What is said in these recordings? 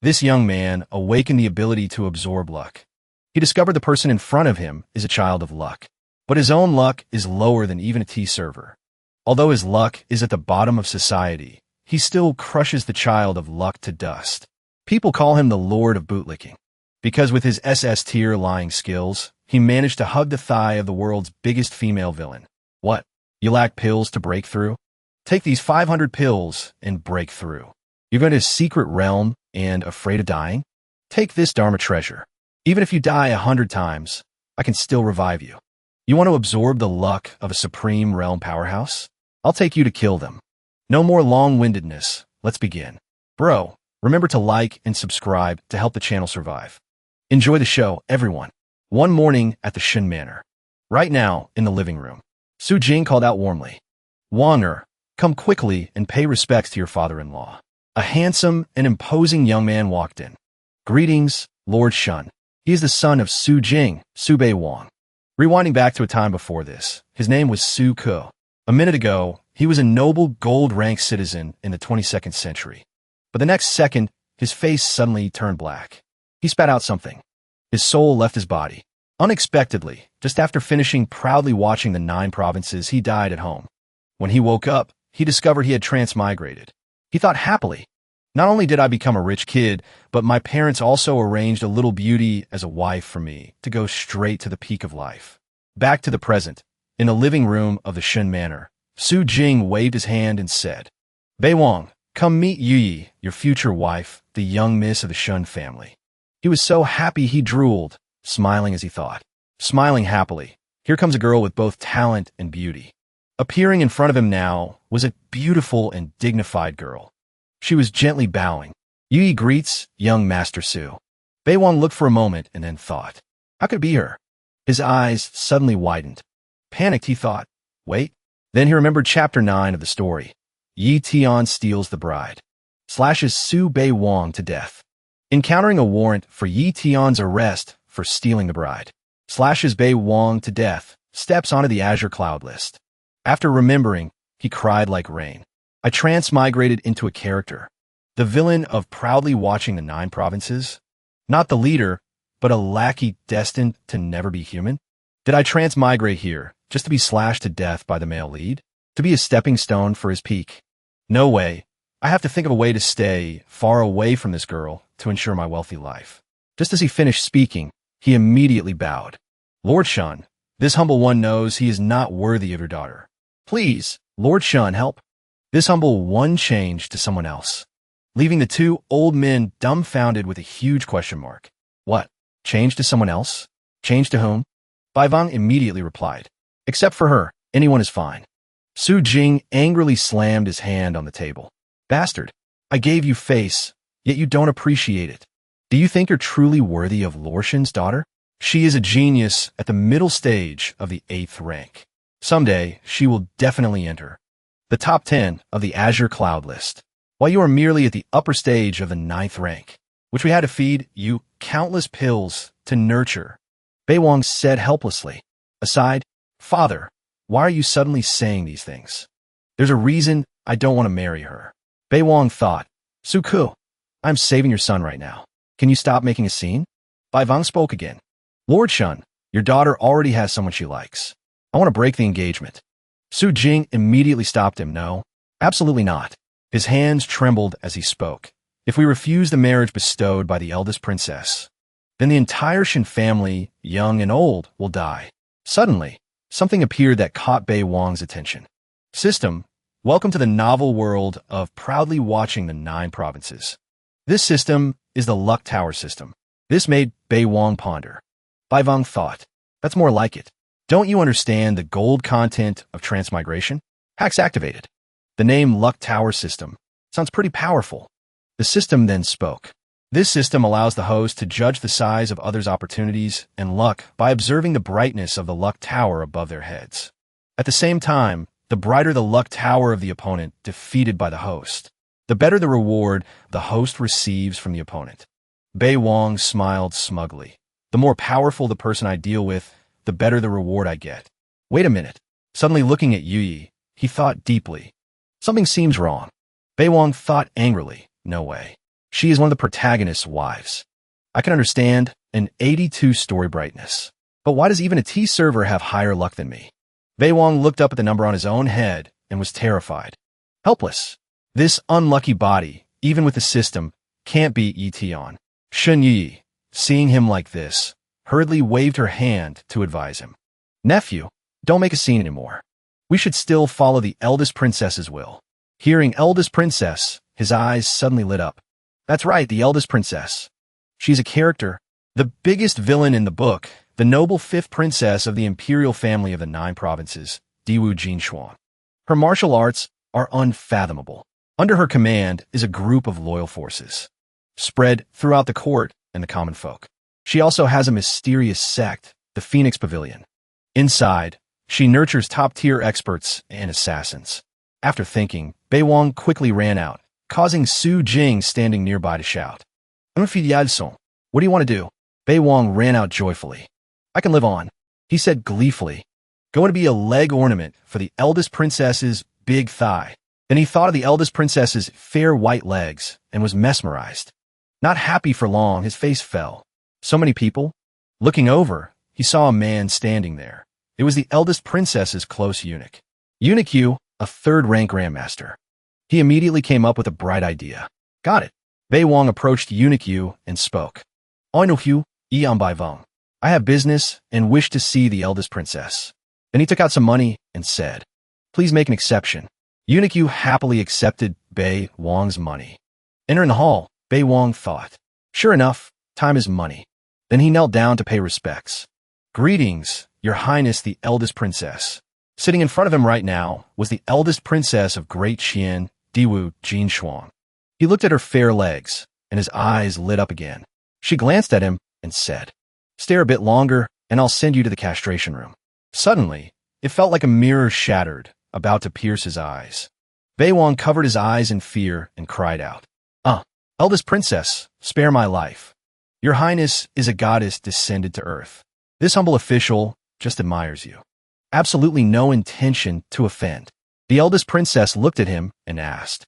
This young man awakened the ability to absorb luck. He discovered the person in front of him is a child of luck, but his own luck is lower than even a tea server. Although his luck is at the bottom of society, he still crushes the child of luck to dust. People call him the Lord of Bootlicking, because with his SS tier lying skills, he managed to hug the thigh of the world's biggest female villain. What? You lack pills to break through? Take these 500 pills and break through. You're going to a secret realm and afraid of dying? Take this Dharma treasure. Even if you die 100 times, I can still revive you. You want to absorb the luck of a supreme realm powerhouse? I'll take you to kill them. No more long-windedness. Let's begin. Bro, remember to like and subscribe to help the channel survive. Enjoy the show, everyone. One morning at the Shin Manor. Right now, in the living room, Su Jing called out warmly, "Wanger, come quickly and pay respects to your father-in-law." A handsome and imposing young man walked in. "Greetings, Lord Shun. He is the son of Su Jing, Su Bei Wang." Rewinding back to a time before this, his name was Su Ke. A minute ago, he was a noble gold-ranked citizen in the 22nd century. But the next second, his face suddenly turned black. He spat out something. His soul left his body. Unexpectedly, just after finishing proudly watching the 9 provinces, he died at home. When he woke up, he discovered he had transmigrated. He thought happily, "Not only did I become a rich kid, but my parents also arranged a little beauty as a wife for me to go straight to the peak of life." Back to the present, in the living room of the Shun Manor, Su Jing waved his hand and said, "Bei Wang, come meet Yi, your future wife, the young miss of the Shun family." He was so happy he drooled, smiling as he thought. Smiling happily, here comes a girl with both talent and beauty. Appearing in front of him now was a beautiful and dignified girl. She was gently bowing. "Yi greets, young Master Su." Bei Wang looked for a moment and then thought, how could it be her? His eyes suddenly widened. Panicked, he thought, wait. Then he remembered chapter 9 of the story. Yi Tian steals the bride. Slashes Su Bei Wang to death. Encountering a warrant for Yi Tian's arrest for stealing the bride. Slashes Bei Wang to death, steps onto the Azure Cloud list. After remembering, he cried like rain. I transmigrated into a character. The villain of proudly watching the 9 provinces? Not the leader, but a lackey destined to never be human? Did I transmigrate here just to be slashed to death by the male lead? To be a stepping stone for his peak? No way. I have to think of a way to stay far away from this girl to ensure my wealthy life. Just as he finished speaking, he immediately bowed. Lord Shun, this humble one knows he is not worthy of your daughter. Please, Lord Shun, help. This humble one changed to someone else, leaving the 2 old men dumbfounded with a huge question mark. What? Changed to someone else? Changed to whom? Bai Wang immediately replied. Except for her, anyone is fine. Su Jing angrily slammed his hand on the table. Bastard, I gave you face, yet you don't appreciate it. Do you think you're truly worthy of Lord Shun's daughter? She is a genius at the middle stage of the 8th rank. Someday, she will definitely enter the top 10 of the Azure Cloud list, while you are merely at the upper stage of the 9th rank, which we had to feed you countless pills to nurture. Bei Wang said helplessly. Aside, Father, why are you suddenly saying these things? There's a reason I don't want to marry her. Bei Wang thought, Su Ke, I'm saving your son right now. Can you stop making a scene? Bai Wang spoke again. Lord Shun, your daughter already has someone she likes. I want to break the engagement. Su Jing immediately stopped him. No, absolutely not. His hands trembled as he spoke. If we refuse the marriage bestowed by the eldest princess, then the entire Shin family, young and old, will die. Suddenly, something appeared that caught Bei Wang's attention. System, welcome to the novel world of proudly watching the 9 provinces. This system is the Luck Tower system. This made Bei Wang ponder. Bai Wang thought, that's more like it. Don't you understand the gold content of transmigration? Hacks activated. The name Luck Tower system sounds pretty powerful. The system then spoke. This system allows the host to judge the size of others' opportunities and luck by observing the brightness of the luck tower above their heads. At the same time, the brighter the luck tower of the opponent defeated by the host, the better the reward the host receives from the opponent. Bei Wang smiled smugly. The more powerful the person I deal with, the better the reward I get. Wait a minute. Suddenly looking at Yi, he thought deeply. Something seems wrong. Bei Wang thought angrily. No way. She is one of the protagonist's wives. I can understand an 82 story brightness. But why does even a tea server have higher luck than me? Bei Wang looked up at the number on his own head and was terrified. Helpless. This unlucky body, even with the system, can't be Et on. Shun Yi, seeing him like this, hurriedly waved her hand to advise him. Nephew, don't make a scene anymore. We should still follow the eldest princess's will. Hearing eldest princess, his eyes suddenly lit up. That's right, the eldest princess. She's a character, the biggest villain in the book, the noble fifth princess of the imperial family of the 9 provinces, Diwu Jinshuan. Her martial arts are unfathomable. Under her command is a group of loyal forces, spread throughout the court and the common folk. She also has a mysterious sect, the Phoenix Pavilion. Inside, she nurtures top-tier experts and assassins. After thinking, Bei Wang quickly ran out, causing Su Jing standing nearby to shout. Imperial, what do you want to do? Bei Wang ran out joyfully. I can live on, he said gleefully. Going to be a leg ornament for the eldest princess's big thigh. Then he thought of the eldest princess's fair white legs and was mesmerized. Not happy for long, his face fell. So many people? Looking over, he saw a man standing there. It was the eldest princess's close eunuch. Eunuch Yu, a third-rank grandmaster. He immediately came up with a bright idea. Got it. Bei Wang approached Eunuch Yu and spoke. Eunuch Yu, Ian Bai Vong. I have business and wish to see the eldest princess. Then he took out some money and said, please make an exception. Eunuch Yu happily accepted Bei Wang's money. Entering the hall, Bei Wang thought. Sure enough, time is money. Then he knelt down to pay respects. Greetings, Your Highness the eldest princess. Sitting in front of him right now was the eldest princess of Great Qian, Diwu Jinshuan. He looked at her fair legs, and his eyes lit up again. She glanced at him and said, stare a bit longer, and I'll send you to the castration room. Suddenly, it felt like a mirror shattered, about to pierce his eyes. Bei Wang covered his eyes in fear and cried out, eldest princess, spare my life. Your Highness is a goddess descended to earth. This humble official just admires you. Absolutely no intention to offend. The eldest princess looked at him and asked,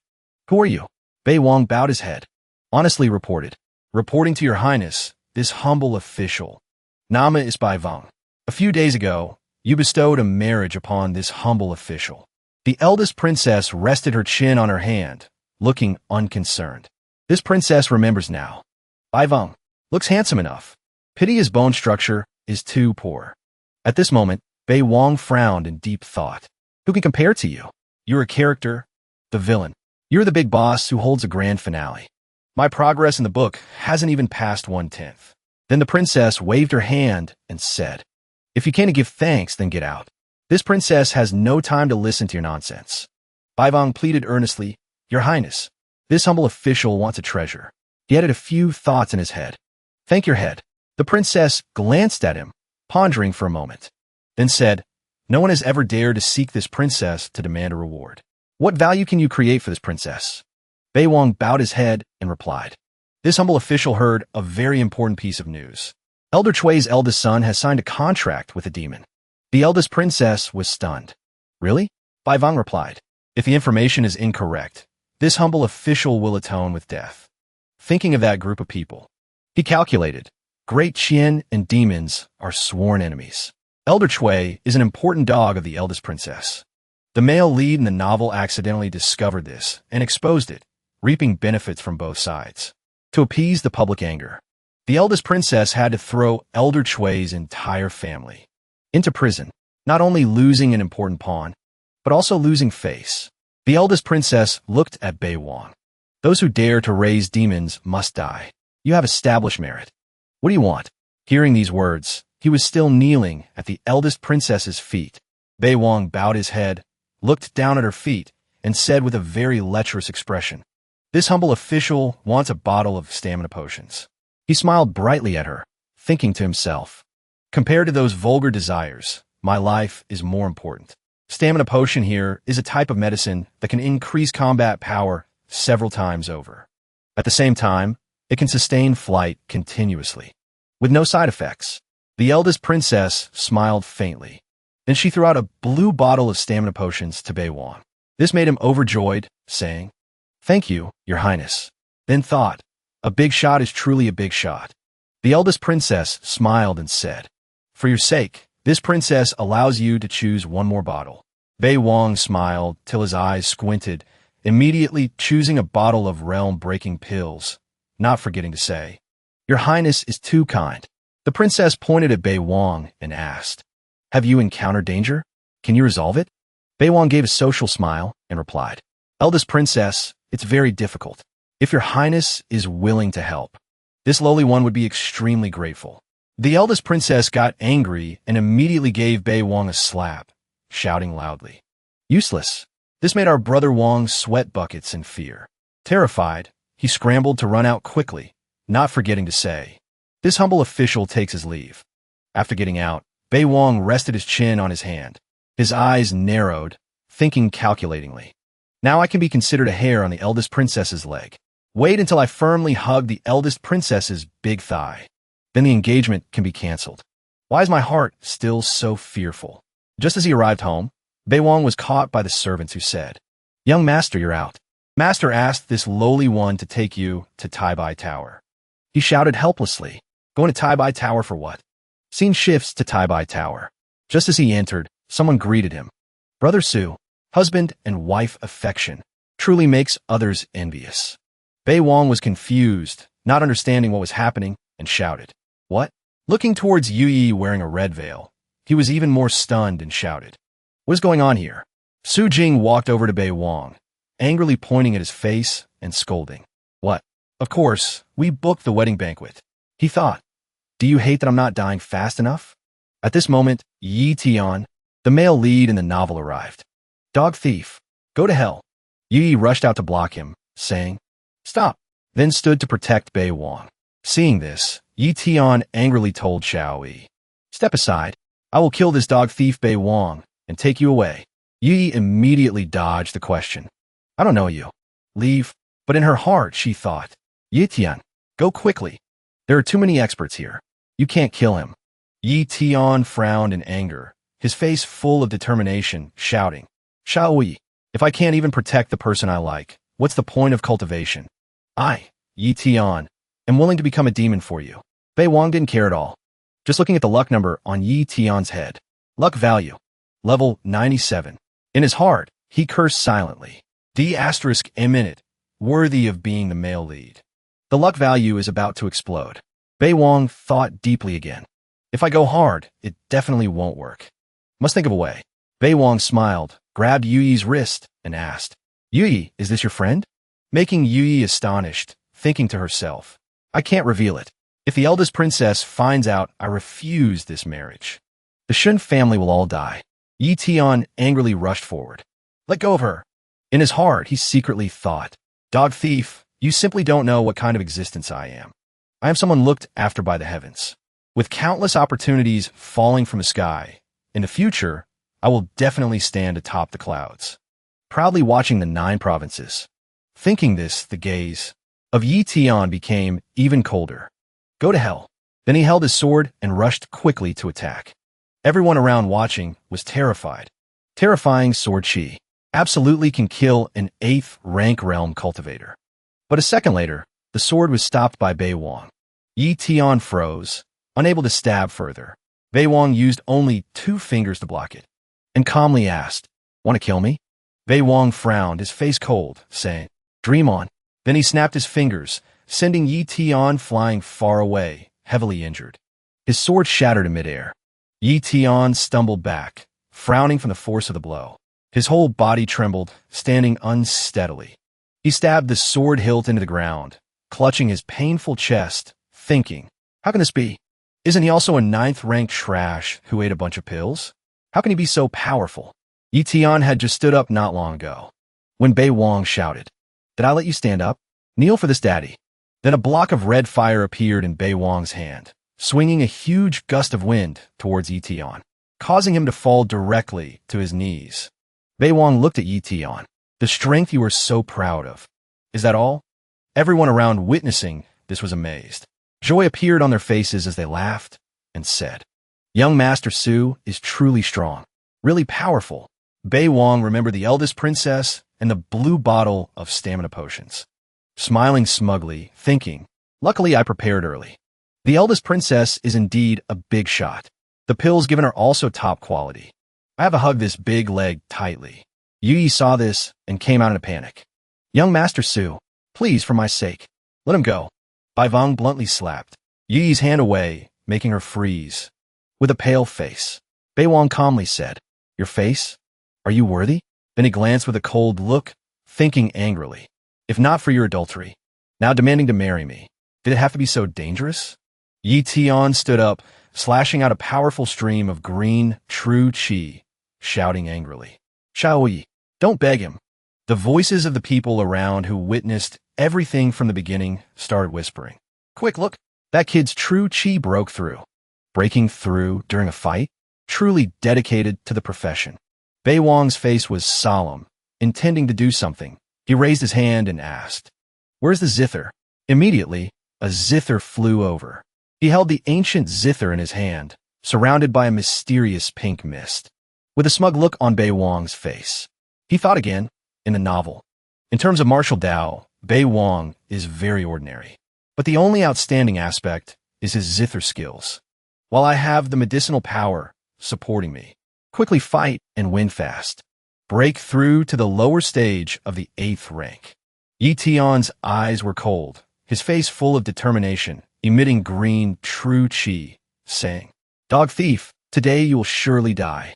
who are you? Bei Wang bowed his head. Honestly reported, reporting to Your Highness, this humble official. Nama is Bai Vong. A few days ago, you bestowed a marriage upon this humble official. The eldest princess rested her chin on her hand, looking unconcerned. This princess remembers now. Bai Vong looks handsome enough. Pity his bone structure is too poor. At this moment, Bei Wang frowned in deep thought. Who can compare to you? You're a character, the villain. You're the big boss who holds a grand finale. My progress in the book hasn't even passed 1/10. Then the princess waved her hand and said, if you can't give thanks, then get out. This princess has no time to listen to your nonsense. Bai Vong pleaded earnestly, Your Highness, this humble official wants a treasure. He added a few thoughts in his head. Thank your head. The princess glanced at him, pondering for a moment, then said, no one has ever dared to seek this princess to demand a reward. What value can you create for this princess? Bei Wang bowed his head and replied. This humble official heard a very important piece of news. Elder Chui's eldest son has signed a contract with a demon. The eldest princess was stunned. Really? Bai Vong replied. If the information is incorrect, this humble official will atone with death. Thinking of that group of people, he calculated, Great Qian and demons are sworn enemies. Elder Chui is an important dog of the eldest princess. The male lead in the novel accidentally discovered this and exposed it, reaping benefits from both sides. To appease the public anger, the eldest princess had to throw Elder Chui's entire family into prison, not only losing an important pawn, but also losing face. The eldest princess looked at Bei Wang. Those who dare to raise demons must die. You have established merit. What do you want? Hearing these words, he was still kneeling at the eldest princess's feet. Bei Wang bowed his head, looked down at her feet, and said with a very lecherous expression, this humble official wants a bottle of stamina potions. He smiled brightly at her, thinking to himself, compared to those vulgar desires, my life is more important. Stamina potion here is a type of medicine that can increase combat power several times over. At the same time, it can sustain flight continuously, with no side effects. The eldest princess smiled faintly. Then she threw out a blue bottle of stamina potions to Bei Wang. This made him overjoyed, saying, thank you, Your Highness. Then thought, A big shot is truly a big shot. The eldest princess smiled and said, "For your sake, this princess allows you to choose one more bottle." Bei Wang smiled till his eyes squinted, immediately choosing a bottle of realm-breaking pills, not forgetting to say, "Your Highness is too kind." The princess pointed at Bei Wang and asked, "Have you encountered danger? Can you resolve it?" Bei Wang gave a social smile and replied, "Eldest princess, it's very difficult. If your Highness is willing to help, this lowly one would be extremely grateful." The eldest princess got angry and immediately gave Bei Wang a slap, shouting loudly, "Useless!" This made our brother Wang sweat buckets in fear. Terrified, he scrambled to run out quickly, not forgetting to say, "This humble official takes his leave." After getting out, Bei Wang rested his chin on his hand. His eyes narrowed, thinking calculatingly. Now I can be considered a hair on the eldest princess's leg. Wait until I firmly hug the eldest princess's big thigh. Then the engagement can be cancelled. Why is my heart still so fearful? Just as he arrived home, Bei Wang was caught by the servants who said, "Young master, you're out." Master asked this lowly one to take you to Tai Bai Tower. He shouted helplessly, "Going to Tai Bai Tower for what?" Scene shifts to Tai Bai Tower. Just as he entered, someone greeted him. Brother Su, husband and wife affection, truly makes others envious. Bei Wang was confused, not understanding what was happening, and shouted, "What?" Looking towards Yu Yi wearing a red veil, he was even more stunned and shouted, "What is going on here?" Su Jing walked over to Bei Wang, angrily pointing at his face and scolding. "What? Of course, we booked the wedding banquet." He thought, "Do you hate that I'm not dying fast enough?" At this moment, Yi Tian, the male lead in the novel, arrived. "Dog thief, go to hell." Yu Yi rushed out to block him, saying, "Stop," then stood to protect Bei Wang. Seeing this, Yi Tian angrily told Xiao Yi, "Step aside. I will kill this dog thief Bei Wang and take you away." Yu Yi immediately dodged the question. "I don't know you. Leave." But in her heart, she thought, "Yi Tian, go quickly. There are too many experts here. You can't kill him." Yi Tian frowned in anger, his face full of determination, shouting, "Xiao Yi, if I can't even protect the person I like, what's the point of cultivation? I, Yi Tian, am willing to become a demon for you." Bei Wang didn't care at all, just looking at the luck number on Yi Tian's head. Luck value, level 97. In his heart, he cursed silently. D*M*, worthy of being the male lead. The luck value is about to explode. Bei Wang thought deeply again. If I go hard, it definitely won't work. Must think of a way. Bei Wang smiled, grabbed Yu Yi's wrist, and asked, "Yu Yi, is this your friend?" Making Yu Yi astonished, thinking to herself, "I can't reveal it. If the eldest princess finds out I refuse this marriage, the Shun family will all die." Yi Tian angrily rushed forward. "Let go of her." In his heart, he secretly thought, "Dog thief, you simply don't know what kind of existence I am. I am someone looked after by the heavens. With countless opportunities falling from the sky, in the future, I will definitely stand atop the clouds, proudly watching the 9 provinces." Thinking this, the gaze of Yi Tian became even colder. "Go to hell." Then he held his sword and rushed quickly to attack. Everyone around watching was terrified. Terrifying sword chi absolutely can kill an 8th rank realm cultivator. But a second later, the sword was stopped by Bei Wang. Yi Tian froze, unable to stab further. Bei Wang used only 2 fingers to block it, and calmly asked, "Want to kill me?" Bei Wang frowned, his face cold, saying, "Dream on." Then he snapped his fingers, sending Yi Tian flying far away, heavily injured. His sword shattered in midair. Yi Tian stumbled back, frowning from the force of the blow. His whole body trembled, standing unsteadily. He stabbed the sword hilt into the ground, clutching his painful chest, thinking, "How can this be? Isn't he also a 9th rank trash who ate a bunch of pills? How can he be so powerful?" Yi Tian had just stood up not long ago, when Bei Wang shouted, "Did I let you stand up? Kneel for this, daddy." Then a block of red fire appeared in Bei Wang's hand, swinging a huge gust of wind towards Yi Tian, causing him to fall directly to his knees. Bei Wang looked at Yi Tian. "The strength you are so proud of. Is that all?" Everyone around witnessing this was amazed. Joy appeared on their faces as they laughed and said, "Young Master Su is truly strong, really powerful." Bei Wang remembered the eldest princess and the blue bottle of stamina potions. smiling smugly, thinking, luckily I prepared early. The eldest princess is indeed a big shot. The pills given are also top quality. I have to hug this big leg tightly. Yi saw this and came out in a panic. Young Master Su, please, for my sake, let him go. Bai Vang bluntly slapped Yi's hand away, making her freeze. With a pale face, Bai Wang calmly said, Your face? Are you worthy? Then he glanced with a cold look, thinking angrily. If not for your adultery, now demanding to marry me, did it have to be so dangerous? Yi Tian stood up, slashing out a powerful stream of green, true qi, shouting angrily. Xiao Yi, don't beg him. The voices of the people around who witnessed everything from the beginning started whispering. Quick, look, that kid's true qi broke through. Breaking through during a fight? Truly dedicated to the profession. Bai Wang's face was solemn, intending to do something. He raised his hand and asked, Where's the zither? Immediately, a zither flew over. He held the ancient zither in his hand, surrounded by a mysterious pink mist. With a smug look on Bai Wang's face, he thought again, in the novel. In terms of martial Dao, Bai Wang is very ordinary. But the only outstanding aspect is his zither skills. While I have the medicinal power supporting me, quickly fight and win fast. Break through to the lower stage of the 8th rank. Yi Tian's eyes were cold, his face full of determination, emitting green, true qi, saying, Dog thief, today you will surely die.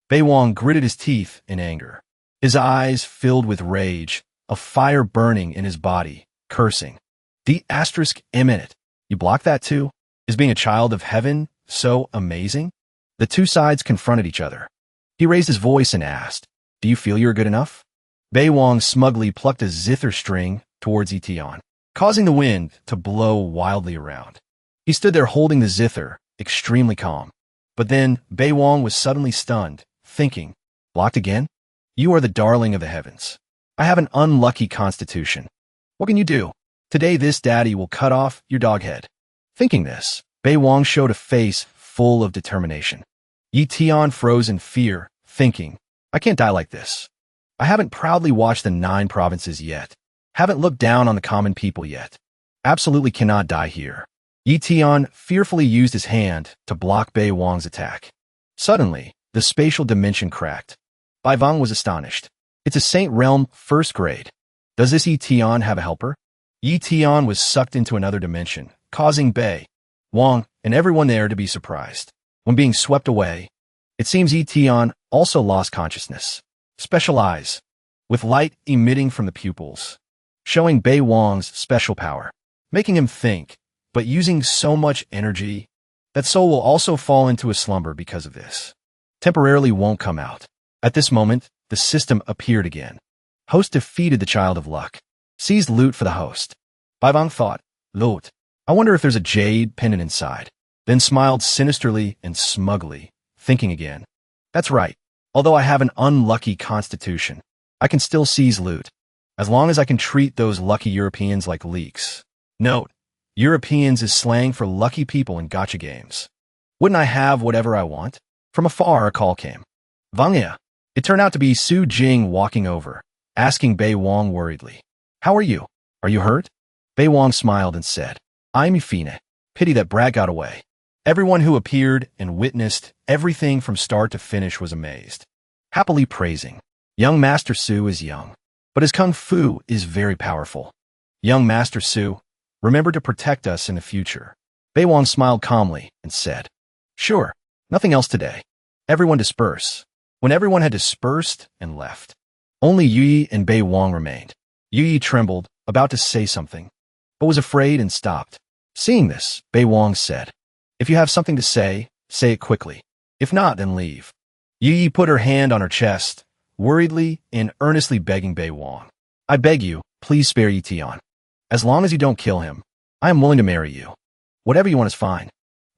Bai Wang gritted his teeth in anger. His eyes filled with rage, a fire burning in his body, cursing. D***, you block that too? Is being a child of heaven so amazing? The two sides confronted each other. He raised his voice and asked, Do you feel you're good enough? Bai Wang smugly plucked a zither string towards Yi Tian, causing the wind to blow wildly around. He stood there holding the zither, extremely calm. But then Bai Wang was suddenly stunned, thinking, Blocked again? You are the darling of the heavens. I have an unlucky constitution. What can you do? Today this daddy will cut off your dog head. Thinking this, Bai Wang showed a face full of determination. Yi Tian froze in fear, thinking, I can't die like this. I haven't proudly watched the 9 provinces yet. Haven't looked down on the common people yet. Absolutely cannot die here. Yi Tian fearfully used his hand to block Bai Wang's attack. Suddenly, the spatial dimension cracked. Bai Wang was astonished. It's a Saint Realm 1st grade. Does this Yi Tian have a helper? Yi Tian was sucked into another dimension, causing Bai Wang and everyone there to be surprised. When being swept away, it seems Yi Tian also lost consciousness. Special eyes, with light emitting from the pupils, showing Bai Wang's special power, making him think, but using so much energy that soul will also fall into a slumber because of this. Temporarily won't come out. At this moment, the system appeared again. Host defeated the Child of Luck. Seized loot for the host. Bai Wang thought, Loot. I wonder if there's a jade pendant inside. Then smiled sinisterly and smugly, thinking again. That's right. Although I have an unlucky constitution, I can still seize loot, as long as I can treat those lucky Europeans like leeks. Note, Europeans is slang for lucky people in gacha games. Wouldn't I have whatever I want? From afar, a call came. Vangya. It turned out to be Su Jing walking over, asking Bai Wang worriedly. How are you? Are you hurt? Bai Wang smiled and said, I'm Yufine. Pity that brat got away. Everyone who appeared and witnessed everything from start to finish was amazed, happily praising. Young Master Su is young, but his kung fu is very powerful. Young Master Su, remember to protect us in the future. Bai Wang smiled calmly and said, Sure, nothing else today. Everyone disperse. When everyone had dispersed and left, only Yi and Bai Wang remained. Yi trembled, about to say something, but was afraid and stopped. Seeing this, Bai Wang said, If you have something to say it quickly. If not, then leave. Yi put her hand on her chest, worriedly and earnestly begging Bai Wang. I beg you, please spare Yi Tian. As long as you don't kill him, I am willing to marry you. Whatever you want is fine.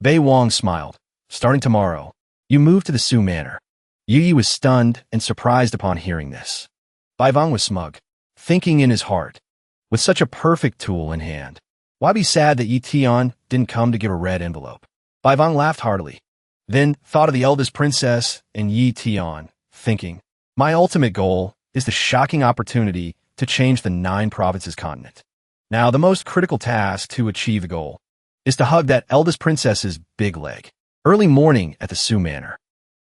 Bai Wang smiled. Starting tomorrow, you move to the Su Manor. Yi was stunned and surprised upon hearing this. Bai Wang was smug, thinking in his heart, with such a perfect tool in hand, why be sad that Yi Tian didn't come to give a red envelope? Bai Wang laughed heartily, then thought of the eldest princess and Yi Tian, thinking, my ultimate goal is the shocking opportunity to change the 9 provinces continent. Now, the most critical task to achieve the goal is to hug that eldest princess's big leg. Early morning at the Su Manor,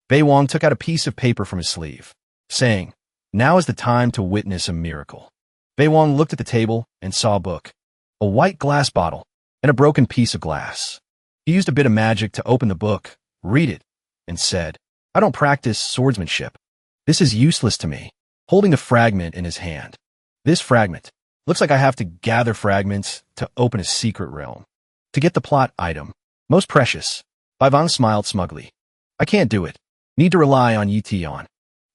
Bei Wang took out a piece of paper from his sleeve, saying, "Now is the time to witness a miracle." Bei Wang looked at the table and saw a book, a white glass bottle, and a broken piece of glass. He used a bit of magic to open the book, read it, and said, "I don't practice swordsmanship. This is useless to me," holding the fragment in his hand. "This fragment. Looks like I have to gather fragments to open a secret realm. To get the plot item. Most precious." Bai Wang smiled smugly. "I can't do it. Need to rely on Yi Tian."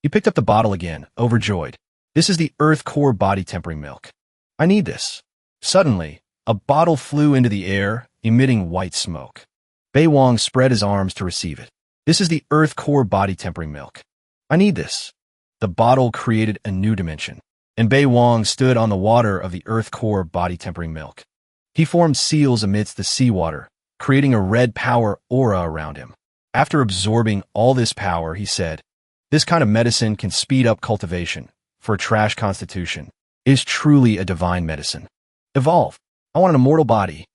He picked up the bottle again, overjoyed. "This is the earth core body tempering milk. I need this." Suddenly, a bottle flew into the air, emitting white smoke. Bei Wang spread his arms to receive it. "This is the earth core body tempering milk. I need this." The bottle created a new dimension, and Bei Wang stood on the water of the earth core body tempering milk. He formed seals amidst the seawater, creating a red power aura around him. After absorbing all this power, he said, "This kind of medicine can speed up cultivation for a trash constitution. It is truly a divine medicine. Evolve. I want an immortal body."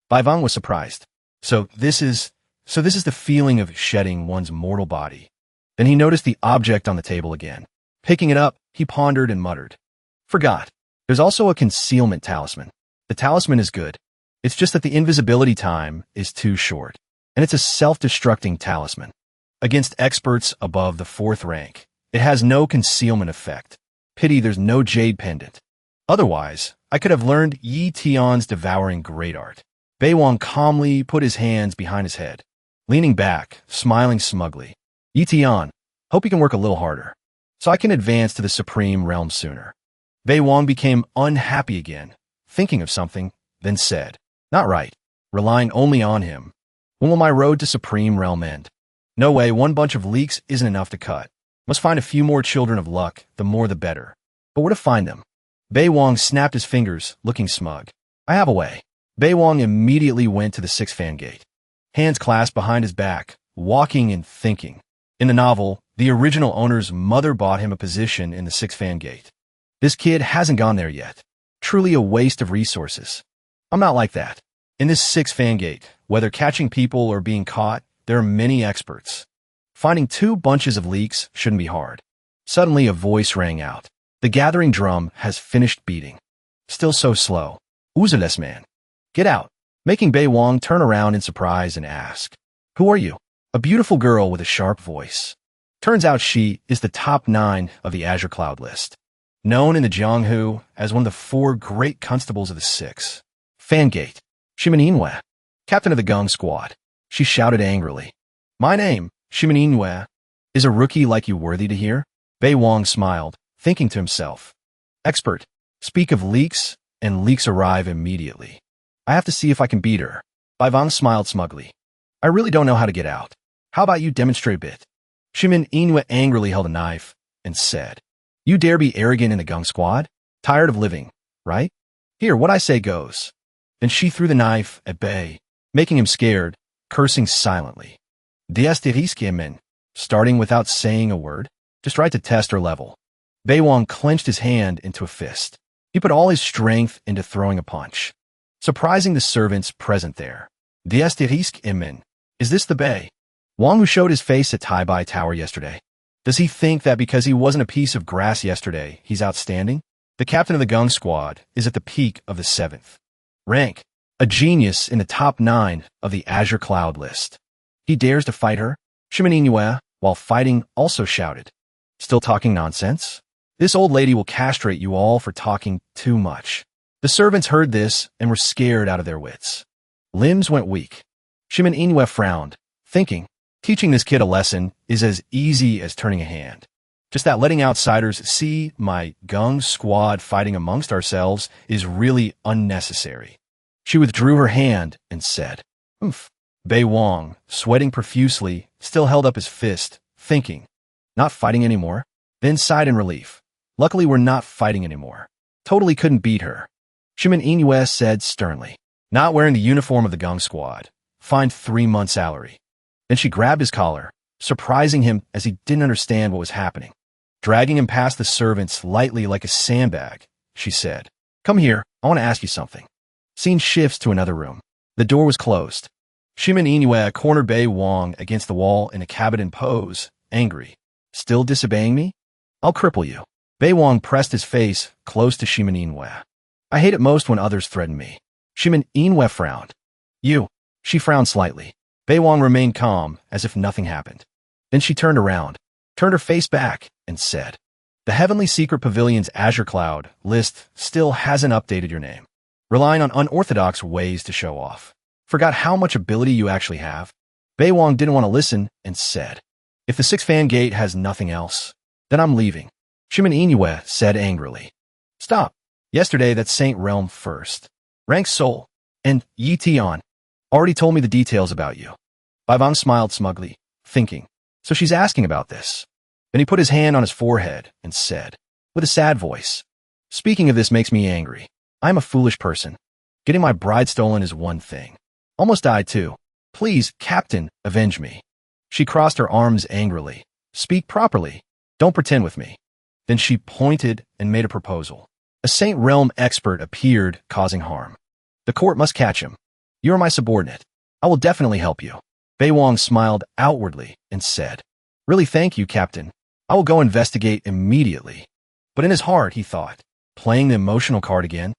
Bai Wang was surprised. So this is the feeling of shedding one's mortal body. Then he noticed the object on the table again. Picking it up, he pondered and muttered, "Forgot. There's also a concealment talisman. The talisman is good. It's just that the invisibility time is too short. And it's a self-destructing talisman. Against experts above the 4th rank, it has no concealment effect. Pity there's no jade pendant. Otherwise, I could have learned Yi Tian's devouring great art." Bei Wang calmly put his hands behind his head, leaning back, smiling smugly. "Yi Tian, hope you can work a little harder, so I can advance to the supreme realm sooner." Bei Wang became unhappy again, thinking of something, then said, "Not right. Relying only on him. When will my road to supreme realm end? No way, one bunch of leeks isn't enough to cut. Must find a few more children of luck, the more the better. But where to find them?" Bei Wang snapped his fingers, looking smug. "I have a way." Bei Wang immediately went to the 6th fan gate, hands clasped behind his back, walking and thinking. In the novel, the original owner's mother bought him a position in the 6th fan gate. This kid hasn't gone there yet. Truly a waste of resources. I'm not like that. In this 6th fan gate, whether catching people or being caught, there are many experts. Finding 2 bunches of leeks shouldn't be hard. Suddenly a voice rang out. The gathering drum has finished beating. Still so slow. Useless man. Get out. Making Bei Wang turn around in surprise and ask, "Who are you?" A beautiful girl with a sharp voice. Turns out she is the top 9 of the Azure Cloud list. Known in the Jianghu as one of the 4 great constables of the 6th fan gate. Shimaninwe, captain of the Gung Squad. She shouted angrily. "My name, Shimaninwe. Is a rookie like you worthy to hear?" Bei Wang smiled, thinking to himself, "Expert, speak of leaks, and leaks arrive immediately. I have to see if I can beat her." Bai Wang smiled smugly. "I really don't know how to get out. How about you demonstrate a bit?" Shimin Inwe angrily held a knife and said, "You dare be arrogant in the Gung Squad? Tired of living, right? Here, what I say goes." Then she threw the knife at Bei, making him scared, cursing silently. Diasteriskimen, starting without saying a word, just right to test her level. Bei Wang clenched his hand into a fist. He put all his strength into throwing a punch, surprising the servants present there. Diasteriskimen, is this the Bei Wang who showed his face at Tai Bai Tower yesterday? Does he think that because he wasn't a piece of grass yesterday, he's outstanding? The captain of the Gung Squad is at the peak of the 7th rank, a genius in the top 9 of the Azure Cloud list. He dares to fight her? Shimaninue, while fighting, also shouted, "Still talking nonsense? This old lady will castrate you all for talking too much." The servants heard this and were scared out of their wits. Limbs went weak. Shimaninue frowned, thinking, teaching this kid a lesson is as easy as turning a hand. Just that letting outsiders see my Gung Squad fighting amongst ourselves is really unnecessary. She withdrew her hand and said, "Oomph." Bei Wang, sweating profusely, still held up his fist, thinking, "Not fighting anymore?" Then sighed in relief. "Luckily we're not fighting anymore. Totally couldn't beat her." Shimin Inue said sternly, "Not wearing the uniform of the Gung Squad. Fined 3 months' salary." Then she grabbed his collar, surprising him as he didn't understand what was happening. Dragging him past the servants lightly like a sandbag, she said, "Come here, I want to ask you something." Scene shifts to another room. The door was closed. Shimin Inue cornered Bei Wong against the wall in a cabinet pose, angry. Still disobeying me? I'll cripple you. Bei Wong pressed his face close to Shimin Inue. I hate it most when others threaten me. Shimin Inue frowned. You. She frowned slightly. Bei Wong remained calm, as if nothing happened. Then she turned around, turned her face back, and said, The Heavenly Secret Pavilion's Azure Cloud list still hasn't updated your name. Relying on unorthodox ways to show off. Forgot how much ability you actually have? Bei Wong didn't want to listen and said, If the six-fan gate has nothing else, then I'm leaving. Shimin Inue said angrily. Stop. Yesterday that Saint Realm first. Rank Soul. And Yi Tian already told me the details about you. Bai Wang smiled smugly, thinking, So she's asking about this. Then he put his hand on his forehead and said, with a sad voice, Speaking of this makes me angry. I'm a foolish person. Getting my bride stolen is one thing. Almost died too. Please, Captain, avenge me. She crossed her arms angrily. Speak properly. Don't pretend with me. Then she pointed and made a proposal. A Saint Realm expert appeared, causing harm. The court must catch him. You are my subordinate. I will definitely help you. Bei Wong smiled outwardly and said, Really thank you, Captain. I will go investigate immediately. But in his heart, he thought, playing the emotional card again?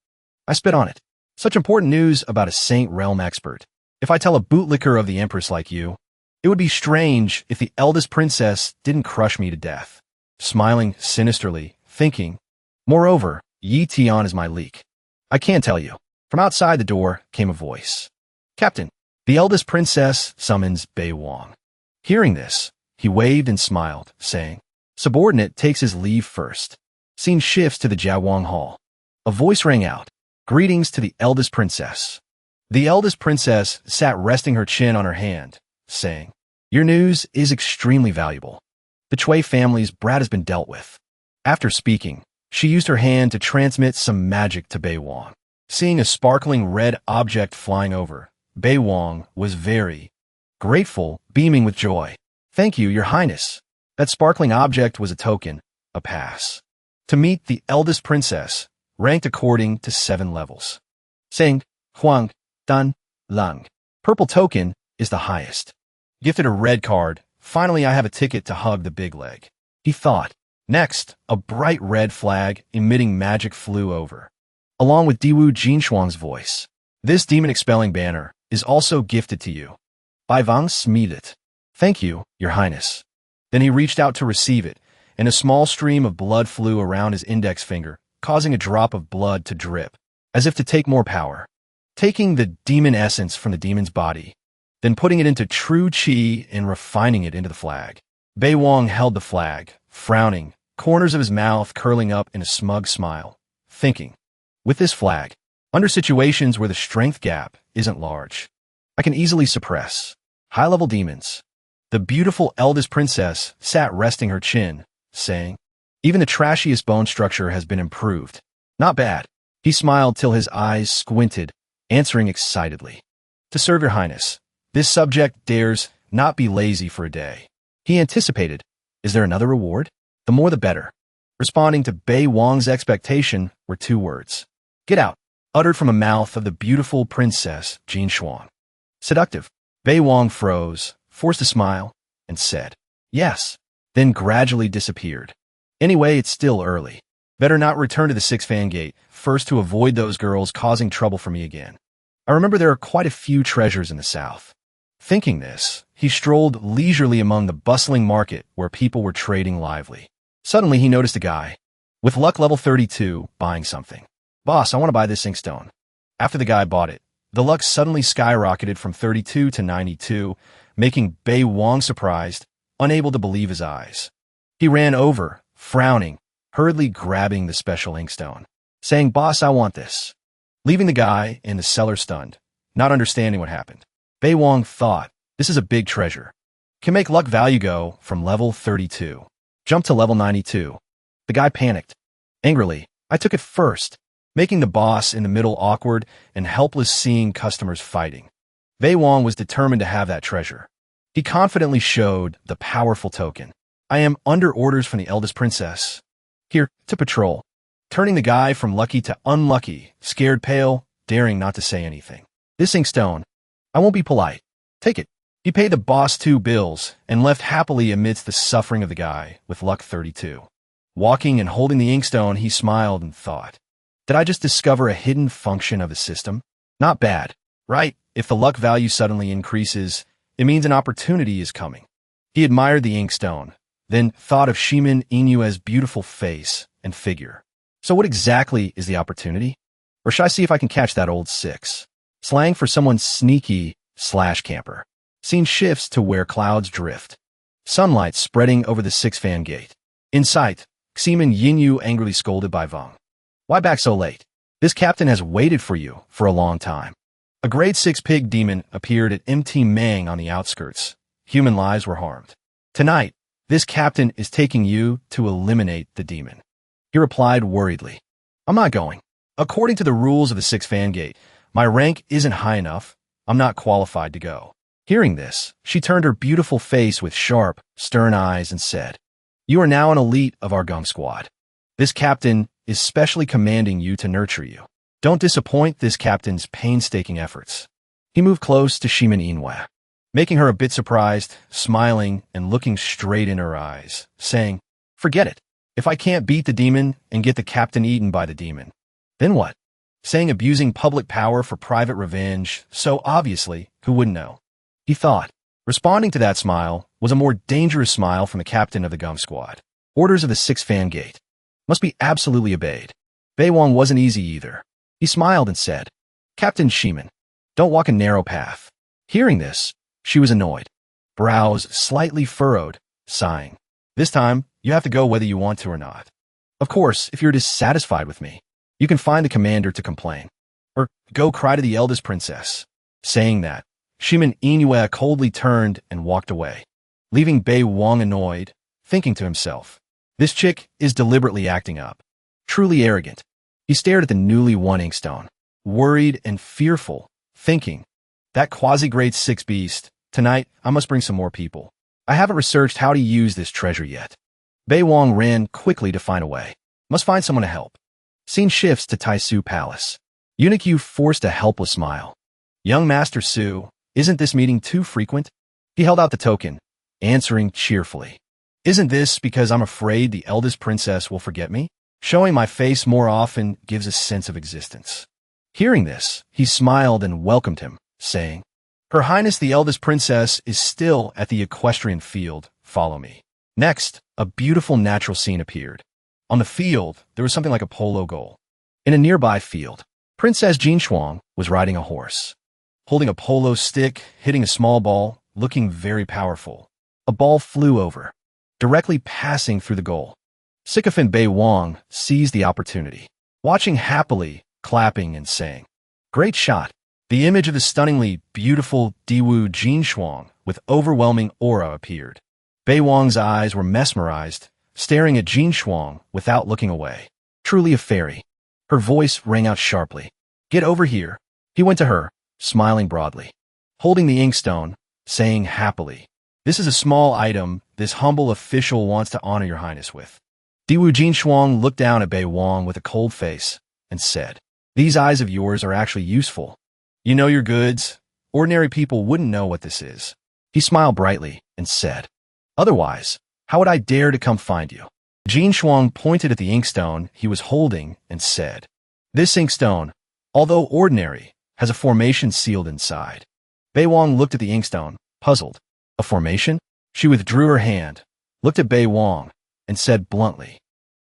I spit on it. Such important news about a Saint Realm expert. If I tell a bootlicker of the Empress like you, it would be strange if the eldest princess didn't crush me to death. Smiling sinisterly, thinking, Moreover, Yi Tian is my leak. I can't tell you. From outside the door came a voice. Captain, the eldest princess summons Bei Wong. Hearing this, he waved and smiled, saying, Subordinate takes his leave first. Scene shifts to the Jiawang Hall. A voice rang out. Greetings to the eldest princess. The eldest princess sat resting her chin on her hand, saying, Your news is extremely valuable. The Chui family's brat has been dealt with. After speaking, she used her hand to transmit some magic to Bei Wong. Seeing a sparkling red object flying over, Bei Wong was very grateful, beaming with joy. Thank you, Your Highness. That sparkling object was a token, a pass. To meet the eldest princess, ranked according to 7 levels. Saying, Huang, Dan, Lang. Purple token is the highest. Gifted a red card. Finally, I have a ticket to hug the big leg. He thought. Next, a bright red flag emitting magic flew over. Along with Diwu Jinshuang's voice. This demon-expelling banner is also gifted to you. Bai Wang smeed it. Thank you, Your Highness. Then he reached out to receive it, and a small stream of blood flew around his index finger, causing a drop of blood to drip, as if to take more power. Taking the demon essence from the demon's body, then putting it into true qi and refining it into the flag. Bei Wong held the flag, frowning, corners of his mouth curling up in a smug smile, thinking, with this flag, under situations where the strength gap isn't large, I can easily suppress high-level demons. The beautiful eldest princess sat resting her chin, saying, Even the trashiest bone structure has been improved. Not bad. He smiled till his eyes squinted, answering excitedly. To serve Your Highness, this subject dares not be lazy for a day. He anticipated, Is there another reward? The more the better. Responding to Bei Wong's expectation were 2 words. Get out, uttered from the mouth of the beautiful princess Jin Shuang. Seductive. Bei Wong froze, forced a smile, and said, Yes, then gradually disappeared. Anyway, it's still early. Better not return to the 6-fan gate, first to avoid those girls causing trouble for me again. I remember there are quite a few treasures in the south. Thinking this, he strolled leisurely among the bustling market where people were trading lively. Suddenly he noticed a guy, with luck level 32, buying something. Boss, I want to buy this inkstone. After the guy bought it, the luck suddenly skyrocketed from 32 to 92, making Bei Wong surprised, unable to believe his eyes. He ran over, frowning, hurriedly grabbing the special inkstone, saying, Boss, I want this. Leaving the guy and the seller stunned, not understanding what happened. Bei Wong thought, this is a big treasure. Can make luck value go from level 32. Jump to level 92. The guy panicked. Angrily, I took it first, making the boss in the middle awkward and helpless seeing customers fighting. Bei Wong was determined to have that treasure. He confidently showed the powerful token. I am under orders from the eldest princess. Here, to patrol. Turning the guy from lucky to unlucky, scared pale, daring not to say anything. This inkstone. I won't be polite. Take it. He paid the boss 2 bills and left happily amidst the suffering of the guy with luck 32. Walking and holding the inkstone, he smiled and thought, did I just discover a hidden function of the system? Not bad, right? If the luck value suddenly increases, it means an opportunity is coming. He admired the inkstone, then thought of Shimin Inue's beautiful face and figure. So what exactly is the opportunity? Or should I see if I can catch that old 6? Slang for someone sneaky/camper. Scene shifts to where clouds drift. Sunlight spreading over the 6-fan gate. In sight, Ximen Yinyu angrily scolded by Vong. Why back so late? This captain has waited for you for a long time. A grade 6 pig demon appeared at MT Mang on the outskirts. Human lives were harmed. Tonight, this captain is taking you to eliminate the demon. He replied worriedly. I'm not going. According to the rules of the 6-fan gate, my rank isn't high enough. I'm not qualified to go. Hearing this, she turned her beautiful face with sharp, stern eyes and said, you are now an elite of our gung squad. This captain is specially commanding you to nurture you. Don't disappoint this captain's painstaking efforts. He moved close to Shimin Inue, making her a bit surprised, smiling and looking straight in her eyes, saying, forget it. If I can't beat the demon and get the captain eaten by the demon, then what? Saying abusing public power for private revenge, so obviously, who wouldn't know? He thought. Responding to that smile was a more dangerous smile from the captain of the gung squad. Orders of the 6-fan gate must be absolutely obeyed. Bei Wang wasn't easy either. He smiled and said, Captain Shimin, don't walk a narrow path. Hearing this, she was annoyed. Brows slightly furrowed, sighing. This time, you have to go whether you want to or not. Of course, if you're dissatisfied with me, you can find the commander to complain. Or go cry to the eldest princess. Saying that, Shimin Inue coldly turned and walked away, leaving Bei Wang annoyed, thinking to himself, this chick is deliberately acting up. Truly arrogant. He stared at the newly won inkstone, worried and fearful, thinking, that quasi-grade 6 beast, tonight I must bring some more people. I haven't researched how to use this treasure yet. Bei Wang ran quickly to find a way. Must find someone to help. Scene shifts to Taisu Palace. Eunuch Yu forced a helpless smile. Young Master Su, isn't this meeting too frequent? He held out the token, answering cheerfully. Isn't this because I'm afraid the eldest princess will forget me? Showing my face more often gives a sense of existence. Hearing this, he smiled and welcomed him, saying, Her Highness the eldest princess is still at the equestrian field. Follow me. Next, a beautiful natural scene appeared. On the field, there was something like a polo goal. In a nearby field, Princess Jin Shuang was riding a horse, holding a polo stick, hitting a small ball, looking very powerful. A ball flew over, directly passing through the goal. Sycophant Bei Wang seized the opportunity, watching happily, clapping and saying, Great shot. The image of the stunningly beautiful Diwu Jin Shuang with overwhelming aura appeared. Bei Wang's eyes were mesmerized, staring at Jin Shuang without looking away. Truly a fairy. Her voice rang out sharply. Get over here. He went to her, smiling broadly, holding the inkstone, saying happily, This is a small item this humble official wants to honor your highness with. Diwu Jin Shuang looked down at Bei Wang with a cold face and said, These eyes of yours are actually useful. You know your goods. Ordinary people wouldn't know what this is. He smiled brightly and said, Otherwise, how would I dare to come find you? Jin Shuang pointed at the inkstone he was holding and said, This inkstone, although ordinary, has a formation sealed inside. Bei Wang looked at the inkstone, puzzled. A formation? She withdrew her hand, looked at Bei Wang, and said bluntly,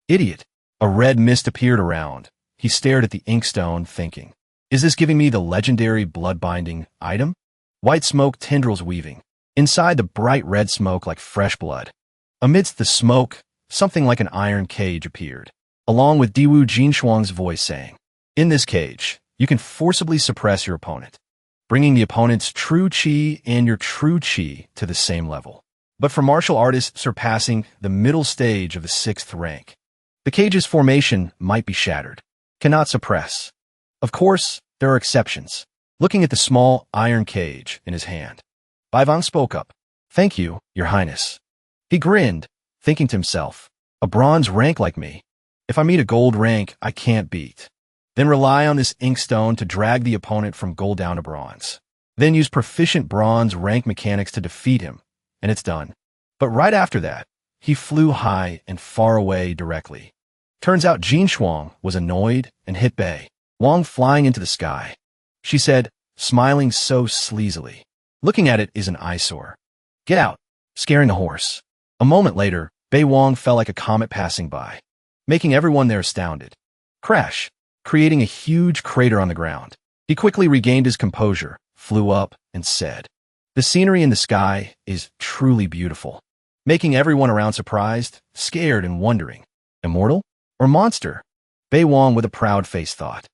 Idiot. A red mist appeared around. He stared at the inkstone, thinking, Is this giving me the legendary blood-binding item? White smoke tendrils weaving. Inside the bright red smoke like fresh blood. Amidst the smoke, something like an iron cage appeared, along with Diwu Jin Shuang's voice saying, In this cage, you can forcibly suppress your opponent, bringing the opponent's true chi and your true chi to the same level. But for martial artists surpassing the middle stage of the 6th rank, the cage's formation might be shattered. Cannot suppress. Of course, there are exceptions. Looking at the small iron cage in his hand, Bai Wang spoke up. Thank you, your highness. He grinned, thinking to himself, a bronze rank like me. If I meet a gold rank, I can't beat. Then rely on this inkstone to drag the opponent from gold down to bronze. Then use proficient bronze rank mechanics to defeat him, and it's done. But right after that, he flew high and far away directly. Turns out Jin Shuang was annoyed and hit Bei Wang flying into the sky. She said, smiling so sleazily. Looking at it is an eyesore. Get out, scaring the horse. A moment later, Bei Wang fell like a comet passing by, making everyone there astounded. Crash, creating a huge crater on the ground. He quickly regained his composure, flew up, and said, "The scenery in the sky is truly beautiful," making everyone around surprised, scared, and wondering. Immortal? Or monster? Bei Wang with a proud face thought.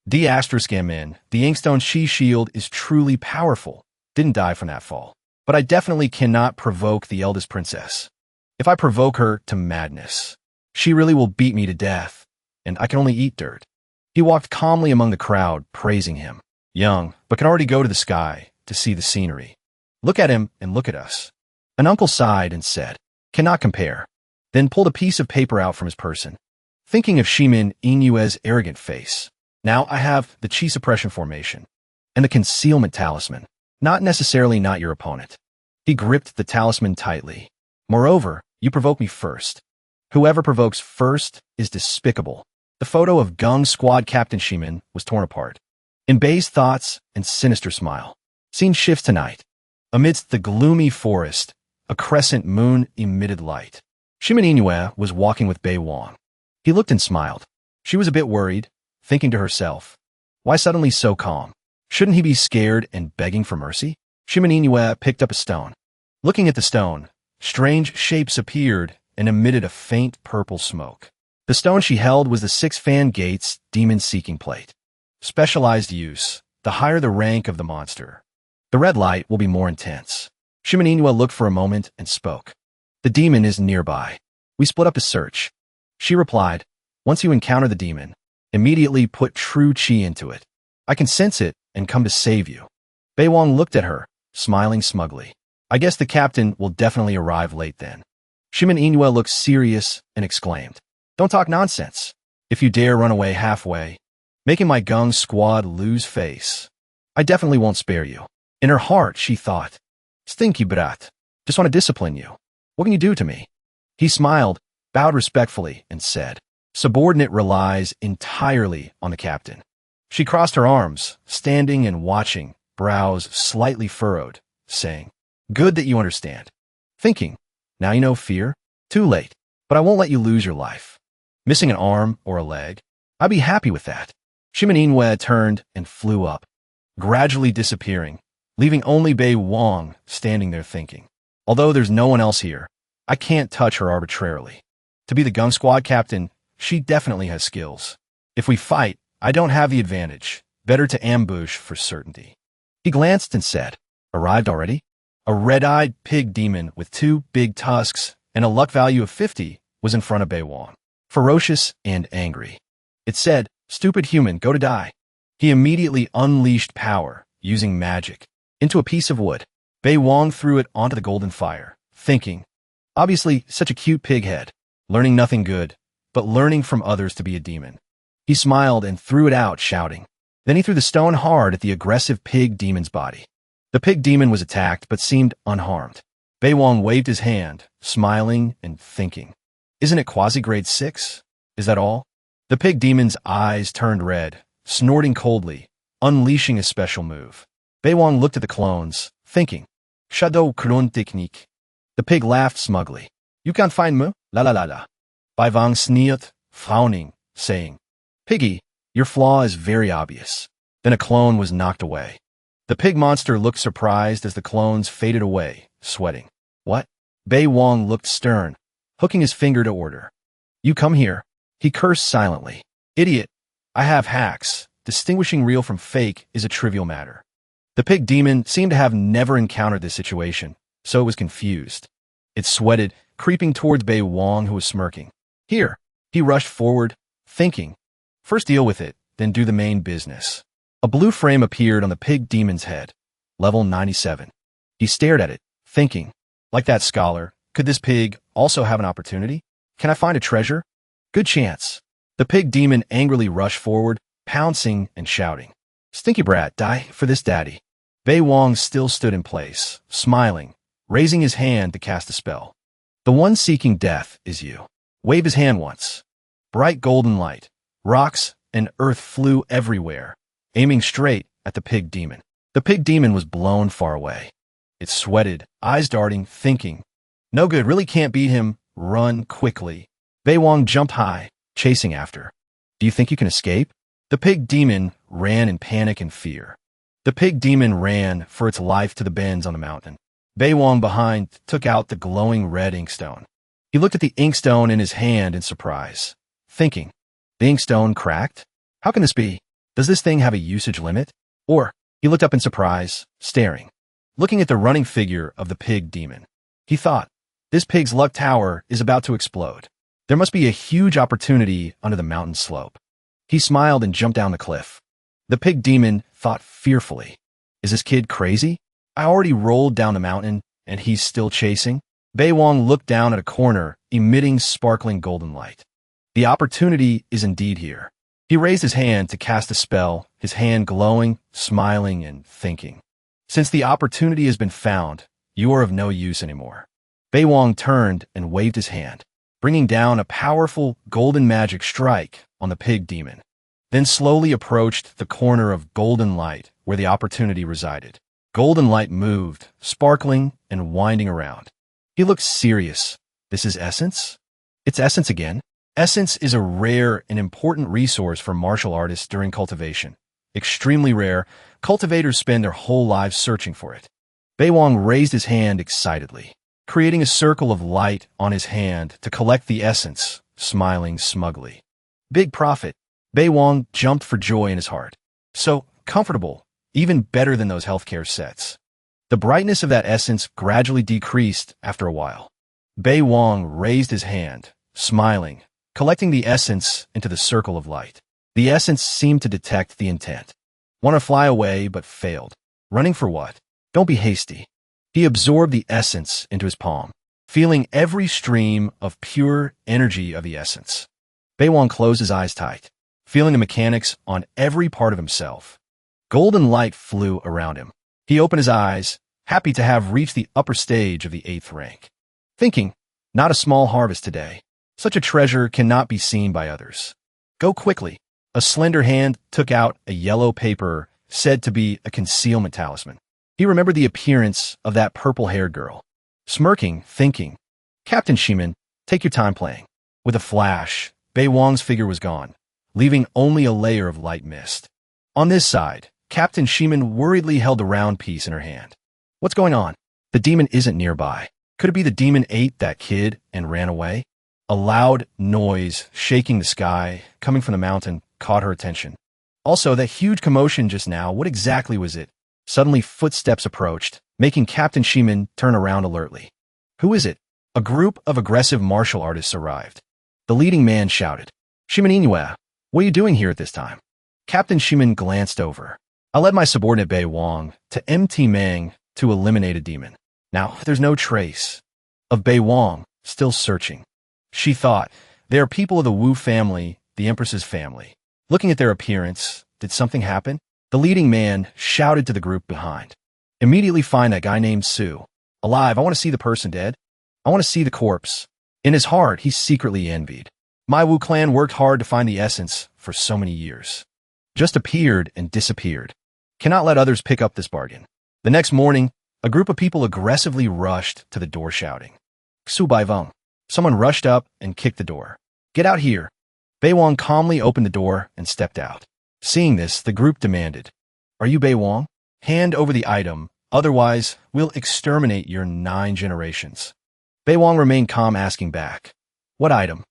D*M*N, the Inkstone Shi shield is truly powerful. Didn't die from that fall. But I definitely cannot provoke the eldest princess. If I provoke her to madness, she really will beat me to death, and I can only eat dirt. He walked calmly among the crowd, praising him. Young, but can already go to the sky to see the scenery. Look at him and look at us. An uncle sighed and said, "Cannot compare." Then pulled a piece of paper out from his person. Thinking of Shimin Inue's arrogant face. Now I have the chi suppression formation and the concealment talisman. Not necessarily not your opponent. He gripped the talisman tightly. Moreover, you provoke me first. Whoever provokes first is despicable. The photo of Gung Squad Captain Shimin was torn apart. In Bei's thoughts and sinister smile. Scene shifts tonight. Amidst the gloomy forest, a crescent moon emitted light. Shimin Inue was walking with Bei Wang. He looked and smiled. She was a bit worried, thinking to herself, why suddenly so calm? Shouldn't he be scared and begging for mercy? Shimin Inue picked up a stone. Looking at the stone, strange shapes appeared and emitted a faint purple smoke. The stone she held was the Six-Fan Gates Demon-Seeking Plate. Specialized use, the higher the rank of the monster. The red light will be more intense. Shimin Inue looked for a moment and spoke. The demon is nearby. We split up to search. She replied, once you encounter the demon, immediately put true chi into it. I can sense it and come to save you. Bei Wang looked at her, smiling smugly. I guess the captain will definitely arrive late then. Shimin Inue looked serious and exclaimed, don't talk nonsense. If you dare run away halfway, making my Gung squad lose face, I definitely won't spare you. In her heart, she thought, stinky brat, just want to discipline you. What can you do to me? He smiled, bowed respectfully, and said, subordinate relies entirely on the captain. She crossed her arms, standing and watching, brows slightly furrowed, saying, good that you understand. Thinking, now you know fear? Too late, but I won't let you lose your life. Missing an arm or a leg? I'd be happy with that. Shimin Inue turned and flew up, gradually disappearing, leaving only Bei Wang standing there thinking. Although there's no one else here, I can't touch her arbitrarily. To be the Gung Squad captain, she definitely has skills. If we fight, I don't have the advantage. Better to ambush for certainty. He glanced and said, arrived already? A red-eyed pig demon with 2 big tusks and a luck value of 50 was in front of Bei Wang, ferocious and angry. It said, stupid human, go to die. He immediately unleashed power, using magic, into a piece of wood. Bei Wang threw it onto the golden fire, thinking, obviously such a cute pig head, learning nothing good, but learning from others to be a demon. He smiled and threw it out, shouting. Then he threw the stone hard at the aggressive pig demon's body. The pig demon was attacked, but seemed unharmed. Bei Wang waved his hand, smiling and thinking, isn't it quasi-grade 6? Is that all? The pig demon's eyes turned red, snorting coldly, unleashing a special move. Bei Wang looked at the clones, thinking, Shadow Krun Technique. The pig laughed smugly. You can't find me? La la la la. Bai Wang sneered, frowning, saying, Piggy, your flaw is very obvious. Then a clone was knocked away. The pig monster looked surprised as the clones faded away, sweating. What? Bei Wang looked stern, hooking his finger to order. You come here. He cursed silently. Idiot. I have hacks. Distinguishing real from fake is a trivial matter. The pig demon seemed to have never encountered this situation, so it was confused. It sweated, creeping towards Bei Wang, who was smirking. Here. He rushed forward, thinking, first deal with it, then do the main business. A blue frame appeared on the pig demon's head, level 97. He stared at it, thinking, like that scholar, could this pig also have an opportunity? Can I find a treasure? Good chance. The pig demon angrily rushed forward, pouncing and shouting. Stinky brat, die for this daddy. Bei Wang still stood in place, smiling, raising his hand to cast a spell. The one seeking death is you. Wave his hand once. Bright golden light, rocks and earth flew everywhere, aiming straight at the pig demon. The pig demon was blown far away. It sweated, eyes darting, thinking, no good, really can't beat him, run quickly. Bei Wang jumped high, chasing after. Do you think you can escape? The pig demon ran in panic and fear. The pig demon ran for its life to the bends on the mountain. Bei Wang behind took out the glowing red inkstone. He looked at the inkstone in his hand in surprise, thinking, the inkstone cracked? How can this be? Does this thing have a usage limit? Or, he looked up in surprise, staring, looking at the running figure of the pig demon. He thought, this pig's luck tower is about to explode. There must be a huge opportunity under the mountain slope. He smiled and jumped down the cliff. The pig demon thought fearfully, is this kid crazy? I already rolled down the mountain, and he's still chasing? Bei Wang looked down at a corner, emitting sparkling golden light. The opportunity is indeed here. He raised his hand to cast a spell, his hand glowing, smiling, and thinking. Since the opportunity has been found, you are of no use anymore. Bei Wang turned and waved his hand, bringing down a powerful golden magic strike on the pig demon, then slowly approached the corner of golden light where the opportunity resided. Golden light moved, sparkling and winding around. He looked serious. This is essence? It's essence again. Essence is a rare and important resource for martial artists during cultivation. Extremely rare, cultivators spend their whole lives searching for it. Bei Wang raised his hand excitedly, creating a circle of light on his hand to collect the essence, smiling smugly. Big profit. Bei Wang jumped for joy in his heart. So comfortable, even better than those healthcare sets. The brightness of that essence gradually decreased after a while. Bei Wang raised his hand, smiling, collecting the essence into the circle of light. The essence seemed to detect the intent. Want to fly away, but failed. Running for what? Don't be hasty. He absorbed the essence into his palm, feeling every stream of pure energy of the essence. Bei Wang closed his eyes tight, feeling the mechanics on every part of himself. Golden light flew around him. He opened his eyes, happy to have reached the upper stage of the 8th rank. Thinking, not a small harvest today. Such a treasure cannot be seen by others. Go quickly. A slender hand took out a yellow paper said to be a concealment talisman. He remembered the appearance of that purple-haired girl. Smirking, thinking, Captain Shiman, take your time playing. With a flash, Bei Wang's figure was gone, leaving only a layer of light mist. On this side, Captain Shiman worriedly held the round piece in her hand. What's going on? The demon isn't nearby. Could it be the demon ate that kid and ran away? A loud noise shaking the sky, coming from the mountain, caught her attention. Also, that huge commotion just now, what exactly was it? Suddenly, footsteps approached, making Captain Shiman turn around alertly. Who is it? A group of aggressive martial artists arrived. The leading man shouted, Shiman, what are you doing here at this time? Captain Shiman glanced over. I led my subordinate Bei Wang to MT Mang to eliminate a demon. Now, there's no trace of Bei Wang, still searching. She thought, they are people of the Wu family, the Empress's family. Looking at their appearance, did something happen? The leading man shouted to the group behind. Immediately find that guy named Su. Alive, I want to see the person dead. I want to see the corpse. In his heart, he secretly envied. My Wu clan worked hard to find the essence for so many years. Just appeared and disappeared. Cannot let others pick up this bargain. The next morning, a group of people aggressively rushed to the door shouting, Xu Baiveng. Someone rushed up and kicked the door. Get out here. Bei Wang calmly opened the door and stepped out. Seeing this, the group demanded, Are you Bei Wang? Hand over the item, otherwise we'll exterminate your 9 generations. Bei Wang remained calm, asking back, What item?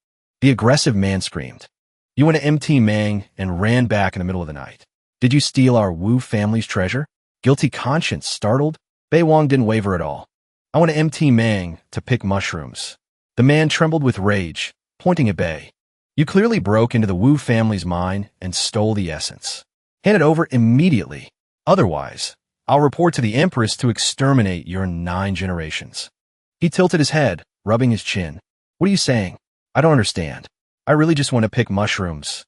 The aggressive man screamed. You went to MT Mang and ran back in the middle of the night. Did you steal our Wu family's treasure? Guilty conscience, startled? Bei Wang didn't waver at all. I went to MT Mang to pick mushrooms. The man trembled with rage, pointing at Bei. You clearly broke into the Wu family's mine and stole the essence. Hand it over immediately. Otherwise, I'll report to the Empress to exterminate your 9 generations. He tilted his head, rubbing his chin. What are you saying? I don't understand. I really just want to pick mushrooms.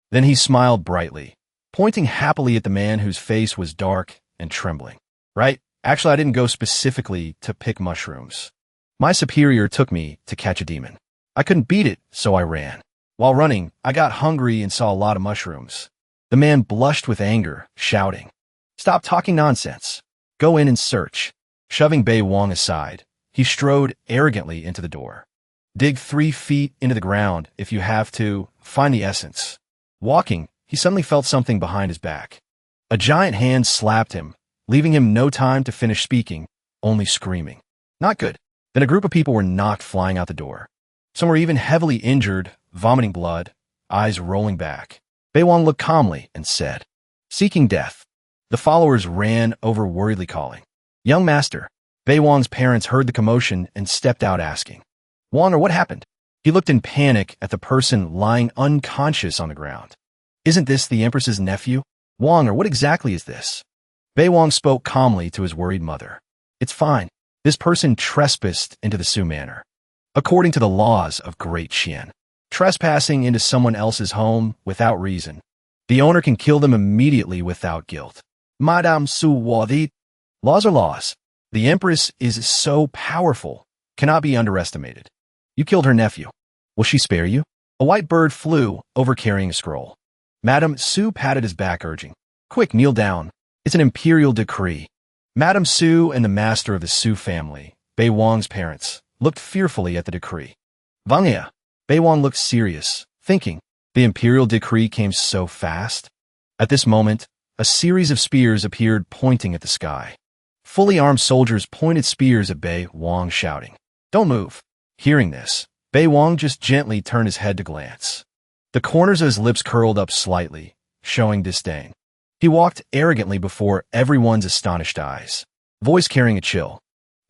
Then he smiled brightly, pointing happily at the man whose face was dark and trembling. Right? Actually, I didn't go specifically to pick mushrooms. My superior took me to catch a demon. I couldn't beat it, so I ran. While running, I got hungry and saw a lot of mushrooms. The man blushed with anger, shouting, "Stop talking nonsense. Go in and search." Shoving Bei Wang aside, he strode arrogantly into the door. "Dig 3 feet into the ground if you have to. Find the essence." Walking, he suddenly felt something behind his back. A giant hand slapped him, leaving him no time to finish speaking, only screaming. Not good. Then a group of people were knocked flying out the door. Some were even heavily injured, vomiting blood, eyes rolling back. Bei Wang looked calmly and said, "Seeking death." The followers ran over worriedly calling, "Young master." Bei Wang's parents heard the commotion and stepped out asking, "Wang, or what happened?" He looked in panic at the person lying unconscious on the ground. "Isn't this the empress's nephew? Wang, or what exactly is this?" Bei Wang spoke calmly to his worried mother. "It's fine. This person trespassed into the Su Manor. According to the laws of Great Qian, trespassing into someone else's home without reason, the owner can kill them immediately without guilt. Madame Su Wadi. Laws are laws. The empress is so powerful, cannot be underestimated. You killed her nephew. Will she spare you?" A white bird flew over carrying a scroll. Madame Su patted his back, urging, "Quick, kneel down. It's an imperial decree." Madame Su and the master of the Su family, Bei Wang's parents, looked fearfully at the decree. "Vangya." Bei Wang looked serious, thinking, the imperial decree came so fast. At this moment, a series of spears appeared pointing at the sky. Fully armed soldiers pointed spears at Bei Wang, shouting, "Don't move." Hearing this, Bei Wang just gently turned his head to glance. The corners of his lips curled up slightly, showing disdain. He walked arrogantly before everyone's astonished eyes, voice carrying a chill.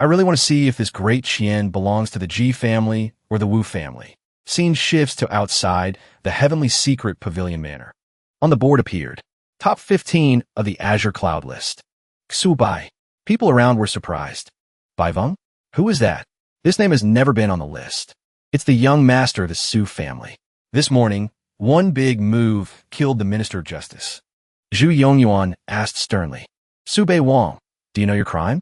"I really want to see if this great Qian belongs to the Ji family or the Wu family." Scene shifts to outside the heavenly secret pavilion manor. On the board appeared, top 15 of the Azure Cloud list. Xu Bai. People around were surprised. Bai Veng? Who is that? This name has never been on the list. It's the young master of the Su family. This morning, one big move killed the Minister of Justice. Zhu Yongyuan asked sternly, "Su Bei Wang, do you know your crime?"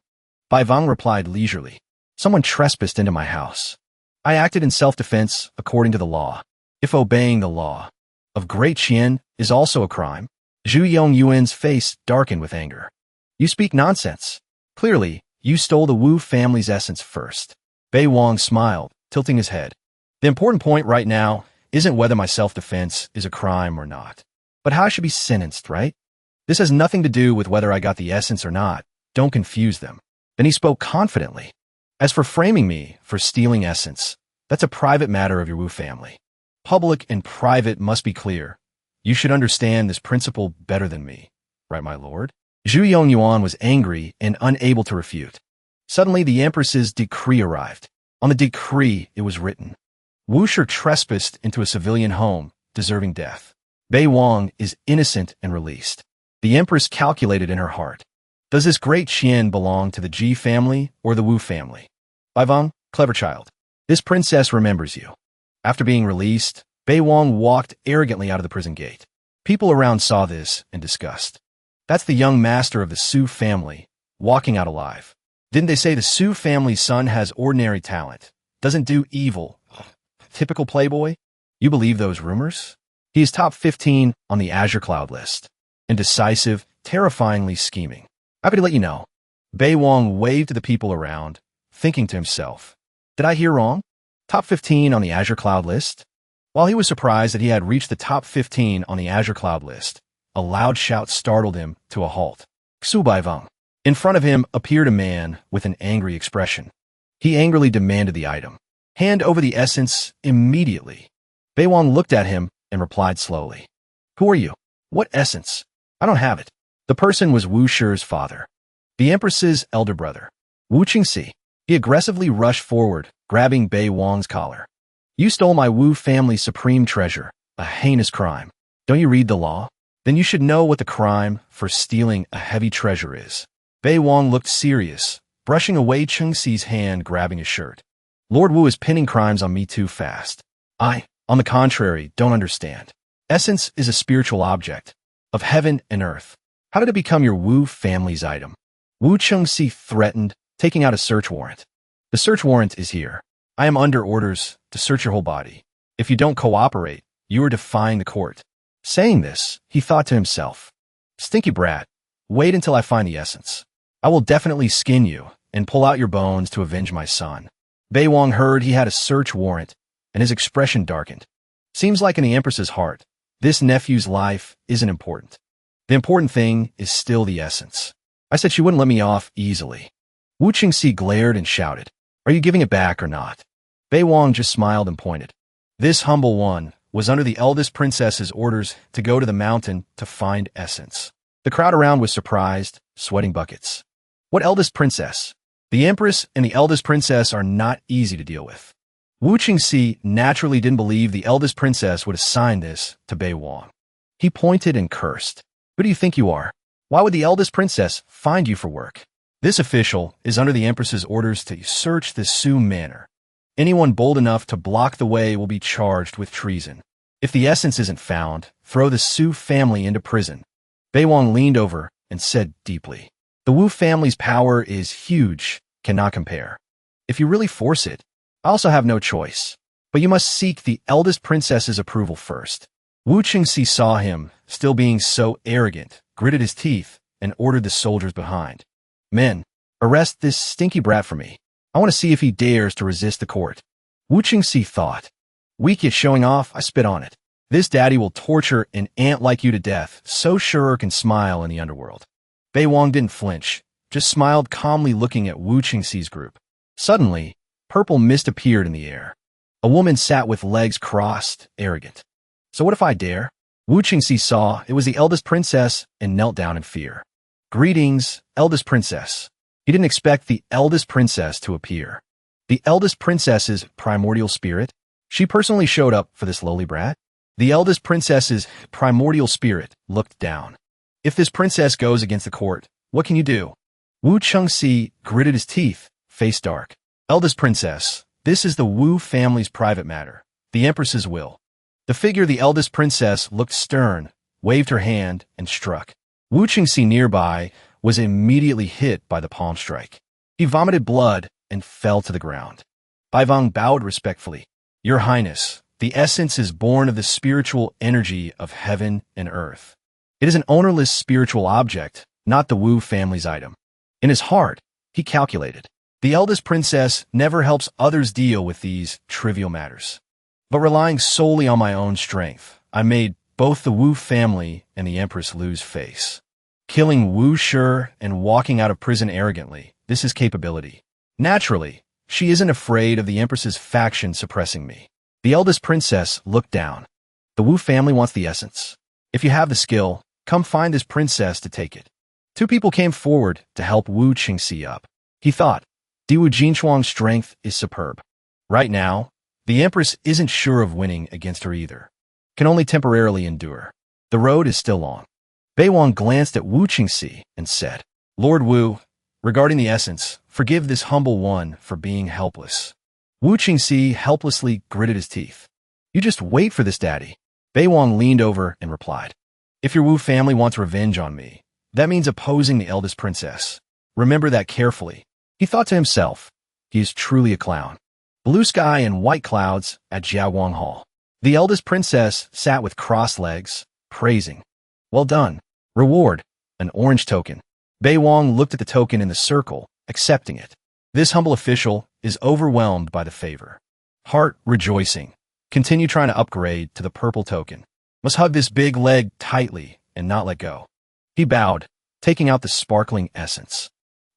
Bai Veng replied leisurely, "Someone trespassed into my house. I acted in self-defense according to the law. If obeying the law of Great Qian is also a crime." Zhu Yongyuan's face darkened with anger. "You speak nonsense. Clearly, you stole the Wu family's essence first." Bei Wang smiled, tilting his head. "The important point right now isn't whether my self-defense is a crime or not, but how I should be sentenced, right? This has nothing to do with whether I got the essence or not. Don't confuse them." Then he spoke confidently. "As for framing me for stealing essence, that's a private matter of your Wu family. Public and private must be clear. You should understand this principle better than me. Right, my lord?" Zhu Yongyuan was angry and unable to refute. Suddenly, the empress's decree arrived. On the decree, it was written, "Wuxia trespassed into a civilian home, deserving death. Bei Wang is innocent and released." The empress calculated in her heart, "Does this great Qian belong to the Ji family or the Wu family? Bai Veng, clever child. This princess remembers you." After being released, Bei Wang walked arrogantly out of the prison gate. People around saw this and discussed. That's the young master of the Su family, walking out alive. Didn't they say the Su family's son has ordinary talent, doesn't do evil? Typical playboy? You believe those rumors? He is top 15 on the Azure Cloud list. Indecisive, terrifyingly scheming. Happy to let you know. Bei Wang waved to the people around, thinking to himself, did I hear wrong? Top 15 on the Azure Cloud list? While he was surprised that he had reached the top 15 on the Azure Cloud list, a loud shout startled him to a halt. Xu Bai Veng. In front of him appeared a man with an angry expression. He angrily demanded the item. Hand over the essence immediately. Bei Wang looked at him and replied slowly. Who are you? What essence? I don't have it. The person was Wu Shi's father, the Empress's elder brother, Wu Qingxi. He aggressively rushed forward, grabbing Bei Wang's collar. You stole my Wu family's supreme treasure, a heinous crime. Don't you read the law? Then you should know what the crime for stealing a heavy treasure is. Bei Wang looked serious, brushing away Qingxi's hand, grabbing his shirt. Lord Wu is pinning crimes on me too fast. I, on the contrary, don't understand. Essence is a spiritual object, of heaven and earth. How did it become your Wu family's item? Wu Chengxi threatened, taking out a search warrant. The search warrant is here. I am under orders to search your whole body. If you don't cooperate, you are defying the court. Saying this, he thought to himself, stinky brat, wait until I find the essence. I will definitely skin you and pull out your bones to avenge my son. Bei Wang heard he had a search warrant, and his expression darkened. Seems like in the Empress's heart, this nephew's life isn't important. The important thing is still the essence. I said she wouldn't let me off easily. Wu Qingxi glared and shouted, are you giving it back or not? Bei Wang just smiled and pointed. This humble one was under the eldest princess's orders to go to the mountain to find essence. The crowd around was surprised, sweating buckets. What eldest princess? The Empress and the eldest princess are not easy to deal with. Wu Qingxi naturally didn't believe the eldest princess would assign this to Bei Wang. He pointed and cursed. Who do you think you are? Why would the eldest princess find you for work? This official is under the Empress's orders to search the Su manor. Anyone bold enough to block the way will be charged with treason. If the essence isn't found, throw the Su family into prison. Bei Wang leaned over and said deeply, the Wu family's power is huge, cannot compare. If you really force it, I also have no choice. But you must seek the eldest princess's approval first. Wu Qingxi saw him, still being so arrogant, gritted his teeth, and ordered the soldiers behind. Men, arrest this stinky brat for me. I want to see if he dares to resist the court. Wu Qingxi thought, weak yet showing off, I spit on it. This daddy will torture an ant like you to death, so sure can smile in the underworld. Bei Wang didn't flinch, just smiled calmly looking at Wu Qingxi's group. Suddenly, purple mist appeared in the air. A woman sat with legs crossed, arrogant. So what if I dare? Wu Qingxi saw it was the eldest princess and knelt down in fear. Greetings, eldest princess. He didn't expect the eldest princess to appear. The eldest princess's primordial spirit? She personally showed up for this lowly brat? The eldest princess's primordial spirit looked down. If this princess goes against the court, what can you do? Wu Chengxi gritted his teeth, face dark. Eldest princess, this is the Wu family's private matter, the Empress's will. The figure of the eldest princess looked stern, waved her hand, and struck. Wu Qingxi nearby was immediately hit by the palm strike. He vomited blood and fell to the ground. Bai Wang bowed respectfully. Your Highness, the essence is born of the spiritual energy of heaven and earth. It is an ownerless spiritual object, not the Wu family's item. In his heart, he calculated. The eldest princess never helps others deal with these trivial matters. But relying solely on my own strength, I made both the Wu family and the Empress lose face. Killing Wu Shi and walking out of prison arrogantly, this is capability. Naturally, she isn't afraid of the Empress's faction suppressing me. The eldest princess looked down. The Wu family wants the essence. If you have the skill, come find this princess to take it. Two people came forward to help Wu Qingxi up. He thought, Diwu Jinchuang's strength is superb. Right now, the Empress isn't sure of winning against her either. Can only temporarily endure. The road is still long. Bei Wang glanced at Wu Qingxi and said, Lord Wu, regarding the essence, forgive this humble one for being helpless. Wu Qingxi helplessly gritted his teeth. You just wait for this, daddy. Bei Wang leaned over and replied, if your Wu family wants revenge on me, that means opposing the eldest princess. Remember that carefully. He thought to himself, he is truly a clown. Blue sky and white clouds at Jiaowang Hall. The eldest princess sat with crossed legs, praising. Well done. Reward, an orange token. Bei Wang looked at the token in the circle, accepting it. This humble official is overwhelmed by the favor. Heart rejoicing. Continue trying to upgrade to the purple token. Must hug this big leg tightly and not let go. He bowed, taking out the sparkling essence.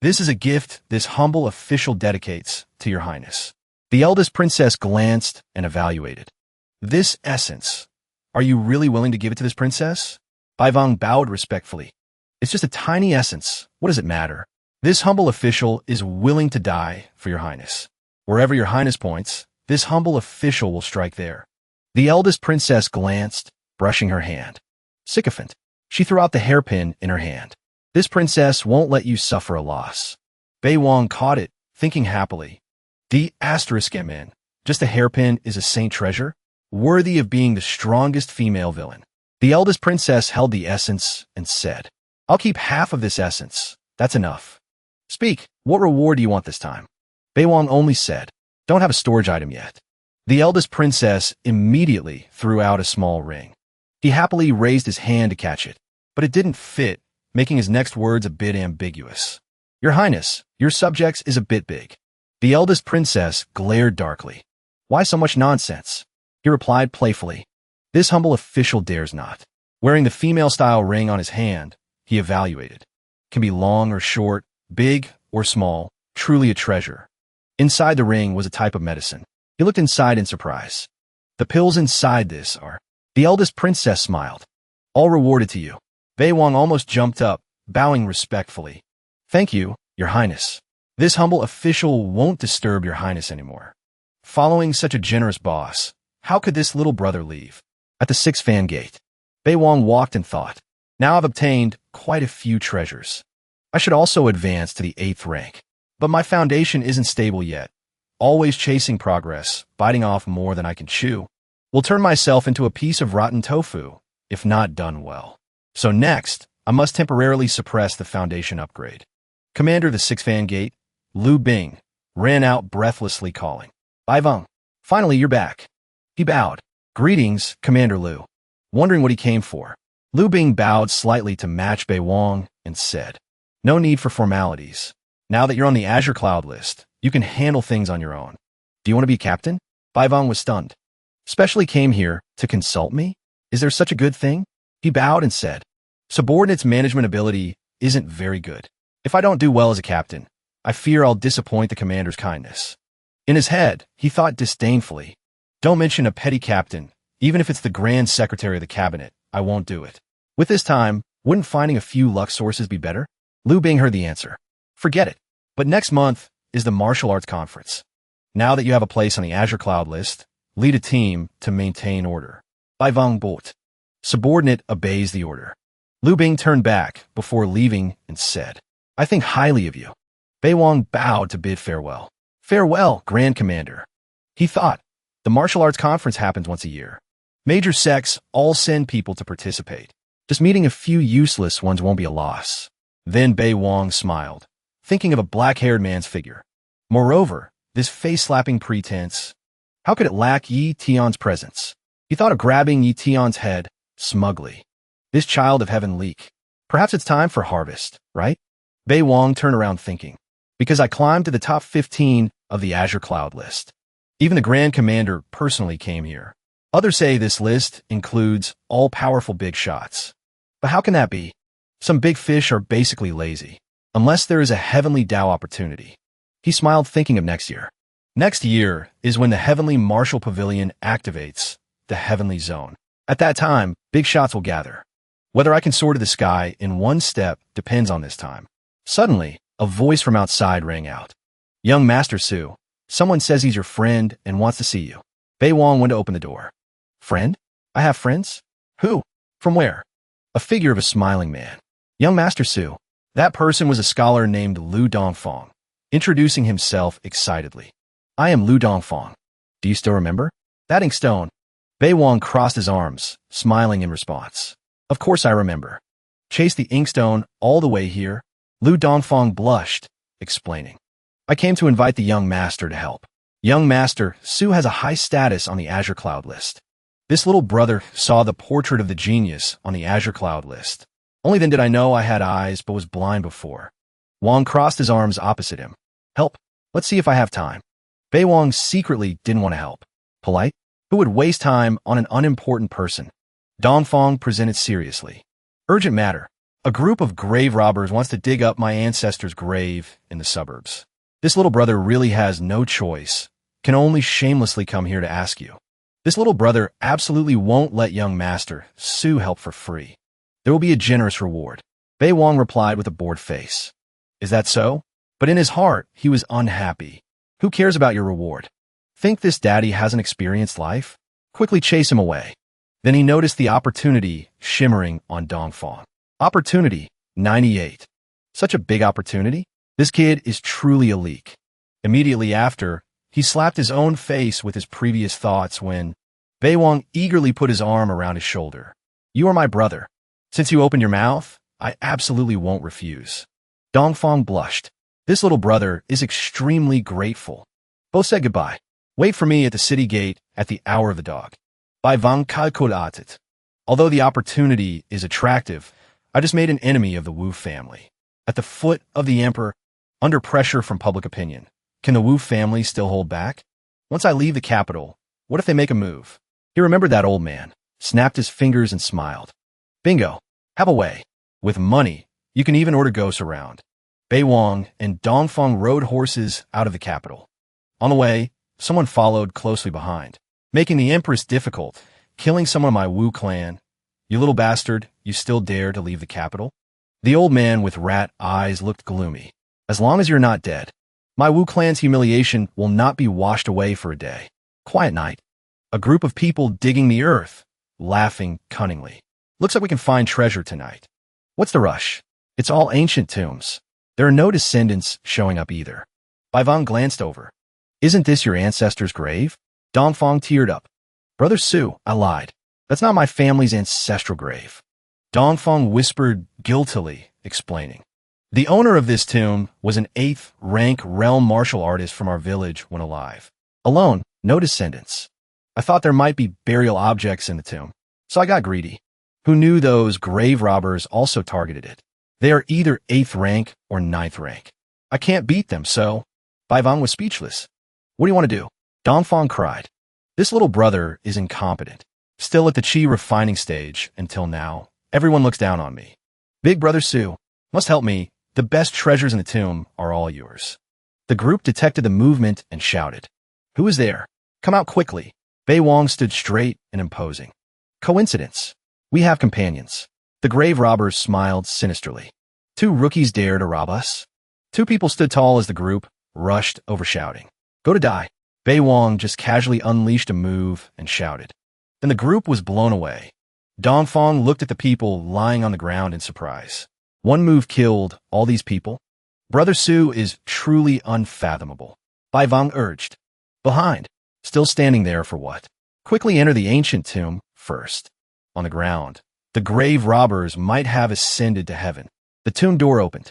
This is a gift this humble official dedicates to your highness. The eldest princess glanced and evaluated. This essence, are you really willing to give it to this princess? Bai Wang bowed respectfully. It's just a tiny essence. What does it matter? This humble official is willing to die for your highness. Wherever your highness points, this humble official will strike there. The eldest princess glanced, brushing her hand. Sycophant. She threw out the hairpin in her hand. This princess won't let you suffer a loss. Bei Wang caught it, thinking happily. D*MN. Just a hairpin is a saint treasure, worthy of being the strongest female villain. The eldest princess held the essence and said, I'll keep half of this essence. That's enough. Speak, what reward do you want this time? Beiwang only said, Don't have a storage item yet. The eldest princess immediately threw out a small ring. He happily raised his hand to catch it, but it didn't fit, making his next words a bit ambiguous. Your Highness, your subjects is a bit big. The eldest princess glared darkly. Why so much nonsense? He replied playfully. This humble official dares not. Wearing the female-style ring on his hand, he evaluated. Can be long or short, big or small, truly a treasure. Inside the ring was a type of medicine. He looked inside in surprise. The pills inside this are... The eldest princess smiled. All rewarded to you. Beiwang almost jumped up, bowing respectfully. Thank you, Your Highness. This humble official won't disturb Your Highness anymore. Following such a generous boss, how could this little brother leave? At the 6th fan gate, Beiwang walked and thought, now I've obtained quite a few treasures. I should also advance to the 8th rank. But my foundation isn't stable yet. Always chasing progress, biting off more than I can chew, will turn myself into a piece of rotten tofu, if not done well. So next, I must temporarily suppress the foundation upgrade. Commander the 6th fan gate, Liu Bing, ran out breathlessly calling. Beiwang, finally you're back. He bowed. Greetings, Commander Liu. Wondering what he came for. Liu Bing bowed slightly to match Beiwang and said, No need for formalities. Now that you're on the Azure Cloud list, you can handle things on your own. Do you want to be captain? Beiwang was stunned. Specially came here to consult me? Is there such a good thing? He bowed and said, Subordinate's management ability isn't very good. If I don't do well as a captain, I fear I'll disappoint the commander's kindness. In his head, he thought disdainfully, Don't mention a petty captain, even if it's the Grand Secretary of the Cabinet, I won't do it. With this time, wouldn't finding a few luck sources be better? Liu Bing heard the answer. Forget it. But next month is the Martial Arts Conference. Now that you have a place on the Azure Cloud list, lead a team to maintain order. Beiwang bot. Subordinate obeys the order. Liu Bing turned back before leaving and said, I think highly of you. Beiwang bowed to bid farewell. Farewell, Grand Commander. He thought, the Martial Arts Conference happens once a year. Major sects all send people to participate. Just meeting a few useless ones won't be a loss. Then Beiwang smiled, thinking of a black-haired man's figure. Moreover, this face-slapping pretense, how could it lack Yi Tian's presence? He thought of grabbing Yi Tian's head, smugly. This child of heaven leak. Perhaps it's time for harvest, right? Beiwang turned around thinking, because I climbed to the top 15 of the Azure Cloud list. Even the Grand Commander personally came here. Others say this list includes all-powerful big shots. But how can that be? Some big fish are basically lazy, unless there is a heavenly Dao opportunity. He smiled thinking of next year. Next year is when the Heavenly Martial Pavilion activates the Heavenly Zone. At that time, big shots will gather. Whether I can soar to the sky in one step depends on this time. Suddenly, a voice from outside rang out. Young Master Su, someone says he's your friend and wants to see you. Beiwang went to open the door. Friend? I have friends? Who? From where? A figure of a smiling man. Young Master Su. That person was a scholar named Liu Dongfang, introducing himself excitedly. I am Liu Dongfang. Do you still remember? That inkstone. Beiwang crossed his arms, smiling in response. Of course I remember. Chased the inkstone all the way here. Liu Dongfang blushed, explaining. I came to invite the young master to help. Young Master Su has a high status on the Azure Cloud list. This little brother saw the portrait of the genius on the Azure Cloud list. Only then did I know I had eyes but was blind before. Wang crossed his arms opposite him. Help. Let's see if I have time. Beiwang secretly didn't want to help. Polite? Who would waste time on an unimportant person? Dongfang presented seriously. Urgent matter. A group of grave robbers wants to dig up my ancestor's grave in the suburbs. This little brother really has no choice, can only shamelessly come here to ask you. This little brother absolutely won't let young Master Su help for free. There will be a generous reward. Beiwang replied with a bored face. Is that so? But in his heart, he was unhappy. Who cares about your reward? Think this daddy hasn't experienced life? Quickly chase him away. Then he noticed the opportunity shimmering on Dongfang. Opportunity, 98. Such a big opportunity? This kid is truly a leak. Immediately after, he slapped his own face with his previous thoughts when Beiwang eagerly put his arm around his shoulder. You are my brother. Since you opened your mouth, I absolutely won't refuse. Dongfang blushed. This little brother is extremely grateful. Both said goodbye. Wait for me at the city gate at the hour of the dog. By Kalkulatet. Although the opportunity is attractive, I just made an enemy of the Wu family. At the foot of the emperor, under pressure from public opinion, can the Wu family still hold back? Once I leave the capital, what if they make a move? He remembered that old man, snapped his fingers and smiled. Bingo. Have a way. With money, you can even order ghosts around. Bei Wang and Dongfang rode horses out of the capital. On the way, someone followed closely behind, making the empress difficult, killing someone of my Wu clan. You little bastard, you still dare to leave the capital? The old man with rat eyes looked gloomy. As long as you're not dead, my Wu clan's humiliation will not be washed away for a day. Quiet night. A group of people digging the earth, laughing cunningly. Looks like we can find treasure tonight. What's the rush? It's all ancient tombs. There are no descendants showing up either. Bai Vang glanced over. Isn't this your ancestor's grave? Dongfang teared up. Brother Su, I lied. That's not my family's ancestral grave. Dongfang whispered guiltily, explaining. The owner of this tomb was an 8th rank realm martial artist from our village when alive. Alone, no descendants. I thought there might be burial objects in the tomb, so I got greedy. Who knew those grave robbers also targeted it? They are either 8th rank or 9th rank. I can't beat them, so... Bai Vang was speechless. What do you want to do? Dongfang cried. This little brother is incompetent. Still at the chi refining stage until now. Everyone looks down on me. Big brother Su, must help me. The best treasures in the tomb are all yours. The group detected the movement and shouted. Who is there? Come out quickly. Bei Wang stood straight and imposing. Coincidence. We have companions. The grave robbers smiled sinisterly. 2 rookies dare to rob us? 2 people stood tall as the group rushed over shouting. Go to die. Bei Wang just casually unleashed a move and shouted. Then the group was blown away. Dongfang looked at the people lying on the ground in surprise. One move killed all these people? Brother Su is truly unfathomable. Bai Vang urged. Behind. Still standing there for what? Quickly enter the ancient tomb first. On the ground, the grave robbers might have ascended to heaven. The tomb door opened.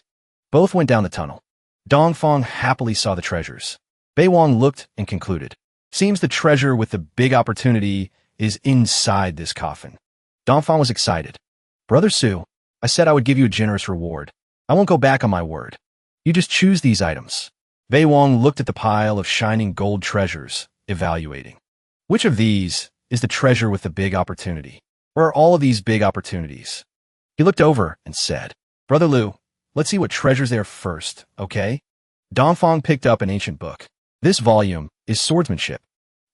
Both went down the tunnel. Dongfang happily saw the treasures. Bei Wang looked and concluded. Seems the treasure with the big opportunity is inside this coffin. Dongfang was excited. Brother Su, I said I would give you a generous reward. I won't go back on my word. You just choose these items. Bei Wang looked at the pile of shining gold treasures, evaluating. Which of these is the treasure with the big opportunity? Or are all of these big opportunities? He looked over and said, Brother Lu, let's see what treasures there first, okay? Dongfang picked up an ancient book. This volume is swordsmanship.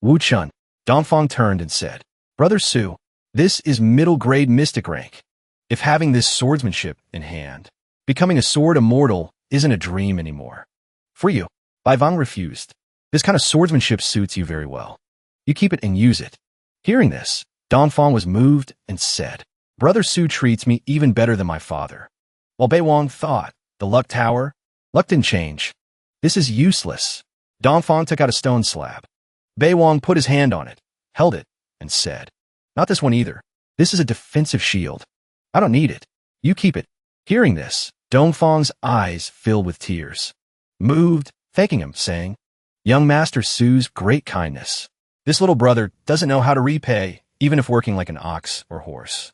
Wu Chun. Dongfang turned and said, Brother Su, this is middle grade mystic rank. If having this swordsmanship in hand, becoming a sword immortal isn't a dream anymore. For you, Bai Vang refused. This kind of swordsmanship suits you very well. You keep it and use it. Hearing this, Dongfang was moved and said, Brother Su treats me even better than my father. While Bei Wang thought, the luck tower, luck didn't change. This is useless. Dongfang took out a stone slab. Bei Wang put his hand on it, held it, and said, Not this one either. This is a defensive shield. I don't need it. You keep it. Hearing this, Dongfang's eyes filled with tears. Moved, thanking him, saying, Young Master Su's great kindness. This little brother doesn't know how to repay, even if working like an ox or horse.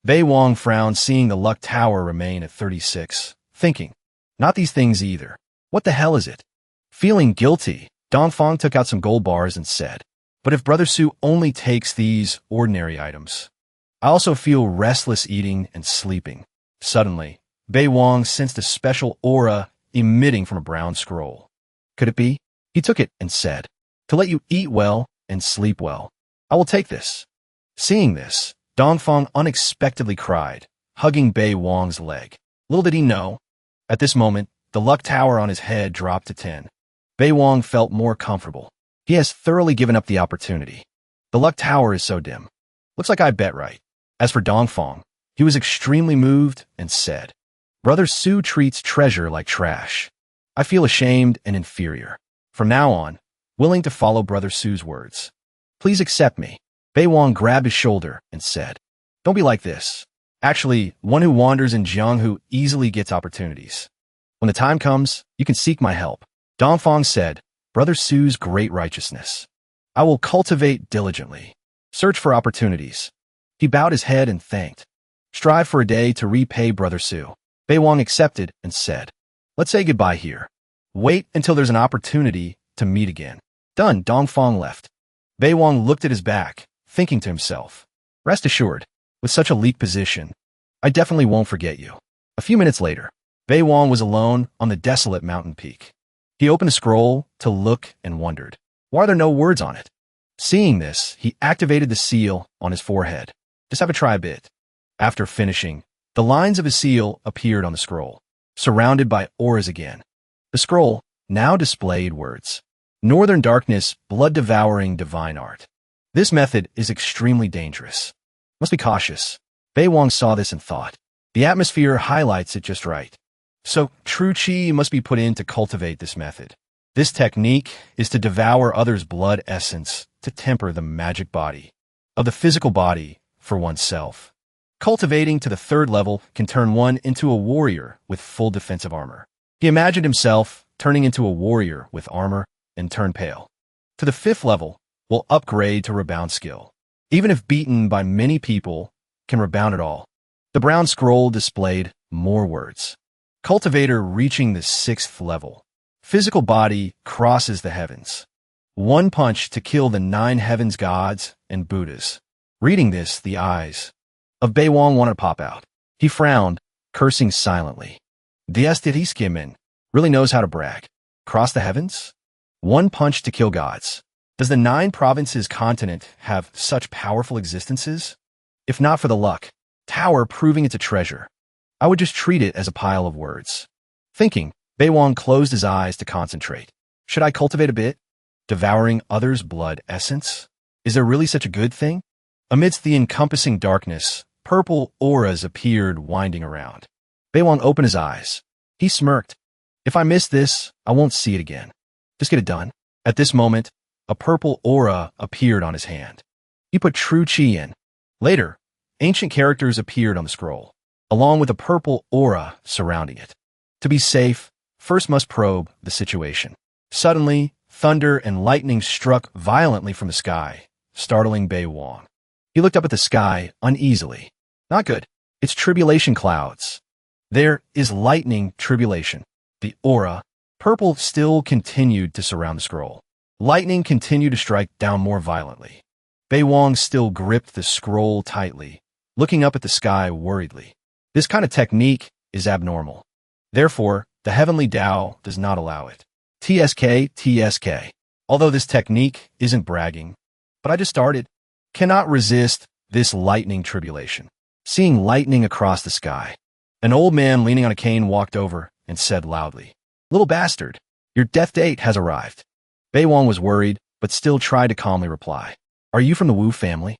Bei Wang frowned, seeing the luck tower remain at 36, thinking, Not these things either. What the hell is it? Feeling guilty, Dongfang took out some gold bars and said, But if Brother Su only takes these ordinary items, I also feel restless eating and sleeping. Suddenly, Bei Wang sensed a special aura emitting from a brown scroll. Could it be? He took it and said, To let you eat well and sleep well. I will take this. Seeing this, Dongfang unexpectedly cried, hugging Bei Wang's leg. Little did he know, at this moment, the luck tower on his head dropped to 10. Bei Wang felt more comfortable. He has thoroughly given up the opportunity. The luck tower is so dim. Looks like I bet right. As for Dongfang, he was extremely moved and said, Brother Su treats treasure like trash. I feel ashamed and inferior. From now on, willing to follow Brother Su's words. Please accept me. Bei Wang grabbed his shoulder and said, Don't be like this. Actually, one who wanders in Jianghu easily gets opportunities. When the time comes, you can seek my help. Dongfang said, Brother Su's great righteousness. I will cultivate diligently. Search for opportunities. He bowed his head and thanked. Strive for a day to repay Brother Su. Bei Wang accepted and said, Let's say goodbye here. Wait until there's an opportunity to meet again. Done. Dongfang left. Bei Wang looked at his back, thinking to himself, Rest assured, with such a leak position, I definitely won't forget you. A few minutes later, Bei Wang was alone on the desolate mountain peak. He opened a scroll to look and wondered, why are there no words on it? Seeing this, he activated the seal on his forehead. Just have a try a bit. After finishing, the lines of his seal appeared on the scroll, surrounded by auras again. The scroll now displayed words. Northern darkness, blood-devouring divine art. This method is extremely dangerous. Must be cautious. Bei Wang saw this and thought, the atmosphere highlights it just right. So, true chi must be put in to cultivate this method. This technique is to devour others' blood essence to temper the magic body of the physical body for oneself. Cultivating to the third level can turn one into a warrior with full defensive armor. He imagined himself turning into a warrior with armor and turn pale. To the fifth level, will upgrade to rebound skill. Even if beaten by many people, can rebound at all. The brown scroll displayed more words. Cultivator reaching the sixth level. Physical body crosses the heavens. One punch to kill the 9 heavens gods and Buddhas. Reading this, the eyes of Bei Wang wanted to pop out. He frowned, cursing silently. Diestiriskemen really knows how to brag. Cross the heavens? One punch to kill gods. Does the 9 provinces continent have such powerful existences? If not for the luck, tower proving it's a treasure, I would just treat it as a pile of words. Thinking, Bei Wang closed his eyes to concentrate. Should I cultivate a bit? Devouring others' blood essence? Is there really such a good thing? Amidst the encompassing darkness, purple auras appeared winding around. Bei Wang opened his eyes. He smirked. If I miss this, I won't see it again. Just get it done. At this moment, a purple aura appeared on his hand. He put true chi in. Later, ancient characters appeared on the scroll, along with a purple aura surrounding it. To be safe, first must probe the situation. Suddenly, thunder and lightning struck violently from the sky, startling Bei Wang. He looked up at the sky uneasily. Not good. It's tribulation clouds. There is lightning tribulation. The aura, purple, still continued to surround the scroll. Lightning continued to strike down more violently. Bei Wang still gripped the scroll tightly, looking up at the sky worriedly. This kind of technique is abnormal. Therefore, the heavenly Tao does not allow it. TSK. Although this technique isn't bragging, but I just started. Cannot resist this lightning tribulation. Seeing lightning across the sky, an old man leaning on a cane walked over and said loudly, Little bastard, your death date has arrived. Bei Wang was worried, but still tried to calmly reply. Are you from the Wu family?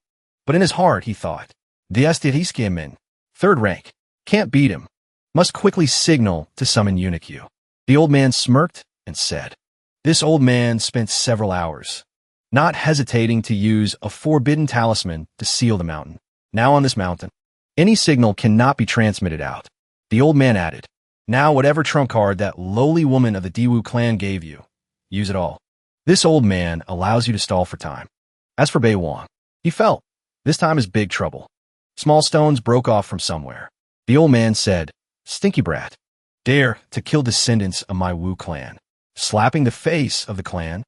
But in his heart, he thought, Diestiriskemen, 3rd rank, can't beat him. Must quickly signal to summon Unikyu. The old man smirked and said. This old man spent several hours, not hesitating to use a forbidden talisman to seal the mountain. Now on this mountain, any signal cannot be transmitted out. The old man added, Now whatever trump card that lowly woman of the Diwu clan gave you, use it all. This old man allows you to stall for time. As for Bei Wang, he felt, this time is big trouble. Small stones broke off from somewhere. The old man said, Stinky brat, dare to kill descendants of my Wu clan. Slapping the face of the clan.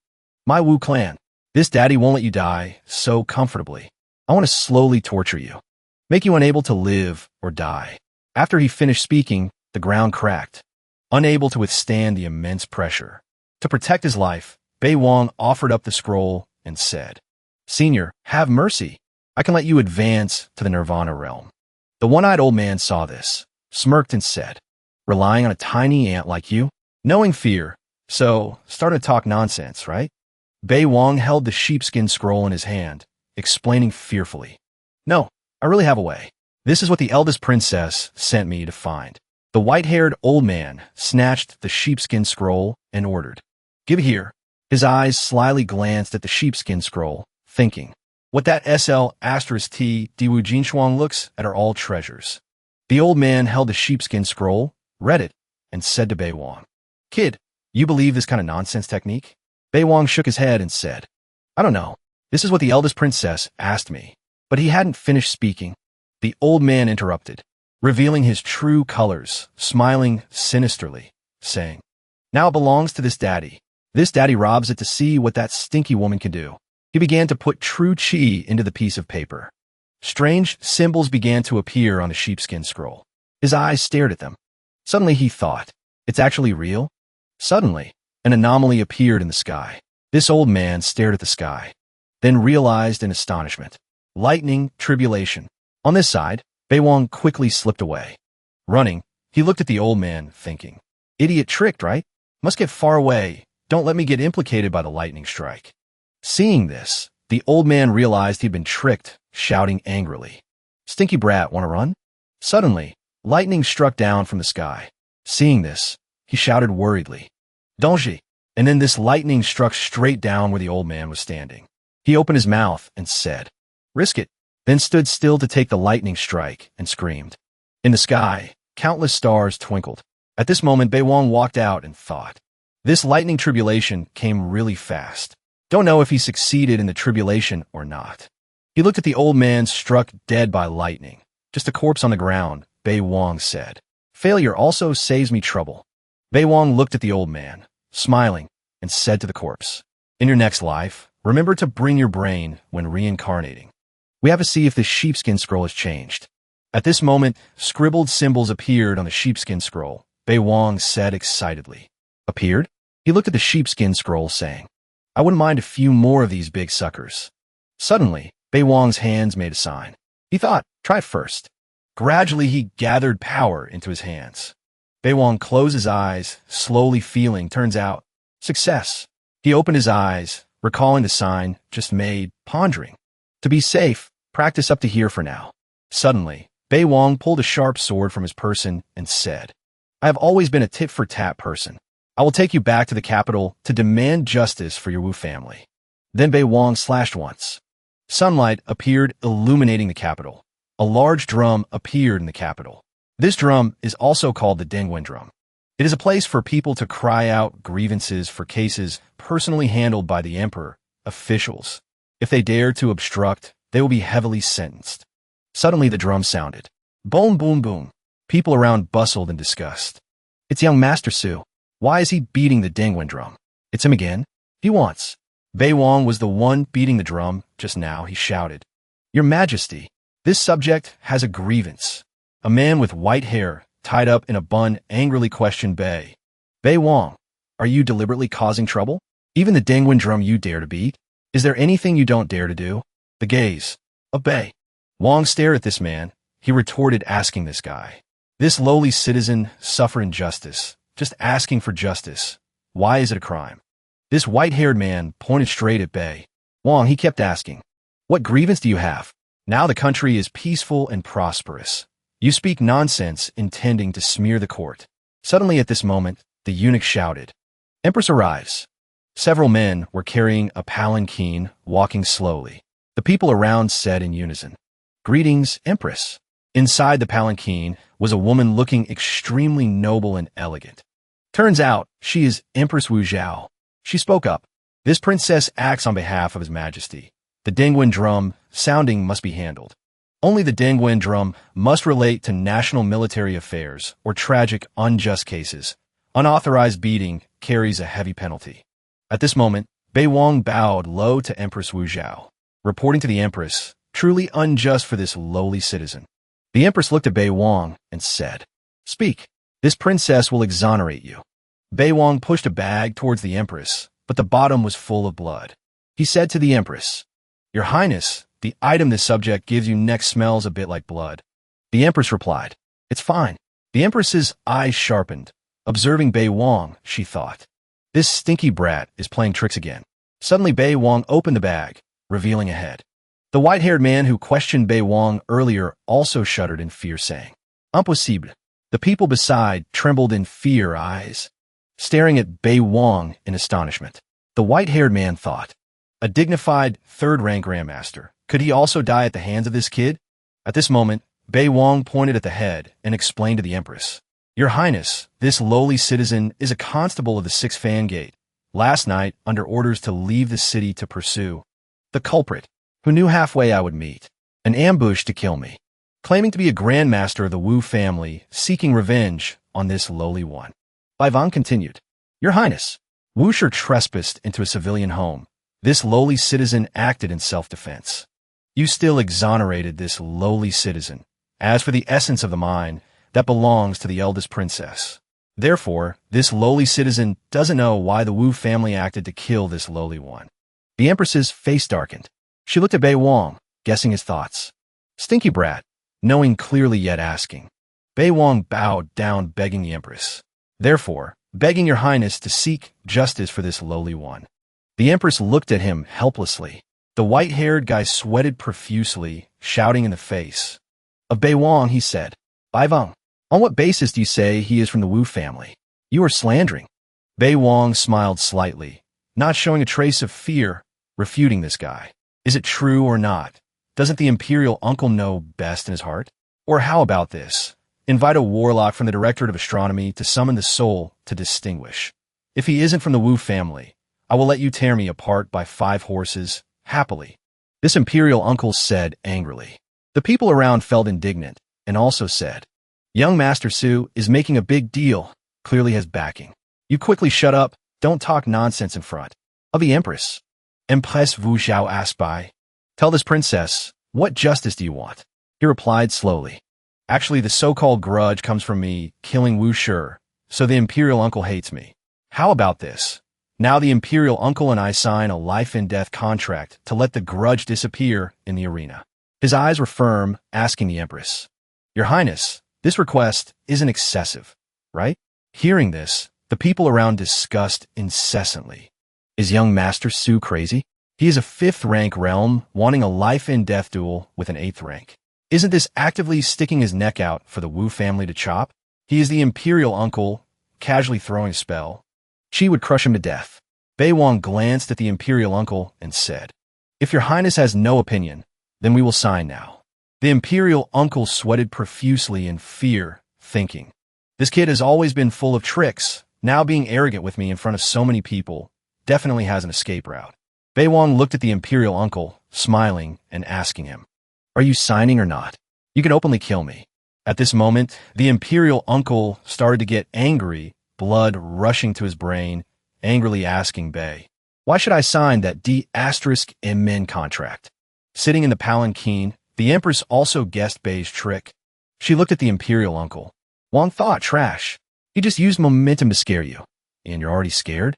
My Wu clan, this daddy won't let you die so comfortably. I want to slowly torture you. Make you unable to live or die. After he finished speaking, the ground cracked, unable to withstand the immense pressure. To protect his life, Bei Wang offered up the scroll and said, Senior, have mercy. I can let you advance to the Nirvana realm. The one-eyed old man saw this, smirked and said, Relying on a tiny ant like you? Knowing fear, so started to talk nonsense, right? Bei Wang held the sheepskin scroll in his hand, explaining fearfully, No, I really have a way. This is what the eldest princess sent me to find. The white-haired old man snatched the sheepskin scroll and ordered, Give it here. His eyes slyly glanced at the sheepskin scroll, thinking, What that SL*T Diwu Jinshuang looks at are all treasures. The old man held the sheepskin scroll, read it, and said to Bei Wang, "Kid, you believe this kind of nonsense technique?" Bei Wang shook his head and said, "I don't know. This is what the eldest princess asked me." But he hadn't finished speaking. The old man interrupted, revealing his true colors, smiling sinisterly, saying, "Now it belongs to this daddy. This daddy robs it to see what that stinky woman can do." He began to put true chi into the piece of paper. Strange symbols began to appear on the sheepskin scroll. His eyes stared at them. Suddenly he thought, "It's actually real?" Suddenly, an anomaly appeared in the sky. This old man stared at the sky, then realized in astonishment. Lightning, tribulation. On this side, Bei Wang quickly slipped away. Running, he looked at the old man, thinking, "Idiot tricked, right? Must get far away. Don't let me get implicated by the lightning strike." Seeing this, the old man realized he'd been tricked, shouting angrily, "Stinky brat, want to run?" Suddenly, lightning struck down from the sky. Seeing this, he shouted worriedly, "Donji!" And then this lightning struck straight down where the old man was standing. He opened his mouth and said, "Risk it," then stood still to take the lightning strike and screamed. In the sky, countless stars twinkled. At this moment, Bei Wang walked out and thought, this lightning tribulation came really fast. Don't know if he succeeded in the tribulation or not. He looked at the old man struck dead by lightning. Just a corpse on the ground, Bei Wang said. "Failure also saves me trouble." Bei Wang looked at the old man, smiling, and said to the corpse, "In your next life, remember to bring your brain when reincarnating. We have to see if this sheepskin scroll has changed." At this moment, scribbled symbols appeared on the sheepskin scroll. Bei Wang said excitedly. "Appeared?" He looked at the sheepskin scroll, saying, "I wouldn't mind a few more of these big suckers." Suddenly, Bei Wang's hands made a sign. He thought, try it first. Gradually, he gathered power into his hands. Bei Wang closed his eyes, slowly feeling, turns out, success. He opened his eyes, recalling the sign just made, pondering. To be safe, practice up to here for now. Suddenly, Bei Wang pulled a sharp sword from his person and said, "I have always been a tit-for-tat person. I will take you back to the capital to demand justice for your Wu family." Then Bei Wang slashed once. Sunlight appeared, illuminating the capital. A large drum appeared in the capital. This drum is also called the Dengwen drum. It is a place for people to cry out grievances for cases personally handled by the emperor, officials. If they dare to obstruct, they will be heavily sentenced. Suddenly the drum sounded. Boom, boom, boom. People around bustled in disgust. "It's young Master Su. Why is he beating the Dengwen drum? It's him again. He wants." Bei Wang was the one beating the drum. Just now he shouted, "Your Majesty, this subject has a grievance." A man with white hair, tied up in a bun, angrily questioned Bei. "Bei Wang, are you deliberately causing trouble? Even the Dengwen drum you dare to beat? Is there anything you don't dare to do?" The gaze of Bei Wang stared at this man. He retorted, asking this guy, "This lowly citizen suffer injustice, just asking for justice. Why is it a crime?" This white-haired man pointed straight at Bei Wang. He kept asking, "What grievance do you have? Now the country is peaceful and prosperous. You speak nonsense intending to smear the court." Suddenly at this moment, the eunuch shouted, "Empress arrives." Several men were carrying a palanquin, walking slowly. The people around said in unison, "Greetings, Empress." Inside the palanquin was a woman looking extremely noble and elegant. Turns out, she is Empress Wu Zhao. She spoke up. "This princess acts on behalf of His Majesty. The Dengwen drum sounding must be handled. Only the Dengwen drum must relate to national military affairs or tragic, unjust cases. Unauthorized beating carries a heavy penalty." At this moment, Bei Wang bowed low to Empress Wu Zhao, reporting to the Empress, "Truly unjust for this lowly citizen." The Empress looked at Bei Wang and said, "Speak. This princess will exonerate you." Bei Wang pushed a bag towards the Empress, but the bottom was full of blood. He said to the Empress, "Your Highness, the item this subject gives you next smells a bit like blood." The Empress replied, "It's fine." The Empress's eyes sharpened. Observing Bei Wang, she thought, "This stinky brat is playing tricks again." Suddenly Bei Wang opened the bag, revealing a head. The white-haired man who questioned Bei Wang earlier also shuddered in fear, saying, "Impossible." The people beside trembled in fear, eyes staring at Bei Wang in astonishment. The white-haired man thought, "A dignified third-rank grandmaster, Could he also die at the hands of this kid? At this moment, Bei Wang pointed at the head and explained to the Empress, Your Highness, this lowly citizen is a constable of the 6th Fan Gate, last night under orders to leave the city to pursue the culprit, who knew halfway I would meet an ambush to kill me, claiming to be a grandmaster of the Wu family, seeking revenge on this lowly one. Bai Wang continued, Your Highness, Wu sure trespassed into a civilian home. This lowly citizen acted in self-defense. You still exonerated this lowly citizen. As for the essence of the mine, that belongs to the eldest princess. Therefore, this lowly citizen doesn't know why the Wu family acted to kill this lowly one. The Empress's face darkened. She looked at Bei Wang, guessing his thoughts. Stinky brat, knowing clearly yet asking. Bei Wang bowed down, begging the Empress. Therefore, begging Your Highness to seek justice for this lowly one. The Empress looked at him helplessly. The white-haired guy sweated profusely, shouting in the face of Bei Wang, he said, Bai Wang, on what basis do you say he is from the Wu family? You are slandering. Bei Wang smiled slightly, not showing a trace of fear, refuting this guy. Is it true or not? Doesn't the Imperial uncle know best in his heart? Or how about this? Invite a warlock from the Directorate of Astronomy to summon the soul to distinguish. If he isn't from the Wu family, I will let you tear me apart by 5 horses, happily. This Imperial uncle said angrily. The people around felt indignant, and also said, Young Master Su is making a big deal, clearly has backing. You quickly shut up, don't talk nonsense in front of the Empress. Empress Wu Xiao asked Bai. Tell this princess, what justice do you want? He replied slowly. Actually, the so-called grudge comes from me killing Wu Shi, so the Imperial uncle hates me. How about this? Now the Imperial uncle and I sign a life-and-death contract to let the grudge disappear in the arena. His eyes were firm, asking the Empress, Your Highness, this request isn't excessive, right? Hearing this, the people around discussed incessantly. Is young Master Su crazy? He is a 5th rank realm, wanting a life-and-death duel with an 8th rank. Isn't this actively sticking his neck out for the Wu family to chop? He is the Imperial uncle, casually throwing a spell. She would crush him to death. Bei Wang glanced at the Imperial uncle and said, If Your Highness has no opinion, then we will sign now. The Imperial uncle sweated profusely in fear, thinking, This kid has always been full of tricks, now being arrogant with me in front of so many people, definitely has an escape route. Bei Wang looked at the Imperial uncle, smiling and asking him, Are you signing or not? You can openly kill me. At this moment, the Imperial uncle started to get angry, blood rushing to his brain, angrily asking Bei, Why should I sign that D*MN contract? Sitting in the palanquin, the Empress also guessed Bei's trick. She looked at the Imperial uncle. Wang thought, trash. He just used momentum to scare you. And you're already scared?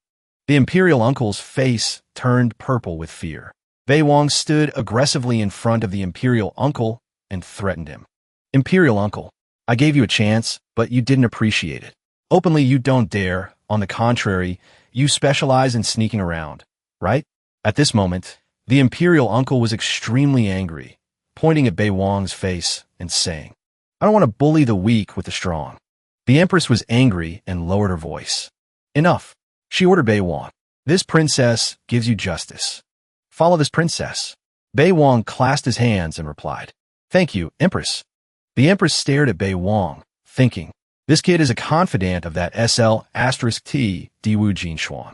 The Imperial uncle's face turned purple with fear. Bei Wang stood aggressively in front of the Imperial uncle and threatened him. Imperial uncle, I gave you a chance, but you didn't appreciate it. Openly you don't dare, on the contrary, you specialize in sneaking around, right? At this moment, the Imperial uncle was extremely angry, pointing at Bei Wang's face and saying, I don't want to bully the weak with the strong. The Empress was angry and lowered her voice. Enough, she ordered Bei Wang. This princess gives you justice. Follow this princess. Bei Wang clasped his hands and replied, Thank you, Empress. The Empress stared at Bei Wang, thinking, This kid is a confidant of that SL*T Diwu Jin Shuang.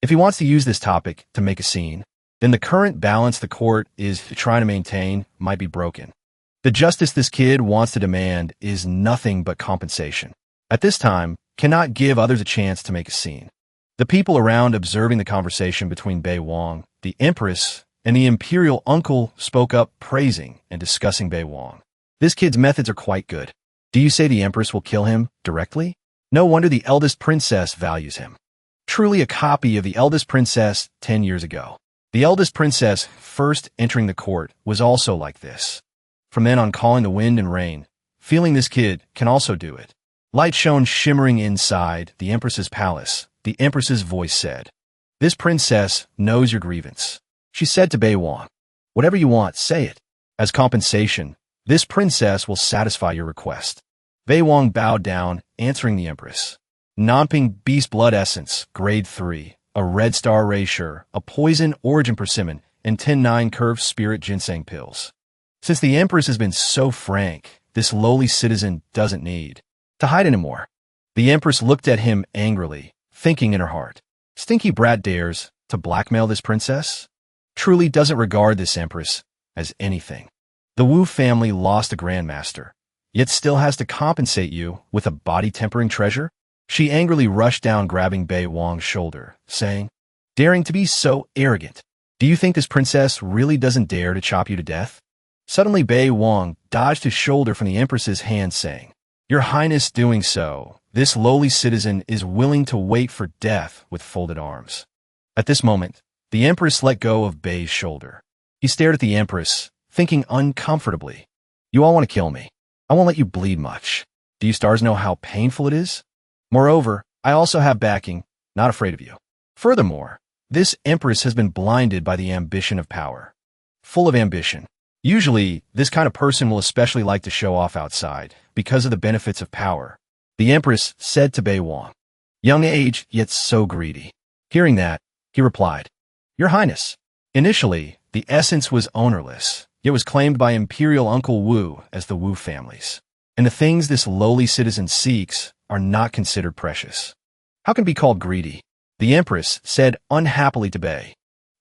If he wants to use this topic to make a scene, then the current balance the court is trying to maintain might be broken. The justice this kid wants to demand is nothing but compensation. At this time, cannot give others a chance to make a scene. The people around observing the conversation between Bei Wang, the Empress, and the Imperial uncle spoke up, praising and discussing Bei Wang. This kid's methods are quite good. Do you say the Empress will kill him directly? No wonder the eldest princess values him. Truly a copy of the eldest princess 10 years ago. The eldest princess first entering the court was also like this. From then on, calling the wind and rain, feeling this kid can also do it. Light shone shimmering inside the Empress's palace. The Empress's voice said, This princess knows your grievance. She said to Bei Wang, Whatever you want, say it. As compensation, this princess will satisfy your request. Bei Wang bowed down, answering the Empress. Namping Beast Blood Essence, Grade 3, a Red Star Erasure, a Poison Origin Persimmon, and 10-9 curved spirit ginseng pills. Since the Empress has been so frank, this lowly citizen doesn't need to hide anymore. The Empress looked at him angrily, thinking in her heart, "Stinky brat dares to blackmail this princess? Truly doesn't regard this Empress as anything. The Wu family lost a grandmaster, yet still has to compensate you with a body-tempering treasure?" She angrily rushed down, grabbing Bei Wang's shoulder, saying, "Daring to be so arrogant. Do you think this princess really doesn't dare to chop you to death?" Suddenly Bei Wang dodged his shoulder from the Empress's hand, saying, "Your Highness, doing so, this lowly citizen is willing to wait for death with folded arms." At this moment, the Empress let go of Bei's shoulder. He stared at the Empress, thinking uncomfortably, "You all want to kill me. I won't let you bleed much. Do you stars know how painful it is? Moreover, I also have backing, not afraid of you. Furthermore, this Empress has been blinded by the ambition of power. Full of ambition. Usually, this kind of person will especially like to show off outside, because of the benefits of power," the Empress said to Bei Wang. "Young age, yet so greedy." Hearing that, he replied, "Your Highness." Initially, the essence was ownerless, yet was claimed by Imperial Uncle Wu as the Wu family's. And the things this lowly citizen seeks are not considered precious. How can it be called greedy? The Empress said unhappily to Bei.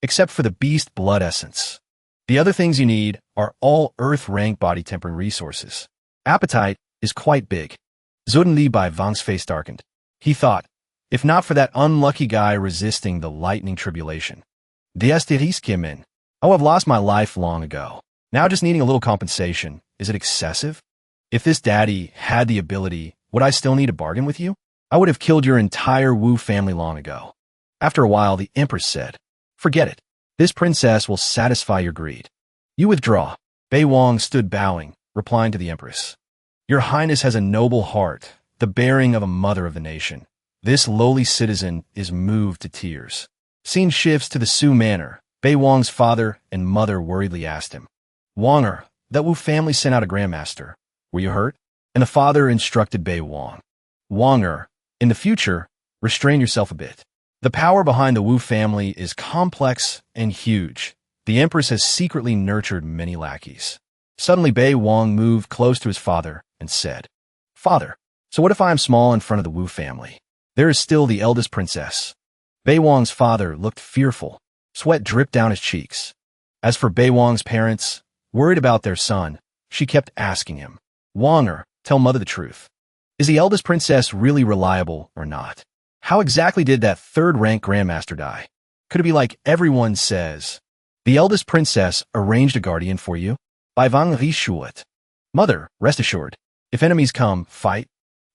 "Except for the beast blood essence. The other things you need are all earth-rank body-tempering resources. Appetite is quite big." Suddenly Bai Wang's face darkened. He thought, if not for that unlucky guy resisting the lightning tribulation, I would have lost my life long ago. Now just needing a little compensation, is it excessive? If this daddy had the ability, would I still need to bargain with you? I would have killed your entire Wu family long ago. After a while, the Empress said, "Forget it. This princess will satisfy your greed. You withdraw." Bei Wang stood bowing, replying to the Empress, "Your Highness has a noble heart, the bearing of a mother of the nation. This lowly citizen is moved to tears." Scene shifts to the Su manor. Bei Wang's father and mother worriedly asked him, "Wanger, that Wu family sent out a grandmaster. Were you hurt?" And the father instructed Bei Wang, "Wanger, in the future, restrain yourself a bit. The power behind the Wu family is complex and huge. The Empress has secretly nurtured many lackeys." Suddenly Bei Wang moved close to his father and said, "Father, so what if I am small in front of the Wu family? There is still the eldest princess." Bei Wang's father looked fearful. Sweat dripped down his cheeks. As for Bei Wang's parents, worried about their son, she kept asking him, "Wanger, tell mother the truth. Is the eldest princess really reliable or not? How exactly did that third-rank grandmaster die? Could it be like everyone says? The eldest princess arranged a guardian for you? By Wang Rishuat. Mother, rest assured, if enemies come, fight."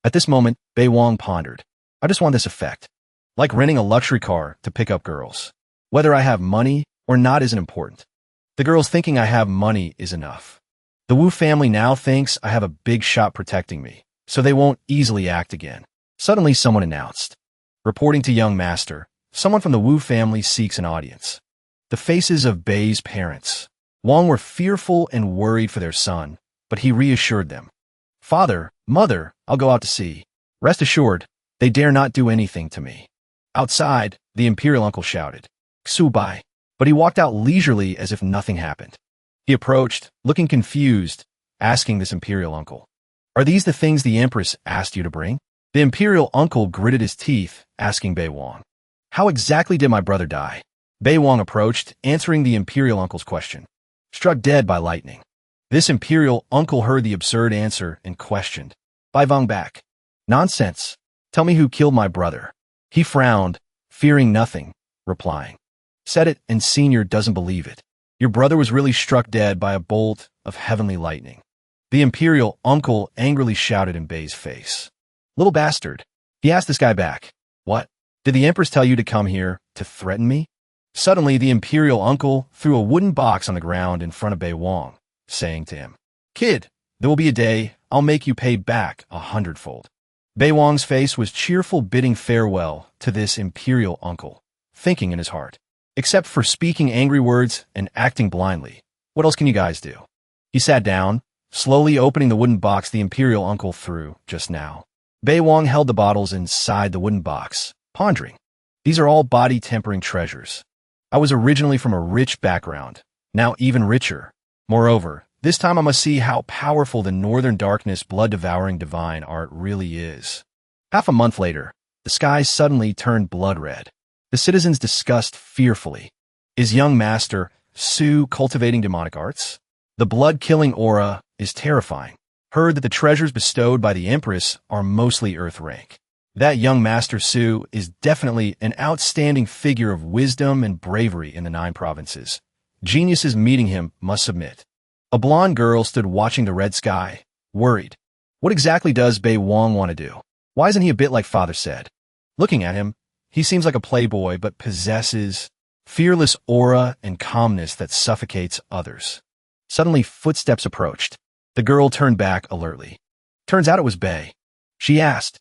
At this moment, Bei Wang pondered, "I just want this effect. Like renting a luxury car to pick up girls. Whether I have money or not isn't important. The girls thinking I have money is enough. The Wu family now thinks I have a big shot protecting me, so they won't easily act again." Suddenly someone announced, "Reporting to young master, someone from the Wu family seeks an audience." The faces of Bei's parents, Wang, were fearful and worried for their son, but he reassured them. "Father, mother, I'll go out to see. Rest assured, they dare not do anything to me." Outside, the Imperial uncle shouted, "Xubai," but he walked out leisurely as if nothing happened. He approached, looking confused, asking this Imperial uncle, "Are these the things the Empress asked you to bring?" The Imperial uncle gritted his teeth, asking Bei Wang, "How exactly did my brother die?" Bei Wang approached, answering the Imperial uncle's question. "Struck dead by lightning." This Imperial uncle heard the absurd answer and questioned, Bai Wang back, "Nonsense. Tell me who killed my brother." He frowned, fearing nothing, replying, "Said it and Senior doesn't believe it. Your brother was really struck dead by a bolt of heavenly lightning." The Imperial uncle angrily shouted in Bei's face, "Little bastard." He asked this guy back, "What? Did the Empress tell you to come here to threaten me?" Suddenly, the Imperial uncle threw a wooden box on the ground in front of Bei Wang, saying to him, "Kid, there will be a day I'll make you pay back 100-fold. Bei Wang's face was cheerful, bidding farewell to this Imperial uncle, thinking in his heart, "Except for speaking angry words and acting blindly, what else can you guys do?" He sat down, slowly opening the wooden box the Imperial uncle threw just now. Bei Wang held the bottles inside the wooden box, pondering. These are all body-tempering treasures. I was originally from a rich background, now even richer. Moreover, this time I must see how powerful the northern darkness blood-devouring divine art really is. Half a month later, the skies suddenly turned blood red. The citizens discussed fearfully. Is young master Su cultivating demonic arts? The blood-killing aura is terrifying. Heard that the treasures bestowed by the Empress are mostly earth rank. That young master Su is definitely an outstanding figure of wisdom and bravery in the 9 provinces. Geniuses meeting him must submit. A blonde girl stood watching the red sky, worried. What exactly does Bei Wang want to do? Why isn't he a bit like father said? Looking at him, he seems like a playboy but possesses fearless aura and calmness that suffocates others. Suddenly, footsteps approached. The girl turned back alertly. Turns out it was Bei. She asked,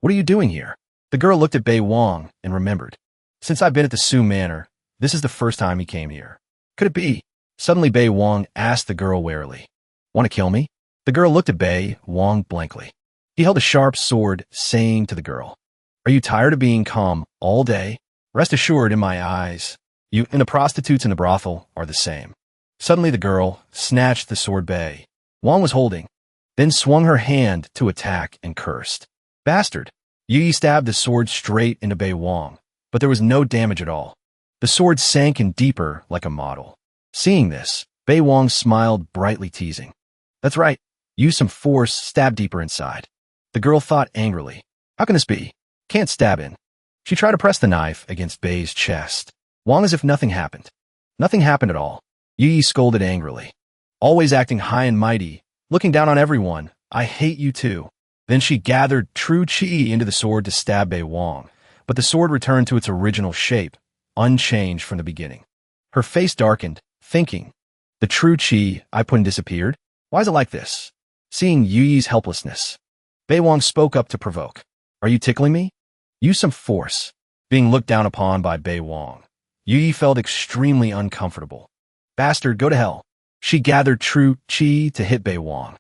"What are you doing here?" The girl looked at Bei Wang and remembered. Since I've been at the Su Manor, this is the first time he came here. Could it be? Suddenly Bei Wang asked the girl warily, "Want to kill me?" The girl looked at Bei Wang blankly. He held a sharp sword, saying to the girl, "Are you tired of being calm all day? Rest assured, in my eyes, you and the prostitutes in the brothel are the same." Suddenly the girl snatched the sword Bei Wang was holding, then swung her hand to attack and cursed. "Bastard!" Yi stabbed the sword straight into Bei Wang, but there was no damage at all. The sword sank in deeper like a model. Seeing this, Bei Wang smiled brightly, teasing. "That's right. Use some force, stab deeper inside." The girl thought angrily. How can this be? Can't stab in. She tried to press the knife against Bei's chest. Wang as if nothing happened. Nothing happened at all. Yi scolded angrily. Always acting high and mighty, looking down on everyone. I hate you too. Then she gathered true chi into the sword to stab Bei Wang, but the sword returned to its original shape, unchanged from the beginning. Her face darkened, thinking, the true chi I put in disappeared? Why is it like this? Seeing Yi's helplessness, Bei Wang spoke up to provoke. Are you tickling me? Use some force. Being looked down upon by Bei Wang, Yi felt extremely uncomfortable. Bastard, go to hell. She gathered true chi to hit Bei Wang.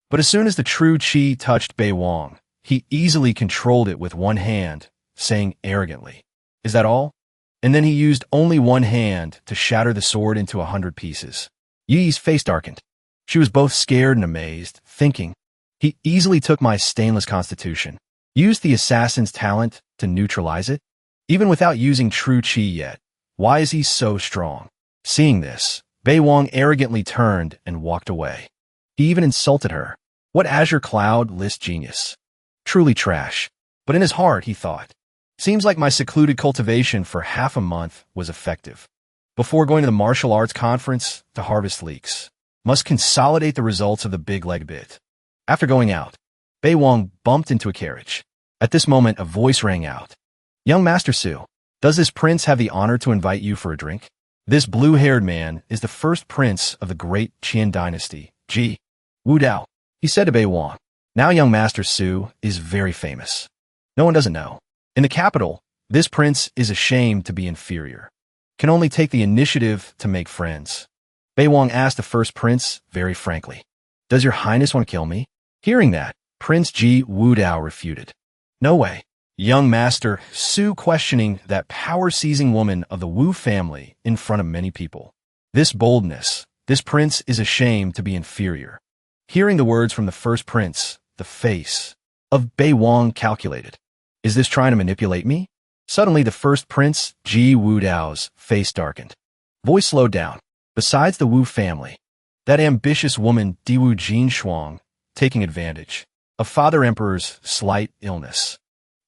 But as soon as the true chi touched Bei Wang, he easily controlled it with one hand, saying arrogantly, "Is that all?" And then he used only one hand to shatter the sword into 100 pieces. Yi's face darkened. She was both scared and amazed, thinking, he easily took my stainless constitution, used the assassin's talent to neutralize it, even without using true chi yet. Why is he so strong? Seeing this, Bei Wang arrogantly turned and walked away. He even insulted her. What azure cloud list genius. Truly trash. But in his heart, he thought, seems like my secluded cultivation for half a month was effective. Before going to the martial arts conference to harvest leaks, must consolidate the results of the big leg bit. After going out, Bei Wang bumped into a carriage. At this moment, a voice rang out. Young Master Su, does this prince have the honor to invite you for a drink? This blue-haired man is the first prince of the great Qian dynasty, Ji Wu Dao, he said to Bei Wang. Now young Master Su is very famous. No one doesn't know. In the capital, this prince is ashamed to be inferior. Can only take the initiative to make friends. Bei Wang asked the first prince very frankly, does your highness want to kill me? Hearing that, Prince Ji Wu Dao refuted. No way. Young Master Su questioning that power-seizing woman of the Wu family in front of many people. This boldness, this prince is ashamed to be inferior. Hearing the words from the first prince, the face of Bei Wang calculated. Is this trying to manipulate me? Suddenly the first prince, Ji Wu Dao's, face darkened. Voice slowed down. Besides the Wu family, that ambitious woman Diwu Jin Shuang, taking advantage of Father Emperor's slight illness,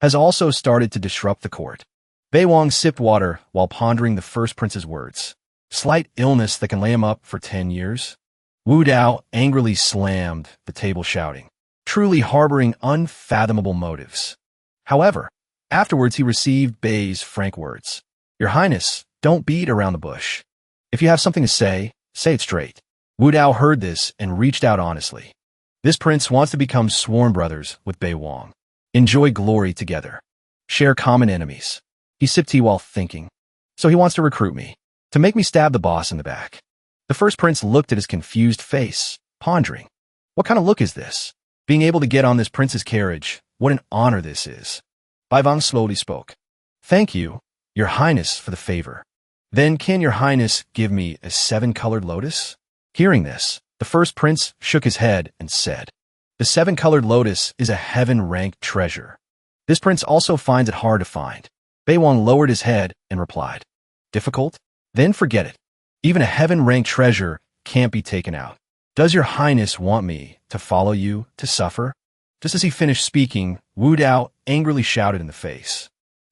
has also started to disrupt the court. Bei Wang sipped water while pondering the first prince's words. Slight illness that can lay him up for 10 years? Wu Dao angrily slammed the table, shouting, truly harboring unfathomable motives. However, afterwards he received Bei's frank words. Your Highness, don't beat around the bush. If you have something to say it straight. Wu Dao heard this and reached out honestly. This prince wants to become sworn brothers with Bei Wang. Enjoy glory together. Share common enemies. He sipped tea while thinking. So he wants to recruit me, to make me stab the boss in the back. The first prince looked at his confused face, pondering. What kind of look is this? Being able to get on this prince's carriage, what an honor this is. Bai Wang slowly spoke. Thank you, your highness, for the favor. Then can your highness give me a 7-colored lotus? Hearing this, the first prince shook his head and said, the 7-colored lotus is a heaven-ranked treasure. This prince also finds it hard to find. Baewang lowered his head and replied, difficult? Then forget it. Even a heaven-ranked treasure can't be taken out. Does your highness want me to follow you to suffer? Just as he finished speaking, Wu Dao angrily shouted in the face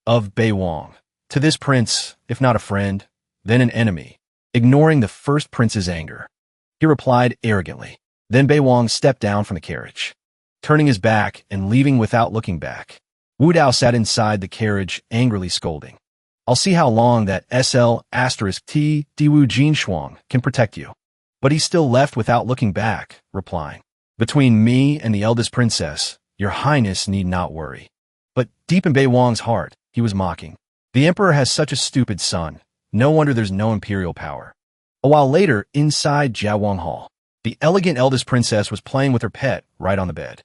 of Baewang, to this prince, if not a friend, then an enemy. Ignoring the first prince's anger, he replied arrogantly. Then Baewang stepped down from the carriage, turning his back and leaving without looking back. Wu Dao sat inside the carriage, angrily scolding. I'll see how long that SL*T Diwu Jinshuang can protect you. But he still left without looking back, replying, between me and the eldest princess, your highness need not worry. But deep in Baewang's heart, he was mocking. The emperor has such a stupid son. No wonder there's no imperial power. A while later, inside Jiawang Hall, the elegant eldest princess was playing with her pet right on the bed.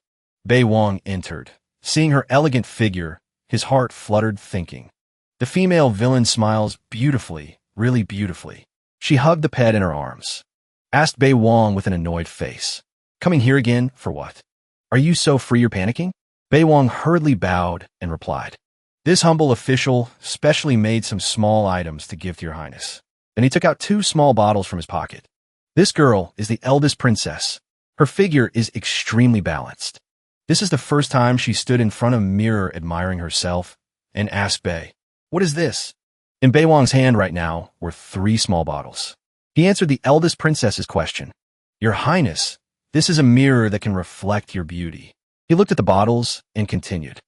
Baewang entered. Seeing her elegant figure, his heart fluttered, thinking, the female villain smiles beautifully, really beautifully. She hugged the pet in her arms. Asked Baewang with an annoyed face, coming here again for what? Are you so free you're panicking? Baewang hurriedly bowed and replied, this humble official specially made some small items to give to your highness. Then he took out 2 small bottles from his pocket. This girl is the eldest princess. Her figure is extremely balanced. This is the first time she stood in front of a mirror admiring herself and asked Bae, what is this? In Baewang's hand right now were 3 small bottles. He answered the eldest princess's question. Your highness, this is a mirror that can reflect your beauty. He looked at the bottles and continued.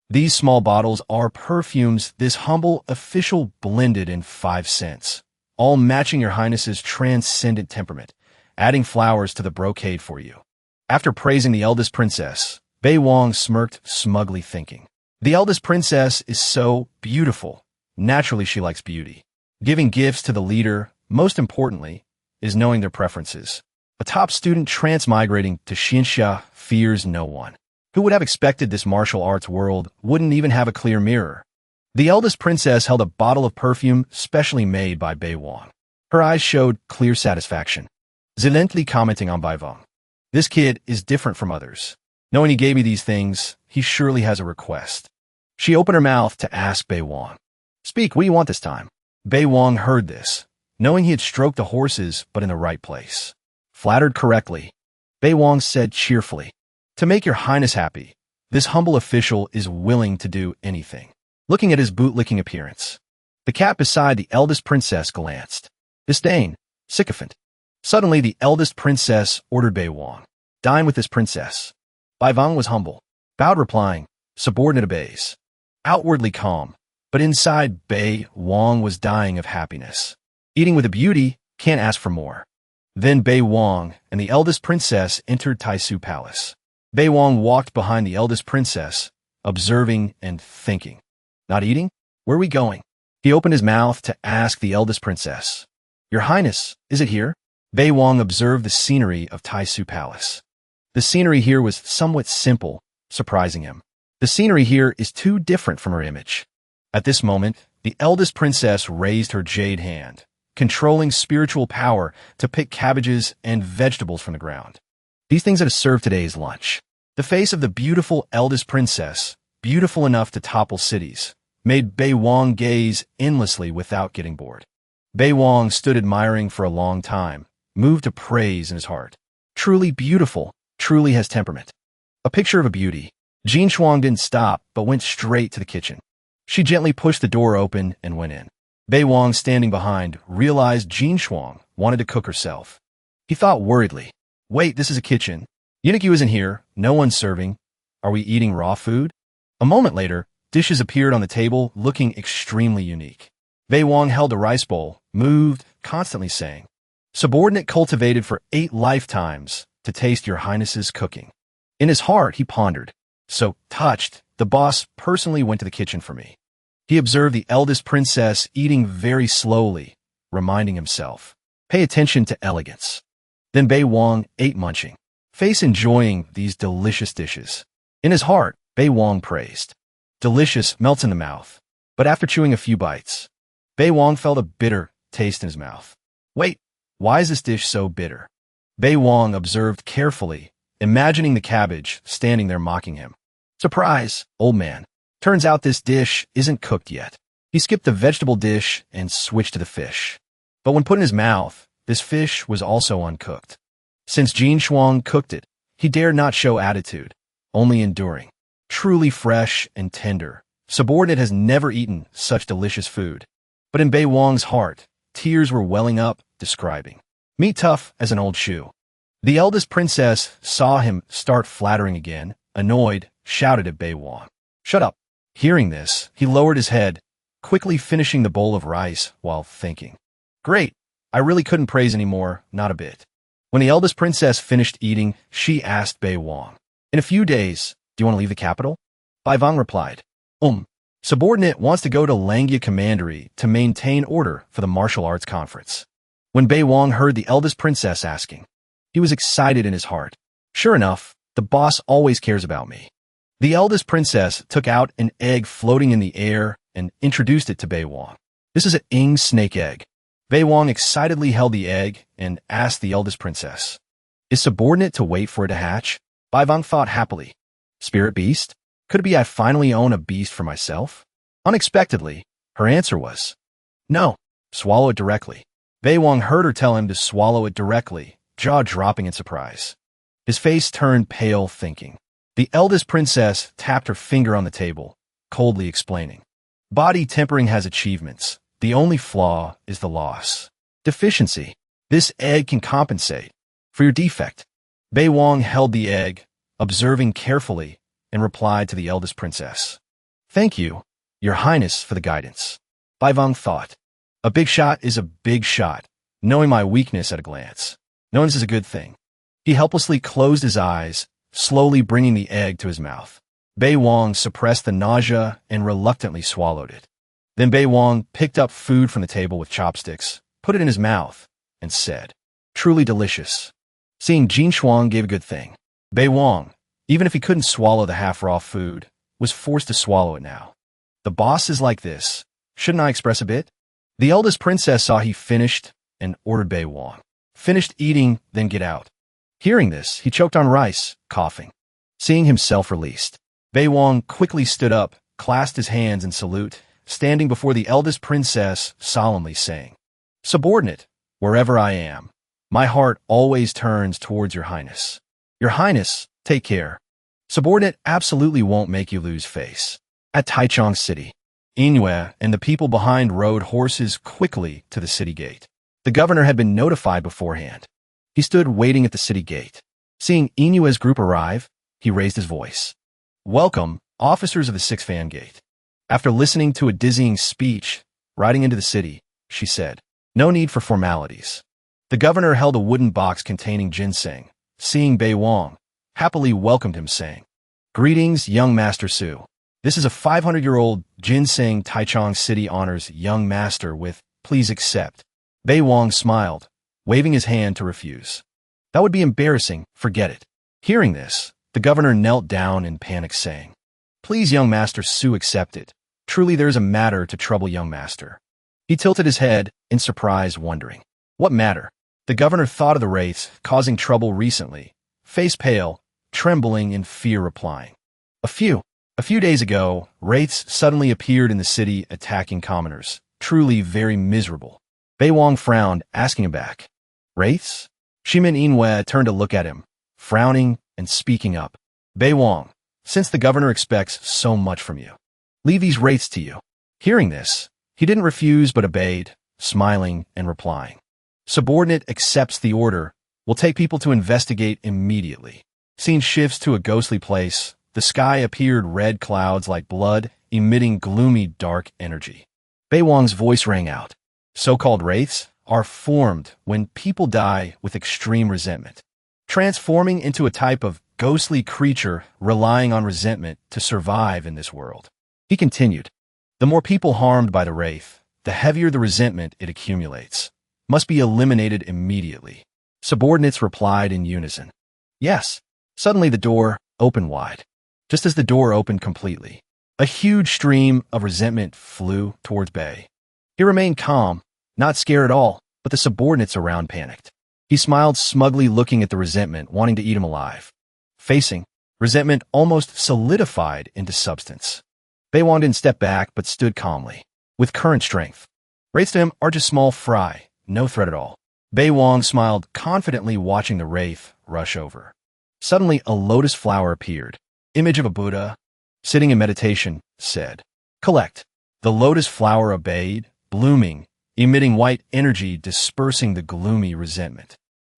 These small bottles are perfumes this humble official blended in 5 cents, all matching your highness's transcendent temperament, adding flowers to the brocade for you. After praising the eldest princess, Baewang smirked smugly, thinking, the eldest princess is so beautiful. Naturally, she likes beauty. Giving gifts to the leader, most importantly, is knowing their preferences. A top student transmigrating to Xinsha fears no one. Who would have expected this martial arts world wouldn't even have a clear mirror? The eldest princess held a bottle of perfume specially made by Baewang. Her eyes showed clear satisfaction, silently commenting on Baewang. This kid is different from others. Knowing he gave me these things, he surely has a request. She opened her mouth to ask Baewang, speak, what do you want this time? Baewang heard this, knowing he had stroked the horses but in the right place. Flattered correctly, Baewang said cheerfully, to make your highness happy, this humble official is willing to do anything. Looking at his bootlicking appearance, the cat beside the eldest princess glanced. Disdain, sycophant. Suddenly, the eldest princess ordered Baewang, dine with this princess. Baewang was humble, bowed replying, subordinate obeys. Outwardly calm, but inside Baewang was dying of happiness. Eating with a beauty, can't ask for more. Then Baewang and the eldest princess entered Taisu Palace. Baewang walked behind the eldest princess, observing and thinking. Not eating? Where are we going? He opened his mouth to ask the eldest princess. Your highness, is it here? Baewang observed the scenery of Taisu Palace. The scenery here was somewhat simple, surprising him. The scenery here is too different from her image. At this moment, the eldest princess raised her jade hand, controlling spiritual power to pick cabbages and vegetables from the ground. These things are to serve today's lunch. The face of the beautiful eldest princess, beautiful enough to topple cities, made Baewang gaze endlessly without getting bored. Baewang stood admiring for a long time, moved to praise in his heart. Truly beautiful, truly has temperament. A picture of a beauty. Jin Shuang didn't stop, but went straight to the kitchen. She gently pushed the door open and went in. Baewang, standing behind, realized Jin Shuang wanted to cook herself. He thought worriedly, wait, this is a kitchen. Yunikyu isn't here, no one's serving. Are we eating raw food? A moment later, dishes appeared on the table, looking extremely unique. Baewang held a rice bowl, moved, constantly saying, subordinate cultivated for 8 lifetimes to taste your highness's cooking. In his heart, he pondered, so touched, the boss personally went to the kitchen for me. He observed the eldest princess eating very slowly, reminding himself, pay attention to elegance. Then Baewang ate, munching, face enjoying these delicious dishes. In his heart, Baewang praised. Delicious melts in the mouth, but after chewing a few bites, Baewang felt a bitter, taste in his mouth. Wait, why is this dish so bitter? Bei Wang observed carefully, imagining the cabbage standing there mocking him. Surprise, old man. Turns out this dish isn't cooked yet. He skipped the vegetable dish and switched to the fish. But when put in his mouth, this fish was also uncooked. Since Jin Shuang cooked it, he dared not show attitude, only enduring. Truly fresh and tender, subordinate has never eaten such delicious food. But in Bei Wang's heart, tears were welling up, describing. Meat tough as an old shoe. The eldest princess saw him start flattering again, annoyed, shouted at Bei Wang. Shut up. Hearing this, he lowered his head, quickly finishing the bowl of rice while thinking. Great. I really couldn't praise anymore, not a bit. When the eldest princess finished eating, she asked Bei Wang. In a few days, do you want to leave the capital? Bai Wang replied. Subordinate wants to go to Langi commandery to maintain order for the martial arts conference. When Bei Wang heard the eldest princess asking, he was excited in his heart. Sure enough, the boss always cares about me. The eldest princess took out an egg floating in the air and introduced it to Bei Wang. This is an Ing snake egg. Bei Wang excitedly held the egg and asked the eldest princess, is subordinate to wait for it to hatch? Bai Wang thought happily. Spirit beast? Could it be I finally own a beast for myself? Unexpectedly, her answer was, no, swallow it directly. Bei Wang heard her tell him to swallow it directly, jaw dropping in surprise. His face turned pale, thinking. The eldest princess tapped her finger on the table, coldly explaining. Body tempering has achievements. The only flaw is the loss. Deficiency. This egg can compensate for your defect. Bei Wang held the egg, observing carefully, and replied to the eldest princess. Thank you, Your Highness, for the guidance. Bai Wang thought. A big shot is a big shot, knowing my weakness at a glance. Knowing this is a good thing. He helplessly closed his eyes, slowly bringing the egg to his mouth. Bei Wang suppressed the nausea and reluctantly swallowed it. Then Bei Wang picked up food from the table with chopsticks, put it in his mouth, and said, truly delicious. Seeing Jin Shuang gave a good thing. Bei Wang, even if he couldn't swallow the half-raw food, was forced to swallow it now. The boss is like this. Shouldn't I express a bit? The eldest princess saw he finished and ordered Bei Wang. Finished eating, then get out. Hearing this, he choked on rice, coughing. Seeing himself released, Bei Wang quickly stood up, clasped his hands in salute, standing before the eldest princess, solemnly saying, Subordinate, wherever I am, my heart always turns towards Your Highness. Your Highness, take care. Subordinate absolutely won't make you lose face. At Taichung City, Inwe and the people behind rode horses quickly to the city gate. The governor had been notified beforehand. He stood waiting at the city gate. Seeing Inue's group arrive, he raised his voice. Welcome, officers of the Sixth Fan Gate. After listening to a dizzying speech, riding into the city, she said, no need for formalities. The governor held a wooden box containing ginseng. Seeing Bei Wang, happily welcomed him, saying, Greetings, young Master Su. This is a 500-year-old ginseng Taichung City honors young master with, please accept. Bei Wang smiled, waving his hand to refuse. That would be embarrassing, forget it. Hearing this, the governor knelt down in panic, saying, Please, young Master Su, accept it. Truly there is a matter to trouble young master. He tilted his head, in surprise, wondering. What matter? The governor thought of the wraiths causing trouble recently, face pale, trembling in fear, replying. A few days ago, wraiths suddenly appeared in the city attacking commoners, truly very miserable. Bei Wang frowned, asking him back. Wraiths? Shimin Inwe turned to look at him, frowning and speaking up. Bei Wang, since the governor expects so much from you, leave these wraiths to you. Hearing this, he didn't refuse but obeyed, smiling and replying. Subordinate accepts the order. Will take people to investigate immediately. Scene shifts to a ghostly place. The sky appeared red clouds like blood, emitting gloomy dark energy. Bei Wang's voice rang out. So-called wraiths are formed when people die with extreme resentment, transforming into a type of ghostly creature relying on resentment to survive in this world. He continued, the more people harmed by the wraith, the heavier the resentment it accumulates. Must be eliminated immediately. Subordinates replied in unison. Yes. Suddenly the door opened wide. Just as the door opened completely, a huge stream of resentment flew towards Bei. He remained calm, Not scared at all, but the subordinates around panicked. He smiled smugly, looking at the resentment, wanting to eat him alive. Facing, resentment almost solidified into substance. Bei Wang didn't step back, but stood calmly, with current strength. Wraiths to him are just small fry, no threat at all. Bei Wang smiled confidently, watching the wraith rush over. Suddenly, a lotus flower appeared. Image of a Buddha, sitting in meditation, said, "Collect." The lotus flower obeyed, blooming, emitting white energy, dispersing the gloomy resentment.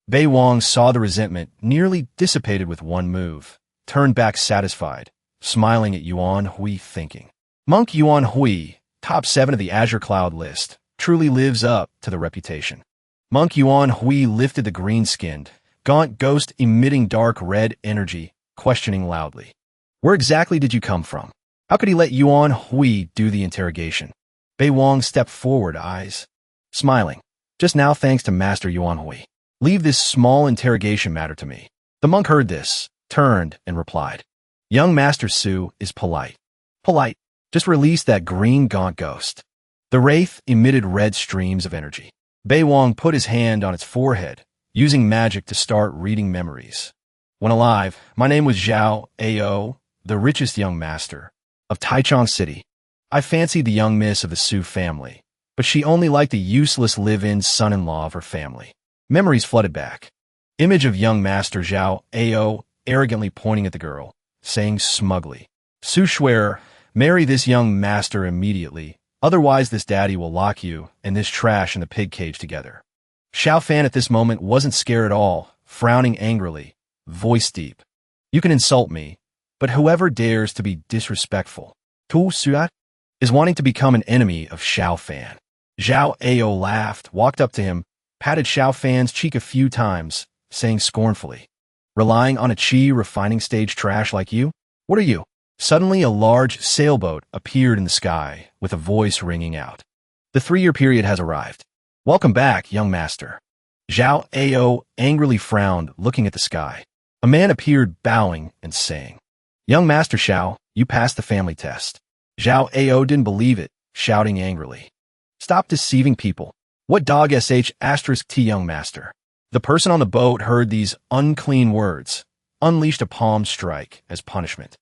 Bei Wang saw the resentment nearly dissipated with one move, turned back satisfied, smiling at Yuan Hui, thinking, Monk Yuan Hui, top 7 of the Azure Cloud list, truly lives up to the reputation. Monk Yuan Hui lifted the green-skinned, gaunt ghost emitting dark red energy, questioning loudly. Where exactly did you come from? How could he let Yuan Hui do the interrogation? Bei Wang stepped forward, eyes smiling. Just now, thanks to Master Yuan Hui. Leave this small interrogation matter to me. The monk heard this, turned, and replied. Young Master Su is polite. Polite. Just release that green gaunt ghost. The wraith emitted red streams of energy. Bei Wang put his hand on its forehead, using magic to start reading memories. When alive, my name was Zhao Ao, the richest young master of Taichung City. I fancied the young miss of the Su family, but she only liked the useless live-in son-in-law of her family. Memories flooded back. Image of young master Zhao Ao arrogantly pointing at the girl, saying smugly, Su swear, marry this young master immediately, otherwise this daddy will lock you and this trash in the pig cage together. Xiao Fan at this moment wasn't scared at all, frowning angrily, voice deep. You can insult me, but whoever dares to be disrespectful, Tu Suat, is wanting to become an enemy of Xiao Fan. Zhao Ao laughed, walked up to him, patted Xiao Fan's cheek a few times, saying scornfully, relying on a chi refining stage trash like you? What are you? Suddenly, a large sailboat appeared in the sky, with a voice ringing out. The 3-year period has arrived. Welcome back, young master. Zhao Ao angrily frowned, looking at the sky. A man appeared, bowing and saying, Young Master Xiao, you passed the family test. Zhao Ao didn't believe it, shouting angrily. Stop deceiving people. What dog sh*t young master? The person on the boat heard these unclean words, unleashed a palm strike as punishment.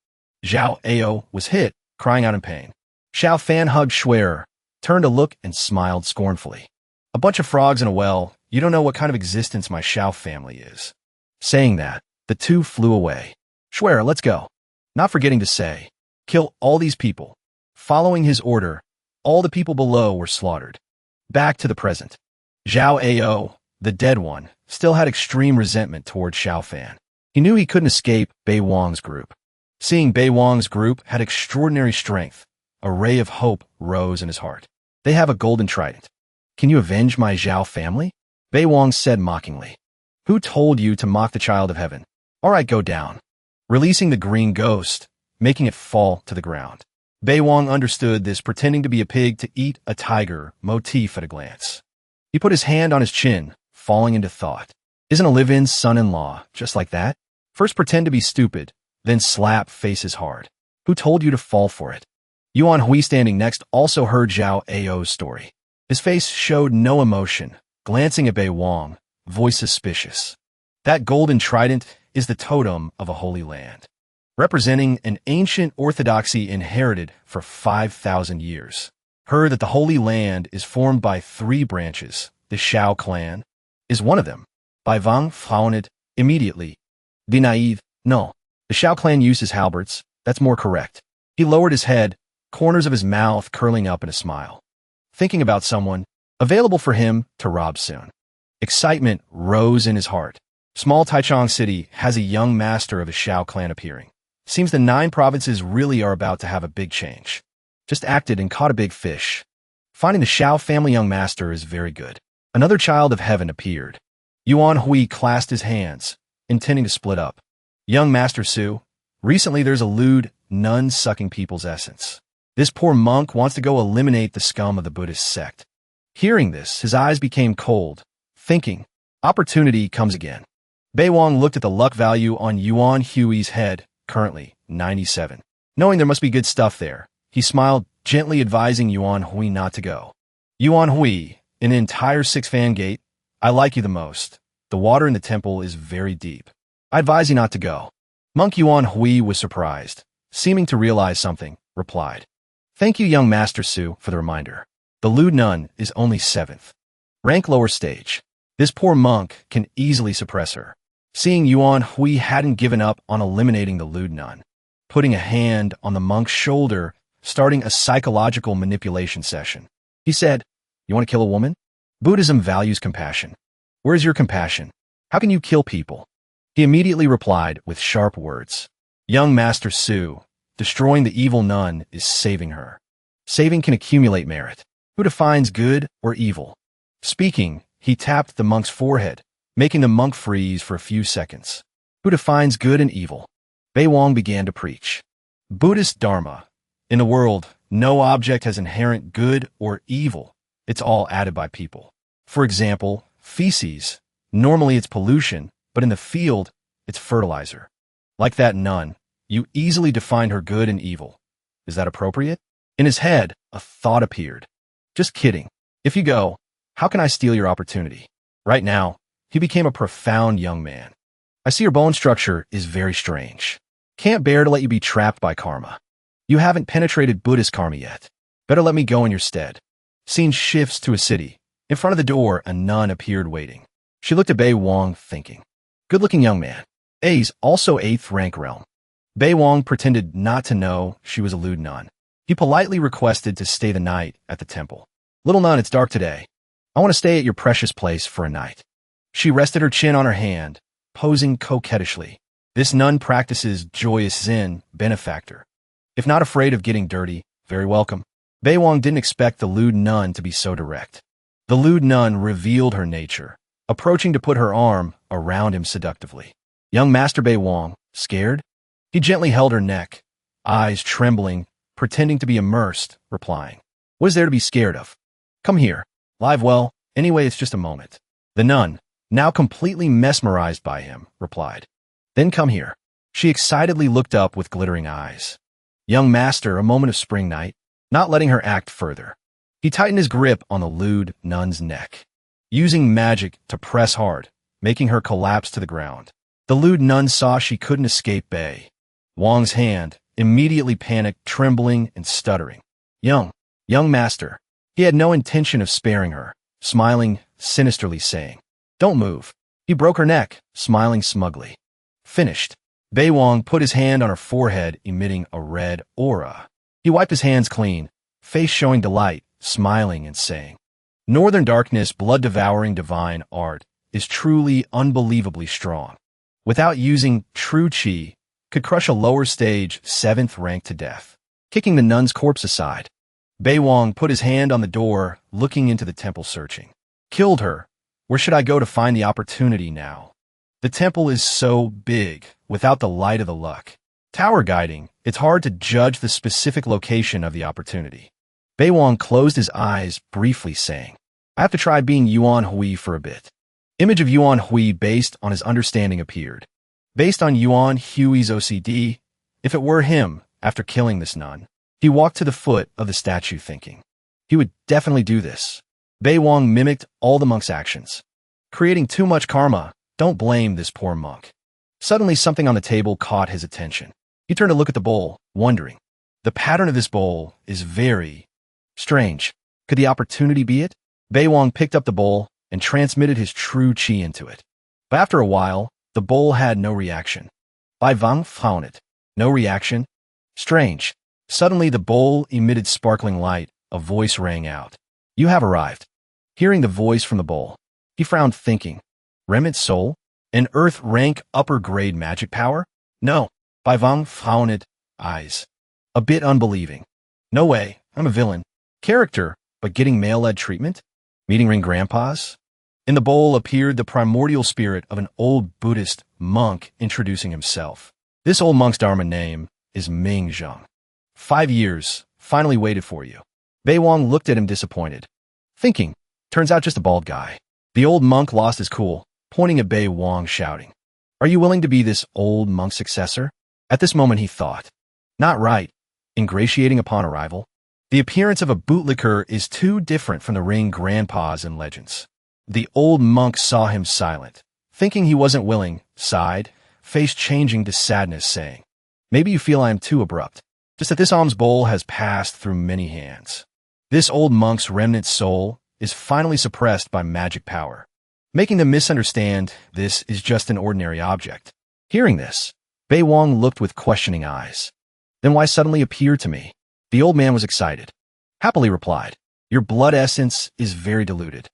Zhao Ao was hit, crying out in pain. Xiao Fan hugged Schwerer, turned to look and smiled scornfully. A bunch of frogs in a well, you don't know what kind of existence my Xiao family is. Saying that, the two flew away. Schwerer, let's go. Not forgetting to say, kill all these people. Following his order, all the people below were slaughtered. Back to the present. Zhao Ao, the dead one, still had extreme resentment toward Xiao Fan. He knew he couldn't escape Bei Wang's group. Seeing Bei Wang's group had extraordinary strength, a ray of hope rose in his heart. They have a golden trident. Can you avenge my Zhao family? Bei Wang said mockingly. Who told you to mock the child of heaven? All right, go down. Releasing the green ghost, making it fall to the ground. Bei Wang understood this pretending to be a pig to eat a tiger motif at a glance. He put his hand on his chin, falling into thought. Isn't a live-in son-in-law just like that? First pretend to be stupid, then slap faces hard. Who told you to fall for it? Yuan Hui standing next also heard Zhao Ao's story. His face showed no emotion, glancing at Bei Wang, voice suspicious. That golden trident is the totem of a holy land, representing an ancient orthodoxy inherited for 5,000 years. Heard that the Holy Land is formed by 3 branches. The Shao clan is one of them. Bai Wang frowned immediately. Be naive? No. The Shao clan uses halberds. That's more correct. He lowered his head, corners of his mouth curling up in a smile. Thinking about someone, available for him to rob soon. Excitement rose in his heart. Small Taichung City has a young master of the Shao clan appearing. Seems the 9 provinces really are about to have a big change. Just acted and caught a big fish. Finding the Shao family young master is very good. Another child of heaven appeared. Yuan Hui clasped his hands, intending to split up. Young Master Su, recently there's a lewd nun sucking people's essence. This poor monk wants to go eliminate the scum of the Buddhist sect. Hearing this, his eyes became cold, thinking, opportunity comes again. Bei Wang looked at the luck value on Yuan Hui's head, currently 97. Knowing there must be good stuff there, he smiled, gently advising Yuan Hui not to go. Yuan Hui, In the entire 6-fan gate, I like you the most. The water in the temple is very deep. I advise you not to go. Monk Yuan Hui was surprised, seeming to realize something, replied. Thank you, young Master Su, for the reminder. The lewd nun is only 7th. Rank lower stage. This poor monk can easily suppress her. Seeing Yuan Hui hadn't given up on eliminating the lewd nun, putting a hand on the monk's shoulder, starting a psychological manipulation session. He said, "You want to kill a woman? Buddhism values compassion. Where is your compassion? How can you kill people?" He immediately replied with sharp words. Young Master Su, destroying the evil nun is saving her. Saving can accumulate merit. Who defines good or evil? Speaking, he tapped the monk's forehead, making the monk freeze for a few seconds. Who defines good and evil? Bei Wang began to preach. Buddhist Dharma. In the world, no object has inherent good or evil. It's all added by people. For example, feces. Normally it's pollution, but in the field, it's fertilizer. Like that nun, you easily define her good and evil. Is that appropriate? In his head, a thought appeared. Just kidding. If you go, how can I steal your opportunity? Right now, he became a profound young man. I see your bone structure is very strange. Can't bear to let you be trapped by karma. You haven't penetrated Buddhist karma yet. Better let me go in your stead. Scene shifts to a city. In front of the door, a nun appeared waiting. She looked at Bei Wang, thinking, good-looking young man. A's also 8th rank realm. Bei Wang pretended not to know she was a lewd nun. He politely requested to stay the night at the temple. Little nun, it's dark today. I want to stay at your precious place for a night. She rested her chin on her hand, posing coquettishly. This nun practices joyous Zen, benefactor. If not afraid of getting dirty, very welcome. Bei Wang didn't expect the lewd nun to be so direct. The lewd nun revealed her nature, approaching to put her arm around him seductively. Young Master Bei Wang, scared? He gently held her neck, eyes trembling, pretending to be immersed, replying, what is there to be scared of? Come here. Live well, anyway it's just a moment. The nun, now completely mesmerized by him, replied. Then come here. She excitedly looked up with glittering eyes. Young master, a moment of spring night, not letting her act further. He tightened his grip on the lewd nun's neck, using magic to press hard, making her collapse to the ground. The lewd nun saw she couldn't escape Bei Wang's hand, immediately panicked, trembling and stuttering. Young master. He had no intention of sparing her, smiling sinisterly, saying, don't move. He broke her neck, smiling smugly. Finished. Bei Wang put his hand on her forehead, emitting a red aura. He wiped his hands clean, face showing delight, smiling and saying, Northern Darkness, blood-devouring divine art, is truly unbelievably strong. Without using true chi, could crush a lower stage 7th rank to death. Kicking the nun's corpse aside, Bei Wang put his hand on the door, looking into the temple, searching. Killed her. Where should I go to find the opportunity now? The temple is so big, without the light of the luck tower guiding, it's hard to judge the specific location of the opportunity. Bei Wang closed his eyes, briefly saying, I have to try being Yuan Hui for a bit. Image of Yuan Hui based on his understanding appeared. Based on Yuan Hui's OCD, if it were him, after killing this nun, he walked to the foot of the statue thinking, he would definitely do this. Bei Wang mimicked all the monk's actions. Creating too much karma, don't blame this poor monk. Suddenly something on the table caught his attention. He turned to look at the bowl, wondering. The pattern of this bowl is very strange. Could the opportunity be it? Bei Wang picked up the bowl and transmitted his true chi into it. But after a while, the bowl had no reaction. Bai Wang found it. No reaction? Strange. Suddenly the bowl emitted sparkling light. A voice rang out. You have arrived. Hearing the voice from the bowl, he frowned, thinking, Remit soul? An earth rank upper grade magic power? No. Bai Wang found it. Eyes. A bit unbelieving. No way. I'm a villain. Character, but getting male-led treatment? Meeting ring grandpas? In the bowl appeared the primordial spirit of an old Buddhist monk introducing himself. This old monk's Dharma name is Ming Zheng. 5 years, finally waited for you. Bei Wang looked at him disappointed, thinking, turns out just a bald guy. The old monk lost his cool, pointing at Bei Wang, shouting, Are you willing to be this old monk's successor? At this moment he thought, not right, ingratiating upon arrival. The appearance of a bootlicker is too different from the ring grandpas and legends. The old monk saw him silent, thinking he wasn't willing, sighed, face changing to sadness, saying, "Maybe you feel I am too abrupt, just that this alms bowl has passed through many hands. This old monk's remnant soul is finally suppressed by magic power, making them misunderstand this is just an ordinary object." Hearing this, Bei Wang looked with questioning eyes. "Then why suddenly appear to me?" The old man was excited. Happily replied, "Your blood essence is very diluted.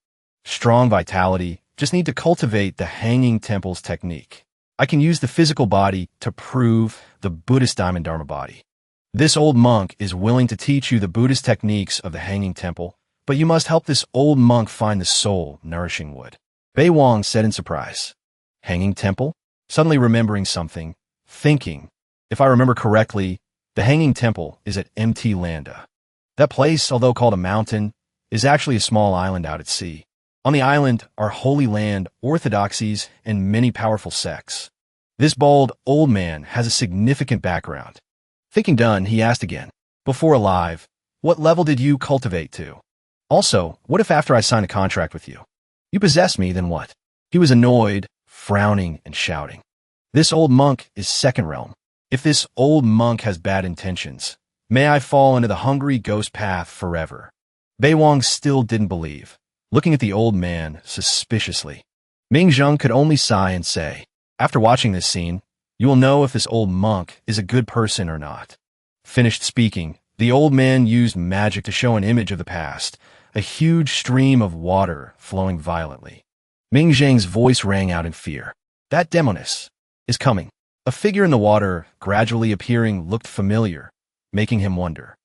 Strong vitality, just need to cultivate the hanging temple's technique. I can use the physical body to prove the Buddhist diamond dharma body. This old monk is willing to teach you the Buddhist techniques of the hanging temple, but you must help this old monk find the soul nourishing wood." Bei Wang said in surprise. "Hanging temple?" Suddenly remembering something, thinking, "If I remember correctly, the hanging temple is at Mt. Landa. That place, although called a mountain, is actually a small island out at sea. On the island are Holy Land, orthodoxies, and many powerful sects. This bald old man has a significant background." Thinking done, he asked again, "Before alive, what level did you cultivate to? Also, what if after I sign a contract with you, you possess me, then what?" He was annoyed, frowning, and shouting. This old monk is second realm. If this old monk has bad intentions, may I fall into the hungry ghost path forever. Bei Wang still didn't believe, looking at the old man suspiciously. Ming Zheng could only sigh and say, "After watching this scene, you will know if this old monk is a good person or not." Finished speaking, the old man used magic to show an image of the past, a huge stream of water flowing violently. Ming Zheng's voice rang out in fear. "That demoness is coming." A figure in the water, gradually appearing, looked familiar, making him wonder.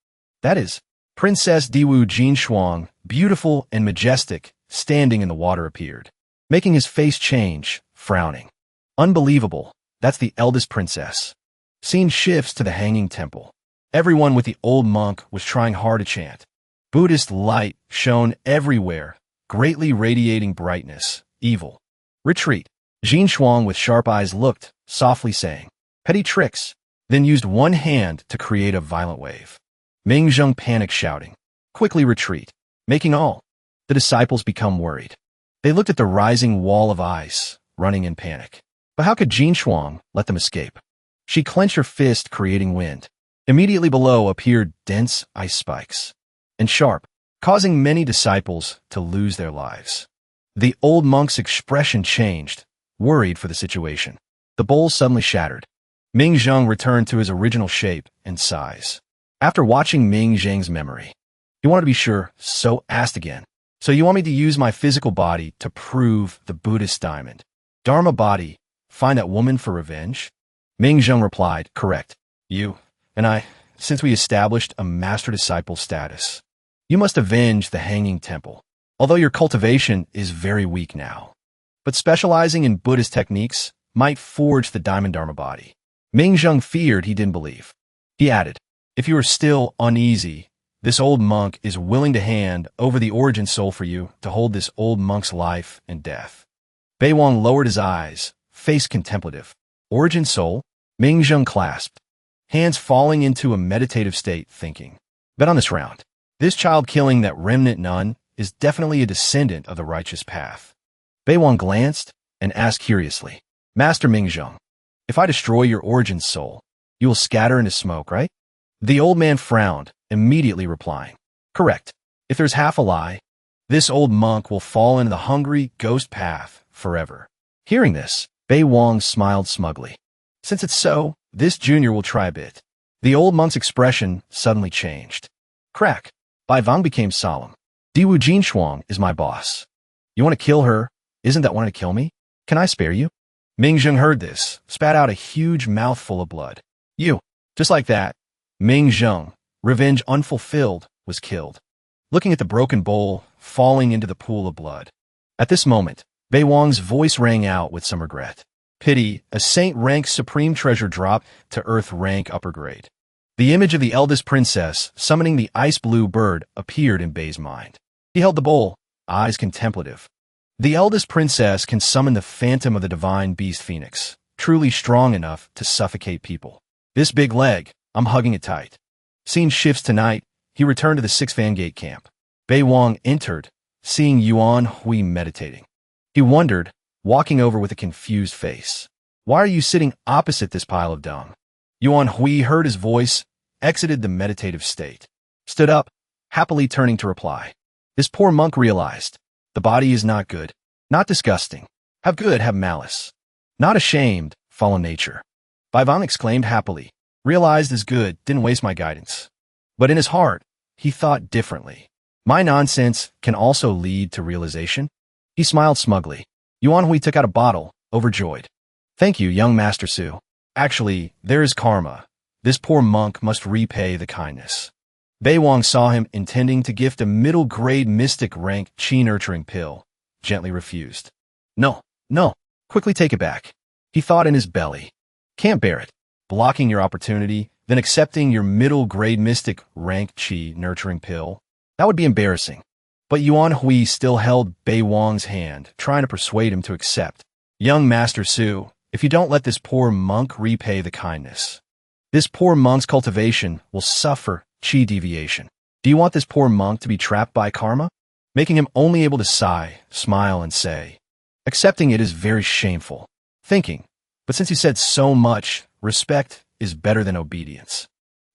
That is, Princess Diwu Jinshuang, beautiful and majestic, standing in the water appeared, making his face change, frowning. Unbelievable, that's the eldest princess. Scene shifts to the hanging temple. Everyone with the old monk was trying hard to chant. Buddhist light shone everywhere, greatly radiating brightness, evil. "Retreat." Jinshuang with sharp eyes looked, softly saying, "Petty tricks," then used one hand to create a violent wave. Ming Zheng panicked, shouting, "Quickly retreat," making all the disciples become worried. They looked at the rising wall of ice, running in panic. But how could Jinshuang let them escape? She clenched her fist, creating wind. Immediately below appeared dense ice spikes, and sharp, causing many disciples to lose their lives. The old monk's expression changed, worried for the situation. The bowl suddenly shattered. Ming Zheng returned to his original shape and size. After watching Ming Zheng's memory, he wanted to be sure, so asked again, "So you want me to use my physical body to prove the Buddhist diamond dharma body, find that woman for revenge?" Ming Zheng replied, "Correct. You and I, since we established a master-disciple status, you must avenge the hanging temple, although your cultivation is very weak now. But specializing in Buddhist techniques might forge the diamond dharma body." Ming Zheng feared he didn't believe. He added, "If you are still uneasy, this old monk is willing to hand over the origin soul for you to hold this old monk's life and death." Bei Wang lowered his eyes, face contemplative. "Origin soul?" Ming Zheng clasped, hands falling into a meditative state, thinking, "Bet on this round. This child killing that remnant nun is definitely a descendant of the righteous path." Bei Wang glanced and asked curiously, "Master Ming Zheng, if I destroy your origin soul, you will scatter into smoke, right?" The old man frowned, immediately replying, "Correct. If there's half a lie, this old monk will fall into the hungry ghost path forever." Hearing this, Bei Wang smiled smugly. "Since it's so, this junior will try a bit." The old monk's expression suddenly changed. Crack. Bai Wang became solemn. "Diwu Jinshuang is my boss. You want to kill her? Isn't that wanting to kill me? Can I spare you?" Ming Zheng heard this, spat out a huge mouthful of blood. "You." Just like that, Ming Zheng, revenge unfulfilled, was killed, looking at the broken bowl falling into the pool of blood. At this moment, Bei Wang's voice rang out with some regret. Pity, a saint-rank supreme treasure dropped to earth-rank upper grade. The image of the eldest princess summoning the ice-blue bird appeared in Bei's mind. He held the bowl, eyes contemplative. The eldest princess can summon the phantom of the divine beast phoenix, truly strong enough to suffocate people. This big leg, I'm hugging it tight. Scene shifts tonight, he returned to the 6 Fan Gate camp. Bei Wang entered, seeing Yuan Hui meditating. He wondered, walking over with a confused face. Why are you sitting opposite this pile of dung? Yuan Hui heard his voice, exited the meditative state, stood up, happily turning to reply. This poor monk realized, the body is not good, not disgusting. Have good, have malice. Not ashamed, follow nature. Bai Wang exclaimed happily, realized is good, didn't waste my guidance. But in his heart, he thought differently. My nonsense can also lead to realization? He smiled smugly. Yuan Hui took out a bottle, overjoyed. Thank you, young Master Su. Actually, there is karma. This poor monk must repay the kindness. Bei Wang saw him intending to gift a middle-grade mystic rank chi nurturing pill, gently refused. No, quickly take it back. He thought in his belly. Can't bear it. Blocking your opportunity, then accepting your middle-grade mystic rank chi nurturing pill. That would be embarrassing. But Yuan Hui still held Bei Wang's hand, trying to persuade him to accept. Young Master Su, if you don't let this poor monk repay the kindness, this poor monk's cultivation will suffer chi deviation. Do you want this poor monk to be trapped by karma? Making him only able to sigh, smile, and say, accepting it is very shameful. Thinking, but since you said so much, respect is better than obedience.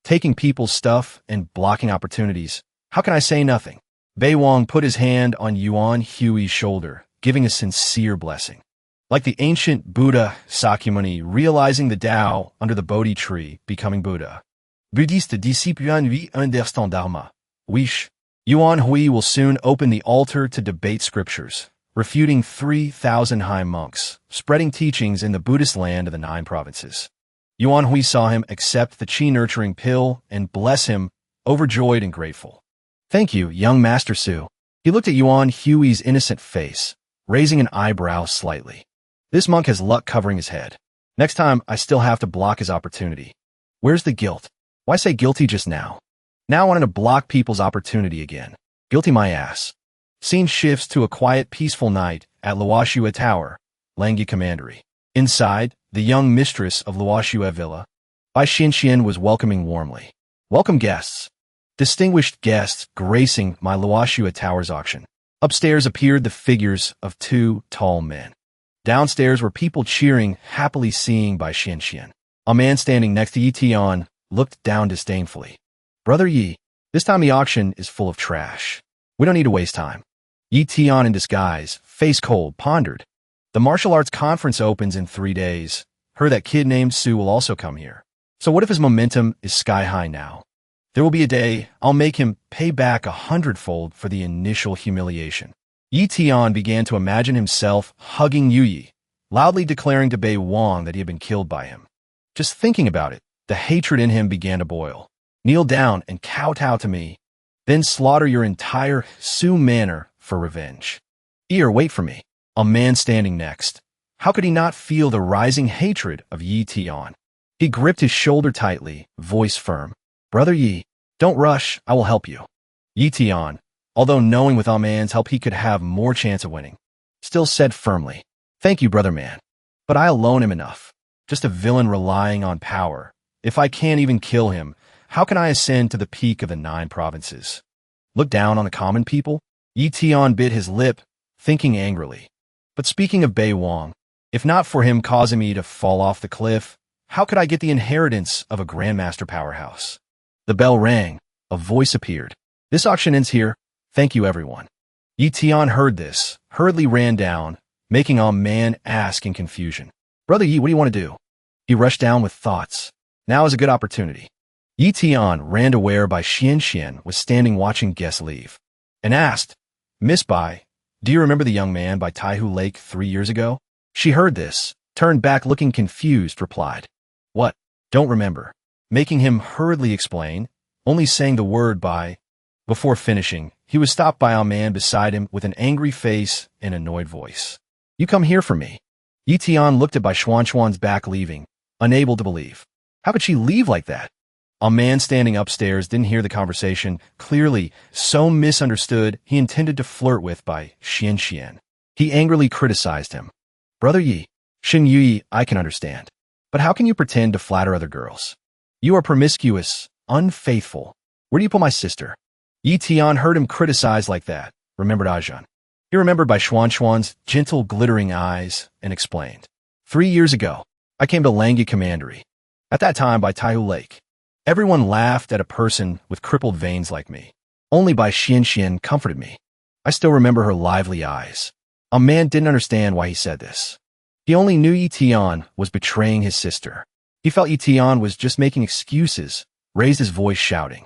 Taking people's stuff and blocking opportunities, how can I say nothing? Bei Wang put his hand on Yuan Hui's shoulder, giving a sincere blessing. Like the ancient Buddha Sakyamuni realizing the Tao under the Bodhi tree, becoming Buddha. Buddhiste discipline vie understand dharma. Wish. Yuan Hui will soon open the altar to debate scriptures, refuting 3,000 high monks, spreading teachings in the Buddhist land of the 9 provinces. Yuan Hui saw him accept the chi-nurturing pill and bless him, overjoyed and grateful. Thank you, young Master Su. He looked at Yuan Hui's innocent face, raising an eyebrow slightly. This monk has luck covering his head. Next time, I still have to block his opportunity. Where's the guilt? Why say guilty just now? Now I wanted to block people's opportunity again. Guilty my ass. Scene shifts to a quiet, peaceful night at Luoxue Tower, Langi commandery. Inside, the young mistress of Luoxue Villa, Bai Xianxian, was welcoming warmly. Welcome guests. Distinguished guests gracing my Luoxue Tower's auction. Upstairs appeared the figures of 2 tall men. Downstairs were people cheering, happily seeing Bai Xianxian. A man standing next to Yi Tian looked down disdainfully. Brother Yi, this time the auction is full of trash. We don't need to waste time. Yi Tian in disguise, face cold, pondered. The martial arts conference opens in 3 days. Heard that kid named Su will also come here. So what if his momentum is sky high now? There will be a day I'll make him pay back 100-fold for the initial humiliation. Yi Tian began to imagine himself hugging Yu Yi, loudly declaring to Bei Wang that he had been killed by him. Just thinking about it, the hatred in him began to boil. Kneel down and kowtow to me, then slaughter your entire Su manor for revenge. Here, wait for me. A man standing next. How could he not feel the rising hatred of Yi Tian? He gripped his shoulder tightly, voice firm. Brother Yi, don't rush, I will help you. Yi Tian, although knowing with A Man's help he could have more chance of winning, still said firmly, thank you, brother man. But I alone am enough. Just a villain relying on power. If I can't even kill him, how can I ascend to the peak of the 9 provinces? Look down on the common people? Yi Tian bit his lip, thinking angrily. But speaking of Bei Wang, if not for him causing me to fall off the cliff, how could I get the inheritance of a grandmaster powerhouse? The bell rang. A voice appeared. This auction ends here. Thank you, everyone. Yi Tian heard this, hurriedly ran down, making A Man ask in confusion. Brother Yi, what do you want to do? He rushed down with thoughts. Now is a good opportunity. Yi Tian ran to where Bai Xianxian was standing watching guests leave, and asked, Miss Bai, do you remember the young man by Taihu Lake 3 years ago? She heard this, turned back looking confused, replied, What? Don't remember. Making him hurriedly explain, only saying the word Bai. Before finishing, he was stopped by A Man beside him with an angry face and annoyed voice. You come here for me. Yi Tian looked at Bai Xuanxuan's back leaving, unable to believe. How could she leave like that? A man standing upstairs didn't hear the conversation, clearly so misunderstood he intended to flirt with Bai Xianxian. He angrily criticized him. Brother Yi, Xin Yi, I can understand. But how can you pretend to flatter other girls? You are promiscuous, unfaithful. Where do you put my sister? Yi Tian heard him criticized like that, remembered Ajahn. He remembered by Xuan's gentle, glittering eyes and explained. 3 years ago, I came to Langi commandery. At that time by Taihu Lake. Everyone laughed at a person with crippled veins like me. Only by Xian comforted me. I still remember her lively eyes. A man didn't understand why he said this. He only knew Yi Tian was betraying his sister. He felt Yi Tian was just making excuses, raised his voice shouting.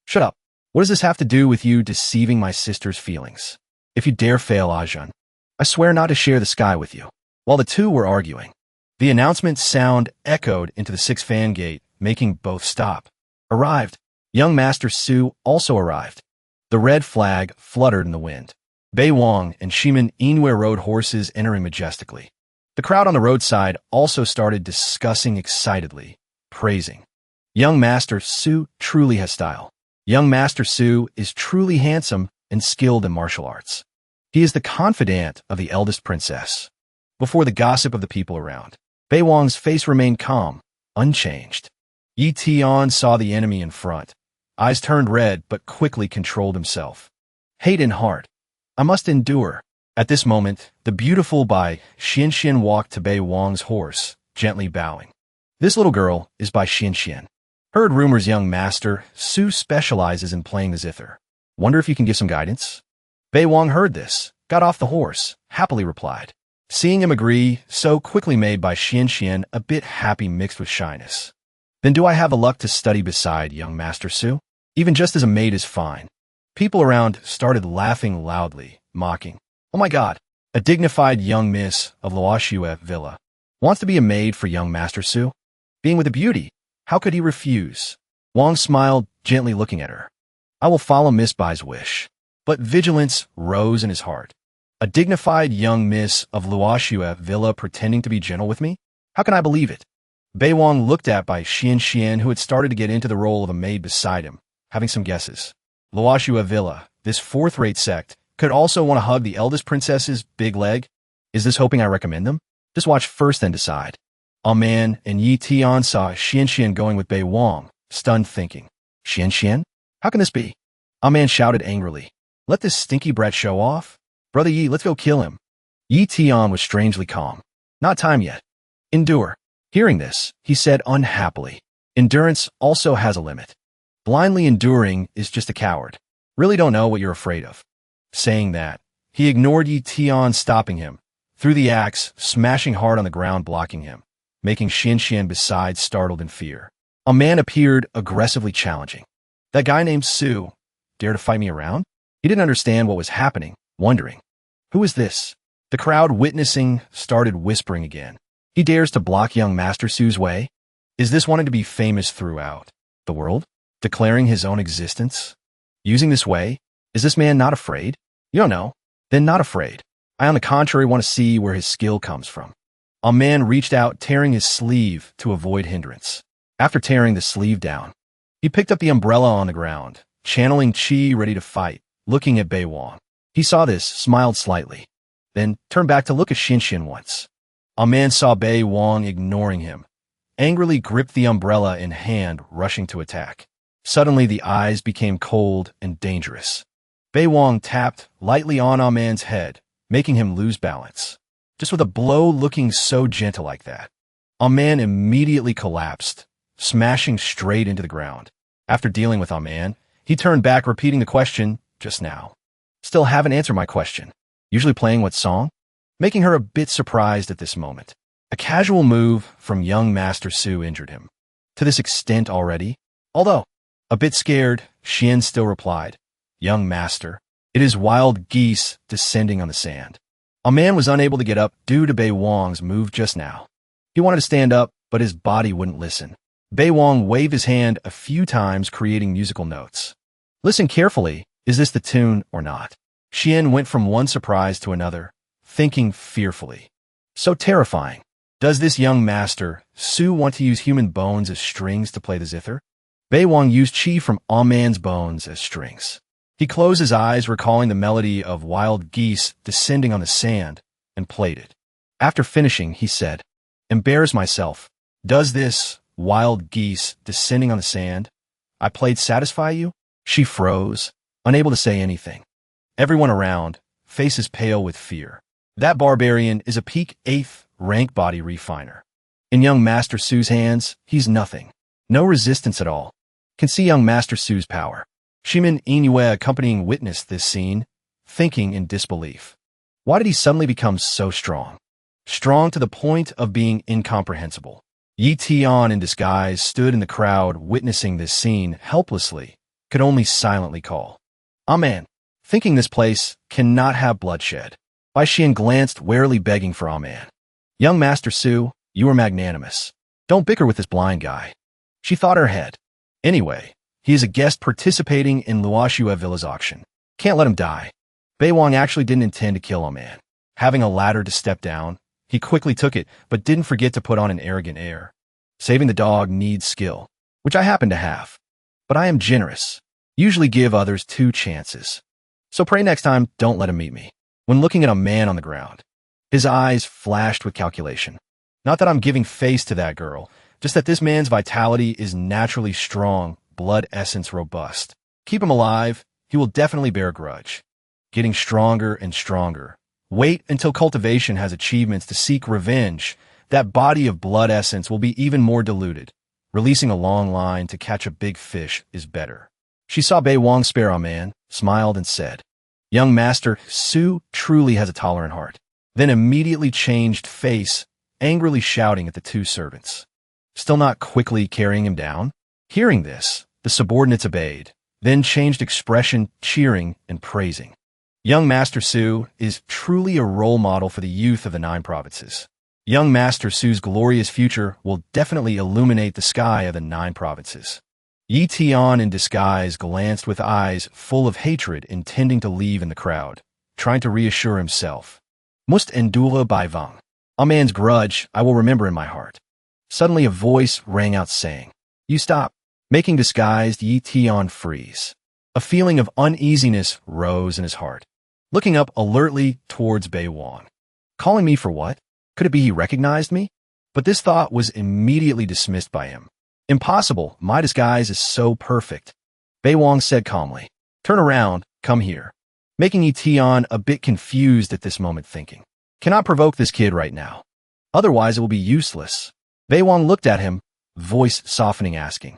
Shut up. What does this have to do with you deceiving my sister's feelings? If you dare fail, Ajahn, I swear not to share the sky with you. While the two were arguing, the announcement sound echoed into the 6 fan gate, making both stop. Arrived. Young Master Su also arrived. The red flag fluttered in the wind. Bei Wang and Shiman Inwe rode horses entering majestically. The crowd on the roadside also started discussing excitedly, praising. Young Master Su truly has style. Young Master Su is truly handsome and skilled in martial arts. He is the confidant of the eldest princess. Before the gossip of the people around, Bei Wang's face remained calm, unchanged. Yi Tian saw the enemy in front. Eyes turned red but quickly controlled himself. Hate in heart. I must endure. At this moment, the beautiful Bai Xian walked to Bei Wang's horse, gently bowing. This little girl is Bai Xian. Heard rumors young master Su specializes in playing the zither. Wonder if you can give some guidance? Bei Wang heard this, got off the horse, happily replied. Seeing him agree, so quickly made by Xian a bit happy mixed with shyness. Then do I have the luck to study beside young Master Su? Even just as a maid is fine. People around started laughing loudly, mocking. Oh my God, a dignified young miss of Luoxue Villa wants to be a maid for young Master Su? Being with a beauty, how could he refuse? Wang smiled, gently looking at her. I will follow Miss Bai's wish. But vigilance rose in his heart. A dignified young miss of Luoxue Villa pretending to be gentle with me? How can I believe it? Bei Wang looked at by Xian, who had started to get into the role of a maid beside him, having some guesses. Luoxue Villa, this fourth-rate sect, could also want to hug the eldest princess's big leg? Is this hoping I recommend them? Just watch first then decide. A man and Yi Tian saw Xian going with Bei Wang, stunned thinking. Xian? How can this be? A man shouted angrily. Let this stinky brat show off? Brother Yi, let's go kill him. Yi Tian was strangely calm. Not time yet. Endure. Hearing this, he said unhappily. Endurance also has a limit. Blindly enduring is just a coward. Really don't know what you're afraid of. Saying that, he ignored Yi Tian stopping him, threw the axe, smashing hard on the ground blocking him, making Xian besides startled in fear. A man appeared aggressively challenging. That guy named Su, dare to fight me around? He didn't understand what was happening, wondering. Who is this? The crowd witnessing started whispering again. He dares to block young Master Su's way? Is this wanting to be famous throughout the world? Declaring his own existence? Using this way? Is this man not afraid? You don't know. Then not afraid. I, on the contrary, want to see where his skill comes from. A man reached out, tearing his sleeve to avoid hindrance. After tearing the sleeve down, he picked up the umbrella on the ground, channeling chi ready to fight, looking at Bei Wang. He saw this, smiled slightly, then turned back to look at Xian once. A man saw Bei Wang ignoring him, angrily gripped the umbrella in hand, rushing to attack. Suddenly, the eyes became cold and dangerous. Bei Wang tapped lightly on a man's head, making him lose balance. Just with a blow looking so gentle like that. A man immediately collapsed, smashing straight into the ground. After dealing with a man, he turned back, repeating the question just now. Still haven't answered my question. Usually playing what song? Making her a bit surprised at this moment. A casual move from young Master Su injured him. To this extent already? Although, a bit scared, Xian still replied, Young Master, it is wild geese descending on the sand. A man was unable to get up due to Bei Wang's move just now. He wanted to stand up, but his body wouldn't listen. Bei Wang waved his hand a few times, creating musical notes. Listen carefully, is this the tune or not? Xian went from one surprise to another, thinking fearfully. So terrifying. Does this young master, Su, want to use human bones as strings to play the zither? Bei Wang used chi from a man's bones as strings. He closed his eyes, recalling the melody of wild geese descending on the sand, and played it. After finishing, he said, Embarrass myself. Does this, wild geese descending on the sand, I played satisfy you? She froze, unable to say anything. Everyone around, faces pale with fear. That barbarian is a peak 8th rank body refiner. In young Master Su's hands, he's nothing. No resistance at all. Can see young Master Su's power. Shimin Inoue accompanying witnessed this scene, thinking in disbelief. Why did he suddenly become so strong? Strong to the point of being incomprehensible. Yi Tian in disguise stood in the crowd witnessing this scene helplessly, could only silently call. Amen. Thinking this place cannot have bloodshed. Bai Xian glanced warily begging for Amen. Young Master Su, you are magnanimous. Don't bicker with this blind guy. She thought her head. Anyway, he is a guest participating in Luoxue Villa's auction. Can't let him die. Bei Wang actually didn't intend to kill Amen. Having a ladder to step down, he quickly took it, but didn't forget to put on an arrogant air. Saving the dog needs skill, which I happen to have. But I am generous. Usually give others 2 chances. So pray next time don't let him meet me. When looking at a man on the ground, his eyes flashed with calculation. Not that I'm giving face to that girl, just that this man's vitality is naturally strong, blood essence robust. Keep him alive, he will definitely bear a grudge. Getting stronger and stronger. Wait until cultivation has achievements to seek revenge. That body of blood essence will be even more diluted. Releasing a long line to catch a big fish is better. She saw Bei Wang spare a man, smiled and said, Young Master Su truly has a tolerant heart. Then immediately changed face, angrily shouting at the 2 servants. Still not quickly carrying him down? Hearing this, the subordinates obeyed, then changed expression, cheering and praising. Young Master Su is truly a role model for the youth of the 9 provinces. Young Master Su's glorious future will definitely illuminate the sky of the 9 provinces. Yi Tian in disguise glanced with eyes full of hatred, intending to leave in the crowd, trying to reassure himself. Must endure by Vang. A man's grudge I will remember in my heart. Suddenly a voice rang out saying, You stop. Making disguised Yi Tian freeze. A feeling of uneasiness rose in his heart. Looking up alertly towards Bei Wang. Calling me for what? Could it be he recognized me? But this thought was immediately dismissed by him. Impossible, my disguise is so perfect. Bei Wang said calmly. Turn around, come here. Making Yi Tian a bit confused at this moment, thinking. Cannot provoke this kid right now. Otherwise it will be useless. Bei Wang looked at him, voice softening, asking.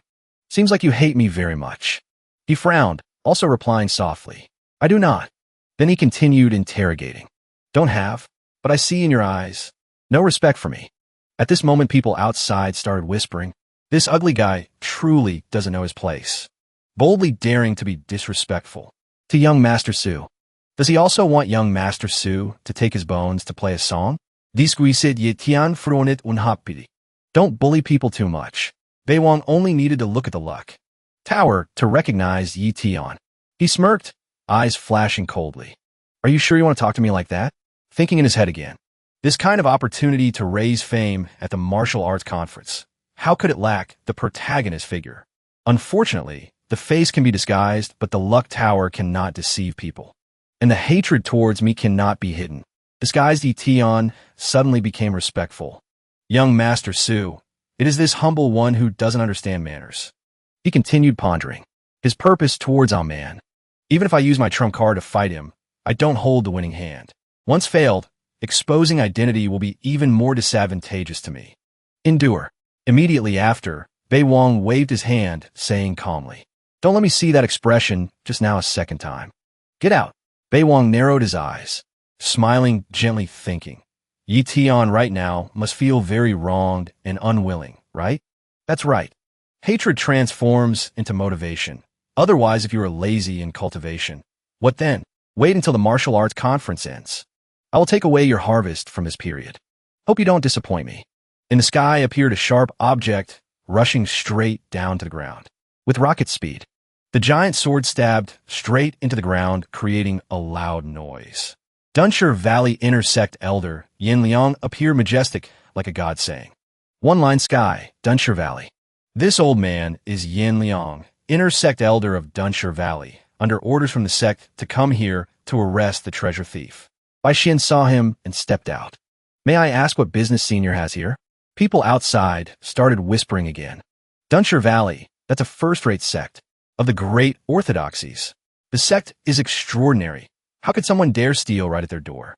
Seems like you hate me very much. He frowned, also replying softly. I do not. Then he continued interrogating. Don't have, but I see in your eyes. No respect for me. At this moment people outside started whispering. This ugly guy truly doesn't know his place. Boldly daring to be disrespectful. To young Master Su. Does he also want young Master Su to take his bones to play a song? Disguisid yetian fronet unhapidi. Don't bully people too much. Bei Wang only needed to look at the luck tower to recognize Yi Tian. He smirked, eyes flashing coldly. Are you sure you want to talk to me like that? Thinking in his head again. This kind of opportunity to raise fame at the martial arts conference. How could it lack the protagonist figure? Unfortunately, the face can be disguised, but the luck tower cannot deceive people. And the hatred towards me cannot be hidden. Disguised Yi Tian suddenly became respectful. Young Master Su, it is this humble one who doesn't understand manners. He continued pondering. His purpose towards our man. Even if I use my trump card to fight him, I don't hold the winning hand. Once failed, exposing identity will be even more disadvantageous to me. Endure. Immediately after, Bei Wang waved his hand, saying calmly, Don't let me see that expression just now a second time. Get out. Bei Wang narrowed his eyes, smiling gently, thinking, Yi Tian right now must feel very wronged and unwilling, right? That's right. Hatred transforms into motivation. Otherwise, if you are lazy in cultivation, what then? Wait until the martial arts conference ends. I will take away your harvest from this period. Hope you don't disappoint me. In the sky appeared a sharp object, rushing straight down to the ground. With rocket speed, the giant sword stabbed straight into the ground, creating a loud noise. Dunshire Valley Intersect Elder Yin Liang appeared majestic, like a god, saying, One line sky, Dunshire Valley. This old man is Yin Liang, Intersect Elder of Dunshire Valley, under orders from the sect to come here to arrest the treasure thief. Bai Xian saw him and stepped out. May I ask what business Senior has here? People outside started whispering again. Dunshire Valley, that's a first-rate sect. of the great orthodoxies. The sect is extraordinary. How could someone dare steal right at their door?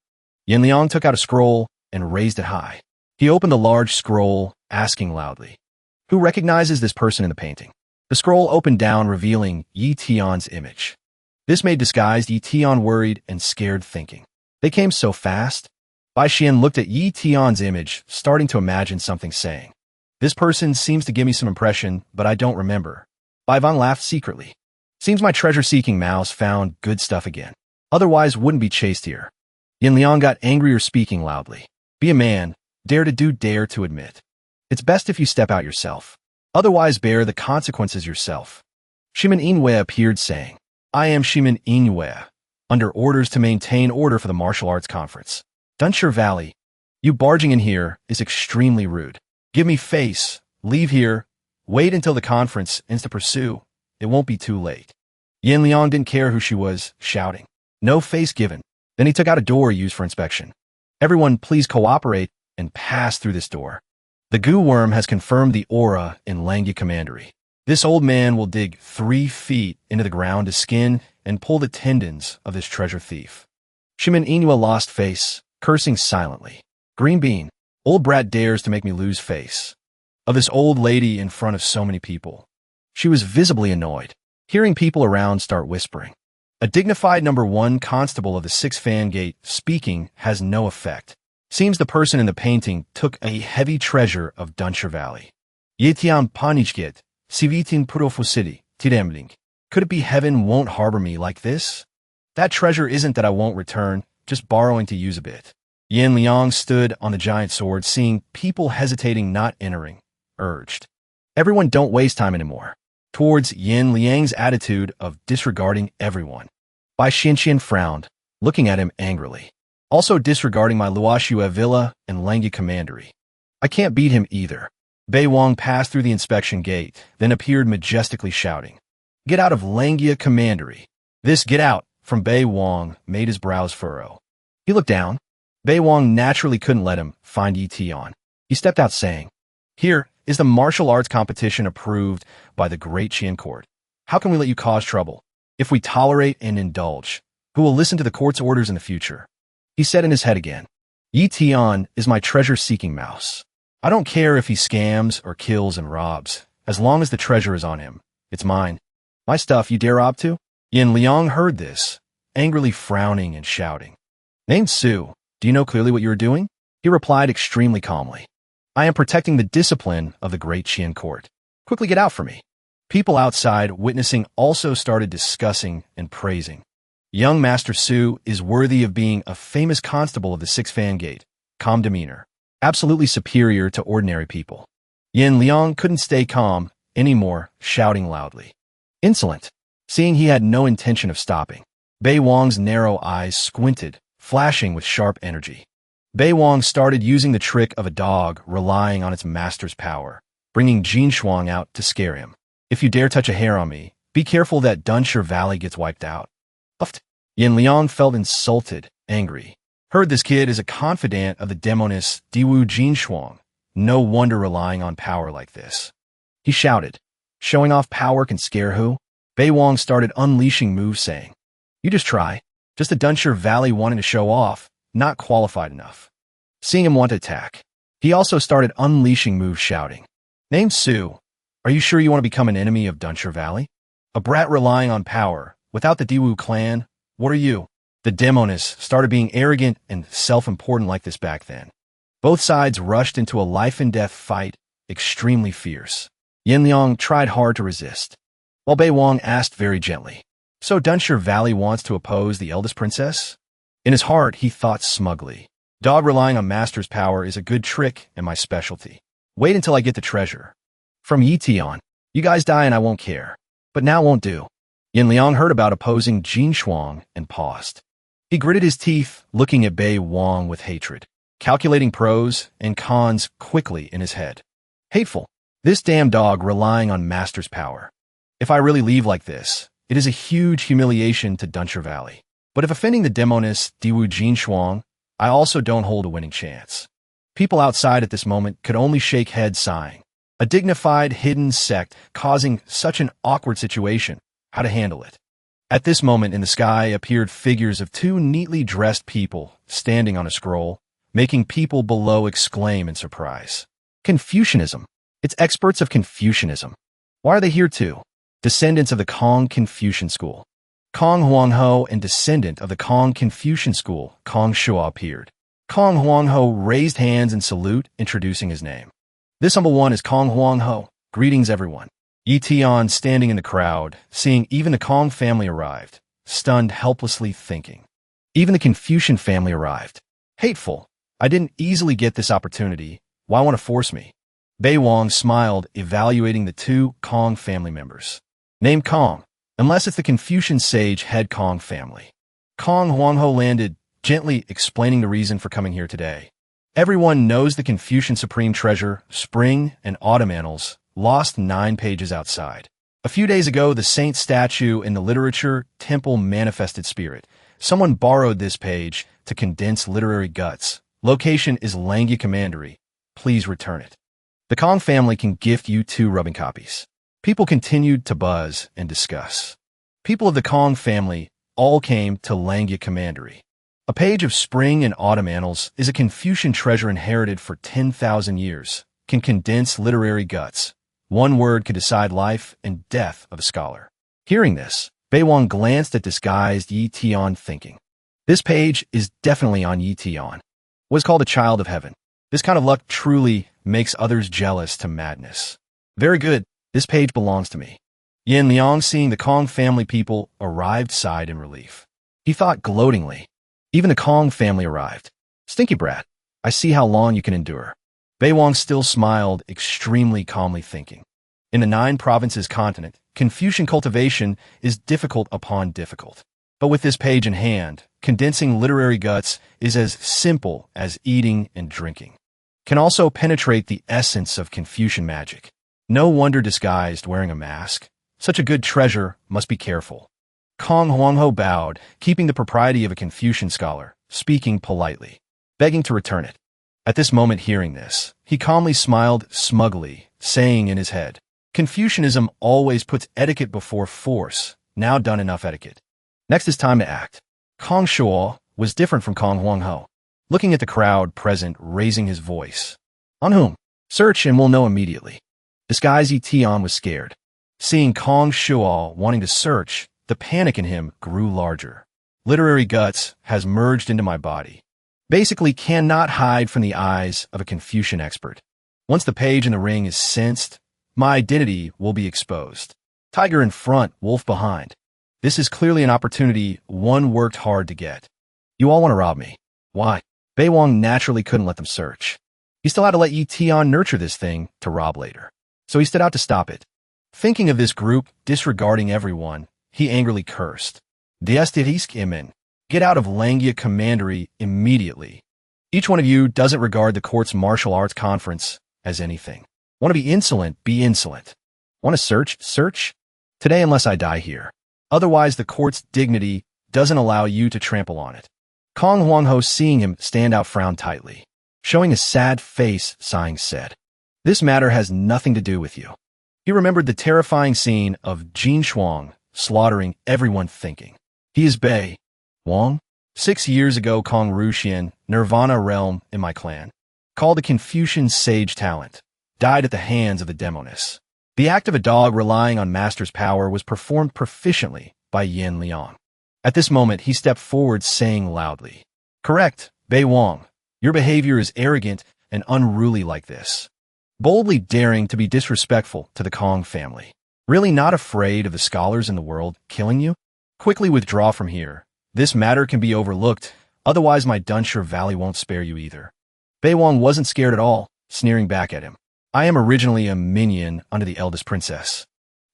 Yin Liang took out a scroll and raised it high. He opened the large scroll, asking loudly, "Who recognizes this person in the painting?" The scroll opened down, revealing Yi Tian's image. This made disguised Yi Tian worried and scared, thinking, "They came so fast?" Bai Xian looked at Yi Tian's image, starting to imagine something, saying, "This person seems to give me some impression, but I don't remember." Bai Vang laughed secretly. "Seems my treasure-seeking mouse found good stuff again. Otherwise wouldn't be chased here." Yin Liang got angrier, speaking loudly. "Be a man. Dare to do, dare to admit. It's best if you step out yourself. Otherwise bear the consequences yourself." Shimin Inwei appeared, saying, "I am Shimin Inwei, under orders to maintain order for the martial arts conference. Dunshire Valley, you barging in here is extremely rude. Give me face, leave here, wait until the conference ends to pursue. It won't be too late." Yin Liang didn't care who she was, shouting, "No face given." Then he took out a door used for inspection. "Everyone please cooperate and pass through this door. The goo worm has confirmed the aura in Langi commandery. This old man will dig 3 feet into the ground to skin and pull the tendons of this treasure thief." Shimin Inua lost face, cursing silently. "Green bean, old brat dares to make me lose face of this old lady in front of so many people." She was visibly annoyed, hearing people around start whispering. A dignified number 1 constable of the 6th fan gate speaking has no effect. Seems the person in the painting took a heavy treasure of Dunshire Valley. Yetian Panichget, Sivitin Purofusiti, Tidemling. Could it be heaven won't harbor me like this? That treasure isn't that I won't return, just borrowing to use a bit. Yin Liang stood on the giant sword, seeing people hesitating, not entering, urged, "Everyone don't waste time anymore." Towards Yin Liang's attitude of disregarding everyone, Bai Xianqian frowned, looking at him angrily. "Also disregarding my Luoxue villa and Langi commandery. I can't beat him either." Bei Wang passed through the inspection gate, then appeared majestically, shouting, "Get out of Langia commandery." This "get out" from Bei Wang made his brows furrow. He looked down. Bei Wang naturally couldn't let him find Yi Tian. He stepped out, saying, "Here is the martial arts competition approved by the Great Qian Court. How can we let you cause trouble? If we tolerate and indulge, who will listen to the court's orders in the future?" He said in his head again, "Yi Tian is my treasure-seeking mouse. I don't care if he scams or kills and robs. As long as the treasure is on him, it's mine. My stuff you dare rob too?" Yin Liang heard this, angrily frowning and shouting, "Named Su, do you know clearly what you are doing?" He replied extremely calmly, "I am protecting the discipline of the Great Qian Court. Quickly get out for me." People outside witnessing also started discussing and praising. Young Master Su is worthy of being a famous constable of the 6th fan gate. Calm demeanor. Absolutely superior to ordinary people. Yin Liang couldn't stay calm anymore, shouting loudly, "Insolent!" Seeing he had no intention of stopping, Bei Wang's narrow eyes squinted, flashing with sharp energy. Bei Wang started using the trick of a dog relying on its master's power, bringing Jin Shuang out to scare him. "If you dare touch a hair on me, be careful that Dunshire Valley gets wiped out." Uffed. Yin Liang felt insulted, angry. Heard this kid is a confidant of the demoness Diwu Jin Shuang. No wonder relying on power like this. He shouted, "Showing off power can scare who?" Bei Wang started unleashing moves, saying, "You just try. Just a Dunshire Valley wanting to show off, not qualified enough." Seeing him want to attack, he also started unleashing moves, shouting, "Named Su, are you sure you want to become an enemy of Dunshire Valley? A brat relying on power, without the Diwu clan? What are you?" The demoness started being arrogant and self-important like this back then. Both sides rushed into a life-and-death fight, extremely fierce. Yin Liang tried hard to resist, while Bei Wang asked very gently, "So Dunshire Valley wants to oppose the eldest princess?" In his heart, he thought smugly, "Dog relying on master's power is a good trick and my specialty. Wait until I get the treasure. From Yi Tian, you guys die and I won't care. But now won't do." Yin Liang heard about opposing Jin Shuang and paused. He gritted his teeth, looking at Bei Wang with hatred, calculating pros and cons quickly in his head. Hateful. This damn dog relying on master's power. If I really leave like this, it is a huge humiliation to Dunshire Valley. But if offending the demoness Diwu Jin Shuang, I also don't hold a winning chance. People outside at this moment could only shake heads, sighing. A dignified, hidden sect causing such an awkward situation. how to handle it. At this moment in the sky appeared figures of two neatly dressed people standing on a scroll, making people below exclaim in surprise. Confucianism. It's experts of Confucianism. Why are they here too? Descendants of the Kong Confucian school. Kong Huangho and descendant of the Kong Confucian school, Kong Shuo appeared. Kong Huangho raised hands in salute, introducing his name. This humble one is Kong Huangho. Greetings, everyone. Yi Tian, standing in the crowd, seeing even the Kong family arrived, stunned, helplessly thinking. Even the Confucian family arrived. Hateful. I didn't easily get this opportunity. Why want to force me? Bei Wang smiled, evaluating the two Kong family members. Name Kong, unless it's the Confucian sage head Kong family. Kong Huangho landed, gently explaining the reason for coming here today. Everyone knows the Confucian supreme treasure, spring and autumn annals, lost 9 pages outside. A few days ago, the saint statue in the literature temple manifested spirit. Someone borrowed this page to condense literary guts. Location is Langi commandery. Please return it. The Kong family can gift you 2 rubbing copies. People continued to buzz and discuss. People of the Kong family all came to Langi commandery. A page of spring and autumn annals is a Confucian treasure inherited for 10,000 years, can condense literary guts. 1 word could decide life and death of a scholar. Hearing this, Bei Wang glanced at disguised Yi Tian, thinking, this page is definitely on Yi Tian. What's called a child of heaven. This kind of luck truly makes others jealous to madness. Very good, this page belongs to me. Yin Liang, seeing the Kong family people arrived, sighed in relief. He thought gloatingly. Even the Kong family arrived. Stinky brat, I see how long you can endure. Bei Wang still smiled, extremely calmly thinking. In the 9 provinces continent, Confucian cultivation is difficult upon difficult. But with this page in hand, condensing literary guts is as simple as eating and drinking. Can also penetrate the essence of Confucian magic. No wonder disguised wearing a mask. Such a good treasure must be careful. Kong Huangho bowed, keeping the propriety of a Confucian scholar, speaking politely, begging to return it. At this moment, hearing this, he calmly smiled smugly, saying in his head, Confucianism always puts etiquette before force. Now done enough etiquette. Next is time to act. Kong Shuo was different from Kong Huangho, looking at the crowd present, raising his voice. On whom? Search and we'll know immediately. Disguised Yi Tian was scared. Seeing Kong Shuo wanting to search, the panic in him grew larger. Literary guts has merged into my body. Basically cannot hide from the eyes of a Confucian expert. Once the page in the ring is sensed, my identity will be exposed. Tiger in front, wolf behind. This is clearly an opportunity one worked hard to get. You all want to rob me. Why? Bei Wang naturally couldn't let them search. He still had to let Yi Tian nurture this thing to rob later. So he stood out to stop it. Thinking of this group, disregarding everyone, he angrily cursed. Diestirisque imen. Get out of Langi commandery immediately. Each one of you doesn't regard the court's martial arts conference as anything. Want to be insolent? Be insolent. Want to search? Search? Today unless I die here. Otherwise the court's dignity doesn't allow you to trample on it. Kong Huangho, seeing him stand out, frowned tightly. Showing a sad face, sighing, said, this matter has nothing to do with you. He remembered the terrifying scene of Jin Shuang slaughtering everyone, thinking, he is Bei Wang? 6 years ago, Kong Ruxian, Nirvana realm in my clan, called the Confucian sage talent, died at the hands of the demoness. The act of a dog relying on master's power was performed proficiently by Yin Liang. At this moment, he stepped forward, saying loudly, correct, Bei Wang. Your behavior is arrogant and unruly like this. Boldly daring to be disrespectful to the Kong family. Really not afraid of the scholars in the world killing you? Quickly withdraw from here. This matter can be overlooked, otherwise my Dunshire Valley won't spare you either. Bei Wang wasn't scared at all, sneering back at him. I am originally a minion under the eldest princess.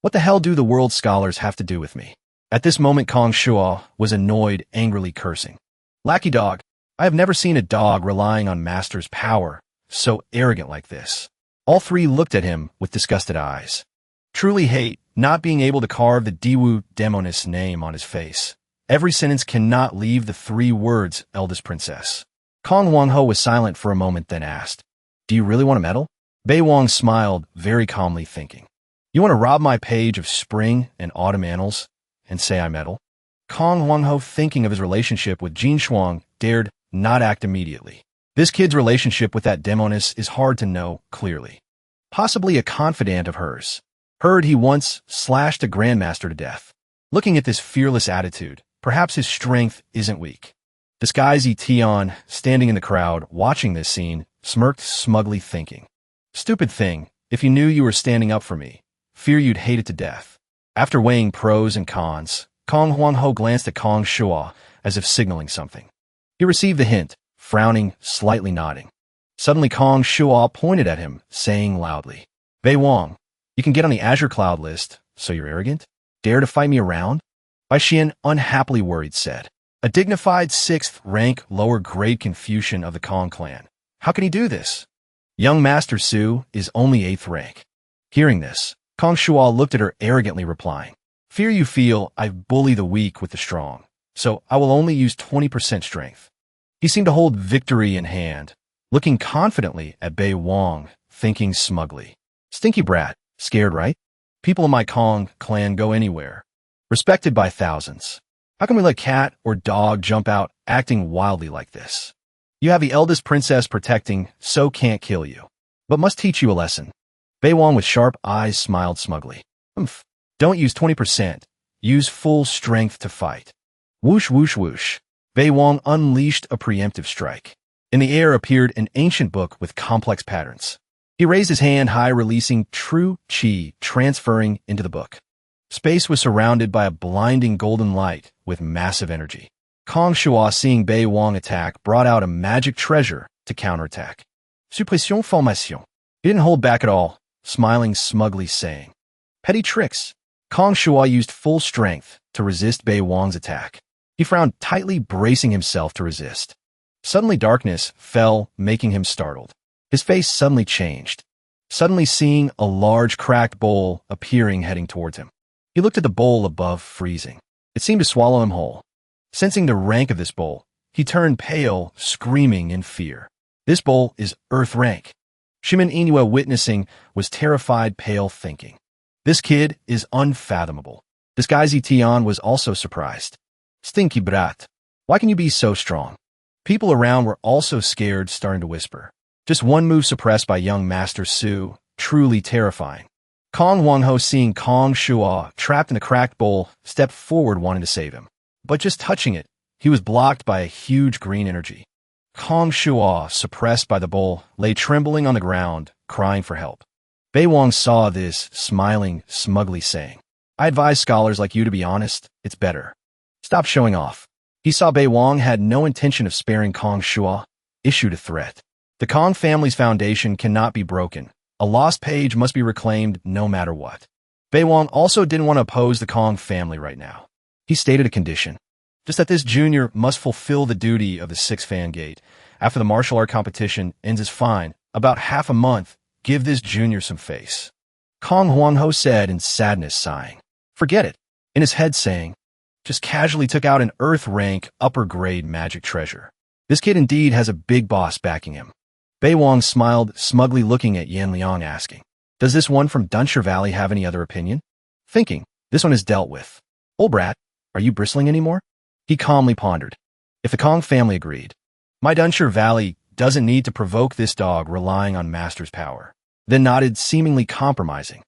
What the hell do the world scholars have to do with me? At this moment, Kong Shuo was annoyed, angrily cursing. Lackey dog, I have never seen a dog relying on master's power so arrogant like this. All 3 looked at him with disgusted eyes. Truly hate not being able to carve the Diwu demoness name on his face. Every sentence cannot leave the 3 words, eldest princess. Kong Huangho was silent for a moment, then asked, do you really want a medal? Bei Wang smiled, very calmly thinking, You want to rob my page of spring and autumn annals and say I meddle? Kong Huangho, thinking of his relationship with Jin Shuang, dared not act immediately. This kid's relationship with that demoness is hard to know clearly. Possibly a confidant of hers. Heard he once slashed a grandmaster to death. Looking at this fearless attitude, perhaps his strength isn't weak. Disguised Tion, standing in the crowd, watching this scene, smirked smugly, thinking, "Stupid thing, if you knew you were standing up for me, fear you'd hate it to death." After weighing pros and cons, Kong Huangho glanced at Kong Shua as if signaling something. He received the hint, frowning, slightly nodding. Suddenly Kong Shua pointed at him, saying loudly, "Bei Wang, you can get on the Azure Cloud list, so you're arrogant? Dare to fight me around?" Bai Xian, unhappily worried, said, "A dignified 6th rank lower grade Confucian of the Kong clan. How can he do this? Young Master Su is only 8th rank." Hearing this, Kong Shua looked at her arrogantly, replying, "Fear you feel I bully the weak with the strong, so I will only use 20% strength." He seemed to hold victory in hand, looking confidently at Bei Wang, thinking smugly, "Stinky brat, scared, right? People in my Kong clan go anywhere, respected by thousands. How can we let cat or dog jump out acting wildly like this? You have the eldest princess protecting, so can't kill you, but must teach you a lesson." Bei Wang with sharp eyes smiled smugly. "Humph. Don't use 20%. Use full strength to fight." Whoosh, whoosh, whoosh. Bei Wang unleashed a preemptive strike. In the air appeared an ancient book with complex patterns. He raised his hand high, releasing true qi, transferring into the book. Space was surrounded by a blinding golden light with massive energy. Kong Shua, seeing Bei Wang attack, brought out a magic treasure to counterattack. Suppression formation. He didn't hold back at all, smiling smugly, saying, "Petty tricks." Kong Shua used full strength to resist Bei Wang's attack. He frowned tightly, bracing himself to resist. Suddenly darkness fell, making him startled. His face suddenly changed, suddenly seeing a large cracked bowl appearing heading towards him. He looked at the bowl above, freezing. It seemed to swallow him whole. Sensing the rank of this bowl, he turned pale, screaming in fear. "This bowl is Earth rank." Shimin Inua, witnessing, was terrified, pale, thinking, "This kid is unfathomable." Disguised Tion was also surprised. "Stinky brat, why can you be so strong?" People around were also scared, starting to whisper. Just one move suppressed by young Master Su, truly terrifying. Kong Huangho, seeing Kong Shua trapped in a cracked bowl, stepped forward wanting to save him. But just touching it, he was blocked by a huge green energy. Kong Shua, suppressed by the bowl, lay trembling on the ground, crying for help. Bei Wang saw this, smiling smugly, saying, "I advise scholars like you to be honest. It's better. Stop showing off." He saw Bei Wang had no intention of sparing Kong Shua, issued a threat. The Kong family's foundation cannot be broken. A lost page must be reclaimed no matter what. Bei Wang also didn't want to oppose the Kong family right now. He stated a condition, just that this junior must fulfill the duty of the 6th fan gate. After the martial art competition ends is fine. About half a month, give this junior some face. Kong Huangho said in sadness, sighing. "Forget it." In his head saying, "Just casually took out an Earth rank upper grade magic treasure. This kid indeed has a big boss backing him." Bei Wang smiled, smugly looking at Yan Liang, asking, "Does this one from Dunshire Valley have any other opinion?" Thinking, this one is dealt with. "Old brat, are you bristling anymore?" He calmly pondered. If the Kong family agreed, my Dunshire Valley doesn't need to provoke this dog relying on Master's power. Then nodded, seemingly compromising.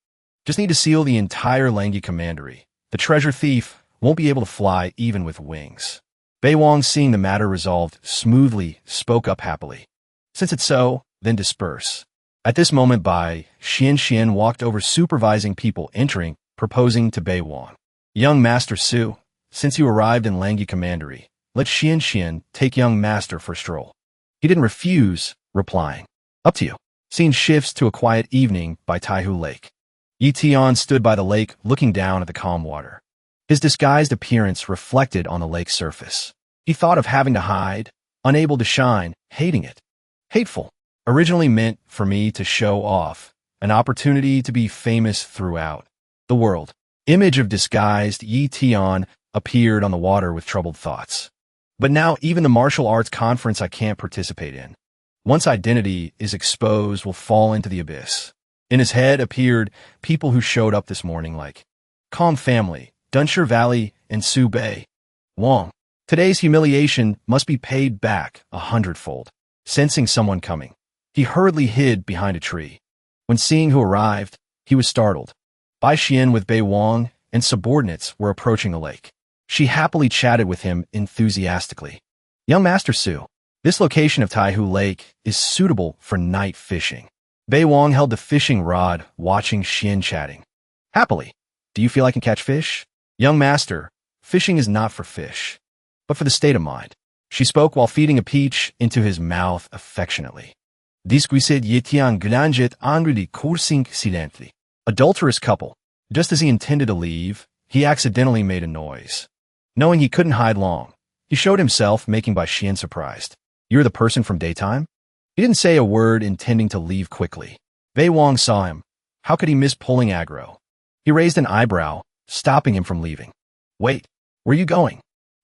Just need to seal the entire Langi commandery. The treasure thief won't be able to fly even with wings. Bei Wang, seeing the matter resolved smoothly, spoke up happily. "Since it's so, then disperse." At this moment, Bai Xian walked over, supervising people entering, proposing to Bei Wang. "Young Master Su, since you arrived in Langi commandery, let Xian take young master for a stroll." He didn't refuse, replying, "Up to you." Scene shifts to a quiet evening by Taihu Lake. Yi Tian stood by the lake, looking down at the calm water. His disguised appearance reflected on the lake's surface. He thought of having to hide, unable to shine, hating it. Hateful. Originally meant for me to show off, an opportunity to be famous throughout the world. Image of disguised Yi Tian appeared on the water with troubled thoughts. But now even the martial arts conference I can't participate in. Once identity is exposed, will fall into the abyss. In his head appeared people who showed up this morning like Calm Family, Dunshire Valley, and Su Bei. Wong. Today's humiliation must be paid back 100-fold. Sensing someone coming, he hurriedly hid behind a tree. When seeing who arrived, he was startled. Bai Xian with Bei Wong and subordinates were approaching the lake. She happily chatted with him enthusiastically. Young Master Su, this location of Taihu Lake is suitable for night fishing. Bei Wong held the fishing rod, watching Xian chatting. Happily. Do you feel I can catch fish? Young master, fishing is not for fish, but for the state of mind. She spoke while feeding a peach into his mouth affectionately. Discuised yetian glanget angredi coursing silently. Adulterous couple. Just as he intended to leave, he accidentally made a noise. Knowing he couldn't hide long, he showed himself, making Bai Xian surprised. You're the person from daytime? He didn't say a word, intending to leave quickly. Bei Wong saw him. How could he miss pulling aggro? He raised an eyebrow, stopping him from leaving. Wait, where are you going?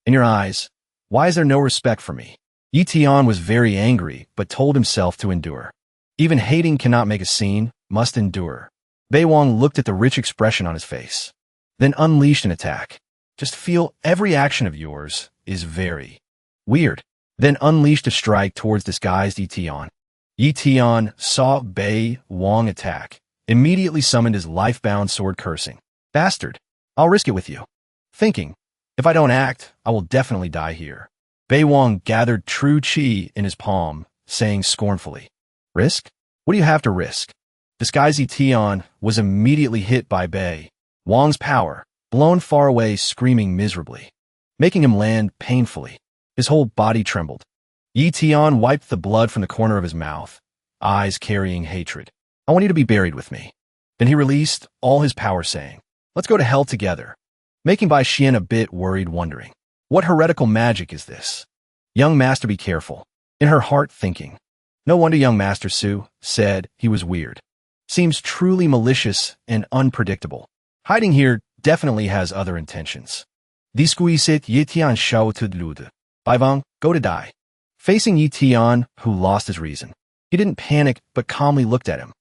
In your eyes, why is there no respect for me? Yi Tian was very angry, but told himself to endure. Even hating cannot make a scene, must endure. Bei Wong looked at the rich expression on his face, then unleashed an attack. Just feel every action of yours is very weird. Then unleashed a strike towards disguised Yi Tian. Yi Tian saw Bei Wong attack, immediately summoned his life-bound sword, cursing. Bastard, I'll risk it with you. Thinking, if I don't act, I will definitely die here. Bei Wong gathered true chi in his palm, saying scornfully, Risk? What do you have to risk? Disguised Yi Tian was immediately hit by Bei Wong's power, blown far away, screaming miserably, making him land painfully. His whole body trembled. Yi Tian wiped the blood from the corner of his mouth, eyes carrying hatred. I want you to be buried with me. Then he released all his power, saying, Let's go to hell together, making Bai Xian a bit worried, wondering, what heretical magic is this? Young master, be careful. In her heart, thinking, no wonder young Master Su said he was weird. Seems truly malicious and unpredictable. Hiding here definitely has other intentions. Discuisit Yi Tian shao to lewd. Bai Wong, go to die. Facing Yi Tian, who lost his reason. He didn't panic, but calmly looked at him.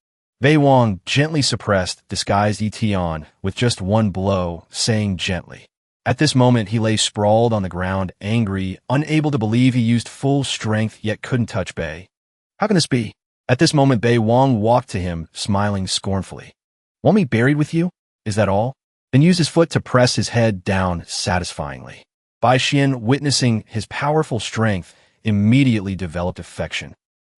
Bei Wong gently suppressed disguised Yi Tian with just one blow, saying gently. At this moment, he lay sprawled on the ground, angry, unable to believe he used full strength yet couldn't touch Bei. How can this be? At this moment, Bei Wong walked to him, smiling scornfully. Want me buried with you? Is that all? Then used his foot to press his head down satisfyingly. Bai Xian, witnessing his powerful strength, immediately developed affection.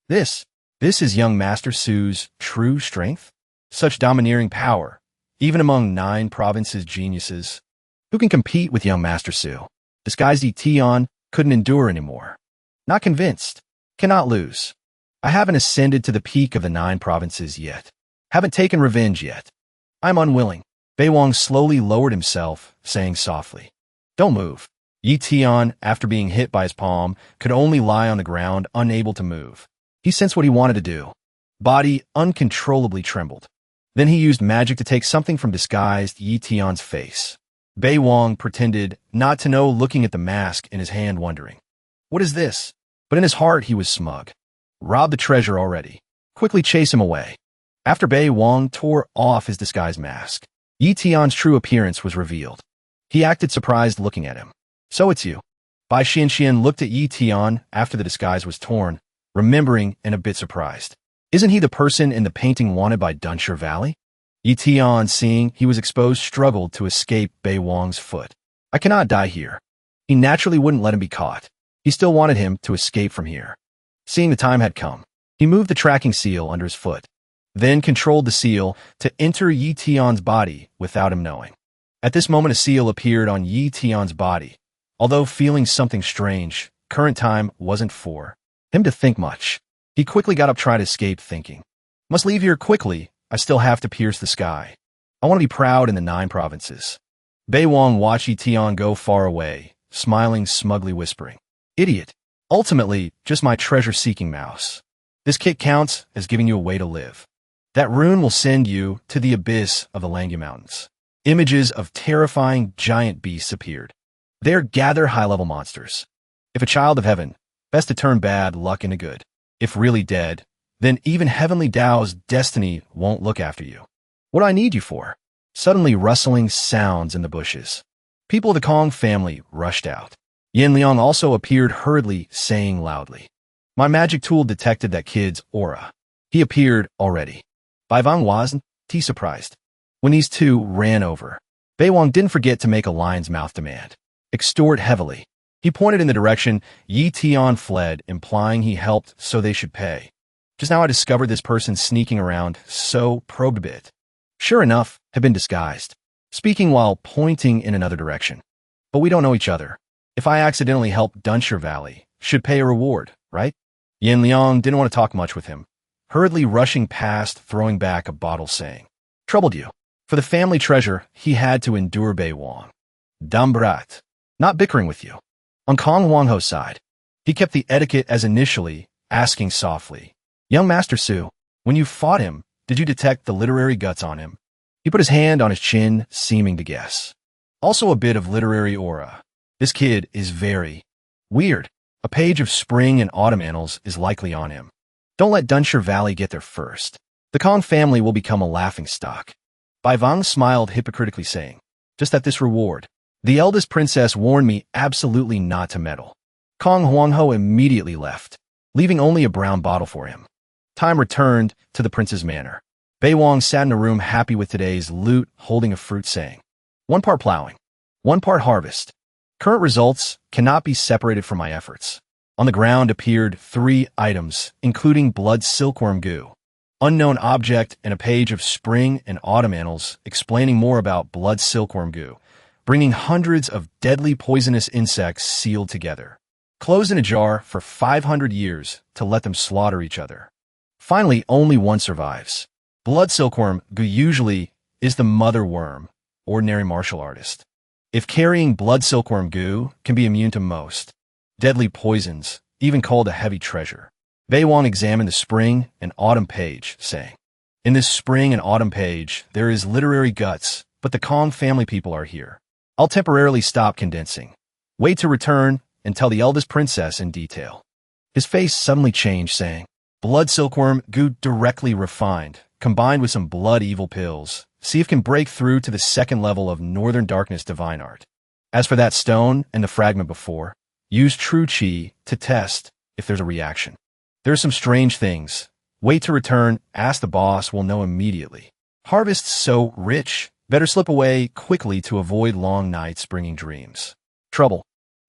This is young Master Su's true strength? Such domineering power, even among 9 provinces geniuses. Who can compete with young Master Su? Disguised Yi Tian couldn't endure anymore. Not convinced. Cannot lose. I haven't ascended to the peak of the 9 provinces yet. Haven't taken revenge yet. I'm unwilling. Bei Wong slowly lowered himself, saying softly, Don't move. Yi Tian, after being hit by his palm, could only lie on the ground, unable to move. He sensed what he wanted to do. Body uncontrollably trembled. Then he used magic to take something from disguised Yi Tian's face. Bei Wong pretended not to know, looking at the mask in his hand, wondering, what is this? But in his heart he was smug. Rob the treasure already. Quickly chase him away. After Bei Wong tore off his disguised mask, Yi Tian's true appearance was revealed. He acted surprised, looking at him. So it's you. Bai Xian looked at Yi Tian after the disguise was torn, remembering and a bit surprised. Isn't he the person in the painting wanted by Dunshire Valley? Yi Tian, seeing he was exposed, struggled to escape Bei Wong's foot. I cannot die here. He naturally wouldn't let him be caught. He still wanted him to escape from here. Seeing the time had come, he moved the tracking seal under his foot, then controlled the seal to enter Yi Tian's body without him knowing. At this moment, a seal appeared on Yi Tian's body. Although feeling something strange, current time wasn't for him to think much. He quickly got up, tried to escape, thinking, must leave here quickly. I still have to pierce the sky. I want to be proud in the 9 provinces. Bei Wong watched Yi Tian go far away, smiling smugly, whispering, Idiot. Ultimately, just my treasure-seeking mouse. This kick counts as giving you a way to live. That rune will send you to the abyss of the Langi Mountains. Images of terrifying giant beasts appeared. There gather high-level monsters. If a child of heaven, best to turn bad luck into good. If really dead, then even heavenly Tao's destiny won't look after you. What do I need you for? Suddenly rustling sounds in the bushes. People of the Kong family rushed out. Yin Liang also appeared hurriedly, saying loudly, "My magic tool detected that kid's aura. He appeared already." Bai Wang wasn't surprised. When these two ran over, Bai Wang didn't forget to make a lion's mouth demand. Extort heavily. He pointed in the direction Yi Tian fled, implying he helped so they should pay. Just now I discovered this person sneaking around, so probed a bit. Sure enough, had been disguised, speaking while pointing in another direction. But we don't know each other. If I accidentally help Dunshire Valley, should pay a reward, right? Yin Liang didn't want to talk much with him, hurriedly rushing past, throwing back a bottle, saying, "Troubled you." For the family treasure, he had to endure Bai Wang. Dambrat, not bickering with you. On Kong Wangho's side, he kept the etiquette as initially, asking softly, "Young Master Su, when you fought him, did you detect the literary guts on him?" He put his hand on his chin, seeming to guess. Also a bit of literary aura. This kid is very weird. A page of spring and autumn annals is likely on him. Don't let Dunshire Valley get there first. The Kong family will become a laughingstock. Bai Wang smiled hypocritically, saying, "Just at this reward. The eldest princess warned me absolutely not to meddle." Kong Huangho immediately left, leaving only a brown bottle for him. Time returned to the prince's manor. Bai Wang sat in a room happy with today's loot, holding a fruit, saying, "One part plowing, one part harvest. Current results cannot be separated from my efforts." On the ground appeared 3 items, including blood silkworm goo, unknown object, and a page of spring and autumn annals explaining more about blood silkworm goo, bringing hundreds of deadly poisonous insects sealed together, closed in a jar for 500 years to let them slaughter each other. Finally, only one survives. Blood silkworm goo usually is the mother worm, ordinary martial artist. If carrying blood silkworm goo can be immune to most deadly poisons, even called a heavy treasure. Bai Wang examined the spring and autumn page, saying, "In this spring and autumn page, there is literary guts, but the Kong family people are here. I'll temporarily stop condensing. Wait to return and tell the eldest princess in detail." His face suddenly changed, saying, "Blood silkworm goo directly refined, combined with some blood evil pills. See if can break through to the 2nd level of Northern Darkness divine art. As for that stone and the fragment before, use true chi to test if there's a reaction. There are some strange things. Wait to return, ask the boss, will know immediately. Harvests so rich, better slip away quickly to avoid long nights bringing dreams." Trouble.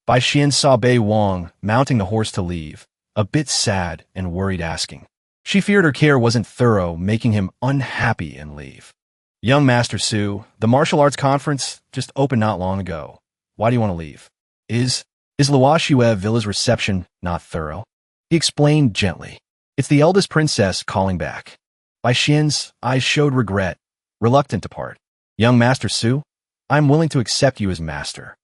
Bai Xian saw Bai Wang mounting the horse to leave, a bit sad and worried, asking. She feared her care wasn't thorough, making him unhappy and leave. "Young Master Su, the martial arts conference just opened not long ago. Why do you want to leave? Is Luoxue Villa's reception not thorough?" He explained gently. "It's the eldest princess calling back." Bai Xian's eyes showed regret, reluctant to part. "Young Master Su, I am willing to accept you as master.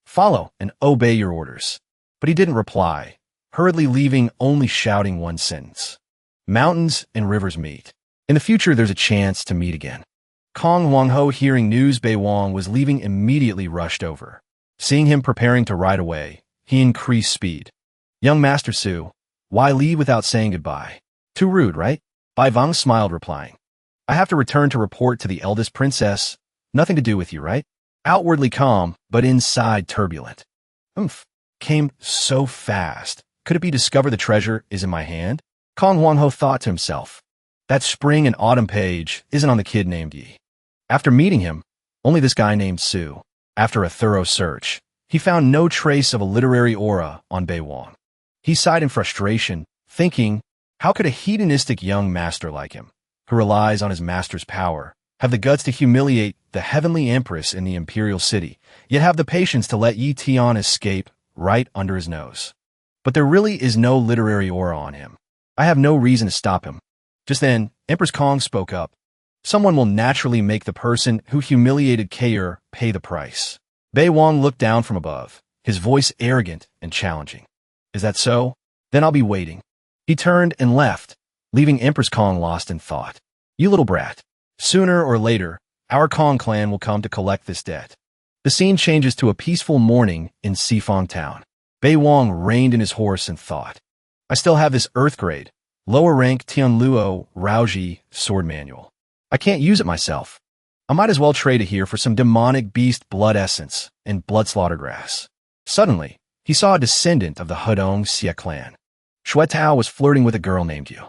Follow and obey your orders." But he didn't reply, hurriedly leaving, only shouting one sentence. "Mountains and rivers meet. In the future, there's a chance to meet again." Kong Wangho, hearing news Bai Wang was leaving, immediately rushed over. Seeing him preparing to ride away, he increased speed. "Young Master Su, why leave without saying goodbye? Too rude, right?" Bai Wang smiled, replying, "I have to return to report to the eldest princess. Nothing to do with you, right?" Outwardly calm, but inside turbulent. Came so fast. Could it be discovered the treasure is in my hand? Kong Wangho thought to himself. That spring and autumn page isn't on the kid named Yi. After meeting him, only this guy named Su. After a thorough search, he found no trace of a literary aura on Bai Wang. He sighed in frustration, thinking, how could a hedonistic young master like him, who relies on his master's power, have the guts to humiliate the heavenly empress in the Imperial city, yet have the patience to let Yi Tian escape right under his nose? But there really is no literary aura on him. I have no reason to stop him. Just then, Empress Kong spoke up. Someone will naturally make the person who humiliated Kair pay the price. Bai Wang looked down from above, his voice arrogant and challenging. Is that so? Then I'll be waiting. He turned and left, leaving Empress Kong lost in thought. You little brat. Sooner or later, our Kong clan will come to collect this debt. The scene changes to a peaceful morning in Sifong town. Bai Wang reined in his horse and thought. I still have this earth grade, Lower rank Tianluo Raoji sword manual. I can't use it myself. I might as well trade it here for some demonic beast blood essence and blood slaughter grass. Suddenly, he saw a descendant of the Hudong Xie clan. Shui Tao was flirting with a girl named Yu.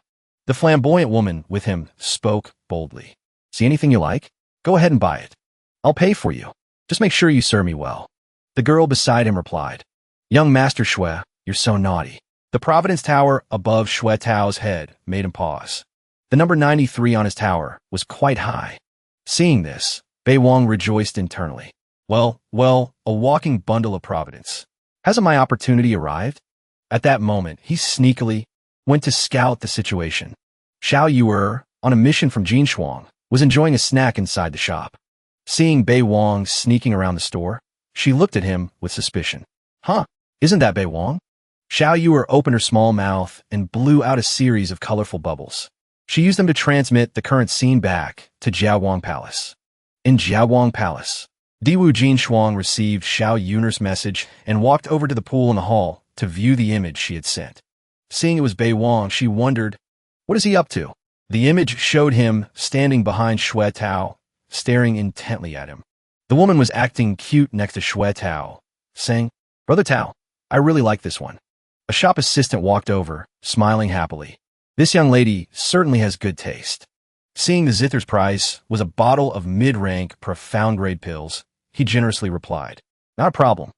The flamboyant woman with him spoke boldly. See anything you like? Go ahead and buy it. I'll pay for you. Just make sure you serve me well. The girl beside him replied, Young Master Shui, you're so naughty. The Providence Tower above Shui Tao's head made him pause. The number 93 on his tower was quite high. Seeing this, Bei Wang rejoiced internally. Well, a walking bundle of providence. Hasn't my opportunity arrived? At that moment, he sneakily went to scout the situation. Xiao Yuer, on a mission from Jin Shuang, was enjoying a snack inside the shop. Seeing Bei Wang sneaking around the store, she looked at him with suspicion. Huh, isn't that Bei Wang? Xiao Yuer opened her small mouth and blew out a series of colorful bubbles. She used them to transmit the current scene back to Jiaowang Palace. In Jiaowang Palace, Diwu Jin Shuang received Xiao Yuner's message and walked over to the pool in the hall to view the image she had sent. Seeing it was Bei Wang, she wondered, what is he up to? The image showed him standing behind Shui Tao, staring intently at him. The woman was acting cute next to Shui Tao, saying, Brother Tao, I really like this one. A shop assistant walked over, smiling happily. This young lady certainly has good taste. Seeing the zither's price was a bottle of mid-rank, profound-grade pills, he generously replied, Not a problem.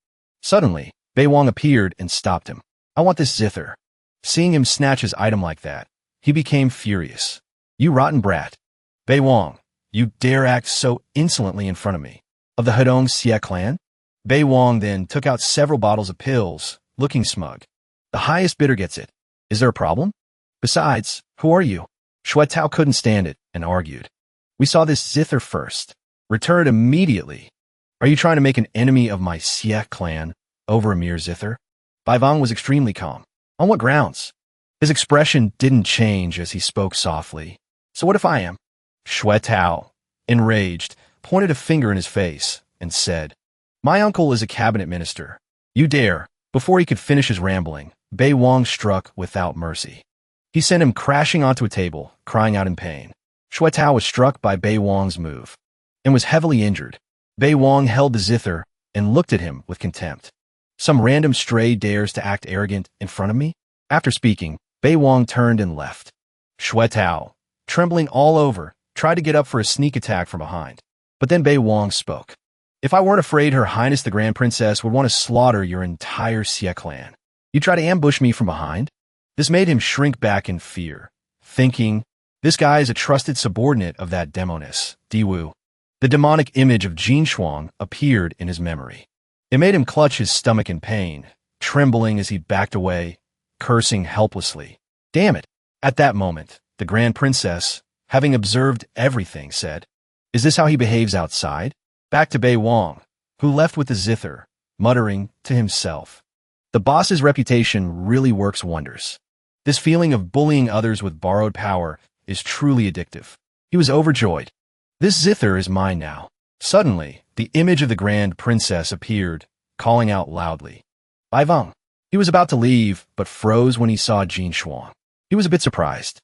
Suddenly, Bei Wang appeared and stopped him. I want this zither. Seeing him snatch his item like that, he became furious. You rotten brat. Bei Wang, you dare act so insolently in front of me. Of the Hudong Xie clan? Bei Wang then took out several bottles of pills, looking smug. The highest bidder gets it. Is there a problem? Besides, who are you? Shui Tao couldn't stand it and argued. We saw this zither first. Return it immediately. Are you trying to make an enemy of my Xie clan over a mere zither? Bai Wang was extremely calm. On what grounds? His expression didn't change as he spoke softly. So what if I am? Shui Tao, enraged, pointed a finger in his face and said, My uncle is a cabinet minister. You dare. Before he could finish his rambling, Bei Wang struck without mercy. He sent him crashing onto a table, crying out in pain. Shui Tao was struck by Bei Wang's move and was heavily injured. Bei Wang held the zither and looked at him with contempt. Some random stray dares to act arrogant in front of me? After speaking, Bei Wang turned and left. Shui Tao, trembling all over, tried to get up for a sneak attack from behind. But then Bei Wang spoke. If I weren't afraid Her Highness the Grand Princess would want to slaughter your entire Xie clan, you try to ambush me from behind? This made him shrink back in fear, thinking, this guy is a trusted subordinate of that demoness, Diwu. The demonic image of Jin Shuang appeared in his memory. It made him clutch his stomach in pain, trembling as he backed away, cursing helplessly. Damn it! At that moment, the Grand Princess, having observed everything, said, Is this how he behaves outside? Back to Bei Wang, who left with the zither, muttering to himself. The boss's reputation really works wonders. This feeling of bullying others with borrowed power is truly addictive. He was overjoyed. This zither is mine now. Suddenly, the image of the Grand Princess appeared, calling out loudly. Bai Wang. He was about to leave, but froze when he saw Jin Shuang. He was a bit surprised.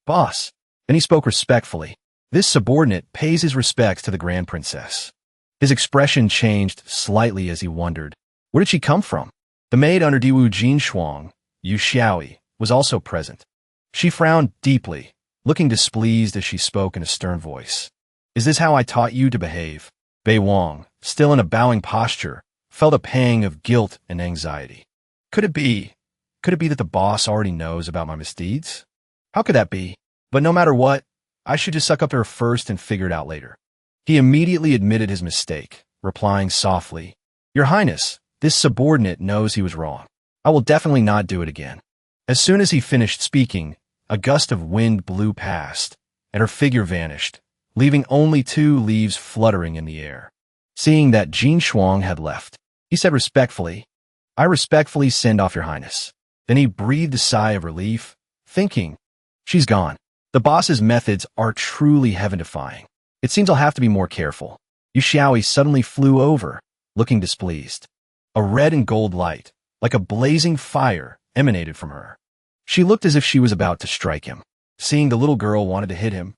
Boss. Then he spoke respectfully. This subordinate pays his respects to the Grand Princess. His expression changed slightly as he wondered, where did she come from? The maid under Diwu Jin Shuang, Yu Xiaoi, was also present. She frowned deeply, looking displeased as she spoke in a stern voice. Is this how I taught you to behave? Bei Wang, still in a bowing posture, felt a pang of guilt and anxiety. Could it be that the boss already knows about my misdeeds? How could that be? But no matter what, I should just suck up to her first and figure it out later. He immediately admitted his mistake, replying softly, Your Highness, this subordinate knows he was wrong. I will definitely not do it again. As soon as he finished speaking, a gust of wind blew past, and her figure vanished, leaving only 2 leaves fluttering in the air. Seeing that Jin Shuang had left, he said respectfully, I respectfully send off Your Highness. Then he breathed a sigh of relief, thinking, She's gone. The boss's methods are truly heaven-defying. It seems I'll have to be more careful. Yu Xiaoi suddenly flew over, looking displeased. A red and gold light, like a blazing fire, emanated from her. She looked as if she was about to strike him. Seeing the little girl wanted to hit him,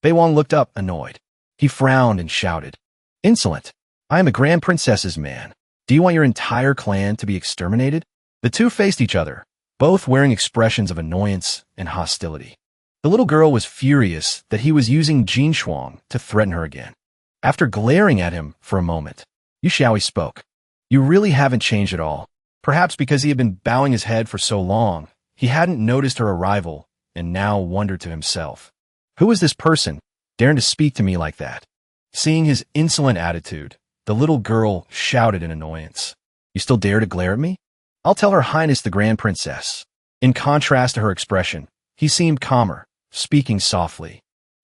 Bei Wang looked up, annoyed. He frowned and shouted, "Insolent! I am a grand princess's man. Do you want your entire clan to be exterminated?" The two faced each other, both wearing expressions of annoyance and hostility. The little girl was furious that he was using Jin Shuang to threaten her again. After glaring at him for a moment, Yu Xiaoyi spoke. "You really haven't changed at all." Perhaps because he had been bowing his head for so long, he hadn't noticed her arrival and now wondered to himself, "Who is this person, daring to speak to me like that?" Seeing his insolent attitude, the little girl shouted in annoyance, "You still dare to glare at me? I'll tell Her Highness the Grand Princess." In contrast to her expression, he seemed calmer, speaking softly.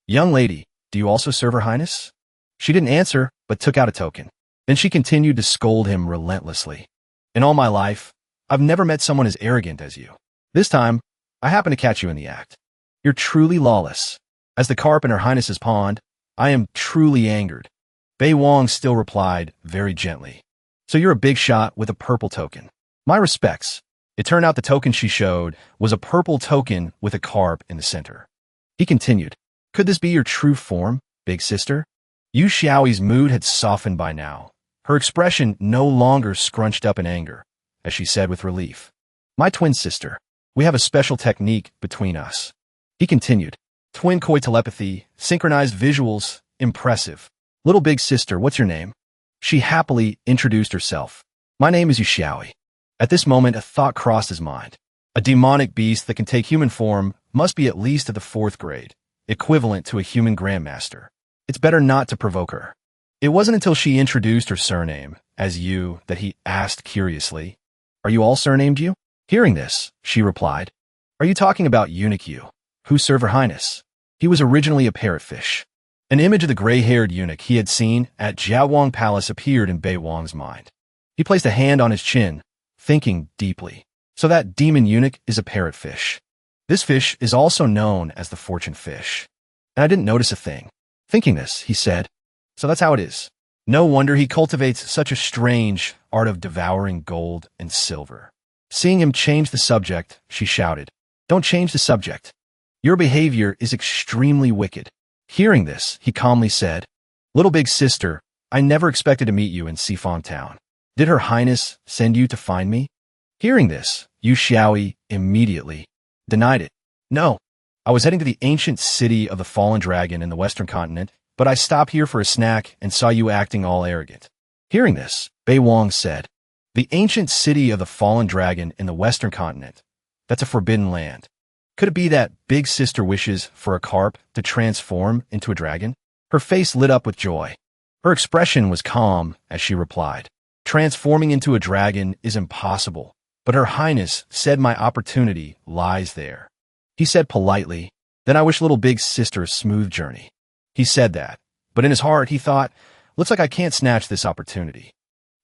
"Young lady, do you also serve Her Highness?" She didn't answer, but took out a token. Then she continued to scold him relentlessly. "In all my life, I've never met someone as arrogant as you. This time, I happen to catch you in the act. You're truly lawless. As the carp in Her Highness's pond, I am truly angered." Bei Wang still replied very gently, "So you're a big shot with a purple token. My respects." It turned out the token she showed was a purple token with a carp in the center. He continued, "Could this be your true form, big sister?" Yu Xiaoyi's mood had softened by now. Her expression no longer scrunched up in anger, as she said with relief, "My twin sister, we have a special technique between us." He continued, "Twin koi telepathy, synchronized visuals, impressive. Little big sister, what's your name?" She happily introduced herself. "My name is Yu Xiaoyi." At this moment, a thought crossed his mind. A demonic beast that can take human form must be at least at the 4th grade, equivalent to a human grandmaster. It's better not to provoke her. It wasn't until she introduced her surname as Yu that he asked curiously, "Are you all surnamed Yu?" Hearing this, she replied, "Are you talking about eunuch Yu, who served Her Highness?" He was originally a parrotfish. An image of the gray-haired eunuch he had seen at Jiaowang Palace appeared in Bei Wang's mind. He placed a hand on his chin, thinking deeply. So that demon eunuch is a parrotfish. This fish is also known as the fortune fish. And I didn't notice a thing. Thinking this, he said, "So that's how it is. No wonder he cultivates such a strange art of devouring gold and silver." Seeing him change the subject, she shouted, "Don't change the subject. Your behavior is extremely wicked." Hearing this, he calmly said, "Little big sister, I never expected to meet you in Sifong Town. Did Her Highness send you to find me?" Hearing this, Yu Xiaoyi immediately denied it. "No, I was heading to the ancient city of the fallen dragon in the western continent, but I stopped here for a snack and saw you acting all arrogant." Hearing this, Bei Wang said, "The ancient city of the fallen dragon in the western continent, that's a forbidden land. Could it be that big sister wishes for a carp to transform into a dragon?" Her face lit up with joy. Her expression was calm as she replied, "Transforming into a dragon is impossible, but Her Highness said my opportunity lies there." He said politely, "Then I wish little big sister a smooth journey." He said that, but in his heart he thought, "Looks like I can't snatch this opportunity."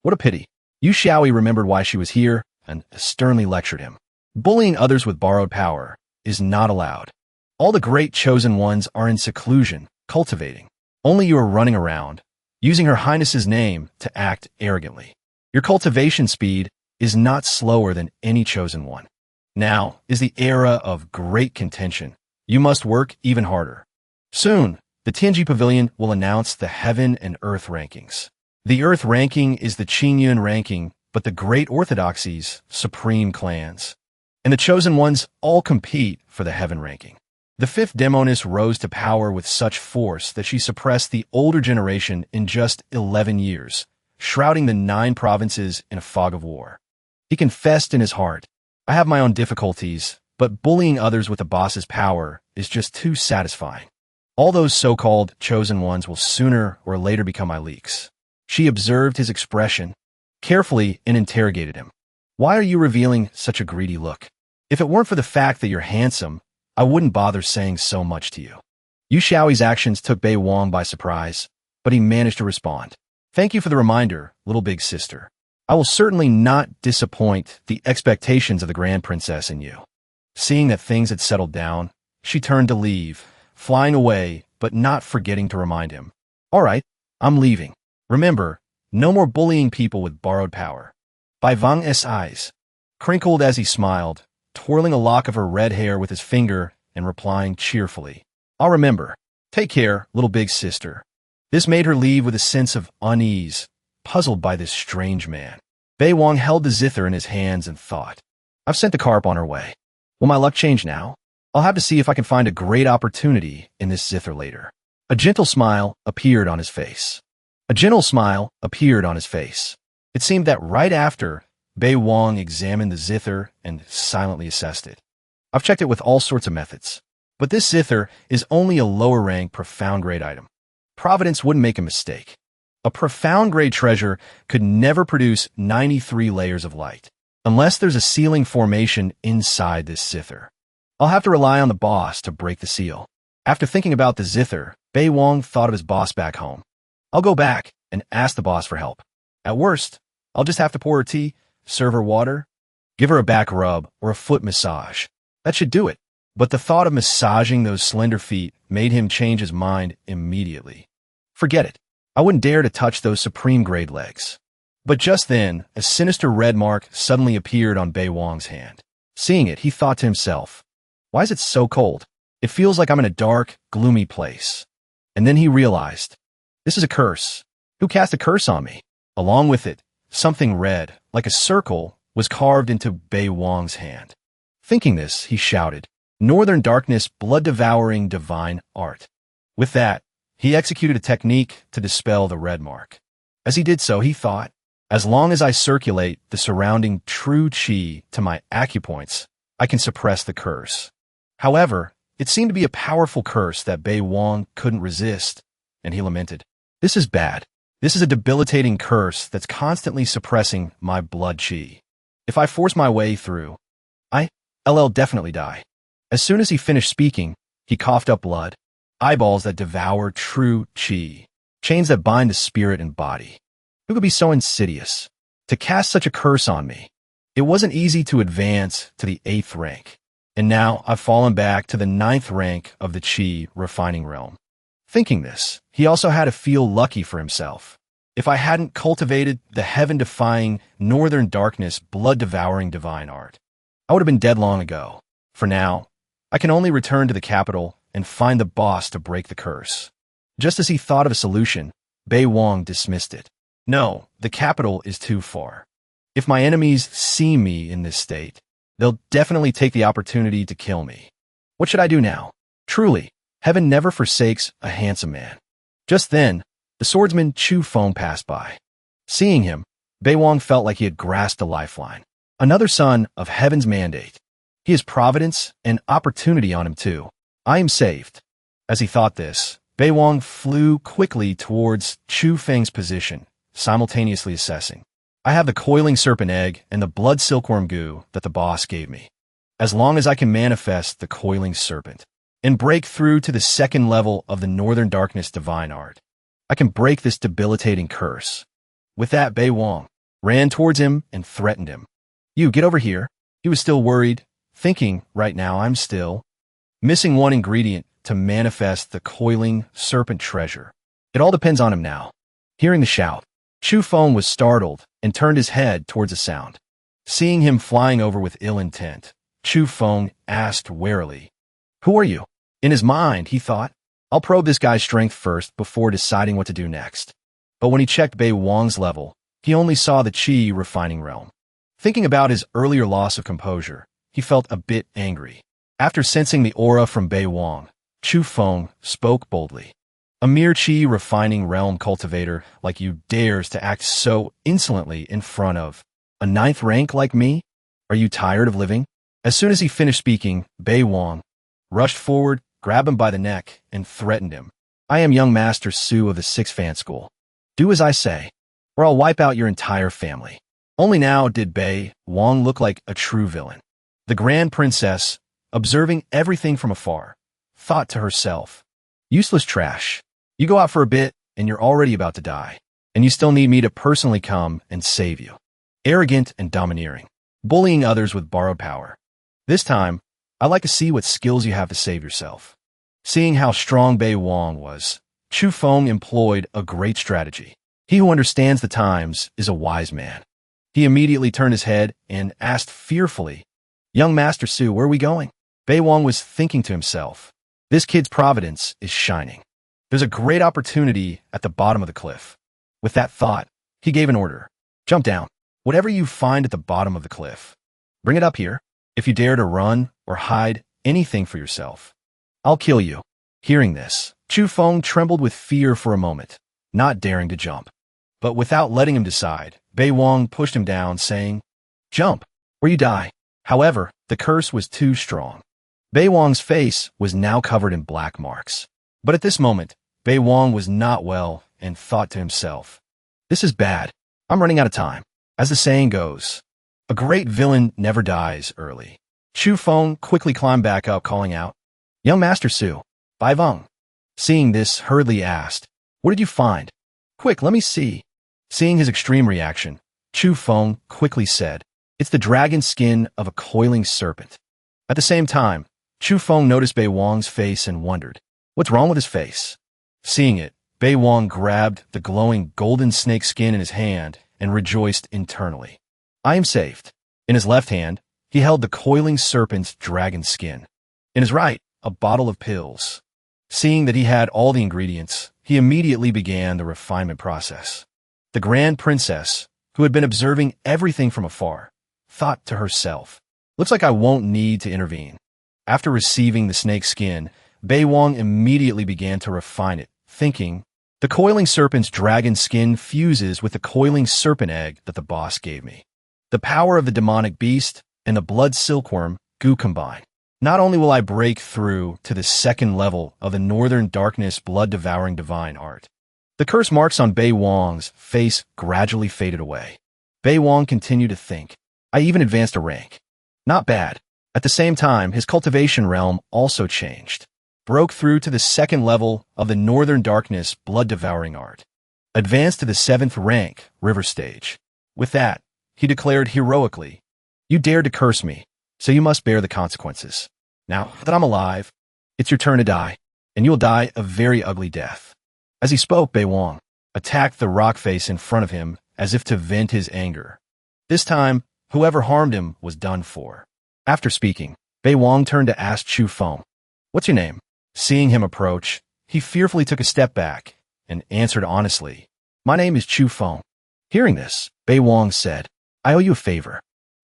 What a pity. Yu Xiaoyi remembered why she was here and sternly lectured him. Bullying others with borrowed power is not allowed. All the great chosen ones are in seclusion, cultivating. Only you are running around, using Her Highness's name to act arrogantly. Your cultivation speed is not slower than any chosen one. Now is the era of great contention. You must work even harder. Soon, the Tianji Pavilion will announce the Heaven and Earth rankings. The Earth ranking is the Qingyun ranking, but the Great Orthodoxy's supreme clans. And the chosen ones all compete for the Heaven ranking. The 5th demoness rose to power with such force that she suppressed the older generation in just 11 years, shrouding the 9 provinces in a fog of war. He confessed in his heart, "I have my own difficulties, but bullying others with the boss's power is just too satisfying. All those so-called chosen ones will sooner or later become my leaks." She observed his expression carefully and interrogated him. "Why are you revealing such a greedy look? If it weren't for the fact that you're handsome, I wouldn't bother saying so much to you." Yu Xiaoyi's actions took Bei Wang by surprise, but he managed to respond. "Thank you for the reminder, little big sister. I will certainly not disappoint the expectations of the Grand Princess and you." Seeing that things had settled down, she turned to leave, flying away, but not forgetting to remind him, "All right, I'm leaving. Remember, no more bullying people with borrowed power." Bai Wang's eyes crinkled as he smiled, twirling a lock of her red hair with his finger and replying cheerfully, "I'll remember. Take care, little big sister." This made her leave with a sense of unease, puzzled by this strange man. Bei Wang held the zither in his hands and thought, "I've sent the carp on her way. Will my luck change now? I'll have to see if I can find a great opportunity in this zither later." A gentle smile appeared on his face. A gentle smile appeared on his face. It seemed that right after, Bei Wang examined the zither and silently assessed it. "I've checked it with all sorts of methods, but this zither is only a lower-rank profound grade item. Providence wouldn't make a mistake. A profound grade treasure could never produce 93 layers of light, unless there's a sealing formation inside this zither. I'll have to rely on the boss to break the seal." After thinking about the zither, Bei Wang thought of his boss back home. "I'll go back and ask the boss for help. At worst, I'll just have to pour her tea, serve her water, give her a back rub or a foot massage. That should do it." But the thought of massaging those slender feet made him change his mind immediately. Forget it. I wouldn't dare to touch those supreme grade legs. But just then, a sinister red mark suddenly appeared on Bei Wang's hand. Seeing it, he thought to himself, "Why is it so cold? It feels like I'm in a dark, gloomy place." And then he realized, this is a curse. Who cast a curse on me? Along with it, something red, like a circle, was carved into Bei Wang's hand. Thinking this, he shouted, "Northern darkness, blood-devouring divine art." With that, he executed a technique to dispel the red mark. As he did so, he thought, as long as I circulate the surrounding true chi to my acupoints, I can suppress the curse. However, it seemed to be a powerful curse that Bei Wang couldn't resist, and he lamented, "This is bad. This is a debilitating curse that's constantly suppressing my blood chi. If I force my way through, I'll definitely die." As soon as he finished speaking, he coughed up blood, eyeballs that devour true chi, chains that bind the spirit and body. Who could be so insidious to cast such a curse on me? It wasn't easy to advance to the 8th rank, and now I've fallen back to the 9th rank of the chi refining realm. Thinking this, he also had to feel lucky for himself. If I hadn't cultivated the heaven-defying, northern darkness, blood-devouring divine art, I would have been dead long ago. For now, I can only return to the capital and find the boss to break the curse. Just as he thought of a solution, Bei Wang dismissed it. "No, the capital is too far. If my enemies see me in this state, they'll definitely take the opportunity to kill me. What should I do now? Truly, heaven never forsakes a handsome man." Just then, the swordsman Chu Feng passed by. Seeing him, Bei Wang felt like he had grasped a lifeline. Another son of heaven's mandate. He has providence and opportunity on him too. I am saved. As he thought this, Bei Wang flew quickly towards Chu Feng's position, simultaneously assessing. "I have the coiling serpent egg and the blood silkworm goo that the boss gave me. As long as I can manifest the coiling serpent and break through to the 2nd level of the northern darkness divine art, I can break this debilitating curse." With that, Bei Wang ran towards him and threatened him. "You, get over here." He was still worried, thinking, right now I'm still missing one ingredient to manifest the coiling serpent treasure. It all depends on him now. Hearing the shout, Chu Feng was startled and turned his head towards the sound. Seeing him flying over with ill intent, Chu Feng asked warily, "Who are you?" In his mind, he thought, I'll probe this guy's strength first before deciding what to do next. But when he checked Bei Wang's level, he only saw the chi refining realm. Thinking about his earlier loss of composure, he felt a bit angry. After sensing the aura from Bei Wang, Chu Feng spoke boldly. "A mere chi refining realm cultivator like you dares to act so insolently in front of a 9th rank like me? Are you tired of living?" As soon as he finished speaking, Bei Wang rushed forward, grabbed him by the neck, and threatened him. "I am young Master Su of the 6th Fan School. Do as I say, or I'll wipe out your entire family." Only now did Bei Wang look like a true villain. The Grand Princess, observing everything from afar, thought to herself, "Useless trash. You go out for a bit, and you're already about to die, and you still need me to personally come and save you. Arrogant and domineering, bullying others with borrowed power. This time, I'd like to see what skills you have to save yourself." Seeing how strong Bei Wang was, Chu Feng employed a great strategy. He who understands the times is a wise man. He immediately turned his head and asked fearfully, Young Master Su, where are we going? Bei Wang was thinking to himself. This kid's providence is shining. There's a great opportunity at the bottom of the cliff. With that thought, he gave an order. Jump down. Whatever you find at the bottom of the cliff, bring it up here. If you dare to run or hide anything for yourself, I'll kill you. Hearing this, Chu Feng trembled with fear for a moment, not daring to jump. But without letting him decide, Bei Wang pushed him down, saying, "Jump, or you die." However, the curse was too strong. Bei Wang's face was now covered in black marks. But at this moment, Bei Wang was not well and thought to himself, "This is bad. I'm running out of time." As the saying goes, a great villain never dies early. Chu Feng quickly climbed back up, calling out, "Young Master Su, Bai Veng." Seeing this, hurriedly asked, "What did you find? Quick, let me see." Seeing his extreme reaction, Chu Feng quickly said, "It's the dragon skin of a coiling serpent." At the same time, Chu Feng noticed Bei Wang's face and wondered, what's wrong with his face? Seeing it, Bei Wang grabbed the glowing golden snake skin in his hand and rejoiced internally. "I am saved." In his left hand, he held the coiling serpent's dragon skin. In his right, a bottle of pills. Seeing that he had all the ingredients, he immediately began the refinement process. The Grand Princess, who had been observing everything from afar, thought to herself, "Looks like I won't need to intervene." After receiving the snake skin, Bei Wang immediately began to refine it, thinking, "The coiling serpent's dragon skin fuses with the coiling serpent egg that the boss gave me. The power of the demonic beast and the blood silkworm goo combine. Not only will I break through to the second level of the Northern Darkness blood-devouring divine art." The curse marks on Bei Wang's face gradually faded away. Bei Wang continued to think, "I even advanced a rank. Not bad." At the same time, his cultivation realm also changed. Broke through to the second level of the Northern Darkness blood-devouring art. Advanced to the 7th rank, River Stage. With that, he declared heroically, "You dared to curse me, so you must bear the consequences. Now that I'm alive, it's your turn to die, and you will die a very ugly death." As he spoke, Bei Wang attacked the rock face in front of him as if to vent his anger. This time, whoever harmed him was done for. After speaking, Bei Wang turned to ask Chu Feng, "What's your name?" Seeing him approach, he fearfully took a step back and answered honestly, "My name is Chu Feng." Hearing this, Bei Wang said, "I owe you a favor."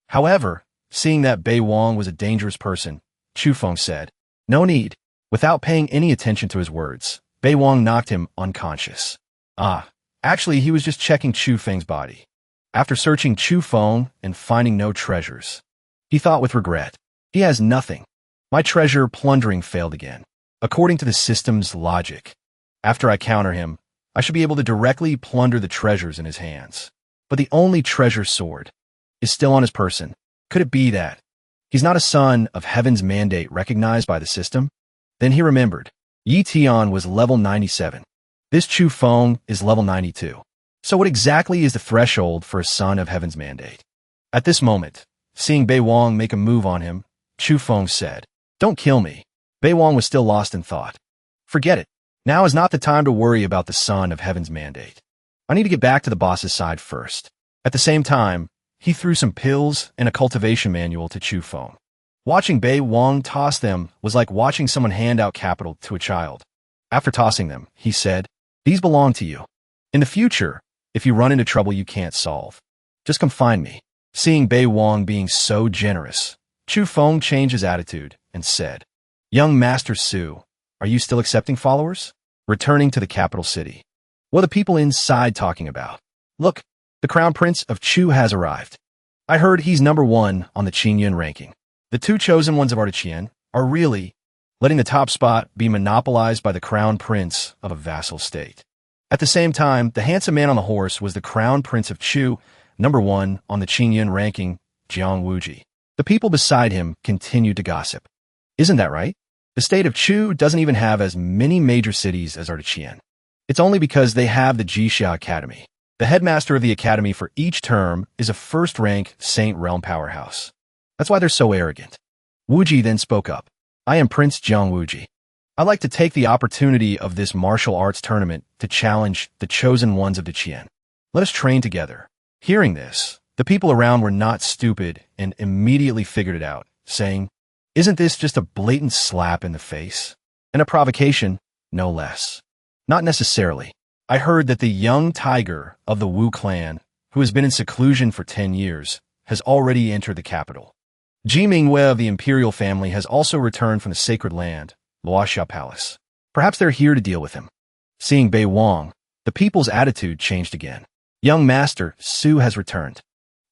However, seeing that Bei Wang was a dangerous person, Chu Feng said, "No need." Without paying any attention to his words, Bei Wang knocked him unconscious. Actually, he was just checking Chu Feng's body. After searching Chu Feng and finding no treasures, he thought with regret, "He has nothing. My treasure plundering failed again. According to the system's logic, after I counter him, I should be able to directly plunder the treasures in his hands. But the only treasure sword is still on his person. Could it be that he's not a son of heaven's mandate recognized by the system?" Then he remembered. Yi Tian was level 97. This Chu Feng is level 92. So what exactly is the threshold for a son of heaven's mandate? At this moment, seeing Bei Wang make a move on him, Chu Feng said, "Don't kill me." Bei Wang was still lost in thought. "Forget it. Now is not the time to worry about the son of heaven's mandate. I need to get back to the boss's side first." At the same time, he threw some pills and a cultivation manual to Chu Feng. Watching Bei Wang toss them was like watching someone hand out capital to a child. After tossing them, he said, "These belong to you. In the future, if you run into trouble you can't solve, just come find me." Seeing Bei Wang being so generous, Chu Feng changed his attitude and said, "Young Master Su, are you still accepting followers?" Returning to the capital city. "What are the people inside talking about?" "Look, the Crown Prince of Chu has arrived. I heard he's number 1 on the Qingyun ranking. The 2 chosen ones of Artichian are really letting the top spot be monopolized by the Crown Prince of a vassal state." At the same time, the handsome man on the horse was the Crown Prince of Chu, number 1 on the Qingyun ranking, Jiang Wuji. The people beside him continued to gossip. "Isn't that right? The state of Chu doesn't even have as many major cities as Artichian. It's only because they have the Jixia Academy. The headmaster of the academy for each term is a first-rank Saint Realm powerhouse. That's why they're so arrogant." Wuji then spoke up. "I am Prince Jiang Wuji. I'd like to take the opportunity of this martial arts tournament to challenge the chosen ones of the Qian. Let us train together." Hearing this, the people around were not stupid and immediately figured it out, saying, "Isn't this just a blatant slap in the face? And a provocation, no less." "Not necessarily. I heard that the young tiger of the Wu clan, who has been in seclusion for 10 years, has already entered the capital. Ji Mingwei of the Imperial family has also returned from the sacred land, Luoxia Palace. Perhaps they're here to deal with him." Seeing Bei Wang, the people's attitude changed again. "Young Master Su has returned.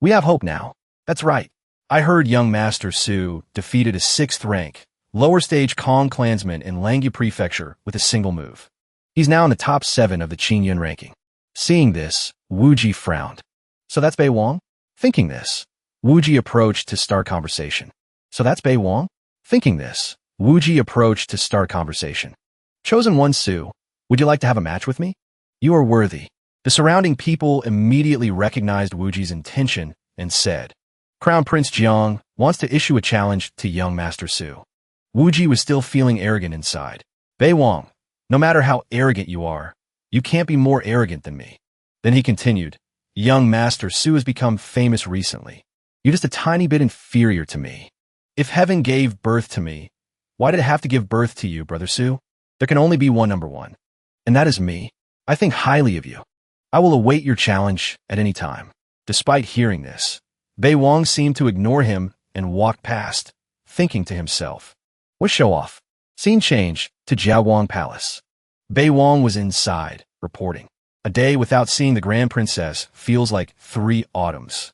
We have hope now." "That's right. I heard young Master Su defeated a 6th rank, lower stage Kong clansman in Langi Prefecture with a single move. He's now in the top 7 of the Qingyun ranking." Seeing this, Wu Ji frowned. "So that's Bei Wang?" Thinking this, Wu Ji approached to start conversation. "So that's Bei Wang?" Thinking this, Wu Ji approached to start conversation. "Chosen one Su, would you like to have a match with me? You are worthy." The surrounding people immediately recognized Wu Ji's intention and said, "Crown Prince Jiang wants to issue a challenge to young Master Su." Wu Ji was still feeling arrogant inside. "Bei Wang, no matter how arrogant you are, you can't be more arrogant than me." Then he continued, "Young Master Su has become famous recently. You're just a tiny bit inferior to me. If heaven gave birth to me, why did it have to give birth to you, Brother Su? There can only be one number one, and that is me. I think highly of you. I will await your challenge at any time." Despite hearing this, Bei Wang seemed to ignore him and walked past, thinking to himself, "What show off?" Scene change to Jiaowang Palace. Bei Wang was inside, reporting, "A day without seeing the Grand Princess feels like 3 autumns.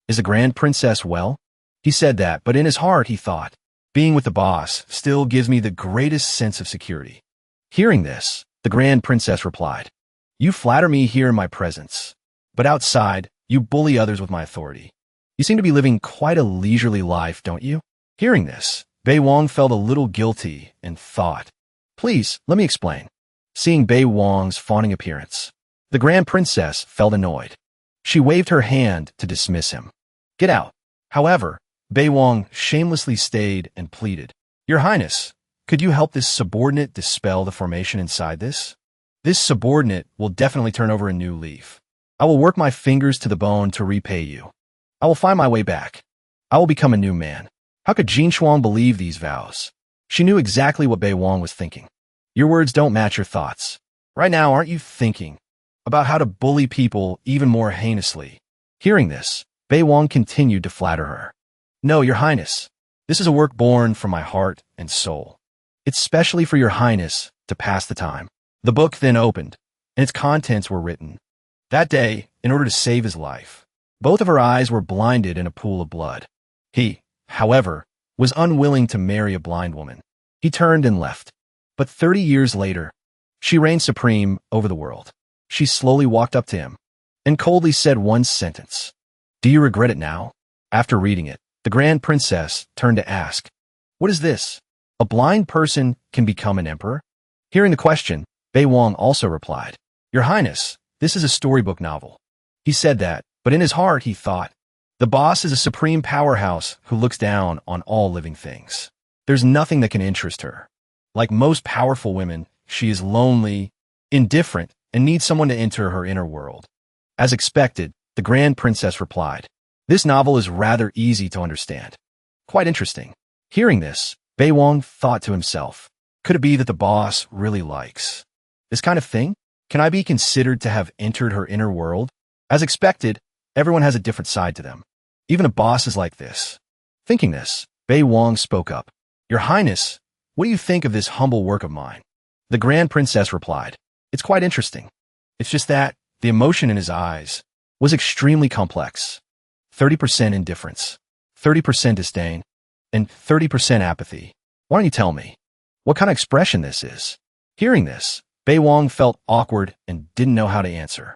Is the Grand Princess well?" He said that, but in his heart he thought, "Being with the boss still gives me the greatest sense of security." Hearing this, the Grand Princess replied, "You flatter me here in my presence, but outside, you bully others with my authority. You seem to be living quite a leisurely life, don't you?" Hearing this, Bei Wang felt a little guilty and thought, "Please, let me explain." Seeing Bei Wang's fawning appearance, the Grand Princess felt annoyed. She waved her hand to dismiss him. "Get out." However, Bei Wang shamelessly stayed and pleaded, "Your Highness, could you help this subordinate dispel the formation inside this? This subordinate will definitely turn over a new leaf. I will work my fingers to the bone to repay you. I will find my way back. I will become a new man." How could Jin Shuang believe these vows? She knew exactly what Bei Wang was thinking. Your words don't match your thoughts. Right now, aren't you thinking about how to bully people even more heinously? Hearing this, Bei Wang continued to flatter her. "No, Your Highness, this is a work born from my heart and soul. It's specially for Your Highness to pass the time." The book then opened, and its contents were written. That day, in order to save his life, both of her eyes were blinded in a pool of blood. He, however, was unwilling to marry a blind woman. He turned and left. But 30 years later, she reigned supreme over the world. She slowly walked up to him and coldly said one sentence. "Do you regret it now?" After reading it, the Grand Princess turned to ask, "What is this? A blind person can become an emperor?" Hearing the question, Bei Wang also replied, "Your Highness, this is a storybook novel." He said that, but in his heart he thought, "The boss is a supreme powerhouse who looks down on all living things. There's nothing that can interest her. Like most powerful women, she is lonely, indifferent, and needs someone to enter her inner world." As expected, the Grand Princess replied, "This novel is rather easy to understand. Quite interesting." Hearing this, Bei Wang thought to himself, could it be that the boss really likes this kind of thing? Can I be considered to have entered her inner world? As expected, everyone has a different side to them. Even a boss is like this. Thinking this, Bei Wang spoke up. "Your Highness, what do you think of this humble work of mine?" The Grand Princess replied, "It's quite interesting. It's just that the emotion in his eyes was extremely complex. 30% indifference, 30% disdain, and 30% apathy. Why don't you tell me what kind of expression this is?" Hearing this, Bei Wang felt awkward and didn't know how to answer.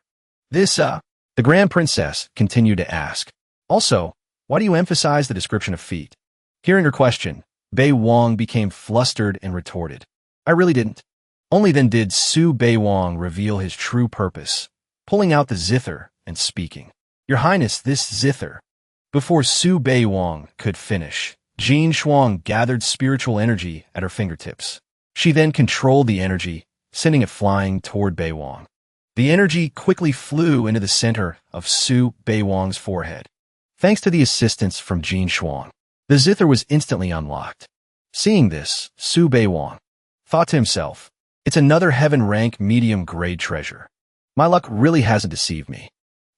The Grand Princess continued to ask, "Also, why do you emphasize the description of feet?" Hearing her question, Bei Wang became flustered and retorted, "I really didn't." Only then did Su Bei Wang reveal his true purpose, pulling out the zither and speaking, "Your Highness, this zither." Before Su Bei Wang could finish, Jin Shuang gathered spiritual energy at her fingertips. She then controlled the energy, sending it flying toward Bei Wang. The energy quickly flew into the center of Su Bei Wang's forehead. Thanks to the assistance from Jin Shuang, The zither was instantly unlocked. Seeing this, Su Beiwang thought to himself, it's another heaven rank medium grade treasure. My luck really hasn't deceived me.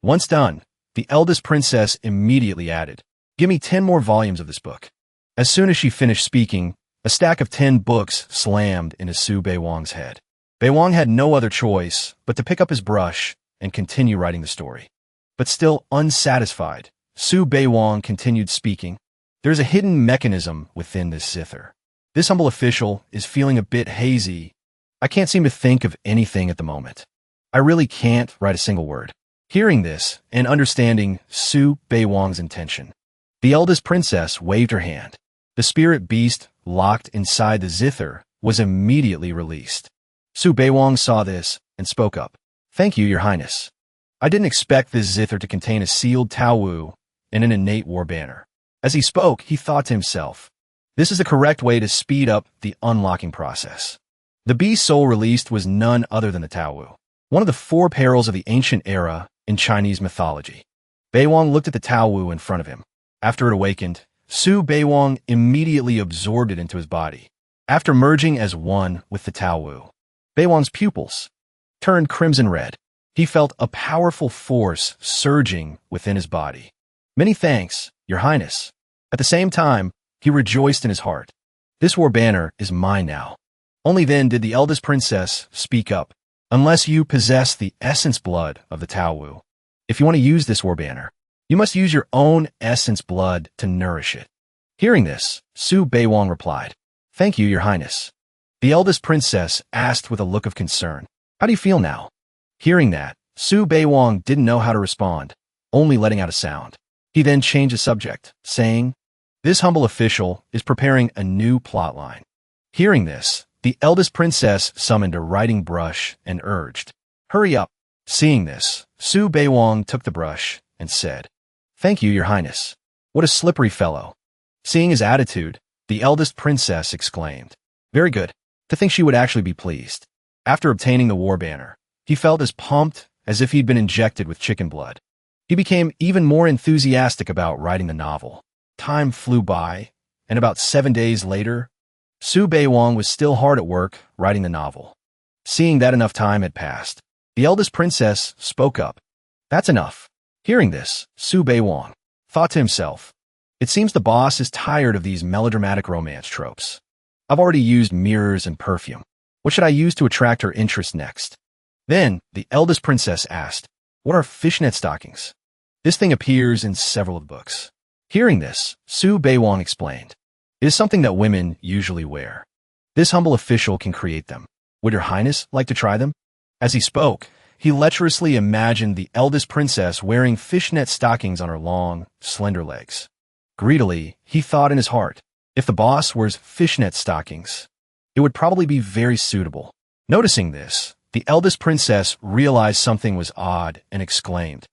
Once done, the eldest princess immediately added, give me 10 more volumes of this book. As soon as she finished speaking, a stack of 10 books slammed into Su Beiwang's head. Beiwang had no other choice but to pick up his brush and continue writing the story. But still unsatisfied, Su Beiwang continued speaking. There's a hidden mechanism within this zither. This humble official is feeling a bit hazy. I can't seem to think of anything at the moment. I really can't write a single word. Hearing this and understanding Su Beiwang's intention, the eldest princess waved her hand. The spirit beast locked inside the zither was immediately released. Su Beiwang saw this and spoke up. Thank you, Your Highness. I didn't expect this zither to contain a sealed Taowu and an innate war banner. As he spoke, he thought to himself, this is the correct way to speed up the unlocking process. The beast's soul released was none other than the Taowu, one of the 4 perils of the ancient era in Chinese mythology. Beiwang looked at the Taowu in front of him. After it awakened, Su Beiwang immediately absorbed it into his body. After merging as one with the Taowu, Beiwang's pupils turned crimson red. He felt a powerful force surging within his body. Many thanks, Your Highness. At the same time, he rejoiced in his heart. This war banner is mine now. Only then did the eldest princess speak up. Unless you possess the essence blood of the Taowu, if you want to use this war banner, you must use your own essence blood to nourish it. Hearing this, Su Beiwang replied, Thank you, Your Highness. The eldest princess asked with a look of concern, How do you feel now? Hearing that, Su Beiwang didn't know how to respond, only letting out a sound. He then changed the subject, saying, This humble official is preparing a new plotline. Hearing this, the eldest princess summoned a writing brush and urged, Hurry up. Seeing this, Su Beiwang took the brush and said, Thank you, Your Highness. What a slippery fellow. Seeing his attitude, the eldest princess exclaimed, Very good. To think she would actually be pleased. After obtaining the war banner, he felt as pumped as if he'd been injected with chicken blood. He became even more enthusiastic about writing the novel. Time flew by, and about 7 days later, Su Beiwang was still hard at work writing the novel. Seeing that enough time had passed, the eldest princess spoke up. That's enough. Hearing this, Su Beiwang thought to himself, It seems the boss is tired of these melodramatic romance tropes. I've already used mirrors and perfume. What should I use to attract her interest next? Then, the eldest princess asked, What are fishnet stockings? This thing appears in several of the books. Hearing this, Su Beiwang explained, It is something that women usually wear. This humble official can create them. Would Your Highness like to try them? As he spoke, he lecherously imagined the eldest princess wearing fishnet stockings on her long, slender legs. Greedily, he thought in his heart, if the boss wears fishnet stockings, it would probably be very suitable. Noticing this, the eldest princess realized something was odd and exclaimed,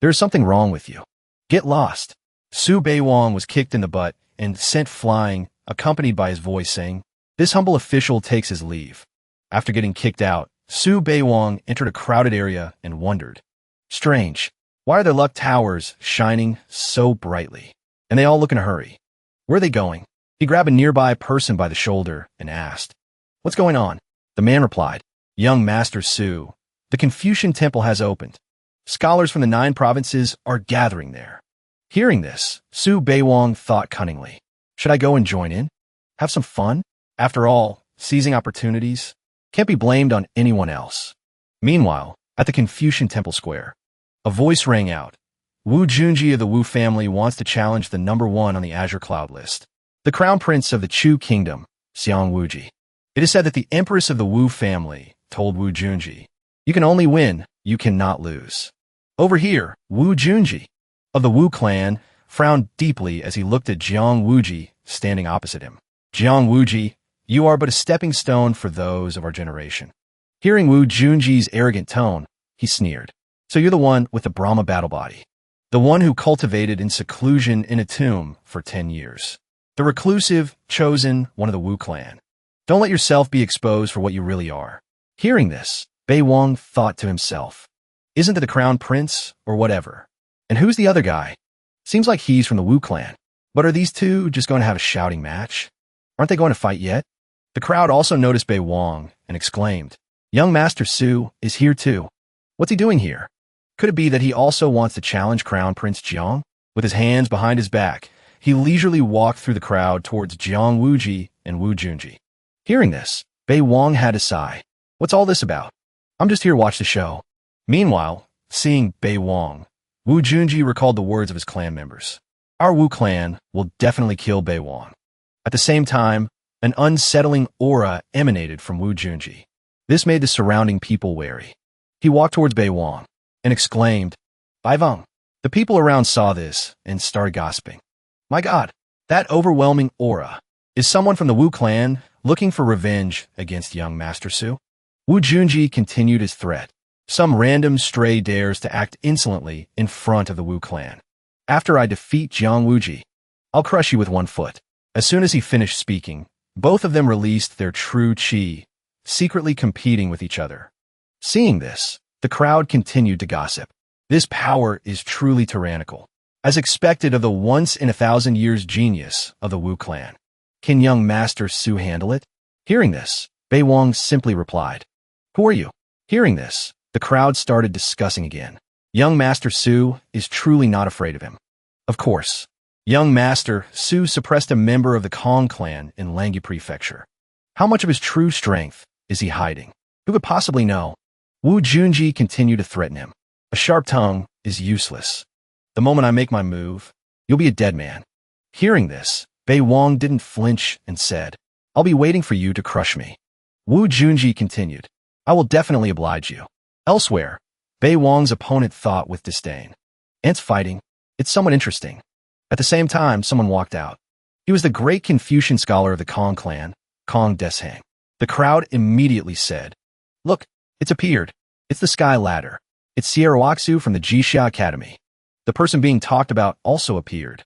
There is something wrong with you. Get lost. Su Beiwang was kicked in the butt and sent flying, accompanied by his voice saying, This humble official takes his leave. After getting kicked out, Su Beiwang entered a crowded area and wondered, Strange, why are their luck towers shining so brightly? And they all look in a hurry. Where are they going? He grabbed a nearby person by the shoulder and asked, What's going on? The man replied, Young Master Su, the Confucian temple has opened. Scholars from the 9 provinces are gathering there. Hearing this, Su Beiwang thought cunningly, Should I go and join in? Have some fun? After all, seizing opportunities can't be blamed on anyone else. Meanwhile, at the Confucian temple square, a voice rang out. Wu Junji of the Wu family wants to challenge the #1 on the Azure Cloud list, the crown prince of the Chu kingdom, Xiang Wuji. It is said that the empress of the Wu family told Wu Junji, You can only win, you cannot lose. Over here, Wu Junji of the Wu clan frowned deeply as he looked at Jiang Wuji standing opposite him. Jiang Wuji, you are but a stepping stone for those of our generation. Hearing Wu Junji's arrogant tone, he sneered. So you're the one with the Brahma battle body. The one who cultivated in seclusion in a tomb for 10 years. The reclusive, chosen one of the Wu clan. Don't let yourself be exposed for what you really are. Hearing this, Beiwang thought to himself, Isn't it the crown prince or whatever? And who's the other guy? Seems like he's from the Wu clan. But are these two just going to have a shouting match? Aren't they going to fight yet? The crowd also noticed Bei Wang and exclaimed, "Young Master Su is here too. What's he doing here? Could it be that he also wants to challenge Crown Prince Jiang?" With his hands behind his back, he leisurely walked through the crowd towards Jiang Wuji and Wu Junji. Hearing this, Bei Wang had to sigh. What's all this about? I'm just here to watch the show. Meanwhile, seeing Bei Wang, Wu Junji recalled the words of his clan members. Our Wu clan will definitely kill Bei Wang. At the same time, an unsettling aura emanated from Wu Junji. This made the surrounding people wary. He walked towards Bei Wang and exclaimed, "Bai Wang." The people around saw this and started gossiping. My God, that overwhelming aura. Is someone from the Wu clan looking for revenge against young Master Su? Wu Junji continued his threat. Some random stray dares to act insolently in front of the Wu clan. After I defeat Jiang Wuji, I'll crush you with one foot. As soon as he finished speaking, both of them released their true chi, secretly competing with each other. Seeing this, the crowd continued to gossip. This power is truly tyrannical, as expected of the once-in-a-thousand-years genius of the Wu clan. Can young Master Su handle it? Hearing this, Bei Wang simply replied, "Who are you?" Hearing this, the crowd started discussing again. Young Master Su is truly not afraid of him. Of course, young Master Su suppressed a member of the Kong clan in Langi Prefecture. How much of his true strength is he hiding? Who could possibly know? Wu Junji continued to threaten him. A sharp tongue is useless. The moment I make my move, you'll be a dead man. Hearing this, Bei Wang didn't flinch and said, "I'll be waiting for you to crush me." Wu Junji continued, "I will definitely oblige you." Elsewhere, Bei Wang's opponent thought with disdain. Ants fighting? It's somewhat interesting. At the same time, someone walked out. He was the great Confucian scholar of the Kong clan, Kong Deshang. The crowd immediately said, "Look, it's appeared. It's the Sky Ladder. It's Sierrawaxu from the Jixia Academy." The person being talked about also appeared.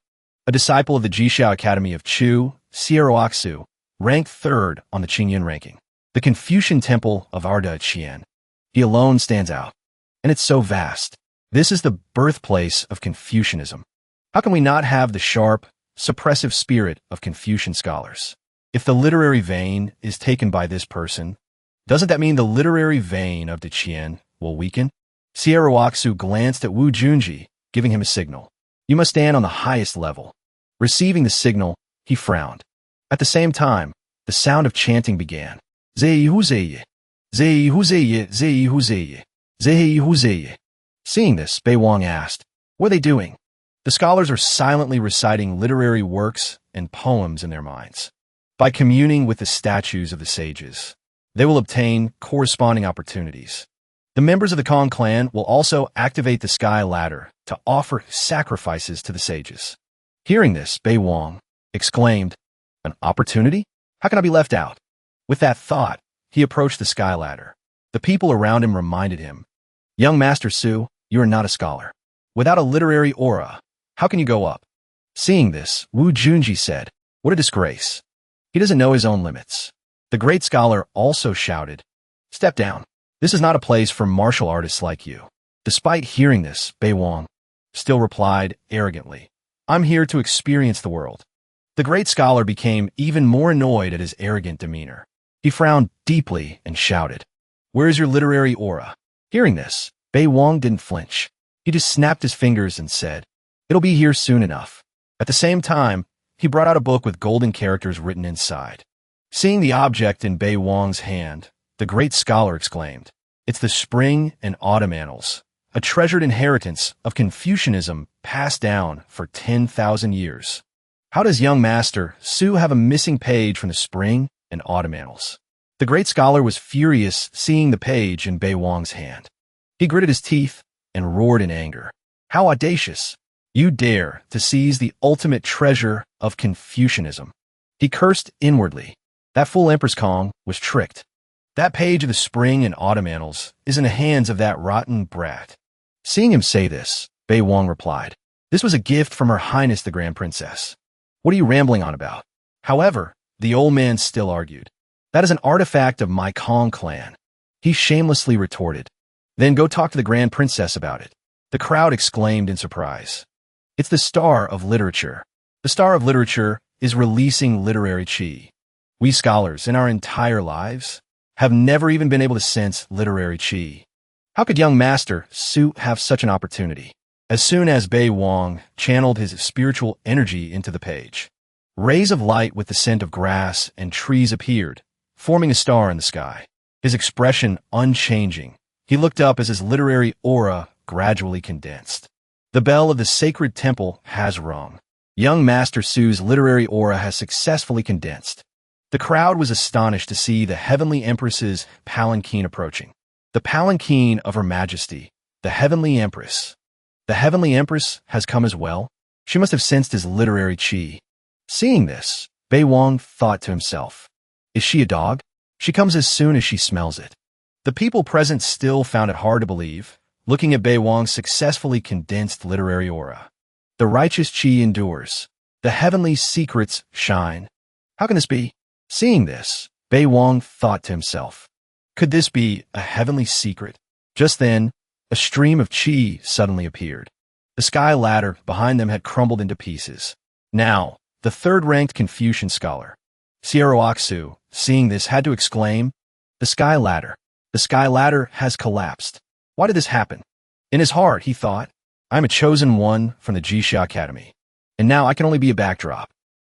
A disciple of the Jixia Academy of Chu, Sierrawaxu, ranked 3rd on the Qingyun ranking. The Confucian temple of Arda Qian. He alone stands out. And it's so vast. This is the birthplace of Confucianism. How can we not have the sharp, suppressive spirit of Confucian scholars? If the literary vein is taken by this person, doesn't that mean the literary vein of the Qian will weaken? Sierrawaxu glanced at Wu Junji, giving him a signal. You must stand on the highest level. Receiving the signal, he frowned. At the same time, the sound of chanting began. Zeihu Zeiye, Zeihu Zeiye, Zeihu Zeiye, Zeihu Zeiye. Seeing this, Bei Wang asked, "What are they doing?" The scholars are silently reciting literary works and poems in their minds. By communing with the statues of the sages, they will obtain corresponding opportunities. The members of the Kong clan will also activate the Sky Ladder to offer sacrifices to the sages. Hearing this, Bei Wang exclaimed, "An opportunity? How can I be left out?" With that thought, he approached the Sky Ladder. The people around him reminded him, "Young Master Su, you are not a scholar. Without a literary aura, how can you go up?" Seeing this, Wu Junji said, "What a disgrace. He doesn't know his own limits." The great scholar also shouted, "Step down. This is not a place for martial artists like you." Despite hearing this, Bei Wang still replied arrogantly, "I'm here to experience the world." The great scholar became even more annoyed at his arrogant demeanor. He frowned deeply and shouted, "Where is your literary aura?" Hearing this, Bei Wang didn't flinch. He just snapped his fingers and said, "It'll be here soon enough." At the same time, he brought out a book with golden characters written inside. Seeing the object in Bei Wang's hand, the great scholar exclaimed, "It's the Spring and Autumn Annals, a treasured inheritance of Confucianism passed down for 10,000 years. How does young Master Su have a missing page from the Spring and Autumn Annals?" The great scholar was furious seeing the page in Bei Wang's hand. He gritted his teeth and roared in anger. "How audacious! You dare to seize the ultimate treasure of Confucianism." He cursed inwardly. That fool Empress Kong was tricked. That page of the Spring and Autumn Annals is in the hands of that rotten brat. Seeing him say this, Bei Wang replied, "This was a gift from Her Highness the Grand Princess. What are you rambling on about?" However, the old man still argued. "That is an artifact of my Kong clan." He shamelessly retorted, "Then go talk to the Grand Princess about it." The crowd exclaimed in surprise. "It's the star of literature, The star of literature is releasing literary chi. We scholars, in our entire lives, have never even been able to sense literary chi. How could young Master Su have such an opportunity? As soon as Bei Wang channeled his spiritual energy into the page, rays of light with the scent of grass and trees appeared, forming a star in the sky. His expression unchanging, he looked up as his literary aura gradually condensed. The bell of the sacred temple has rung. Young Master Su's literary aura has successfully condensed. The crowd was astonished to see the Heavenly Empress's palanquin approaching. The palanquin of Her Majesty, the Heavenly Empress. The Heavenly Empress has come as well. She must have sensed his literary chi. Seeing this, Bei Wang thought to himself, is she a dog? She comes as soon as she smells it. The people present still found it hard to believe, looking at Bei Wang's successfully condensed literary aura. The righteous chi endures. The heavenly secrets shine. How can this be? Seeing this, Bei Wang thought to himself, could this be a heavenly secret? Just then, a stream of chi suddenly appeared. The sky ladder behind them had crumbled into pieces. Now, the third-ranked Confucian scholar, Sieroaksu, seeing this, had to exclaim, the sky ladder has collapsed. Why did this happen? In his heart, he thought, I'm a chosen one from the Jisha Academy, and now I can only be a backdrop.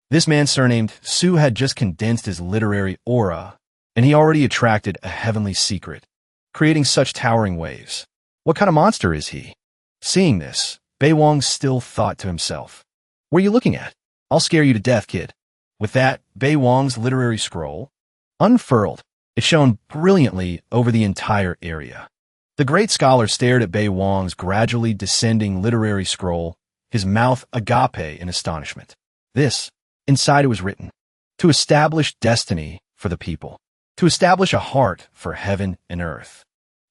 This man surnamed Su had just condensed his literary aura, and he already attracted a heavenly secret, creating such towering waves. What kind of monster is he? Seeing this, Bei Wang still thought to himself, what are you looking at? I'll scare you to death, kid. With that, Bei Wang's literary scroll unfurled. It shone brilliantly over the entire area. The great scholar stared at Bei Wang's gradually descending literary scroll, his mouth agape in astonishment. This, inside it was written, to establish destiny for the people, to establish a heart for heaven and earth,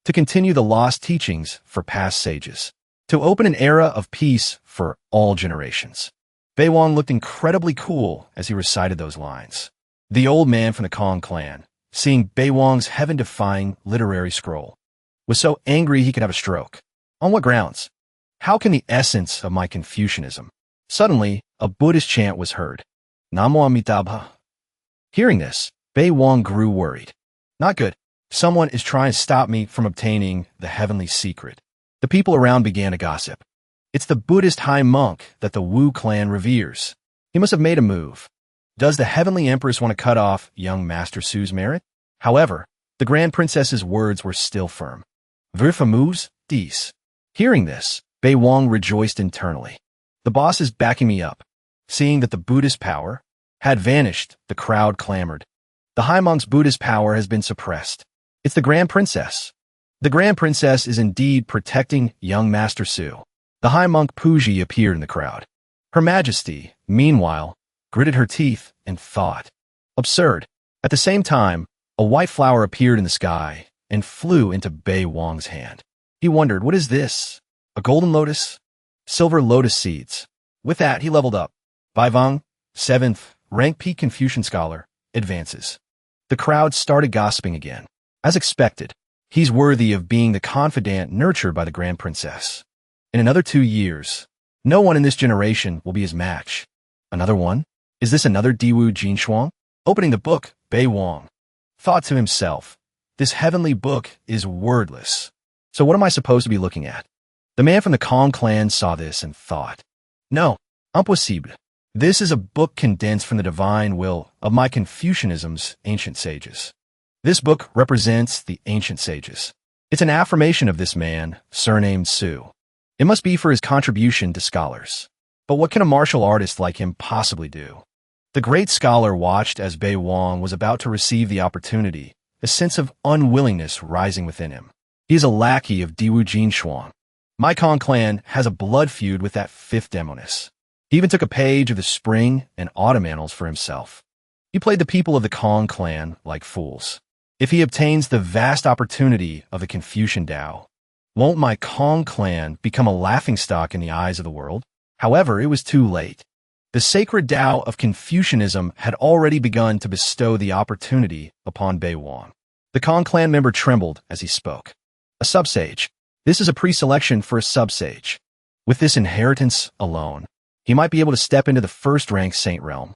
to continue the lost teachings for past sages, to open an era of peace for all generations. Bei Wang looked incredibly cool as he recited those lines. The old man from the Kong clan, seeing Bei Wang's heaven-defying literary scroll, was so angry he could have a stroke. On what grounds? How can the essence of my Confucianism? Suddenly, a Buddhist chant was heard. Namo Amitabha. Hearing this, Bei Wang grew worried. Not good. Someone is trying to stop me from obtaining the heavenly secret. The people around began to gossip. It's the Buddhist high monk that the Wu clan reveres. He must have made a move. Does the Heavenly Empress want to cut off young Master Su's merit? However, the Grand Princess's words were still firm. Ver famous, dies. Hearing this, Bei Wang rejoiced internally. The boss is backing me up. Seeing that the Buddhist power had vanished, the crowd clamored. The high monk's Buddhist power has been suppressed. It's the Grand Princess. The Grand Princess is indeed protecting young Master Su. The high monk Puji appeared in the crowd. Her Majesty, meanwhile, gritted her teeth and thought. Absurd. At the same time, a white flower appeared in the sky and flew into Bei Wang's hand. He wondered, what is this? A golden lotus? Silver lotus seeds. With that, he leveled up. Bai Wang, 7th, rank peak Confucian scholar, advances. The crowd started gossiping again. As expected, he's worthy of being the confidant nurtured by the Grand Princess. In another 2 years, no one in this generation will be his match. Another one? Is this another Diwu Jinshuang? Opening the book, Bei Wang thought to himself, this heavenly book is wordless. So what am I supposed to be looking at? The man from the Kong clan saw this and thought, no, impossible. This is a book condensed from the divine will of my Confucianism's ancient sages. This book represents the ancient sages. It's an affirmation of this man, surnamed Su. It must be for his contribution to scholars. But what can a martial artist like him possibly do? The great scholar watched as Bei Wang was about to receive the opportunity, a sense of unwillingness rising within him. He is a lackey of Diwu Jinshuang. My Kong clan has a blood feud with that fifth demoness. He even took a page of the spring and autumn annals for himself. He played the people of the Kong clan like fools. If he obtains the vast opportunity of the Confucian Tao, won't my Kong clan become a laughingstock in the eyes of the world? However, it was too late. The sacred Tao of Confucianism had already begun to bestow the opportunity upon Bei Wang. The Kong clan member trembled as he spoke. A subsage. This is a pre-selection for a subsage. With this inheritance alone, he might be able to step into the first-rank saint realm.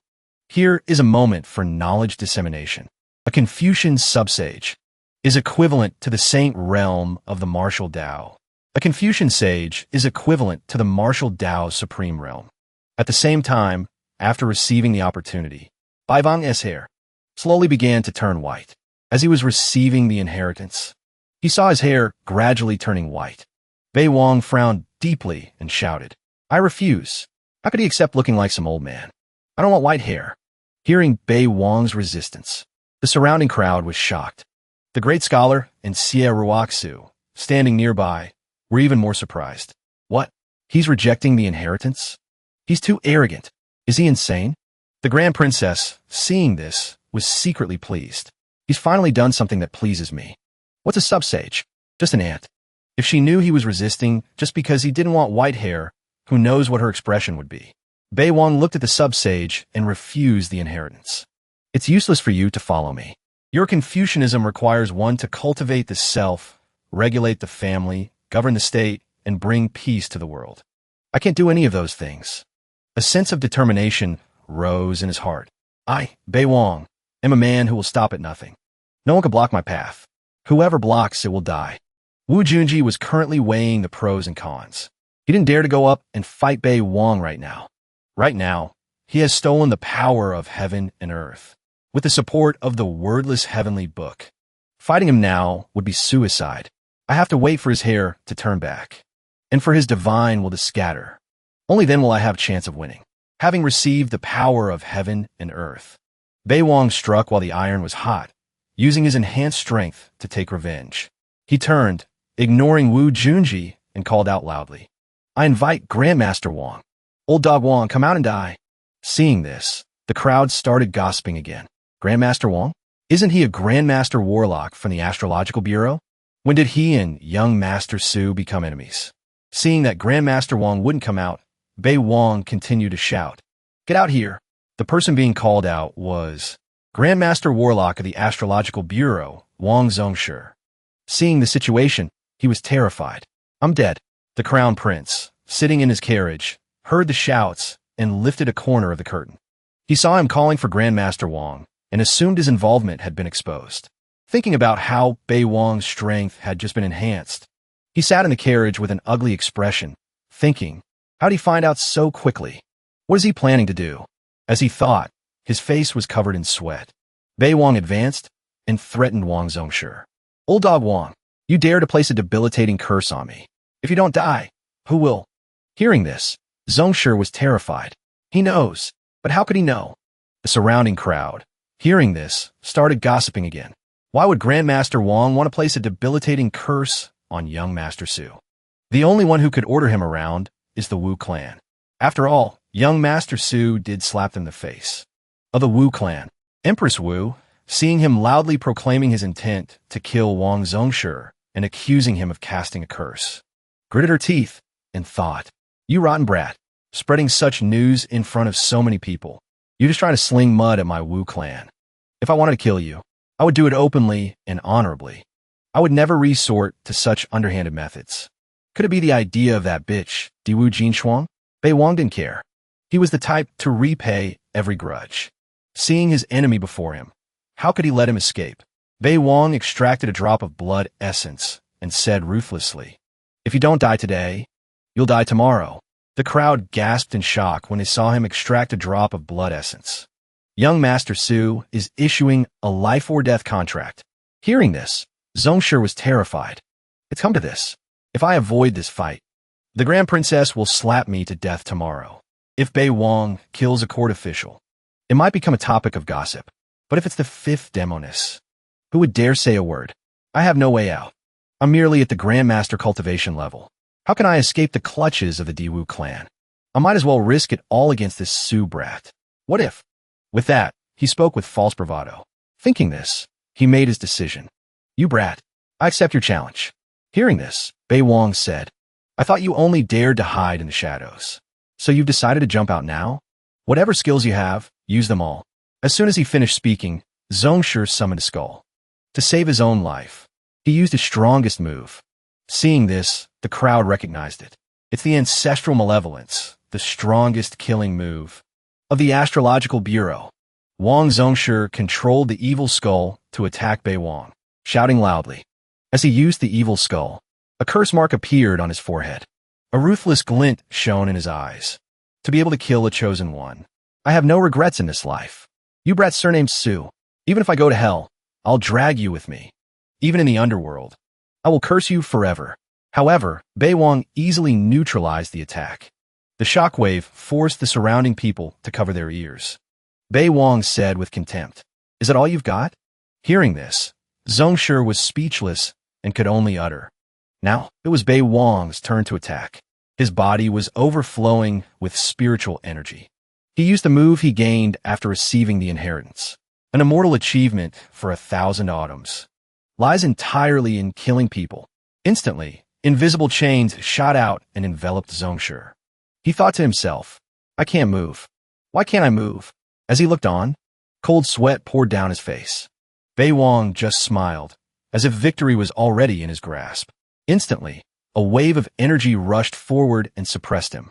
Here is a moment for knowledge dissemination. A Confucian subsage is equivalent to the saint realm of the martial Tao. A Confucian sage is equivalent to the martial Tao's supreme realm. At the same time, after receiving the opportunity, Bai Wang's hair slowly began to turn white. As he was receiving the inheritance, he saw his hair gradually turning white. Bai Wang frowned deeply and shouted, "I refuse. How could he accept looking like some old man? I don't want white hair." Hearing Bai Wang's resistance, the surrounding crowd was shocked. The great scholar and Xie Ruoxu, standing nearby, were even more surprised. What? He's rejecting the inheritance? He's too arrogant. Is he insane? The Grand Princess, seeing this, was secretly pleased. He's finally done something that pleases me. What's a subsage? Just an ant. If she knew he was resisting just because he didn't want white hair, who knows what her expression would be? Bai Wang looked at the subsage and refused the inheritance. It's useless for you to follow me. Your Confucianism requires one to cultivate the self, regulate the family, govern the state, and bring peace to the world. I can't do any of those things. A sense of determination rose in his heart. I, Bai Wang, am a man who will stop at nothing. No one can block my path. Whoever blocks it will die. Wu Junji was currently weighing the pros and cons. He didn't dare to go up and fight Bai Wang right now. Right now, he has stolen the power of heaven and earth, with the support of the wordless heavenly book. Fighting him now would be suicide. I have to wait for his hair to turn back, and for his divine will to scatter. Only then will I have a chance of winning. Having received the power of heaven and earth, Bai Wang struck while the iron was hot, using his enhanced strength to take revenge. He turned, ignoring Wu Junji, and called out loudly, "I invite Grandmaster Wang. Old Dog Wang, come out and die." Seeing this, the crowd started gossiping again. Grandmaster Wang? Isn't he a Grandmaster Warlock from the Astrological Bureau? When did he and young Master Su become enemies? Seeing that Grandmaster Wang wouldn't come out, Bai Wang continued to shout, "Get out here." The person being called out was Grandmaster Warlock of the Astrological Bureau, Wang Zongshi. Seeing the situation, he was terrified. "I'm dead." The Crown Prince, sitting in his carriage, heard the shouts and lifted a corner of the curtain. He saw him calling for Grandmaster Wang and assumed his involvement had been exposed. Thinking about how Bai Wang's strength had just been enhanced, he sat in the carriage with an ugly expression, thinking, how'd he find out so quickly? What is he planning to do? As he thought, his face was covered in sweat. Bai Wang advanced and threatened Wang Zongshi. "Old Dog Wang, you dare to place a debilitating curse on me. If you don't die, who will?" Hearing this, Zongshi was terrified. He knows, but how could he know? The surrounding crowd, hearing this, started gossiping again. Why would Grandmaster Wang want to place a debilitating curse on young Master Su? The only one who could order him around is the Wu clan. After all, young Master Su did slap them in the face. Of the Wu clan, Empress Wu, seeing him loudly proclaiming his intent to kill Wang Zongshi and accusing him of casting a curse, gritted her teeth and thought, "You rotten brat, spreading such news in front of so many people. You just trying to sling mud at my Wu clan. If I wanted to kill you, I would do it openly and honorably. I would never resort to such underhanded methods. Could it be the idea of that bitch, Diwu Jinshuang?" Bai Wang didn't care. He was the type to repay every grudge. Seeing his enemy before him, how could he let him escape? Bai Wang extracted a drop of blood essence and said ruthlessly, "If you don't die today, you'll die tomorrow." The crowd gasped in shock when they saw him extract a drop of blood essence. Young Master Su is issuing a life or death contract. Hearing this, Zongshi was terrified. It's come to this. If I avoid this fight, the Grand Princess will slap me to death tomorrow. If Bai Wang kills a court official, it might become a topic of gossip. But if it's the fifth demoness, who would dare say a word? I have no way out. I'm merely at the Grandmaster cultivation level. How can I escape the clutches of the Diwu clan? I might as well risk it all against this Su brat. What if? With that, he spoke with false bravado. Thinking this, he made his decision. "You brat, I accept your challenge." Hearing this, Bai Wang said, "I thought you only dared to hide in the shadows. So you've decided to jump out now? Whatever skills you have, use them all." As soon as he finished speaking, Zongshi summoned a skull. To save his own life, he used his strongest move. Seeing this, the crowd recognized it. It's the ancestral malevolence, the the strongest killing move of the Astrological Bureau. Wang Zongshi controlled the evil skull to attack Bei Wang, shouting loudly. As he used the evil skull, a curse mark appeared on his forehead. A ruthless glint shone in his eyes. To be able to kill a chosen one. I have no regrets in this life. You brats surnamed Su. Even if I go to hell, I'll drag you with me. Even in the underworld, I will curse you forever. However, Bei Wang easily neutralized the attack. The shockwave forced the surrounding people to cover their ears. Bei Wang said with contempt, "Is that all you've got?" Hearing this, Zongshi was speechless and could only utter. Now, it was Bei Wang's turn to attack. His body was overflowing with spiritual energy. He used the move he gained after receiving the inheritance. An immortal achievement for 1,000 autumns. Lies entirely in killing people. Instantly, invisible chains shot out and enveloped Zongshi. He thought to himself, I can't move. Why can't I move? As he looked on, cold sweat poured down his face. Bei Wang just smiled, as if victory was already in his grasp. Instantly, a wave of energy rushed forward and suppressed him.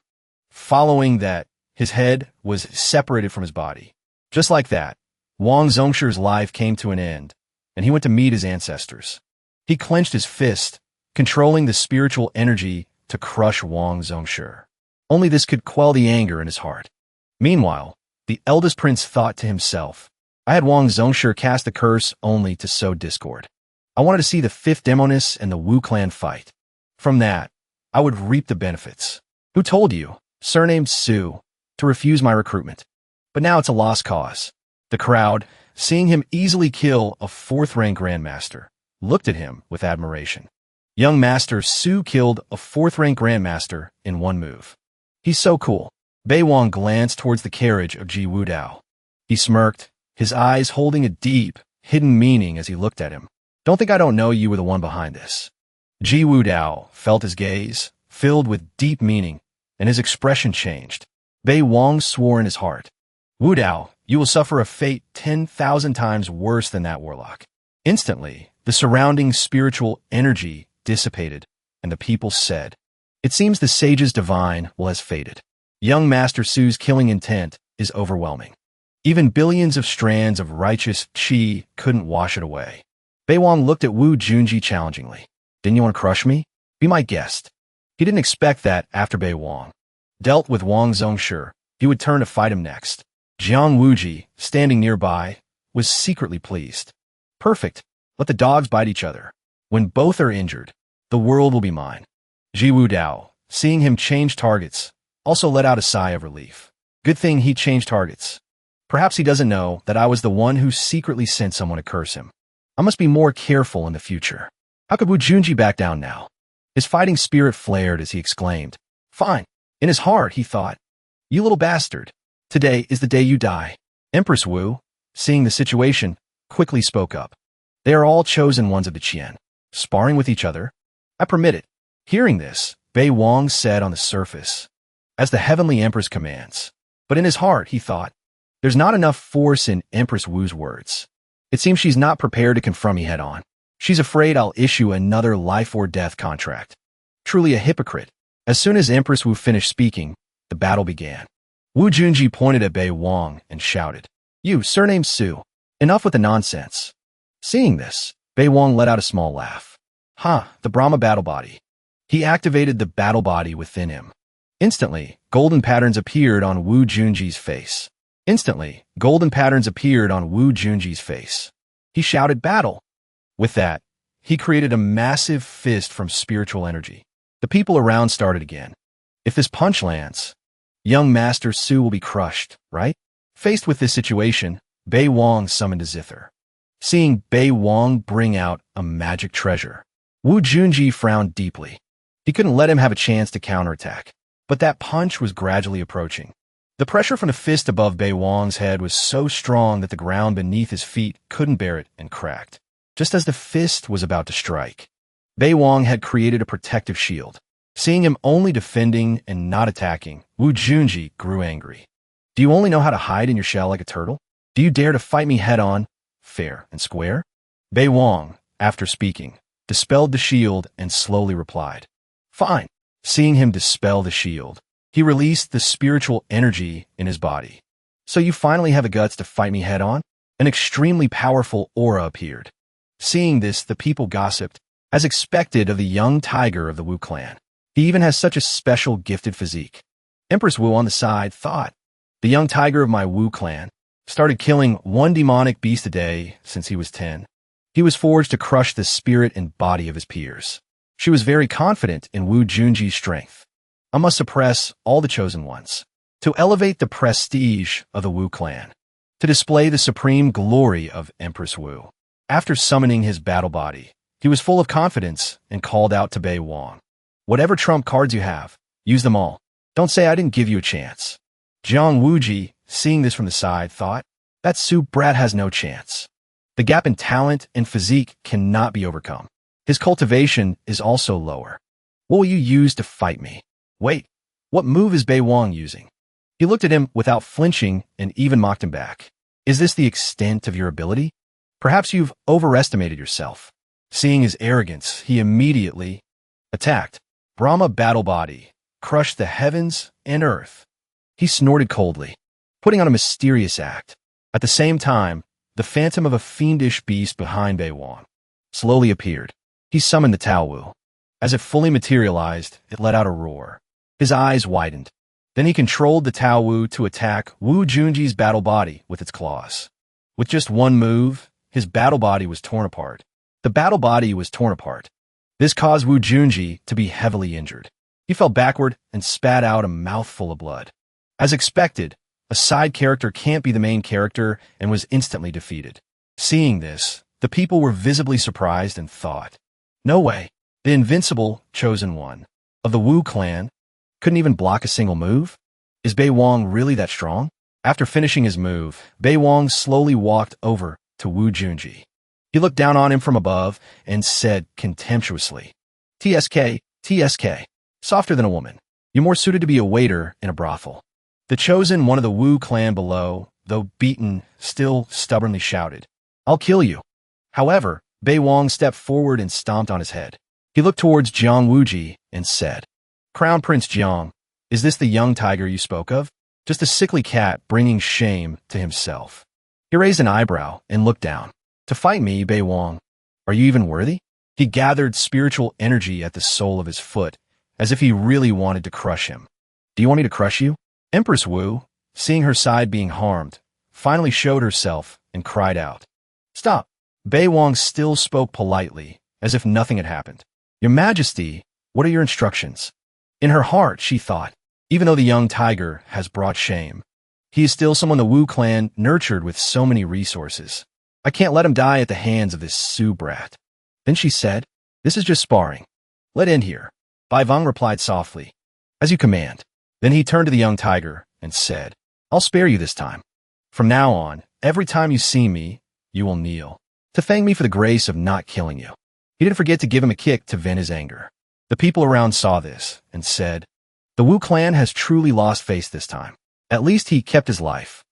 Following that, his head was separated from his body. Just like that, Wang Zongshi's life came to an end, and he went to meet his ancestors. He clenched his fist, controlling the spiritual energy to crush Wang Zongshi. Only this could quell the anger in his heart. Meanwhile, the eldest prince thought to himself, I had Wang Zongshi cast the curse only to sow discord. I wanted to see the fifth demoness and the Wu clan fight. From that, I would reap the benefits. Who told you, surnamed Su, to refuse my recruitment? But now it's a lost cause. The crowd, seeing him easily kill a fourth-rank grandmaster, looked at him with admiration. Young Master Su killed a fourth-rank grandmaster in one move. He's so cool. Bei Wang glanced towards the carriage of Ji Wudao. He smirked, his eyes holding a deep, hidden meaning as he looked at him. Don't think I don't know you were the one behind this. Ji Wudao felt his gaze, filled with deep meaning, and his expression changed. Bei Wang swore in his heart. Wudao, you will suffer a fate 10,000 times worse than that warlock. Instantly, the surrounding spiritual energy dissipated, and the people said, It seems the sage's divine will has faded. Young Master Su's killing intent is overwhelming. Even billions of strands of righteous qi couldn't wash it away. Bei Wang looked at Wu Junji challengingly. Didn't you want to crush me? Be my guest. He didn't expect that after Bei Wang dealt with Wang Zongshi, he would turn to fight him next. Jiang Wuji, standing nearby, was secretly pleased. Perfect. Let the dogs bite each other. When both are injured, the world will be mine. Ji Wudao, seeing him change targets, also let out a sigh of relief. Good thing he changed targets. Perhaps he doesn't know that I was the one who secretly sent someone to curse him. I must be more careful in the future. How could Wu Junji back down now? His fighting spirit flared as he exclaimed, Fine. In his heart, he thought, You little bastard. Today is the day you die. Empress Wu, seeing the situation, quickly spoke up. They are all chosen ones of the Qian. Sparring with each other? I permit it. Hearing this, Bei Wang said on the surface, As the heavenly empress commands. But in his heart, he thought, There's not enough force in Empress Wu's words. It seems she's not prepared to confront me head-on. She's afraid I'll issue another life-or-death contract. Truly a hypocrite. As soon as Empress Wu finished speaking, the battle began. Wu Junji pointed at Bei Wang and shouted, You, surnamed Su. Enough with the nonsense. Seeing this, Bei Wang let out a small laugh. The Brahma battle body. He activated the battle body within him. Instantly, golden patterns appeared on Wu Junji's face. He shouted, Battle! With that, he created a massive fist from spiritual energy. The people around started again. If this punch lands, young Master Su will be crushed, right? Faced with this situation, Bei Wang summoned a zither. Seeing Bei Wang bring out a magic treasure, Wu Junji frowned deeply. He couldn't let him have a chance to counterattack. But that punch was gradually approaching. The pressure from the fist above Bei Wang's head was so strong that the ground beneath his feet couldn't bear it and cracked. Just as the fist was about to strike, Bei Wang had created a protective shield. Seeing him only defending and not attacking, Wu Junji grew angry. Do you only know how to hide in your shell like a turtle? Do you dare to fight me head-on, fair and square? Bei Wang, after speaking, dispelled the shield and slowly replied, Fine. Seeing him dispel the shield, He released the spiritual energy in his body. So you finally have the guts to fight me head-on? An extremely powerful aura appeared. Seeing this, the people gossiped, as expected of the young tiger of the Wu clan. He even has such a special gifted physique. Empress Wu on the side thought, the young tiger of my Wu clan started killing one demonic beast a day since he was 10. He was forged to crush the spirit and body of his peers. She was very confident in Wu Junji's strength. I must suppress all the chosen ones to elevate the prestige of the Wu clan, to display the supreme glory of Empress Wu. After summoning his battle body, he was full of confidence and called out to Bei Wang. Whatever trump cards you have, use them all. Don't say I didn't give you a chance. Jiang Wuji, seeing this from the side, thought, that Su brat has no chance. The gap in talent and physique cannot be overcome. His cultivation is also lower. What will you use to fight me? Wait, what move is Bei Wang using? He looked at him without flinching and even mocked him back. Is this the extent of your ability? Perhaps you've overestimated yourself. Seeing his arrogance, he immediately attacked. Brahma battle body crushed the heavens and earth. He snorted coldly, putting on a mysterious act. At the same time, the phantom of a fiendish beast behind Bei Wang slowly appeared. He summoned the Tao Wu. As it fully materialized, it let out a roar. His eyes widened. Then he controlled the Tao Wu to attack Wu Junji's battle body with its claws. With just one move, his battle body was torn apart. The battle body was torn apart. This caused Wu Junji to be heavily injured. He fell backward and spat out a mouthful of blood. As expected, a side character can't be the main character and was instantly defeated. Seeing this, the people were visibly surprised and thought, no way, the Invincible chosen one of the Wu clan couldn't even block a single move? Is Bei Wang really that strong? After finishing his move, Bei Wang slowly walked over to Wu Junji. He looked down on him from above and said contemptuously, TSK, TSK, softer than a woman. You're more suited to be a waiter in a brothel. The chosen one of the Wu clan below, though beaten, still stubbornly shouted, I'll kill you. However, Bei Wang stepped forward and stomped on his head. He looked towards Jiang Wuji and said, Crown Prince Jiang, is this the young tiger you spoke of? Just a sickly cat bringing shame to himself. He raised an eyebrow and looked down. To fight me, Bei Wang, are you even worthy? He gathered spiritual energy at the sole of his foot, as if he really wanted to crush him. Do you want me to crush you? Empress Wu, seeing her side being harmed, finally showed herself and cried out. Stop! Bei Wang still spoke politely, as if nothing had happened. Your Majesty, what are your instructions? In her heart, she thought, even though the young tiger has brought shame, he is still someone the Wu clan nurtured with so many resources. I can't let him die at the hands of this Su brat. Then she said, this is just sparring. Let end here. Bai Wang replied softly, as you command. Then he turned to the young tiger and said, I'll spare you this time. From now on, every time you see me, you will kneel to thank me for the grace of not killing you. He didn't forget to give him a kick to vent his anger. The people around saw this and said, the Wu clan has truly lost face this time. At least he kept his life.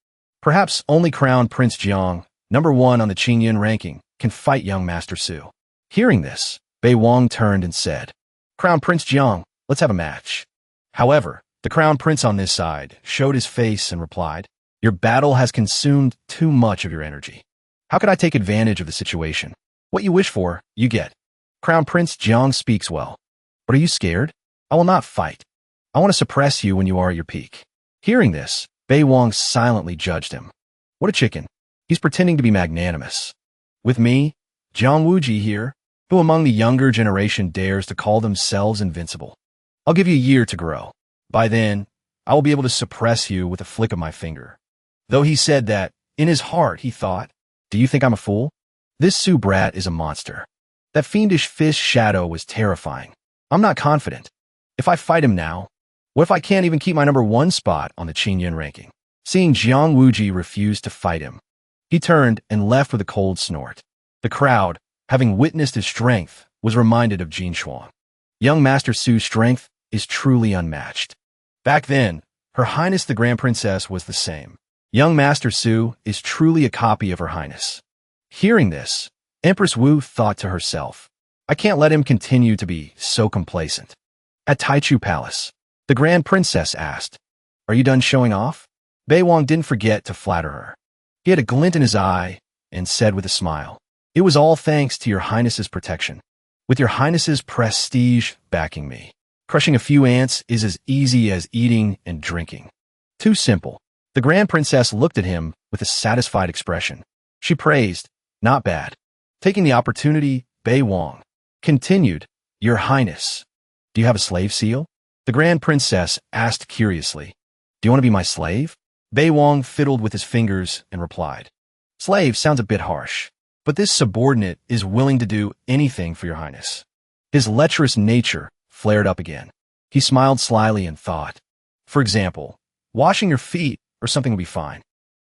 Perhaps only Crown Prince Jiang, #1 on the Qingyun ranking, can fight young Master Su. Hearing this, Bei Wang turned and said, Crown Prince Jiang, let's have a match. However, the Crown Prince on this side showed his face and replied, your battle has consumed too much of your energy. How could I take advantage of the situation? What you wish for, you get. Crown Prince Jiang speaks well. But are you scared? I will not fight. I want to suppress you when you are at your peak. Hearing this, Bei Wang silently judged him. What a chicken. He's pretending to be magnanimous. With me, Jiang Wuji here, who among the younger generation dares to call themselves invincible? I'll give you a year to grow. By then, I will be able to suppress you with a flick of my finger. Though he said that, in his heart he thought, do you think I'm a fool? This Su brat is a monster. That fiendish fish shadow was terrifying. I'm not confident. If I fight him now, what if I can't even keep my #1 spot on the Qingyun ranking? Seeing Jiang Wuji refuse to fight him, he turned and left with a cold snort. The crowd, having witnessed his strength, was reminded of Jin Shuang. Young Master Su's strength is truly unmatched. Back then, Her Highness the Grand Princess was the same. Young Master Su is truly a copy of Her Highness. Hearing this, Empress Wu thought to herself, I can't let him continue to be so complacent. At Taichu Palace, The Grand Princess asked. Are you done showing off? Bei Wang didn't forget to flatter her. He had a glint in his eye and said with a smile, It was all thanks to your Highness's protection. With your Highness's prestige backing me, crushing a few ants is as easy as eating and drinking. Too simple. The Grand Princess looked at him with a satisfied expression. She praised, Not bad. Taking the opportunity, Bei Wang continued, Your Highness, do you have a slave seal? The Grand Princess asked curiously, Do you want to be my slave? Bei Wang fiddled with his fingers and replied, Slave sounds a bit harsh, but this subordinate is willing to do anything for your Highness. His lecherous nature flared up again. He smiled slyly and thought, For example, washing your feet or something would be fine.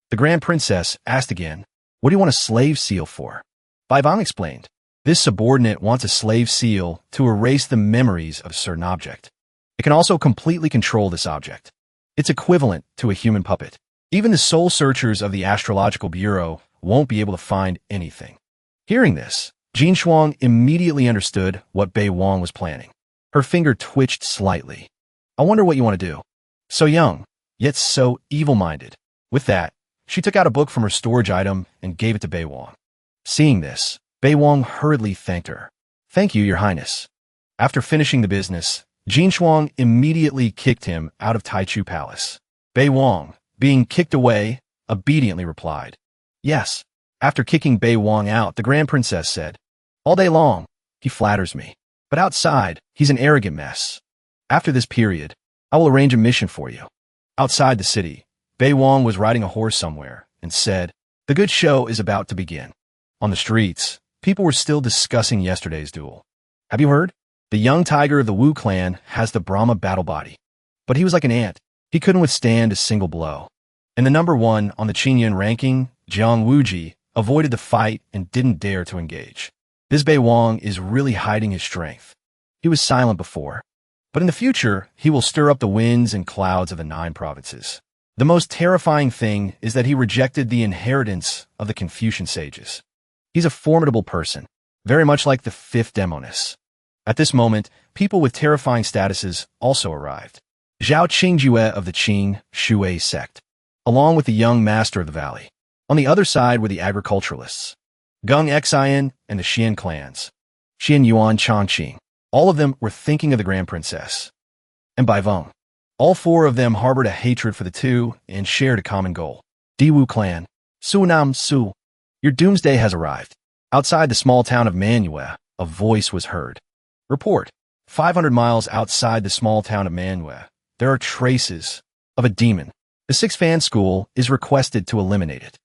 The Grand Princess asked again, What do you want a slave seal for? Bai Wang explained, This subordinate wants a slave seal to erase the memories of a certain object. It can also completely control this object. It's equivalent to a human puppet. Even the soul searchers of the Astrological Bureau won't be able to find anything. Hearing this, Jin Shuang immediately understood what Bei Wang was planning. Her finger twitched slightly. I wonder what you want to do. So young, yet so evil-minded. With that, she took out a book from her storage item and gave it to Bei Wang. Seeing this, Bei Wang hurriedly thanked her. Thank you, Your Highness. After finishing the business, Jin Shuang immediately kicked him out of Taichu Palace. Bei Wang, being kicked away, obediently replied, Yes. After kicking Bei Wang out, the Grand Princess said, All day long, he flatters me. But outside, he's an arrogant mess. After this period, I will arrange a mission for you. Outside the city, Bei Wang was riding a horse somewhere and said, The good show is about to begin. On the streets, people were still discussing yesterday's duel. Have you heard? The young tiger of the Wu clan has the Brahma battle body. But he was like an ant. He couldn't withstand a single blow. And the number one on the Qingyuan ranking, Jiang Wuji, avoided the fight and didn't dare to engage. This Bei Wang is really hiding his strength. He was silent before. But in the future, he will stir up the winds and clouds of the 9 provinces. The most terrifying thing is that he rejected the inheritance of the Confucian sages. He's a formidable person, very much like the 5th Demoness. At this moment, people with terrifying statuses also arrived. Zhao Qingjue of the Qing Shui sect, along with the young master of the valley. On the other side were the agriculturalists, Gung Xian and the Xian clans, Xian Yuan Changqing. All of them were thinking of the Grand Princess. And Bai Wang. All 4 of them harbored a hatred for the two and shared a common goal. Diwu clan, Su Nam Su. Your doomsday has arrived. Outside the small town of Manhwa, a voice was heard. Report. 500 miles outside the small town of Manhwa, there are traces of a demon. The 6th Fan School is requested to eliminate it.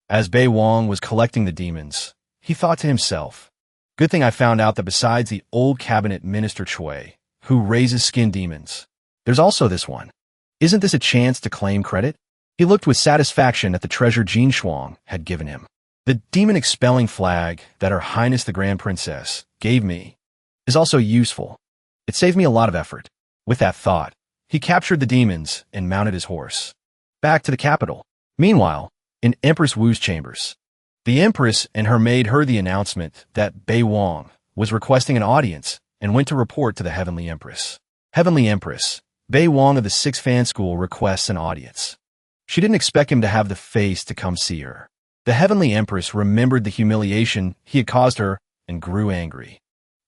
As Bei Wang was collecting the demons, he thought to himself, Good thing I found out that besides the old cabinet minister Chui, who raises skin demons, there's also this one. Isn't this a chance to claim credit? He looked with satisfaction at the treasure Jin Shuang had given him. The demon-expelling flag that Her Highness the Grand Princess gave me is also useful. It saved me a lot of effort. With that thought, he captured the demons and mounted his horse. Back to the capital. Meanwhile, in Empress Wu's chambers, the Empress and her maid heard the announcement that Bei Wang was requesting an audience and went to report to the Heavenly Empress. Heavenly Empress, Bei Wang of the 6th Fan School requests an audience. She didn't expect him to have the face to come see her. The Heavenly Empress remembered the humiliation he had caused her and grew angry.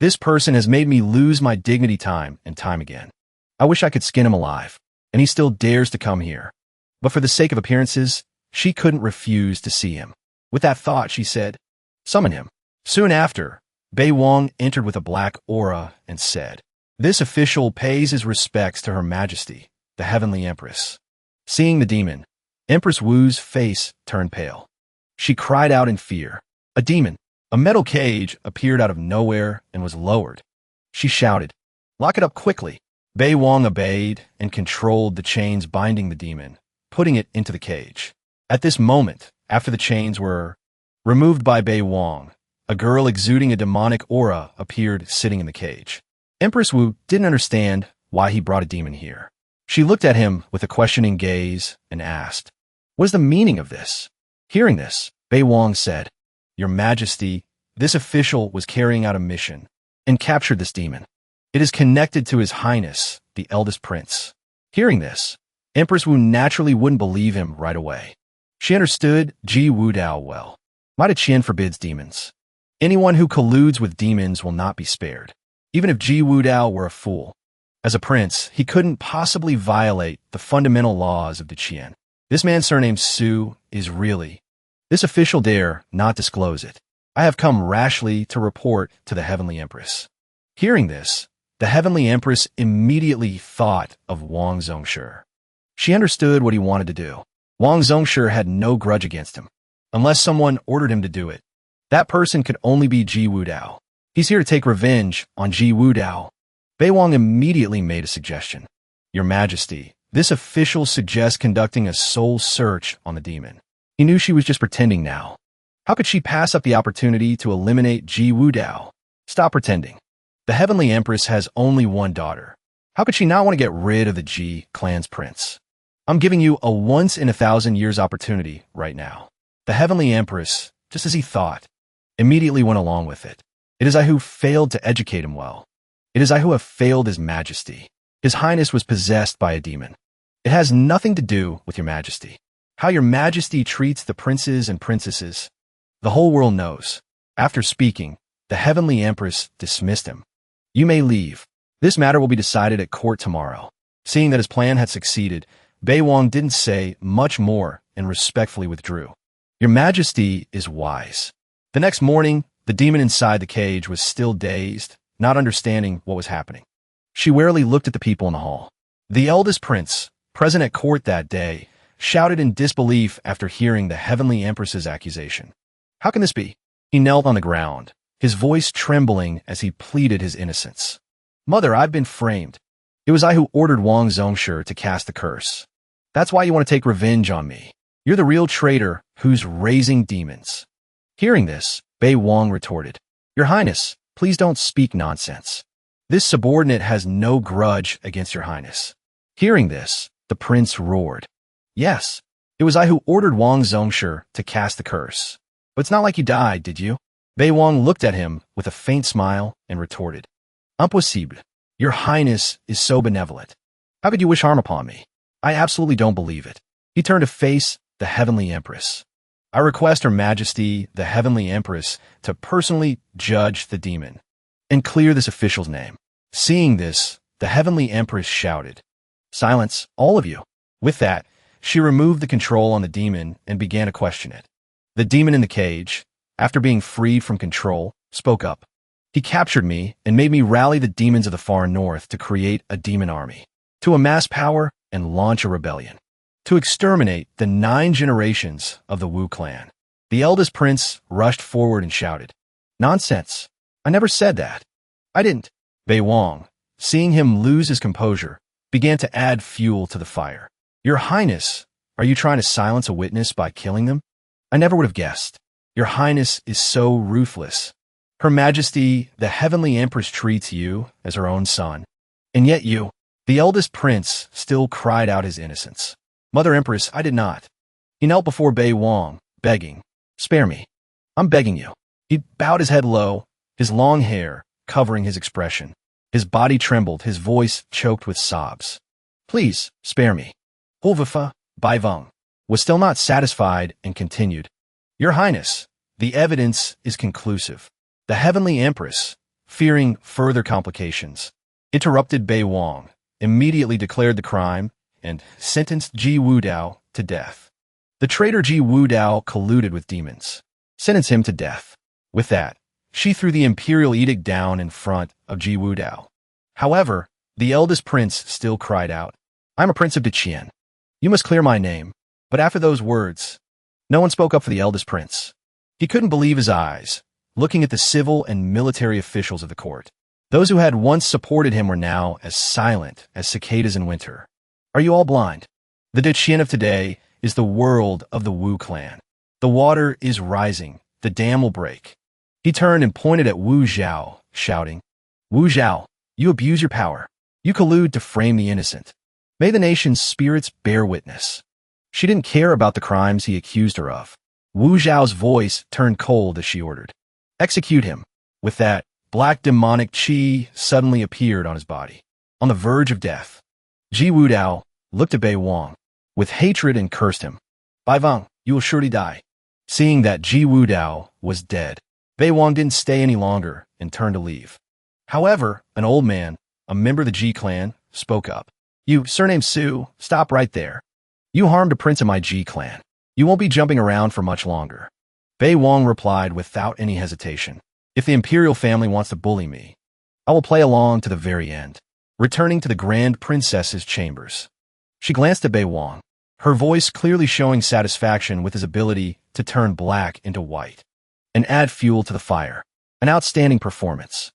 This person has made me lose my dignity time and time again. I wish I could skin him alive, and he still dares to come here. But for the sake of appearances, she couldn't refuse to see him. With that thought, she said, Summon him. Soon after, Bei Wang entered with a black aura and said, This official pays his respects to Her Majesty, the Heavenly Empress. Seeing the demon, Empress Wu's face turned pale. She cried out in fear. A demon, a metal cage, appeared out of nowhere and was lowered. She shouted, Lock it up quickly. Bei Wang obeyed and controlled the chains binding the demon, putting it into the cage. At this moment, after the chains were removed by Bei Wang, a girl exuding a demonic aura appeared sitting in the cage. Empress Wu didn't understand why he brought a demon here. She looked at him with a questioning gaze and asked, What is the meaning of this? Hearing this, Bei Wang said, Your Majesty, this official was carrying out a mission and captured this demon. It is connected to His Highness, the eldest prince. Hearing this, Empress Wu naturally wouldn't believe him right away. She understood Ji Wudao well. Might Qian forbids demons. Anyone who colludes with demons will not be spared. Even if Ji Wudao were a fool. As a prince, he couldn't possibly violate the fundamental laws of the Qian. This man's surname Su is really. This official dare not disclose it. I have come rashly to report to the Heavenly Empress. Hearing this, the Heavenly Empress immediately thought of Wang Zongshi. She understood what he wanted to do. Wang Zongshi had no grudge against him. Unless someone ordered him to do it. That person could only be Ji Wudao. He's here to take revenge on Ji Wudao. Bei Wang immediately made a suggestion. Your Majesty, this official suggests conducting a soul search on the demon. He knew she was just pretending now. How could she pass up the opportunity to eliminate Ji Wudao? Stop pretending. The Heavenly Empress has only one daughter. How could she not want to get rid of the Ji clan's prince? I'm giving you a once-in-a-thousand-years opportunity right now. The Heavenly Empress, just as he thought, immediately went along with it. It is I who failed to educate him well. It is I who have failed His Majesty. His Highness was possessed by a demon. It has nothing to do with your Majesty. How your Majesty treats the princes and princesses, the whole world knows. After speaking, the Heavenly Empress dismissed him. You may leave. This matter will be decided at court tomorrow. Seeing that his plan had succeeded, Bei Wang didn't say much more and respectfully withdrew. Your Majesty is wise. The next morning, the demon inside the cage was still dazed, not understanding what was happening. She warily looked at the people in the hall. The eldest prince, present at court that day, shouted in disbelief after hearing the Heavenly Empress's accusation. How can this be? He knelt on the ground, his voice trembling as he pleaded his innocence. Mother, I've been framed. It was I who ordered Wang Zongshi to cast the curse. That's why you want to take revenge on me. You're the real traitor who's raising demons. Hearing this, Bei Wang retorted, Your Highness, please don't speak nonsense. This subordinate has no grudge against your Highness. Hearing this, the prince roared. Yes, it was I who ordered Wang Zongshi to cast the curse. But it's not like you died, did you? Bei Wang looked at him with a faint smile and retorted. Impossible. Your Highness is so benevolent. How could you wish harm upon me? I absolutely don't believe it. He turned to face the Heavenly Empress. I request Her Majesty, the Heavenly Empress, to personally judge the demon and clear this official's name. Seeing this, the Heavenly Empress shouted, Silence, all of you. With that, she removed the control on the demon and began to question it. The demon in the cage, after being freed from control, spoke up. He captured me and made me rally the demons of the far north to create a demon army, to amass power and launch a rebellion, to exterminate the 9 generations of the Wu clan. The eldest prince rushed forward and shouted, Nonsense! I never said that. I didn't. Bei Wang, seeing him lose his composure, began to add fuel to the fire. Your Highness, are you trying to silence a witness by killing them? I never would have guessed. Your Highness is so ruthless. Her Majesty, the Heavenly Empress, treats you as her own son. And yet you, the eldest prince, still cried out his innocence. Mother Empress, I did not. He knelt before Bei Wang, begging, Spare me. I'm begging you. He bowed his head low, his long hair covering his expression. His body trembled, his voice choked with sobs. Please, spare me. Hulvafa, Bai Wang, was still not satisfied and continued. Your Highness, the evidence is conclusive. The Heavenly Empress, fearing further complications, interrupted Bei Wang, immediately declared the crime, and sentenced Ji Wudao to death. The traitor Ji Wudao colluded with demons. Sentence him to death. With that, she threw the imperial edict down in front of Ji Wudao. However, the eldest prince still cried out, I'm a prince of Deqian. You must clear my name. But after those words, no one spoke up for the eldest prince. He couldn't believe his eyes, looking at the civil and military officials of the court. Those who had once supported him were now as silent as cicadas in winter. Are you all blind? The Deqian of today is the world of the Wu clan. The water is rising. The dam will break. He turned and pointed at Wu Zhao, shouting, Wu Zhao, you abuse your power. You collude to frame the innocent. May the nation's spirits bear witness. She didn't care about the crimes he accused her of. Wu Zhao's voice turned cold as she ordered, Execute him. With that, black demonic qi suddenly appeared on his body. On the verge of death, Ji Wudao, looked at Bei Wang with hatred and cursed him. Bai Wang, you will surely die. Seeing that Ji Wudao was dead, Bei Wang didn't stay any longer and turned to leave. However, an old man, a member of the Ji clan, spoke up. You, surname Su, stop right there. You harmed a prince of my Ji clan. You won't be jumping around for much longer. Bei Wang replied without any hesitation. If the Imperial family wants to bully me, I will play along to the very end. Returning to the Grand Princess's chambers, she glanced at Bei Wang, her voice clearly showing satisfaction with his ability to turn black into white and add fuel to the fire. An outstanding performance.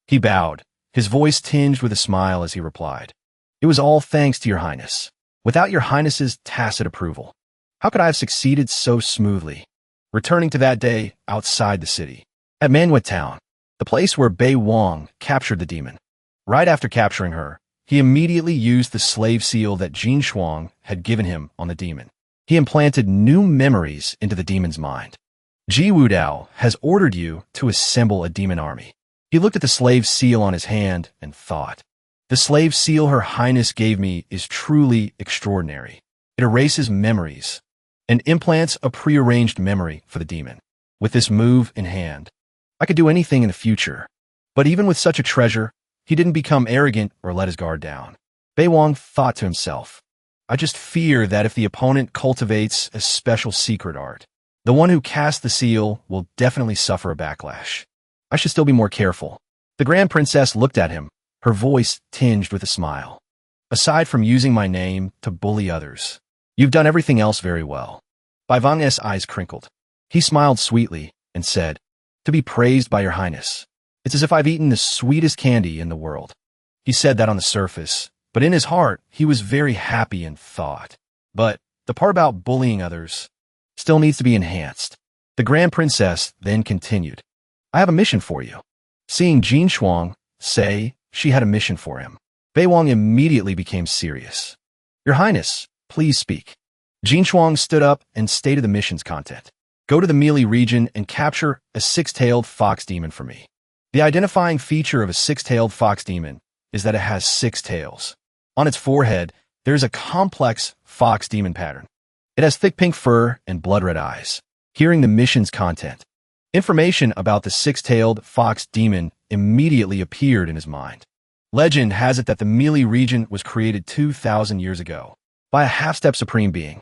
He bowed, his voice tinged with a smile as he replied. It was all thanks to your highness. Without your highness's tacit approval, how could I have succeeded so smoothly? Returning to that day outside the city, at Manhwa Town, the place where Bei Wang captured the demon. Right after capturing her, he immediately used the slave seal that Jin Shuang had given him on the demon. He implanted new memories into the demon's mind. Ji Wudao has ordered you to assemble a demon army. He looked at the slave seal on his hand and thought, the slave seal Her Highness gave me is truly extraordinary. It erases memories and implants a prearranged memory for the demon. With this move in hand, I could do anything in the future. But even with such a treasure, he didn't become arrogant or let his guard down. Bei Wang thought to himself, I just fear that if the opponent cultivates a special secret art, the one who cast the seal will definitely suffer a backlash. I should still be more careful. The Grand Princess looked at him, her voice tinged with a smile. Aside from using my name to bully others, you've done everything else very well. Bai Wang's eyes crinkled. He smiled sweetly and said, to be praised by your highness. It's as if I've eaten the sweetest candy in the world. He said that on the surface, but in his heart, he was very happy and thought. But the part about bullying others still needs to be enhanced. The Grand Princess then continued, I have a mission for you. Seeing Jin Shuang say she had a mission for him, Bei Wang immediately became serious. Your Highness, please speak. Jin Shuang stood up and stated the mission's content. Go to the Mealy region and capture a six-tailed fox demon for me. The identifying feature of a six-tailed fox demon is that it has 6 tails. On its forehead, there is a complex fox demon pattern. It has thick pink fur and blood-red eyes. Hearing the mission's content, information about the six-tailed fox demon immediately appeared in his mind. Legend has it that the Mealy region was created 2,000 years ago by a half-step supreme being.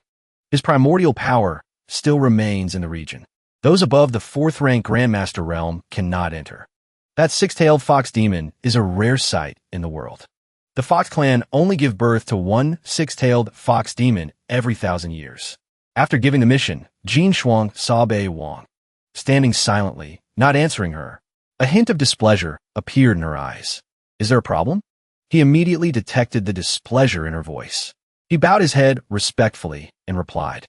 His primordial power still remains in the region. Those above the 4th-rank Grandmaster realm cannot enter. That six-tailed fox demon is a rare sight in the world. The Fox clan only give birth to one six-tailed fox demon every 1,000 years. After giving the mission, Jin Shuang saw Bei Wang standing silently, not answering her. A hint of displeasure appeared in her eyes. Is there a problem? He immediately detected the displeasure in her voice. He bowed his head respectfully and replied,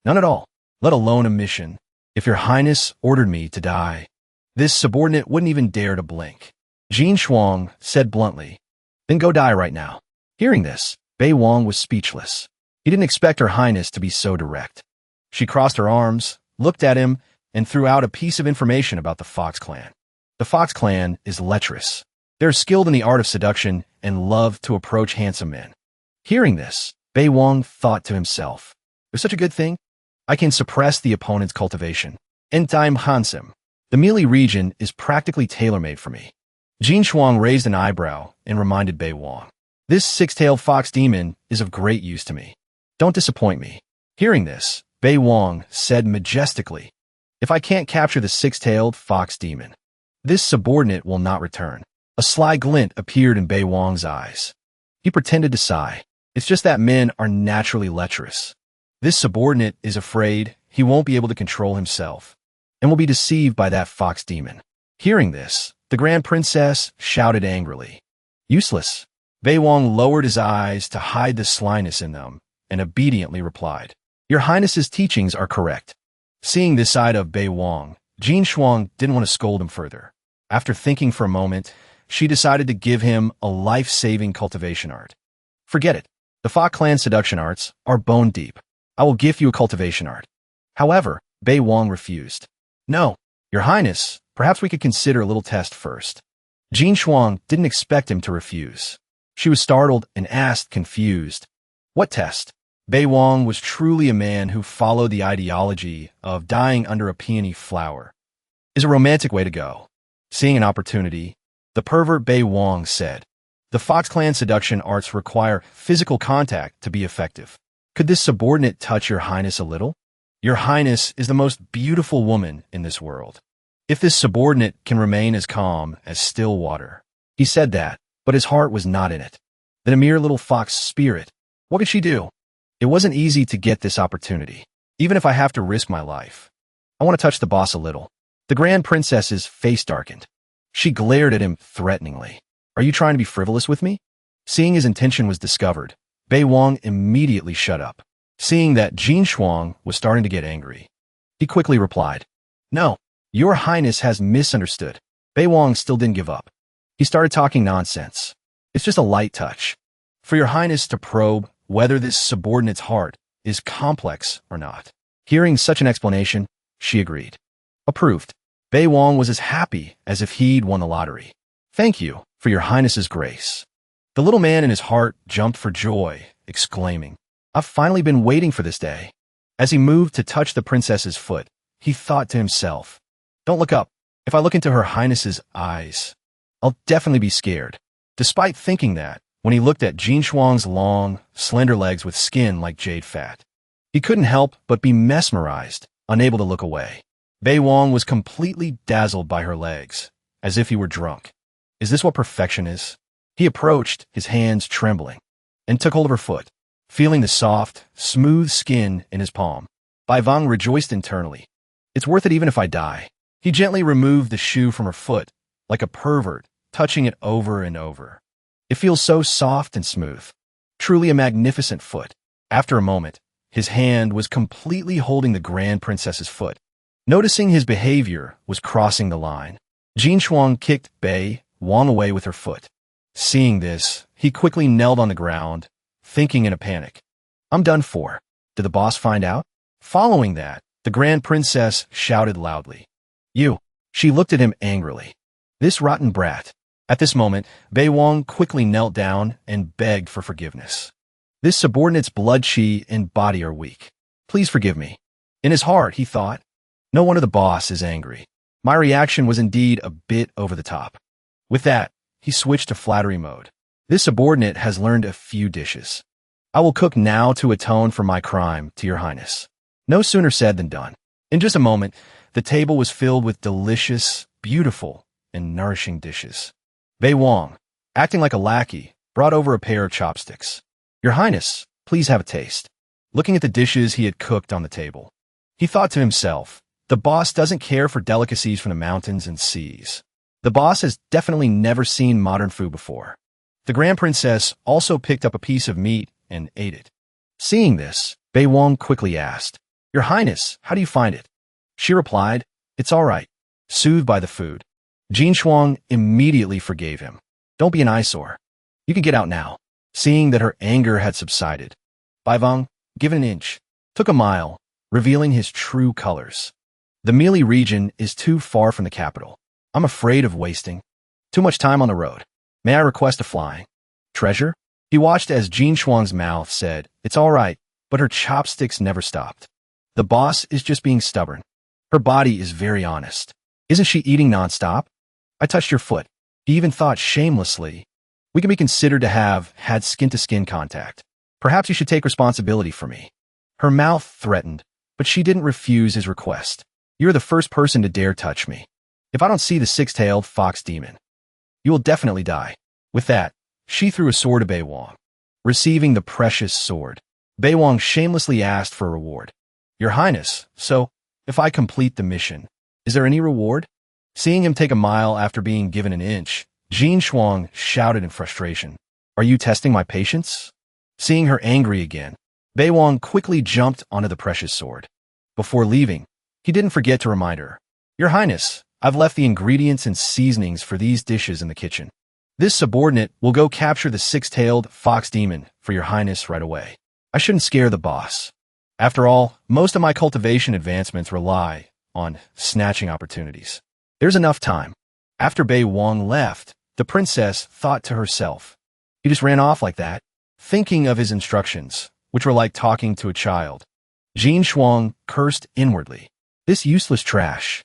None at all, let alone a mission. If your highness ordered me to die, this subordinate wouldn't even dare to blink. Jin Shuang said bluntly, Then go die right now. Hearing this, Bei Wang was speechless. He didn't expect her highness to be so direct. She crossed her arms, looked at him, and threw out a piece of information about the Fox clan. The Fox clan is lecherous. They're skilled in the art of seduction and love to approach handsome men. Hearing this, Bei Wang thought to himself, There's such a good thing. I can suppress the opponent's cultivation. And I'm handsome. The Mealy region is practically tailor-made for me. Jin Shuang raised an eyebrow and reminded Bei Wang, This six-tailed fox demon is of great use to me. Don't disappoint me. Hearing this, Bei Wang said majestically, If I can't capture the six-tailed fox demon, this subordinate will not return. A sly glint appeared in Bei Wang's eyes. He pretended to sigh. It's just that men are naturally lecherous. This subordinate is afraid he won't be able to control himself and will be deceived by that fox demon. Hearing this, the Grand Princess shouted angrily, Useless. Bei Wang lowered his eyes to hide the slyness in them and obediently replied, Your Highness's teachings are correct. Seeing this side of Bei Wang, Jin Shuang didn't want to scold him further. After thinking for a moment, she decided to give him a life-saving cultivation art. Forget it. The Fox clan seduction arts are bone deep. I will give you a cultivation art. However, Bei Wang refused. No, Your Highness, perhaps we could consider a little test first. Jin Shuang didn't expect him to refuse. She was startled and asked, confused, What test? Bei Wang was truly a man who followed the ideology of dying under a peony flower. Is a romantic way to go. Seeing an opportunity, the pervert Bei Wang said, "The Fox Clan seduction arts require physical contact to be effective. Could this subordinate touch your highness a little? Your highness is the most beautiful woman in this world. If this subordinate can remain as calm as still water." He said that, but his heart was not in it. Then a mere little fox spirit. What could she do? It wasn't easy to get this opportunity, even if I have to risk my life. I want to touch the boss a little. The Grand Princess's face darkened. She glared at him threateningly. Are you trying to be frivolous with me? Seeing his intention was discovered, Bei Wang immediately shut up. Seeing that Jin Shuang was starting to get angry, he quickly replied, "No, your highness has misunderstood." Bei Wang still didn't give up. He started talking nonsense. It's just a light touch. For your highness to probe whether this subordinate's heart is complex or not. Hearing such an explanation, she agreed. Approved. Bei Wang was as happy as if he'd won the lottery. Thank you for your highness's grace. The little man in his heart jumped for joy, exclaiming, I've finally been waiting for this day. As he moved to touch the princess's foot, he thought to himself, don't look up. If I look into her highness's eyes, I'll definitely be scared. Despite thinking that, when he looked at Jin Shuang's long, slender legs with skin like jade fat, he couldn't help but be mesmerized, unable to look away. Bei Wang was completely dazzled by her legs, as if he were drunk. Is this what perfection is? He approached, his hands trembling, and took hold of her foot, feeling the soft, smooth skin in his palm. Bai Wang rejoiced internally. It's worth it even if I die. He gently removed the shoe from her foot, like a pervert, touching it over and over. It feels so soft and smooth. Truly a magnificent foot. After a moment, his hand was completely holding the Grand Princess's foot. Noticing his behavior was crossing the line, Jin Shuang kicked Bei Wang away with her foot. Seeing this, he quickly knelt on the ground, thinking in a panic. I'm done for. Did the boss find out? Following that, the Grand Princess shouted loudly. You. She looked at him angrily. This rotten brat. At this moment, Bei Wang quickly knelt down and begged for forgiveness. This subordinate's blood chi and body are weak. Please forgive me. In his heart, he thought, no wonder the boss is angry. My reaction was indeed a bit over the top. With that, he switched to flattery mode. This subordinate has learned a few dishes. I will cook now to atone for my crime, to your highness. No sooner said than done. In just a moment, the table was filled with delicious, beautiful, and nourishing dishes. Bei Wang, acting like a lackey, brought over a pair of chopsticks. Your highness, please have a taste. Looking at the dishes he had cooked on the table, he thought to himself, the boss doesn't care for delicacies from the mountains and seas. The boss has definitely never seen modern food before. The Grand Princess also picked up a piece of meat and ate it. Seeing this, Bei Wang quickly asked, Your Highness, how do you find it? She replied, It's all right. Soothed by the food, Jin Shuang immediately forgave him. Don't be an eyesore. You can get out now. Seeing that her anger had subsided, Bai Wang, give it an inch, took a mile, revealing his true colors. The Mealy region is too far from the capital. I'm afraid of wasting too much time on the road. May I request a flying treasure? He watched as Jin Shuang's mouth said, It's all right, but her chopsticks never stopped. The boss is just being stubborn. Her body is very honest. Isn't she eating nonstop? I touched your foot. He even thought shamelessly, we can be considered to have had skin-to-skin contact. Perhaps you should take responsibility for me. Her mouth threatened, but she didn't refuse his request. You're the first person to dare touch me. If I don't see the six-tailed fox demon, you will definitely die. With that, she threw a sword at Bei Wang. Receiving the precious sword, Bei Wang shamelessly asked for a reward. Your Highness, so, if I complete the mission, is there any reward? Seeing him take a mile after being given an inch, Jin Shuang shouted in frustration. Are you testing my patience? Seeing her angry again, Bei Wang quickly jumped onto the precious sword. Before leaving, he didn't forget to remind her, Your Highness, I've left the ingredients and seasonings for these dishes in the kitchen. This subordinate will go capture the six-tailed fox demon for your highness right away. I shouldn't scare the boss. After all, most of my cultivation advancements rely on snatching opportunities. There's enough time. After Bei Wang left, the princess thought to herself, he just ran off like that. Thinking of his instructions, which were like talking to a child, Jin Shuang cursed inwardly. This useless trash.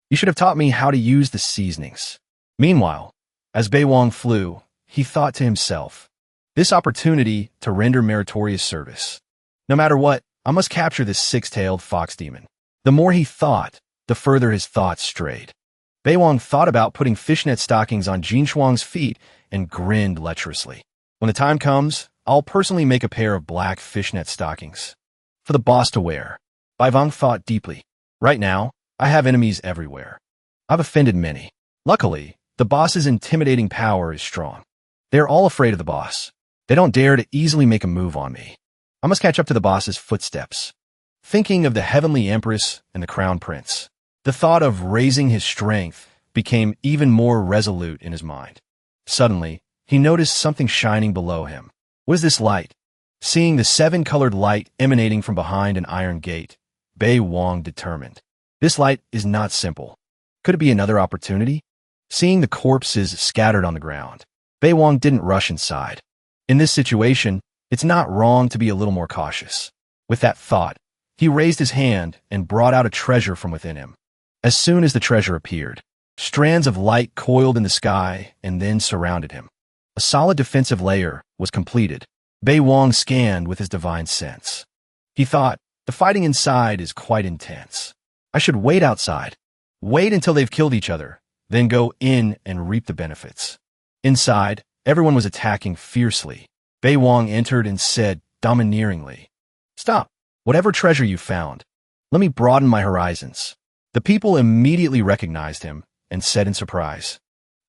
You should have taught me how to use the seasonings. Meanwhile, as Bei Wang flew, he thought to himself, this opportunity to render meritorious service. No matter what, I must capture this six-tailed fox demon. The more he thought, the further his thoughts strayed. Bei Wang thought about putting fishnet stockings on Jin Shuang's feet and grinned lecherously. When the time comes, I'll personally make a pair of black fishnet stockings for the boss to wear. Bai Wang thought deeply. Right now, I have enemies everywhere. I've offended many. Luckily, the boss's intimidating power is strong. They're all afraid of the boss. They don't dare to easily make a move on me. I must catch up to the boss's footsteps. Thinking of the heavenly empress and the crown prince, the thought of raising his strength became even more resolute in his mind. Suddenly, he noticed something shining below him. What is this light? Seeing the seven-colored light emanating from behind an iron gate, Bei Wang determined. This light is not simple. Could it be another opportunity? Seeing the corpses scattered on the ground, Bei Wang didn't rush inside. In this situation, it's not wrong to be a little more cautious. With that thought, he raised his hand and brought out a treasure from within him. As soon as the treasure appeared, strands of light coiled in the sky and then surrounded him. A solid defensive layer was completed. Bei Wang scanned with his divine sense. He thought, the fighting inside is quite intense. I should wait outside. Wait until they've killed each other, then go in and reap the benefits. Inside, everyone was attacking fiercely. Bei Wang entered and said domineeringly, "Stop. Whatever treasure you found, let me broaden my horizons." The people immediately recognized him and said in surprise,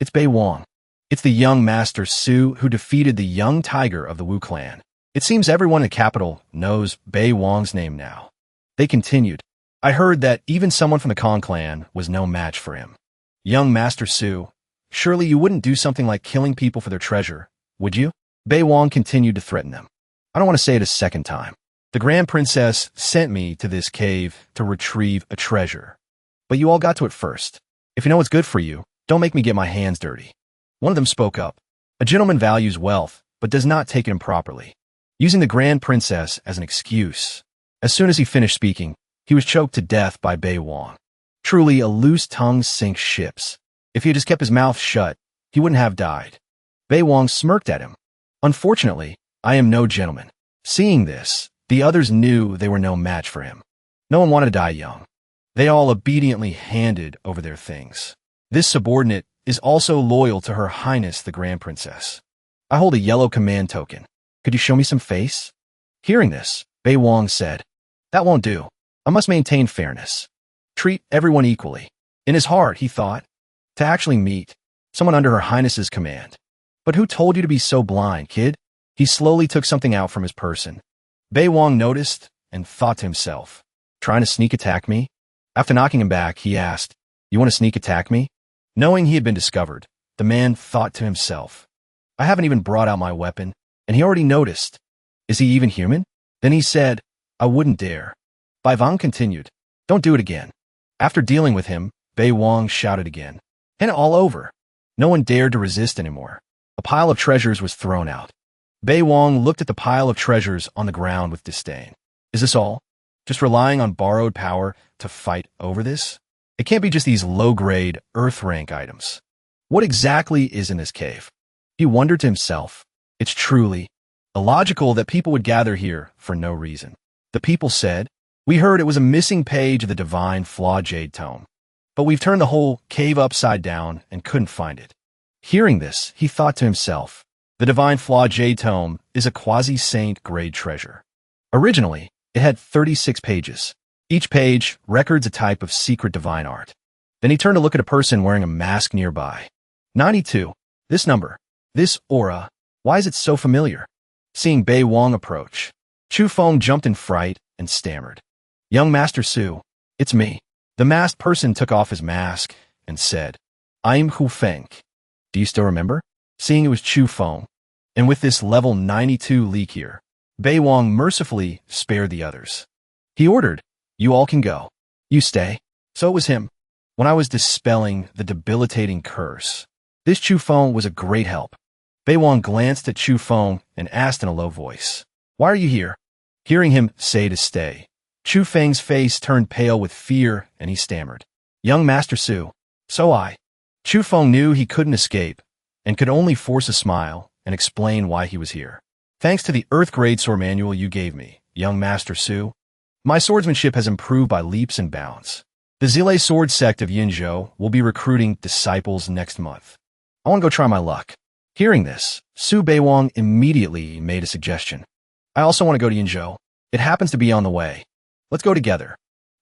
"It's Bei Wang. It's the young Master Su who defeated the young tiger of the Wu clan." It seems everyone in the capital knows Bei Wang's name now. They continued, "I heard that even someone from the Kong clan was no match for him. Young Master Su, surely you wouldn't do something like killing people for their treasure, would you?" Bei Wang continued to threaten them. "I don't want to say it a second time. The Grand Princess sent me to this cave to retrieve a treasure. But you all got to it first. If you know what's good for you, don't make me get my hands dirty." One of them spoke up. "A gentleman values wealth, but does not take it improperly," using the Grand Princess as an excuse. As soon as he finished speaking, he was choked to death by Bei Wang. Truly, a loose tongue sinks ships. If he had just kept his mouth shut, he wouldn't have died. Bei Wang smirked at him. "Unfortunately, I am no gentleman." Seeing this, the others knew they were no match for him. No one wanted to die young. They all obediently handed over their things. This subordinate is also loyal to Her Highness the Grand Princess. "I hold a yellow command token. Could you show me some face?" Hearing this, Bei Wang said, "That won't do. I must maintain fairness. Treat everyone equally." In his heart, he thought, to actually meet someone under Her Highness's command. But who told you to be so blind, kid? He slowly took something out from his person. Bei Wang noticed and thought to himself, trying to sneak attack me? After knocking him back, he asked, "You want to sneak attack me?" Knowing he had been discovered, the man thought to himself, "I haven't even brought out my weapon, and he already noticed. Is he even human?" Then he said, "I wouldn't dare." Bai Wang continued, "Don't do it again." After dealing with him, Bei Wang shouted again, "And all over." No one dared to resist anymore. A pile of treasures was thrown out. Bei Wang looked at the pile of treasures on the ground with disdain. Is this all? Just relying on borrowed power to fight over this? It can't be just these low-grade, earth-rank items. What exactly is in this cave? He wondered to himself. It's truly illogical that people would gather here for no reason. The people said, "We heard it was a missing page of the divine Flaw Jade Tome, but we've turned the whole cave upside down and couldn't find it." Hearing this, he thought to himself, the divine Flaw Jade Tome is a quasi-saint grade treasure. Originally, it had 36 pages. Each page records a type of secret divine art. Then he turned to look at a person wearing a mask nearby. 92. This number. This aura. Why is it so familiar? Seeing Bei Wang approach, Chu Feng jumped in fright and stammered, "Young Master Su, it's me." The masked person took off his mask and said, "I'm Hu Feng. Do you still remember?" Seeing it was Chu Feng, and with this level 92 leak here, Bei Wang mercifully spared the others. He ordered, "You all can go. You stay." So it was him. When I was dispelling the debilitating curse, this Chu Feng was a great help. Bei Wang glanced at Chu Feng and asked in a low voice, "Why are you here?" Hearing him say to stay, Chu Feng's face turned pale with fear and he stammered, "Young Master Su, so I." Chu Feng knew he couldn't escape and could only force a smile and explain why he was here. "Thanks to the Earth Grade Sword Manual you gave me, young Master Su, my swordsmanship has improved by leaps and bounds. The Zile Sword sect of Yinzhou will be recruiting disciples next month. I want to go try my luck." Hearing this, Su Beiwang immediately made a suggestion. "I also want to go to Yinzhou. It happens to be on the way. Let's go together."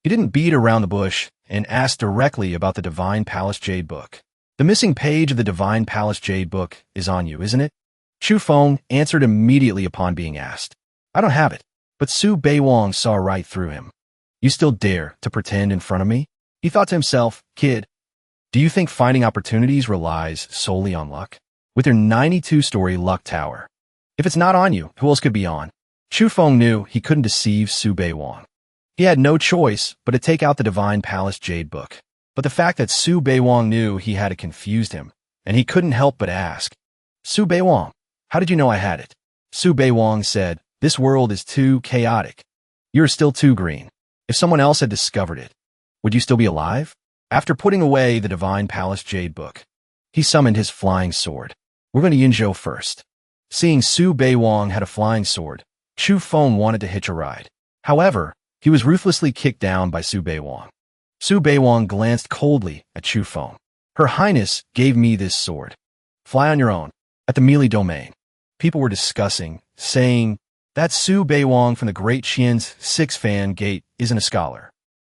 He didn't beat around the bush and asked directly about the Divine Palace Jade Book. "The missing page of the Divine Palace Jade Book is on you, isn't it?" Chu Feng answered immediately upon being asked. "I don't have it." But Su Beiwang saw right through him. "You still dare to pretend in front of me?" He thought to himself, "Kid, do you think finding opportunities relies solely on luck? With your 92-story luck tower. If it's not on you, who else could be on?" Chu Feng knew he couldn't deceive Su Beiwang. He had no choice but to take out the Divine Palace Jade Book. But the fact that Su Beiwang knew he had it confused him, and he couldn't help but ask, "Su Beiwang, how did you know I had it?" Su Beiwang said, "This world is too chaotic. You're still too green. If someone else had discovered it, would you still be alive?" After putting away the Divine Palace Jade Book, he summoned his flying sword. "We're going to Yinzhou first." Seeing Su Beiwang had a flying sword, Chu Feng wanted to hitch a ride. However, he was ruthlessly kicked down by Su Beiwang. Su Beiwang glanced coldly at Chu Feng. "Her Highness gave me this sword. Fly on your own." At the Mealy Domain, people were discussing, saying that Su Beiwang from the Great Qian's 6-fan gate isn't a scholar.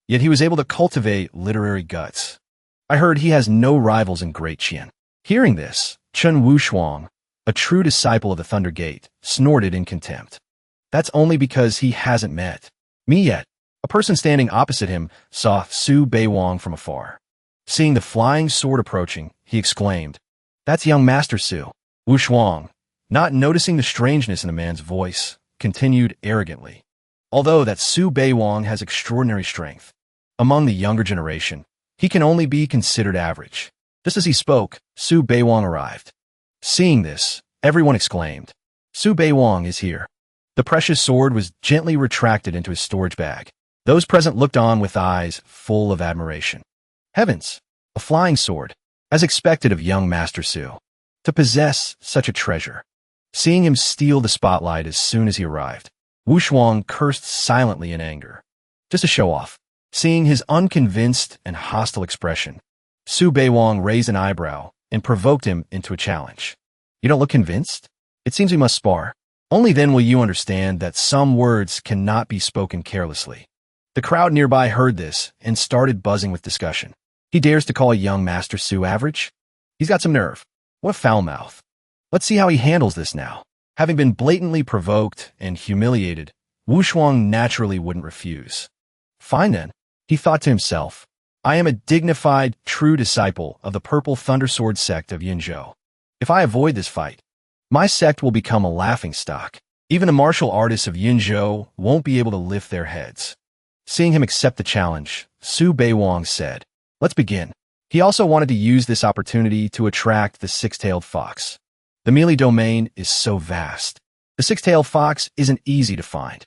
Yet he was able to cultivate literary guts. "I heard he has no rivals in Great Qian." Hearing this, Chen Wushuang, a true disciple of the Thunder Gate, snorted in contempt. "That's only because he hasn't met me yet." A person standing opposite him saw Su Beiwang from afar. Seeing the flying sword approaching, he exclaimed, "That's young Master Su." Wushuang, not noticing the strangeness in the man's voice, continued arrogantly, "Although that Su Beiwang has extraordinary strength, among the younger generation, he can only be considered average." Just as he spoke, Su Beiwang arrived. Seeing this, everyone exclaimed, "Su Beiwang is here." The precious sword was gently retracted into his storage bag. Those present looked on with eyes full of admiration. Heavens, a flying sword, as expected of young Master Su. To possess such a treasure. Seeing him steal the spotlight as soon as he arrived, Wushuang cursed silently in anger. Just a show-off. Seeing his unconvinced and hostile expression, Su Beiwang raised an eyebrow and provoked him into a challenge. "You don't look convinced? It seems we must spar. Only then will you understand that some words cannot be spoken carelessly." The crowd nearby heard this and started buzzing with discussion. "He dares to call young Master Su average? He's got some nerve. What a foul mouth. Let's see how he handles this now." Having been blatantly provoked and humiliated, Wushuang naturally wouldn't refuse. "Fine then," he thought to himself. "I am a dignified, true disciple of the Purple Thundersword sect of Yinzhou. If I avoid this fight, my sect will become a laughingstock. Even the martial artists of Yinzhou won't be able to lift their heads." Seeing him accept the challenge, Su Beiwang said, "Let's begin." He also wanted to use this opportunity to attract the six-tailed fox. The Mealy Domain is so vast. The six-tailed fox isn't easy to find.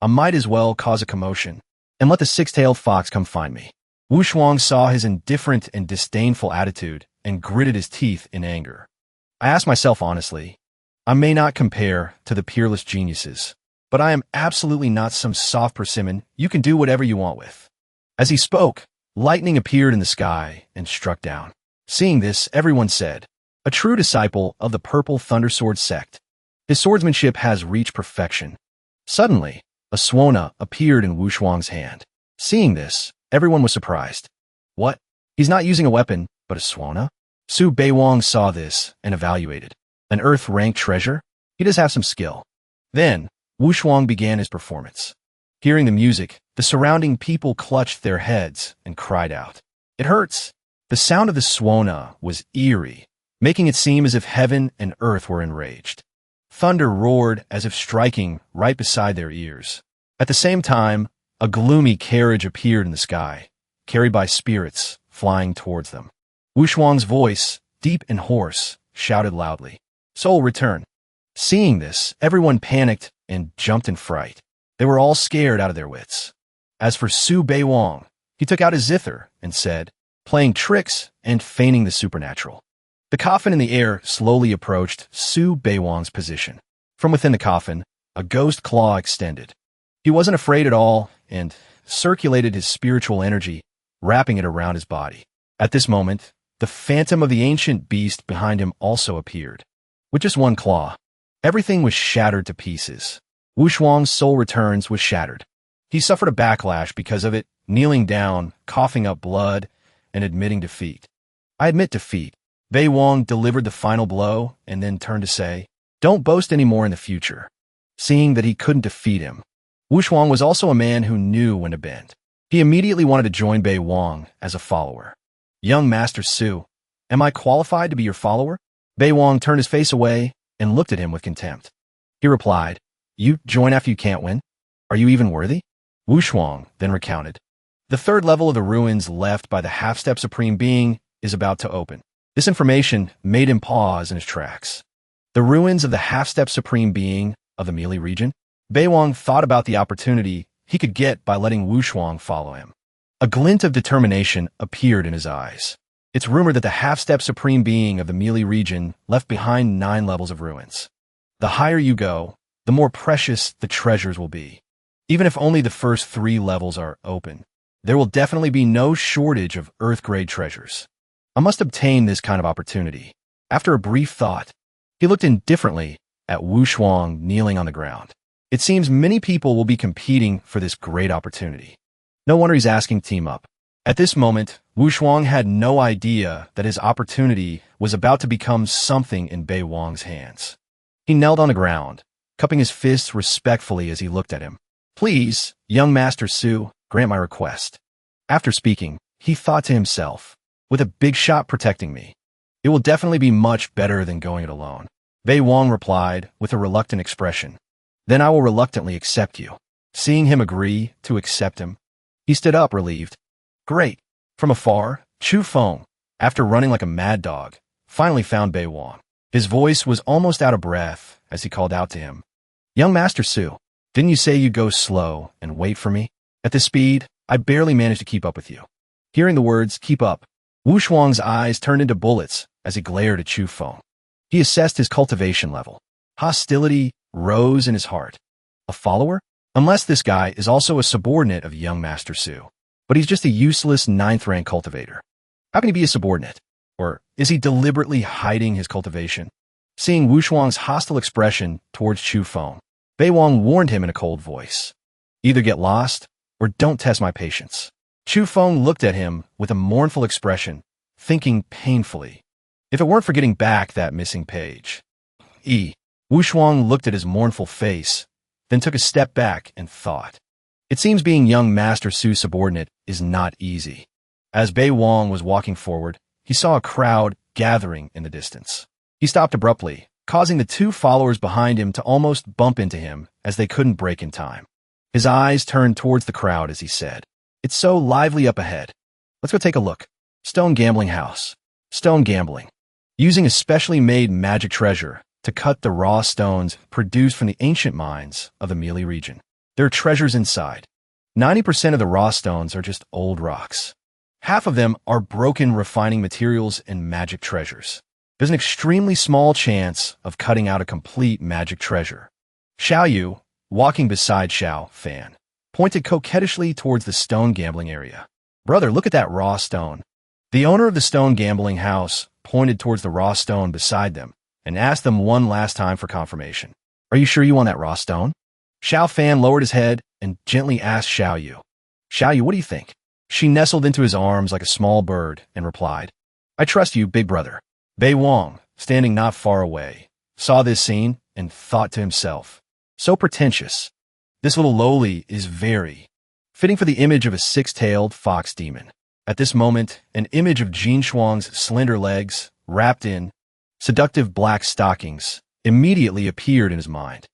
I might as well cause a commotion and let the six-tailed fox come find me. Wushuang saw his indifferent and disdainful attitude and gritted his teeth in anger. "I ask myself honestly, I may not compare to the peerless geniuses, but I am absolutely not some soft persimmon you can do whatever you want with." As he spoke, lightning appeared in the sky and struck down. Seeing this, everyone said, "A true disciple of the Purple Thundersword sect. His swordsmanship has reached perfection." Suddenly, a suona appeared in Wushuang's hand. Seeing this, everyone was surprised. "What? He's not using a weapon, but a suona?" Su Beiwang saw this and evaluated. An Earth-ranked treasure? He does have some skill. Then, Wushuang began his performance. Hearing the music, the surrounding people clutched their heads and cried out, "It hurts!" The sound of the suona was eerie, making it seem as if heaven and earth were enraged. Thunder roared as if striking right beside their ears. At the same time, a gloomy carriage appeared in the sky, carried by spirits flying towards them. Wushuang's voice, deep and hoarse, shouted loudly, Soul return. Seeing this, everyone panicked and jumped in fright. They were all scared out of their wits. As for Su Beiwang, he took out his zither and said, playing tricks and feigning the supernatural. The coffin in the air slowly approached Su Beiwang's position. From within the coffin, a ghost claw extended. He wasn't afraid at all and circulated his spiritual energy, wrapping it around his body. At this moment, the phantom of the ancient beast behind him also appeared. With just one claw, everything was shattered to pieces. Wushuang's soul returns was shattered. He suffered a backlash because of it, kneeling down, coughing up blood, and admitting defeat. I admit defeat. Bei Wang delivered the final blow and then turned to say, don't boast anymore in the future. Seeing that he couldn't defeat him, Wushuang was also a man who knew when to bend. He immediately wanted to join Bei Wang as a follower. Young Master Su, am I qualified to be your follower? Bei Wang turned his face away and looked at him with contempt. He replied, you join after you can't win? Are you even worthy? Wushuang then recounted. The third level of the ruins left by the half-step Supreme Being is about to open. This information made him pause in his tracks. The ruins of the half-step Supreme Being of the Mealy region? Bei Wang thought about the opportunity he could get by letting Wushuang follow him. A glint of determination appeared in his eyes. It's rumored that the half-step Supreme Being of the Mealy region left behind 9 levels of ruins. The higher you go, the more precious the treasures will be. Even if only the first 3 levels are open, there will definitely be no shortage of Earth-grade treasures. I must obtain this kind of opportunity. After a brief thought, he looked indifferently at Wushuang kneeling on the ground. It seems many people will be competing for this great opportunity. No wonder he's asking to team up. At this moment, Wushuang had no idea that his opportunity was about to become something in Bei Wang's hands. He knelt on the ground, cupping his fists respectfully as he looked at him. Please, young Master Su, grant my request. After speaking, he thought to himself, with a big shot protecting me, it will definitely be much better than going it alone. Bei Wang replied with a reluctant expression. Then I will reluctantly accept you. Seeing him agree to accept him, he stood up relieved. Great. From afar, Chu Feng, after running like a mad dog, finally found Bei Wang. His voice was almost out of breath as he called out to him. Young Master Su, didn't you say you'd go slow and wait for me? At this speed, I barely managed to keep up with you. Hearing the words, keep up, Wushuang's eyes turned into bullets as he glared at Chu Feng. He assessed his cultivation level. Hostility rose in his heart. A follower? Unless this guy is also a subordinate of young Master Su. But he's just a useless 9th-rank cultivator. How can he be a subordinate? Or is he deliberately hiding his cultivation? Seeing Wushuang's hostile expression towards Chu Feng, Bei Wang warned him in a cold voice. Either get lost, or don't test my patience. Chu Feng looked at him with a mournful expression, thinking painfully. If it weren't for getting back that missing page. Wushuang looked at his mournful face, then took a step back and thought. It seems being young Master Su's subordinate is not easy. As Bei Wang was walking forward, he saw a crowd gathering in the distance. He stopped abruptly, causing the 2 followers behind him to almost bump into him as they couldn't break in time. His eyes turned towards the crowd as he said, it's so lively up ahead. Let's go take a look. Stone Gambling House. Stone Gambling. Using a specially made magic treasure to cut the raw stones produced from the ancient mines of the Mealy region. There are treasures inside. 90% of the raw stones are just old rocks. Half of them are broken refining materials and magic treasures. There's an extremely small chance of cutting out a complete magic treasure. Xiao Yu, walking beside Xiao Fan, pointed coquettishly towards the stone gambling area. Brother, look at that raw stone. The owner of the stone gambling house pointed towards the raw stone beside them and asked them one last time for confirmation. Are you sure you want that raw stone? Xiao Fan lowered his head and gently asked Xiao Yu. Xiao Yu, what do you think? She nestled into his arms like a small bird and replied, I trust you, big brother. Bei Wang, standing not far away, saw this scene and thought to himself, so pretentious. This little lowly is very fitting for the image of a 6-tailed fox demon. At this moment, an image of Jin Shuang's slender legs, wrapped in seductive black stockings, immediately appeared in his mind.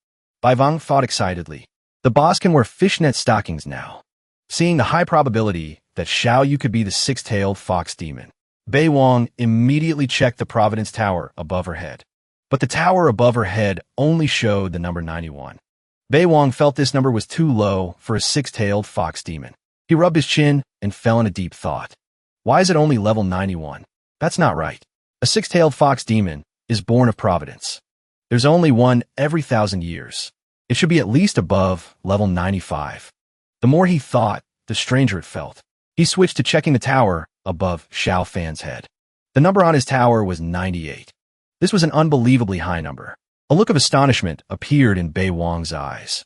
Bai Wang thought excitedly, the boss can wear fishnet stockings now. Seeing the high probability that Xiao Yu could be the 6-tailed fox demon, Bei Wang immediately checked the Providence Tower above her head. but the tower above her head only showed the number 91. Bei Wang felt this number was too low for a six-tailed fox demon. He rubbed his chin and fell into deep thought. Why is it only level 91? That's not right. A six-tailed fox demon is born of providence. There's only one every 1,000 years. It should be at least above level 95. The more he thought, the stranger it felt. He switched to checking the tower above Xiao Fan's head. The number on his tower was 98. This was an unbelievably high number. A look of astonishment appeared in Bei Wang's eyes.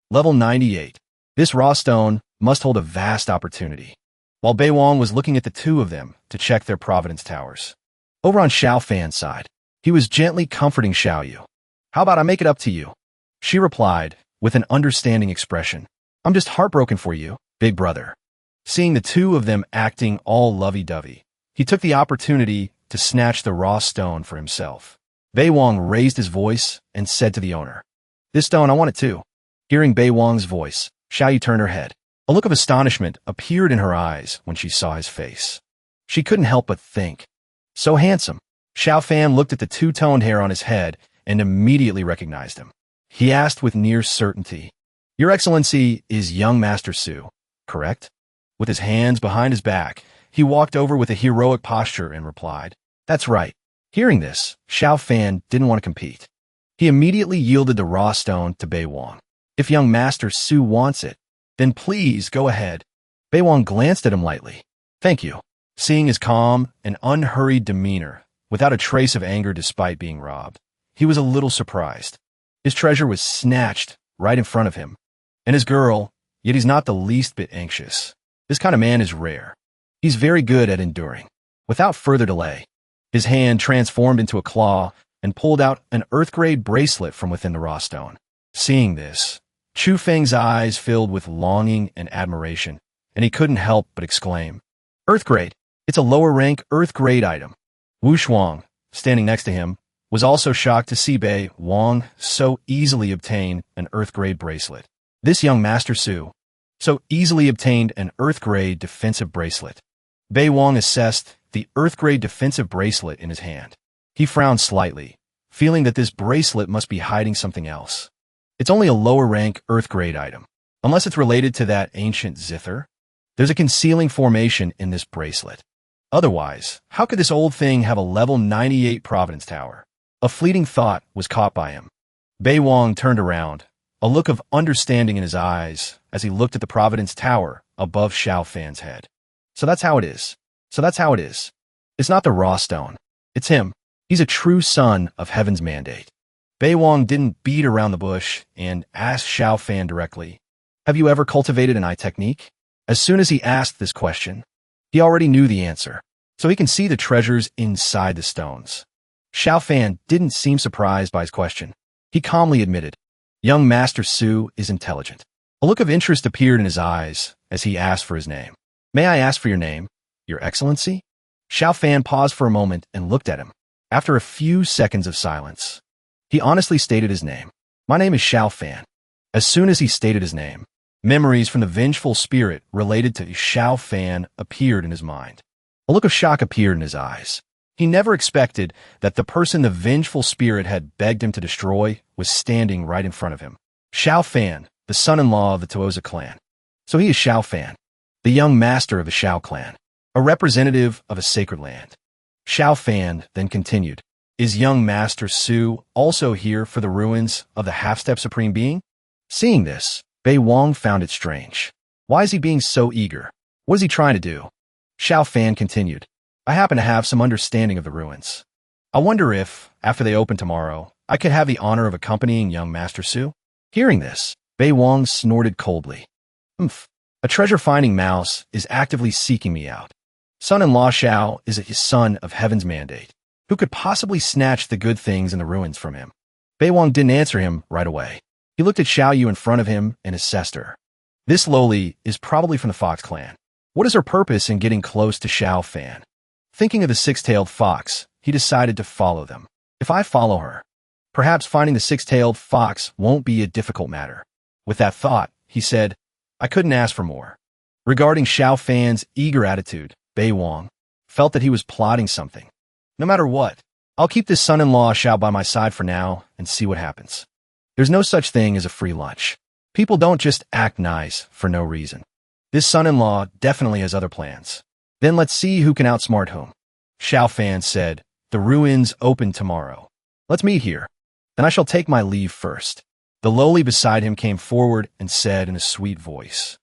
Level 98. This raw stone must hold a vast opportunity. While Bei Wang was looking at the two of them to check their providence towers. Over on Xiao Fan's side, he was gently comforting Xiao Yu. How about I make it up to you? She replied with an understanding expression. I'm just heartbroken for you, big brother. Seeing the two of them acting all lovey-dovey, he took the opportunity to snatch the raw stone for himself. Bei Wang raised his voice and said to the owner, This stone, I want it too. Hearing Bei Wang's voice, Xiao Yu turned her head. A look of astonishment appeared in her eyes when she saw his face. She couldn't help but think, so handsome. Xiao Fan looked at the two-toned hair on his head and immediately recognized him. He asked with near certainty, Your Excellency is young Master Su, correct? With his hands behind his back, he walked over with a heroic posture and replied, That's right. Hearing this, Xiao Fan didn't want to compete. He immediately yielded the raw stone to Bei Wang. If young Master Su wants it, then please go ahead. Bei Wang glanced at him lightly. Thank you. Seeing his calm and unhurried demeanor, without a trace of anger despite being robbed, he was a little surprised. His treasure was snatched right in front of him. And his girl, yet he's not the least bit anxious. This kind of man is rare. He's very good at enduring. Without further delay, his hand transformed into a claw and pulled out an earth-grade bracelet from within the raw stone. Seeing this, Chu Feng's eyes filled with longing and admiration, and he couldn't help but exclaim, Earth-grade! It's a lower-rank Earth-grade item. Wu Shuang, standing next to him, was also shocked to see Bei Wang so easily obtain an Earth-grade bracelet. This young Master Su so easily obtained an Earth-grade defensive bracelet. Bei Wang assessed the Earth-grade defensive bracelet in his hand. He frowned slightly, feeling that this bracelet must be hiding something else. It's only a lower-rank Earth-grade item. Unless it's related to that ancient zither, there's a concealing formation in this bracelet. Otherwise, how could this old thing have a level 98 Providence Tower? A fleeting thought was caught by him. Bei Wang turned around, a look of understanding in his eyes as he looked at the Providence Tower above Xiao Fan's head. So that's how it is. It's not the raw stone. It's him. He's a true son of Heaven's mandate. Bei Wang didn't beat around the bush and asked Xiao Fan directly, Have you ever cultivated an eye technique? As soon as he asked this question, he already knew the answer, so he can see the treasures inside the stones. Xiao Fan didn't seem surprised by his question. He calmly admitted, Young Master Su is intelligent. A look of interest appeared in his eyes as he asked for his name. May I ask for your name, Your Excellency? Xiao Fan paused for a moment and looked at him. After a few seconds of silence, he honestly stated his name. My name is Xiao Fan. As soon as he stated his name, memories from the vengeful spirit related to Xiao Fan appeared in his mind. A look of shock appeared in his eyes. He never expected that the person the vengeful spirit had begged him to destroy was standing right in front of him. Xiao Fan, the son-in-law of the Tuoza clan. So he is Xiao Fan, the young master of the Xiao clan, a representative of a sacred land. Xiao Fan then continued, Is young Master Su also here for the ruins of the half-step Supreme Being? Seeing this, Bei Wang found it strange. Why is he being so eager? What is he trying to do? Xiao Fan continued, I happen to have some understanding of the ruins. I wonder if, after they open tomorrow, I could have the honor of accompanying young Master Su? Hearing this, Bei Wang snorted coldly. A treasure-finding mouse is actively seeking me out. Son-in-law Xiao is a son of Heaven's mandate. Who could possibly snatch the good things in the ruins from him? Bei Wang didn't answer him right away. He looked at Xiao Yu in front of him and assessed her. This lowly is probably from the Fox clan. What is her purpose in getting close to Xiao Fan? Thinking of the six-tailed fox, he decided to follow them. If I follow her, perhaps finding the six-tailed fox won't be a difficult matter. With that thought, he said, I couldn't ask for more. Regarding Xiao Fan's eager attitude, Bei Wang felt that he was plotting something. No matter what, I'll keep this son-in-law Xiao by my side for now and see what happens. There's no such thing as a free lunch. People don't just act nice for no reason. This son-in-law definitely has other plans. Then let's see who can outsmart whom. Xiao Fan said, "The ruins open tomorrow. Let's meet here. Then I shall take my leave first." The lowly beside him came forward and said in a sweet voice,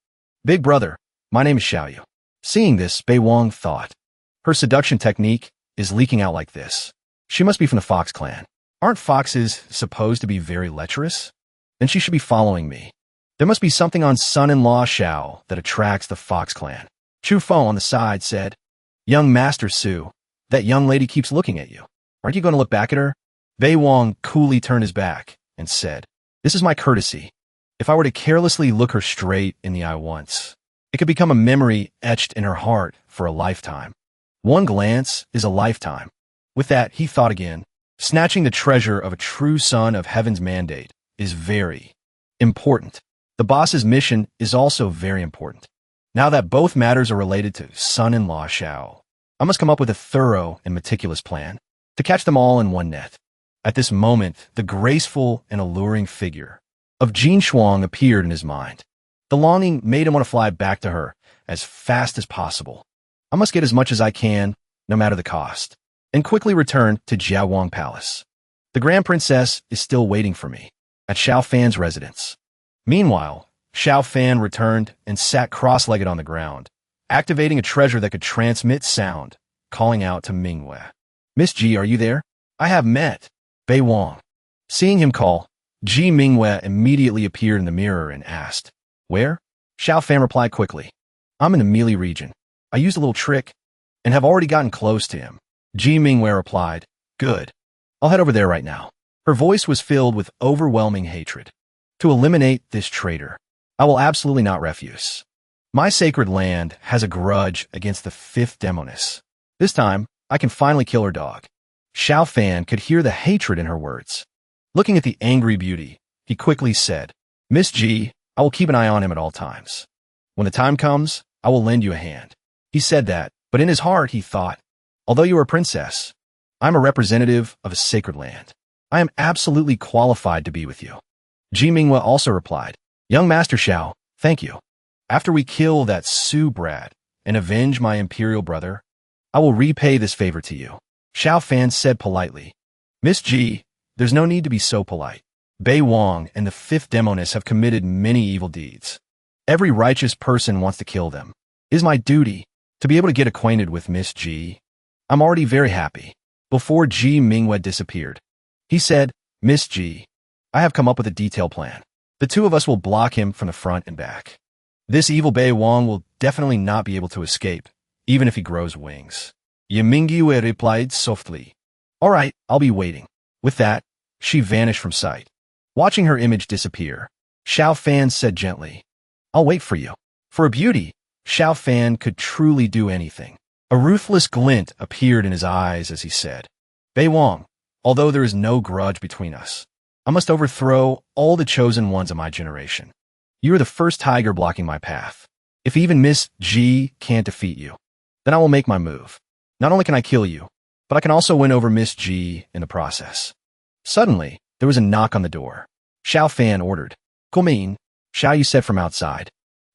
"Big brother, my name is Xiaoyu." Seeing this, Bei Wang thought, her seduction technique is leaking out like this. She must be from the Fox clan. Aren't foxes supposed to be very lecherous? Then she should be following me. There must be something on son-in-law Xiao that attracts the Fox clan. Chu Fo on the side said, "Young Master Su, that young lady keeps looking at you. Aren't you going to look back at her?" Bei Wang coolly turned his back and said, "This is my courtesy. If I were to carelessly look her straight in the eye once, it could become a memory etched in her heart for a lifetime. One glance is a lifetime." With that, he thought again. Snatching the treasure of a true son of heaven's mandate is very important. The boss's mission is also very important. Now that both matters are related to son-in-law Xiao, I must come up with a thorough and meticulous plan to catch them all in one net. At this moment, the graceful and alluring figure of Jin Shuang appeared in his mind. The longing made him want to fly back to her as fast as possible. I must get as much as I can, no matter the cost, and quickly return to Jiaowang Palace. The Grand Princess is still waiting for me at Xiao Fan's residence. Meanwhile, Xiao Fan returned and sat cross-legged on the ground, activating a treasure that could transmit sound, calling out to Mingwei. "Miss Ji, are you there? I have met Bei Wang." Seeing him call, Ji Mingwei immediately appeared in the mirror and asked, "Where?" Xiao Fan replied quickly, "I'm in the Mealy region. I used a little trick and have already gotten close to him." Ji Mingwei replied, "Good. I'll head over there right now." Her voice was filled with overwhelming hatred. "To eliminate this traitor, I will absolutely not refuse. My sacred land has a grudge against the fifth demoness. This time, I can finally kill her dog." Xiao Fan could hear the hatred in her words. Looking at the angry beauty, he quickly said, "Miss Ji, I will keep an eye on him at all times. When the time comes, I will lend you a hand." He said that, but in his heart he thought, "Although you are a princess, I am a representative of a sacred land. I am absolutely qualified to be with you." Ji Mingwei also replied, "Young Master Xiao, thank you. After we kill that Su brat and avenge my Imperial brother, I will repay this favor to you." Xiao Fan said politely, "Miss Ji, there's no need to be so polite. Bei Wang and the fifth demoness have committed many evil deeds. Every righteous person wants to kill them. It is my duty to be able to get acquainted with Miss Ji. I'm already very happy." Before Ji Mingwei disappeared, he said, "Miss Ji, I have come up with a detailed plan. The two of us will block him from the front and back. This evil Bei Wang will definitely not be able to escape, even if he grows wings." Yimingwei replied softly, "All right, I'll be waiting." With that, she vanished from sight. Watching her image disappear, Xiao Fan said gently, "I'll wait for you." For a beauty, Xiao Fan could truly do anything. A ruthless glint appeared in his eyes as he said, "Bei Wang, although there is no grudge between us, I must overthrow all the chosen ones of my generation. You are the first tiger blocking my path. If even Miss Ji can't defeat you, then I will make my move. Not only can I kill you, but I can also win over Miss Ji in the process." Suddenly, there was a knock on the door. Xiao Fan ordered, "Come in." Xiaoyu said from outside,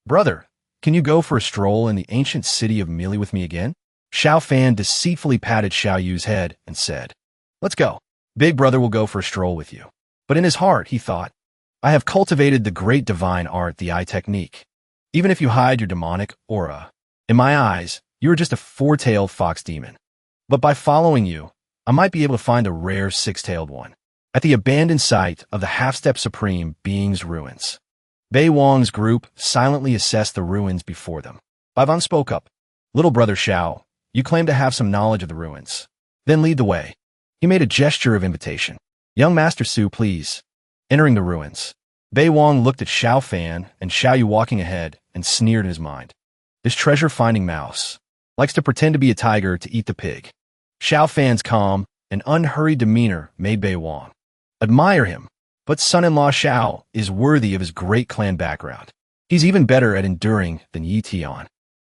"Brother, can you go for a stroll in the ancient city of Mealy with me again?" Xiao Fan deceitfully patted Xiaoyu's head and said, "Let's go. Big brother will go for a stroll with you." But in his heart, he thought, "I have cultivated the great divine art, the eye technique. Even if you hide your demonic aura, in my eyes, you are just a four-tailed fox demon. But by following you, I might be able to find a rare six-tailed one at the abandoned site of the Half-Step Supreme Being's ruins." Bei Wang's group silently assessed the ruins before them. Bai Wan spoke up, "Little brother Xiao, you claim to have some knowledge of the ruins. Then lead the way." He made a gesture of invitation. "Young Master Su, please." Entering the ruins, Bei Wang looked at Xiao Fan and Xiaoyu walking ahead and sneered in his mind. This treasure-finding mouse likes to pretend to be a tiger to eat the pig. Xiao Fan's calm and unhurried demeanor made Bei Wang admire him, but son-in-law Xiao is worthy of his great clan background. He's even better at enduring than Yi Tian.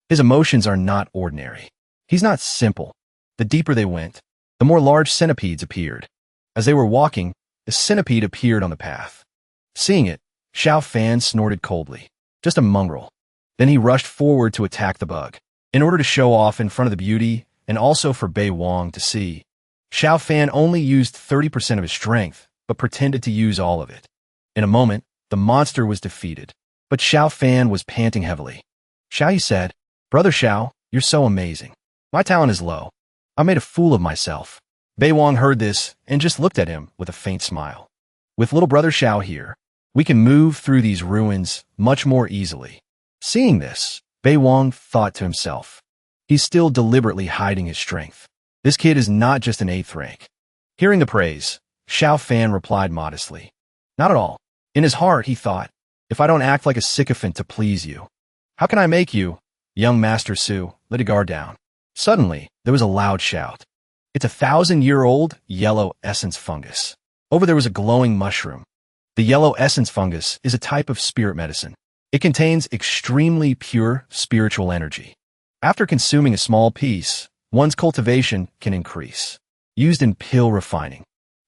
His emotions are not ordinary. He's not simple. The deeper they went, the more large centipedes appeared. As they were walking, a centipede appeared on the path. Seeing it, Xiao Fan snorted coldly. Just a mongrel. Then he rushed forward to attack the bug. In order to show off in front of the beauty, and also for Bei Wang to see, Xiao Fan only used 30% of his strength, but pretended to use all of it. In a moment, the monster was defeated, but Xiao Fan was panting heavily. Xiao Yi said, "Brother Xiao, you're so amazing. My talent is low. I made a fool of myself." Bei Wang heard this and just looked at him with a faint smile. "With little brother Xiao here, we can move through these ruins much more easily." Seeing this, Bei Wang thought to himself, he's still deliberately hiding his strength. This kid is not just an 8th rank. Hearing the praise, Xiao Fan replied modestly, "Not at all." In his heart, he thought, "If I don't act like a sycophant to please you, how can I make you?" Young Master Su let a guard down. Suddenly, there was a loud shout. "It's a 1,000-year-old yellow essence fungus." Over there was a glowing mushroom. The yellow essence fungus is a type of spirit medicine. It contains extremely pure spiritual energy. After consuming a small piece, one's cultivation can increase. Used in pill refining,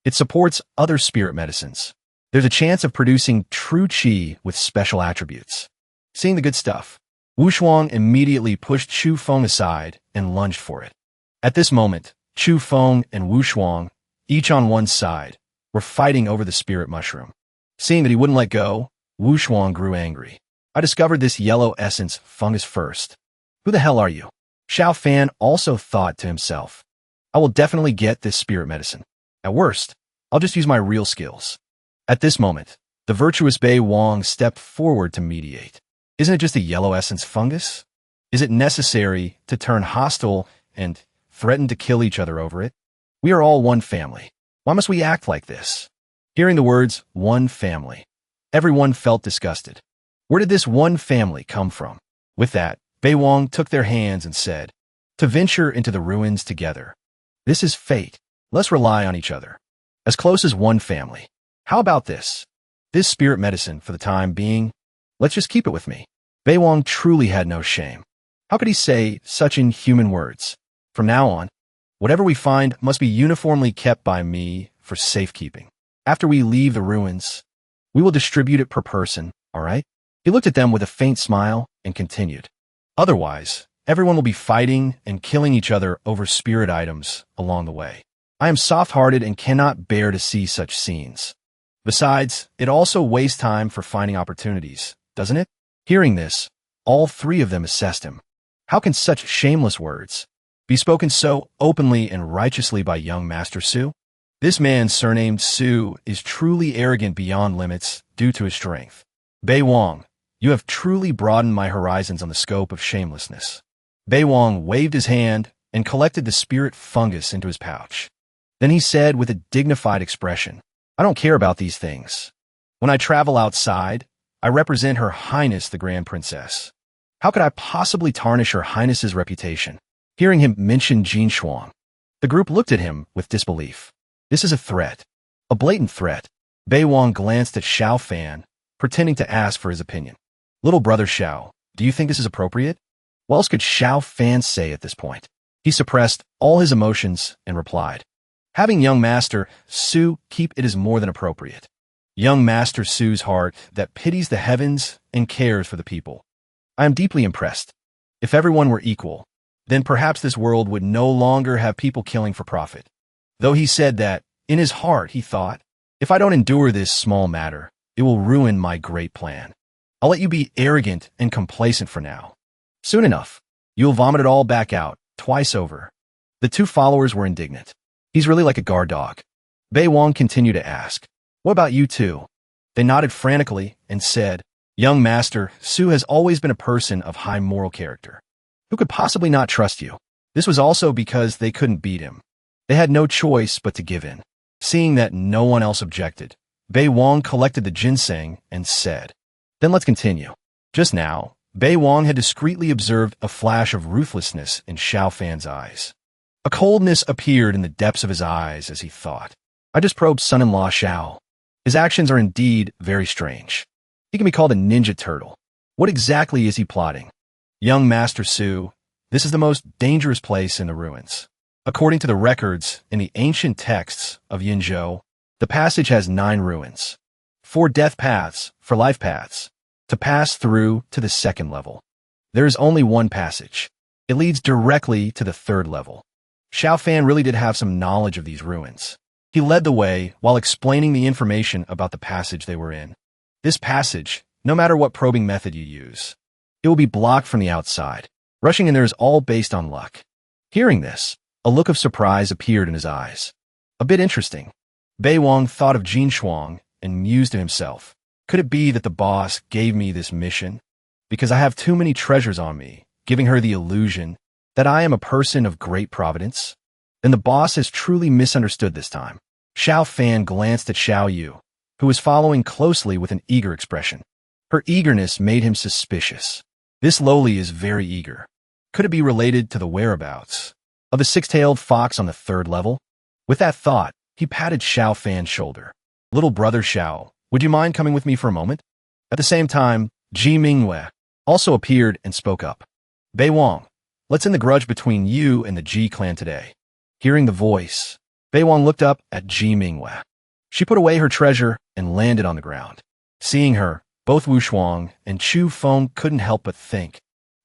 it supports other spirit medicines. There's a chance of producing true qi with special attributes. Seeing the good stuff, Wu Shuang immediately pushed Chu Feng aside and lunged for it. At this moment, Chu Feng and Wu Shuang, each on one side, were fighting over the spirit mushroom. Seeing that he wouldn't let go, Wu Shuang grew angry. "I discovered this yellow essence fungus first. Who the hell are you?" Xiao Fan also thought to himself, "I will definitely get this spirit medicine. At worst, I'll just use my real skills." At this moment, the virtuous Bei Wang stepped forward to mediate. "Isn't it just a yellow essence fungus? Is it necessary to turn hostile and threaten to kill each other over it? We are all one family. Why must we act like this?" Hearing the words, "one family," everyone felt disgusted. Where did this one family come from? With that, Bei Wang took their hands and said, "To venture into the ruins together. This is fate. Let's rely on each other. As close as one family. How about this? This spirit medicine for the time being, let's just keep it with me." Bei Wang truly had no shame. How could he say such inhuman words? "From now on, whatever we find must be uniformly kept by me for safekeeping. After we leave the ruins, we will distribute it per person, all right?" He looked at them with a faint smile and continued, "Otherwise, everyone will be fighting and killing each other over spirit items along the way. I am soft-hearted and cannot bear to see such scenes. Besides, it also wastes time for finding opportunities, doesn't it?" Hearing this, all three of them assessed him. How can such shameless words be spoken so openly and righteously by young Master Su? This man surnamed Su is truly arrogant beyond limits due to his strength. "Bei Wang, you have truly broadened my horizons on the scope of shamelessness." Bei Wang waved his hand and collected the spirit fungus into his pouch. Then he said with a dignified expression, "I don't care about these things. When I travel outside, I represent Her Highness the Grand Princess. How could I possibly tarnish Her Highness's reputation?" Hearing him mention Jin Shuang, the group looked at him with disbelief. This is a threat. A blatant threat. Bei Wang glanced at Xiao Fan, pretending to ask for his opinion. "Little brother Xiao, do you think this is appropriate?" What else could Xiao Fan say at this point? He suppressed all his emotions and replied, "Having young Master Su keep it is more than appropriate. Young Master Su's heart that pities the heavens and cares for the people. I am deeply impressed. If everyone were equal, then perhaps this world would no longer have people killing for profit." Though he said that, in his heart he thought, "If I don't endure this small matter, it will ruin my great plan. I'll let you be arrogant and complacent for now. Soon enough, you'll vomit it all back out, twice over." The two followers were indignant. "He's really like a guard dog." Bei Wang continued to ask, "What about you two?" They nodded frantically and said, "Young Master Su has always been a person of high moral character. Who could possibly not trust you?" This was also because they couldn't beat him. They had no choice but to give in. Seeing that no one else objected, Bei Wang collected the ginseng and said, "Then let's continue." Just now, Bei Wang had discreetly observed a flash of ruthlessness in Xiao Fan's eyes. A coldness appeared in the depths of his eyes as he thought, "I just probed son-in-law Xiao. His actions are indeed very strange. He can be called a ninja turtle. What exactly is he plotting? Young Master Su, this is the most dangerous place in the ruins. According to the records in the ancient texts of Yinzhou, the passage has 9 ruins. 4 death paths, for life paths, to pass through to the 2nd level. There is only one passage. It leads directly to the 3rd level. Xiao Fan really did have some knowledge of these ruins. He led the way while explaining the information about the passage they were in. This passage, no matter what probing method you use, it will be blocked from the outside. Rushing in there is all based on luck. Hearing this, a look of surprise appeared in his eyes. A bit interesting. Bei Wang thought of Jin Shuang and mused to himself. Could it be that the boss gave me this mission because I have too many treasures on me, giving her the illusion that I am a person of great providence? Then the boss has truly misunderstood this time. Xiao Fan glanced at Xiao Yu, who was following closely with an eager expression. Her eagerness made him suspicious. This lowly is very eager. Could it be related to the whereabouts of the 6-tailed fox on the 3rd level? With that thought, he patted Xiao Fan's shoulder. Little brother Xiao, would you mind coming with me for a moment? At the same time, Ji Mingwei also appeared and spoke up. Bei Wang, let's end the grudge between you and the Ji clan today. Hearing the voice, Bei Wang looked up at Ji Mingwei. She put away her treasure and landed on the ground. Seeing her, both Wu Shuang and Chu Feng couldn't help but think,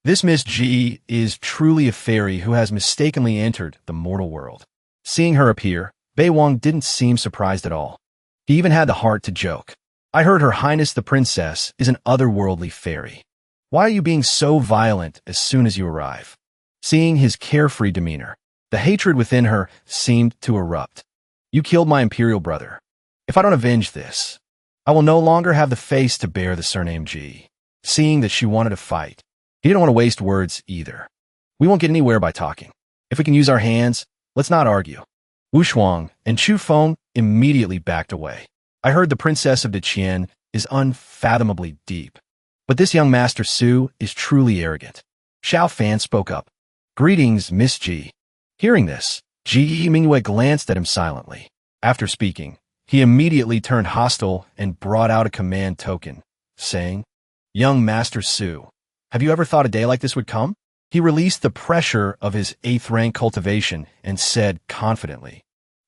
this Miss Ji is truly a fairy who has mistakenly entered the mortal world. Seeing her appear, Bei Wang didn't seem surprised at all. He even had the heart to joke. I heard Her Highness the Princess is an otherworldly fairy. Why are you being so violent as soon as you arrive? Seeing his carefree demeanor, the hatred within her seemed to erupt. You killed my Imperial brother. If I don't avenge this, I will no longer have the face to bear the surname Ji. Seeing that she wanted to fight, he didn't want to waste words either. We won't get anywhere by talking. If we can use our hands, let's not argue. Wu Shuang and Chu Feng immediately backed away. I heard the Princess of Deqian is unfathomably deep, but this young Master Su is truly arrogant. Xiao Fan spoke up. Greetings, Miss Ji. Hearing this, Ji Mingwei glanced at him silently. After speaking, he immediately turned hostile and brought out a command token, saying, Young Master Su, have you ever thought a day like this would come? He released the pressure of his 8th rank cultivation and said confidently,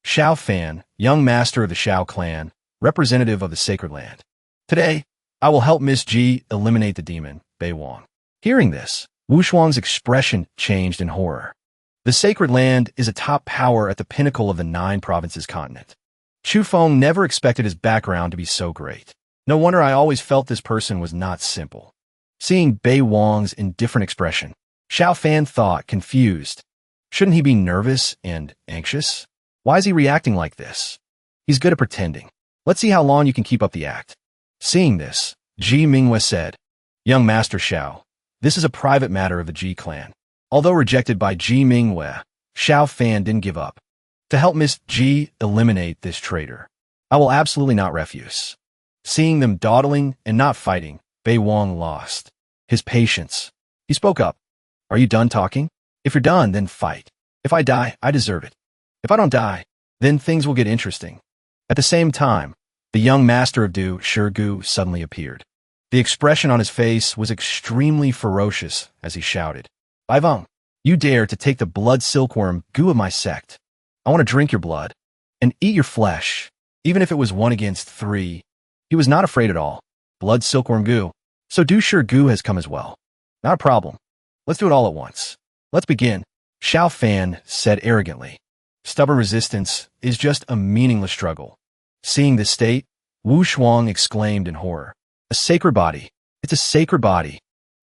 Xiao Fan, young master of the Xiao clan, representative of the sacred land. Today, I will help Miss Ji eliminate the demon, Bei Wang. Hearing this, Wu Shuang's expression changed in horror. The sacred land is a top power at the pinnacle of the 9 provinces continent. Chu Feng never expected his background to be so great. No wonder I always felt this person was not simple. Seeing Bei Wang's indifferent expression, Xiao Fan thought, confused. Shouldn't he be nervous and anxious? Why is he reacting like this? He's good at pretending. Let's see how long you can keep up the act. Seeing this, Ji Mingwei said, Young Master Xiao, this is a private matter of the Ji clan. Although rejected by Ji Mingwei, Xiao Fan didn't give up. To help Miss Ji eliminate this traitor, I will absolutely not refuse. Seeing them dawdling and not fighting, Bei Wang lost his patience. He spoke up. Are you done talking? If you're done, then fight. If I die, I deserve it. If I don't die, then things will get interesting. At the same time, the young master of Du Shigu suddenly appeared. The expression on his face was extremely ferocious as he shouted, Bai Wang, you dare to take the blood silkworm goo of my sect. I want to drink your blood and eat your flesh, even if it was 1 against 3. He was not afraid at all. Blood silkworm goo. So Du Shigu has come as well. Not a problem. Let's do it all at once. Let's begin. Xiao Fan said arrogantly. Stubborn resistance is just a meaningless struggle. Seeing this state, Wu Shuang exclaimed in horror. A sacred body. It's a sacred body.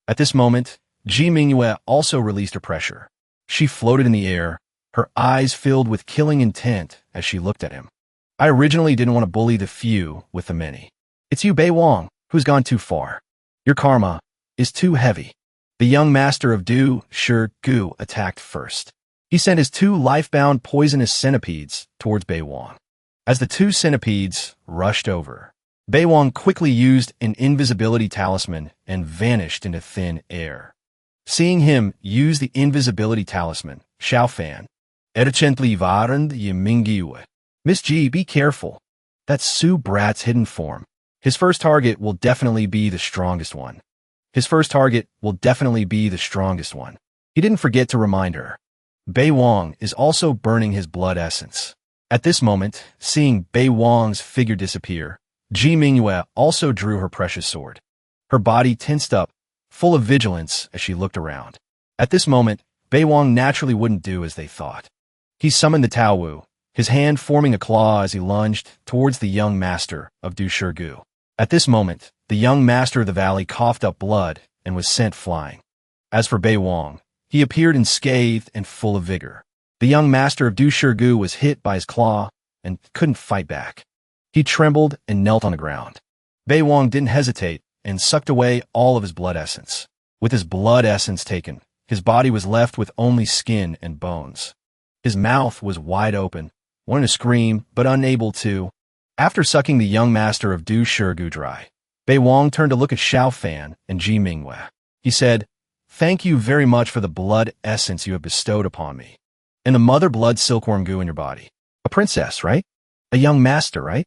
At this moment, Ji Mingwei also released her pressure. She floated in the air, her eyes filled with killing intent as she looked at him. I originally didn't want to bully the few with the many. It's you, Bei Wang, who's gone too far. Your karma is too heavy. The young master of Du Shigu attacked first. He sent his 2 life-bound poisonous centipedes towards Bei Wang. As the 2 centipedes rushed over, Bei Wang quickly used an invisibility talisman and vanished into thin air. Seeing him use the invisibility talisman, Xiao Fan, Erchently varend Yimingiwe. Miss Ji, be careful. That's Su Brat's hidden form. His first target will definitely be the strongest one. His first target will definitely be the strongest one. He didn't forget to remind her. Bei Wang is also burning his blood essence. At this moment, seeing Bei Wang's figure disappear, Ji Mingyue also drew her precious sword. Her body tensed up, full of vigilance as she looked around. At this moment, Bei Wang naturally wouldn't do as they thought. He summoned the Tao Wu, his hand forming a claw as he lunged towards the young master of Du Shirgu. At this moment, the young master of the valley coughed up blood and was sent flying. As for Bei Wang, he appeared unscathed and full of vigor. The young master of Du Shirgu was hit by his claw and couldn't fight back. He trembled and knelt on the ground. Bei Wang didn't hesitate and sucked away all of his blood essence. With his blood essence taken, his body was left with only skin and bones. His mouth was wide open, wanting to scream, but unable to. After sucking the young master of Du Shirgu dry, Bei Wang turned to look at Xiao Fan and Ji Mingyue. He said, "Thank you very much for the blood essence you have bestowed upon me. And the mother blood silkworm goo in your body. A princess, right? A young master, right?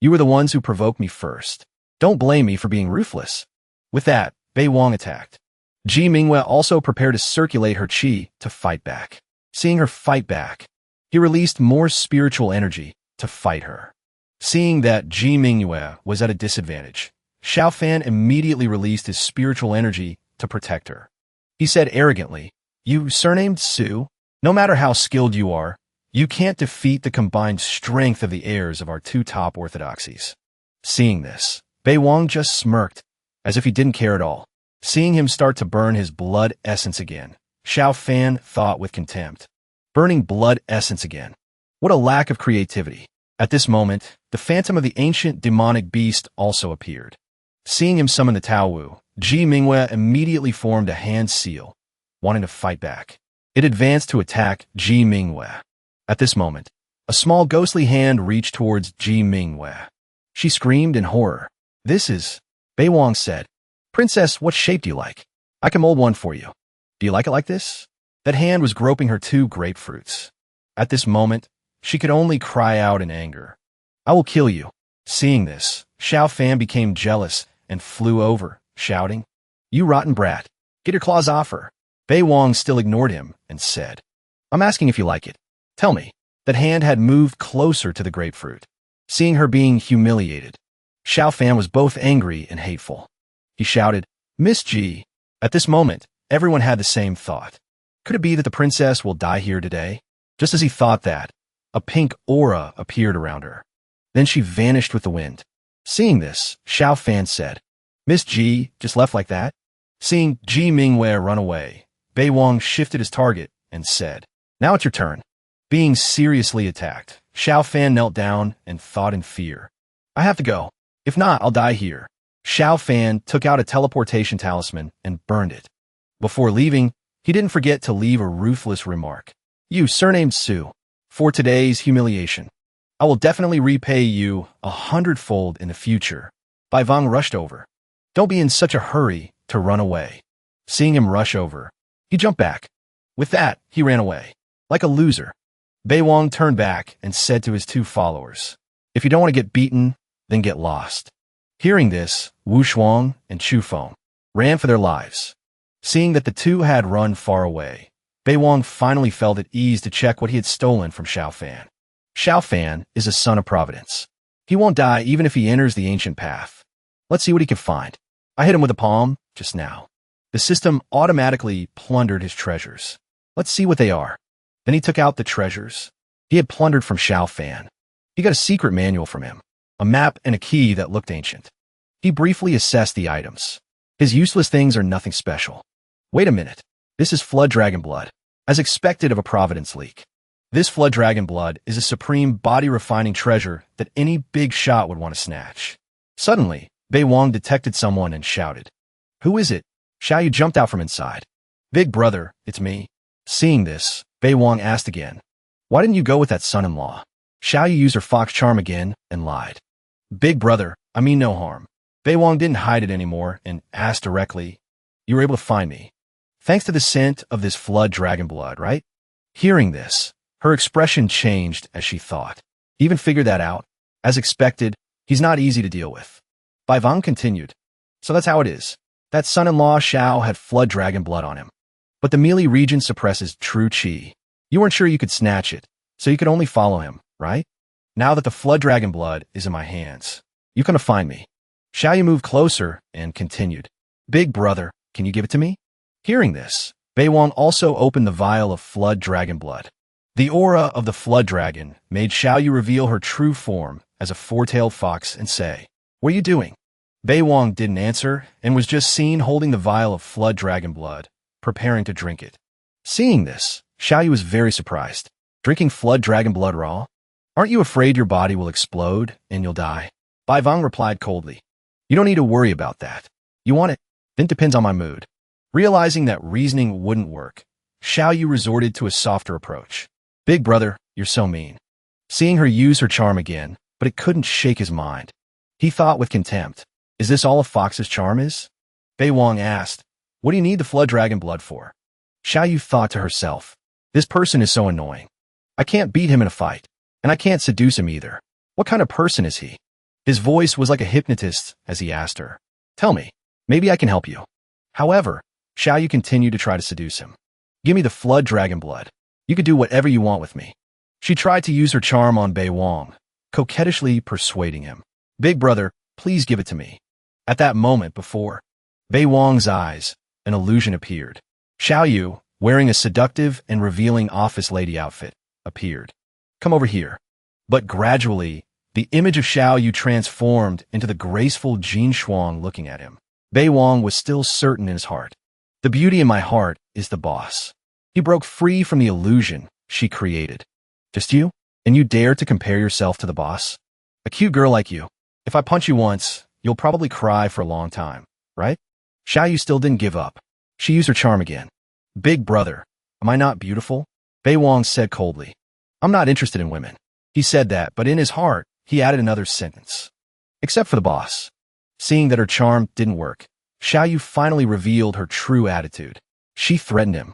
You were the ones who provoked me first. Don't blame me for being ruthless." With that, Bei Wang attacked. Ji Mingyue also prepared to circulate her qi to fight back. Seeing her fight back, he released more spiritual energy to fight her. Seeing that Ji Mingyue was at a disadvantage, Xiao Fan immediately released his spiritual energy to protect her. He said arrogantly, "You surnamed Su? No matter how skilled you are, you can't defeat the combined strength of the heirs of our two top orthodoxies." Seeing this, Bei Wang just smirked, as if he didn't care at all. Seeing him start to burn his blood essence again, Xiao Fan thought with contempt. Burning blood essence again. What a lack of creativity. At this moment, the phantom of the ancient demonic beast also appeared. Seeing him summon the Tao Wu, Ji Mingyue immediately formed a hand seal, wanting to fight back. It advanced to attack Ji Mingyue. At this moment, a small ghostly hand reached towards Ji Mingyue. She screamed in horror. "This is..." Bei Wang said, "Princess, what shape do you like? I can mold one for you. Do you like it like this?" That hand was groping her two grapefruits. At this moment, she could only cry out in anger. "I will kill you." Seeing this, Xiao Fan became jealous and flew over, shouting, "You rotten brat, get your claws off her." Bei Wang still ignored him and said, "I'm asking if you like it. Tell me." That hand had moved closer to the grapefruit. Seeing her being humiliated, Xiao Fan was both angry and hateful. He shouted, "Miss Ji." At this moment, everyone had the same thought. Could it be that the princess will die here today? Just as he thought that, a pink aura appeared around her. Then she vanished with the wind. Seeing this, Xiao Fan said, "Miss Ji just left like that?" Seeing Ji Mingyue run away, Bei Wang shifted his target and said, "Now it's your turn." Being seriously attacked, Xiao Fan knelt down and thought in fear. "I have to go. If not, I'll die here." Xiao Fan took out a teleportation talisman and burned it. Before leaving, he didn't forget to leave a ruthless remark. "You surnamed Su. For today's humiliation, I will definitely repay you 100-fold in the future." Bai Wang rushed over. "Don't be in such a hurry to run away." Seeing him rush over, he jumped back. With that, he ran away. Like a loser. Bei Wang turned back and said to his two followers, "If you don't want to get beaten, then get lost." Hearing this, Wu Shuang and Chu Feng ran for their lives. Seeing that the two had run far away, Bei Wang finally felt at ease to check what he had stolen from Xiao Fan. Xiao Fan is a son of Providence. He won't die even if he enters the ancient path. Let's see what he can find. I hit him with a palm just now. The system automatically plundered his treasures. Let's see what they are. Then he took out the treasures he had plundered from Xiao Fan. He got a secret manual from him, a map and a key that looked ancient. He briefly assessed the items. His useless things are nothing special. Wait a minute. This is Flood Dragon Blood, as expected of a Providence leak. This Flood Dragon Blood is a supreme body-refining treasure that any big shot would want to snatch. Suddenly, Bei Wang detected someone and shouted, "Who is it?" Xiao Yu jumped out from inside. "Big brother, it's me." Seeing this, Bei Wang asked again, "Why didn't you go with that son-in-law?" Xiao Yu used her fox charm again and lied. "Big brother, I mean no harm." Bei Wang didn't hide it anymore and asked directly, "You were able to find me thanks to the scent of this Flood Dragon Blood, right?" Hearing this, her expression changed as she thought. Even figured that out. As expected, he's not easy to deal with. Bai Wang continued, "So that's how it is. That son-in-law Xiao had Flood Dragon Blood on him. But the melee region suppresses true qi. You weren't sure you could snatch it, so you could only follow him, right? Now that the flood dragon blood is in my hands, you can find me. Xiaoyu moved closer and continued. Big brother, can you give it to me? Hearing this, Wang also opened the vial of flood dragon blood. The aura of the flood dragon made Xiaoyu reveal her true form as a four-tailed fox and say, "What are you doing?" Wang didn't answer and was just seen holding the vial of flood dragon blood, preparing to drink it. Seeing this, Xiaoyu was very surprised. Drinking flood dragon blood raw? Aren't you afraid your body will explode and you'll die? Wang replied coldly. You don't need to worry about that. You want it? Then it depends on my mood. Realizing that reasoning wouldn't work, Xiaoyu resorted to a softer approach. Big brother, you're so mean. Seeing her use her charm again, but it couldn't shake his mind. He thought with contempt, is this all a fox's charm is? Wang asked, what do you need the flood dragon blood for? Xiaoyu thought to herself, this person is so annoying. I can't beat him in a fight, and I can't seduce him either. What kind of person is he? His voice was like a hypnotist as he asked her, tell me, maybe I can help you. However, Xiaoyu continued to try to seduce him. Give me the flood dragon blood. You could do whatever you want with me. She tried to use her charm on Wang, coquettishly persuading him. Big brother, please give it to me. At that moment before Wang's eyes, an illusion appeared. Xiaoyu, wearing a seductive and revealing office lady outfit, appeared. Come over here. But gradually, the image of Xiaoyu transformed into the graceful Jin Shuang looking at him. Wang was still certain in his heart. The beauty in my heart is the boss. He broke free from the illusion she created. Just you? And you dare to compare yourself to the boss? A cute girl like you. If I punch you once, you'll probably cry for a long time, right? Xiaoyu still didn't give up. She used her charm again. Big brother, am I not beautiful? Wang said coldly. I'm not interested in women. He said that, but in his heart, he added another sentence. Except for the boss. Seeing that her charm didn't work, Xiaoyu finally revealed her true attitude. She threatened him.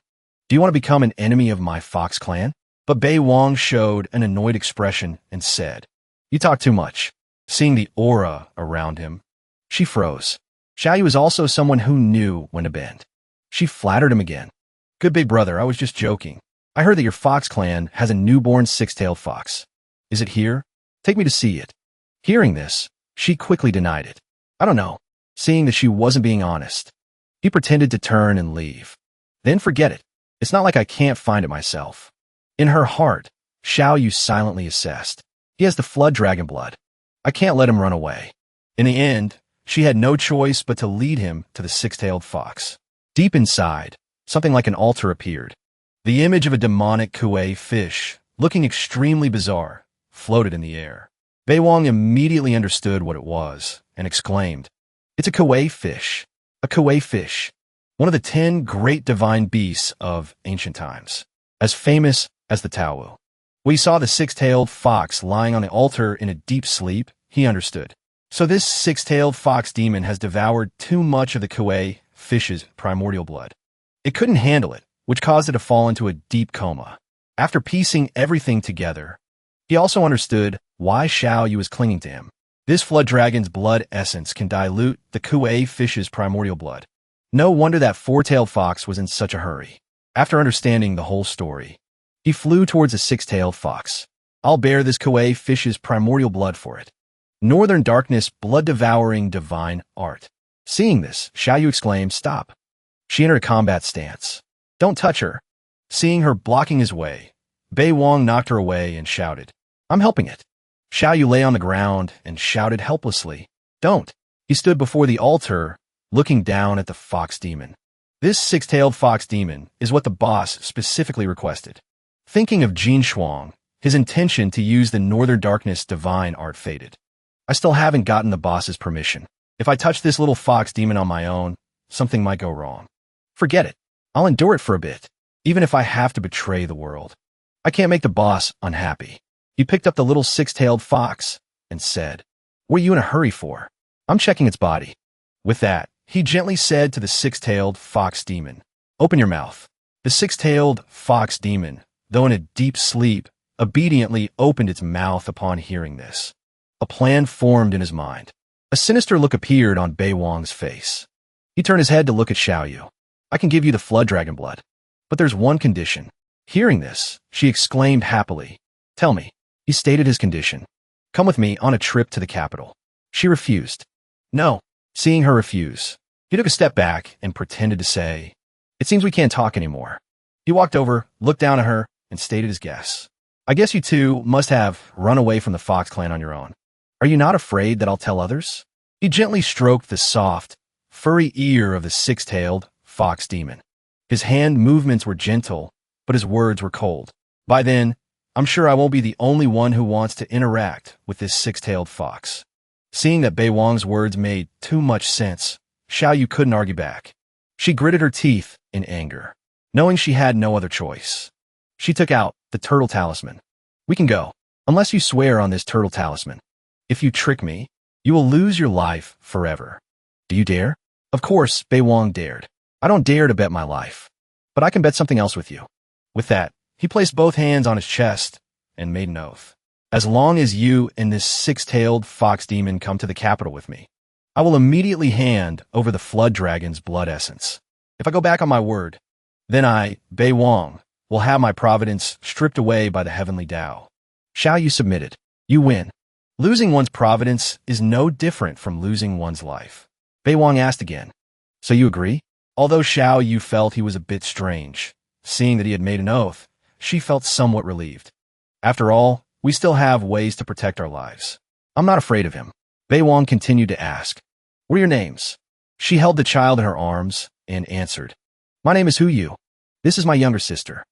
Do you want to become an enemy of my fox clan? But Wang showed an annoyed expression and said, you talk too much. Seeing the aura around him, she froze. Xiaoyu was also someone who knew when to bend. She flattered him again. Good big brother, I was just joking. I heard that your fox clan has a newborn six-tailed fox. Is it here? Take me to see it. Hearing this, she quickly denied it. I don't know. Seeing that she wasn't being honest, he pretended to turn and leave. Then forget it. It's not like I can't find it myself. In her heart, Xiaoyu silently assessed. He has the flood dragon blood. I can't let him run away. In the end, she had no choice but to lead him to the six-tailed fox. Deep inside, something like an altar appeared. The image of a demonic kuei fish, looking extremely bizarre, floated in the air. Wang immediately understood what it was and exclaimed, it's a kuei fish. A kuei fish. One of the 10 great divine beasts of ancient times, as famous as the Tao. When he saw the six-tailed fox lying on the altar in a deep sleep, he understood. So this six-tailed fox demon has devoured too much of the kuei fish's primordial blood. It couldn't handle it, which caused it to fall into a deep coma. After piecing everything together, he also understood why Xiaoyu was clinging to him. This flood dragon's blood essence can dilute the kuei fish's primordial blood. No wonder that four-tailed fox was in such a hurry. After understanding the whole story, he flew towards the six-tailed fox. I'll bear this kuei fish's primordial blood for it. Northern darkness, blood-devouring divine art. Seeing this, Xiaoyu exclaimed, stop. She entered a combat stance. Don't touch her. Seeing her blocking his way, Wang knocked her away and shouted, I'm helping it. Xiaoyu lay on the ground and shouted helplessly, don't. He stood before the altar, looking down at the fox demon. This six-tailed fox demon is what the boss specifically requested. Thinking of Jin Shuang, his intention to use the Northern Darkness divine art faded. I still haven't gotten the boss's permission. If I touch this little fox demon on my own, something might go wrong. Forget it. I'll endure it for a bit, even if I have to betray the world. I can't make the boss unhappy. He picked up the little six-tailed fox and said, what are you in a hurry for? I'm checking its body. With that, he gently said to the six-tailed fox demon, open your mouth. The six-tailed fox demon, though in a deep sleep, obediently opened its mouth upon hearing this. A plan formed in his mind. A sinister look appeared on Wang's face. He turned his head to look at Xiaoyu. I can give you the flood dragon blood, but there's one condition. Hearing this, she exclaimed happily, "Tell me." He stated his condition. "Come with me on a trip to the capital." She refused. "No." Seeing her refuse, he took a step back and pretended to say, "It seems we can't talk anymore." He walked over, looked down at her, and stated his guess. "I guess you two must have run away from the Fox clan on your own. Are you not afraid that I'll tell others?" He gently stroked the soft, furry ear of the six-tailed fox demon. His hand movements were gentle, but his words were cold. "By then, I'm sure I won't be the only one who wants to interact with this six-tailed fox." Seeing that Bei Wang's words made too much sense, Xiao Yu couldn't argue back. She gritted her teeth in anger, knowing she had no other choice. She took out the turtle talisman. "We can go, unless you swear on this turtle talisman. If you trick me, you will lose your life forever. Do you dare?" Of course, Bei Wang dared. "I don't dare to bet my life, but I can bet something else with you." With that, he placed both hands on his chest and made an oath. "As long as you and this six-tailed fox demon come to the capital with me, I will immediately hand over the flood dragon's blood essence. If I go back on my word, then I, Bei Wang, will have my providence stripped away by the heavenly Tao." Xiao Yu submitted. "You win." Losing one's providence is no different from losing one's life. Bei Wang asked again, "So you agree?" Although Xiao Yu felt he was a bit strange, seeing that he had made an oath, she felt somewhat relieved. After all, we still have ways to protect our lives. "I'm not afraid of him." Bei Wang continued to ask, "What are your names?" She held the child in her arms and answered, "My name is Hu Yu. This is my younger sister."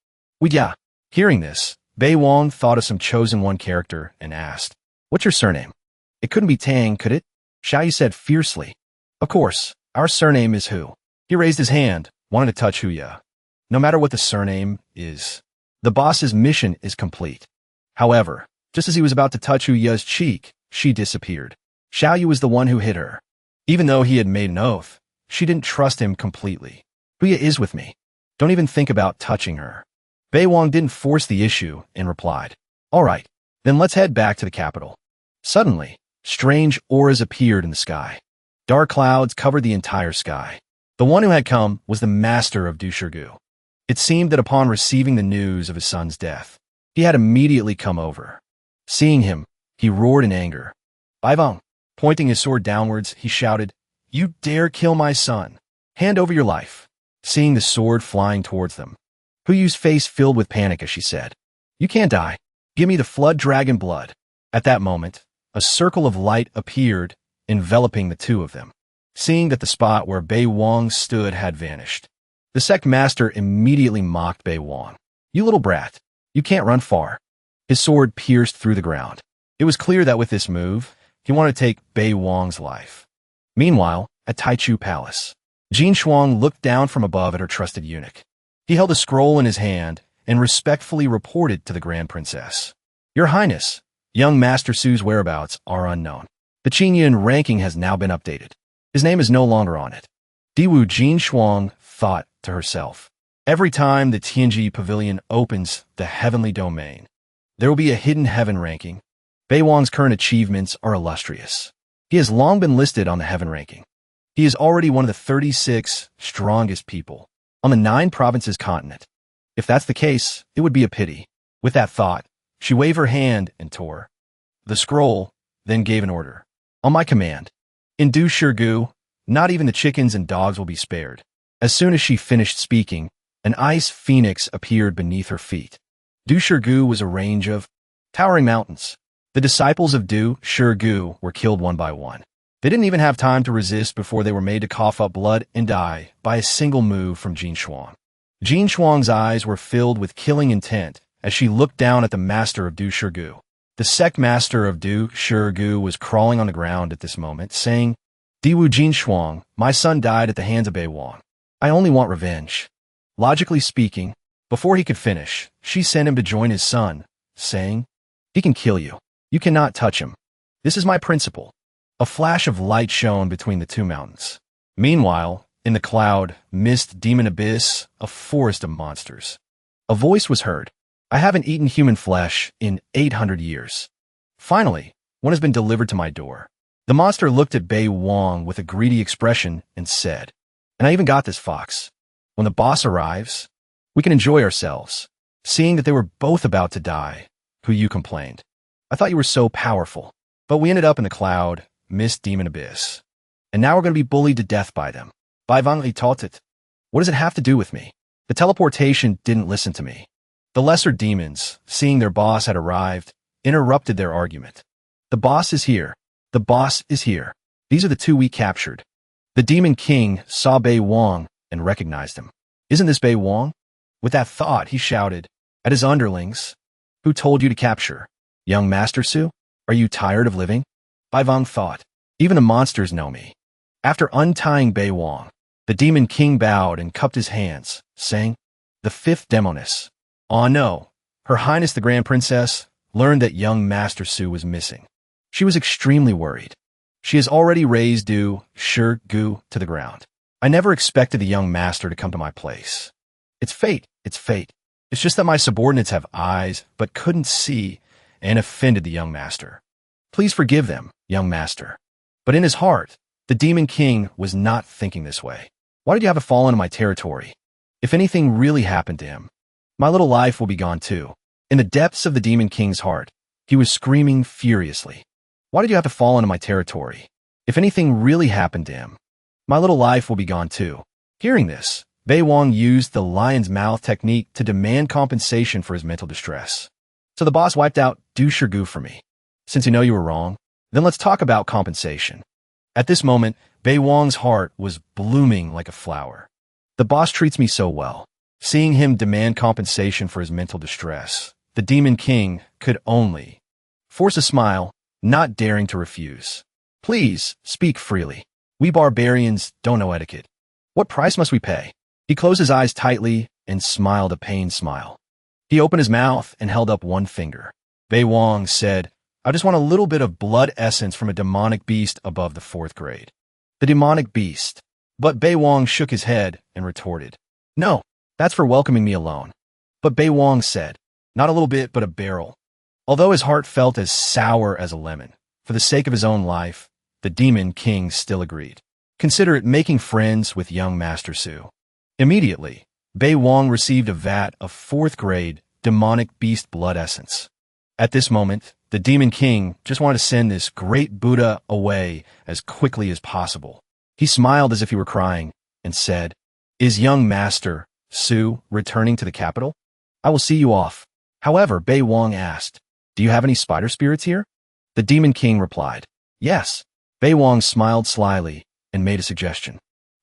"Weya." Hearing this, Bei Wang thought of some chosen one character and asked, "What's your surname?" "It couldn't be Tang, could it?" Xiao Yu said fiercely. "Of course, our surname is Hu." He raised his hand, wanting to touch Huya. No matter what the surname is, the boss's mission is complete. However, just as he was about to touch Huya's cheek, she disappeared. Xiao Yu was the one who hit her. Even though he had made an oath, she didn't trust him completely. "Huya is with me. Don't even think about touching her." Bei Wang didn't force the issue and replied, "All right, then let's head back to the capital." Suddenly, strange auras appeared in the sky. Dark clouds covered the entire sky. The one who had come was the master of Dushirgu. It seemed that upon receiving the news of his son's death, he had immediately come over. Seeing him, he roared in anger. "Bai Wang!" Pointing his sword downwards, he shouted, "You dare kill my son! Hand over your life!" Seeing the sword flying towards them, Hu Yu's face filled with panic as she said, "You can't die. Give me the flood dragon blood." At that moment, a circle of light appeared, enveloping the two of them. Seeing that the spot where Bei Wang stood had vanished, the sect master immediately mocked Bei Wang. "You little brat, you can't run far." His sword pierced through the ground. It was clear that with this move, he wanted to take Bei Wang's life. Meanwhile, at Taichu Palace, Jin Shuang looked down from above at her trusted eunuch. He held a scroll in his hand and respectfully reported to the Grand Princess, "Your Highness, young Master Su's whereabouts are unknown. The Qingyun ranking has now been updated. His name is no longer on it." Diwu Jin Shuang thought to herself, "Every time the Tianji Pavilion opens the heavenly domain, there will be a hidden heaven ranking. Bei Wang's current achievements are illustrious. He has long been listed on the heaven ranking. He is already one of the 36 strongest people on the 9 provinces continent. If that's the case, it would be a pity." With that thought, she waved her hand and tore the scroll, then gave an order. "On my command, in Du Shirgu, not even the chickens and dogs will be spared." As soon as she finished speaking, an ice phoenix appeared beneath her feet. Du Shirgu was a range of towering mountains. The disciples of Du Shirgu were killed one by one. They didn't even have time to resist before they were made to cough up blood and die by a single move from Jin Shuang. Jin Shuang's eyes were filled with killing intent as she looked down at the master of Du Shirgu. The sect master of Du Shirgu was crawling on the ground at this moment, saying, "Diwu Jin Shuang, my son died at the hands of Bei Wang. I only want revenge." Logically speaking, before he could finish, she sent him to join his son, saying, "He can kill you. You cannot touch him. This is my principle." A flash of light shone between the two mountains. Meanwhile, in the cloud, mist demon abyss, a forest of monsters. A voice was heard. "I haven't eaten human flesh in 800 years. Finally, one has been delivered to my door." The monster looked at Bei Wang with a greedy expression and said, "And I even got this fox. When the boss arrives, we can enjoy ourselves." Seeing that they were both about to die, Hu complained. I thought you were so powerful, but we ended up in the cloud, mist demon abyss. And now we're going to be bullied to death by them. By Van Tautet. What does it have to do with me? The teleportation didn't listen to me. The lesser demons, seeing their boss had arrived, interrupted their argument. The boss is here. The boss is here. These are the two we captured. The demon king saw Bei Wang and recognized him. Isn't this Bei Wang? With that thought, he shouted at his underlings. Who told you to capture? Young Master Su? Are you tired of living? Bai Wang thought. Even the monsters know me. After untying Bei Wang, the demon king bowed and cupped his hands, saying, The fifth demoness. Oh no, Her Highness the Grand Princess learned that young Master Su was missing. She was extremely worried. She has already razed Du, Shi, Gu to the ground. I never expected the young master to come to my place. It's fate, it's fate. It's just that my subordinates have eyes but couldn't see and offended the young master. Please forgive them, young master. But in his heart, the demon king was not thinking this way. Why did you have to fall into my territory? If anything really happened to him, my little life will be gone too. In the depths of the demon king's heart, he was screaming furiously. Why did you have to fall into my territory? If anything really happened to him, my little life will be gone too. Hearing this, Bei Wang used the lion's mouth technique to demand compensation for his mental distress. So the boss wiped out Du Shirgu for me. Since you know you were wrong, then let's talk about compensation. At this moment, Bei Wang's heart was blooming like a flower. The boss treats me so well. Seeing him demand compensation for his mental distress, the demon king could only force a smile, not daring to refuse. Please, speak freely. We barbarians don't know etiquette. What price must we pay? He closed his eyes tightly and smiled a pained smile. He opened his mouth and held up one finger. Bei Wang said, I just want a little bit of blood essence from a demonic beast above the 4th grade. The demonic beast. But Bei Wang shook his head and retorted, No, that's for welcoming me alone. But Bei Wang said, Not a little bit, but a barrel. Although his heart felt as sour as a lemon, for the sake of his own life, the demon king still agreed. Consider it making friends with young Master Su. Immediately, Bei Wang received a vat of 4th grade demonic beast blood essence. At this moment, the demon king just wanted to send this great Buddha away as quickly as possible. He smiled as if he were crying and said, Is young Master Su returning to the capital? I will see you off. However, Bei Wang asked, Do you have any spider spirits here? The demon king replied, Yes. Bei Wang smiled slyly and made a suggestion.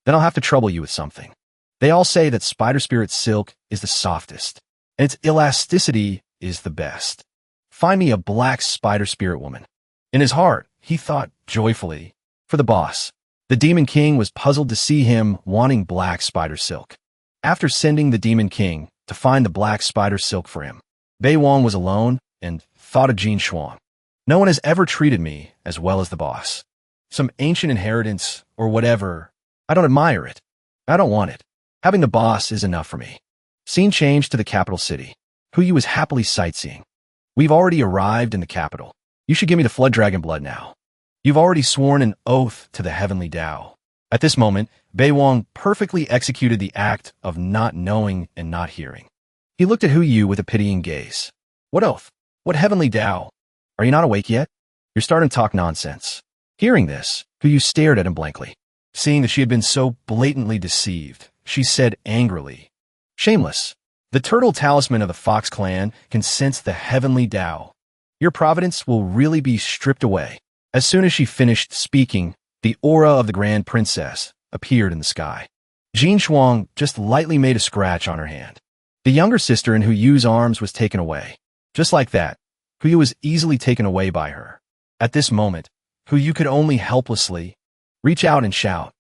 Then I'll have to trouble you with something. They all say that spider spirit silk is the softest, and its elasticity is the best. Find me a black spider spirit woman. In his heart, he thought joyfully. For the boss, the demon king was puzzled to see him wanting black spider silk. After sending the demon king to find the black spider silk for him, Bei Wang was alone and thought of Jin Xuan. No one has ever treated me as well as the boss. Some ancient inheritance or whatever. I don't admire it. I don't want it. Having the boss is enough for me. Scene changed to the capital city. Hu was happily sightseeing. We've already arrived in the capital. You should give me the flood dragon blood now. You've already sworn an oath to the heavenly Tao. At this moment, Bei Wang perfectly executed the act of not knowing and not hearing. He looked at Hu with a pitying gaze. What oath? What heavenly Tao? Are you not awake yet? You're starting to talk nonsense. Hearing this, Hu stared at him blankly. Seeing that she had been so blatantly deceived, she said angrily, Shameless. The turtle talisman of the Fox clan can sense the heavenly Tao. Your providence will really be stripped away. As soon as she finished speaking, the aura of the Grand Princess appeared in the sky. Jin Xuan just lightly made a scratch on her hand. The younger sister in Hu's arms was taken away. Just like that, Hu was easily taken away by her. At this moment, Hu could only helplessly reach out and shout,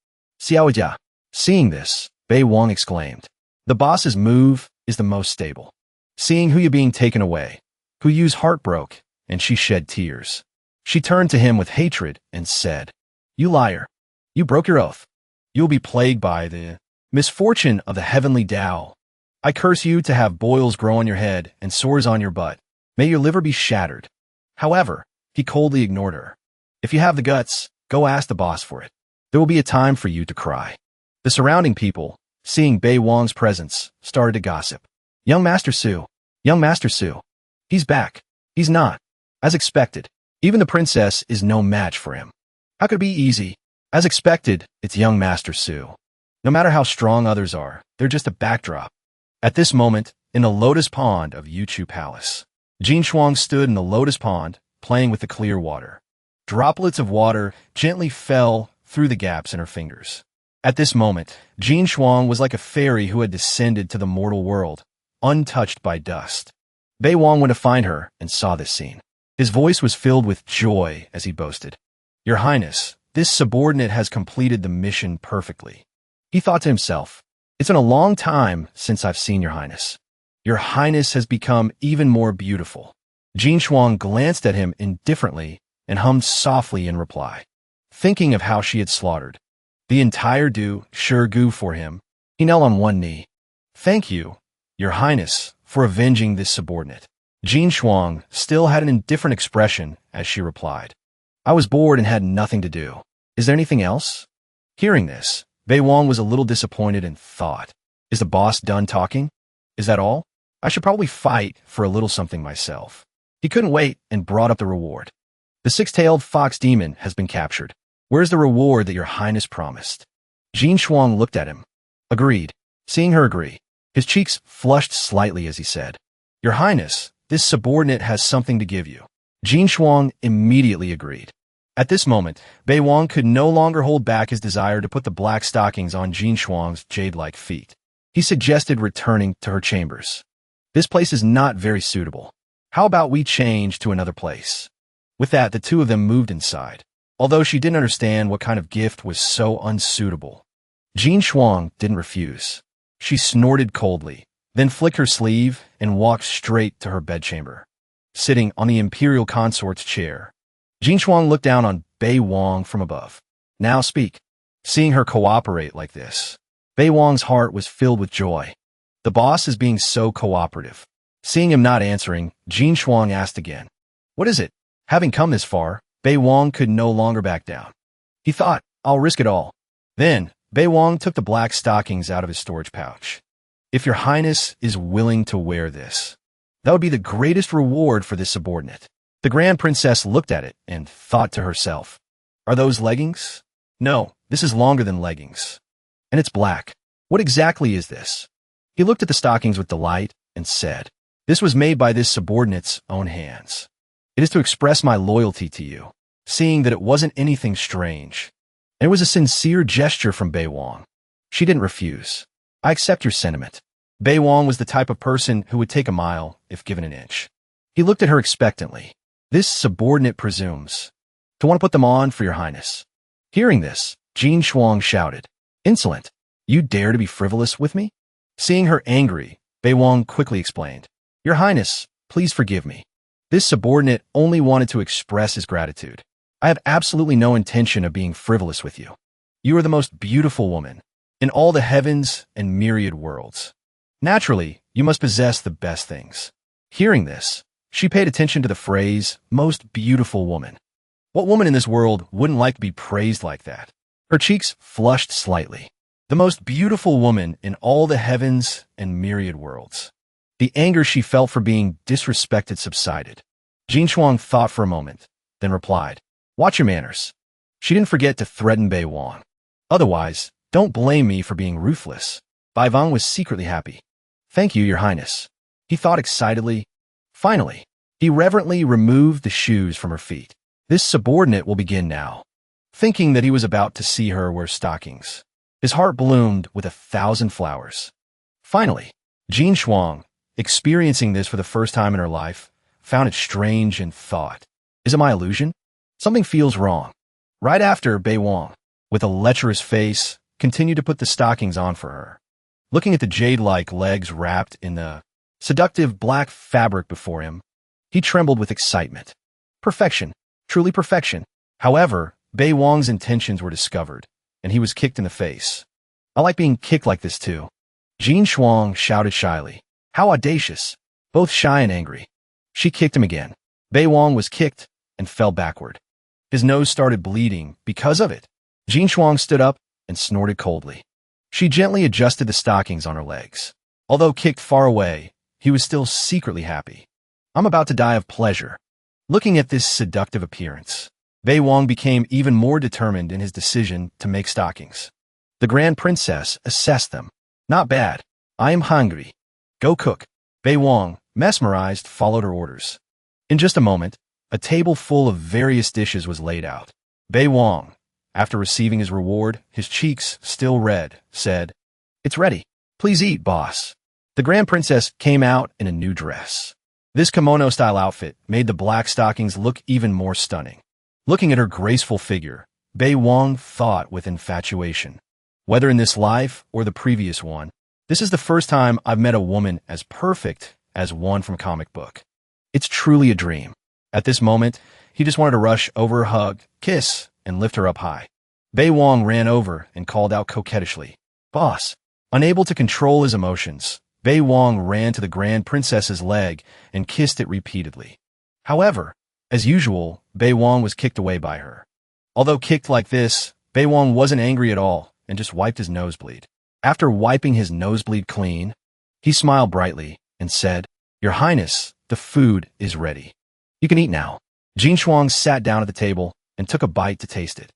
Xiaoya. Seeing this, Bei Wang exclaimed, The boss's move is the most stable. Seeing Hu being taken away, Hu's heart broke, and she shed tears. She turned to him with hatred and said, You liar. You broke your oath. You will be plagued by the misfortune of the heavenly Tao. I curse you to have boils grow on your head and sores on your butt. May your liver be shattered. However, he coldly ignored her. If you have the guts, go ask the boss for it. There will be a time for you to cry. The surrounding people, seeing Bei Wang's presence, started to gossip. Young Master Su, Young Master Su. He's back. He's not. As expected. Even the princess is no match for him. How could it be easy? As expected, it's young Master Su. No matter how strong others are, they're just a backdrop. At this moment, in the lotus pond of Yuchu Palace, Jin Shuang stood in the lotus pond, playing with the clear water. Droplets of water gently fell through the gaps in her fingers. At this moment, Jin Shuang was like a fairy who had descended to the mortal world, untouched by dust. Bei Wang went to find her and saw this scene. His voice was filled with joy as he boasted, "Your Highness, this subordinate has completed the mission perfectly." He thought to himself, "It's been a long time since I've seen Your Highness. Your Highness has become even more beautiful." Jin Shuang glanced at him indifferently and hummed softly in reply, thinking of how she had slaughtered the entire Du Shirgu for him. He knelt on one knee. "Thank you, Your Highness, for avenging this subordinate." Jin Shuang still had an indifferent expression as she replied, "I was bored and had nothing to do. Is there anything else?" Hearing this, Bei Wang was a little disappointed and thought, "Is the boss done talking? Is that all? I should probably fight for a little something myself." He couldn't wait and brought up the reward. "The six-tailed fox demon has been captured. Where's the reward that Your Highness promised?" Jin Shuang looked at him. Agreed. Seeing her agree, his cheeks flushed slightly as he said, "Your Highness, this subordinate has something to give you." Jin Shuang immediately agreed. At this moment, Bei Wang could no longer hold back his desire to put the black stockings on Jin Shuang's jade-like feet. He suggested returning to her chambers. "This place is not very suitable. How about we change to another place?" With that, the two of them moved inside. Although she didn't understand what kind of gift was so unsuitable, Jin Shuang didn't refuse. She snorted coldly, then flicked her sleeve and walked straight to her bedchamber. Sitting on the Imperial consort's chair, Jin Shuang looked down on Bei Wang from above. "Now speak." Seeing her cooperate like this, Bei Wang's heart was filled with joy. The boss is being so cooperative. Seeing him not answering, Jin Shuang asked again, "What is it?" Having come this far, Bei Wang could no longer back down. He thought, "I'll risk it all." Then, Bei Wang took the black stockings out of his storage pouch. "If Your Highness is willing to wear this, that would be the greatest reward for this subordinate." The Grand Princess looked at it and thought to herself, "Are those leggings? No, this is longer than leggings. And it's black. What exactly is this?" He looked at the stockings with delight and said, "This was made by this subordinate's own hands. It is to express my loyalty to you." Seeing that it wasn't anything strange, and it was a sincere gesture from Bei Wang, she didn't refuse. "I accept your sentiment." Bei Wang was the type of person who would take a mile if given an inch. He looked at her expectantly. "This subordinate presumes to want to put them on for Your Highness." Hearing this, Jin Shuang shouted, "Insolent! You dare to be frivolous with me?" Seeing her angry, Bei Wang quickly explained, "Your Highness, please forgive me. This subordinate only wanted to express his gratitude. I have absolutely no intention of being frivolous with you. You are the most beautiful woman in all the heavens and myriad worlds. Naturally, you must possess the best things." Hearing this, she paid attention to the phrase, "most beautiful woman." What woman in this world wouldn't like to be praised like that? Her cheeks flushed slightly. The most beautiful woman in all the heavens and myriad worlds. The anger she felt for being disrespected subsided. Jin Shuang thought for a moment, then replied, "Watch your manners." She didn't forget to threaten Bei Wang. "Otherwise, don't blame me for being ruthless." Bai Wang was secretly happy. "Thank you, Your Highness." He thought excitedly. Finally, he reverently removed the shoes from her feet. This subordinate will begin now. Thinking that he was about to see her wear stockings, his heart bloomed with 1,000 flowers. Finally, Jin Shuang, experiencing this for the first time in her life, found it strange and thought, "Is it my illusion? Something feels wrong." Right after, Bei Wang, with a lecherous face, continued to put the stockings on for her. Looking at the jade-like legs wrapped in the seductive black fabric before him, he trembled with excitement. Perfection, truly perfection. However, Bei Wang's intentions were discovered, and he was kicked in the face. "I like being kicked like this too." Jin Shuang shouted shyly, "How audacious!" Both shy and angry. She kicked him again. Bei Wang was kicked and fell backward. His nose started bleeding because of it. Jin Shuang stood up and snorted coldly. She gently adjusted the stockings on her legs. Although kicked far away, he was still secretly happy. I'm about to die of pleasure. Looking at this seductive appearance, Bei Wang became even more determined in his decision to make stockings. The Grand Princess assessed them. Not bad. I am hungry. Go cook. Bei Wang, mesmerized, followed her orders. In just a moment, a table full of various dishes was laid out. Bei Wang, after receiving his reward, his cheeks still red, said, "It's ready. Please eat, boss." The Grand Princess came out in a new dress. This kimono-style outfit made the black stockings look even more stunning. Looking at her graceful figure, Bei Wang thought with infatuation. Whether in this life or the previous one, this is the first time I've met a woman as perfect as one from comic book. It's truly a dream. At this moment, he just wanted to rush over her, hug, kiss, and lift her up high. Bei Wang ran over and called out coquettishly, "Boss." Unable to control his emotions, Bei Wang ran to the Grand Princess's leg and kissed it repeatedly. However, as usual, Bei Wang was kicked away by her. Although kicked like this, Bei Wang wasn't angry at all and just wiped his nosebleed. After wiping his nosebleed clean, he smiled brightly and said, "Your Highness, the food is ready. You can eat now." Jin Shuang sat down at the table and took a bite to taste it.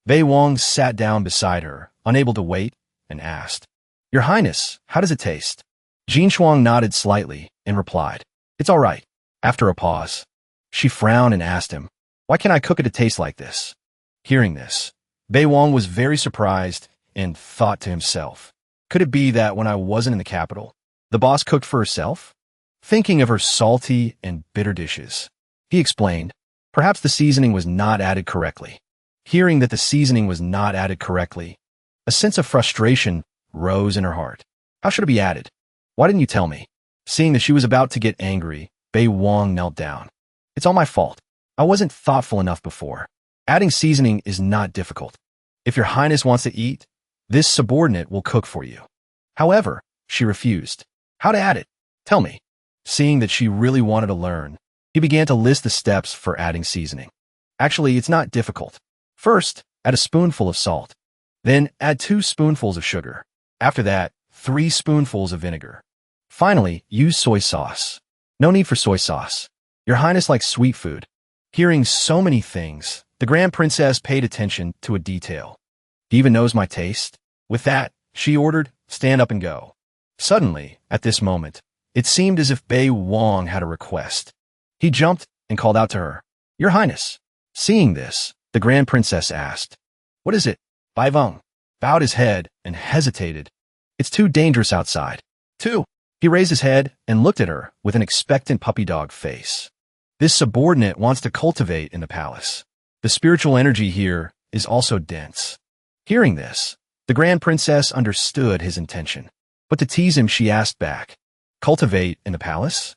Bei Wang sat down beside her, unable to wait, and asked, "Your Highness, how does it taste?" Jin Shuang nodded slightly and replied, "It's all right." After a pause, she frowned and asked him, "Why can't I cook it to taste like this?" Hearing this, Bei Wang was very surprised and thought to himself, "Could it be that when I wasn't in the capital, the boss cooked for herself?" Thinking of her salty and bitter dishes, he explained, "Perhaps the seasoning was not added correctly." Hearing that the seasoning was not added correctly, a sense of frustration rose in her heart. How should it be added? Why didn't you tell me? Seeing that she was about to get angry, Bei Wang knelt down. "It's all my fault. I wasn't thoughtful enough before. Adding seasoning is not difficult. If your Highness wants to eat, this subordinate will cook for you." However, she refused. "How to add it? Tell me." Seeing that she really wanted to learn, he began to list the steps for adding seasoning. "Actually, it's not difficult. First, add a spoonful of salt. Then add 2 spoonfuls of sugar. After that, 3 spoonfuls of vinegar. Finally, use soy sauce. No need for soy sauce. Your Highness likes sweet food." Hearing so many things, the Grand Princess paid attention to a detail. "He even knows my taste." With that, she ordered, "Stand up and go." Suddenly, at this moment, it seemed as if Bei Wang had a request. He jumped and called out to her, "Your Highness." Seeing this, the Grand Princess asked, "What is it?" Bai Wang bowed his head and hesitated. "It's too dangerous outside." "Too." He raised his head and looked at her with an expectant puppy dog face. This subordinate wants to cultivate in the palace. The spiritual energy here is also dense. Hearing this, the Grand Princess understood his intention. But to tease him, she asked back, "Cultivate in the palace?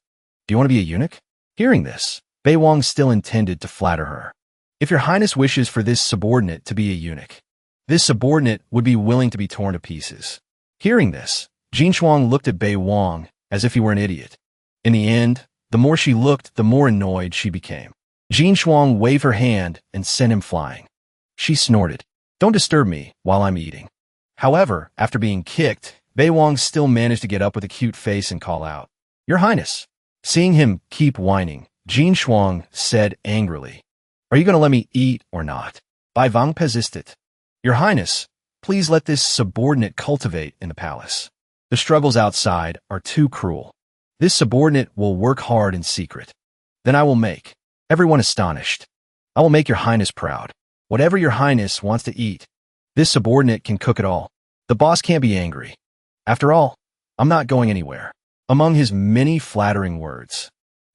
Do you want to be a eunuch?" Hearing this, Bei Wang still intended to flatter her. "If your Highness wishes for this subordinate to be a eunuch, this subordinate would be willing to be torn to pieces." Hearing this, Jin Shuang looked at Bei Wang as if he were an idiot. In the end, the more she looked, the more annoyed she became. Jin Shuang waved her hand and sent him flying. She snorted, "Don't disturb me while I'm eating." However, after being kicked, Bei Wang still managed to get up with a cute face and call out, "Your Highness." Seeing him keep whining, Jin Shuang said angrily, "Are you going to let me eat or not?" Bai Wang persisted, "Your Highness, please let this subordinate cultivate in the palace. The struggles outside are too cruel. This subordinate will work hard in secret. Then I will make everyone astonished. I will make your Highness proud. Whatever your Highness wants to eat, this subordinate can cook it all. The boss can't be angry. After all, I'm not going anywhere." Among his many flattering words,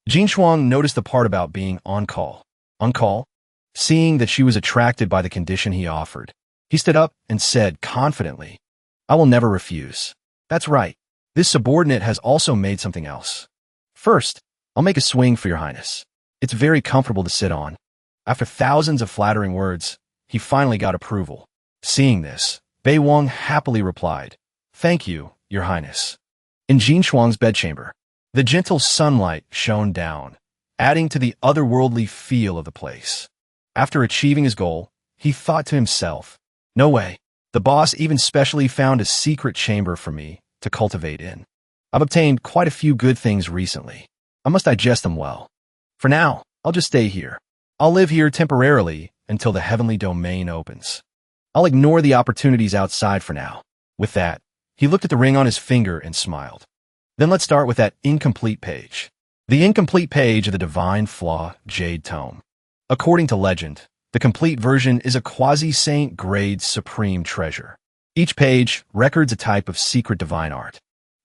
Jin Shuang noticed the part about being on call. On call? Seeing that she was attracted by the condition he offered, he stood up and said confidently, "I will never refuse. That's right. This subordinate has also made something else. First, I'll make a swing for your Highness. It's very comfortable to sit on." After thousands of flattering words, he finally got approval. Seeing this, Bei Wang happily replied, "Thank you, your Highness." In Jin Shuang's bedchamber, the gentle sunlight shone down, adding to the otherworldly feel of the place. After achieving his goal, he thought to himself, "No way. The boss even specially found a secret chamber for me to cultivate in." I've obtained quite a few good things recently. I must digest them well. For now, I'll just stay here. I'll live here temporarily until the heavenly domain opens. I'll ignore the opportunities outside for now. With that, he looked at the ring on his finger and smiled. Then let's start with that incomplete page. The incomplete page of the Divine Flaw Jade Tome. According to legend, the complete version is a quasi-saint grade supreme treasure. Each page records a type of secret divine art.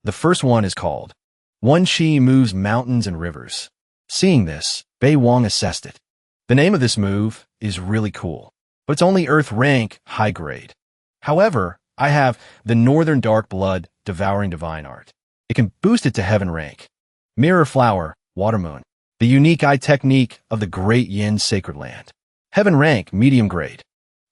The first one is called One Chi Moves Mountains and Rivers. Seeing this, Bei Wong assessed it. The name of this move is really cool, but it's only Earth rank high grade. However, I have the Northern Dark Blood Devouring Divine Art. It can boost it to Heaven rank. Mirror Flower, Water Moon. The unique eye technique of the Great Yin Sacred Land. Heaven rank, medium grade.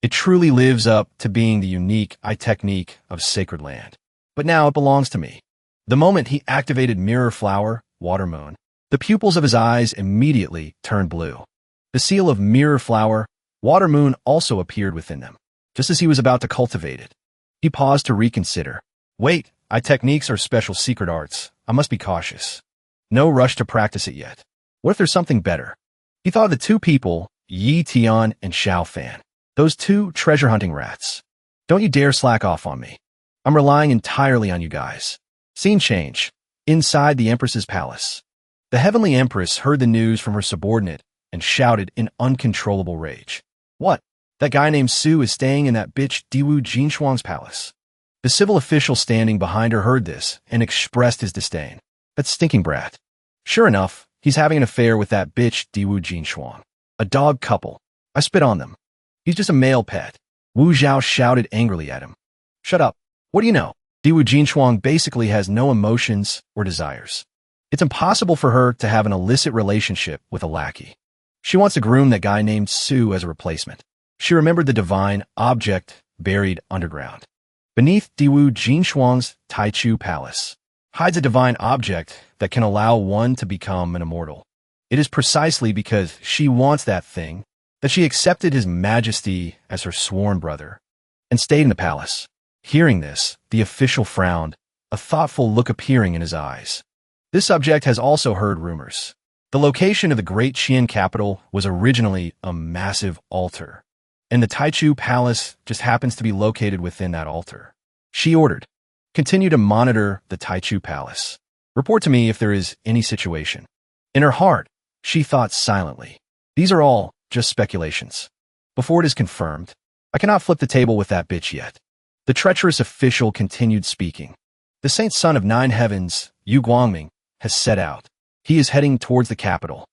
It truly lives up to being the unique eye technique of Sacred Land. But now it belongs to me. The moment he activated Mirror Flower, Water Moon, the pupils of his eyes immediately turned blue. The seal of Mirror Flower, Water Moon also appeared within them, just as he was about to cultivate it. He paused to reconsider. Wait, eye techniques are special secret arts. I must be cautious. No rush to practice it yet. What if there's something better? He thought of the two people, Yi Tian and Xiao Fan. Those two treasure-hunting rats. Don't you dare slack off on me. I'm relying entirely on you guys. Scene change. Inside the Empress's palace. The Heavenly Empress heard the news from her subordinate and shouted in uncontrollable rage. What? That guy named Su is staying in that bitch Diwu Jinshuang's palace. The civil official standing behind her heard this and expressed his disdain. That stinking brat. Sure enough, he's having an affair with that bitch Diwu Jinshuang. A dog couple. I spit on them. He's just a male pet. Wu Zhao shouted angrily at him. Shut up. What do you know? Diwu Jinshuang basically has no emotions or desires. It's impossible for her to have an illicit relationship with a lackey. She wants to groom that guy named Su as a replacement. She remembered the divine object buried underground. Beneath Diwu Jinshuang's Taichu Palace hides a divine object that can allow one to become an immortal. It is precisely because she wants that thing that she accepted his majesty as her sworn brother and stayed in the palace. Hearing this, the official frowned, a thoughtful look appearing in his eyes. This subject has also heard rumors. The location of the great Qian capital was originally a massive altar, and the Taichu Palace just happens to be located within that altar. She ordered, continue to monitor the Taichu Palace. Report to me if there is any situation. In her heart, she thought silently. These are all just speculations. Before it is confirmed, I cannot flip the table with that bitch yet. The treacherous official continued speaking. The saint son of 9 heavens, Yu Guangming, has set out. He is heading towards the capital.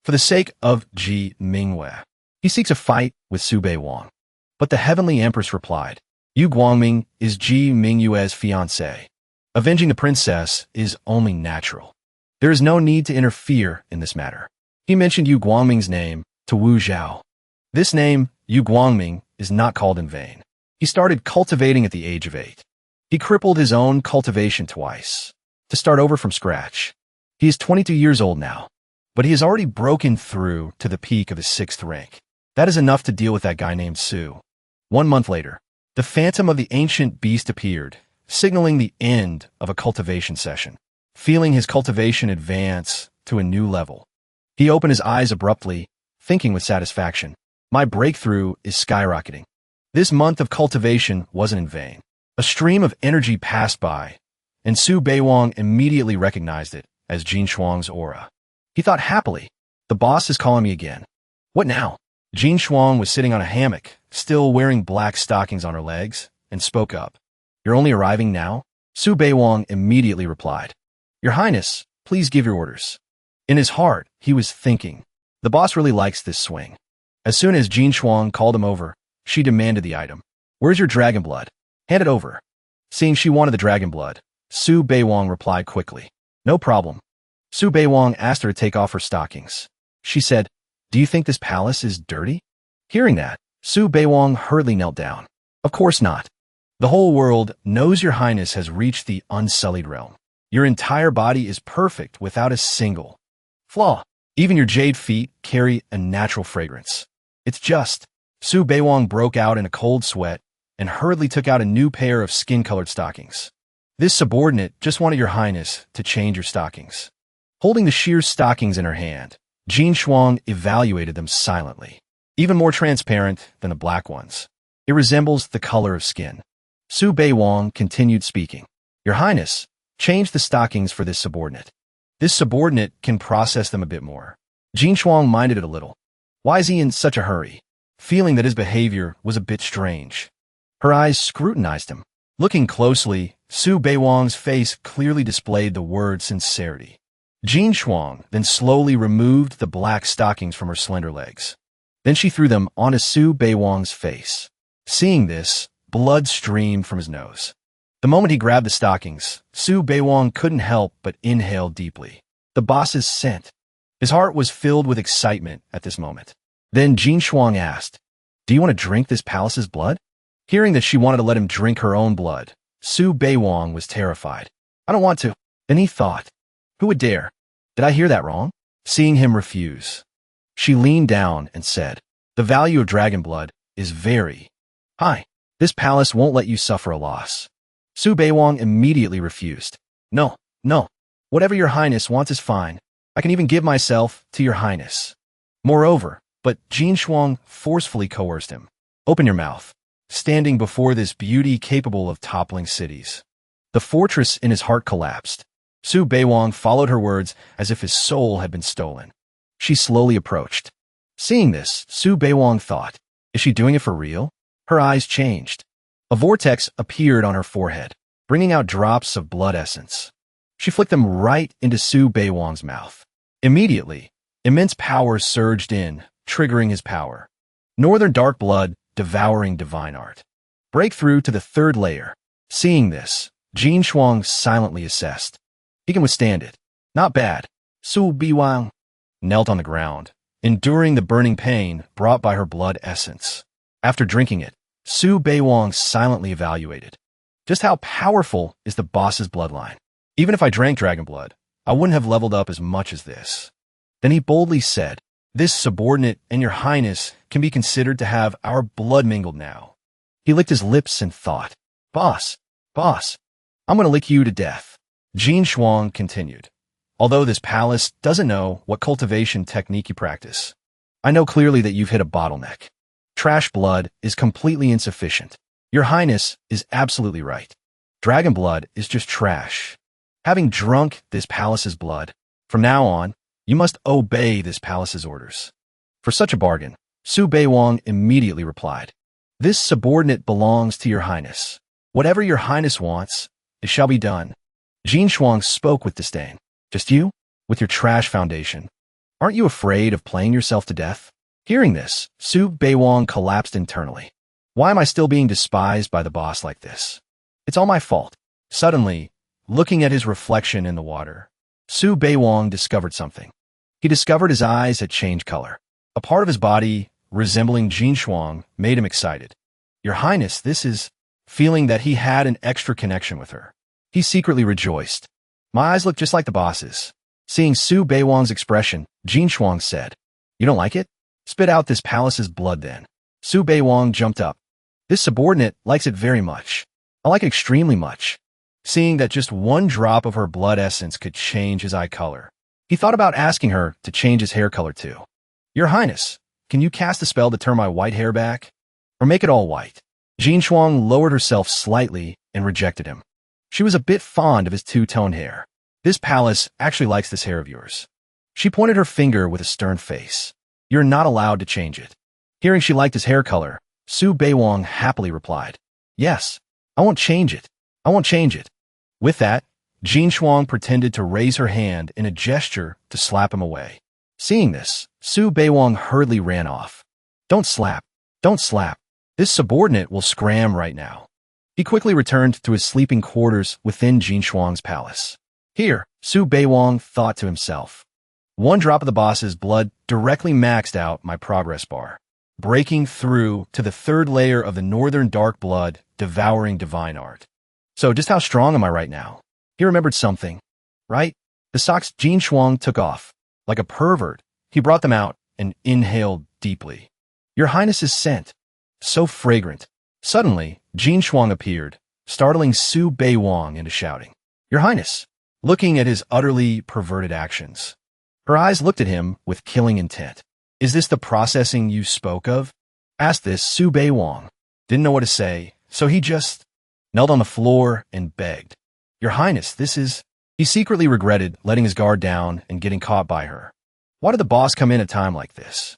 For the sake of Ji Mingyue, he seeks a fight with Su Beiwang. But the heavenly empress replied, Yu Guangming is Ji Mingyue's fiancé. Avenging the princess is only natural. There is no need to interfere in this matter. He mentioned Yu Guangming's name to Wu Zhao. This name, Yu Guangming, is not called in vain. He started cultivating at the age of 8. He crippled his own cultivation twice, to start over from scratch. He is 22 years old now, but he has already broken through to the peak of his 6th rank. That is enough to deal with that guy named Su. 1 month later, the phantom of the ancient beast appeared, signaling the end of a cultivation session. Feeling his cultivation advance to a new level, he opened his eyes abruptly, thinking with satisfaction, my breakthrough is skyrocketing. This month of cultivation wasn't in vain. A stream of energy passed by, and Su Beiwang immediately recognized it as Jin Shuang's aura. He thought happily, the boss is calling me again. What now? Jin Shuang was sitting on a hammock, still wearing black stockings on her legs, and spoke up. You're only arriving now? Su Beiwang immediately replied. Your Highness, please give your orders. In his heart, he was thinking, the boss really likes this swing. As soon as Jin Shuang called him over, she demanded the item. Where's your dragon blood? Hand it over. Seeing she wanted the dragon blood, Su Beiwang replied quickly. No problem. Su Beiwang asked her to take off her stockings. She said, do you think this palace is dirty? Hearing that, Su Beiwang hurriedly knelt down. Of course not. The whole world knows your highness has reached the unsullied realm. Your entire body is perfect without a single flaw. Even your jade feet carry a natural fragrance. It's just. Su Beiwang broke out in a cold sweat and hurriedly took out a new pair of skin-colored stockings. This subordinate just wanted your highness to change your stockings. Holding the sheer stockings in her hand, Jin Shuang evaluated them silently. Even more transparent than the black ones. It resembles the color of skin. Su Beiwang continued speaking. Your highness, change the stockings for this subordinate. This subordinate can process them a bit more. Jin Shuang minded it a little. Why is he in such a hurry? Feeling that his behavior was a bit strange. Her eyes scrutinized him. Looking closely, Su Beiwang's face clearly displayed the word sincerity. Jin Shuang then slowly removed the black stockings from her slender legs. Then she threw them onto Su Beiwang's face. Seeing this, blood streamed from his nose. The moment he grabbed the stockings, Su Beiwang couldn't help but inhale deeply. The boss's scent. His heart was filled with excitement at this moment. Then Jin Shuang asked, "Do you want to drink this palace's blood?" Hearing that she wanted to let him drink her own blood, Su Beiwang was terrified. "I don't want to." Then he thought, "Who would dare? Did I hear that wrong?" Seeing him refuse, she leaned down and said, "The value of dragon blood is very high. This palace won't let you suffer a loss." Su Beiwang immediately refused. No. Whatever your highness wants is fine. I can even give myself to your highness." Moreover, but Jin Shuang forcefully coerced him. "Open your mouth." Standing before this beauty capable of toppling cities. The fortress in his heart collapsed. Su Beiwang followed her words as if his soul had been stolen. She slowly approached. Seeing this, Su Beiwang thought, is she doing it for real? Her eyes changed. A vortex appeared on her forehead, bringing out drops of blood essence. She flicked them right into Su Beiwang's mouth. Immediately, immense power surged in, triggering his power. Northern dark blood, devouring divine art. Breakthrough to the third layer. Seeing this, Jin Shuang silently assessed. He can withstand it. Not bad. Su Beiwang knelt on the ground, enduring the burning pain brought by her blood essence. After drinking it, Su Beiwang silently evaluated. Just how powerful is the boss's bloodline? Even if I drank dragon blood, I wouldn't have leveled up as much as this. Then he boldly said, "This subordinate and your highness can be considered to have our blood mingled now." He licked his lips and thought, Boss, I'm going to lick you to death." Jin Shuang continued, "Although this palace doesn't know what cultivation technique you practice, I know clearly that you've hit a bottleneck. Trash blood is completely insufficient. Your highness is absolutely right. Dragon blood is just trash. Having drunk this palace's blood, from now on, you must obey this palace's orders." For such a bargain, Su Beiwang immediately replied, "This subordinate belongs to your highness. Whatever your highness wants, it shall be done." Jin Shuang spoke with disdain. "Just you? With your trash foundation? Aren't you afraid of playing yourself to death?" Hearing this, Su Beiwang collapsed internally. Why am I still being despised by the boss like this? It's all my fault. Suddenly, looking at his reflection in the water, Su Beiwang discovered something. He discovered his eyes had changed color. A part of his body, resembling Jin Shuang, made him excited. "Your highness, this is..." Feeling that he had an extra connection with her, he secretly rejoiced. "My eyes look just like the boss's." Seeing Su Beiwang's expression, Jin Shuang said, "You don't like it? Spit out this palace's blood then." Su Beiwang jumped up. "This subordinate likes it very much. I like it extremely much." Seeing that just one drop of her blood essence could change his eye color, he thought about asking her to change his hair color too. "Your highness, can you cast a spell to turn my white hair back? Or make it all white?" Jin Shuang lowered herself slightly and rejected him. She was a bit fond of his two-tone hair. "This palace actually likes this hair of yours." She pointed her finger with a stern face. "You're not allowed to change it." Hearing she liked his hair color, Su Beiwang happily replied, "Yes, I won't change it. I won't change it." With that, Jin Shuang pretended to raise her hand in a gesture to slap him away. Seeing this, Su Beiwang hurriedly ran off. Don't slap. This subordinate will scram right now." He quickly returned to his sleeping quarters within Jin Shuang's palace. Here, Su Beiwang thought to himself, one drop of the boss's blood directly maxed out my progress bar, breaking through to the third layer of the northern dark blood, devouring divine art. So just how strong am I right now? He remembered something, right? The socks Jin Shuang took off. Like a pervert, he brought them out and inhaled deeply. "Your highness's scent. So fragrant." Suddenly, Jin Shuang appeared, startling Su Beiwang into shouting, "Your Highness!" looking at his utterly perverted actions. Her eyes looked at him with killing intent. "Is this the processing you spoke of?" asked this Su Beiwang. Didn't know what to say, so he just knelt on the floor and begged, "Your Highness, this is—" He secretly regretted letting his guard down and getting caught by her. Why did the boss come in at a time like this?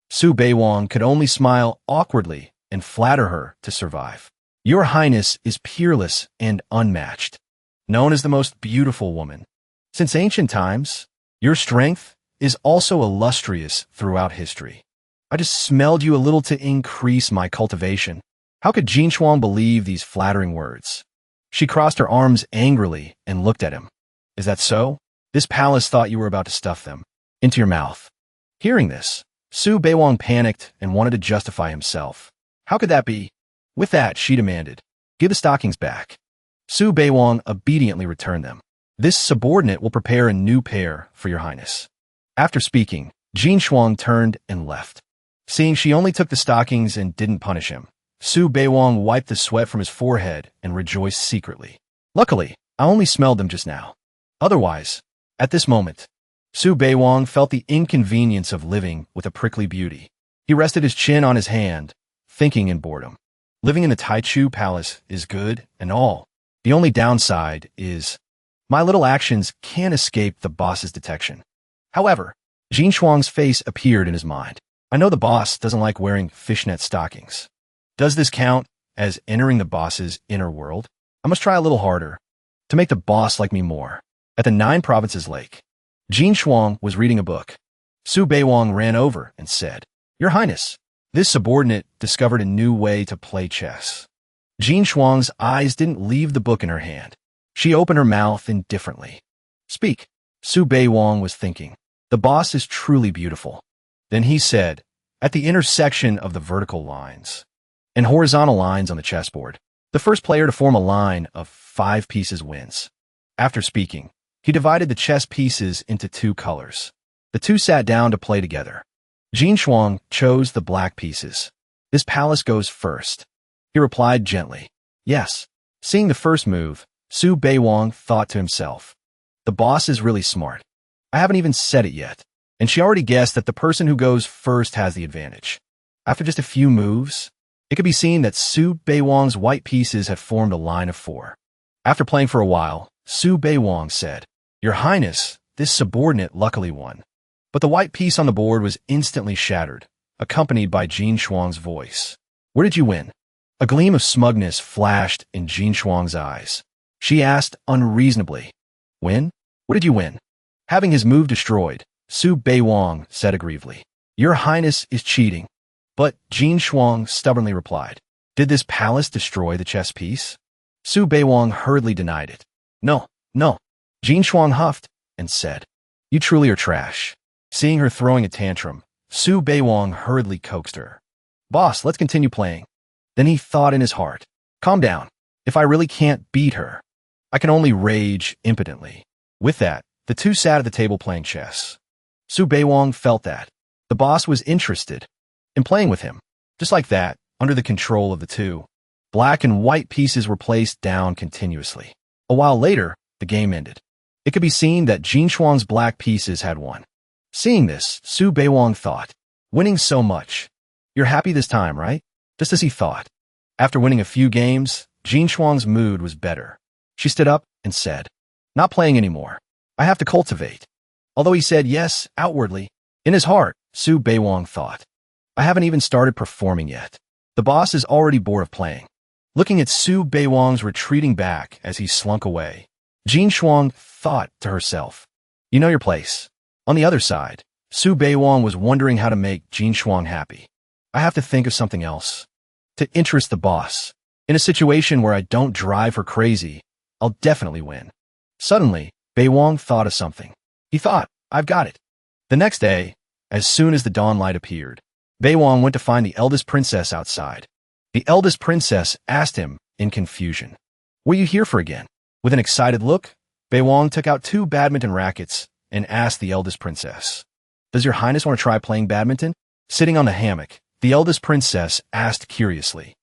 Su Beiwang could only smile awkwardly and flatter her to survive. "Your Highness is peerless and unmatched, known as the most beautiful woman. Since ancient times, your strength is also illustrious throughout history. I just smelled you a little to increase my cultivation." How could Jin Shuang believe these flattering words? She crossed her arms angrily and looked at him. "Is that so? This palace thought you were about to stuff them into your mouth." Hearing this, Su Beiwang panicked and wanted to justify himself. How could that be? With that, she demanded, "Give the stockings back." Su Beiwang obediently returned them. "This subordinate will prepare a new pair for your highness." After speaking, Jin Shuang turned and left. Seeing she only took the stockings and didn't punish him, Su Beiwang wiped the sweat from his forehead and rejoiced secretly. "Luckily, I only smelled them just now. Otherwise, at this moment," Su Beiwang felt the inconvenience of living with a prickly beauty. He rested his chin on his hand, thinking in boredom. Living in the Taichu Palace is good and all. The only downside is my little actions can't escape the boss's detection. However, Jin Shuang's face appeared in his mind. "I know the boss doesn't like wearing fishnet stockings. Does this count as entering the boss's inner world? I must try a little harder to make the boss like me more." At the Nine Provinces Lake, Jin Shuang was reading a book. Su Beiwang ran over and said, "Your Highness, this subordinate discovered a new way to play chess." Jin Shuang's eyes didn't leave the book in her hand. She opened her mouth indifferently. "Speak," Su Beiwang was thinking. "The boss is truly beautiful." Then he said, "At the intersection of the vertical lines and horizontal lines on the chessboard, the first player to form a line of 5 pieces wins." After speaking, he divided the chess pieces into 2 colors. The two sat down to play together. Jin Shuang chose the black pieces. "This palace goes first," he replied gently. "Yes." Seeing the first move, Su Beiwang thought to himself, "The boss is really smart. I haven't even said it yet." And she already guessed that the person who goes first has the advantage. After just a few moves, it could be seen that Su Beiwang's white pieces had formed a line of 4. After playing for a while, Su Beiwang said, "Your Highness, this subordinate luckily won." But the white piece on the board was instantly shattered, accompanied by Jin Shuang's voice. "Where did you win?" A gleam of smugness flashed in Jin Shuang's eyes. She asked unreasonably, "Win? What did you win?" Having his move destroyed, Su Beiwang said aggrievedly, "Your Highness is cheating." But Jin Shuang stubbornly replied, "Did this palace destroy the chess piece?" Su Beiwang hurriedly denied it. No. Jin Shuang huffed and said, "You truly are trash." Seeing her throwing a tantrum, Su Beiwang hurriedly coaxed her. "Boss, let's continue playing." Then he thought in his heart, "Calm down. If I really can't beat her, I can only rage impotently." With that, the two sat at the table playing chess. Su Beiwang felt that the boss was interested in playing with him. Just like that, under the control of the two, black and white pieces were placed down continuously. A while later, the game ended. It could be seen that Jin Shuang's black pieces had won. Seeing this, Su Beiwang thought, "Winning so much. You're happy this time, right?" Just as he thought. After winning a few games, Jin Shuang's mood was better. She stood up and said, "Not playing anymore. I have to cultivate." Although he said yes outwardly, in his heart, Su Beiwang thought, "I haven't even started performing yet. The boss is already bored of playing." Looking at Su Beiwang's retreating back as he slunk away, Jin Shuang thought to herself, "You know your place." On the other side, Su Beiwang was wondering how to make Jin Shuang happy. "I have to think of something else to interest the boss. In a situation where I don't drive her crazy, I'll definitely win." Suddenly, Beiwang thought of something. He thought, "I've got it." The next day, as soon as the dawnlight appeared, Beiwang went to find the eldest princess outside. The eldest princess asked him in confusion, "What are you here for again?" With an excited look, Beiwang took out 2 badminton rackets and asked the eldest princess, "Does your highness want to try playing badminton?" Sitting on the hammock, the eldest princess asked curiously,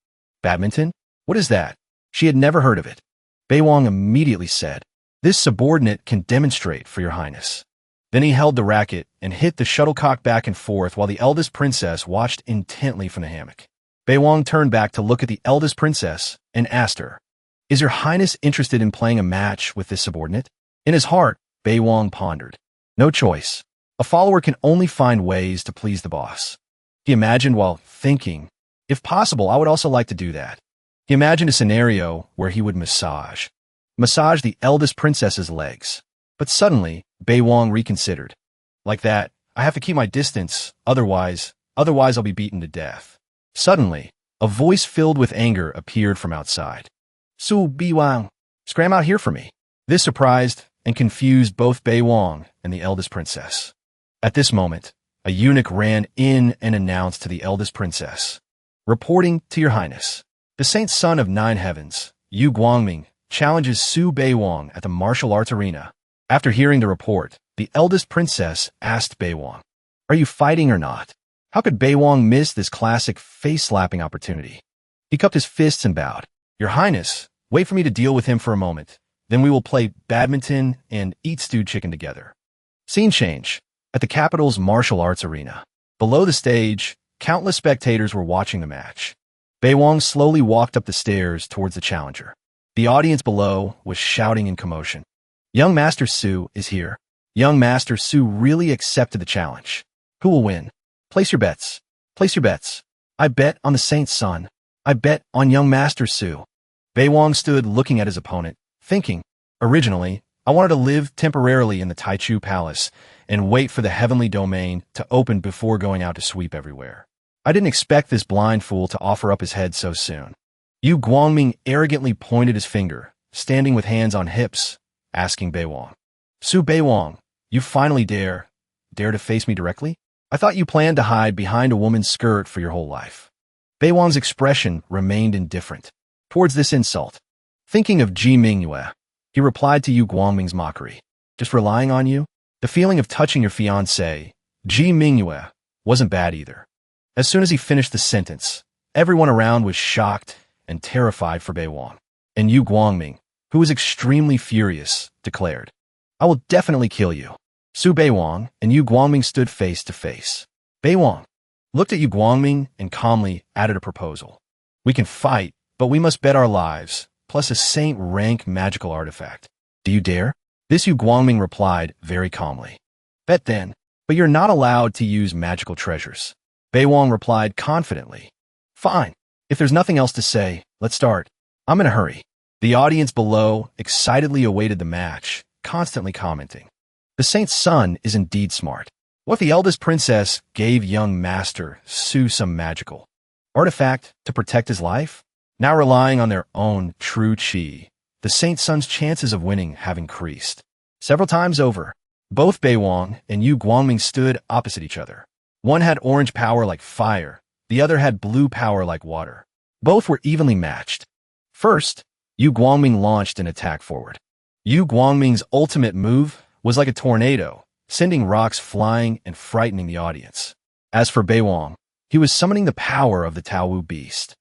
"Badminton? What is that?" She had never heard of it. Bei Wang immediately said, "This subordinate can demonstrate for your highness." Then he held the racket and hit the shuttlecock back and forth while the eldest princess watched intently from the hammock. Bei Wang turned back to look at the eldest princess and asked her, "Is your highness interested in playing a match with this subordinate?" In his heart, Bei Wang pondered. No choice. A follower can only find ways to please the boss. He imagined while thinking, if possible, I would also like to do that. He imagined a scenario where he would massage the eldest princess's legs. But suddenly, Bei Wang reconsidered. Like that, I have to keep my distance, otherwise I'll be beaten to death. Suddenly, a voice filled with anger appeared from outside. "Su Bei Wang, scram out here for me." This surprised and confused both Bei Wang and the eldest princess. At this moment, a eunuch ran in and announced to the eldest princess, "Reporting to your highness. The saint son of 9 heavens, Yu Guangming, challenges Su Bei Wang at the martial arts arena." After hearing the report, the eldest princess asked Bei Wang, "Are you fighting or not?" How could Bei Wang miss this classic face-slapping opportunity? He cupped his fists and bowed. "Your highness, wait for me to deal with him for a moment. Then we will play badminton and eat stewed chicken together." Scene change. At the capital's martial arts arena. Below the stage, countless spectators were watching the match. Bei Wang slowly walked up the stairs towards the challenger. The audience below was shouting in commotion. "Young Master Su is here. Young Master Su really accepted the challenge. Who will win? Place your bets. Place your bets. I bet on the saint's son. I bet on young Master Su." Bei Wang stood looking at his opponent, thinking, "Originally, I wanted to live temporarily in the Taichu Palace and wait for the heavenly domain to open before going out to sweep everywhere. I didn't expect this blind fool to offer up his head so soon." Yu Guangming arrogantly pointed his finger, standing with hands on hips, asking Bei Wang, "Su Bei Wang, you finally dare to face me directly? I thought you planned to hide behind a woman's skirt for your whole life." Bei Wang's expression remained indifferent towards this insult. Thinking of Ji Mingyue, he replied to Yu Guangming's mockery, "Just relying on you?" The feeling of touching your fiancée, Ji Mingyue, wasn't bad either. As soon as he finished the sentence, everyone around was shocked and terrified for Bei Wang. And Yu Guangming, who was extremely furious, declared, "I will definitely kill you." Su Bei Wang and Yu Guangming stood face to face. Bei Wang looked at Yu Guangming and calmly added a proposal. "We can fight, but we must bet our lives, plus a saint rank magical artifact. Do you dare?" This Yu Guangming replied very calmly. "Bet then, but you're not allowed to use magical treasures." Bei Wang replied confidently, "Fine. If there's nothing else to say, let's start. I'm in a hurry." The audience below excitedly awaited the match, constantly commenting, "The saint's son is indeed smart. What if the eldest princess gave young Master Su some magical artifact to protect his life?" Now relying on their own true chi, the saint's son's chances of winning have increased. Several times over, both Bei Wang and Yu Guangming stood opposite each other. One had orange power like fire, the other had blue power like water. Both were evenly matched. First, Yu Guangming launched an attack forward. Yu Guangming's ultimate move was like a tornado, sending rocks flying and frightening the audience. As for Bei Wang, he was summoning the power of the Taowu beast.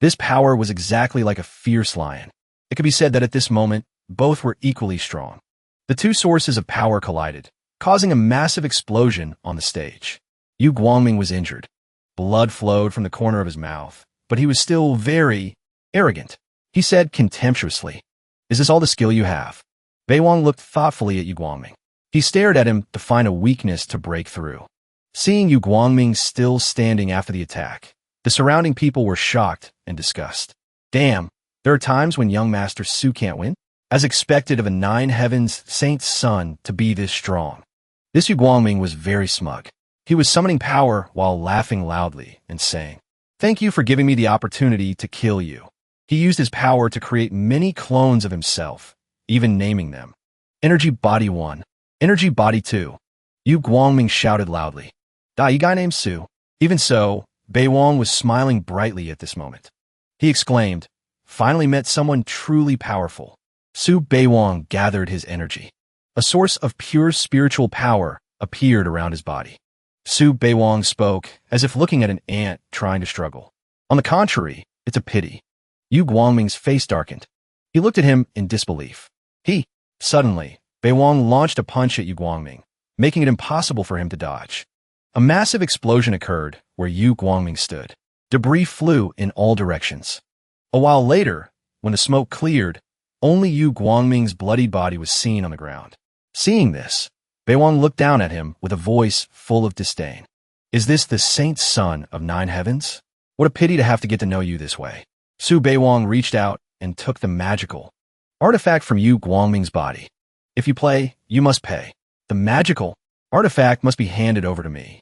This power was exactly like a fierce lion. It could be said that at this moment, both were equally strong. The two sources of power collided, causing a massive explosion on the stage. Yu Guangming was injured. Blood flowed from the corner of his mouth, but he was still very arrogant. He said contemptuously, "Is this all the skill you have?" Bei Wang looked thoughtfully at Yu Guangming. He stared at him to find a weakness to break through. Seeing Yu Guangming still standing after the attack, the surrounding people were shocked and disgusted. Damn, there are times when young Master Su can't win? As expected of a 9 heavens saint's son to be this strong. This Yu Guangming was very smug. He was summoning power while laughing loudly and saying, "Thank you for giving me the opportunity to kill you." He used his power to create many clones of himself, even naming them. Energy Body 1, Energy Body 2. Yu Guangming shouted loudly, "Da, you guy named Su." Even so, Bei Wang was smiling brightly at this moment. He exclaimed, "Finally met someone truly powerful." Su Bei Wang gathered his energy. A source of pure spiritual power appeared around his body. Su Bei Wang spoke as if looking at an ant trying to struggle. "On the contrary, it's a pity. Yu Guangming's face darkened. He looked at him in disbelief. Suddenly, Bei Wang launched a punch at Yu Guangming, making it impossible for him to dodge. A massive explosion occurred where Yu Guangming stood. Debris flew in all directions. A while later, when the smoke cleared, only Yu Guangming's bloodied body was seen on the ground. Seeing this, Bei Wang looked down at him with a voice full of disdain. Is this the saint's son of 9 heavens? What a pity to have to get to know you this way. Su Bei Wang reached out and took the magical artifact from Yu Guangming's body. If you play, you must pay. The magical artifact must be handed over to me.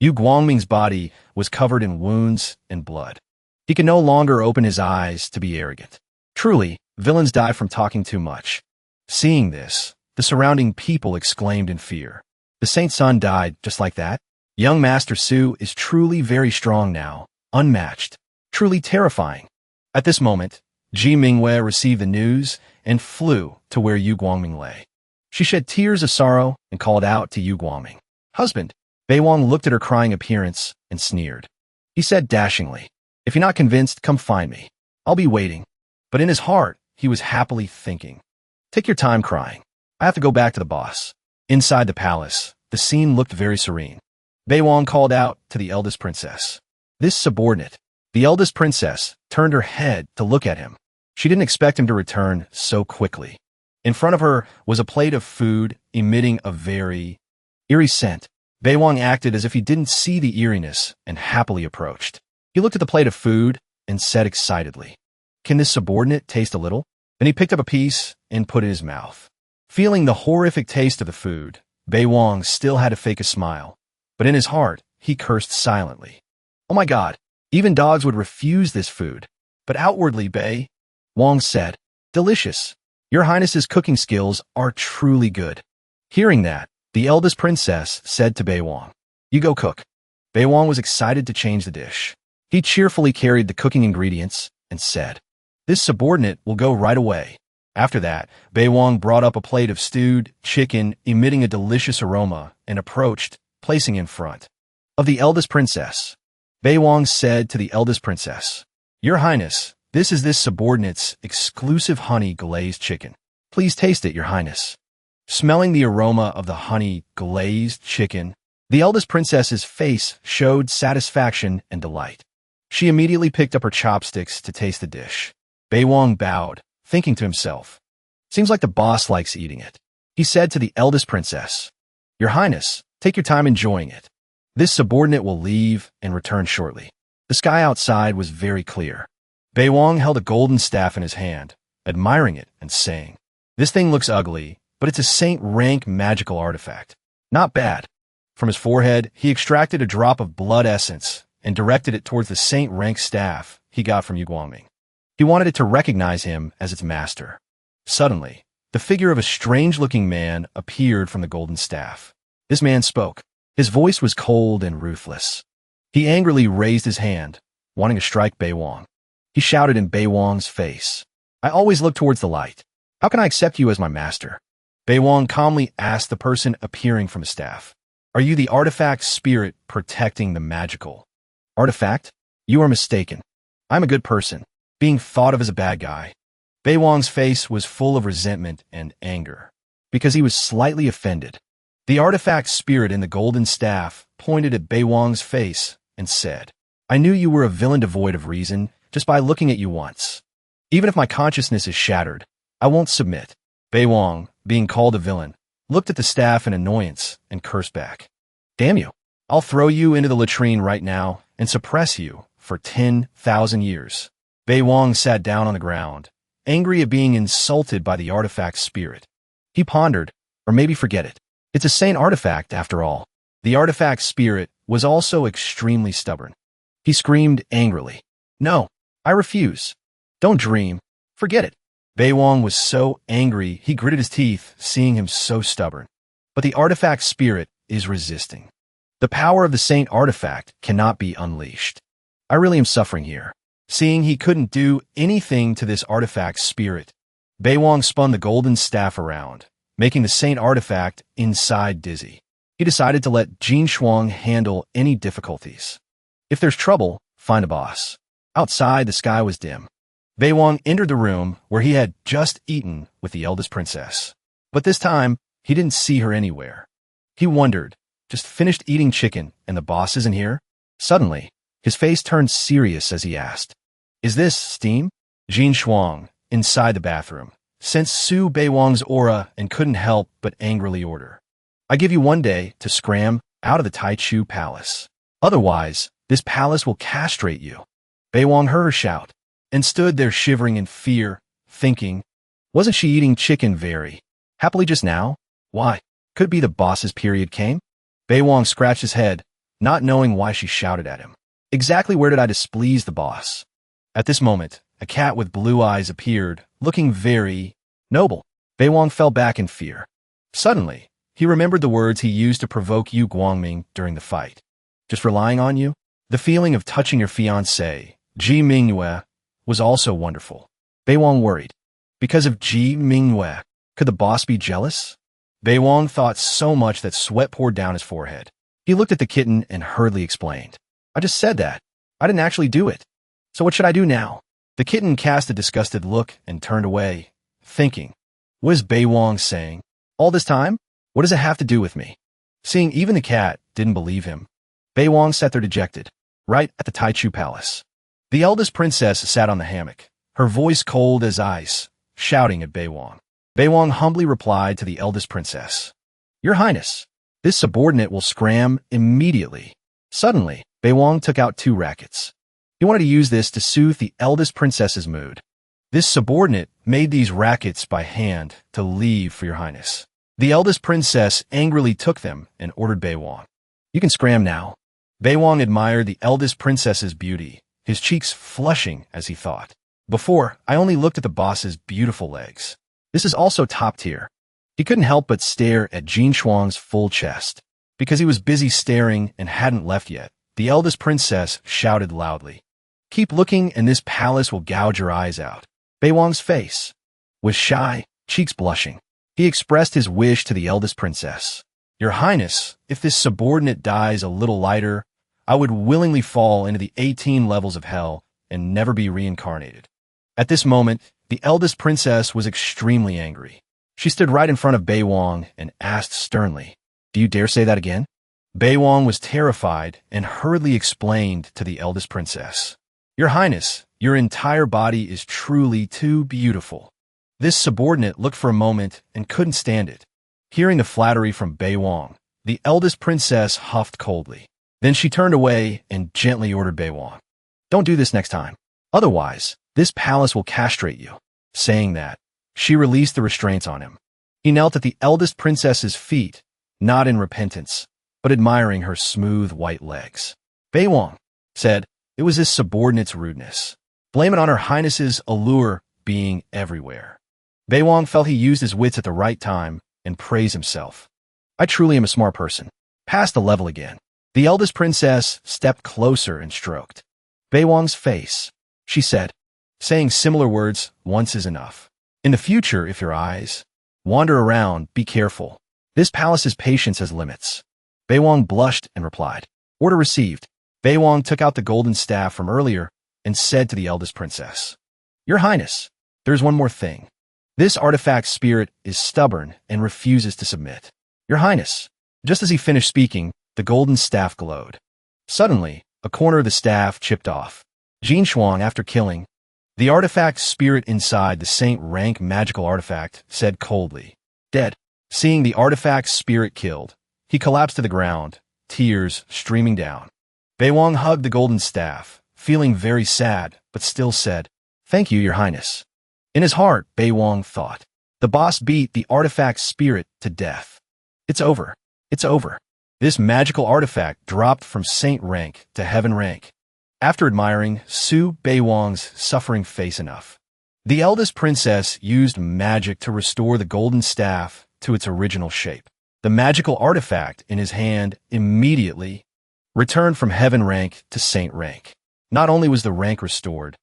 Yu Guangming's body was covered in wounds and blood. He could no longer open his eyes to be arrogant. Truly, villains die from talking too much. Seeing this, the surrounding people exclaimed in fear. The saint's son died just like that? Young Master Su is truly very strong now, unmatched, truly terrifying. At this moment, Ji Mingwei received the news and flew to where Yu Guangming lay. She shed tears of sorrow and called out to Yu Guangming. Husband! Bei Wang looked at her crying appearance and sneered. He said dashingly, if you're not convinced, come find me. I'll be waiting. But in his heart, he was happily thinking. Take your time crying. I have to go back to the boss. Inside the palace, the scene looked very serene. Bei Wang called out to the eldest princess. This subordinate. The eldest princess turned her head to look at him. She didn't expect him to return so quickly. In front of her was a plate of food emitting a very eerie scent. Bei Wang acted as if he didn't see the eeriness and happily approached. He looked at the plate of food and said excitedly, can this subordinate taste a little? Then he picked up a piece and put it in his mouth. Feeling the horrific taste of the food, Bei Wang still had to fake a smile, but in his heart, he cursed silently. Oh my God, even dogs would refuse this food. But outwardly, Bei Wang said, delicious. Your Highness's cooking skills are truly good. Hearing that, the eldest princess said to Bei Wang, you go cook. Bei Wang was excited to change the dish. He cheerfully carried the cooking ingredients and said, this subordinate will go right away. After that, Bei Wang brought up a plate of stewed chicken emitting a delicious aroma and approached, placing in front of the eldest princess. Bei Wang said to the eldest princess, Your Highness, this is this subordinate's exclusive honey-glazed chicken. Please taste it, Your Highness. Smelling the aroma of the honey-glazed chicken, the eldest princess's face showed satisfaction and delight. She immediately picked up her chopsticks to taste the dish. Bei Wang bowed, thinking to himself, seems like the boss likes eating it. He said to the eldest princess, Your Highness, take your time enjoying it. This subordinate will leave and return shortly. The sky outside was very clear. Bei Wang held a golden staff in his hand, admiring it and saying, This thing looks ugly, but it's a saint-rank magical artifact. Not bad. From his forehead, he extracted a drop of blood essence and directed it towards the saint-rank staff he got from Yu Guangming. He wanted it to recognize him as its master. Suddenly, the figure of a strange-looking man appeared from the golden staff. This man spoke. His voice was cold and ruthless. He angrily raised his hand, wanting to strike Bei Wang. He shouted in Bei Wang's face, I always look towards the light. How can I accept you as my master? Bei Wang calmly asked the person appearing from the staff, Are you the artifact spirit protecting the magical artifact? You are mistaken. I'm a good person, being thought of as a bad guy. Bei Wang's face was full of resentment and anger, because he was slightly offended. The artifact spirit in the golden staff pointed at Bei Wang's face and said, I knew you were a villain devoid of reason just by looking at you once. Even if my consciousness is shattered, I won't submit. Bei Wang, being called a villain, looked at the staff in annoyance and cursed back. Damn you. I'll throw you into the latrine right now and suppress you for 10,000 years. Bei Wang sat down on the ground, angry at being insulted by the artifact spirit. He pondered, or maybe forget it. It's a saint artifact, after all. The artifact spirit was also extremely stubborn. He screamed angrily, No, I refuse. Don't dream. Forget it. Bei Wang was so angry he gritted his teeth, seeing him so stubborn. But the artifact spirit is resisting. The power of the saint artifact cannot be unleashed. I really am suffering here. Seeing he couldn't do anything to this artifact spirit, Bei Wang spun the golden staff around, making the saint artifact inside dizzy. He decided to let Jin Shuang handle any difficulties. If there's trouble, find a boss. Outside, the sky was dim. Bei Wang entered the room where he had just eaten with the eldest princess. But this time, he didn't see her anywhere. He wondered, just finished eating chicken and the boss isn't here? Suddenly, his face turned serious as he asked, "Is this steam?" Jin Shuang, inside the bathroom, sensed Su Bei Wang's aura and couldn't help but angrily order, "I give you 1 day to scram out of the Taichu Palace. Otherwise, this palace will castrate you." Bei Wang heard her shout and stood there shivering in fear, thinking, wasn't she eating chicken very happily just now? Why? Could it be the boss's period came? Bei Wang scratched his head, not knowing why she shouted at him. Exactly where did I displease the boss? At this moment, a cat with blue eyes appeared, looking very noble. Bei Wang fell back in fear. Suddenly, he remembered the words he used to provoke Yu Guangming during the fight. Just relying on you? The feeling of touching your fiancé, Ji Mingyue, was also wonderful. Bei Wang worried. Because of Ji Mingyue, could the boss be jealous? Bei Wang thought so much that sweat poured down his forehead. He looked at the kitten and hurriedly explained, "I just said that. I didn't actually do it. So what should I do now?" The kitten cast a disgusted look and turned away, thinking, what is Bei Wang saying? All this time? What does it have to do with me? Seeing even the cat didn't believe him, Bei Wang sat there dejected, right at the Taichu Palace. The eldest princess sat on the hammock, her voice cold as ice, shouting at Bei Wang. Bei Wang humbly replied to the eldest princess, "Your Highness, this subordinate will scram immediately." Suddenly, Bei Wang took out 2 rackets. He wanted to use this to soothe the eldest princess's mood. This subordinate made these rackets by hand to leave for your highness. The eldest princess angrily took them and ordered Bei Wang, "You can scram now." Bei Wang admired the eldest princess's beauty, his cheeks flushing as he thought, "Before, I only looked at the boss's beautiful legs. This is also top tier." He couldn't help but stare at Jin Shuang's full chest. Because he was busy staring and hadn't left yet, the eldest princess shouted loudly, "Keep looking and this palace will gouge your eyes out." Bei Wang's face was shy, cheeks blushing. He expressed his wish to the eldest princess. "Your Highness, if this subordinate dies a little lighter, I would willingly fall into the 18 levels of hell and never be reincarnated." At this moment, the eldest princess was extremely angry. She stood right in front of Bei Wang and asked sternly, "Do you dare say that again?" Bei Wang was terrified and hurriedly explained to the eldest princess, "Your Highness, your entire body is truly too beautiful." This subordinate looked for a moment and couldn't stand it. Hearing the flattery from Bei Wang, the eldest princess huffed coldly. Then she turned away and gently ordered Bei Wang, "Don't do this next time. Otherwise, this palace will castrate you." Saying that, she released the restraints on him. He knelt at the eldest princess's feet, not in repentance, but admiring her smooth white legs. Bei Wang said, "It was this subordinate's rudeness. Blame it on her highness's allure being everywhere." Bei Wang felt he used his wits at the right time and praised himself. "I truly am a smart person. Pass the level again." The eldest princess stepped closer and stroked Bei Wang's face. She said, saying similar words, "Once is enough. In the future, if your eyes wander around, be careful. This palace's patience has limits." Bei Wang blushed and replied, "Order received." Bei Wang took out the golden staff from earlier and said to the eldest princess, "Your Highness, there's one more thing. This artifact spirit is stubborn and refuses to submit." "Your Highness." Just as he finished speaking, the golden staff glowed. Suddenly, a corner of the staff chipped off. Jin Shuang, after killing the artifact spirit inside the saint rank magical artifact, said coldly, "Dead." Seeing the artifact spirit killed, he collapsed to the ground, tears streaming down. Bei Wang hugged the golden staff, feeling very sad, but still said, "Thank you, Your Highness." In his heart, Bei Wang thought, the boss beat the artifact spirit to death. It's over. It's over. This magical artifact dropped from saint rank to heaven rank. After admiring Su Bei Wang's suffering face enough, the eldest princess used magic to restore the golden staff to its original shape. The magical artifact in his hand immediately returned from heaven rank to saint rank. Not only was the rank restored,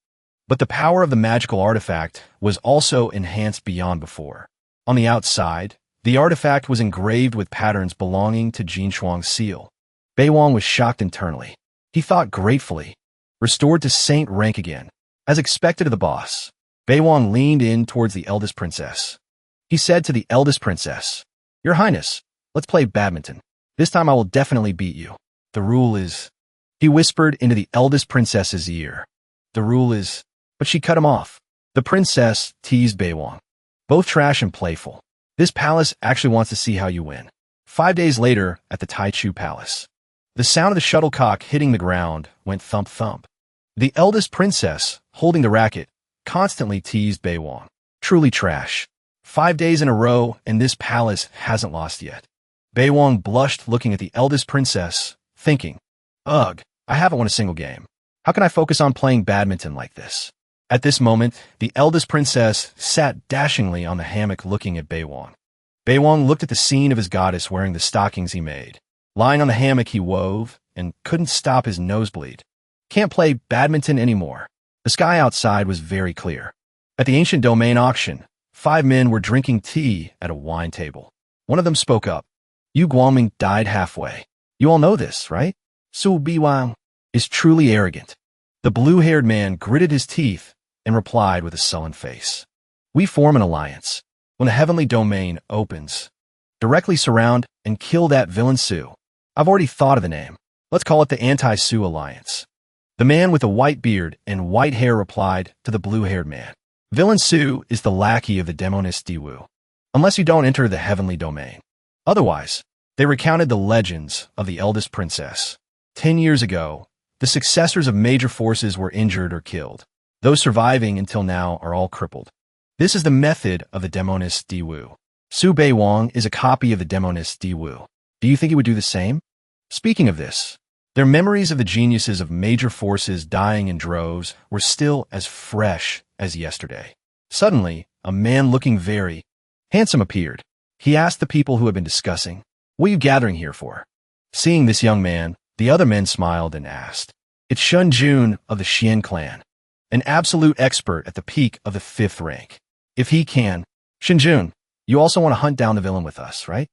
but the power of the magical artifact was also enhanced beyond before. On the outside, the artifact was engraved with patterns belonging to Jin Shuang's seal. Bei Wang was shocked internally. He thought gratefully, restored to saint rank again. As expected of the boss, Bei Wang leaned in towards the eldest princess. He said to the eldest princess, "Your Highness, let's play badminton. This time I will definitely beat you. The rule is—" He whispered into the eldest princess's ear. "The rule is—" But she cut him off. The princess teased Bei Wang. Both trash and playful. This palace actually wants to see how you win. 5 days later, at the Taichu Palace, the sound of the shuttlecock hitting the ground went thump-thump. The eldest princess, holding the racket, constantly teased Bei Wang. Truly trash. 5 days in a row, and this palace hasn't lost yet. Bei Wang blushed looking at the eldest princess, thinking, "Ugh, I haven't won a single game. How can I focus on playing badminton like this?" At this moment, the eldest princess sat dashingly on the hammock looking at Bei Wang. Bei Wang looked at the scene of his goddess wearing the stockings he made. Lying on the hammock he wove, and couldn't stop his nosebleed. Can't play badminton anymore. The sky outside was very clear. At the ancient domain auction, 5 men were drinking tea at a wine table. One of them spoke up. Yu Guangming died halfway. You all know this, right? Su Biwang is truly arrogant. The blue-haired man gritted his teeth and replied with a sullen face. We form an alliance. When the heavenly domain opens, directly surround and kill that villain Su. I've already thought of the name. Let's call it the Anti-Su Alliance. The man with the white beard and white hair replied to the blue-haired man. Villain Su is the lackey of the demonist Diwu, unless you don't enter the heavenly domain. Otherwise, they recounted the legends of the eldest princess. 10 years ago, the successors of major forces were injured or killed. Those surviving until now are all crippled. This is the method of the demonist Diwu. Su Bei Wang is a copy of the demonist Diwu. Do you think he would do the same? Speaking of this, their memories of the geniuses of major forces dying in droves were still as fresh as yesterday. Suddenly, a man looking very handsome appeared. He asked the people who had been discussing, "What are you gathering here for?" Seeing this young man, the other men smiled and asked, "It's Shun Jun of the Xian clan, an absolute expert at the peak of the 5th rank. If he can, Shun Jun, you also want to hunt down the villain with us, right?"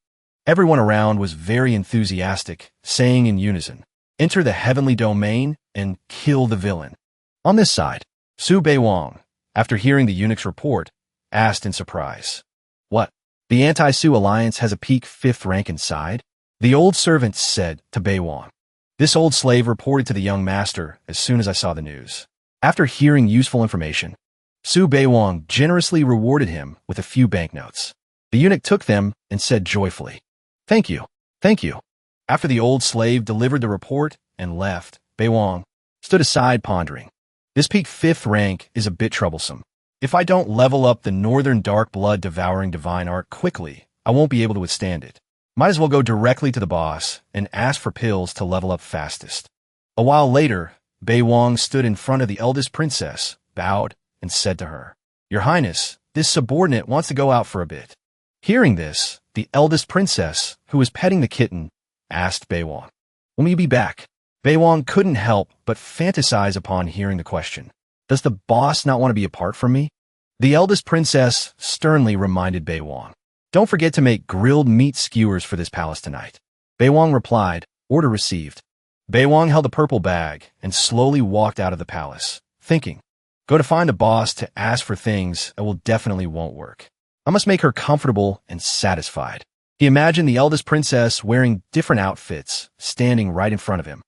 Everyone around was very enthusiastic, saying in unison, "Enter the heavenly domain and kill the villain." On this side, Su Bei Wang, after hearing the eunuch's report, asked in surprise, "What? The Anti-Su Alliance has a peak 5th rank inside?" The old servant said to Bei Wang. This old slave reported to the young master as soon as I saw the news. After hearing useful information, Su Bei Wang generously rewarded him with a few banknotes. The eunuch took them and said joyfully, "Thank you, thank you." After the old slave delivered the report and left, Bei Wang stood aside pondering. This peak 5th rank is a bit troublesome. If I don't level up the northern dark blood devouring divine art quickly, I won't be able to withstand it. Might as well go directly to the boss and ask for pills to level up fastest. A while later, Bei Wang stood in front of the eldest princess, bowed, and said to her, "Your Highness, this subordinate wants to go out for a bit." Hearing this, the eldest princess, who was petting the kitten, asked Bei Wang, "When will you be back?" Bei Wang couldn't help but fantasize upon hearing the question. Does the boss not want to be apart from me? The eldest princess sternly reminded Bei Wang, "Don't forget to make grilled meat skewers for this palace tonight." Bei Wang replied, "Order received." Bei Wang held the purple bag and slowly walked out of the palace, thinking, "Go to find the boss to ask for things that will definitely won't work. I must make her comfortable and satisfied." He imagined the eldest princess wearing different outfits, standing right in front of him.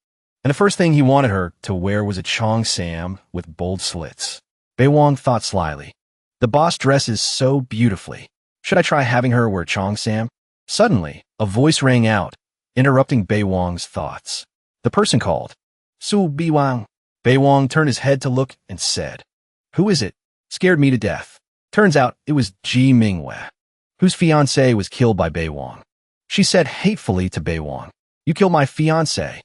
And the first thing he wanted her to wear was a cheongsam with bold slits. Bei Wang thought slyly, "The boss dresses so beautifully. Should I try having her wear cheongsam?" Suddenly, a voice rang out, interrupting Bei Wang's thoughts. The person called, "Su Biwang." Bei Wang turned his head to look and said, "Who is it? Scared me to death." Turns out it was Ji Mingwei, whose fiancé was killed by Bei Wang. She said hatefully to Bei Wang, "You killed my fiancé.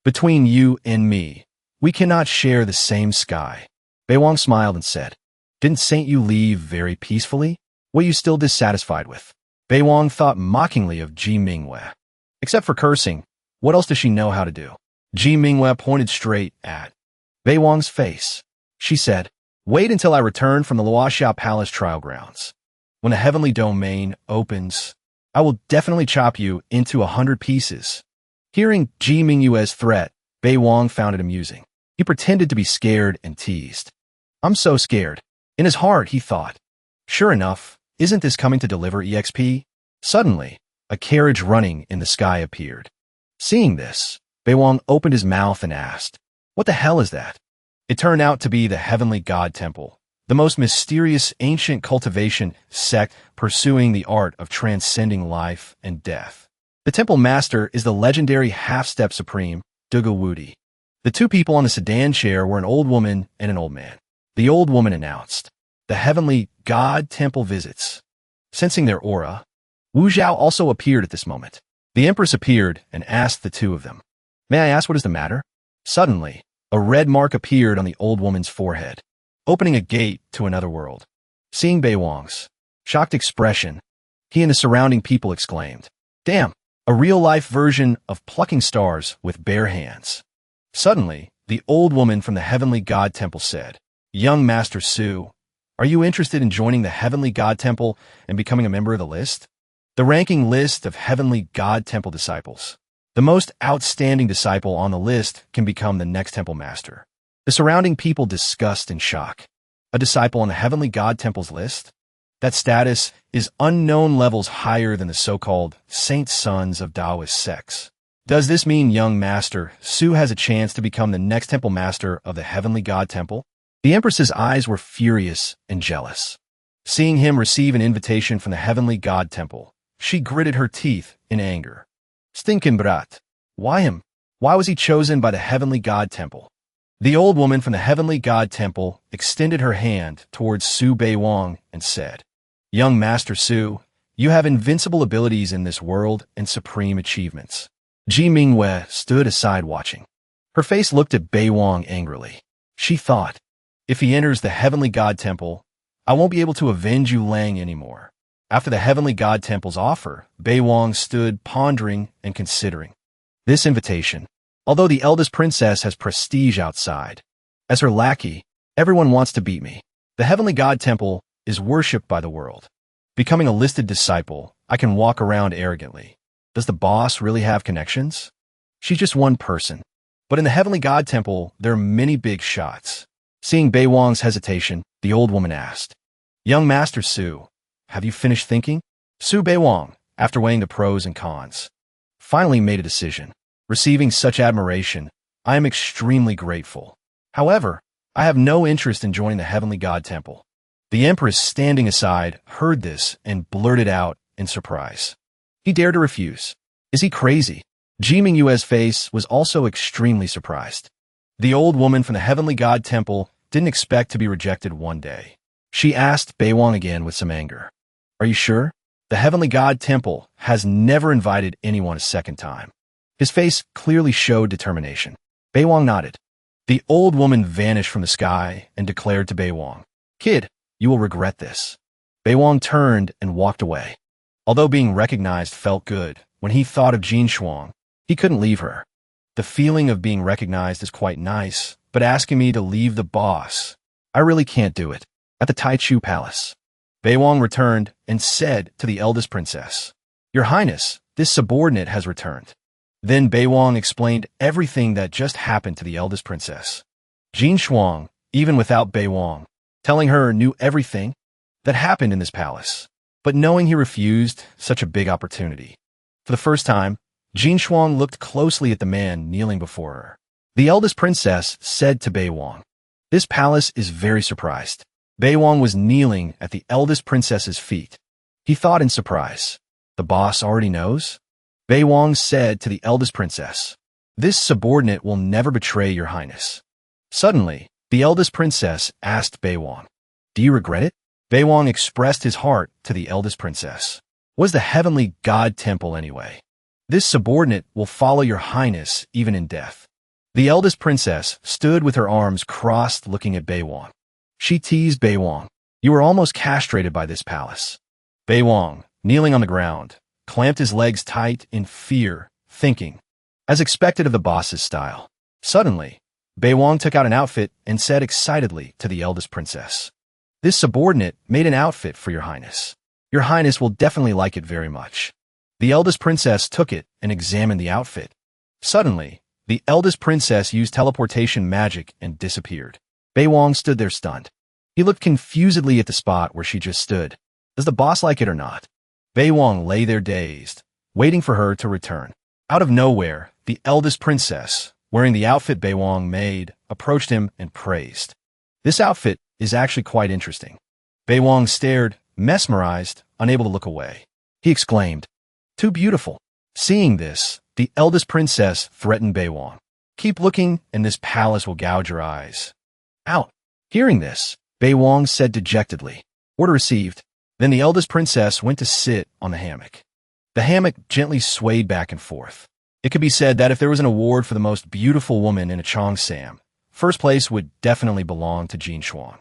Between you and me, we cannot share the same sky." Bei Wang smiled and said, "Didn't Saint Yu leave very peacefully? What are you still dissatisfied with?" Bei Wang thought mockingly of Ji Mingwei. Except for cursing, what else does she know how to do? Ji Mingwei pointed straight at Bei Wang's face. She said, "Wait until I return from the Luoxia Palace trial grounds. When the heavenly domain opens, I will definitely chop you into 100 pieces." Hearing Ji Mingyue's threat, Bei Wang found it amusing. He pretended to be scared and teased, I'm so scared. In his heart, he thought. Sure enough, isn't this coming to deliver EXP? Suddenly, a carriage running in the sky appeared. Seeing this, Baewong opened his mouth and asked, "What the hell is that?" It turned out to be the Heavenly God Temple, the most mysterious ancient cultivation sect pursuing the art of transcending life and death. The temple master is the legendary half-step supreme, Wudi. The two people on the sedan chair were an old woman and an old man. The old woman announced, "The Heavenly God Temple visits." Sensing their aura, Wu Zhao also appeared at this moment. The Empress appeared and asked the two of them, "May I ask what is the matter?" Suddenly, a red mark appeared on the old woman's forehead, opening a gate to another world. Seeing Baewong's shocked expression, he and the surrounding people exclaimed, "Damn, a real-life version of plucking stars with bare hands." Suddenly, the old woman from the Heavenly God Temple said, "Young Master Su, are you interested in joining the Heavenly God Temple and becoming a member of the list? The ranking list of Heavenly God Temple disciples. The most outstanding disciple on the list can become the next temple master." The surrounding people discussed in shock. A disciple on the Heavenly God Temple's list? That status is unknown levels higher than the so-called saint sons of Taoist sects. Does this mean young Master Su has a chance to become the next temple master of the Heavenly God Temple? The Empress's eyes were furious and jealous. Seeing him receive an invitation from the Heavenly God Temple, she gritted her teeth in anger. Stinkin' brat. Why him? Why was he chosen by the Heavenly God Temple? The old woman from the Heavenly God Temple extended her hand towards Su Baewong and said, "Young Master Su, you have invincible abilities in this world and supreme achievements." Ji Mingwei stood aside watching. Her face looked at Baewong angrily. She thought, "If he enters the Heavenly God Temple, I won't be able to avenge you Lang anymore." After the Heavenly God Temple's offer, Baewong stood pondering and considering. This invitation, although the eldest princess has prestige outside, as her lackey, everyone wants to beat me. The Heavenly God Temple is worshipped by the world. Becoming a listed disciple, I can walk around arrogantly. Does the boss really have connections? She's just one person. But in the Heavenly God Temple, there are many big shots. Seeing Baewong's hesitation, the old woman asked, "Young Master Su, have you finished thinking?" Su Baewong, after weighing the pros and cons, finally made a decision. Receiving such admiration, I am extremely grateful. However, I have no interest in joining the Heavenly God Temple. The Empress, standing aside, heard this and blurted out in surprise. He dared to refuse. Is he crazy? Ji Mingyue's face was also extremely surprised. The old woman from the Heavenly God Temple didn't expect to be rejected one day. She asked Baewong again with some anger, "Are you sure? The Heavenly God Temple has never invited anyone a second time." His face clearly showed determination. Baewong nodded. The old woman vanished from the sky and declared to Baewong, "Kid, you will regret this." Baewong turned and walked away. Although being recognized felt good, when he thought of Jin Shuang, he couldn't leave her. The feeling of being recognized is quite nice, but asking me to leave the boss, I really can't do it. At the Taichu Palace, Baewong returned and said to the eldest princess, "Your Highness, this subordinate has returned." Then Baewong explained everything that just happened to the eldest princess. Jin Shuang, even without Baewong, telling her knew everything that happened in this palace. But knowing he refused such a big opportunity. For the first time, Jin Shuang looked closely at the man kneeling before her. The eldest princess said to Baewong, "This palace is very surprised." Baewong was kneeling at the eldest princess's feet. He thought in surprise, "The boss already knows?" Baewong said to the eldest princess, "This subordinate will never betray your highness." Suddenly, the eldest princess asked Baewong, "Do you regret it?" Baewong expressed his heart to the eldest princess. "Was the Heavenly God Temple anyway? This subordinate will follow your highness even in death." The eldest princess stood with her arms crossed looking at Baewong. She teased Baewong, "You were almost castrated by this palace." Baewong, kneeling on the ground, clamped his legs tight in fear, thinking, as expected of the boss's style. Suddenly, Baewong took out an outfit and said excitedly to the eldest princess, "This subordinate made an outfit for your highness. Your highness will definitely like it very much." The eldest princess took it and examined the outfit. Suddenly, the eldest princess used teleportation magic and disappeared. Bei Wang stood there stunned. He looked confusedly at the spot where she just stood. Does the boss like it or not? Bei Wang lay there dazed, waiting for her to return. Out of nowhere, the eldest princess, wearing the outfit Bei Wang made, approached him and praised. This outfit is actually quite interesting. Bei Wang stared, mesmerized, unable to look away. He exclaimed, "Too beautiful." Seeing this, the eldest princess threatened Bei Wang. "Keep looking, and this palace will gouge your eyes out." Hearing this, Bei Wang said dejectedly, "Order received." Then the eldest princess went to sit on the hammock. The hammock gently swayed back and forth. It could be said that if there was an award for the most beautiful woman in a Cheongsam, first place would definitely belong to Jin Shuang.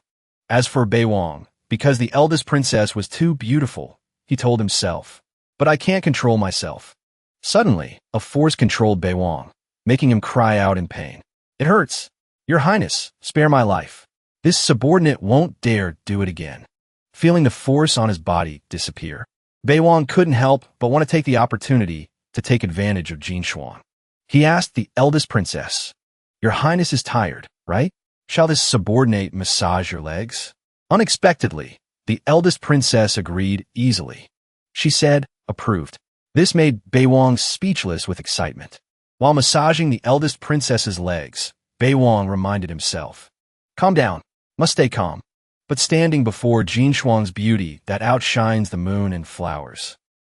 As for Bei Wang, because the eldest princess was too beautiful, he told himself, "But I can't control myself." Suddenly, a force controlled Bei Wang, making him cry out in pain. "It hurts. Your Highness, spare my life. This subordinate won't dare do it again." Feeling the force on his body disappear, Bei Wang couldn't help but want to take the opportunity to take advantage of Jin Shuang. He asked the eldest princess, "Your Highness is tired, right? Shall this subordinate massage your legs?" Unexpectedly, the eldest princess agreed easily. She said, "Approved." This made Bei Wang speechless with excitement. While massaging the eldest princess's legs, Bei Wang reminded himself, "Calm down, must stay calm." But standing before Jin Shuang's beauty that outshines the moon and flowers,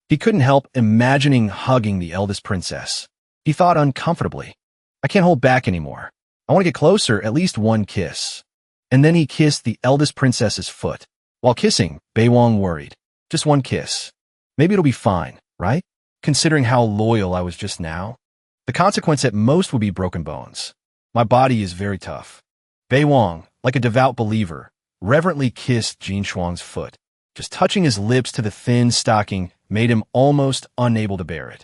he couldn't help imagining hugging the eldest princess. He thought uncomfortably, "I can't hold back anymore. I want to get closer, at least one kiss." And then he kissed the eldest princess's foot. While kissing, Bei Wang worried, "Just one kiss. Maybe it'll be fine, right? Considering how loyal I was just now. The consequence at most would be broken bones. My body is very tough." Bei Wang, like a devout believer, reverently kissed Jin Shuang's foot. Just touching his lips to the thin stocking made him almost unable to bear it.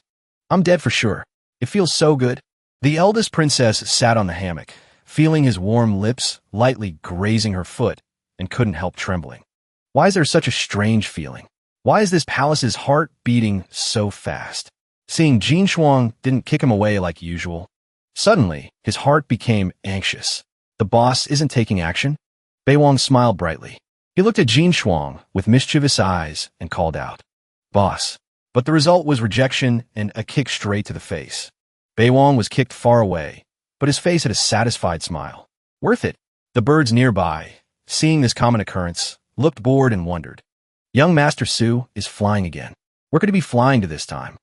"I'm dead for sure. It feels so good." The eldest princess sat on the hammock, feeling his warm lips lightly grazing her foot, and couldn't help trembling. Why is there such a strange feeling? Why is this palace's heart beating so fast? Seeing Jin Shuang didn't kick him away like usual. Suddenly, his heart became anxious. The boss isn't taking action? Bei Wang smiled brightly. He looked at Jin Shuang with mischievous eyes and called out, "Boss." But the result was rejection and a kick straight to the face. Bei Wang was kicked far away, but his face had a satisfied smile. "Worth it." The birds nearby, seeing this common occurrence, looked bored and wondered. Young Master Su is flying again. Where could he be flying to this time?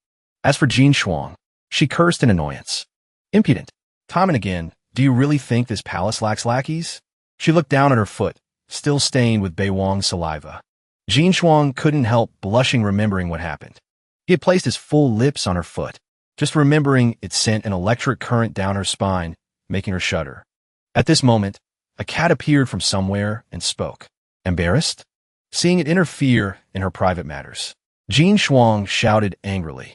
As for Jin Shuang, she cursed in annoyance. "Impudent. Time and again, do you really think this palace lacks lackeys?" She looked down at her foot, still stained with Bei Wang's saliva. Jin Shuang couldn't help blushing remembering what happened. He had placed his full lips on her foot. Just remembering it sent an electric current down her spine, making her shudder. At this moment, a cat appeared from somewhere and spoke. Embarrassed? Seeing it interfere in her private matters, Jin Shuang shouted angrily.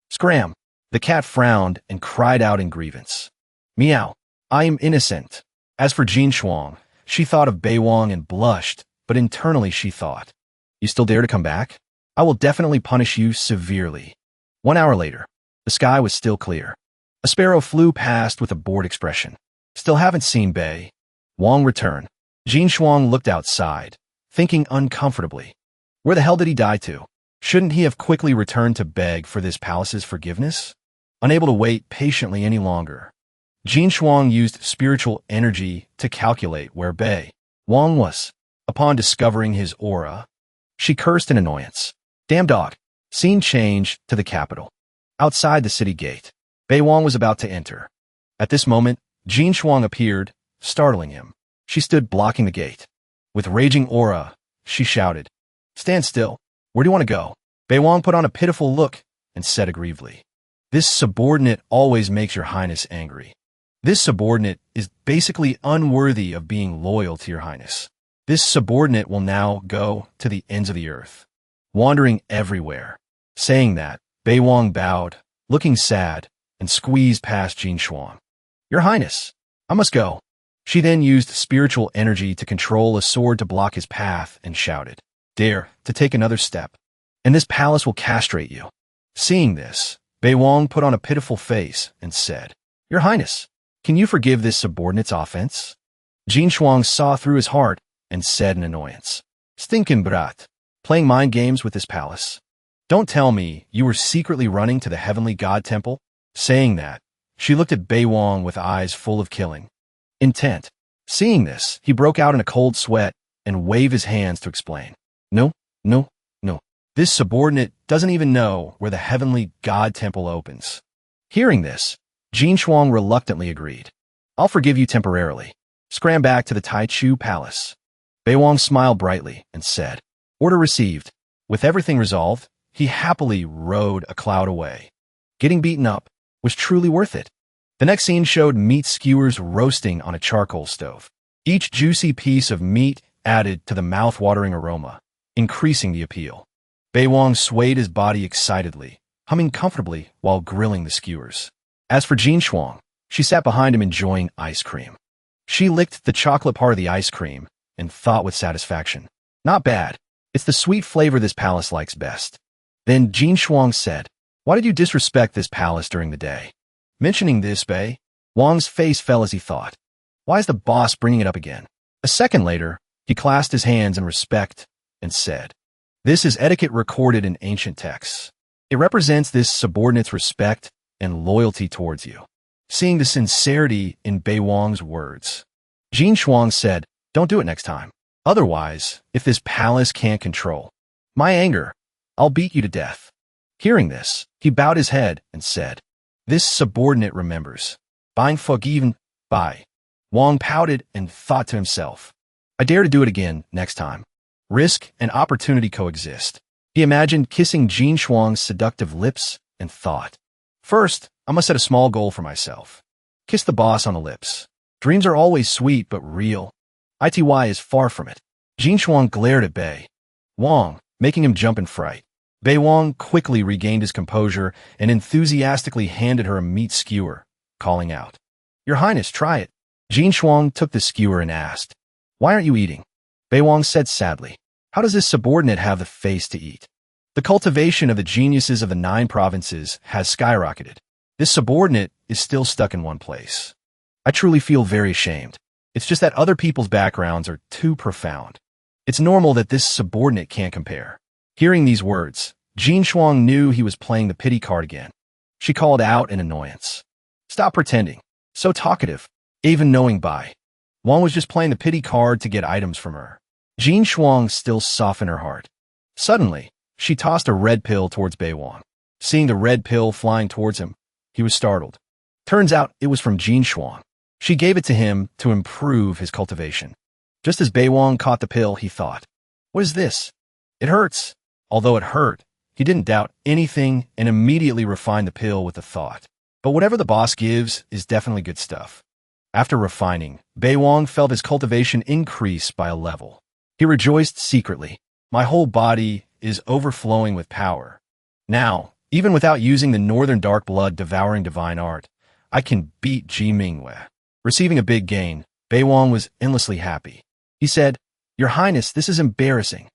"Scram!" The cat frowned and cried out in grievance. "Meow! I am innocent." As for Jin Shuang, she thought of Bei Wang and blushed, but internally she thought, "You still dare to come back? I will definitely punish you severely." 1 hour later, the sky was still clear. A sparrow flew past with a bored expression. "Still haven't seen Bei Wang return." Jin Shuang looked outside, thinking uncomfortably. Where the hell did he die to? Shouldn't he have quickly returned to beg for this palace's forgiveness? Unable to wait patiently any longer, Jin Shuang used spiritual energy to calculate where Bei Wang was. Upon discovering his aura, she cursed in annoyance. "Damn dog." Scene changed to the capital. Outside the city gate, Bei Wang was about to enter. At this moment, Jin Shuang appeared, startling him. She stood blocking the gate. With raging aura, she shouted, "Stand still. Where do you want to go?" Bei Wang put on a pitiful look and said aggrievedly, "This subordinate always makes your highness angry. This subordinate is basically unworthy of being loyal to your highness. This subordinate will now go to the ends of the earth, wandering everywhere." Saying that, Bei Wang bowed, looking sad, and squeezed past Jin Shuang. "Your highness, I must go." She then used spiritual energy to control a sword to block his path and shouted, "Dare to take another step, and this palace will castrate you." Seeing this, Bei Wang put on a pitiful face and said, "Your highness, can you forgive this subordinate's offense?" Jin Shuang saw through his heart and said in annoyance, "Stinkin' brat, playing mind games with this palace. Don't tell me you were secretly running to the heavenly god temple?" Saying that, she looked at Bei Wang with eyes full of killing intent. Seeing this, he broke out in a cold sweat and waved his hands to explain. No, no, no. This subordinate doesn't even know where the heavenly god temple opens. Hearing this, Jin Shuang reluctantly agreed. "I'll forgive you temporarily. Scram back to the Tai Chu palace." Bei Wang smiled brightly and said, "Order received." With everything resolved, he happily rode a cloud away. Getting beaten up was truly worth it. The next scene showed meat skewers roasting on a charcoal stove. Each juicy piece of meat added to the mouth-watering aroma, increasing the appeal. Bei Wang swayed his body excitedly, humming comfortably while grilling the skewers. As for Jin Shuang, she sat behind him enjoying ice cream. She licked the chocolate part of the ice cream and thought with satisfaction, "Not bad. It's the sweet flavor this palace likes best." Then Jin Shuang said, "Why did you disrespect this palace during the day?" Mentioning this, Bei Wang's face fell as he thought, "Why is the boss bringing it up again?" A second later, he clasped his hands in respect and said, "This is etiquette recorded in ancient texts. It represents this subordinate's respect and loyalty towards you." Seeing the sincerity in Bei Wang's words, Jin Shuang said, "Don't do it next time. Otherwise, if this palace can't control my anger, I'll beat you to death." Hearing this, he bowed his head and said, "This subordinate remembers. Being forgiven." Bei Wang pouted and thought to himself, "I dare to do it again next time." Risk and opportunity coexist. He imagined kissing Jin Shuang's seductive lips and thought, "First, I must set a small goal for myself. Kiss the boss on the lips. Dreams are always sweet but real. ITY is far from it." Jin Shuang glared at Bei Wang, making him jump in fright. Bei Wang quickly regained his composure and enthusiastically handed her a meat skewer, calling out, "Your Highness, try it." Jin Shuang took the skewer and asked, "Why aren't you eating?" Bei Wang said sadly, "How does this subordinate have the face to eat?" The cultivation of the geniuses of the 9 provinces has skyrocketed. This subordinate is still stuck in one place. I truly feel very ashamed. It's just that other people's backgrounds are too profound. It's normal that this subordinate can't compare. Hearing these words, Jin Shuang knew he was playing the pity card again. She called out in annoyance, "Stop pretending. So talkative." Even knowing Bei Wang was just playing the pity card to get items from her, Jin Shuang still softened her heart. Suddenly, she tossed a red pill towards Bei Wang. Seeing the red pill flying towards him, he was startled. Turns out it was from Jin Shuang. She gave it to him to improve his cultivation. Just as Bei Wang caught the pill, he thought, "What is this? It hurts." Although it hurt, he didn't doubt anything and immediately refined the pill with the thought, "But whatever the boss gives is definitely good stuff." After refining, Bei Wang felt his cultivation increase by a level. He rejoiced secretly. "My whole body is overflowing with power. Now, even without using the northern dark blood devouring divine art, I can beat Ji Mingwei." Receiving a big gain, Bei Wang was endlessly happy. He said, "Your Highness, this is embarrassing."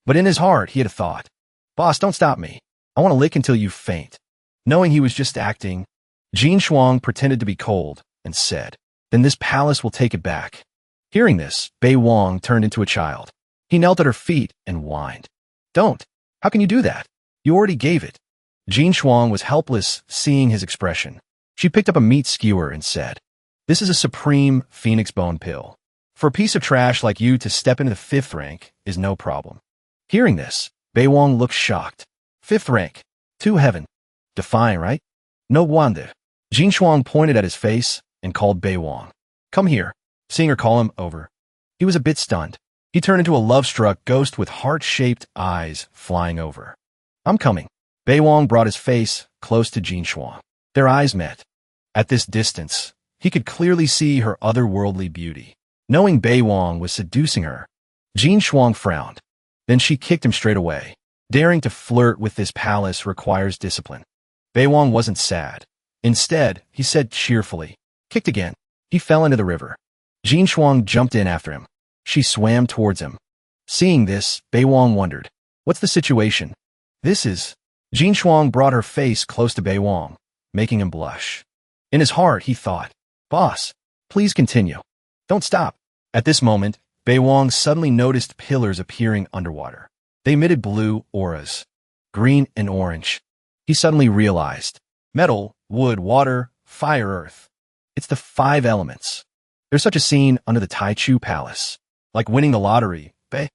But in his heart, he had a thought. "Boss, don't stop me. I want to lick until you faint." Knowing he was just acting, Jin Shuang pretended to be cold and said, "Then this palace will take it back." Hearing this, Bei Wang turned into a child. He knelt at her feet and whined, "Don't. How can you do that? You already gave it." Jin Shuang was helpless seeing his expression. She picked up a meat skewer and said, "This is a supreme phoenix bone pill. For a piece of trash like you to step into the 5th rank is no problem." Hearing this, Bei Wang looked shocked. 5th rank. To heaven. Defying, right? No wonder. Jin Shuang pointed at his face and called Bei Wang, "Come here." Seeing her call him over, he was a bit stunned. He turned into a love-struck ghost with heart-shaped eyes flying over. "I'm coming." Bei Wang brought his face close to Jin Shuang. Their eyes met. At this distance, he could clearly see her otherworldly beauty. Knowing Bei Wang was seducing her, Jin Shuang frowned. Then she kicked him straight away. Daring to flirt with this palace requires discipline. Bei Wang wasn't sad. Instead, he said cheerfully, "Kicked again." He fell into the river. Jin Shuang jumped in after him. She swam towards him. Seeing this, Bei Wang wondered, "What's the situation?" "This is..." Jin Shuang brought her face close to Bei Wang, making him blush. In his heart, he thought, "Boss, please continue. Don't stop." At this moment, Bei Wang suddenly noticed pillars appearing underwater. They emitted blue auras, green and orange. He suddenly realized, metal, wood, water, fire, earth. It's the 5 elements. There's such a scene under the Taichu Palace. Like winning the lottery, Bei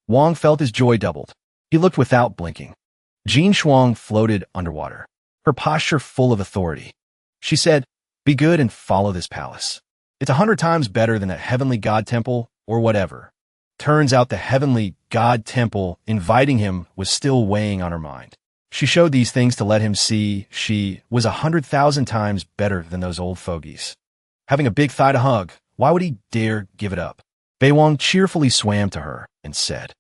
Wang felt his joy doubled. He looked without blinking. Jin Shuang floated underwater, her posture full of authority. She said, "Be good and follow this palace. It's 100 times better than that heavenly god temple or whatever." Turns out the heavenly god temple inviting him was still weighing on her mind. She showed these things to let him see she was 100,000 times better than those old fogies. Having a big thigh to hug, why would he dare give it up? Bei Wang cheerfully swam to her and said,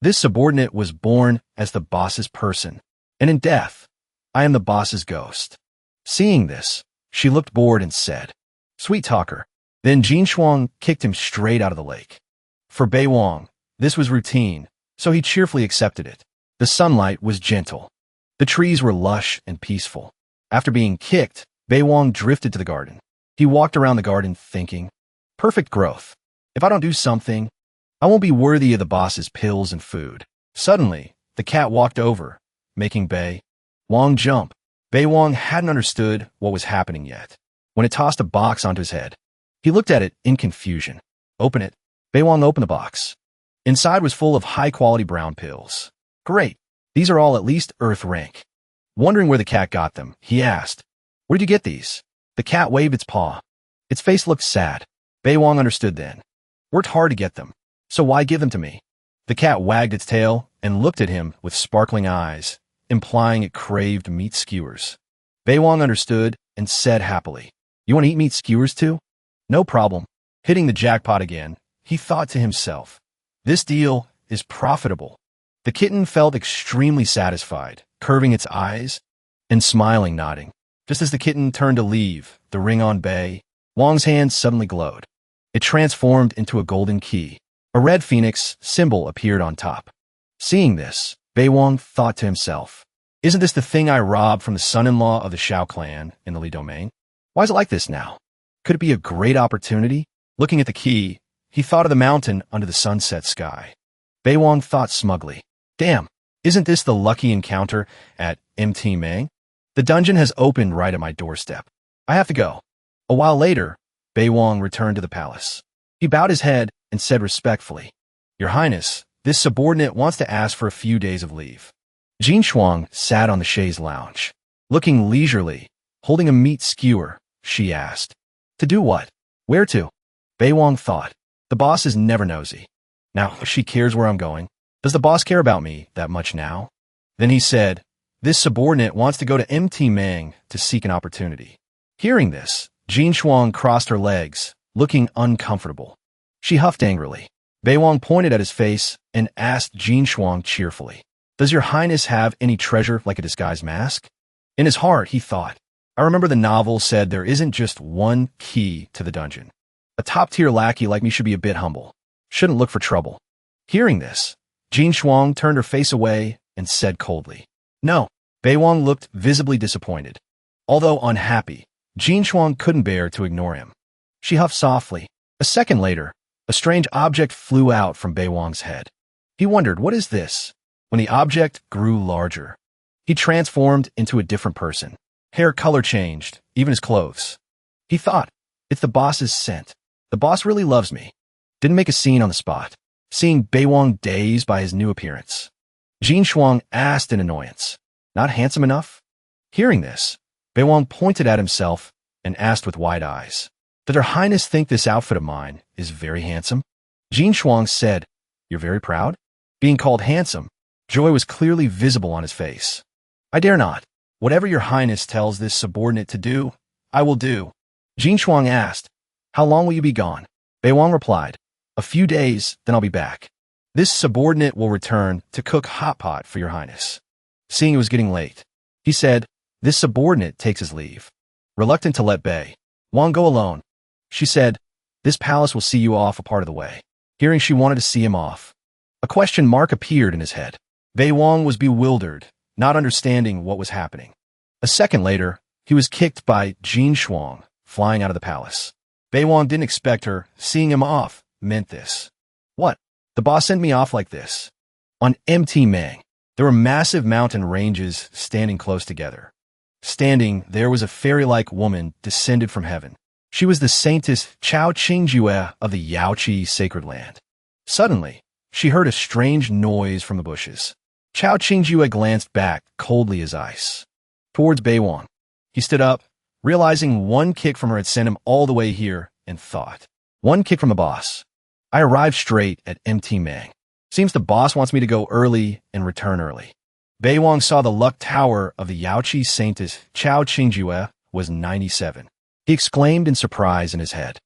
"This subordinate was born as the boss's person, and in death, I am the boss's ghost." Seeing this, she looked bored and said, "Sweet talker." Then Jin Shuang kicked him straight out of the lake. For Bei Wang, this was routine, so he cheerfully accepted it. The sunlight was gentle. The trees were lush and peaceful. After being kicked, Bei Wang drifted to the garden. He walked around the garden thinking, perfect growth. If I don't do something, I won't be worthy of the boss's pills and food. Suddenly, the cat walked over, making Bei Wang jump. Bei Wang hadn't understood what was happening yet when it tossed a box onto his head. He looked at it in confusion. "Open it." Bei Wang opened the box. Inside was full of high-quality brown pills. "Great. These are all at least Earth rank." Wondering where the cat got them, he asked, "Where did you get these?" The cat waved its paw. Its face looked sad. Bei Wang understood then. "Worked hard to get them, so why give them to me?" The cat wagged its tail and looked at him with sparkling eyes, implying it craved meat skewers. Bei Wang understood and said happily, "You want to eat meat skewers too?" "No problem." Hitting the jackpot again, he thought to himself, "This deal is profitable." The kitten felt extremely satisfied, curving its eyes and smiling, nodding. Just as the kitten turned to leave, the ring on Bei Wang's hand suddenly glowed. It transformed into a golden key. A red phoenix symbol appeared on top. Seeing this, Bei Wang thought to himself, "Isn't this the thing I robbed from the son-in-law of the Shao clan in the Li domain? Why is it like this now? Could it be a great opportunity?" Looking at the key, he thought of the mountain under the sunset sky. Bei Wang thought smugly, "Damn, isn't this the lucky encounter at MT Mang? The dungeon has opened right at my doorstep. I have to go." A while later, Bei Wang returned to the palace. He bowed his head and said respectfully, "Your Highness, this subordinate wants to ask for a few days of leave." Jin Shuang sat on the chaise lounge. Looking leisurely, holding a meat skewer, she asked, "To do what? Where to?" Bei Wang thought, "The boss is never nosy. Now she cares where I'm going. Does the boss care about me that much now?" Then he said, "This subordinate wants to go to MT Mang to seek an opportunity." Hearing this, Jin Shuang crossed her legs, looking uncomfortable. She huffed angrily. Bei Wang pointed at his face and asked Jin Shuang cheerfully, "Does your Highness have any treasure like a disguise mask?" In his heart, he thought, "I remember the novel said there isn't just one key to the dungeon. A top-tier lackey like me should be a bit humble. Shouldn't look for trouble." Hearing this, Jin Shuang turned her face away and said coldly, "No." Bei Wang looked visibly disappointed. Although unhappy, Jin Shuang couldn't bear to ignore him. She huffed softly. A second later, a strange object flew out from Bei Wang's head. He wondered, what is this? When the object grew larger, he transformed into a different person. Hair color changed, even his clothes. He thought, "It's the boss's scent. The boss really loves me." Didn't make a scene on the spot, seeing Bei Wang dazed by his new appearance. Jin Shuang asked in annoyance, "Not handsome enough?" Hearing this, Bei Wang pointed at himself and asked with wide eyes, "Did Her Highness think this outfit of mine is very handsome?" Jin Shuang said, "You're very proud?" Being called handsome, joy was clearly visible on his face. "I dare not. Whatever Your Highness tells this subordinate to do, I will do." Jin Shuang asked, "How long will you be gone?" Bei Wang replied, "A few days, then I'll be back. This subordinate will return to cook hot pot for Your Highness." Seeing it was getting late, he said, "This subordinate takes his leave." Reluctant to let Bei Wang go alone, she said, "This palace will see you off a part of the way." Hearing she wanted to see him off, a question mark appeared in his head. Bei Wang was bewildered, not understanding what was happening. A second later, he was kicked by Jin Shuang, flying out of the palace. Bei Wang didn't expect her, seeing him off, meant this. What? The boss sent me off like this. On MT Mang, there were massive mountain ranges standing close together. Standing, there was a fairy-like woman descended from heaven. She was the saintess Chao Qingjue of the Yaoqi sacred land. Suddenly, she heard a strange noise from the bushes. Chao Qingjue glanced back, coldly as ice, towards Beiwang. He stood up, realizing one kick from her had sent him all the way here, and thought. One kick from the boss. I arrived straight at MT Mang. Seems the boss wants me to go early and return early. Beiwang saw the luck tower of the Yaoqi saintess Chao Qingjue was 97. He exclaimed in surprise in his head.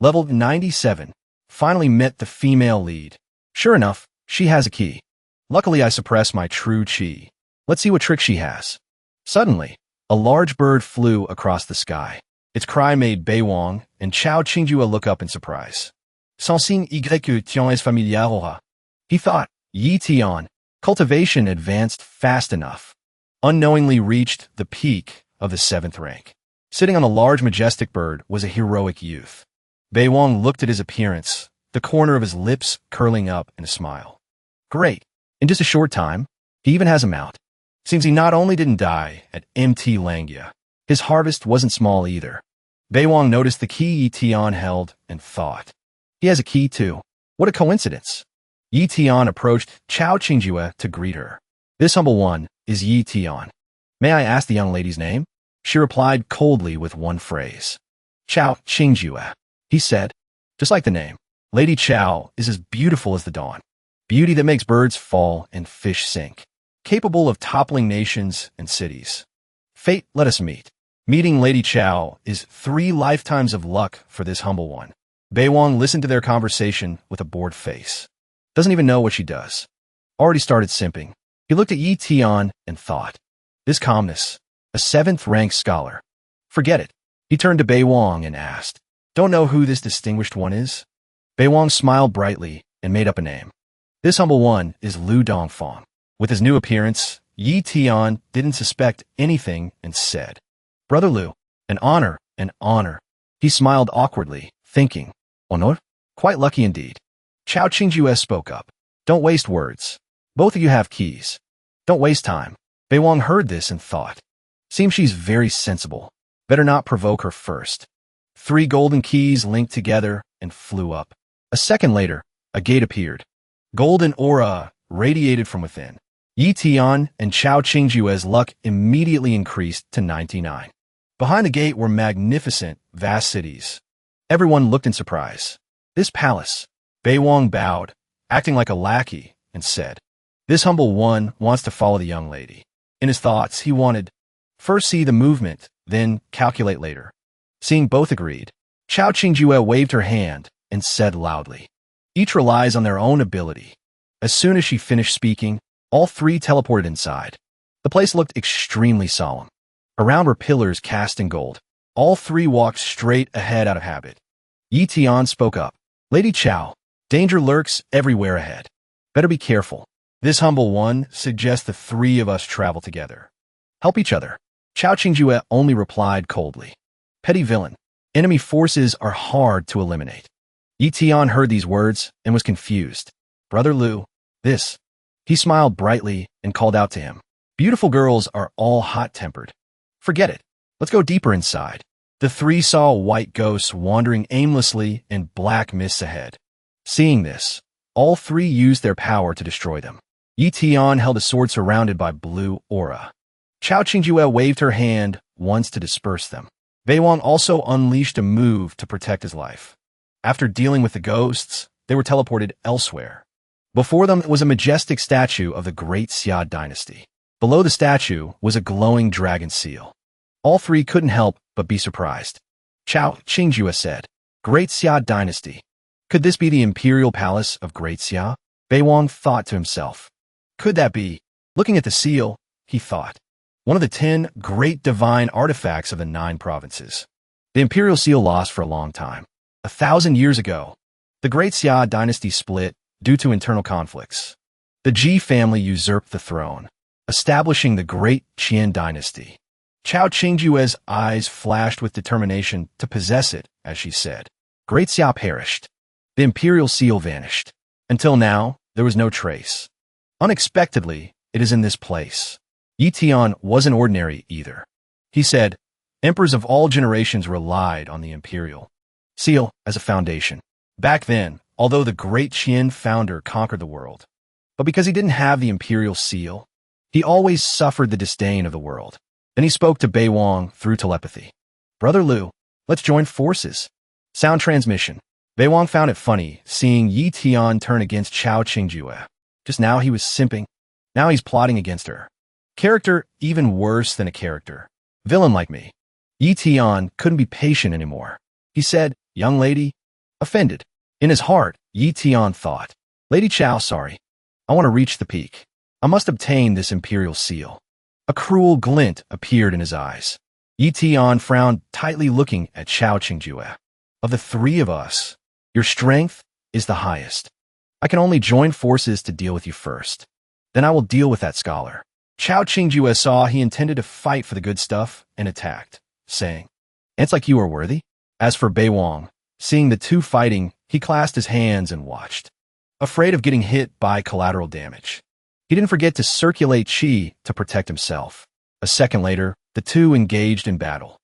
Level 97. Finally met the female lead. Sure enough, she has a key. Luckily, I suppressed my true chi. Let's see what trick she has. Suddenly, a large bird flew across the sky. Its cry made Beiwang and Chao Qingjue look up in surprise. Sans signe y que tian es familiar aura. He thought, Yi Tian, cultivation advanced fast enough. Unknowingly reached the peak of the 7th rank. Sitting on a large majestic bird was a heroic youth. Beiwang looked at his appearance, the corner of his lips curling up in a smile. Great. In just a short time, he even has a mount. Seems he not only didn't die at MT Langia, his harvest wasn't small either. Beiwang noticed the key Yi Tian held and thought. He has a key too. What a coincidence. Yi Tian approached Chao Qingjue to greet her. This humble one is Yi Tian. May I ask the young lady's name? She replied coldly with one phrase. Chao Qingjue, he said. Just like the name, Lady Chao is as beautiful as the dawn. Beauty that makes birds fall and fish sink. Capable of toppling nations and cities. Fate, let us meet. Meeting Lady Chao is 3 lifetimes of luck for this humble one. Beiwang listened to their conversation with a bored face. Doesn't even know what she does. Already started simping. He looked at Yi Tian and thought. This calmness. A 7th rank scholar. Forget it. He turned to Beiwang and asked. Don't know who this distinguished one is? Beiwang smiled brightly and made up a name. This humble one is Lu Dongfang. With his new appearance, Yi Tian didn't suspect anything and said, Brother Lu, an honor, an honor. He smiled awkwardly, thinking, Honor? Quite lucky indeed. Chao Qingjue spoke up. Don't waste words. Both of you have keys. Don't waste time. Beiwang heard this and thought. Seems she's very sensible. Better not provoke her first. 3 golden keys linked together and flew up. A second later, a gate appeared. Golden aura radiated from within. Yi Tian and Chao Qingjue's luck immediately increased to 99. Behind the gate were magnificent, vast cities. Everyone looked in surprise. This palace. Beiwang bowed, acting like a lackey, and said, This humble one wants to follow the young lady. In his thoughts, he wanted, first see the movement, then calculate later. Seeing both agreed, Chao Qingjue waved her hand and said loudly, Each relies on their own ability. As soon as she finished speaking, all 3 teleported inside. The place looked extremely solemn. Around were pillars cast in gold. All 3 walked straight ahead out of habit. Yi Tian spoke up. Lady Chao, danger lurks everywhere ahead. Better be careful. This humble one suggests the 3 of us travel together. Help each other. Chao Qingjue only replied coldly. Petty villain. Enemy forces are hard to eliminate. Yi Tian heard these words and was confused. Brother Lu, this. He smiled brightly and called out to him. Beautiful girls are all hot-tempered. Forget it. Let's go deeper inside. The 3 saw white ghosts wandering aimlessly in black mists ahead. Seeing this, all 3 used their power to destroy them. Yi Tian held a sword surrounded by blue aura. Chao Qingjue waved her hand once to disperse them. Beiwang also unleashed a move to protect his life. After dealing with the ghosts, they were teleported elsewhere. Before them was a majestic statue of the Great Xia dynasty. Below the statue was a glowing dragon seal. All 3 couldn't help but be surprised. Chao Qingjue said, Great Xia dynasty. Could this be the Imperial palace of Great Xia? Beiwang thought to himself. Could that be? Looking at the seal, he thought. One of the 10 great divine artifacts of the 9 provinces. The Imperial seal lost for a long time. 1,000 years ago, the Great Xia dynasty split due to internal conflicts. The Ji family usurped the throne, establishing the Great Qian dynasty. Chao Qingjue's eyes flashed with determination to possess it, as she said. Great Xia perished. The Imperial seal vanished. Until now, there was no trace. Unexpectedly, it is in this place. Yi Tian wasn't ordinary either. He said, emperors of all generations relied on the Imperial seal as a foundation. Back then, although the great Qian founder conquered the world, but because he didn't have the Imperial seal, he always suffered the disdain of the world. Then he spoke to Bei Wang through telepathy. Brother Liu, let's join forces. Sound transmission. Bei Wang found it funny seeing Yi Tian turn against Chao Qingjue. Just now he was simping. Now he's plotting against her. Character even worse than a character. Villain like me. Yi Tian couldn't be patient anymore. He said, young lady, offended. In his heart, Yi Tian thought, Lady Chao, sorry. I want to reach the peak. I must obtain this Imperial seal. A cruel glint appeared in his eyes. Yi Tian frowned, tightly looking at Chao Qingjue. Of the three of us, your strength is the highest. I can only join forces to deal with you first. Then I will deal with that scholar. Chao Qingjue saw he intended to fight for the good stuff and attacked, saying, it's like you are worthy. As for Bei Wang, seeing the two fighting, he clasped his hands and watched, afraid of getting hit by collateral damage. He didn't forget to circulate qi to protect himself. A second later, the two engaged in battle.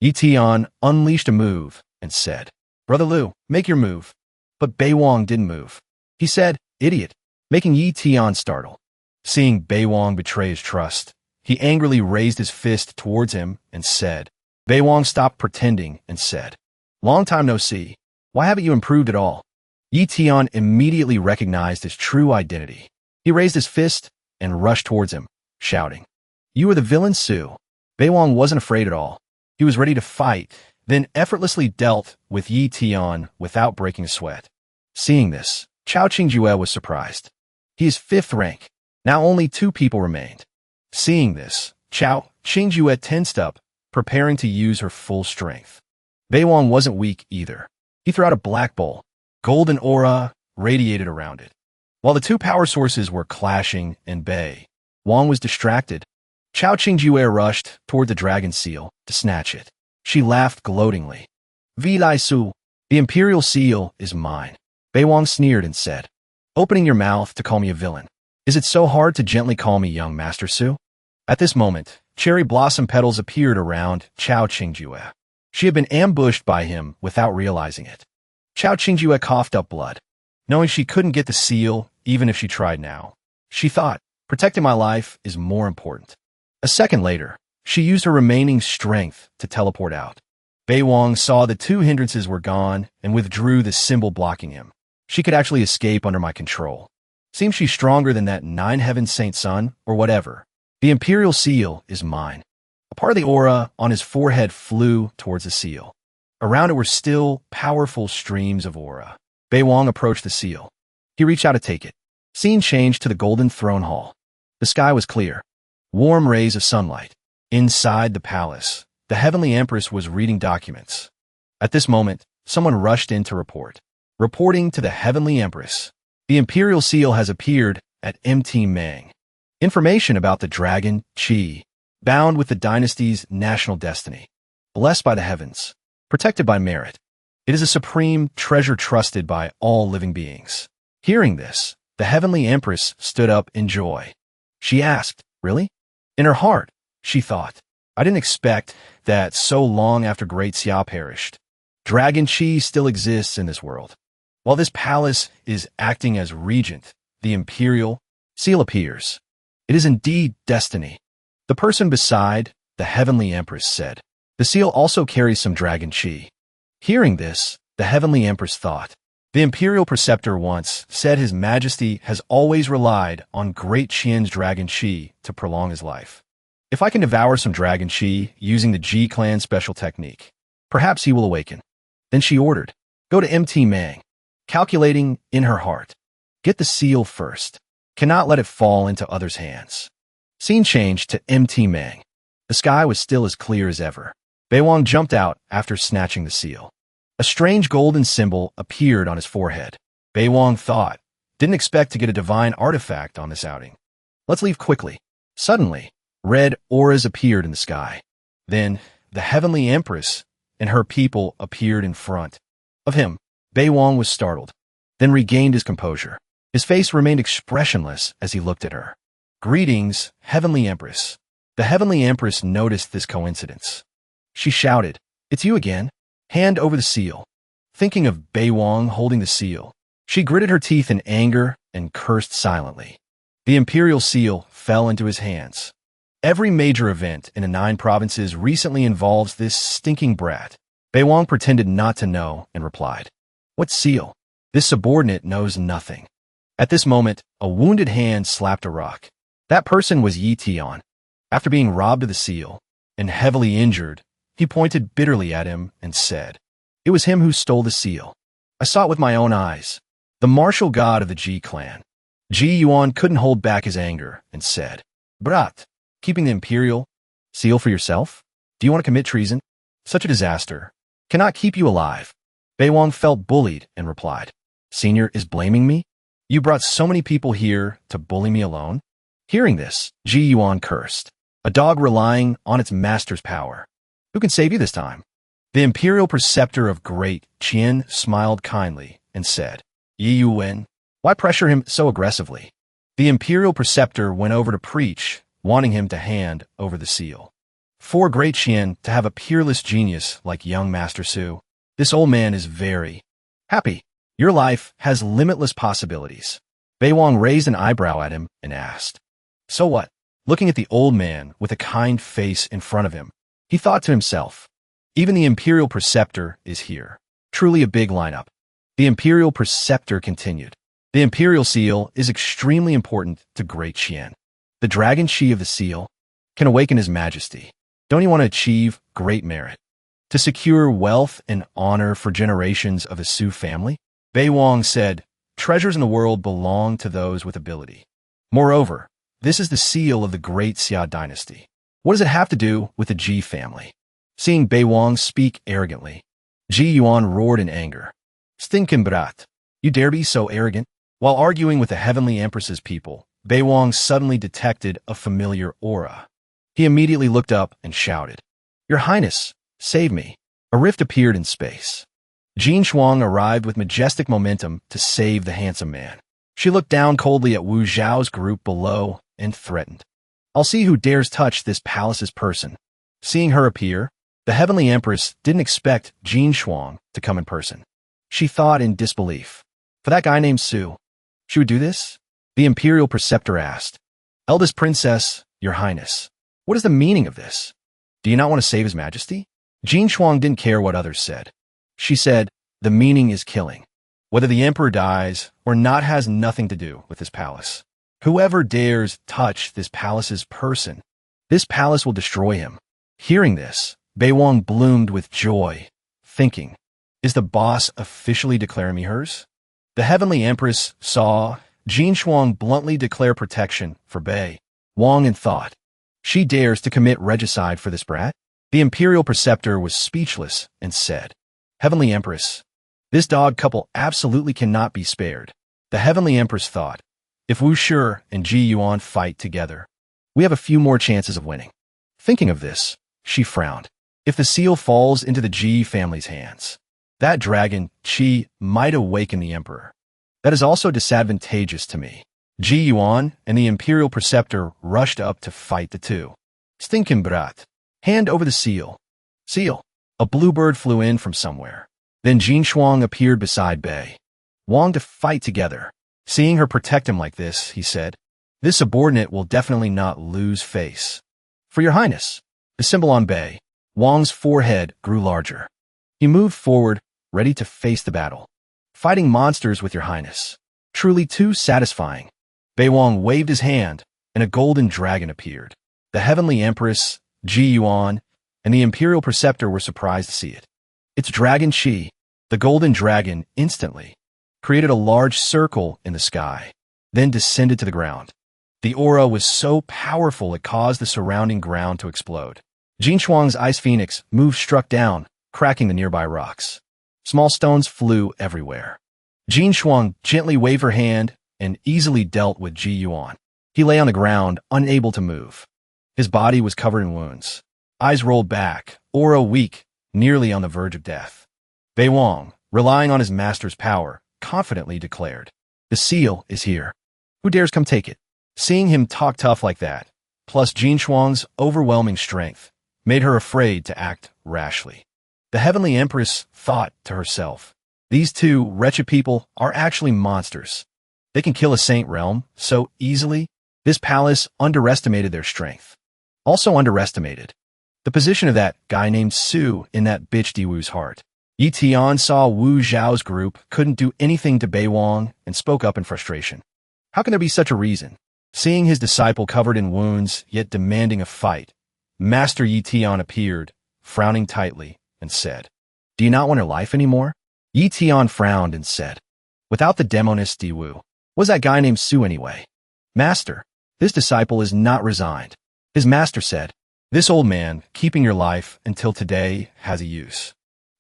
Yi Tian unleashed a move and said, Brother Liu, make your move. But Bei Wang didn't move. He said, idiot, making Yi Tian startle. Seeing Bei Wang betray his trust, he angrily raised his fist towards him and said, Bei Wang stopped pretending and said, long time no see. Why haven't you improved at all? Yi Tian immediately recognized his true identity. He raised his fist and rushed towards him, shouting, you are the villain Su. Bei Wang wasn't afraid at all. He was ready to fight, then effortlessly dealt with Yi Tian without breaking a sweat. Seeing this, Chao Qingjue was surprised. He is 5th rank. Now only 2 people remained. Seeing this, Chao Qingjue tensed up, preparing to use her full strength. Bei Wang wasn't weak either. He threw out a black bowl. Golden aura radiated around it. While the 2 power sources were clashing and Bei Wang was distracted, Chao Qingjue rushed toward the dragon seal to snatch it. She laughed gloatingly. Vilai Su, the Imperial seal is mine. Bei Wang sneered and said, opening your mouth to call me a villain. Is it so hard to gently call me young Master Su? At this moment, cherry blossom petals appeared around Chao Qingjue. She had been ambushed by him without realizing it. Chao Qingjue coughed up blood. Knowing she couldn't get the seal, even if she tried now, she thought, protecting my life is more important. A second later, she used her remaining strength to teleport out. Bei Wang saw the 2 hindrances were gone and withdrew the symbol blocking him. She could actually escape under my control. Seems she's stronger than that 9 heaven saint son, or whatever. The Imperial seal is mine. A part of the aura on his forehead flew towards the seal. Around it were still powerful streams of aura. Bei Wang approached the seal. He reached out to take it. Scene changed to the golden throne hall. The sky was clear. Warm rays of sunlight. Inside the palace, the heavenly empress was reading documents. At this moment, someone rushed in to report. Reporting to the heavenly empress, the Imperial seal has appeared at MT Mang. Information about the dragon, Qi, bound with the dynasty's national destiny. Blessed by the heavens. Protected by merit. It is a supreme treasure trusted by all living beings. Hearing this, the heavenly empress stood up in joy. She asked, really? In her heart, she thought, I didn't expect that so long after Great Xia perished. Dragon Qi still exists in this world. While this palace is acting as regent, the Imperial seal appears. It is indeed destiny. The person beside the heavenly empress said, the seal also carries some dragon Qi. Hearing this, the heavenly empress thought, the Imperial preceptor once said His Majesty has always relied on Great Qian's dragon Qi to prolong his life. If I can devour some dragon Qi using the Ji clan special technique, perhaps he will awaken. Then she ordered, go to MT Mang. Calculating in her heart, get the seal first. Cannot let it fall into others' hands. Scene changed to MT Mang. The sky was still as clear as ever. Bei Wang jumped out after snatching the seal. A strange golden symbol appeared on his forehead. Bei Wang thought, didn't expect to get a divine artifact on this outing. Let's leave quickly. Suddenly, red auras appeared in the sky. Then, the heavenly empress and her people appeared in front of him. Bei Wang was startled. then regained his composure. His face remained expressionless as he looked at her. "Greetings, Heavenly Empress." The Heavenly Empress noticed this coincidence. She shouted, "It's you again. Hand over the seal." Thinking of Bei Wang holding the seal, she gritted her teeth in anger and cursed silently. The imperial seal fell into his hands. Every major event in the 9 provinces recently involves this stinking brat. Bei Wang pretended not to know and replied, "What seal? This subordinate knows nothing." At this moment, a wounded hand slapped a rock. That person was Yi Tian. After being robbed of the seal and heavily injured, he pointed bitterly at him and said, "It was him who stole the seal. I saw it with my own eyes." The martial god of the Ji clan, Ji Yuan, couldn't hold back his anger and said, "Brat, keeping the imperial seal for yourself? Do you want to commit treason? Such a disaster cannot keep you alive." Bei Wang felt bullied and replied, "Senior is blaming me? You brought so many people here to bully me alone?" Hearing this, Ji Yuan cursed, "A dog relying on its master's power. Who can save you this time?" The imperial preceptor of Great Qian smiled kindly and said, "Yi Yuan, why pressure him so aggressively?" The imperial preceptor went over to preach, wanting him to hand over the seal. For Great Qian to have a peerless genius like young Master Su, this old man is very happy. Your life has limitless possibilities. Bei Wang raised an eyebrow at him and asked, "So what?" Looking at the old man with a kind face in front of him, he thought to himself, even the imperial preceptor is here. Truly a big lineup. The imperial preceptor continued, "The imperial seal is extremely important to Great Qian. The dragon chi of the seal can awaken his majesty. Don't you want to achieve great merit? To secure wealth and honor for generations of the Su family?" Bei Wang said, "Treasures in the world belong to those with ability. Moreover, this is the seal of the great Xia dynasty. What does it have to do with the Ji family?" Seeing Bei Wang speak arrogantly, Ji Yuan roared in anger, "Stinkin' brat! You dare be so arrogant?" While arguing with the Heavenly Empress's people, Bei Wang suddenly detected a familiar aura. He immediately looked up and shouted, "Your Highness, save me." A rift appeared in space. Jin Shuang arrived with majestic momentum to save the handsome man. She looked down coldly at Wu Zhao's group below and threatened, "I'll see who dares touch this palace's person." Seeing her appear, the Heavenly Empress didn't expect Jin Shuang to come in person. She thought in disbelief, "For that guy named Su, she would do this?" The imperial preceptor asked, "Eldest princess, your highness, what is the meaning of this? Do you not want to save his majesty?" Jin Shuang didn't care what others said. She said, "The meaning is killing. Whether the emperor dies or not has nothing to do with this palace. Whoever dares touch this palace's person, this palace will destroy him." Hearing this, Bei Wang bloomed with joy, thinking, "Is the boss officially declaring me hers?" The Heavenly Empress saw Jin Shuang bluntly declare protection for Bei Wang and thought, "She dares to commit regicide for this brat?" The imperial preceptor was speechless and said, "Heavenly Empress, this dog couple absolutely cannot be spared." The Heavenly Empress thought, "If Wu Shi and Ji Yuan fight together, we have a few more chances of winning." Thinking of this, she frowned. If the seal falls into the Ji family's hands, that dragon chi might awaken the emperor. That is also disadvantageous to me. Ji Yuan and the imperial preceptor rushed up to fight the two. "Stinkin' brat, hand over the seal." "Seal." A bluebird flew in from somewhere. Then Jin Shuang appeared beside Bei Wang to fight together. Seeing her protect him like this, he said, "This subordinate will definitely not lose face." "For your highness." The symbol on Bei Wang's forehead grew larger. He moved forward, ready to face the battle. "Fighting monsters with your highness. Truly too satisfying." Bei Wang waved his hand, and a golden dragon appeared. The Heavenly Empress, Ji Yuan, and the Imperial Preceptor were surprised to see it. Its dragon chi, the golden dragon, instantly created a large circle in the sky, then descended to the ground. The aura was so powerful it caused the surrounding ground to explode. Jin Shuang's ice phoenix moved struck down, cracking the nearby rocks. Small stones flew everywhere. Jin Shuang gently waved her hand and easily dealt with Ji Yuan. He lay on the ground, unable to move. His body was covered in wounds. Eyes rolled back, aura weak, nearly on the verge of death. Bei Wang, relying on his master's power, confidently declared, "The seal is here. Who dares come take it?" Seeing him talk tough like that, plus Jin Shuang's overwhelming strength, made her afraid to act rashly. The Heavenly Empress thought to herself, "These two wretched people are actually monsters. They can kill a saint realm so easily." This palace underestimated their strength. Also underestimated the position of that guy named Su in that bitch Di Wu's heart. Yi Tian saw Wu Zhao's group couldn't do anything to Bei Wang and spoke up in frustration. How can there be such a reason? Seeing his disciple covered in wounds, yet demanding a fight, Master Yi Tian appeared, frowning tightly, and said, "Do you not want her life anymore?" Yi Tian frowned and said, "Without the demonist Di Wu, was that guy named Su anyway?" "Master, this disciple is not resigned." His master said, "This old man, keeping your life until today, has a use."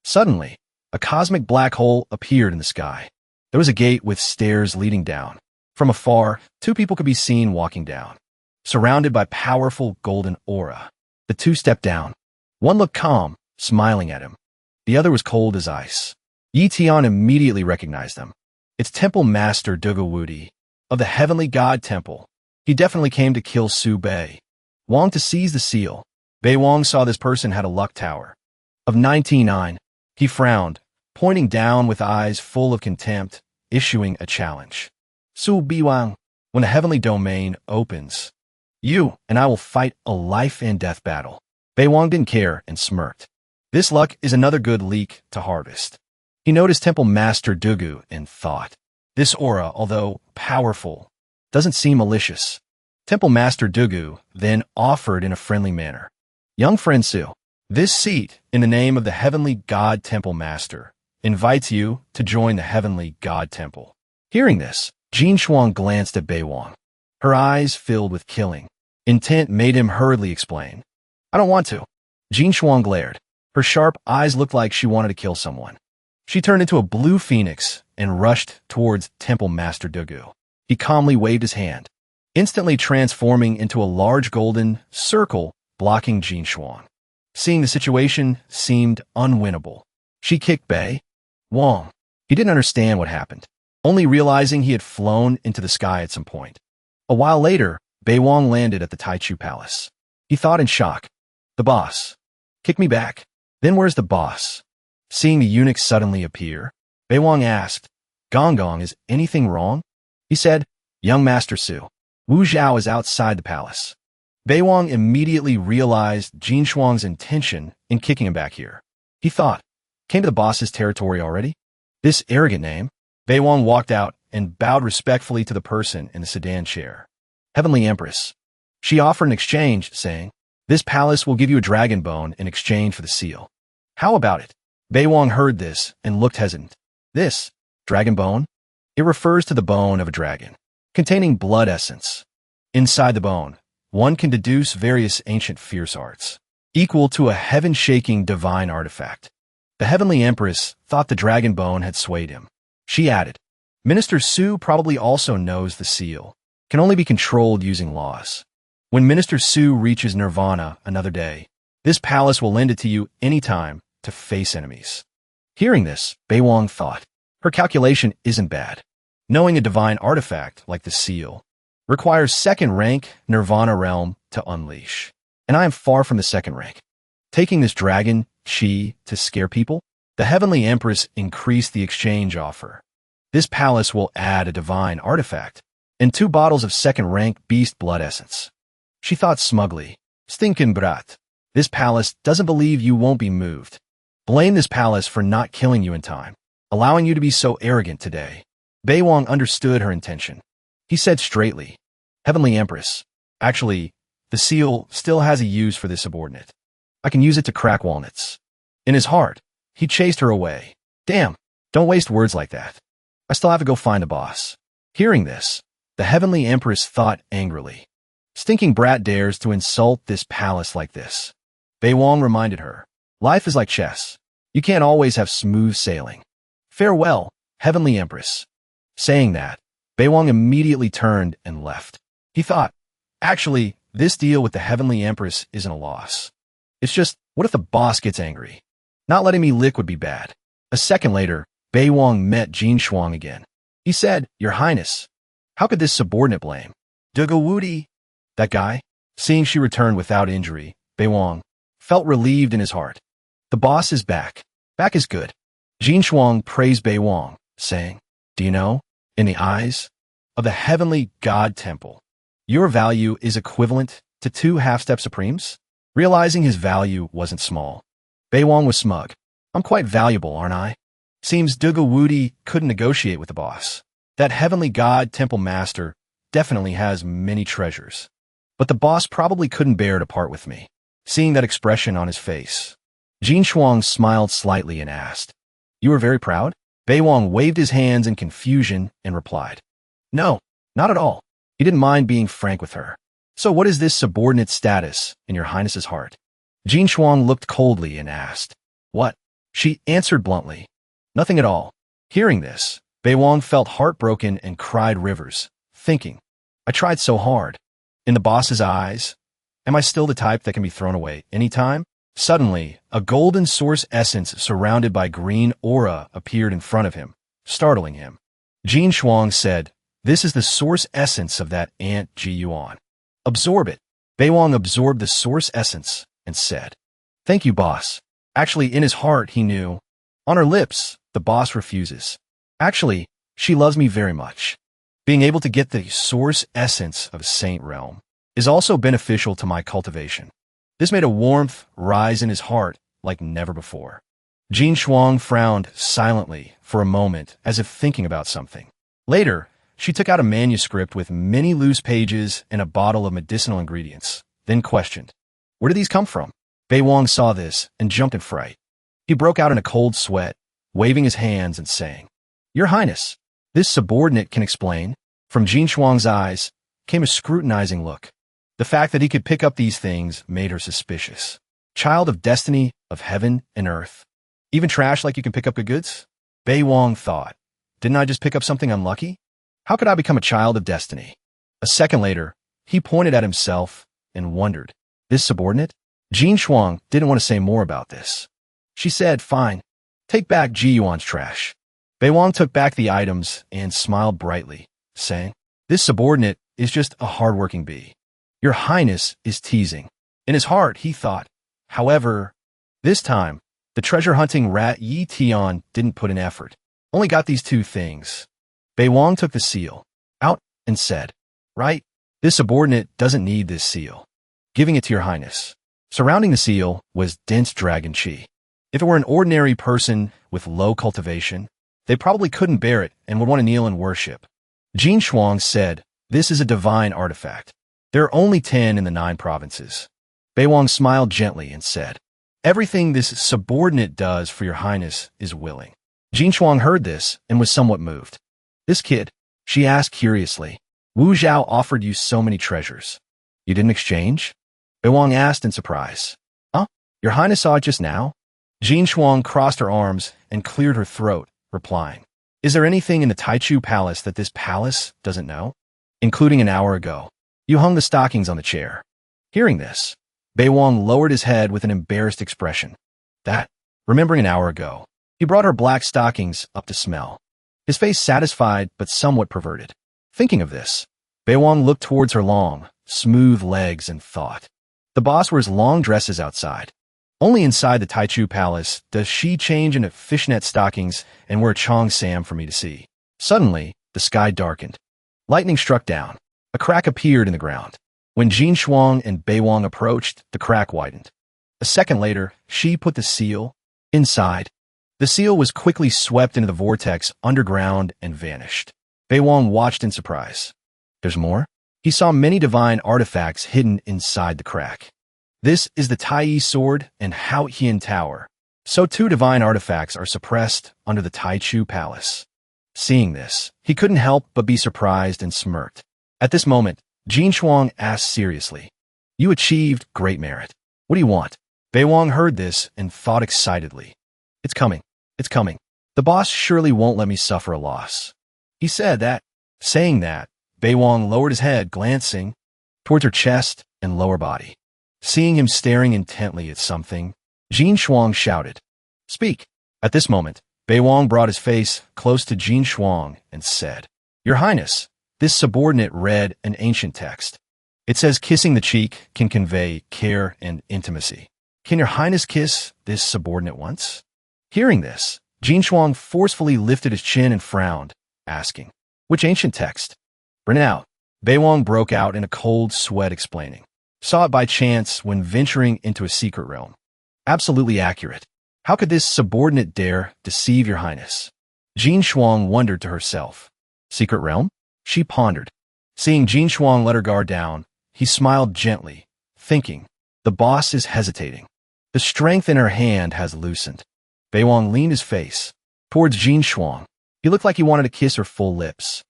Suddenly, a cosmic black hole appeared in the sky. There was a gate with stairs leading down. From afar, two people could be seen walking down, surrounded by powerful golden aura. The two stepped down. One looked calm, smiling at him. The other was cold as ice. Yi Tian immediately recognized them. It's Temple Master Dugu Wudi of the Heavenly God Temple. He definitely came to kill Su Bei Wang to seize the seal. Bei Wang saw this person had a luck tower of 99. He frowned, pointing down with eyes full of contempt, issuing a challenge. "Su Bei Wang, when the heavenly domain opens, you and I will fight a life and death battle." Bei Wang didn't care and smirked. This luck is another good leek to harvest. He noticed Temple Master Dugu and thought, this aura, although powerful, doesn't seem malicious. Temple Master Dugu then offered in a friendly manner, "Young friend Su, this seat, in the name of the Heavenly God Temple Master, invites you to join the Heavenly God Temple." Hearing this, Jin Shuang glanced at Bei Wang. Her eyes filled with killing intent made him hurriedly explain, "I don't want to." Jin Shuang glared. Her sharp eyes looked like she wanted to kill someone. She turned into a blue phoenix and rushed towards Temple Master Dugu. He calmly waved his hand, instantly transforming into a large golden circle blocking Jin Shuang. Seeing the situation seemed unwinnable, she kicked Bei Wang. He didn't understand what happened, only realizing he had flown into the sky at some point. A while later, Bei Wang landed at the Taichu Palace. He thought in shock, "The boss kicked me back. Then where's the boss?" Seeing the eunuch suddenly appear, Bei Wang asked, "Gong Gong, is anything wrong?" He said, "Young Master Su, Wu Zhao is outside the palace." Bei Wang immediately realized Jin Shuang's intention in kicking him back here. He thought, came to the boss's territory already? This arrogant name. Bei Wang walked out and bowed respectfully to the person in the sedan chair. "Heavenly Empress." She offered an exchange, saying, "This palace will give you a dragon bone in exchange for the seal. How about it?" Bei Wang heard this and looked hesitant. "This dragon bone? It refers to the bone of a dragon, containing blood essence. Inside the bone, one can deduce various ancient fierce arts, equal to a heaven-shaking divine artifact." The Heavenly Empress thought the dragon bone had swayed him. She added, "Minister Su probably also knows the seal can only be controlled using laws. When Minister Su reaches nirvana another day, this palace will lend it to you anytime to face enemies." Hearing this, Bei Wang thought, her calculation isn't bad. Knowing a divine artifact like the seal requires second-rank nirvana realm to unleash, and I am far from the second rank. Taking this dragon chi to scare people, the Heavenly Empress increased the exchange offer. This palace will add a divine artifact and 2 bottles of second-rank beast blood essence. She thought smugly, "Stinkin' brat. This palace doesn't believe you won't be moved. Blame this palace for not killing you in time, allowing you to be so arrogant today." Bei Wang understood her intention. He said straightly, "Heavenly Empress, actually, the seal still has a use for this subordinate. I can use it to crack walnuts." In his heart, he chased her away. "Damn, don't waste words like that. I still have to go find the boss." Hearing this, the Heavenly Empress thought angrily, "Stinking brat dares to insult this palace like this." Bei Wang reminded her, "Life is like chess. You can't always have smooth sailing. Farewell, Heavenly Empress." Saying that, Bei Wang immediately turned and left. He thought, actually, this deal with the Heavenly Empress isn't a loss. It's just, what if the boss gets angry? Not letting me lick would be bad. A second later, Bei Wang met Jin Shuang again. He said, "Your Highness, how could this subordinate blame Dugawudi, that guy?" Seeing she returned without injury, Bei Wang felt relieved in his heart. The boss is back. Back is good. Jin Shuang praised Bei Wang, saying, "Do you know, in the eyes of the heavenly God temple, your value is equivalent to 2 half-step supremes?" Realizing his value wasn't small, Bei Wang was smug. "I'm quite valuable, aren't I?" Seems Dugawudi couldn't negotiate with the boss. That heavenly God temple master definitely has many treasures. But the boss probably couldn't bear to part with me. Seeing that expression on his face, Jin Shuang smiled slightly and asked, "You are very proud?" Bei Wang waved his hands in confusion and replied, "No, not at all." He didn't mind being frank with her. "So what is this subordinate status in your highness's heart?" Jin Shuang looked coldly and asked, "What?" She answered bluntly, "Nothing at all." Hearing this, Bei Wang felt heartbroken and cried rivers, thinking, "I tried so hard." In the boss's eyes, am I still the type that can be thrown away anytime? Suddenly, a golden source essence surrounded by green aura appeared in front of him, startling him. Jin Shuang said, "This is the source essence of that ant Ji Yuan. Absorb it." Bei Wang absorbed the source essence and said, "Thank you, boss." Actually, in his heart, he knew. On her lips, the boss refuses. Actually, she loves me very much. Being able to get the source essence of Saint Realm is also beneficial to my cultivation. This made a warmth rise in his heart like never before. Jin Shuang frowned silently for a moment as if thinking about something. Later, she took out a manuscript with many loose pages and a bottle of medicinal ingredients, then questioned, "Where did these come from?" Bei Wang saw this and jumped in fright. He broke out in a cold sweat, waving his hands and saying, "Your Highness, this subordinate can explain." From Jin Shuang's eyes came a scrutinizing look. The fact that he could pick up these things made her suspicious. Child of destiny, of heaven and earth. Even trash like you can pick up good goods? Bei Wang thought, didn't I just pick up something unlucky? How could I become a child of destiny? A second later, he pointed at himself and wondered, this subordinate? Jin Shuang didn't want to say more about this. She said, "Fine, take back Ji Yuan's trash." Bei Wang took back the items and smiled brightly, saying, "This subordinate is just a hard-working bee. Your Highness is teasing." In his heart, he thought, however, this time, the treasure-hunting rat Yi Tian didn't put in effort, only got these 2 things. Bei Wang took the seal out and said, "Right, this subordinate doesn't need this seal. Giving it to your Highness." Surrounding the seal was dense dragon chi. If it were an ordinary person with low cultivation, they probably couldn't bear it and would want to kneel and worship. Jin Shuang said, "This is a divine artifact. There are only 10 in the 9 provinces." Bei Wang smiled gently and said, "Everything this subordinate does for your Highness is willing." Jin Shuang heard this and was somewhat moved. "This kid," she asked curiously, "Wu Zhao offered you so many treasures. You didn't exchange?" Bei Wang asked in surprise. "Huh? Your Highness saw it just now?" Jin Shuang crossed her arms and cleared her throat, replying, "Is there anything in the Taichu Palace that this palace doesn't know? Including an hour ago, you hung the stockings on the chair." Hearing this, Bei Wang lowered his head with an embarrassed expression. Remembering an hour ago, he brought her black stockings up to smell. His face satisfied but somewhat perverted. Thinking of this, Bei Wang looked towards her long, smooth legs and thought, the boss wears long dresses outside. Only inside the Taichu Palace does she change into fishnet stockings and wear chong sam for me to see. Suddenly, the sky darkened. Lightning struck down. A crack appeared in the ground. When Jin Shuang and Bei Wang approached, the crack widened. A second later, she put the seal inside. The seal was quickly swept into the vortex underground and vanished. Bei Wang watched in surprise. There's more? He saw many divine artifacts hidden inside the crack. This is the Tai Sword and Hao Hian Tower. So 2 divine artifacts are suppressed under the Taichu Palace. Seeing this, he couldn't help but be surprised and smirked. At this moment, Jin Shuang asked seriously, "You achieved great merit. What do you want?" Bei Wang heard this and thought excitedly, It's coming. It's coming. The boss surely won't let me suffer a loss." He said that. Saying that, Bei Wang lowered his head, glancing towards her chest and lower body. Seeing him staring intently at something, Jin Shuang shouted, "Speak." At this moment, Bei Wang brought his face close to Jin Shuang and said, "Your Highness, this subordinate read an ancient text. It says kissing the cheek can convey care and intimacy. Can your Highness kiss this subordinate once?" Hearing this, Jin Shuang forcefully lifted his chin and frowned, asking, "Which ancient text?" "Bring it out." Bei Wang broke out in a cold sweat explaining. "Saw it by chance when venturing into a secret realm." "Absolutely accurate. How could this subordinate dare deceive your Highness?" Jin Shuang wondered to herself. "Secret realm?" She pondered. Seeing Jin Shuang let her guard down, he smiled gently, thinking, "The boss is hesitating. The strength in her hand has loosened." Bei Wang leaned his face towards Jin Shuang. He looked like he wanted to kiss her full lips.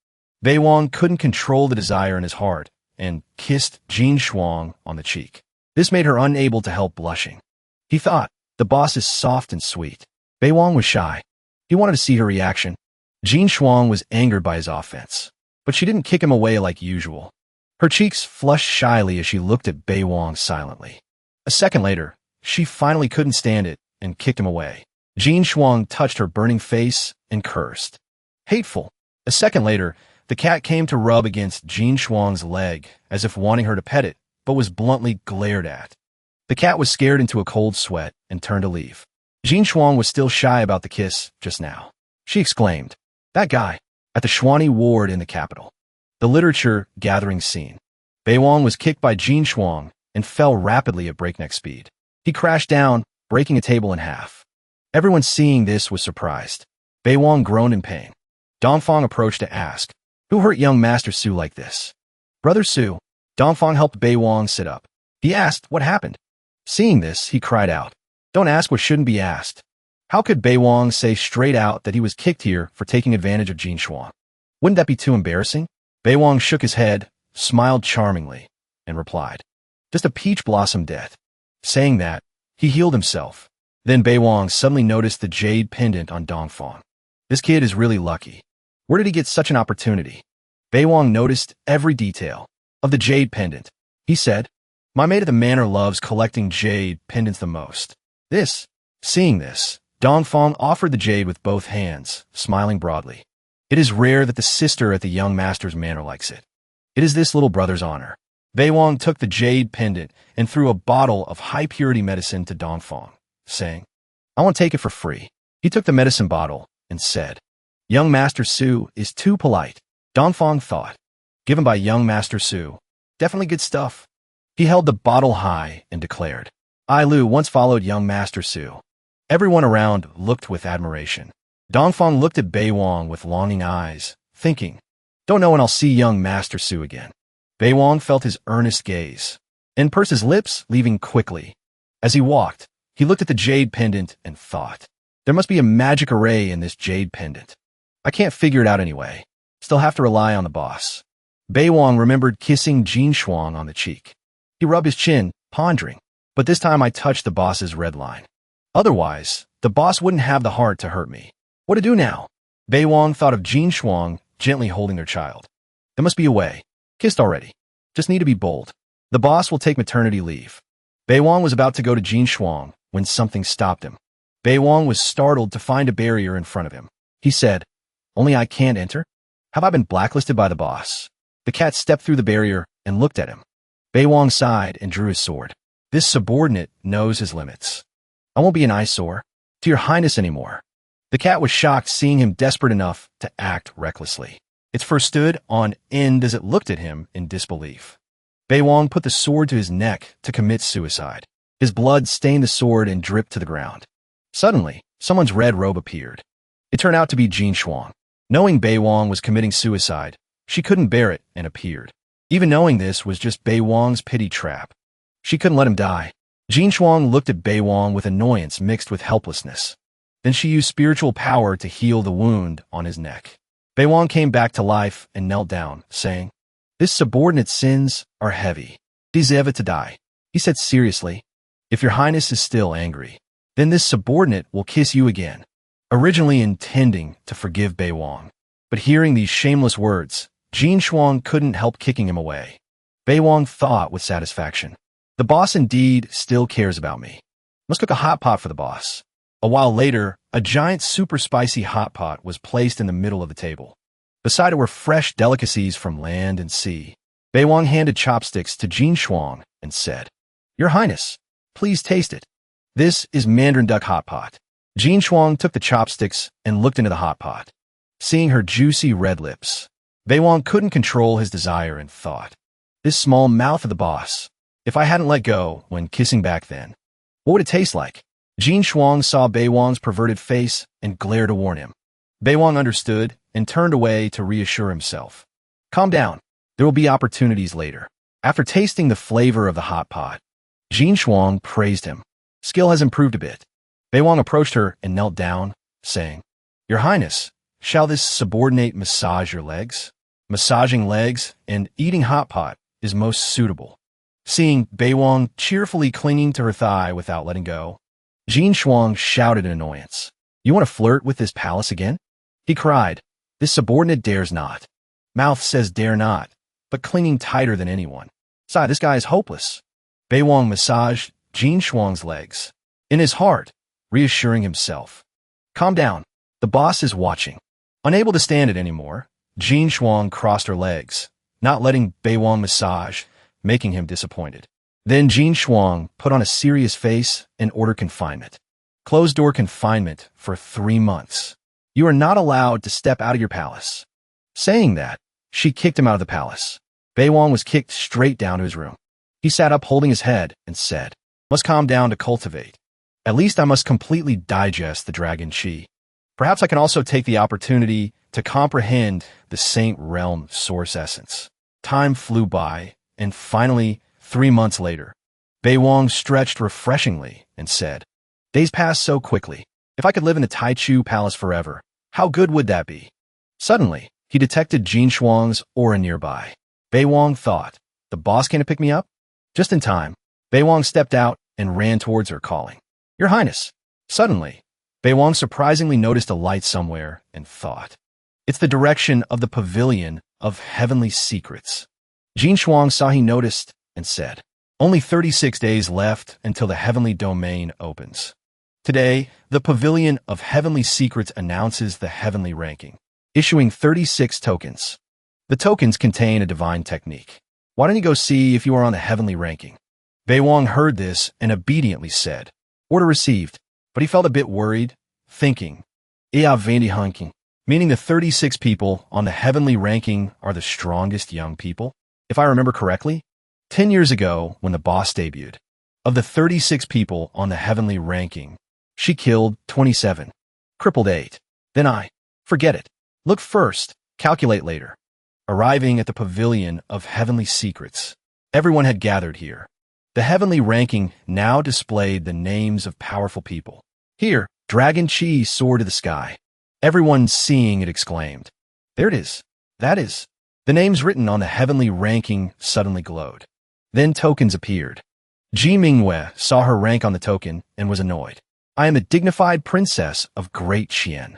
Bei Wang couldn't control the desire in his heart and kissed Jin Shuang on the cheek. This made her unable to help blushing. He thought, the boss is soft and sweet. Bei Wang was shy. He wanted to see her reaction. Jin Shuang was angered by his offense, but she didn't kick him away like usual. Her cheeks flushed shyly as she looked at Bei Wang silently. A second later, she finally couldn't stand it and kicked him away. Jin Shuang touched her burning face and cursed. Hateful. A second later, the cat came to rub against Jin Shuang's leg as if wanting her to pet it, but was bluntly glared at. The cat was scared into a cold sweat and turned to leave. Jin Shuang was still shy about the kiss just now. She exclaimed, "That guy!" at the Xuani ward in the capital. The literature gathering scene. Bei Wang was kicked by Jin Shuang and fell rapidly at breakneck speed. He crashed down, breaking a table in half. Everyone seeing this was surprised. Bei Wang groaned in pain. Dongfang approached to ask, "Who hurt young Master Su like this?" "Brother Su." Dongfang helped Bei Wang sit up. He asked what happened. Seeing this, he cried out, "Don't ask what shouldn't be asked." How could Bei Wang say straight out that he was kicked here for taking advantage of Jin Shuang? Wouldn't that be too embarrassing? Bei Wang shook his head, smiled charmingly, and replied, "Just a peach blossom death." Saying that, he healed himself. Then Bei Wang suddenly noticed the jade pendant on Dongfang. This kid is really lucky. Where did he get such an opportunity? Bei Wang noticed every detail of the jade pendant. He said, "My maid at the manor loves collecting jade pendants the most." Seeing this, Dongfang offered the jade with both hands, smiling broadly. "It is rare that the sister at the young master's manor likes it. It is this little brother's honor." Bei Wang took the jade pendant and threw a bottle of high-purity medicine to Dongfang, saying, "I want to take it for free." He took the medicine bottle and said, "Young Master Su is too polite." Dongfang thought, given by young Master Su, definitely good stuff. He held the bottle high and declared, "I Lu once followed young Master Su." Everyone around looked with admiration. Dongfang looked at Bei Wang with longing eyes, thinking, "Don't know when I'll see young Master Su again." Bei Wang felt his earnest gaze and pursed his lips, leaving quickly. As he walked, he looked at the jade pendant and thought, there must be a magic array in this jade pendant. I can't figure it out anyway. Still have to rely on the boss. Bei Wang remembered kissing Jin Shuang on the cheek. He rubbed his chin, pondering, but this time I touched the boss's red line. Otherwise, the boss wouldn't have the heart to hurt me. What to do now? Bei Wang thought of Jin Shuang gently holding their child. There must be a way. Kissed already. Just need to be bold. The boss will take maternity leave. Bei Wang was about to go to Jin Shuang when something stopped him. Bei Wang was startled to find a barrier in front of him. He said, "Only I can't enter? Have I been blacklisted by the boss?" The cat stepped through the barrier and looked at him. Bei Wang sighed and drew his sword. This subordinate knows his limits. "I won't be an eyesore to your highness anymore." The cat was shocked seeing him desperate enough to act recklessly. Its fur stood on end as it looked at him in disbelief. Bei Wang put the sword to his neck to commit suicide. His blood stained the sword and dripped to the ground. Suddenly, someone's red robe appeared. It turned out to be Jin Shuang. Knowing Bei Wang was committing suicide, she couldn't bear it and appeared. Even knowing this was just Bei Wang's pity trap. She couldn't let him die. Jin Shuang looked at Bei Wang with annoyance mixed with helplessness. Then she used spiritual power to heal the wound on his neck. Bei Wang came back to life and knelt down, saying, "This subordinate's sins are heavy. Deserve to die." He said seriously, "If your highness is still angry, then this subordinate will kiss you again." Originally intending to forgive Bei Wang, but hearing these shameless words, Jin Shuang couldn't help kicking him away. Bei Wang thought with satisfaction, "The boss indeed still cares about me. Must cook a hot pot for the boss." A while later, a giant super spicy hot pot was placed in the middle of the table. Beside it were fresh delicacies from land and sea. Bei Wang handed chopsticks to Jin Shuang and said, "Your Highness, please taste it. This is Mandarin duck hot pot." Jin Shuang took the chopsticks and looked into the hot pot. Seeing her juicy red lips, Bei Wang couldn't control his desire and thought, "This small mouth of the boss. If I hadn't let go when kissing back then, what would it taste like?" Jin Shuang saw Bei Wang's perverted face and glared to warn him. Bei Wang understood and turned away to reassure himself. "Calm down. There will be opportunities later." After tasting the flavor of the hot pot, Jin Shuang praised him. "Skill has improved a bit." Bei Wang approached her and knelt down, saying, "Your Highness, shall this subordinate massage your legs?" Massaging legs and eating hot pot is most suitable. Seeing Bei Wang cheerfully clinging to her thigh without letting go, Jin Shuang shouted in annoyance, "You want to flirt with this palace again?" He cried, "This subordinate dares not. Mouth says dare not, but clinging tighter than anyone. Sigh, this guy is hopeless." Bei Wang massaged Jin Shuang's legs. In his heart, reassuring himself, "Calm down. The boss is watching." Unable to stand it anymore, Jin Shuang crossed her legs, not letting Bei Wang massage, making him disappointed. Then Jin Shuang put on a serious face and ordered confinement. Closed-door confinement for 3 months. "You are not allowed to step out of your palace." Saying that, she kicked him out of the palace. Bei Wang was kicked straight down to his room. He sat up holding his head and said, "Must calm down to cultivate. At least I must completely digest the dragon chi. Perhaps I can also take the opportunity to comprehend the Saint Realm source essence." Time flew by, and finally, 3 months later, Bei Wang stretched refreshingly and said, "Days pass so quickly. If I could live in the Taichu Palace forever, how good would that be?" Suddenly, he detected Jin Shuang's aura nearby. Bei Wang thought, "The boss came to pick me up?" Just in time, Bei Wang stepped out and ran towards her, calling, "Your Highness." Suddenly, Bei Wang surprisingly noticed a light somewhere and thought, "It's the direction of the Pavilion of Heavenly Secrets." Jin Shuang saw he noticed and said, "Only 36 days left until the Heavenly Domain opens. Today, the Pavilion of Heavenly Secrets announces the Heavenly Ranking, issuing 36 tokens. The tokens contain a divine technique. Why don't you go see if you are on the Heavenly Ranking?" Bei Wang heard this and obediently said, "Order received," but he felt a bit worried, thinking, "Ia Vandi Hunking," meaning the 36 people on the Heavenly Ranking are the strongest young people. If I remember correctly, 10 years ago when the boss debuted, of the 36 people on the Heavenly Ranking, she killed 27, crippled 8. Then forget it. Look first, calculate later. Arriving at the Pavilion of Heavenly Secrets, everyone had gathered here. The Heavenly Ranking now displayed the names of powerful people. Here, Dragon Chi soared to the sky. Everyone seeing it exclaimed, "There it is. That is." The names written on the Heavenly Ranking suddenly glowed. Then tokens appeared. Ji Mingwei saw her rank on the token and was annoyed. "I am a dignified princess of Great Qian,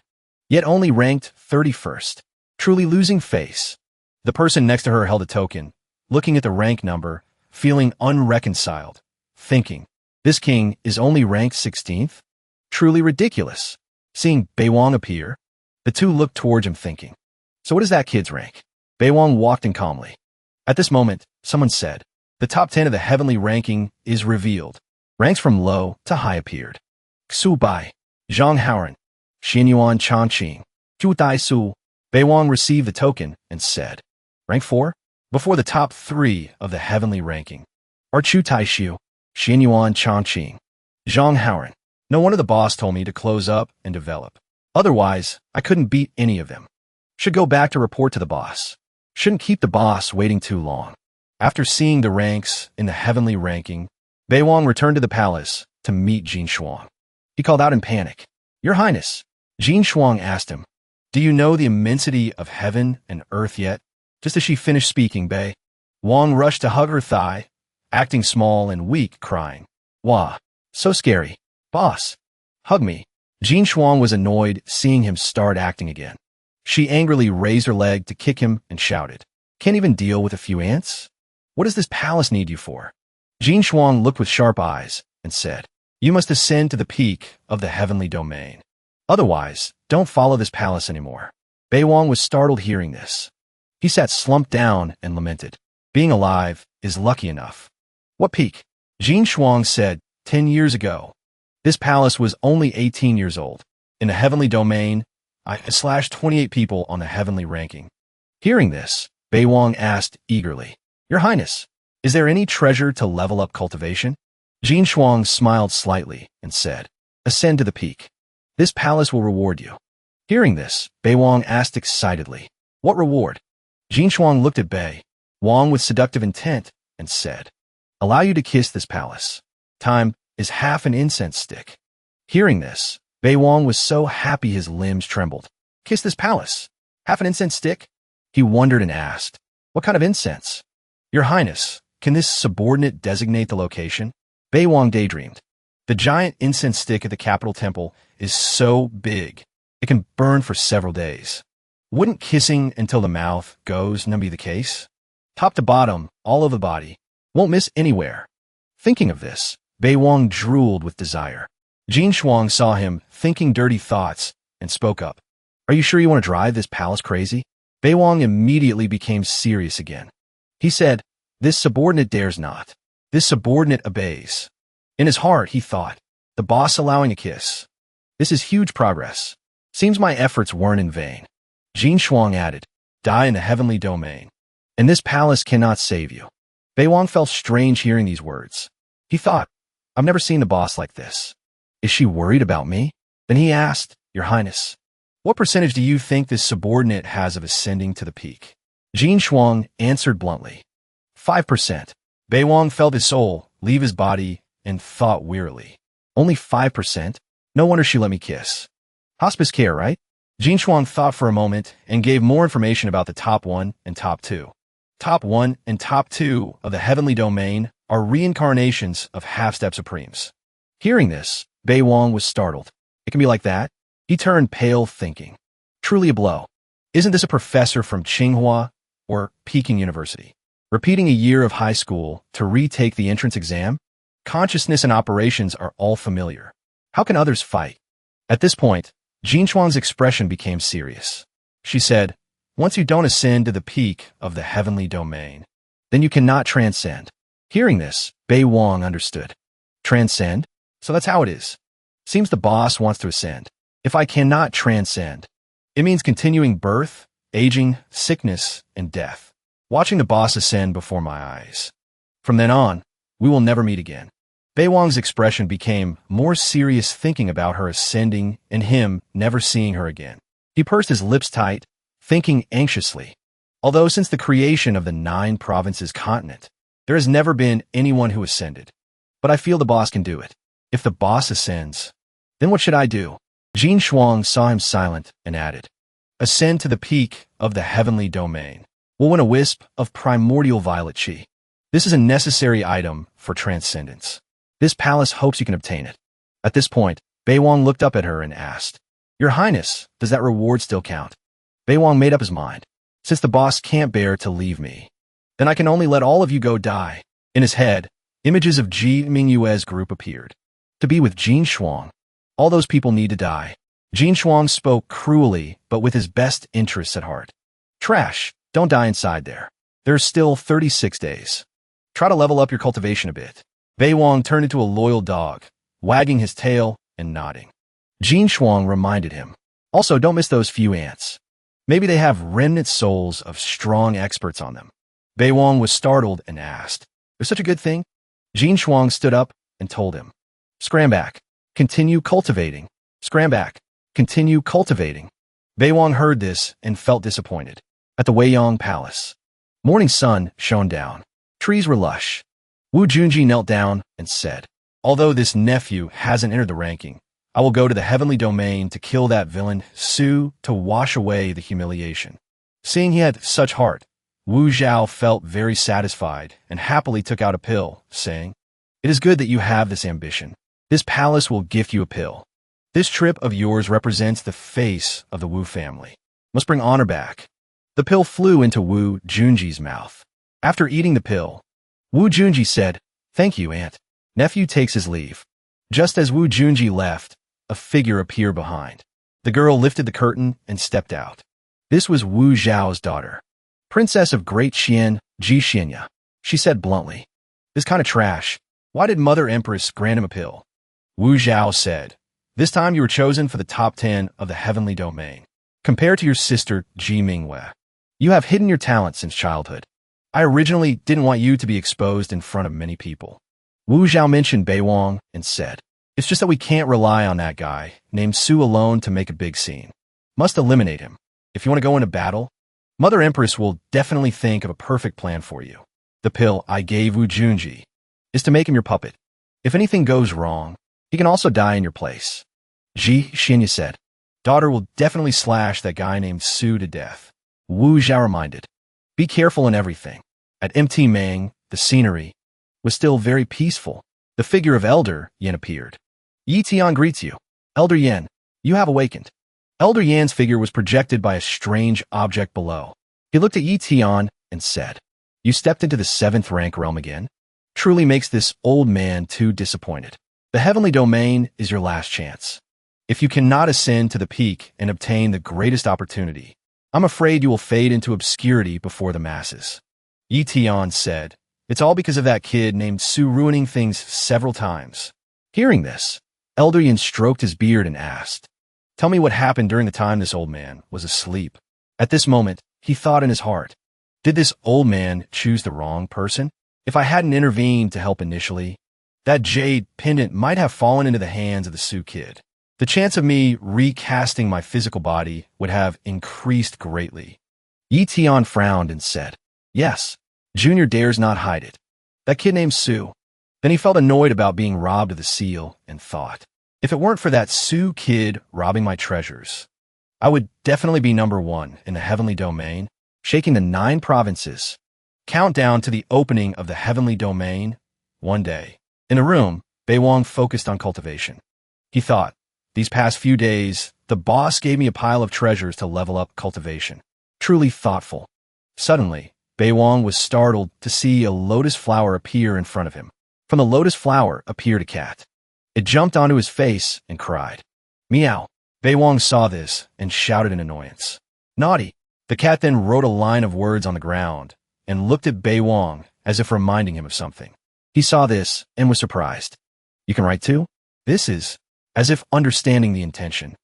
yet only ranked 31st. Truly losing face." The person next to her held a token, looking at the rank number, feeling unreconciled, thinking, "This king is only ranked 16th? Truly ridiculous." Seeing Bei Wang appear, the two looked towards him thinking, "So what is that kid's rank?" Bei Wang walked in calmly. At this moment, someone said, "The top 10 of the Heavenly Ranking is revealed." Ranks from low to high appeared. Xu Bai, Zhang Haoren, Xianyuan Changqing, Zhu Dai Su. Bei Wang received the token and said, "Rank 4? Before the top 3 of the Heavenly Ranking are Chu Taishu, Xianyuan Changqing, Zhang Haoren. No wonder the boss told me to close up and develop. Otherwise, I couldn't beat any of them. Should go back to report to the boss. Shouldn't keep the boss waiting too long." After seeing the ranks in the Heavenly Ranking, Bei Wang returned to the palace to meet Jin Shuang. He called out in panic, "Your Highness." Jin Shuang asked him, "Do you know the immensity of heaven and earth yet?" Just as she finished speaking, Bei Wang rushed to hug her thigh, acting small and weak, crying, "Wah, so scary. Boss, hug me." Jin Shuang was annoyed seeing him start acting again. She angrily raised her leg to kick him and shouted, "Can't even deal with a few ants? What does this palace need you for?" Jin Shuang looked with sharp eyes and said, You must ascend to the peak of the heavenly domain. Otherwise, don't follow this palace anymore. Wang was startled hearing this. He sat slumped down and lamented. Being alive is lucky enough. What peak? Jin Shuang said, 10 years ago. This palace was only 18 years old. In the heavenly domain, I slashed 28 people on the heavenly ranking. Hearing this, Wang asked eagerly, Your Highness, is there any treasure to level up cultivation? Jin Shuang smiled slightly and said, Ascend to the peak. This palace will reward you. Hearing this, Wang asked excitedly, What reward? Jin Shuang looked at Wang with seductive intent and said, Allow you to kiss this palace. Time is half an incense stick. Hearing this, Wang was so happy his limbs trembled. Kiss this palace? Half an incense stick? He wondered and asked, What kind of incense? Your Highness, can this subordinate designate the location? Wang daydreamed. The giant incense stick at the capital temple is so big, it can burn for several days. Wouldn't kissing until the mouth goes numb be the case? Top to bottom, all over the body, won't miss anywhere. Thinking of this, Wang drooled with desire. Jin Shuang saw him thinking dirty thoughts and spoke up. Are you sure you want to drive this palace crazy? Wang immediately became serious again. He said, This subordinate dares not. This subordinate obeys. In his heart, he thought, the boss allowing a kiss. This is huge progress. Seems my efforts weren't in vain. Jin Shuang added, Die in the heavenly domain. And this palace cannot save you. Wang felt strange hearing these words. He thought, I've never seen the boss like this. Is she worried about me? Then he asked, Your Highness, what percentage do you think this subordinate has of ascending to the peak? Jin Shuang answered bluntly, 5%. Wang felt his soul leave his body and thought wearily. Only 5%? No wonder she let me kiss. Hospice care, right? Jin Shuang thought for a moment and gave more information about the top 1 and top 2. Top 1 and top 2 of the heavenly domain are reincarnations of half-step supremes. Hearing this, Wang was startled. It can be like that? He turned pale thinking. Truly a blow. Isn't this a professor from Tsinghua or Peking University? Repeating a year of high school to retake the entrance exam? Consciousness and operations are all familiar. How can others fight? At this point, Jin Shuang's expression became serious. She said, Once you don't ascend to the peak of the heavenly domain, then you cannot transcend. Hearing this, Wang understood. Transcend? So that's how it is. Seems the boss wants to ascend. If I cannot transcend, it means continuing birth, aging, sickness, and death. Watching the boss ascend before my eyes. From then on, we will never meet again. Wang's expression became more serious thinking about her ascending and him never seeing her again. He pursed his lips tight, thinking anxiously. Although since the creation of the 9 provinces continent, there has never been anyone who ascended. But I feel the boss can do it. If the boss ascends, then what should I do? Jin Shuang saw him silent and added, Ascend to the peak of the heavenly domain. We'll win a wisp of primordial violet chi. This is a necessary item for transcendence. This palace hopes you can obtain it. At this point, Wang looked up at her and asked, Your Highness, does that reward still count? Wang made up his mind. Since the boss can't bear to leave me, then I can only let all of you go die. In his head, images of Ji Mingyue's group appeared. To be with Jin Shuang. All those people need to die. Jin Shuang spoke cruelly, but with his best interests at heart. Trash, don't die inside there. There's still 36 days. Try to level up your cultivation a bit. Wang turned into a loyal dog, wagging his tail and nodding. Jin Shuang reminded him, Also, don't miss those few ants. Maybe they have remnant souls of strong experts on them. Wang was startled and asked, There's such a good thing? Jin Shuang stood up and told him, Scram back. Continue cultivating. Scram back. Continue cultivating. Wang heard this and felt disappointed. At the Weiyang Palace, morning sun shone down. Trees were lush. Wu Junji knelt down and said, Although this nephew hasn't entered the ranking, I will go to the heavenly domain to kill that villain Su to wash away the humiliation. Seeing he had such heart, Wu Zhao felt very satisfied and happily took out a pill, saying, It is good that you have this ambition. This palace will gift you a pill. This trip of yours represents the face of the Wu family. Must bring honor back. The pill flew into Wu Junji's mouth. After eating the pill, Wu Junji said, Thank you, Aunt. Nephew takes his leave. Just as Wu Junji left, a figure appeared behind. The girl lifted the curtain and stepped out. This was Wu Zhao's daughter, Princess of Great Xian, Ji Xianya. She said bluntly, "This kind of trash. Why did Mother Empress grant him a pill?" Wu Zhao said, "This time you were chosen for the top 10 of the heavenly domain. Compared to your sister, Ji Mingwei, you have hidden your talent since childhood. I originally didn't want you to be exposed in front of many people." Wu Zhao mentioned Bei Wang and said, "It's just that we can't rely on that guy named Su alone to make a big scene. Must eliminate him. If you want to go into battle, Mother Empress will definitely think of a perfect plan for you. The pill I gave Wu Junji is to make him your puppet. If anything goes wrong, he can also die in your place." Ji Xianya said, "Daughter will definitely slash that guy named Su to death." Wu Zhao reminded, "Be careful in everything." At MT Mang, the scenery was still very peaceful. The figure of Elder Yan appeared. "Yi Tian greets you. Elder Yan, you have awakened." Elder Yan's figure was projected by a strange object below. He looked at Yi Tian and said, "You stepped into the 7th rank realm again? Truly makes this old man too disappointed. The heavenly domain is your last chance. If you cannot ascend to the peak and obtain the greatest opportunity, I'm afraid you will fade into obscurity before the masses." Yi Tian said, "It's all because of that kid named Su ruining things several times." Hearing this, Elder Yan stroked his beard and asked, "Tell me what happened during the time this old man was asleep." At this moment, he thought in his heart, "Did this old man choose the wrong person? If I hadn't intervened to help initially, that jade pendant might have fallen into the hands of the Su kid. The chance of me recasting my physical body would have increased greatly." Yi Tian frowned and said, "Yes, Junior dares not hide it. That kid named Su." Then he felt annoyed about being robbed of the seal and thought, "If it weren't for that Su kid robbing my treasures, I would definitely be number 1 in the heavenly domain, shaking the 9 provinces." Countdown to the opening of the heavenly domain. One day, in a room, Bei Wang focused on cultivation. He thought, "These past few days, the boss gave me a pile of treasures to level up cultivation. Truly thoughtful." Suddenly, Bei Wang was startled to see a lotus flower appear in front of him. From the lotus flower appeared a cat. It jumped onto his face and cried, "Meow." Bei Wang saw this and shouted in annoyance, "Naughty." The cat then wrote a line of words on the ground and looked at Bei Wang as if reminding him of something. He saw this and was surprised. "You can write too?" This is, as if understanding the intention.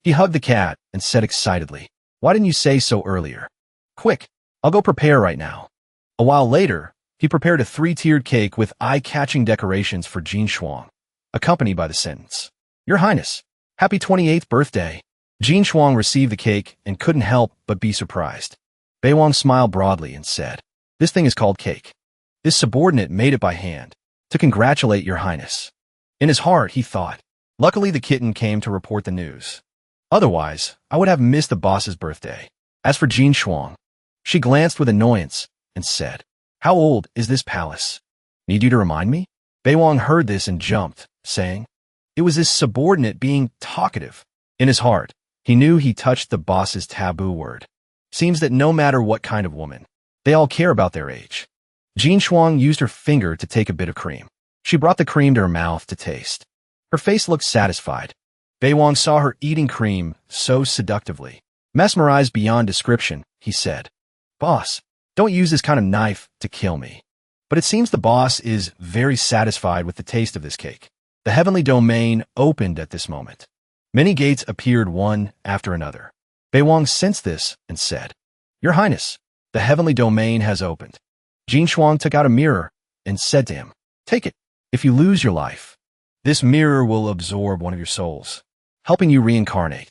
He hugged the cat and said excitedly, "Why didn't you say so earlier? Quick, I'll go prepare right now." A while later, he prepared a 3-tiered cake with eye-catching decorations for Jin Shuang, accompanied by the sentence, "Your Highness, happy 28th birthday." Jin Shuang received the cake and couldn't help but be surprised. Bei Wang smiled broadly and said, "This thing is called cake. This subordinate made it by hand to congratulate your highness." In his heart, he thought, "Luckily the kitten came to report the news. Otherwise, I would have missed the boss's birthday." As for Jin Shuang, she glanced with annoyance and said, "How old is this palace? Need you to remind me?" Bei Wang heard this and jumped, saying, "It was this subordinate being talkative." In his heart, he knew he touched the boss's taboo word. Seems that no matter what kind of woman, they all care about their age. Jin Shuang used her finger to take a bit of cream. She brought the cream to her mouth to taste. Her face looked satisfied. Bei Wang saw her eating cream so seductively. Mesmerized beyond description, he said, "Boss, don't use this kind of knife to kill me." But it seems the boss is very satisfied with the taste of this cake. The heavenly domain opened at this moment. Many gates appeared one after another. Bei Wang sensed this and said, "Your Highness, the heavenly domain has opened." Jin Shuang took out a mirror and said to him, "Take it. If you lose your life, this mirror will absorb one of your souls, helping you reincarnate."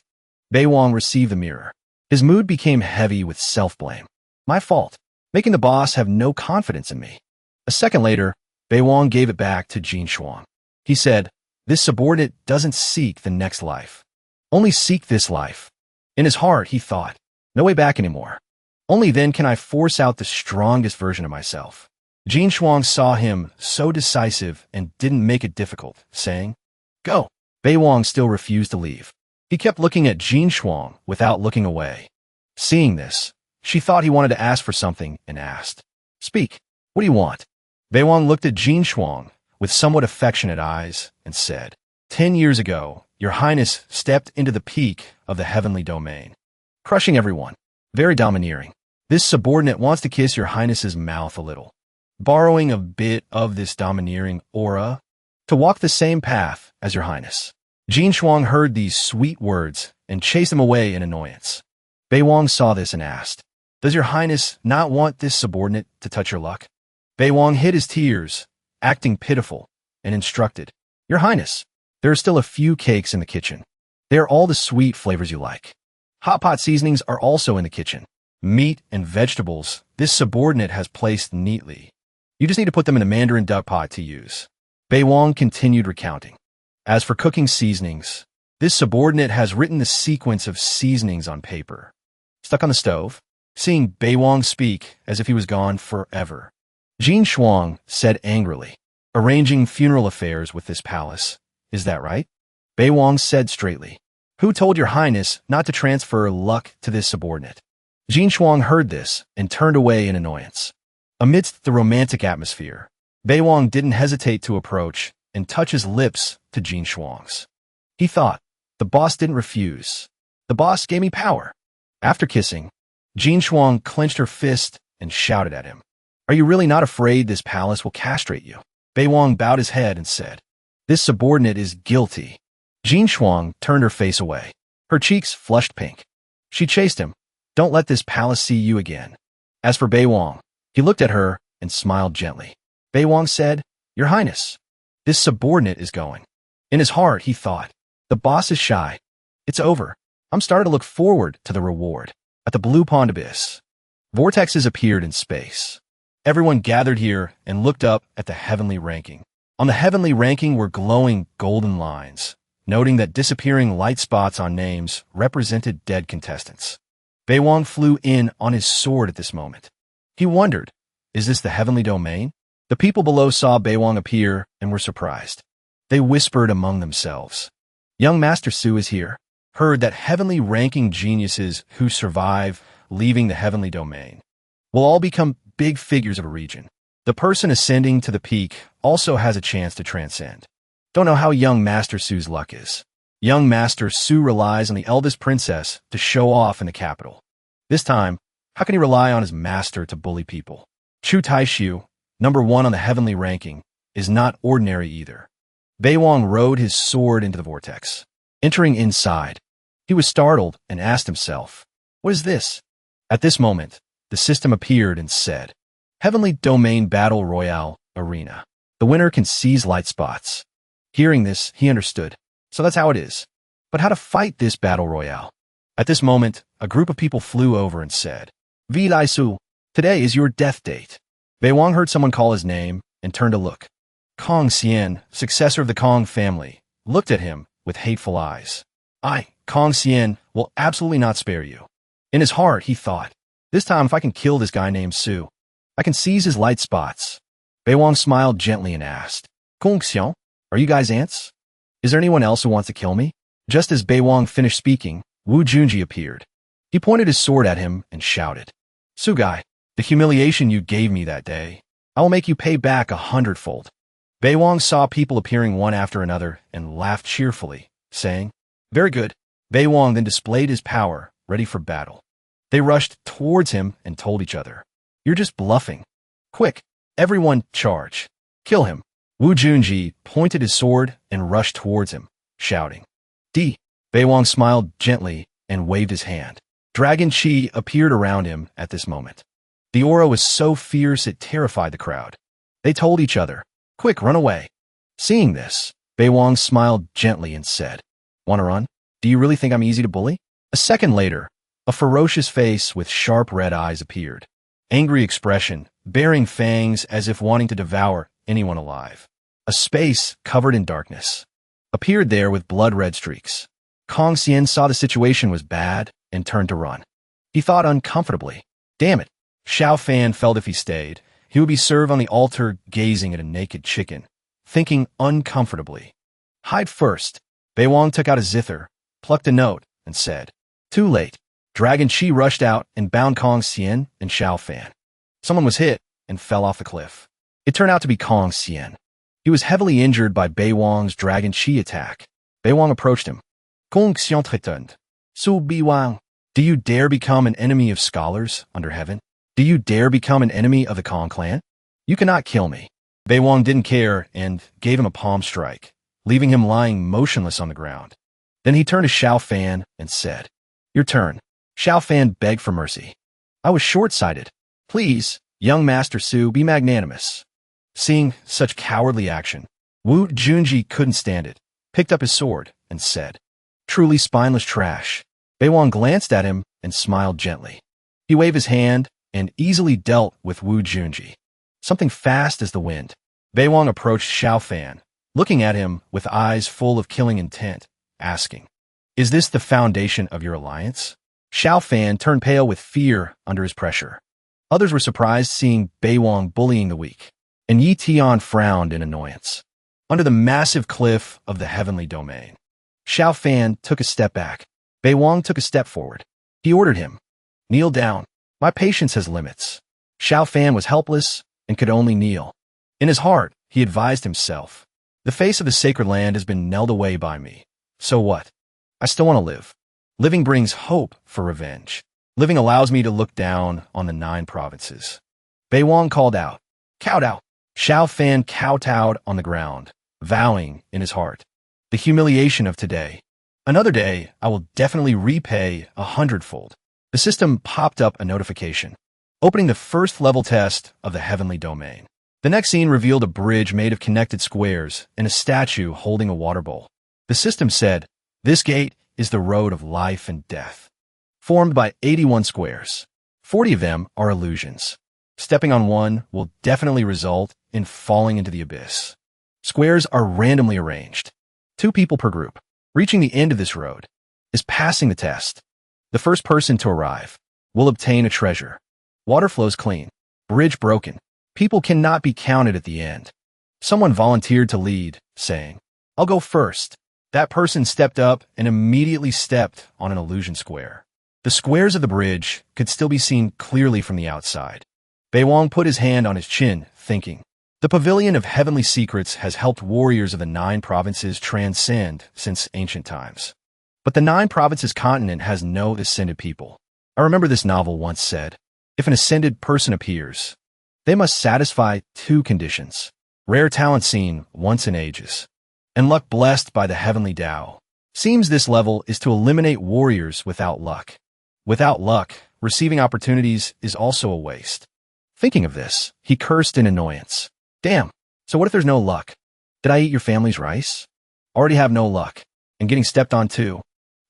Bei Wang received the mirror. His mood became heavy with self-blame. "My fault, making the boss have no confidence in me." A second later, Bei Wang gave it back to Jin Shuang. He said, "This subordinate doesn't seek the next life. Only seek this life." In his heart, he thought, "No way back anymore. Only then can I force out the strongest version of myself." Jin Shuang saw him so decisive and didn't make it difficult, saying, "Go." Bei Wang still refused to leave. He kept looking at Jin Shuang without looking away. Seeing this, she thought he wanted to ask for something and asked, "Speak, what do you want?" Bei Wang looked at Jin Shuang with somewhat affectionate eyes and said, 10 years ago, your highness stepped into the peak of the heavenly domain, crushing everyone. Very domineering. This subordinate wants to kiss your highness's mouth a little, borrowing a bit of this domineering aura to walk the same path as your highness. Jin Shuang heard these sweet words and chased him away in annoyance. Bei Wang saw this and asked, "Does your highness not want this subordinate to touch your luck?" Bei Wang hid his tears, acting pitiful, and instructed, "Your highness, there are still a few cakes in the kitchen. They are all the sweet flavors you like. Hot pot seasonings are also in the kitchen. Meat and vegetables this subordinate has placed neatly. You just need to put them in a mandarin duck pot to use." Bei Wang continued recounting. As for cooking seasonings, this subordinate has written the sequence of seasonings on paper, stuck on the stove, seeing Bei Wang speak as if he was gone forever. Jin Shuang said angrily, "Arranging funeral affairs with this palace, is that right?" Bei Wang said straightly, "Who told your highness not to transfer luck to this subordinate?" Jin Shuang heard this and turned away in annoyance. Amidst the romantic atmosphere, Bei Wang didn't hesitate to approach and touch his lips to Jin Shuang's. He thought, the boss didn't refuse. The boss gave me power. After kissing, Jin Shuang clenched her fist and shouted at him, "Are you really not afraid this palace will castrate you?" Bei Wang bowed his head and said, "This subordinate is guilty." Jin Shuang turned her face away. Her cheeks flushed pink. She chased him. "Don't let this palace see you again." As for Bei Wang, he looked at her and smiled gently. Bei Wang said, "Your Highness, this subordinate is going." In his heart, he thought, the boss is shy. It's over. I'm starting to look forward to the reward. At the Blue Pond Abyss, vortexes appeared in space. Everyone gathered here and looked up at the heavenly ranking. On the heavenly ranking were glowing golden lines, noting that disappearing light spots on names represented dead contestants. Bei Wang flew in on his sword at this moment. He wondered, is this the heavenly domain? The people below saw Bei Wang appear and were surprised. They whispered among themselves, "Young Master Su is here." Heard that heavenly ranking geniuses who survive leaving the heavenly domain will all become big figures of a region. The person ascending to the peak also has a chance to transcend. Don't know how young Master Su's luck is. Young Master Su relies on the eldest princess to show off in the capital. This time, how can he rely on his master to bully people? Chu Taishu, #1 on the heavenly ranking, is not ordinary either. Bei Wang rode his sword into the vortex. Entering inside, he was startled and asked himself, "What is this?" At this moment, the system appeared and said, "Heavenly Domain Battle Royale Arena. The winner can seize light spots." Hearing this, he understood. So that's how it is. But how to fight this battle royale? At this moment, a group of people flew over and said, "Vi Lai Su, today is your death date." Bei Wang heard someone call his name and turned to look. Kong Xian, successor of the Kong family, looked at him with hateful eyes. "I, Kong Xian, will absolutely not spare you." In his heart, he thought, this time if I can kill this guy named Su, I can seize his light spots. Bei Wang smiled gently and asked, "Kong Xian, are you guys ants? Is there anyone else who wants to kill me?" Just as Bei Wang finished speaking, Wu Junji appeared. He pointed his sword at him and shouted, "Su guy, the humiliation you gave me that day, I will make you pay back 100-fold. Bei Wang saw people appearing one after another and laughed cheerfully, saying, "Very good." Bei Wang then displayed his power, ready for battle. They rushed towards him and told each other, "You're just bluffing. Quick, everyone charge. Kill him." Wu Junji pointed his sword and rushed towards him, shouting, "D." Bei Wang smiled gently and waved his hand. Dragon Chi appeared around him at this moment. The aura was so fierce it terrified the crowd. They told each other, "Quick, run away." Seeing this, Bei Wang smiled gently and said, "Want to run? Do you really think I'm easy to bully?" A second later, a ferocious face with sharp red eyes appeared. Angry expression, bearing fangs as if wanting to devour anyone alive. A space covered in darkness appeared there with blood-red streaks. Kong Xian saw the situation was bad and turned to run. He thought uncomfortably, "Damn it, Xiao Fan felt if he stayed, he would be served on the altar gazing at a naked chicken." Thinking uncomfortably, "Hide first." Bei Wang took out a zither, plucked a note, and said, "Too late." Dragon Chi rushed out and bound Kong Xian and Xiao Fan. Someone was hit and fell off the cliff. It turned out to be Kong Xian. He was heavily injured by Bei Wang's dragon chi attack. Bei Wang approached him. Confucian, Su Bi Wang, do you dare become an enemy of scholars under heaven? Do you dare become an enemy of the Kong clan? You cannot kill me. Bei Wang didn't care and gave him a palm strike, leaving him lying motionless on the ground. Then he turned to Xiao Fan and said, Your turn. Xiao Fan begged for mercy. I was short-sighted. Please, young Master Su, be magnanimous. Seeing such cowardly action, Wu Junji couldn't stand it, picked up his sword, and said, Truly spineless trash. Bei Wang glanced at him and smiled gently. He waved his hand and easily dealt with Wu Junji. Something fast as the wind. Bei Wang approached Xiao Fan, looking at him with eyes full of killing intent, asking, Is this the foundation of your alliance? Xiao Fan turned pale with fear under his pressure. Others were surprised seeing Bei Wang bullying the weak, and Yi Tian frowned in annoyance. Under the massive cliff of the heavenly domain, Xiao Fan took a step back. Bei Wang took a step forward. He ordered him, Kneel down. My patience has limits. Xiao Fan was helpless and could only kneel. In his heart, he advised himself, The face of the sacred land has been nailed away by me. So what? I still want to live. Living brings hope for revenge. Living allows me to look down on the 9 provinces. Bei Wang called out, Kowtow. Xiao Fan kowtowed on the ground, vowing in his heart, The humiliation of today. Another day, I will definitely repay 100-fold. The system popped up a notification, opening the first level test of the heavenly domain. The next scene revealed a bridge made of connected squares and a statue holding a water bowl. The system said, This gate is the road of life and death, formed by 81 squares. 40 of them are illusions. Stepping on one will definitely result in falling into the abyss. Squares are randomly arranged, 2 people per group. Reaching the end of this road is passing the test. The first person to arrive will obtain a treasure. Water flows clean. Bridge broken. People cannot be counted at the end. Someone volunteered to lead, saying, I'll go first. That person stepped up and immediately stepped on an illusion square. The squares of the bridge could still be seen clearly from the outside. Bei Wang put his hand on his chin, thinking, The Pavilion of Heavenly Secrets has helped warriors of the 9 provinces transcend since ancient times. But the 9 provinces continent has no ascended people. I remember this novel once said, If an ascended person appears, they must satisfy 2 conditions. Rare talent seen once in ages, and luck blessed by the heavenly Tao. Seems this level is to eliminate warriors without luck. Without luck, receiving opportunities is also a waste. Thinking of this, he cursed in annoyance. Damn, so what if there's no luck? Did I eat your family's rice? Already have no luck, and getting stepped on too.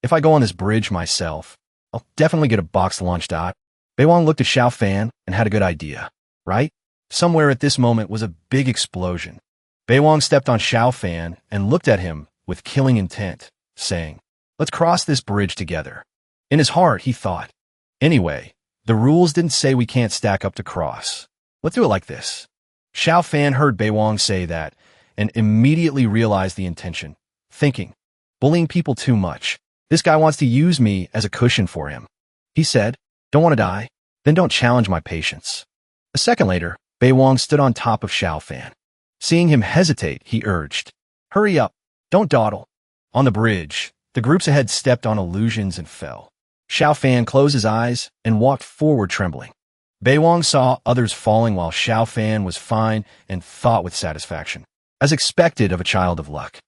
If I go on this bridge myself, I'll definitely get a boxed lunch. Bei Wang looked at Xiao Fan and had a good idea, right? Somewhere at this moment was a big explosion. Bei Wang stepped on Xiao Fan and looked at him with killing intent, saying, Let's cross this bridge together. In his heart, he thought, Anyway, the rules didn't say we can't stack up to cross. Let's do it like this. Xiao Fan heard Bei Wang say that and immediately realized the intention, thinking, Bullying people too much. This guy wants to use me as a cushion for him. He said, Don't want to die? Then don't challenge my patience. A second later, Bei Wang stood on top of Xiao Fan. Seeing him hesitate, he urged, Hurry up, don't dawdle. On the bridge, the groups ahead stepped on illusions and fell. Xiao Fan closed his eyes and walked forward trembling. Bei Wang saw others falling while Xiao Fan was fine and thought with satisfaction, as expected of a child of luck.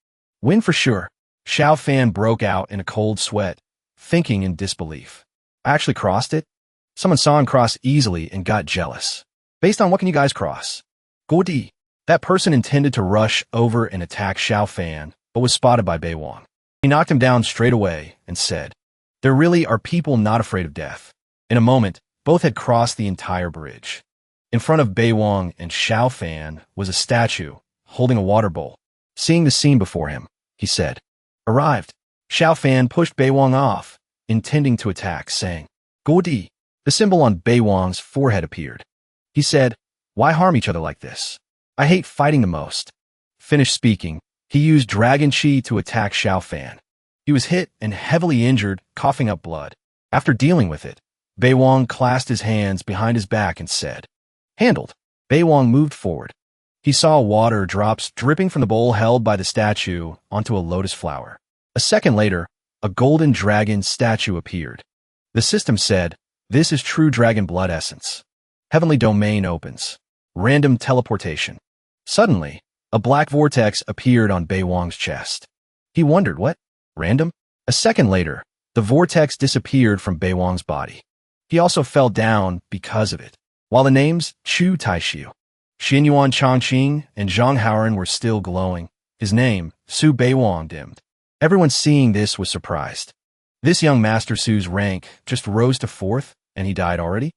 Win for sure. Xiao Fan broke out in a cold sweat, thinking in disbelief. I actually crossed it? Someone saw him cross easily and got jealous. Based on what can you guys cross? Godi. That person intended to rush over and attack Xiao Fan, but was spotted by Bei Wang. He knocked him down straight away and said, There really are people not afraid of death. In a moment, both had crossed the entire bridge. In front of Bei Wang and Xiao Fan was a statue holding a water bowl. Seeing the scene before him, he said, Arrived. Xiao Fan pushed Bei Wang off, intending to attack, saying, Godi. The symbol on Bei Wang's forehead appeared. He said, Why harm each other like this? I hate fighting the most. Finished speaking, he used Dragon Chi to attack Xiao Fan. He was hit and heavily injured, coughing up blood. After dealing with it, Bei Wang clasped his hands behind his back and said, Handled. Bei Wang moved forward. He saw water drops dripping from the bowl held by the statue onto a lotus flower. A second later, a golden dragon statue appeared. The system said, "This is true dragon blood essence." Heavenly domain opens. Random teleportation. Suddenly, a black vortex appeared on Bei Wang's chest. He wondered, what? Random? A second later, the vortex disappeared from Bei Wang's body. He also fell down because of it. While the names Chu Taixiu, Xinyuan Chongqing, and Zhang Haoren were still glowing, his name, Su Bei Wang, dimmed. Everyone seeing this was surprised. This young Master Su's rank just rose to 4th, and he died already?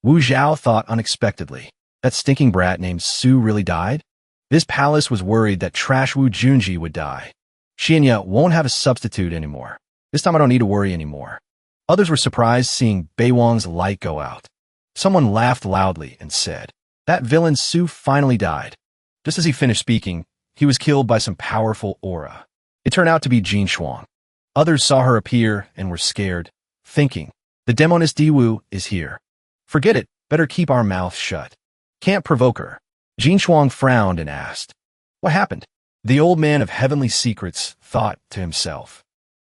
Wu Zhao thought unexpectedly. That stinking brat named Su really died? This palace was worried that trash Wu Junji would die. Xinya won't have a substitute anymore. This time I don't need to worry anymore. Others were surprised seeing Bei Wang's light go out. Someone laughed loudly and said, "That villain Su finally died." Just as he finished speaking, he was killed by some powerful aura. It turned out to be Jin Shuang. Others saw her appear and were scared, thinking, "The demoness Diwu is here. Forget it, better keep our mouths shut. Can't provoke her." Jin Shuang frowned and asked, "What happened?" The old man of heavenly secrets thought to himself,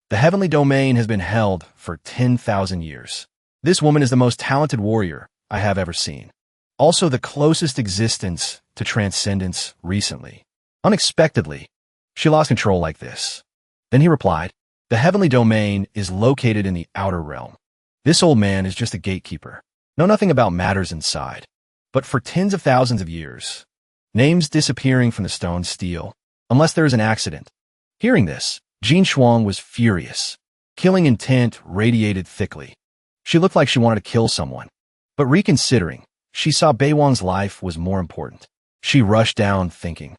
"The heavenly domain has been held for 10,000 years. This woman is the most talented warrior I have ever seen. Also the closest existence to transcendence recently. Unexpectedly, she lost control like this." Then he replied, "The heavenly domain is located in the outer realm. This old man is just a gatekeeper. Know nothing about matters inside. But for tens of thousands of years, names disappearing from the stone steel, unless there is an accident." Hearing this, Jin Shuang was furious. Killing intent radiated thickly. She looked like she wanted to kill someone. But reconsidering, she saw Bei Wang's life was more important. She rushed down thinking,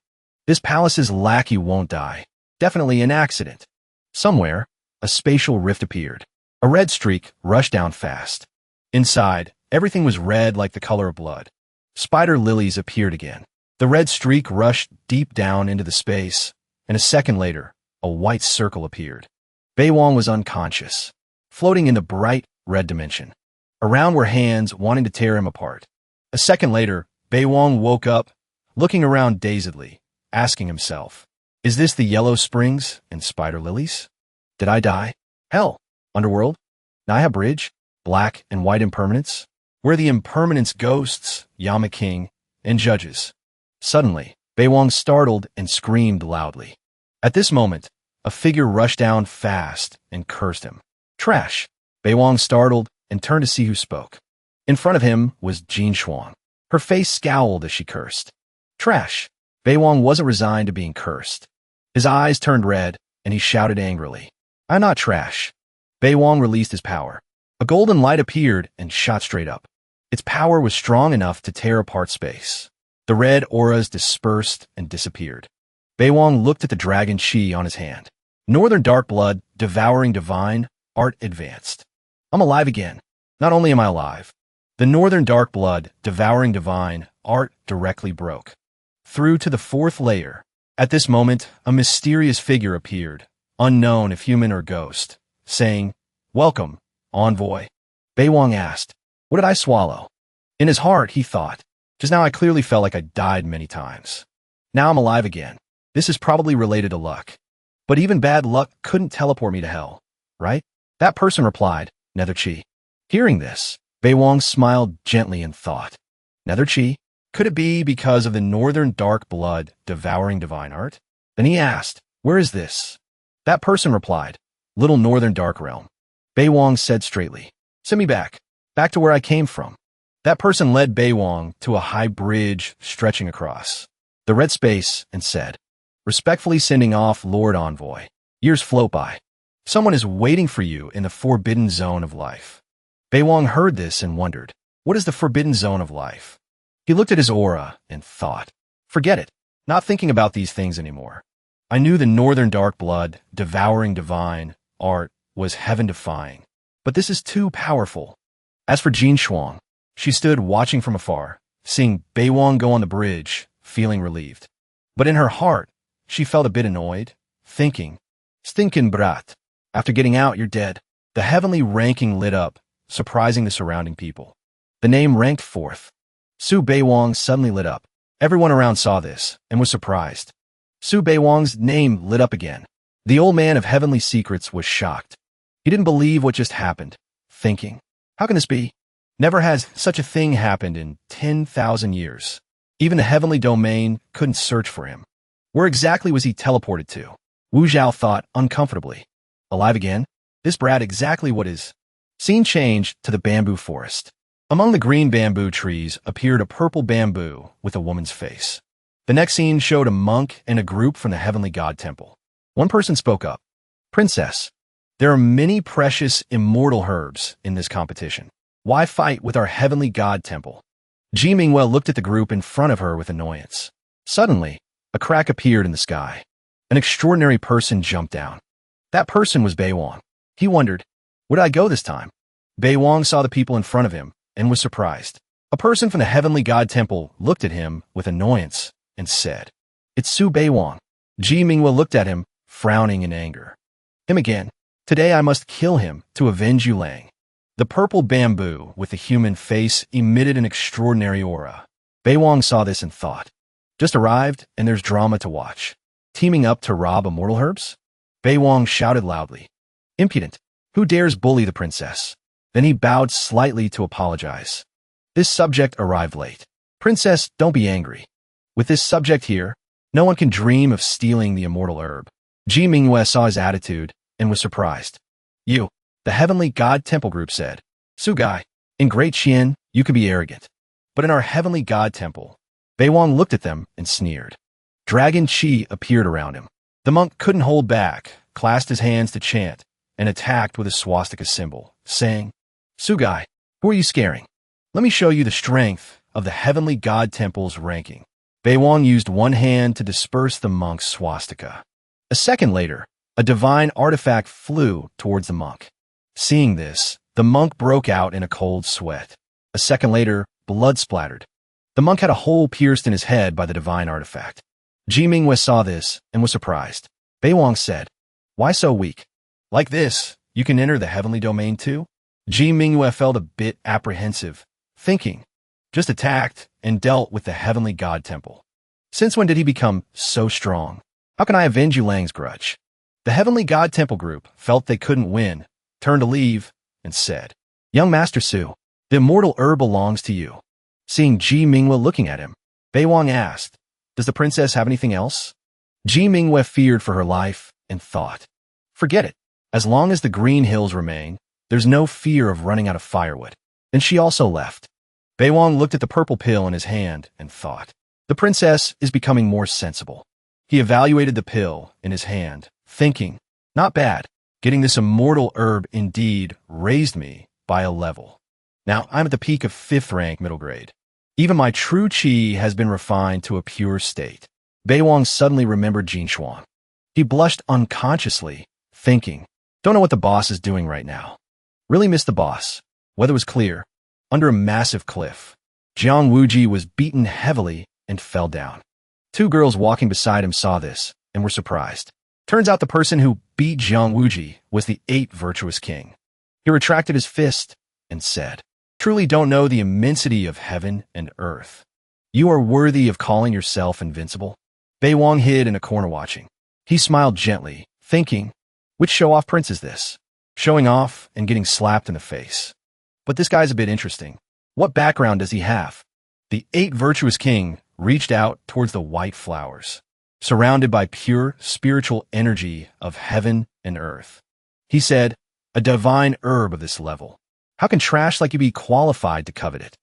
"This palace's lackey won't die. Definitely an accident." Somewhere, a spatial rift appeared. A red streak rushed down fast. Inside, everything was red like the color of blood. Spider lilies appeared again. The red streak rushed deep down into the space, and a second later, a white circle appeared. Bei Wang was unconscious, floating in the bright red dimension. Around were hands wanting to tear him apart. A second later, Bei Wang woke up, looking around dazedly, asking himself, "Is this the yellow springs and spider lilies? Did I die? Hell, underworld? Naya Bridge? Black and white impermanence? Where the impermanence ghosts, Yama King, and judges?" Suddenly, Bei Wang startled and screamed loudly. At this moment, a figure rushed down fast and cursed him. "Trash!" Bei Wang startled and turned to see who spoke. In front of him was Jin Shuang. Her face scowled as she cursed. "Trash!" Bei Wang wasn't resigned to being cursed. His eyes turned red, and he shouted angrily, "I'm not trash." Bei Wang released his power. A golden light appeared and shot straight up. Its power was strong enough to tear apart space. The red auras dispersed and disappeared. Bei Wang looked at the dragon chi on his hand. Northern dark blood, devouring divine, art advanced. "I'm alive again. Not only am I alive, the northern dark blood, devouring divine, art directly broke through to the 4th layer. At this moment, a mysterious figure appeared, unknown if human or ghost, saying, "Welcome, envoy." Bei Wang asked, "What did I swallow?" In his heart, he thought, "Just now I clearly felt like I died many times. Now I'm alive again. This is probably related to luck. But even bad luck couldn't teleport me to hell, right?" That person replied, "Nether Chi." Hearing this, Bei Wang smiled gently and thought, "Nether Chi? Could it be because of the northern dark blood devouring divine art?" Then he asked, "Where is this?" That person replied, "Little northern dark realm." Bei Wang said straightly, "Send me back to where I came from." That person led Bei Wang to a high bridge stretching across the red space and said, "Respectfully sending off Lord Envoy. Years float by. Someone is waiting for you in the forbidden zone of life." Bei Wang heard this and wondered, what is the forbidden zone of life? He looked at his aura and thought, forget it, not thinking about these things anymore. I knew the northern dark blood, devouring divine, art, was heaven-defying. But this is too powerful. As for Jin Shuang, she stood watching from afar, seeing Bei Wang go on the bridge, feeling relieved. But in her heart, she felt a bit annoyed, thinking, "Stinkin' brat. After getting out, you're dead." The heavenly ranking lit up, surprising the surrounding people. The name ranked 4th. Su Bei Wang suddenly lit up. Everyone around saw this and was surprised. Su Beiwang's name lit up again. The old man of heavenly secrets was shocked. He didn't believe what just happened, thinking, how can this be? Never has such a thing happened in 10,000 years. Even the heavenly domain couldn't search for him. Where exactly was he teleported to? Wu Zhao thought uncomfortably. Alive again? This brat exactly what is. Scene changed to the bamboo forest. Among the green bamboo trees appeared a purple bamboo with a woman's face. The next scene showed a monk and a group from the heavenly god temple. One person spoke up. Princess, there are many precious immortal herbs in this competition. Why fight with our heavenly god temple? Ji Mingwei looked at the group in front of her with annoyance. Suddenly, a crack appeared in the sky. An extraordinary person jumped down. That person was Beiwang. He wondered, where did I go this time? Beiwang saw the people in front of him and was surprised. A person from the heavenly god temple looked at him with annoyance and said, it's Su Beiwang. Ji Mingwei looked at him, frowning in anger. Him again. Today I must kill him to avenge Yu Lang. The purple bamboo with the human face emitted an extraordinary aura. Beiwang saw this and thought, just arrived and there's drama to watch. Teaming up to rob immortal herbs? Beiwang shouted loudly. Impudent. Who dares bully the princess? Then he bowed slightly to apologize. This subject arrived late. Princess, don't be angry. With this subject here, no one can dream of stealing the immortal herb. Ji Mingwei saw his attitude and was surprised. You, the heavenly god temple group said. Sugai, in Great Qian, you can be arrogant. But in our heavenly god temple, Beiwang looked at them and sneered. Dragon Qi appeared around him. The monk couldn't hold back, clasped his hands to chant, and attacked with a swastika symbol, saying, Sugai, who are you scaring? Let me show you the strength of the heavenly god temple's ranking. Beiwang used one hand to disperse the monk's swastika. A second later, a divine artifact flew towards the monk. Seeing this, the monk broke out in a cold sweat. A second later, blood splattered. The monk had a hole pierced in his head by the divine artifact. Ji Mingwei saw this and was surprised. Beiwang said, why so weak? Like this, you can enter the heavenly domain too? Ji Mingwei felt a bit apprehensive, thinking, just attacked and dealt with the heavenly god temple. Since when did he become so strong? How can I avenge Yu Lang's grudge? The heavenly god temple group felt they couldn't win, turned to leave, and said, Young Master Su, the immortal herb belongs to you. Seeing Ji Mingwei looking at him, Beiwang asked, does the princess have anything else? Ji Mingwei feared for her life and thought, forget it. As long as the green hills remain, there's no fear of running out of firewood. Then she also left. Beiwang looked at the purple pill in his hand and thought, the princess is becoming more sensible. He evaluated the pill in his hand, thinking, not bad. Getting this immortal herb indeed raised me by a level. Now I'm at the peak of 5th rank middle grade. Even my true chi has been refined to a pure state. Beiwang suddenly remembered Jin Shuang. He blushed unconsciously, thinking, don't know what the boss is doing right now. Really missed the boss. Weather was clear. Under a massive cliff, Jiang Wuji was beaten heavily and fell down. 2 girls walking beside him saw this and were surprised. Turns out the person who beat Jiang Wuji was the 8th virtuous king. He retracted his fist and said, truly don't know the immensity of heaven and earth. You are worthy of calling yourself invincible. Beiwang hid in a corner watching. He smiled gently, thinking, which show-off prince is this? Showing off and getting slapped in the face. But this guy's a bit interesting. What background does he have? The 8th virtuous king reached out towards the white flowers, surrounded by pure spiritual energy of heaven and earth. He said, a divine herb of this level. How can trash like you be qualified to covet it?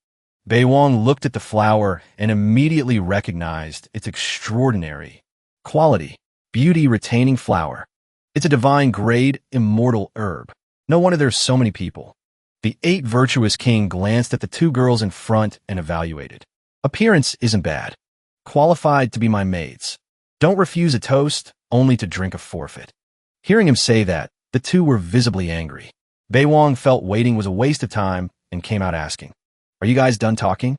Beiwang looked at the flower and immediately recognized its extraordinary quality, beauty-retaining flower. It's a divine grade, immortal herb. No wonder there's so many people. The 8th virtuous king glanced at the 2 girls in front and evaluated. Appearance isn't bad. Qualified to be my maids. Don't refuse a toast, only to drink a forfeit. Hearing him say that, the 2 were visibly angry. Beiwang felt waiting was a waste of time and came out asking, are you guys done talking?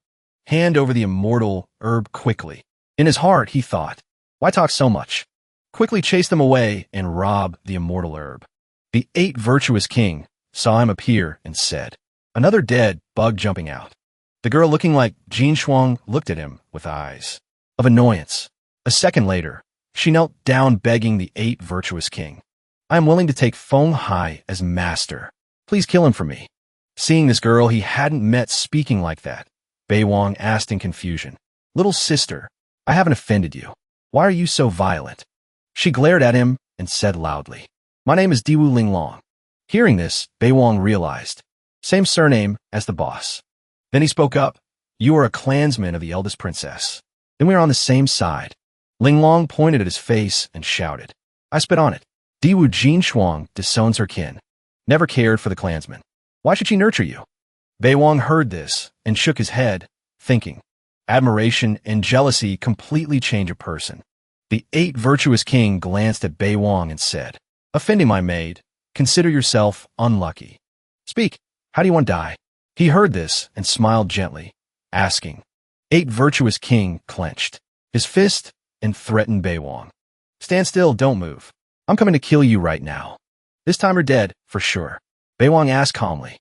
Hand over the immortal herb quickly. In his heart, he thought, why talk so much? Quickly chase them away and rob the immortal herb. The 8th virtuous king saw him appear and said, another dead bug jumping out. The girl looking like Jin Shuang looked at him with eyes of annoyance. A second later, she knelt down begging the 8 virtuous king. I am willing to take Feng Hai as master. Please kill him for me. Seeing this girl he hadn't met speaking like that, Bei Wang asked in confusion. Little sister, I haven't offended you. Why are you so violent? She glared at him and said loudly, My name is Diwu Linglong. Hearing this, Bei Wang realized. Same surname as the boss. Then he spoke up. You are a clansman of the eldest princess. Then we are on the same side. Linglong pointed at his face and shouted. I spit on it. Diwu Jinshuang disowns her kin. Never cared for the clansman. Why should she nurture you? Bei Wang heard this and shook his head, thinking, admiration and jealousy completely change a person. The 8 virtuous king glanced at Bei Wang and said, Offending my maid, consider yourself unlucky. Speak, how do you want to die? He heard this and smiled gently, asking. 8 virtuous king clenched his fist and threatened Bei Wang. Stand still, don't move. I'm coming to kill you right now. This time you're dead, for sure. Bei Wang asked calmly.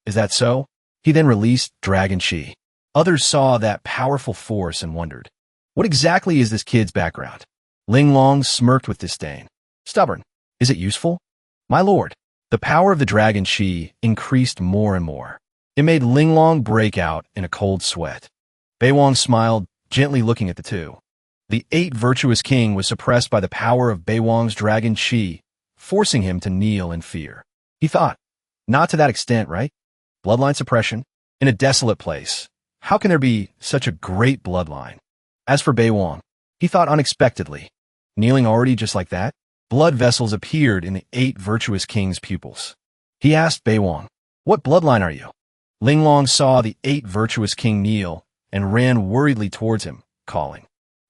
Is that so? He then released Dragon Chi. Others saw that powerful force and wondered, what exactly is this kid's background? Linglong smirked with disdain. Stubborn. Is it useful? My lord. The power of the Dragon Chi increased more and more. It made Linglong break out in a cold sweat. Bei Wang smiled, gently looking at the two. The 8 virtuous king was suppressed by the power of Bei Wang's Dragon Chi, forcing him to kneel in fear. He thought, not to that extent, right? Bloodline suppression? In a desolate place. How can there be such a great bloodline? As for Bei Wang, he thought unexpectedly. Kneeling already just like that? Blood vessels appeared in the 8 virtuous king's pupils. He asked Bei Wang, what bloodline are you? Linglong saw the 8 virtuous king kneel and ran worriedly towards him, calling,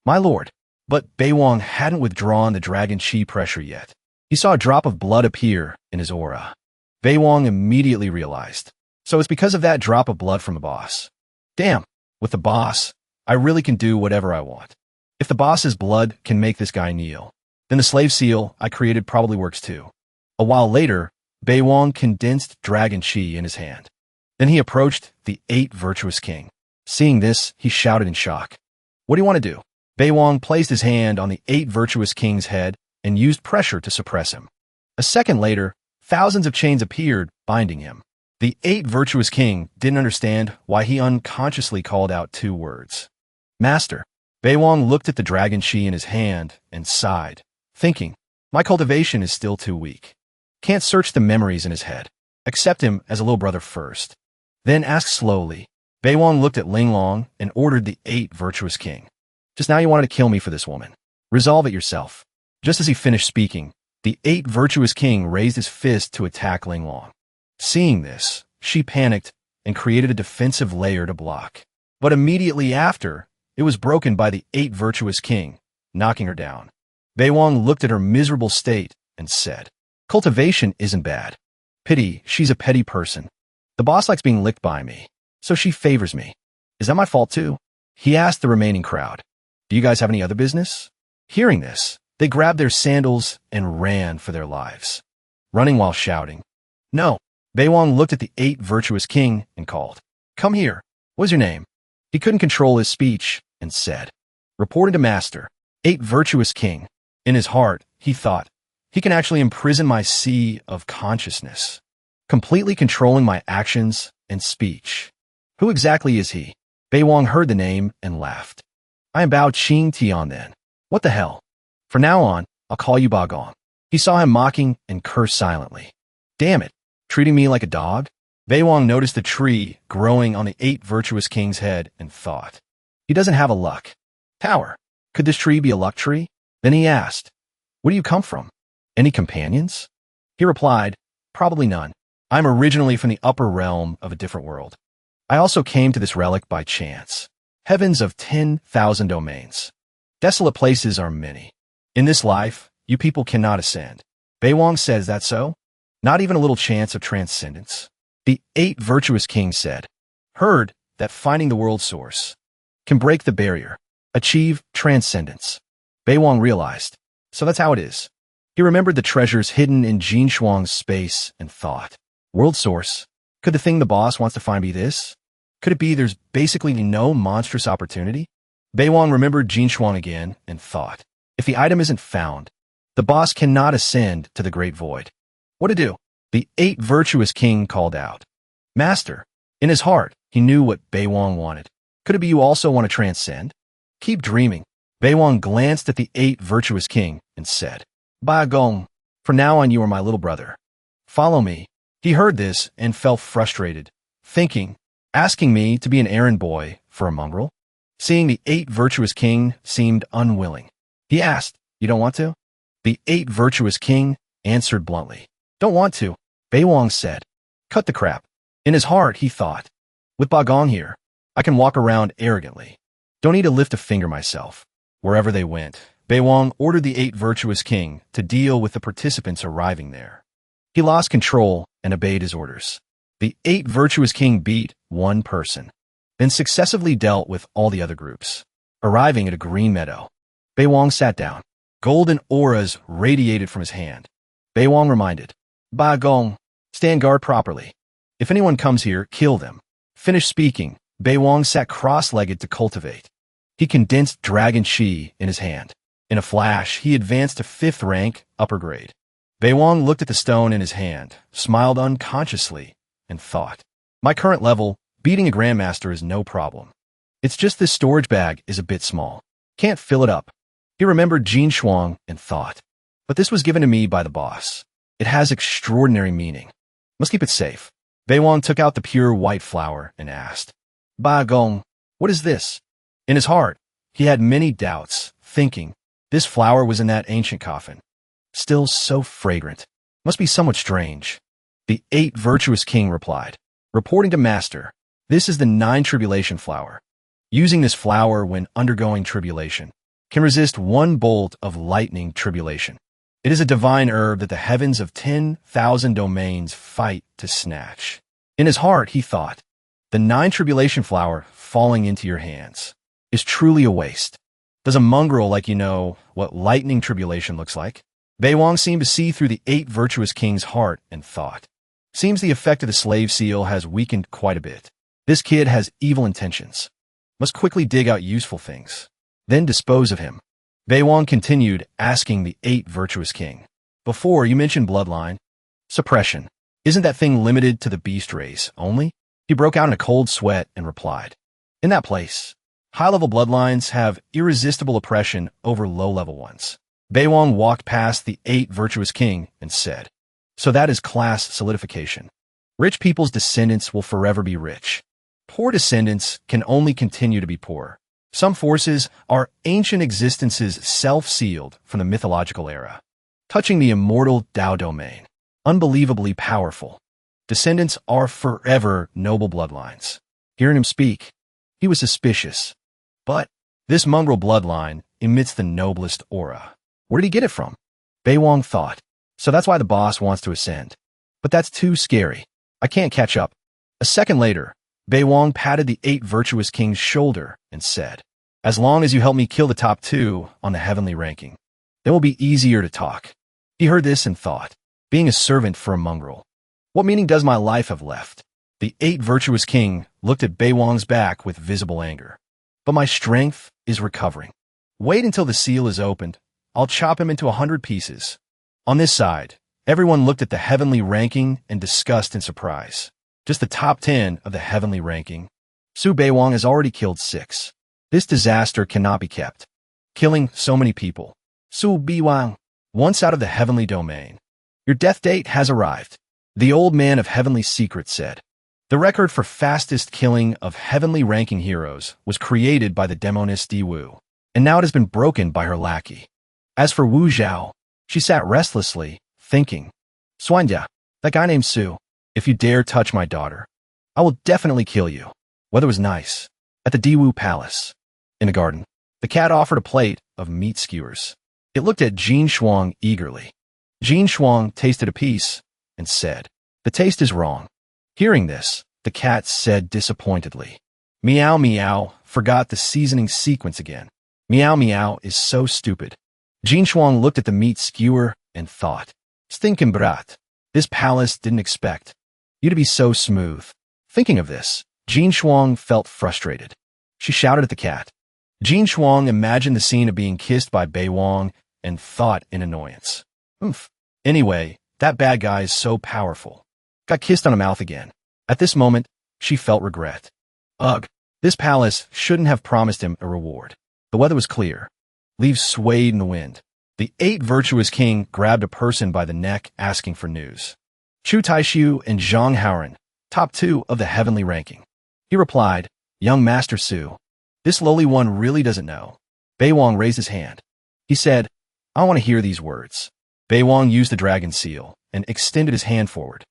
My lord. But Bei Wang hadn't withdrawn the Dragon Chi pressure yet. He saw a drop of blood appear in his aura. Bei Wang immediately realized. So it's because of that drop of blood from the boss. Damn, with the boss, I really can do whatever I want. If the boss's blood can make this guy kneel, then the slave seal I created probably works too. A while later, Bei Wang condensed Dragon Chi in his hand. Then he approached the 8 virtuous king. Seeing this, he shouted in shock. What do you want to do? Bei Wang placed his hand on the 8 virtuous king's head and used pressure to suppress him. A second later, thousands of chains appeared, binding him. The 8 virtuous king didn't understand why he unconsciously called out 2 words. Master. Bei Wang looked at the Dragon Chi in his hand and sighed, thinking, my cultivation is still too weak. Can't search the memories in his head. Accept him as a little brother first. Then ask slowly. Bei Wang looked at Linglong and ordered the 8 virtuous king. Just now you wanted to kill me for this woman. Resolve it yourself. Just as he finished speaking, the 8 virtuous king raised his fist to attack Linglong. Seeing this, she panicked and created a defensive layer to block. But immediately after, it was broken by the 8 virtuous king, knocking her down. Bei Wang looked at her miserable state and said, Cultivation isn't bad. Pity, she's a petty person. The boss likes being licked by me, so she favors me. Is that my fault too? He asked the remaining crowd. Do you guys have any other business? Hearing this, they grabbed their sandals and ran for their lives, running while shouting. No. Bei Wang looked at the 8 virtuous king and called. Come here. What's your name? He couldn't control his speech and said, Reporting to master, 8 virtuous king. In his heart, he thought, he can actually imprison my sea of consciousness, completely controlling my actions and speech. Who exactly is he? Bei Wang heard the name and laughed. I am Bao Qing Tian then. What the hell? From now on, I'll call you Ba Gong. He saw him mocking and cursed silently. Damn it. Treating me like a dog? Bei Wang noticed the tree growing on the 8 virtuous king's head and thought, he doesn't have a luck tower. Could this tree be a luck tree? Then he asked, where do you come from? Any companions? He replied, probably none. I'm originally from the upper realm of a different world. I also came to this relic by chance. Heavens of 10,000 domains. Desolate places are many. In this life, you people cannot ascend. Bei Wang says that so? Not even a little chance of transcendence. The 8 virtuous kings said, heard that finding the world source can break the barrier, achieve transcendence. Bei Wang realized, so that's how it is. He remembered the treasures hidden in Jin Shuang's space and thought, world source? Could the thing the boss wants to find be this? Could it be there's basically no monstrous opportunity? Wang remembered Jin Shuang again and thought, if the item isn't found, the boss cannot ascend to the Great Void. What to do? The 8 virtuous king called out. Master. In his heart, he knew what Wang wanted. Could it be you also want to transcend? Keep dreaming. Wang glanced at the 8 virtuous king and said, Ba Gong, from now on you are my little brother. Follow me. He heard this and felt frustrated, thinking, asking me to be an errand boy for a mongrel? Seeing the 8 virtuous king seemed unwilling. He asked, you don't want to? The 8 virtuous king answered bluntly, don't want to. Wang said, cut the crap. In his heart, he thought, with Ba Gong here, I can walk around arrogantly. Don't need to lift a finger myself. Wherever they went, Wang ordered the 8 virtuous king to deal with the participants arriving there. He lost control and obeyed his orders. The 8 virtuous king beat one person, then successively dealt with all the other groups. Arriving at a green meadow, Wang sat down. Golden auras radiated from his hand. Wang reminded, Ba Gong, stand guard properly. If anyone comes here, kill them. Finished speaking, Wang sat cross-legged to cultivate. He condensed dragon chi in his hand. In a flash, he advanced to 5th rank, upper grade. Wang looked at the stone in his hand, smiled unconsciously, and thought, my current level, beating a grandmaster is no problem. It's just this storage bag is a bit small. Can't fill it up. He remembered Jin Shuang and thought, but this was given to me by the boss. It has extraordinary meaning. Must keep it safe. Wang took out the pure white flower and asked, Ba Gong, what is this? In his heart, he had many doubts, thinking, this flower was in that ancient coffin. Still so fragrant. Must be somewhat strange. The 8 virtuous king replied, reporting to master, this is the 9 tribulation flower. Using this flower when undergoing tribulation can resist 1 bolt of lightning tribulation. It is a divine herb that the heavens of 10,000 domains fight to snatch. In his heart, he thought, the 9 tribulation flower falling into your hands is truly a waste. Does a mongrel like you know what lightning tribulation looks like? Wang seemed to see through the 8 virtuous king's heart and thought, seems the effect of the slave seal has weakened quite a bit. This kid has evil intentions. Must quickly dig out useful things, then dispose of him. Wang continued, asking the 8 virtuous king, before you mentioned bloodline, suppression. Isn't that thing limited to the beast race only? He broke out in a cold sweat and replied, in that place, high-level bloodlines have irresistible oppression over low-level ones. Wang walked past the 8 virtuous king and said, so that is class solidification. Rich people's descendants will forever be rich. Poor descendants can only continue to be poor. Some forces are ancient existences self-sealed from the mythological era, touching the immortal Tao domain. Unbelievably powerful. Descendants are forever noble bloodlines. Hearing him speak, he was suspicious. But this mongrel bloodline emits the noblest aura. Where did he get it from? Wang thought. So that's why the boss wants to ascend. But that's too scary. I can't catch up. A second later, Wang patted the 8 virtuous king's shoulder and said, as long as you help me kill the top 2 on the heavenly ranking, it will be easier to talk. He heard this and thought, being a servant for a mongrel, what meaning does my life have left? The 8 virtuous king looked at Wang's back with visible anger. But my strength is recovering. Wait until the seal is opened. I'll chop him into 100 pieces. On this side, everyone looked at the heavenly ranking and discussed in surprise. Just the top 10 of the heavenly ranking. Su Wang has already killed 6. This disaster cannot be kept. Killing so many people. Su Wang, once out of the heavenly domain. Your death date has arrived. The old man of heavenly secrets said. The record for fastest killing of heavenly ranking heroes was created by the demoness Di Wu, and now it has been broken by her lackey. As for Wu Zhao, she sat restlessly, thinking, Swanja, that guy named Su, if you dare touch my daughter, I will definitely kill you. Weather was nice. At the Di Wu Palace. In a garden, the cat offered a plate of meat skewers. It looked at Jin Shuang eagerly. Jin Shuang tasted a piece and said, the taste is wrong. Hearing this, the cat said disappointedly, Meow meow, forgot the seasoning sequence again. Meow meow is so stupid. Jin Shuang looked at the meat skewer and thought, stinkin' brat. This palace didn't expect you to be so smooth. Thinking of this, Jin Shuang felt frustrated. She shouted at the cat, Jin Shuang imagined the scene of being kissed by Bei Wang and thought in annoyance. Oomph. Anyway, that bad guy is so powerful. Got kissed on the mouth again. At this moment, she felt regret. Ugh, this palace shouldn't have promised him a reward. The weather was clear. Leaves swayed in the wind. The 8 virtuous king grabbed a person by the neck asking for news. Chu Taishu and Zhang Haoren, top 2 of the heavenly ranking. He replied, Young Master Su, this lowly one really doesn't know. Bei Wang raised his hand. He said, I want to hear these words. Bei Wang used the dragon seal and extended his hand forward.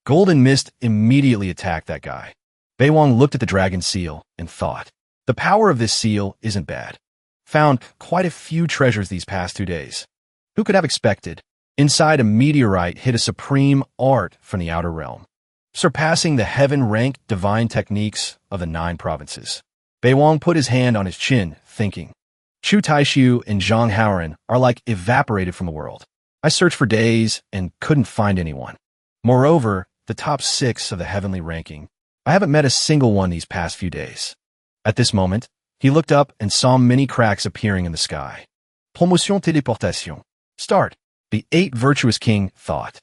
Golden mist immediately attacked that guy. Bei Wang looked at the dragon seal and thought, the power of this seal isn't bad. Found quite a few treasures these past 2 days. Who could have expected? Inside a meteorite hid a supreme art from the outer realm, surpassing the heaven-ranked divine techniques of the 9 provinces. Bei Wang put his hand on his chin, thinking, Chu Taishu and Zhang Haoren are like evaporated from the world. I searched for days and couldn't find anyone. Moreover, the top 6 of the heavenly ranking, I haven't met a single one these past few days. At this moment, he looked up and saw many cracks appearing in the sky. Promotion téléportation. Start. The 8 virtuous king thought.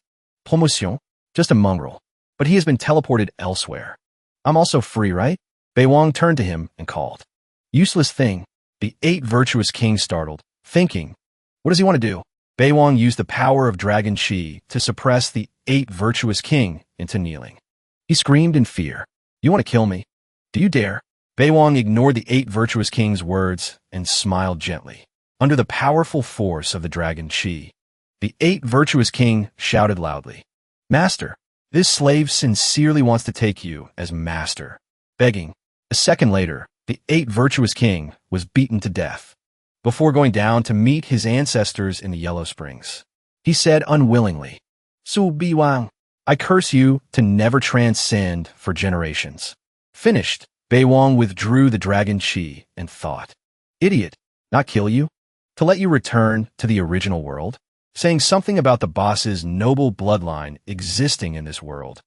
Promotion? Just a mongrel. But he has been teleported elsewhere. I'm also free, right? Bei Wang turned to him and called. Useless thing. The 8 virtuous king startled, thinking, what does he want to do? Bei Wang used the power of dragon chi to suppress the 8 virtuous king into kneeling. He screamed in fear. You want to kill me? Do you dare? Bei Wang ignored the 8 virtuous king's words and smiled gently. Under the powerful force of the dragon chi, the 8 virtuous king shouted loudly, Master, this slave sincerely wants to take you as master. Begging. A second later, the 8 virtuous king was beaten to death. Before going down to meet his ancestors in the Yellow Springs, he said unwillingly, Su Bi Wang, I curse you to never transcend for generations. Finished, Bei Wang withdrew the dragon chi and thought, Idiot, not kill you? To let you return to the original world? Saying something about the boss's noble bloodline existing in this world,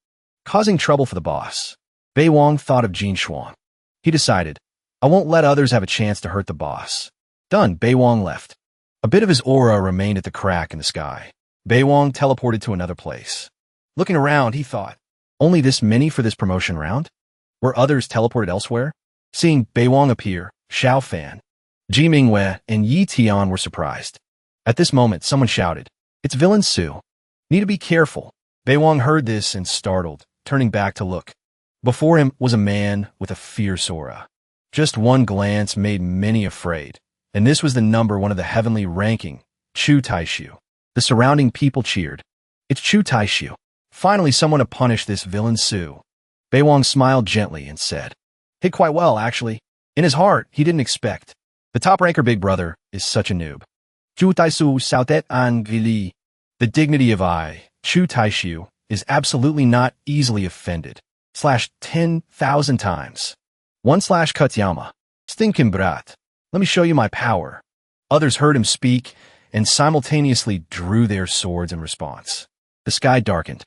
causing trouble for the boss. Bei Wang thought of Jin Shuang. He decided, I won't let others have a chance to hurt the boss. Done, Bei Wang left. A bit of his aura remained at the crack in the sky. Bei Wang teleported to another place. Looking around, he thought, only this many for this promotion round? Were others teleported elsewhere? Seeing Bei Wang appear, Xiao Fan, Ji Mingwei, and Yi Tian were surprised. At this moment, someone shouted, It's Villain Su. Need to be careful. Bei Wang heard this and startled, turning back to look. Before him was a man with a fierce aura. Just one glance made many afraid, and this was the number 1 of the heavenly ranking, Chu Taishu. The surrounding people cheered. It's Chu Taishu. Finally, someone to punish this Villain Su. Bei Wang smiled gently and said, Hit quite well, actually. In his heart, he didn't expect. The top ranker big brother is such a noob. Chu Taishu sautet an gili. The dignity of Chu Taishu, is absolutely not easily offended. /10,000 times. 1/Kutyama. Stinkin' brat. Let me show you my power. Others heard him speak and simultaneously drew their swords in response. The sky darkened.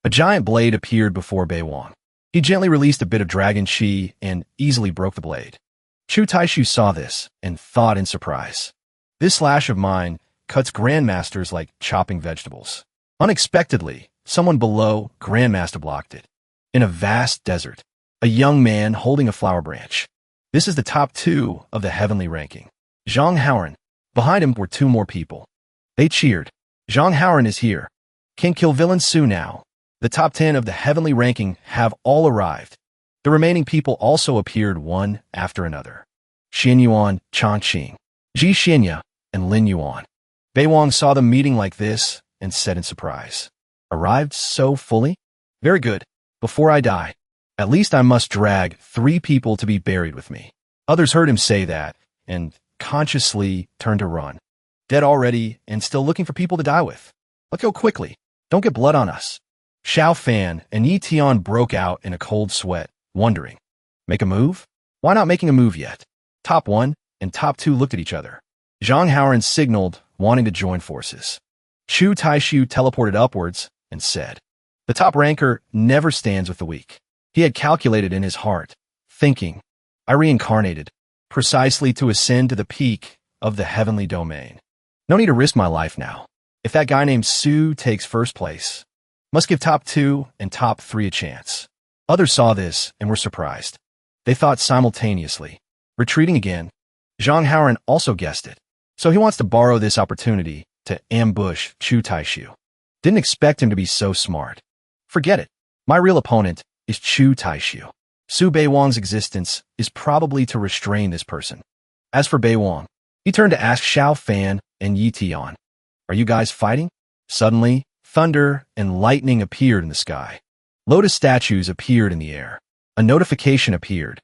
A giant blade appeared before Bei Wang. He gently released a bit of dragon chi and easily broke the blade. Chu Taishu saw this and thought in surprise. This slash of mine cuts grandmasters like chopping vegetables. Unexpectedly, someone below Grandmaster blocked it. In a vast desert, a young man holding a flower branch. This is the top 2 of the heavenly ranking. Zhang Haoren. Behind him were 2 more people. They cheered. Zhang Haoren is here. Can kill Villain Su now. The top 10 of the heavenly ranking have all arrived. The remaining people also appeared one after another. Xian Yuan, Chan Qing, Ji Xianya, and Lin Yuan. Bei Wang saw them meeting like this and said in surprise, Arrived so fully? Very good. Before I die, at least I must drag 3 people to be buried with me. Others heard him say that and consciously turned to run. Dead already and still looking for people to die with. Let's go quickly. Don't get blood on us. Xiao Fan and Yi Tian broke out in a cold sweat, wondering, make a move? Why not making a move yet? Top 1 and top 2 looked at each other. Zhang Haoren signaled, wanting to join forces. Chu Taishu teleported upwards and said, The top ranker never stands with the weak. He had calculated in his heart, thinking, I reincarnated. precisely to ascend to the peak of the heavenly domain. No need to risk my life now. If that guy named Su takes first place, must give top 2 and top 3 a chance. Others saw this and were surprised. They thought simultaneously. Retreating again, Zhang Haoran also guessed it. So he wants to borrow this opportunity to ambush Chu Taishu. Didn't expect him to be so smart. Forget it. My real opponent is Chu Taishu. Su Beiwang's existence is probably to restrain this person. As for Beiwang, he turned to ask Xiao Fan and Yi Tian, "Are you guys fighting?" Suddenly, thunder and lightning appeared in the sky. Lotus statues appeared in the air. A notification appeared.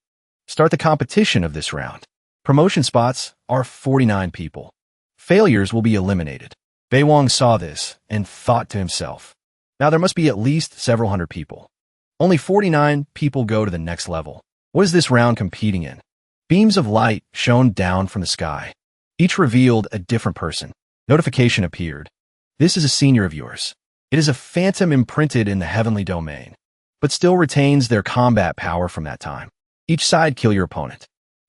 Start the competition of this round. Promotion spots are 49 people. Failures will be eliminated. Beiwang saw this and thought to himself, now there must be at least several hundred people. Only 49 people go to the next level. What is this round competing in? Beams of light shone down from the sky. Each revealed a different person. Notification appeared. This is a senior of yours. It is a phantom imprinted in the heavenly domain, but still retains their combat power from that time. Each side kill your opponent.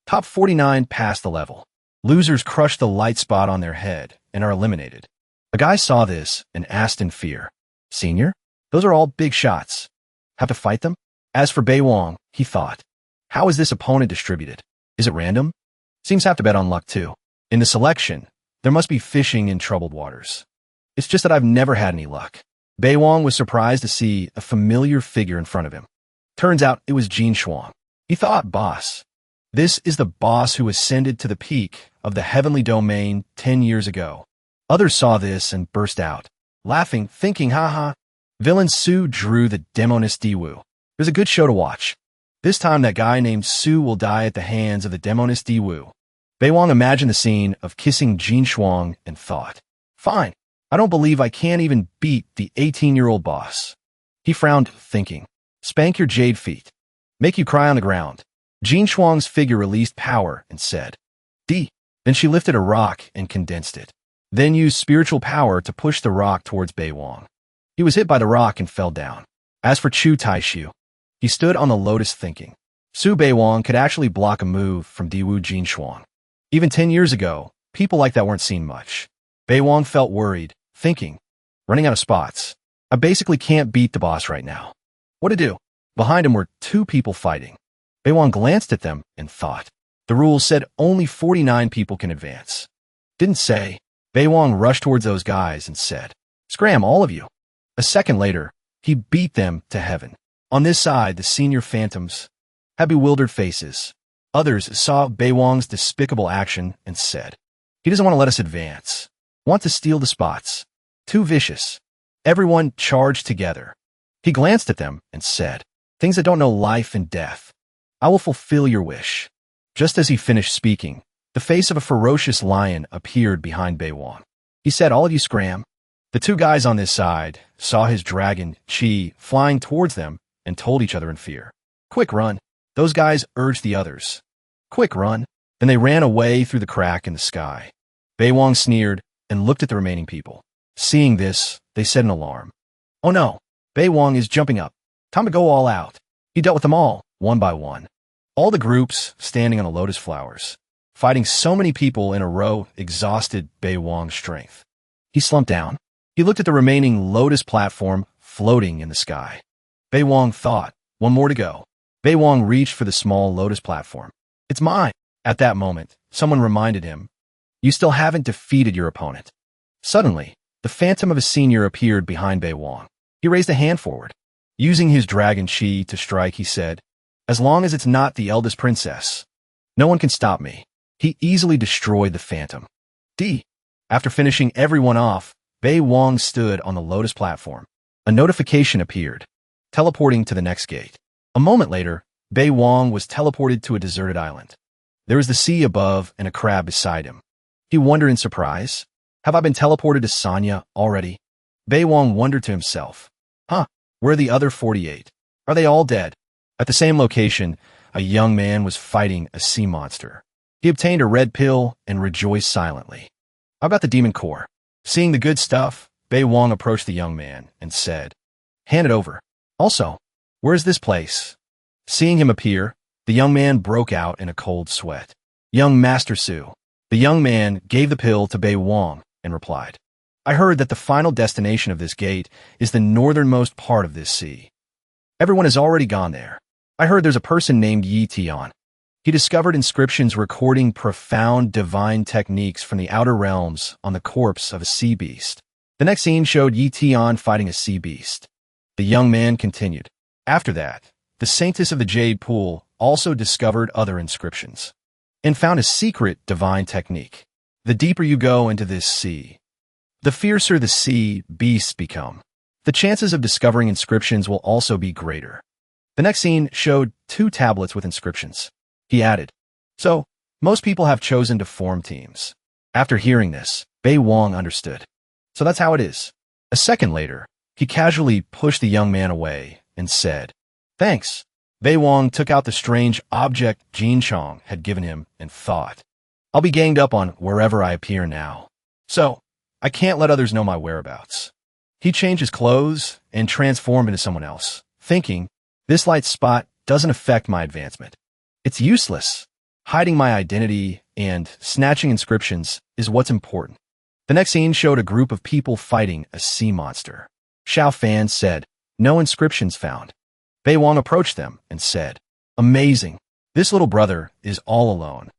Top 49 pass the level. Losers crush the light spot on their head and are eliminated. A guy saw this and asked in fear, "Senior? Those are all big shots. Have to fight them?" As for Beiwang, he thought, how is this opponent distributed? Is it random? Seems to have to bet on luck too. In the selection, there must be fishing in troubled waters. It's just that I've never had any luck. Beiwang was surprised to see a familiar figure in front of him. Turns out it was Jin Shuang. He thought, boss. This is the boss who ascended to the peak of the heavenly domain 10 years ago. Others saw this and burst out, laughing, thinking, haha. Villain Su drew the demonist Diwu. It was a good show to watch. This time that guy named Su will die at the hands of the demonist Diwu. Beiwang imagined the scene of kissing Jin Shuang and thought, fine, I don't believe I can't even beat the 18-year-old boss. He frowned, thinking, spank your jade feet. Make you cry on the ground. Jin Shuang's figure released power and said, D. Then she lifted a rock and condensed it. Then used spiritual power to push the rock towards Beiwang. He was hit by the rock and fell down. As for Chu Taishu, he stood on the lotus thinking, Su Beiwang could actually block a move from Diwu Jin Shuang. Even 10 years ago, people like that weren't seen much. Beiwang felt worried, thinking, running out of spots. I basically can't beat the boss right now. What to do? Behind him were 2 people fighting. Beiwang glanced at them and thought. The rules said only 49 people can advance. Didn't say. Beiwang rushed towards those guys and said, scram, all of you. A second later, he beat them to heaven. On this side, the senior phantoms had bewildered faces. Others saw Beiwang's despicable action and said, he doesn't want to let us advance. Want to steal the spots. Too vicious. Everyone charged together. He glanced at them and said, things that don't know life and death. I will fulfill your wish. Just as he finished speaking, the face of a ferocious lion appeared behind Beiwang. He said, all of you scram. The 2 guys on this side saw his dragon, Qi, flying towards them and told each other in fear, quick run. Those guys urged the others. Quick run. Then they ran away through the crack in the sky. Beiwang sneered and looked at the remaining people. Seeing this, they said in alarm, oh no, Beiwang is jumping up. Time to go all out. He dealt with them all, one by one. All the groups standing on the lotus flowers. Fighting so many people in a row exhausted Beiwang's strength. He slumped down. He looked at the remaining lotus platform floating in the sky. Beiwang thought, one more to go. Beiwang reached for the small lotus platform. It's mine. At that moment, someone reminded him, you still haven't defeated your opponent. Suddenly, the phantom of a senior appeared behind Beiwang. He raised a hand forward. Using his dragon Qi to strike, he said, as long as it's not the eldest princess, no one can stop me. He easily destroyed the phantom. D. After finishing everyone off, Beiwang stood on the lotus platform. A notification appeared, teleporting to the next gate. A moment later, Beiwang was teleported to a deserted island. There was the sea above and a crab beside him. He wondered in surprise, have I been teleported to Sanya already? Beiwang wondered to himself, where are the other 48? Are they all dead? At the same location, a young man was fighting a sea monster. He obtained a red pill and rejoiced silently. How about the demon core? Seeing the good stuff, Beiwang approached the young man and said, hand it over. Also, where is this place? Seeing him appear, the young man broke out in a cold sweat. Young Master Su. The young man gave the pill to Bei Wang and replied, I heard that the final destination of this gate is the northernmost part of this sea. Everyone has already gone there. I heard there's a person named Yi Tian. He discovered inscriptions recording profound divine techniques from the outer realms on the corpse of a sea beast. The next scene showed Yi Tian fighting a sea beast. The young man continued. After that, the Saintess of the Jade Pool also discovered other inscriptions and found a secret divine technique. The deeper you go into this sea, the fiercer the sea beasts become. The chances of discovering inscriptions will also be greater. The next scene showed 2 tablets with inscriptions. He added, so, most people have chosen to form teams. After hearing this, Bei Wang understood. So that's how it is. A second later, he casually pushed the young man away and said, thanks. Bei Wang took out the strange object Jin Chong had given him and thought, I'll be ganged up on wherever I appear now. So, I can't let others know my whereabouts. He changed his clothes and transformed into someone else, thinking, this light spot doesn't affect my advancement. It's useless. Hiding my identity and snatching inscriptions is what's important. The next scene showed a group of people fighting a sea monster. Xiao Fan said, no inscriptions found. Bei Wang approached them and said, amazing. This little brother is all alone.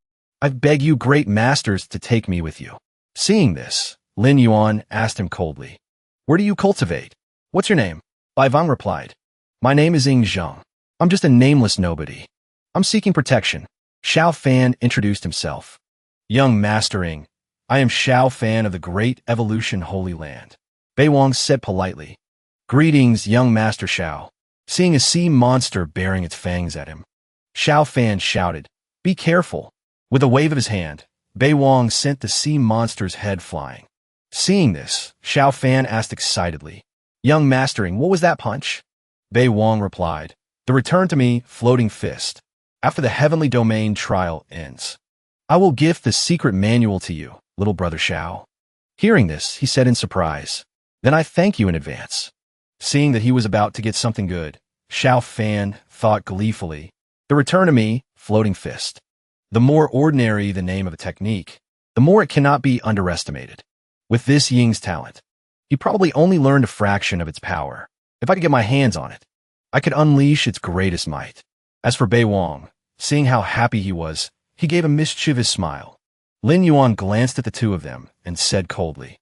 I beg you great masters to take me with you. Seeing this, Lin Yuan asked him coldly, where do you cultivate? What's your name? Bai Wang replied, my name is Ying Zheng. I'm just a nameless nobody. I'm seeking protection. Xiao Fan introduced himself. Young Master Ying, I am Xiao Fan of the Great Evolution Holy Land. Bei Wang said politely, greetings, young Master Xiao. Seeing a sea monster bearing its fangs at him, Xiao Fan shouted, be careful. With a wave of his hand, Bei Wang sent the sea monster's head flying. Seeing this, Xiao Fan asked excitedly, young Master Ying, what was that punch? Bei Wang replied, the return to me floating fist. After the heavenly domain trial ends, I will gift the secret manual to you, little brother Xiao. Hearing this, he said in surprise, then I thank you in advance. Seeing that he was about to get something good, Xiao Fan thought gleefully, the return to me floating fist. The more ordinary the name of a technique, the more it cannot be underestimated. With this Ying's talent, he probably only learned a fraction of its power. If I could get my hands on it, I could unleash its greatest might. As for Bei Wang, seeing how happy he was, he gave a mischievous smile. Lin Yuan glanced at the two of them and said coldly,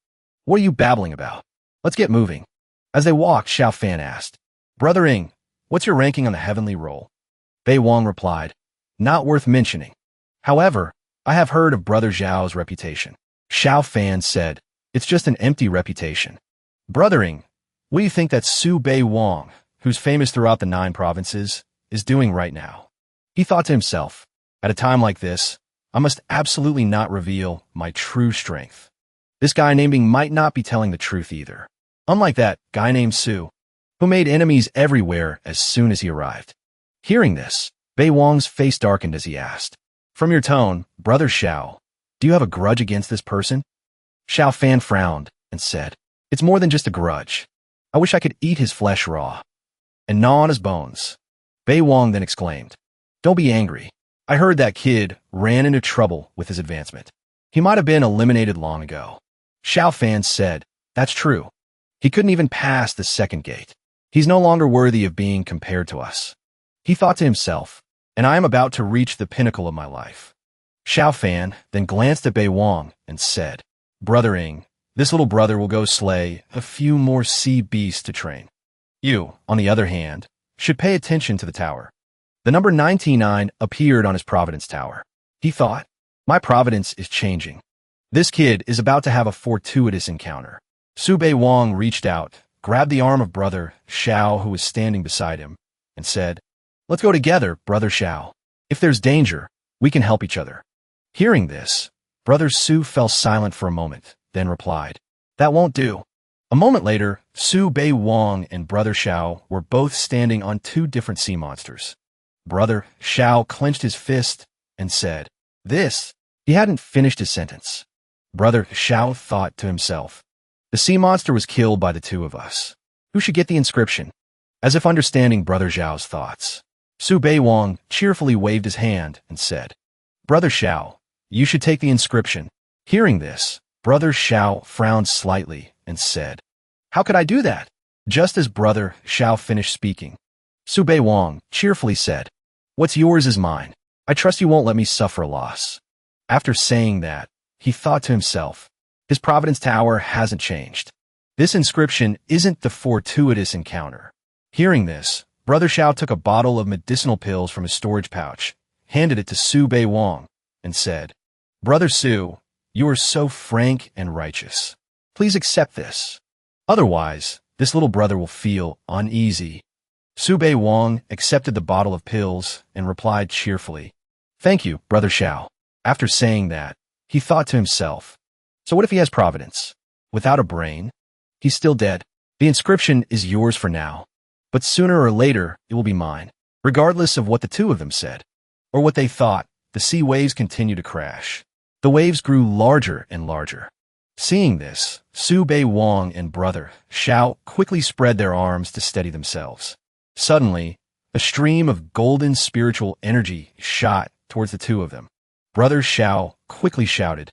what are you babbling about? Let's get moving. As they walked, Xiao Fan asked, brother Ying, what's your ranking on the heavenly roll? Bei Wang replied, not worth mentioning. However, I have heard of brother Zhao's reputation. Xiao Fan said, it's just an empty reputation. Brother Ying, what do you think that Su Bei Wang, who's famous throughout the 9 provinces, is doing right now? He thought to himself, at a time like this, I must absolutely not reveal my true strength. This guy named Ying might not be telling the truth either. Unlike that guy named Su, who made enemies everywhere as soon as he arrived. Hearing this, Bei Wang's face darkened as he asked, from your tone, brother Xiao, do you have a grudge against this person? Xiao Fan frowned and said, it's more than just a grudge. I wish I could eat his flesh raw and gnaw on his bones. Bei Wang then exclaimed, don't be angry. I heard that kid ran into trouble with his advancement. He might have been eliminated long ago. Xiao Fan said, that's true. He couldn't even pass the second gate. He's no longer worthy of being compared to us. He thought to himself, and I am about to reach the pinnacle of my life. Xiao Fan then glanced at Bei Wang and said, brother Ying, this little brother will go slay a few more sea beasts to train. You, on the other hand, should pay attention to the tower. The number 99 appeared on his Providence Tower. He thought, my Providence is changing. This kid is about to have a fortuitous encounter. Su Bei Wang reached out, grabbed the arm of brother Xiao who was standing beside him, and said, let's go together, brother Xiao. If there's danger, we can help each other. Hearing this, brother Su fell silent for a moment, then replied, that won't do. A moment later, Su Bei Wang and brother Xiao were both standing on 2 different sea monsters. Brother Xiao clenched his fist and said, this. He hadn't finished his sentence. Brother Xiao thought to himself, the sea monster was killed by the 2 of us. Who should get the inscription? As if understanding brother Zhao's thoughts, Su Bei Wang cheerfully waved his hand and said, Brother Xiao, you should take the inscription. Hearing this, Brother Xiao frowned slightly and said, How could I do that? Just as Brother Xiao finished speaking, Su Bei Wang cheerfully said, What's yours is mine. I trust you won't let me suffer a loss. After saying that, he thought to himself, His Providence Tower hasn't changed. This inscription isn't the fortuitous encounter. Hearing this, Brother Xiao took a bottle of medicinal pills from his storage pouch, handed it to Su Bei Wang, and said, Brother Su, you are so frank and righteous. Please accept this. Otherwise, this little brother will feel uneasy. Su Bei Wang accepted the bottle of pills and replied cheerfully, Thank you, Brother Xiao. After saying that, he thought to himself, So what if he has providence? Without a brain? He's still dead. The inscription is yours for now, but sooner or later it will be mine. Regardless of what the two of them said, or what they thought, the sea waves continued to crash. The waves grew larger and larger. Seeing this, Su Bei Wang and Brother Xiao quickly spread their arms to steady themselves. Suddenly, a stream of golden spiritual energy shot towards the two of them. Brother Xiao quickly shouted,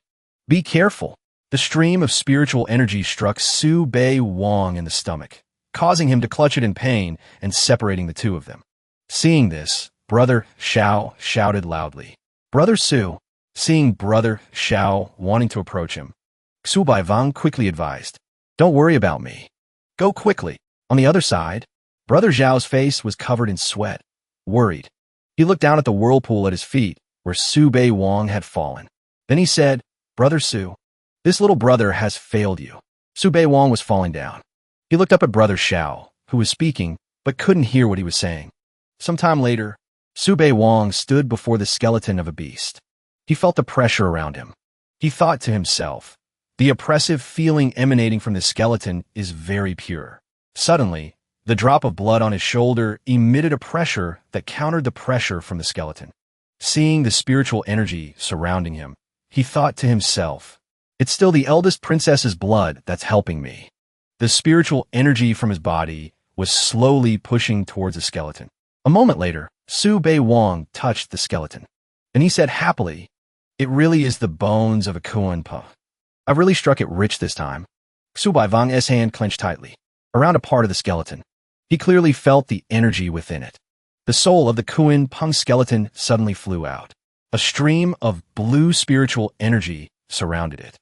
Be careful! The stream of spiritual energy struck Su Bei Wang in the stomach, causing him to clutch it in pain and separating the two of them. Seeing this, Brother Xiao shouted loudly, Brother Su! Seeing Brother Xiao wanting to approach him, Su Bei Wang quickly advised, Don't worry about me. Go quickly. On the other side, Brother Xiao's face was covered in sweat, worried. He looked down at the whirlpool at his feet, where Su Bei Wang had fallen. Then he said, Brother Su, this little brother has failed you. Su Bei Wang was falling down. He looked up at Brother Xiao, who was speaking, but couldn't hear what he was saying. Some time later, Su Bei Wang stood before the skeleton of a beast. He felt the pressure around him. He thought to himself, The oppressive feeling emanating from the skeleton is very pure. Suddenly, the drop of blood on his shoulder emitted a pressure that countered the pressure from the skeleton. Seeing the spiritual energy surrounding him, he thought to himself, It's still the eldest princess's blood that's helping me. The spiritual energy from his body was slowly pushing towards the skeleton. A moment later, Su Bei Wang touched the skeleton, and he said happily, It really is the bones of a Kuan-pa. I've really struck it rich this time. Su Bei Wang's hand clenched tightly around a part of the skeleton. He clearly felt the energy within it. The soul of the Kuan-pang skeleton suddenly flew out. A stream of blue spiritual energy surrounded it.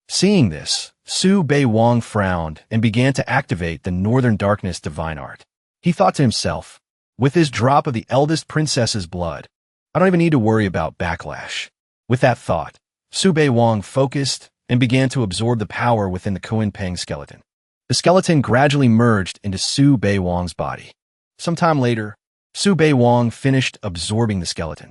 Seeing this, Su Bei Wang frowned and began to activate the Northern Darkness divine art. He thought to himself, With this drop of the eldest princess's blood, I don't even need to worry about backlash. With that thought, Su Bei Wang focused and began to absorb the power within the Kuan-pang skeleton. The skeleton gradually merged into Su Bei Wang's body. Sometime later, Su Bei Wang finished absorbing the skeleton.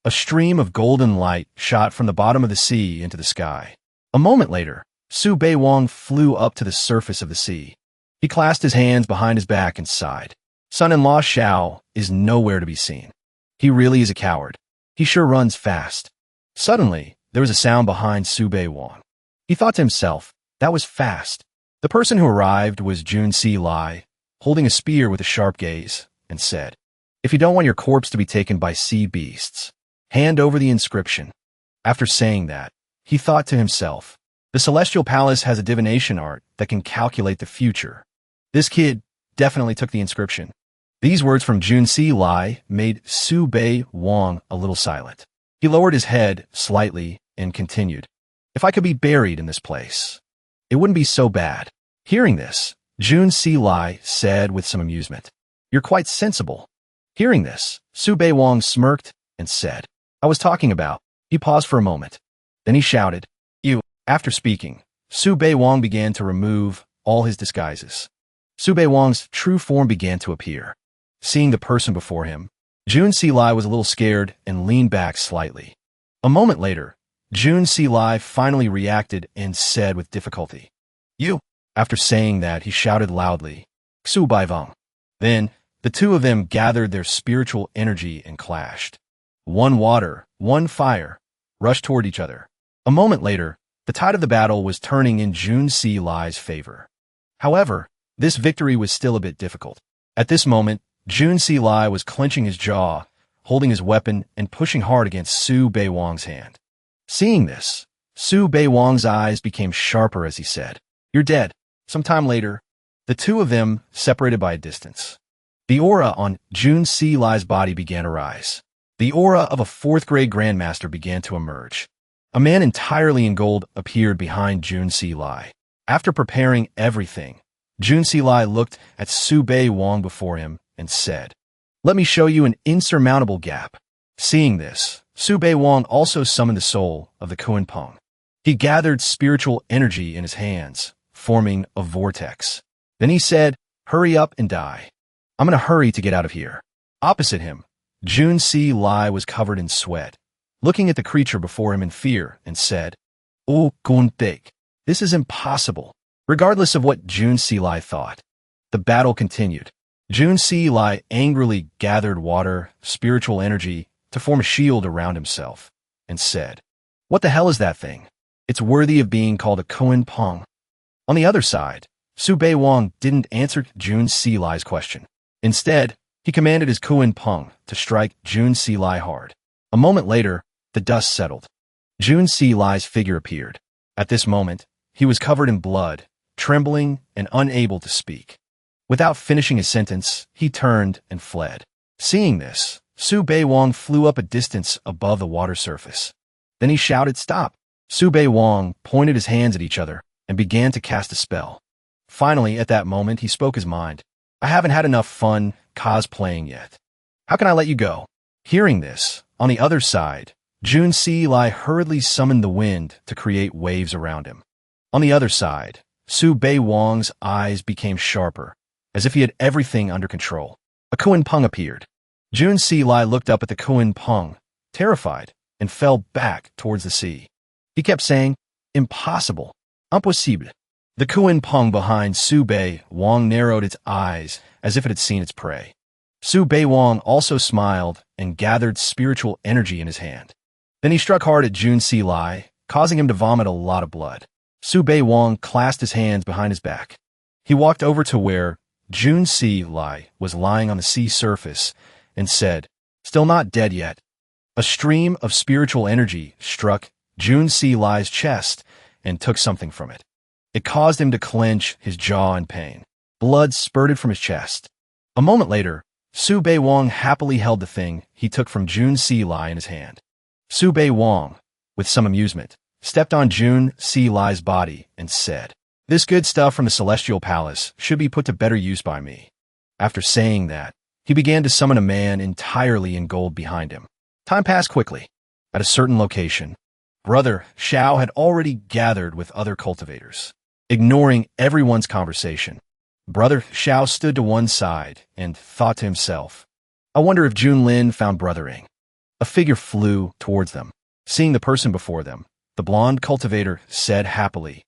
A stream of golden light shot from the bottom of the sea into the sky. A moment later, Su Bei Wang flew up to the surface of the sea. He clasped his hands behind his back and sighed. Son-in-law Xiao is nowhere to be seen. He really is a coward. He sure runs fast. Suddenly, there was a sound behind Su Bei Wang. He thought to himself, That was fast. The person who arrived was Jun Si Lai, holding a spear with a sharp gaze, and said, If you don't want your corpse to be taken by sea beasts, hand over the inscription. After saying that, he thought to himself, The Celestial Palace has a divination art that can calculate the future. This kid definitely took the inscription. These words from Jun Si Lai made Su Bei Wang a little silent. He lowered his head slightly and continued, If I could be buried in this place, it wouldn't be so bad. Hearing this, Jun Si Lai said with some amusement, You're quite sensible. Hearing this, Su Bei Wang smirked and said, I was talking about. He paused for a moment. Then he shouted, You. After speaking, Su Bei Wang began to remove all his disguises. Su Bei Wang's true form began to appear. Seeing the person before him, Jun Si Lai was a little scared and leaned back slightly. A moment later, Jun Si Lai finally reacted and said with difficulty, You. After saying that, he shouted loudly, Su Bei Wang. Then, the two of them gathered their spiritual energy and clashed. One water, one fire, rushed toward each other. A moment later, the tide of the battle was turning in Jun Si Lai's favor. However, this victory was still a bit difficult. At this moment, Jun Si Lai was clenching his jaw, holding his weapon and pushing hard against Su Bei Wang's hand. Seeing this, Su Bei Wang's eyes became sharper as he said, "You're dead." Sometime later, the two of them separated by a distance. The aura on Jun Si Lai's body began to rise. The aura of a fourth-grade grandmaster began to emerge. A man entirely in gold appeared behind Jun Si Lai. After preparing everything, Jun Si Lai looked at Su Bei Wang before him and said, "Let me show you an insurmountable gap." Seeing this, Su Bei Wang also summoned the soul of the Kuan Peng. He gathered spiritual energy in his hands, forming a vortex. Then he said, "Hurry up and die. I'm going to hurry to get out of here." Opposite him, Jun Si Lai was covered in sweat, looking at the creature before him in fear, and said, "Oh, Guntek, this is impossible." Regardless of what Jun Si Lai thought, the battle continued. Jun Si Lai angrily gathered water, spiritual energy, to form a shield around himself, and said, "What the hell is that thing? It's worthy of being called a Kuan Peng." On the other side, Su Bei Wang didn't answer Jun Si Lai's question. Instead, he commanded his Kuan Peng to strike Jun Si Lai hard. A moment later, the dust settled. Jun Si Lai's figure appeared. At this moment, he was covered in blood, trembling and unable to speak. Without finishing his sentence, he turned and fled. Seeing this, Su Bei Wang flew up a distance above the water surface. Then he shouted, "Stop!" Su Bei Wang pointed his hands at each other and began to cast a spell. Finally, at that moment, he spoke his mind. "I haven't had enough fun cosplaying yet. How can I let you go?" Hearing this, on the other side, Jun Si Lai hurriedly summoned the wind to create waves around him. On the other side, Su Bei Wang's eyes became sharper, as if he had everything under control. A Kuan Peng appeared. Jun Si Lai looked up at the Kuan Peng, terrified, and fell back towards the sea. He kept saying, "Impossible. Impossible." The Kuan Peng behind Su Bei Wang narrowed its eyes as if it had seen its prey. Su Bei Wang also smiled and gathered spiritual energy in his hand. Then he struck hard at Jun Si Lai, causing him to vomit a lot of blood. Su Bei Wang clasped his hands behind his back. He walked over to where Jun Si Lai was lying on the sea surface and said, "Still not dead yet." A stream of spiritual energy struck Jun Si Lai's chest and took something from it. It caused him to clench his jaw in pain. Blood spurted from his chest. A moment later, Su Bei Wang happily held the thing he took from Jun Si Lai in his hand. Su Bei Wang, with some amusement, stepped on Jun Si Lai's body and said, "This good stuff from the Celestial Palace should be put to better use by me." After saying that, he began to summon a man entirely in gold behind him. Time passed quickly. At a certain location, Brother Xiao had already gathered with other cultivators. Ignoring everyone's conversation, Brother Xiao stood to one side and thought to himself, "I wonder if Junlin found Brother Ing." A figure flew towards them. Seeing the person before them, the blonde cultivator said happily,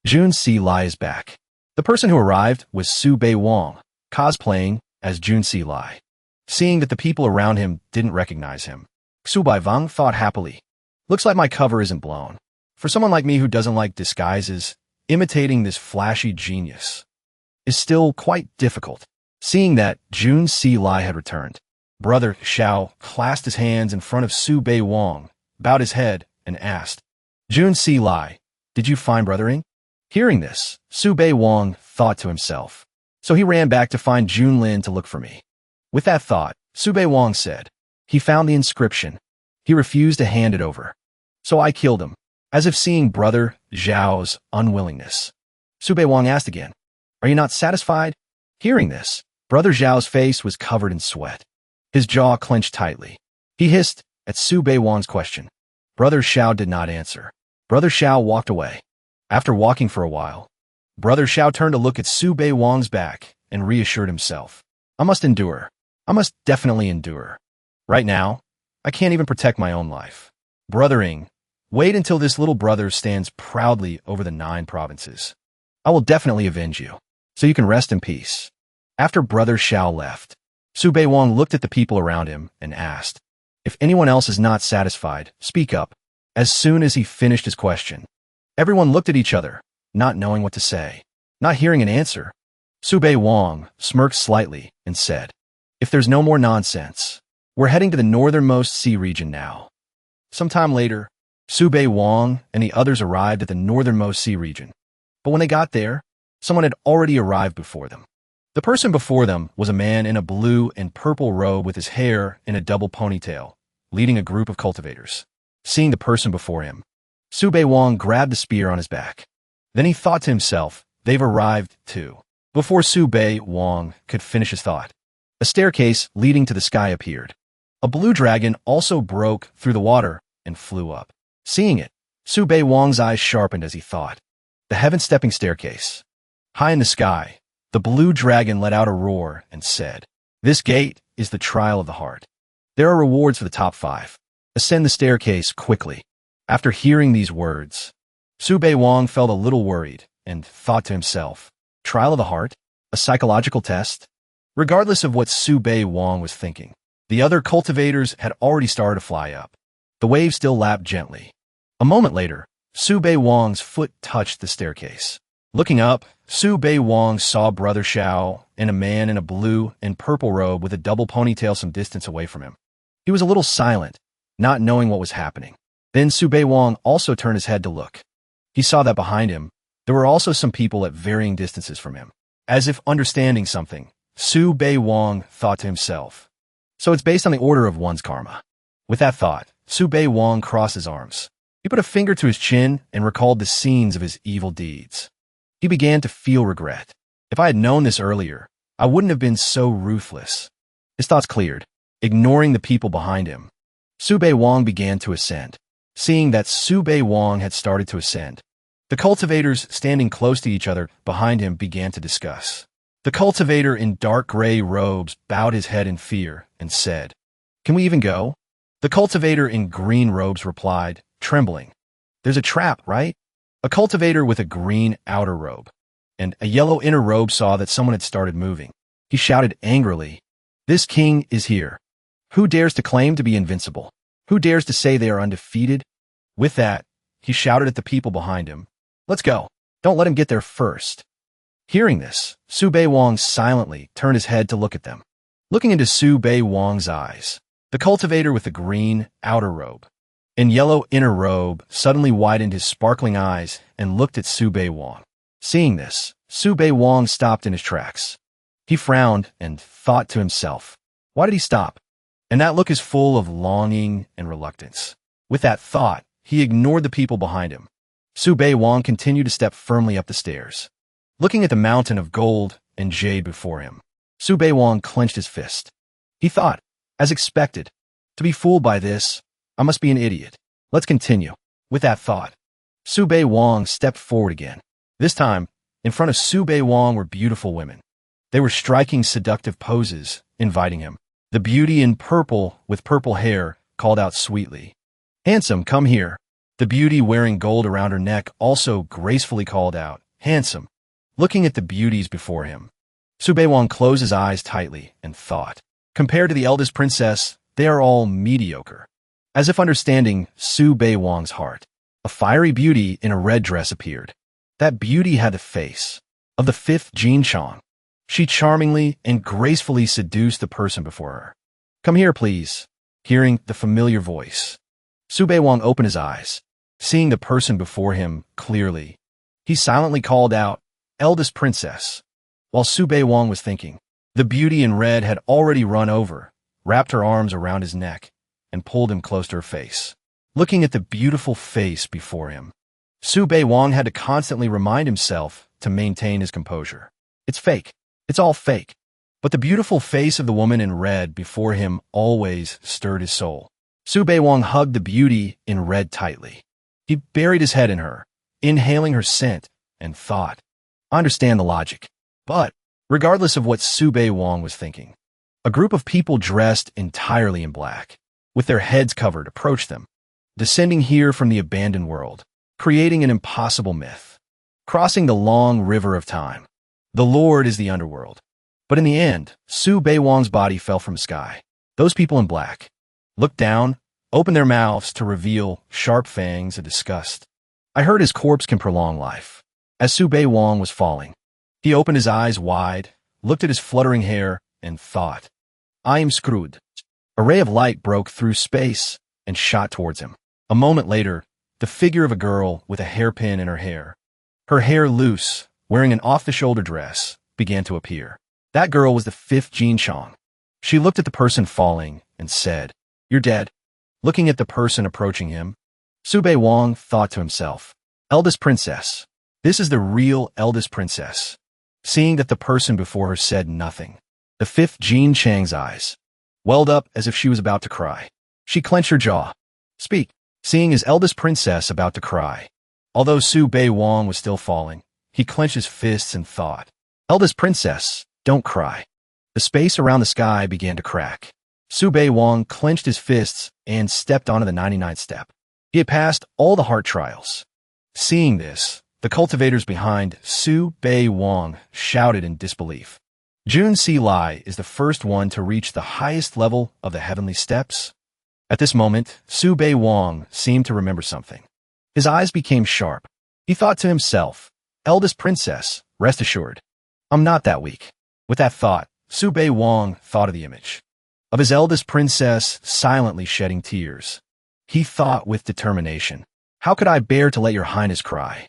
"Jun Si Lai is back." The person who arrived was Su Bei Wang, cosplaying as Jun Si Lai. Seeing that the people around him didn't recognize him, Su Bei Wang thought happily, "Looks like my cover isn't blown. For someone like me who doesn't like disguises, imitating this flashy genius is still quite difficult." Seeing that Jun Si Lai had returned, Brother Xiao clasped his hands in front of Su Bei Wang, bowed his head, and asked, "Jun Si Lai, did you find Brother Ing?" Hearing this, Su Bei Wang thought to himself, "So he ran back to find Junlin to look for me." With that thought, Su Bei Wang said, "He found the inscription. He refused to hand it over. So I killed him." As if seeing Brother Zhao's unwillingness, Su Bei Wang asked again, "Are you not satisfied?" Hearing this, Brother Zhao's face was covered in sweat. His jaw clenched tightly. He hissed at Su Bei Wang's question. Brother Xiao did not answer. Brother Xiao walked away. After walking for a while, Brother Xiao turned to look at Su Bei Wang's back and reassured himself, "I must endure. I must definitely endure. Right now, I can't even protect my own life. Brother Ing, wait until this little brother stands proudly over the 9 provinces. I will definitely avenge you, so you can rest in peace." After Brother Xiao left, Su Bei Wang looked at the people around him and asked, "If anyone else is not satisfied, speak up." As soon as he finished his question, everyone looked at each other, not knowing what to say. Not hearing an answer, Su Bei Wang smirked slightly and said, "If there's no more nonsense, We're heading to the northernmost sea region now. Sometime later, Bei Wang and the others arrived at the northernmost sea region. But when they got there, someone had already arrived before them. The person before them was a man in a blue and purple robe with his hair in a double ponytail, leading a group of cultivators. Seeing the person before him, Bei Wang grabbed the spear on his back. Then he thought to himself, they've arrived too. Before Bei Wang could finish his thought, a staircase leading to the sky appeared. A blue dragon also broke through the water and flew up. Seeing it, Bei Wang's eyes sharpened as he thought. The heaven-stepping staircase. High in the sky, the blue dragon let out a roar and said, "This gate is the trial of the heart. There are rewards for the top 5. Ascend the staircase quickly." After hearing these words, Bei Wang felt a little worried and thought to himself, trial of the heart? A psychological test? Regardless of what Bei Wang was thinking, the other cultivators had already started to fly up. The wave still lapped gently. A moment later, Bei Wang's foot touched the staircase. Looking up, Bei Wang saw Brother Xiao and a man in a blue and purple robe with a double ponytail some distance away from him. He was a little silent, not knowing what was happening. Then Bei Wang also turned his head to look. He saw that behind him, there were also some people at varying distances from him. As if understanding something, Bei Wang thought to himself, so it's based on the order of one's karma. With that thought, Bei Wang crossed his arms. He put a finger to his chin and recalled the scenes of his evil deeds. He began to feel regret. If I had known this earlier, I wouldn't have been so ruthless. His thoughts cleared. Ignoring the people behind him, Bei Wang began to ascend. Seeing that Bei Wang had started to ascend, the cultivators standing close to each other behind him began to discuss. The cultivator in dark gray robes bowed his head in fear and said, "Can we even go?" The cultivator in green robes replied, trembling, "There's a trap, right?" A cultivator with a green outer robe and a yellow inner robe saw that someone had started moving. He shouted angrily, "This king is here. Who dares to claim to be invincible? Who dares to say they are undefeated?" With that, he shouted at the people behind him, "Let's go. Don't let him get there first." Hearing this, Bei Wang silently turned his head to look at them. Looking into Bei Wang's eyes, the cultivator with the green outer robe and yellow inner robe suddenly widened his sparkling eyes and looked at Bei Wang. Seeing this, Bei Wang stopped in his tracks. He frowned and thought to himself, why did he stop? And that look is full of longing and reluctance. With that thought, he ignored the people behind him. Bei Wang continued to step firmly up the stairs. Looking at the mountain of gold and jade before him, Bei Wang clenched his fist. He thought, as expected, to be fooled by this, I must be an idiot. Let's continue. With that thought, Bei Wang stepped forward again. This time, in front of Bei Wang were beautiful women. They were striking seductive poses, inviting him. The beauty in purple with purple hair called out sweetly, "Handsome, come here." The beauty wearing gold around her neck also gracefully called out, "Handsome." Looking at the beauties before him, Bei Wang closed his eyes tightly and thought, compared to the eldest princess, they are all mediocre. As if understanding Bei Wang's heart, a fiery beauty in a red dress appeared. That beauty had the face of the 5th Jin Chong. She charmingly and gracefully seduced the person before her. "Come here, please." Hearing the familiar voice, Bei Wang opened his eyes. Seeing the person before him clearly, he silently called out, "Eldest princess." While Bei Wang was thinking, the beauty in red had already run over, wrapped her arms around his neck, and pulled him close to her face. Looking at the beautiful face before him, Bei Wang had to constantly remind himself to maintain his composure. It's fake. It's all fake. But the beautiful face of the woman in red before him always stirred his soul. Bei Wang hugged the beauty in red tightly. He buried his head in her, inhaling her scent, and thought, I understand the logic. But, regardless of what Bei Wang was thinking, a group of people dressed entirely in black, with their heads covered, approached them, descending here from the abandoned world, creating an impossible myth, crossing the long river of time. The Lord is the underworld. But in the end, Bei Wang's body fell from the sky. Those people in black looked down, opened their mouths to reveal sharp fangs of disgust. I heard his corpse can prolong life. As Bei Wang was falling, he opened his eyes wide, looked at his fluttering hair, and thought, I am screwed. A ray of light broke through space and shot towards him. A moment later, the figure of a girl with a hairpin in her hair loose, wearing an off-the-shoulder dress, began to appear. That girl was the fifth Jin Chong. She looked at the person falling and said, "You're dead." Looking at the person approaching him, Sube Wong thought to himself, "Eldest princess. This is the real eldest princess." Seeing that the person before her said nothing, the fifth Jin Chang's eyes welled up as if she was about to cry. She clenched her jaw. "Speak." Seeing his eldest princess about to cry, although Sube Wong was still falling, he clenched his fists and thought, "Eldest princess, don't cry." The space around the sky began to crack. Sube Wong clenched his fists and stepped onto the 99th step. He had passed all the heart trials. Seeing this, the cultivators behind Sube Wong shouted in disbelief. Jun Si Lai is the first one to reach the highest level of the heavenly steps. At this moment, Sube Wong seemed to remember something. His eyes became sharp. He thought to himself, "Eldest princess, rest assured, I'm not that weak." With that thought, Sube Wong thought of the image of his eldest princess silently shedding tears. He thought with determination, "How could I bear to let your highness cry?"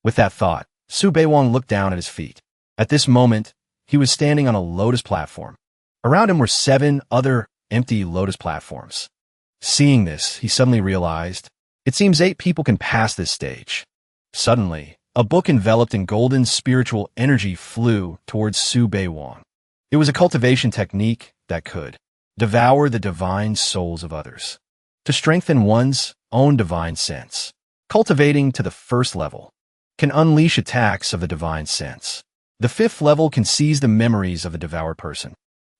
With that thought, Sube Wong looked down at his feet. At this moment, he was standing on a lotus platform. Around him were 7 other empty lotus platforms. Seeing this, he suddenly realized, it seems 8 people can pass this stage. Suddenly, a book enveloped in golden spiritual energy flew towards Sube Wong. It was a cultivation technique that could devour the divine souls of others to strengthen one's own divine sense. Cultivating to the 1st level can unleash attacks of the divine sense. The 5th level can seize the memories of the devoured person.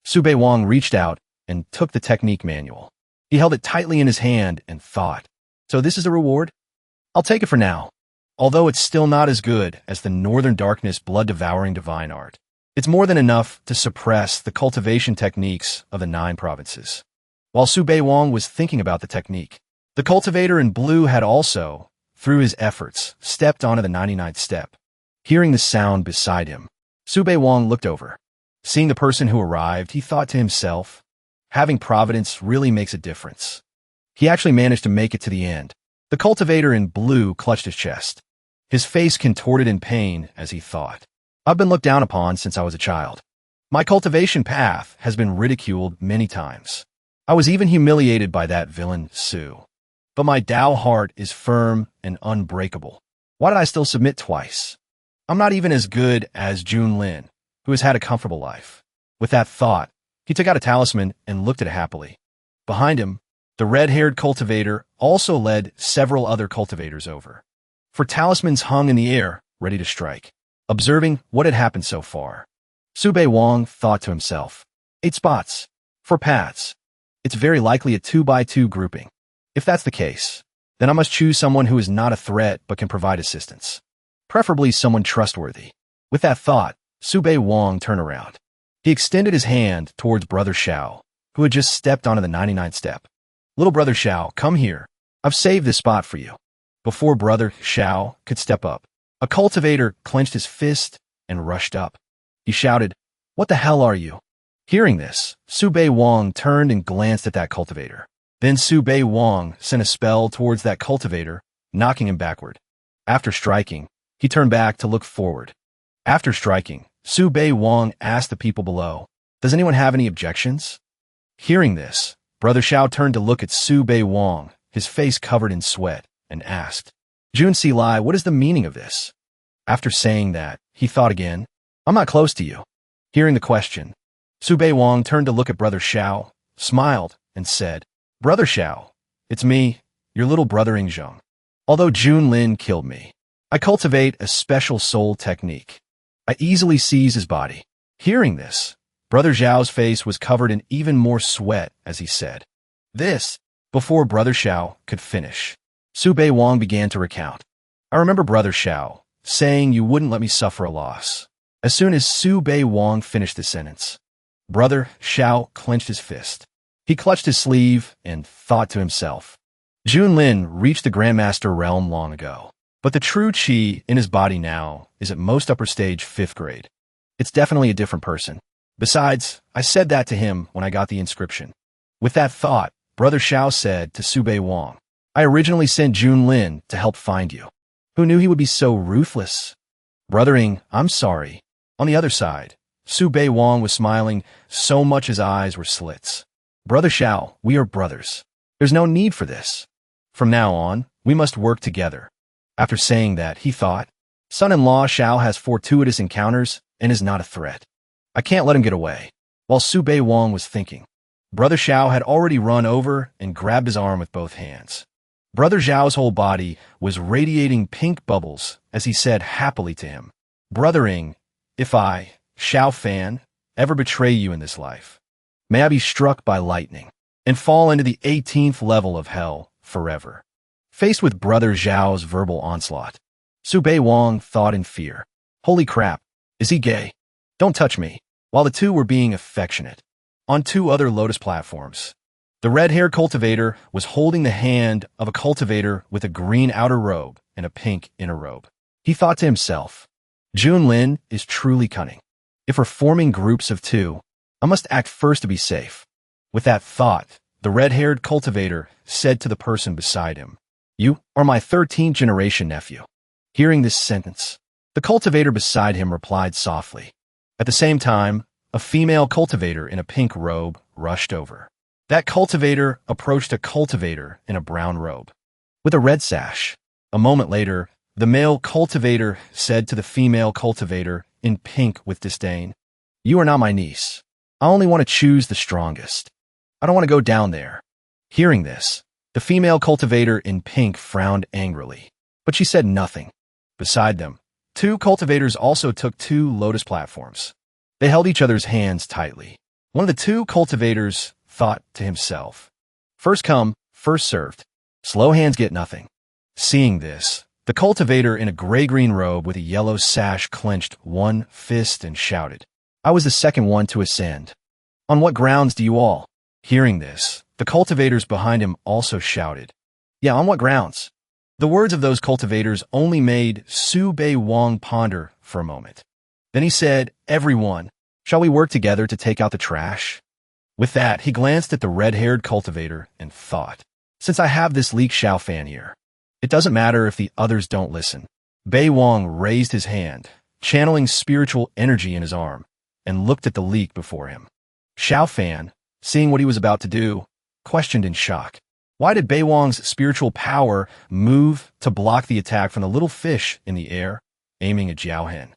Sube Wong reached out and took the technique manual. He held it tightly in his hand and thought, "So this is a reward? I'll take it for now." Although it's still not as good as the Northern Darkness blood-devouring divine art, it's more than enough to suppress the cultivation techniques of the 9 provinces. While Sube Wong was thinking about the technique, the cultivator in blue had also, through his efforts, stepped onto the 99th step. Hearing the sound beside him, Sube Wong looked over. Seeing the person who arrived, he thought to himself, having providence really makes a difference. He actually managed to make it to the end. The cultivator in blue clutched his chest. His face contorted in pain as he thought, "I've been looked down upon since I was a child. My cultivation path has been ridiculed many times. I was even humiliated by that villain, Su. But my Tao heart is firm and unbreakable. Why did I still submit twice? I'm not even as good as Jun Lin, who has had a comfortable life." With that thought, he took out a talisman and looked at it happily. Behind him, the red-haired cultivator also led several other cultivators over. For talismans hung in the air, ready to strike. Observing what had happened so far, Sube Wong thought to himself, 8 spots. 4 paths. It's very likely a 2x2 grouping. If that's the case, then I must choose someone who is not a threat but can provide assistance. Preferably someone trustworthy. With that thought, Sube Wong turned around. He extended his hand towards Brother Xiao, who had just stepped onto the 99th step. "Little Brother Xiao, come here. I've saved this spot for you." Before Brother Xiao could step up, a cultivator clenched his fist and rushed up. He shouted, "What the hell are you?" Hearing this, Sube Wong turned and glanced at that cultivator. Then Sube Wong sent a spell towards that cultivator, knocking him backward. After striking, he turned back to look forward. After striking, Sube Wong asked the people below, "Does anyone have any objections?" Hearing this, Brother Xiao turned to look at Sube Wong, his face covered in sweat, and asked, "Jun Si Lai, what is the meaning of this?" After saying that, he thought again, "I'm not close to you." Hearing the question, Sube Wong turned to look at Brother Xiao, smiled, and said, "Brother Xiao, it's me, your little brother Ingzheng. Although Jun Lin killed me, I cultivate a special soul technique. I easily seize his body." Hearing this, Brother Xiao's face was covered in even more sweat as he said, "This." Before Brother Xiao could finish, Sube Wong began to recount. "I remember Brother Xiao saying you wouldn't let me suffer a loss." As soon as Sube Wong finished the sentence, Brother Xiao clenched his fist. He clutched his sleeve and thought to himself, "Jun Lin reached the Grandmaster realm long ago, but the true chi in his body now is at most upper stage 5th grade. It's definitely a different person. Besides, I said that to him when I got the inscription. With that thought, Brother Xiao said to Sube Wang, I originally sent Junlin to help find you. Who knew he would be so ruthless? Brothering, I'm sorry. On the other side, Sube Wang was smiling so much his eyes were slits. Brother Xiao, we are brothers. There's no need for this. From now on, we must work together. After saying that, he thought, son-in-law Xiao has fortuitous encounters and is not a threat. I can't let him get away. While Sube Wang was thinking, Brother Xiao had already run over and grabbed his arm with both hands. Brother Xiao's whole body was radiating pink bubbles as he said happily to him, Brothering, if I, Xiao Fan, ever betray you in this life, may I be struck by lightning and fall into the 18th level of hell forever. Faced with Brother Xiao's verbal onslaught, Sube Wang thought in fear, holy crap, is he gay? Don't touch me. While the two were being affectionate, on two other lotus platforms, the red-haired cultivator was holding the hand of a cultivator with a green outer robe and a pink inner robe. He thought to himself, Junlin is truly cunning. If we're forming groups of two, I must act first to be safe. With that thought, the red-haired cultivator said to the person beside him, You are my 13th generation nephew. Hearing this sentence, the cultivator beside him replied softly. At the same time, a female cultivator in a pink robe rushed over. That cultivator approached a cultivator in a brown robe with a red sash. A moment later, the male cultivator said to the female cultivator in pink with disdain, You are not my niece. I only want to choose the strongest. I don't want to go down there. Hearing this, the female cultivator in pink frowned angrily, but she said nothing. Beside them, two cultivators also took two lotus platforms. They held each other's hands tightly. One of the two cultivators thought to himself, First come, first served. Slow hands get nothing. Seeing this, the cultivator in a gray-green robe with a yellow sash clenched one fist and shouted, I was the second one to ascend. On what grounds do you all? Hearing this, the cultivators behind him also shouted, Yeah, on what grounds? The words of those cultivators only made Sube Wang ponder for a moment. Then he said, Everyone, shall we work together to take out the trash? With that, he glanced at the red-haired cultivator and thought, Since I have this Leek Xiao Fan here, it doesn't matter if the others don't listen. Bei Wang raised his hand, channeling spiritual energy in his arm, and looked at the leak before him. Xiao Fan, seeing what he was about to do, questioned in shock. Why did Bei Wang's spiritual power move to block the attack from the little fish in the air, aiming at Jiao Hen?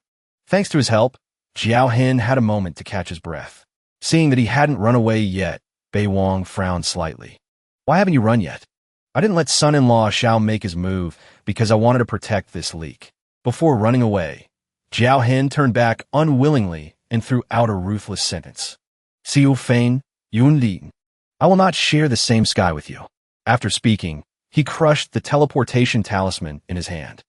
Thanks to his help, Jiao Hen had a moment to catch his breath. Seeing that he hadn't run away yet, Bei Wang frowned slightly. Why haven't you run yet? I didn't let son-in-law Xiao make his move because I wanted to protect this leak. Before running away, Jiao Hen turned back unwillingly and threw out a ruthless sentence. Xiu Fein, Yun Lin. I will not share the same sky with you. After speaking, he crushed the teleportation talisman in his hand.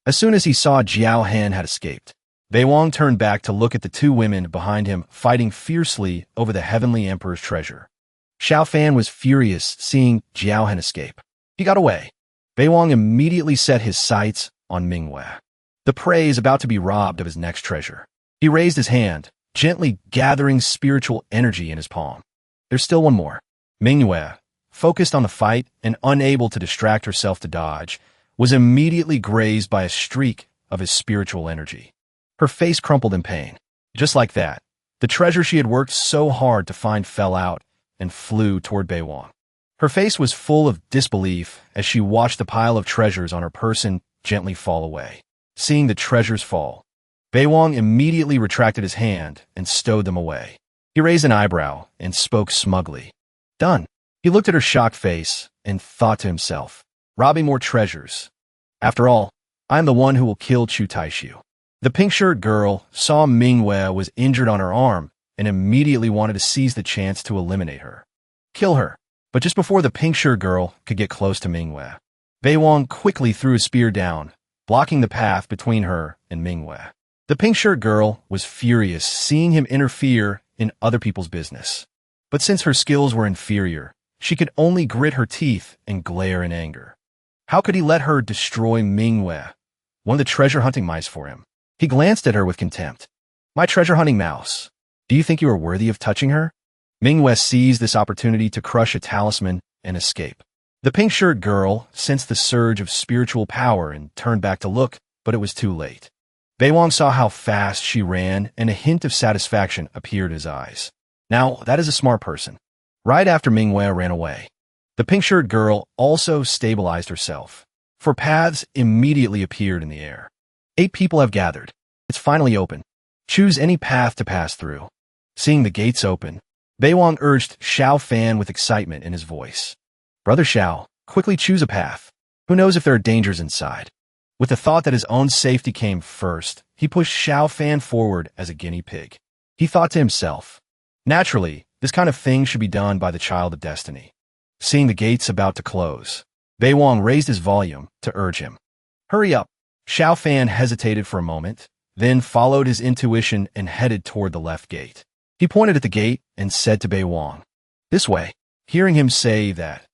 As soon as he saw Jiao Hen had escaped, Bei Wang turned back to look at the two women behind him fighting fiercely over the Heavenly Emperor's treasure. Xiao Fan was furious seeing Jiao Hen escape. He got away. Bei Wang immediately set his sights on Manhwa. The prey is about to be robbed of his next treasure. He raised his hand, gently gathering spiritual energy in his palm. There's still one more. Manhwa, focused on the fight and unable to distract herself to dodge, was immediately grazed by a streak of his spiritual energy. Her face crumpled in pain. Just like that, the treasure she had worked so hard to find fell out and flew toward Bei Wang. Her face was full of disbelief as she watched the pile of treasures on her person gently fall away. Seeing the treasures fall, Bei Wang immediately retracted his hand and stowed them away. He raised an eyebrow and spoke smugly. Done. He looked at her shocked face and thought to himself, robbing more treasures. After all, I am the one who will kill Chu Taishu. The pink-shirt girl saw Manhwa was injured on her arm and immediately wanted to seize the chance to eliminate her. Kill her. But just before the pink-shirt girl could get close to Manhwa, Bei Wang quickly threw a spear down, blocking the path between her and Manhwa. The pink-shirt girl was furious seeing him interfere in other people's business. But since her skills were inferior, she could only grit her teeth and glare in anger. How could he let her destroy Manhwa, one of the treasure-hunting mice for him? He glanced at her with contempt. My treasure-hunting mouse, do you think you are worthy of touching her? Manhwa seized this opportunity to crush a talisman and escape. The pink-shirt girl sensed the surge of spiritual power and turned back to look, but it was too late. Baewang saw how fast she ran, and a hint of satisfaction appeared in his eyes. Now, that is a smart person. Right after Manhwa ran away, the pink-shirt girl also stabilized herself, for paths immediately appeared in the air. 8 people have gathered. It's finally open. Choose any path to pass through. Seeing the gates open, Baewang urged Xiao Fan with excitement in his voice. Brother Xiao, quickly choose a path. Who knows if there are dangers inside? With the thought that his own safety came first, he pushed Xiao Fan forward as a guinea pig. He thought to himself, naturally, this kind of thing should be done by the child of destiny. Seeing the gates about to close, Baewang raised his volume to urge him. Hurry up. Xiao Fan hesitated for a moment, then followed his intuition and headed toward the left gate. He pointed at the gate and said to Baewang, this way. Hearing him say that,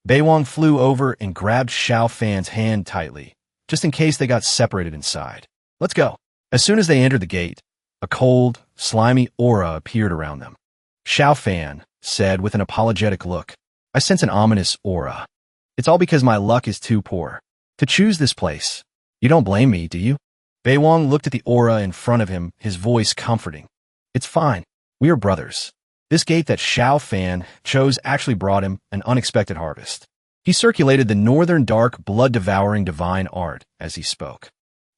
Baewang flew over and grabbed Xiao Fan's hand tightly, just in case they got separated inside. Let's go. As soon as they entered the gate, a cold, slimy aura appeared around them. Xiao Fan said with an apologetic look, I sense an ominous aura. It's all because my luck is too poor to choose this place. You don't blame me, do you? Baewang looked at the aura in front of him, his voice comforting. It's fine. We are brothers. This gate that Xiao Fan chose actually brought him an unexpected harvest. He circulated the northern dark, blood-devouring divine art as he spoke.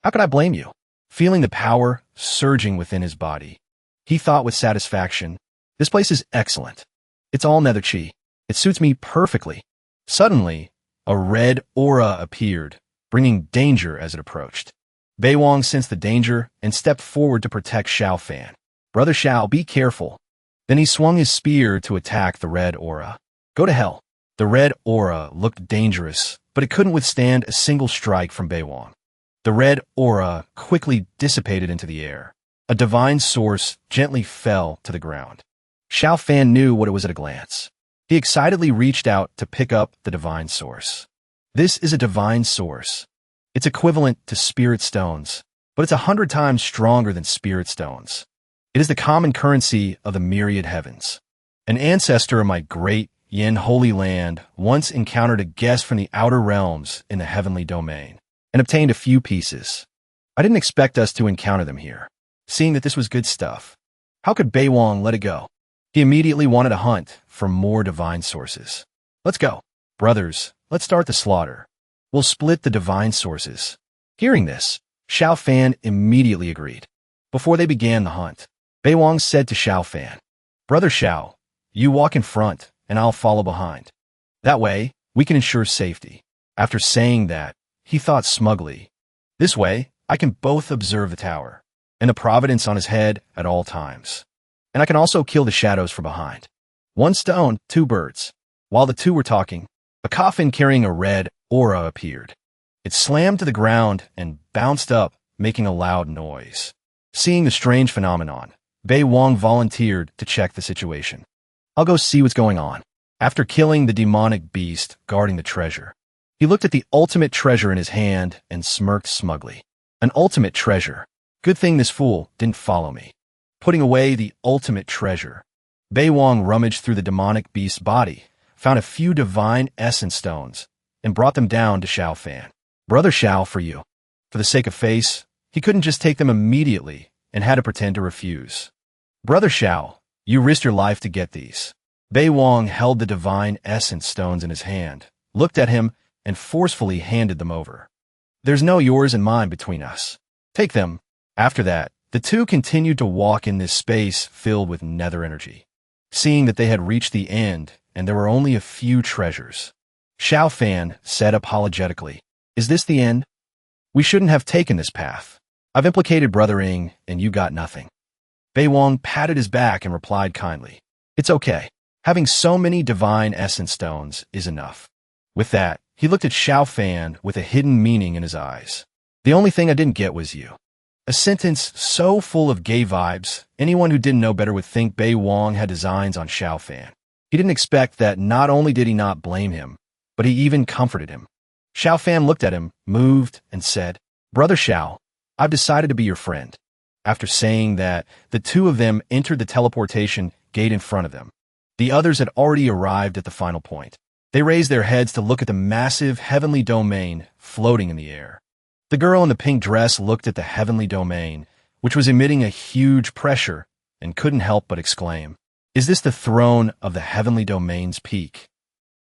How could I blame you? Feeling the power surging within his body, he thought with satisfaction, this place is excellent. It's all nether chi. It suits me perfectly. Suddenly, a red aura appeared, bringing danger as it approached. Baewang sensed the danger and stepped forward to protect Xiao Fan. Brother Xiao, be careful. Then he swung his spear to attack the red aura. Go to hell. The red aura looked dangerous, but it couldn't withstand a single strike from Baewang. The red aura quickly dissipated into the air. A divine source gently fell to the ground. Xiao Fan knew what it was at a glance. He excitedly reached out to pick up the divine source. This is a divine source. It's equivalent to spirit stones, but it's 100 times stronger than spirit stones. It is the common currency of the myriad heavens. An ancestor of my great Yin Holy Land once encountered a guest from the outer realms in the heavenly domain and obtained a few pieces. I didn't expect us to encounter them here, seeing that this was good stuff. How could Baewang let it go? He immediately wanted to hunt for more divine sources. Let's go. Brothers, let's start the slaughter. We'll split the divine sources. Hearing this, Xiao Fan immediately agreed. Before they began the hunt, Baewang said to Xiao Fan, Brother Xiao, you walk in front, and I'll follow behind. That way, we can ensure safety. After saying that, he thought smugly, this way, I can both observe the tower, and the providence on his head at all times. And I can also kill the shadows from behind. 1 stone, 2 birds. While the two were talking, a coffin carrying a red aura appeared. It slammed to the ground and bounced up, making a loud noise. Seeing the strange phenomenon, Baewang volunteered to check the situation. I'll go see what's going on. After killing the demonic beast guarding the treasure, he looked at the ultimate treasure in his hand and smirked smugly. An ultimate treasure. Good thing this fool didn't follow me. Putting away the ultimate treasure, Baewang rummaged through the demonic beast's body, found a few divine essence stones, and brought them down to Xiao Fan. Brother Xiao, for you. For the sake of face, he couldn't just take them immediately and had to pretend to refuse. Brother Xiao, you risked your life to get these. Baewang held the divine essence stones in his hand, looked at him, and forcefully handed them over. There's no yours and mine between us. Take them. After that, the two continued to walk in this space filled with nether energy. Seeing that they had reached the end and there were only a few treasures, Xiao Fan said apologetically, Is this the end? We shouldn't have taken this path. I've implicated Brother Ing, and you got nothing. Baewang patted his back and replied kindly, It's okay. Having so many divine essence stones is enough. With that, he looked at Xiao Fan with a hidden meaning in his eyes. The only thing I didn't get was you. A sentence so full of gay vibes, anyone who didn't know better would think Baewang had designs on Xiao Fan. He didn't expect that not only did he not blame him, but he even comforted him. Xiao Fan looked at him, moved, and said, Brother Xiao, I've decided to be your friend. After saying that, the two of them entered the teleportation gate in front of them. The others had already arrived at the final point. They raised their heads to look at the massive heavenly domain floating in the air. The girl in the pink dress looked at the heavenly domain, which was emitting a huge pressure, and couldn't help but exclaim, "Is this the throne of the heavenly domain's peak?"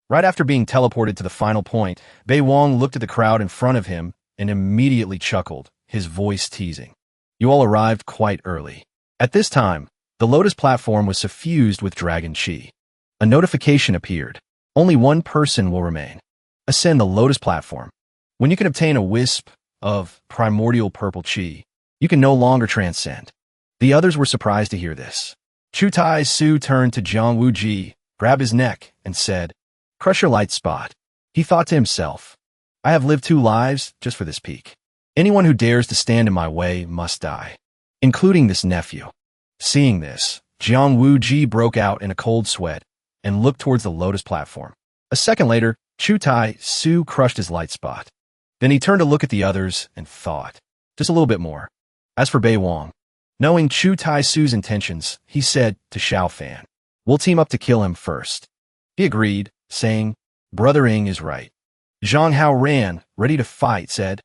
Right after being teleported to the final point, Bei Wong looked at the crowd in front of him and immediately chuckled, his voice teasing. You all arrived quite early. At this time, the Lotus platform was suffused with dragon chi. A notification appeared. Only one person will remain. Ascend the Lotus platform. When you can obtain a wisp of primordial purple chi, you can no longer transcend. The others were surprised to hear this. Chu Tai Su turned to Jiang Wuji, grabbed his neck, and said, "Crush your light spot." He thought to himself, "I have lived 2 lives just for this peak. Anyone who dares to stand in my way must die, including this nephew." Seeing this, Jiang Wuji broke out in a cold sweat and looked towards the Lotus platform. A second later, Chu Tai Su crushed his light spot. Then he turned to look at the others and thought, just a little bit more. As for Bei Wong, knowing Chu Tai Su's intentions, he said to Xiao Fan, "We'll team up to kill him first." He agreed, saying, "Brother Ing is right." Zhang Hao ran, ready to fight, said,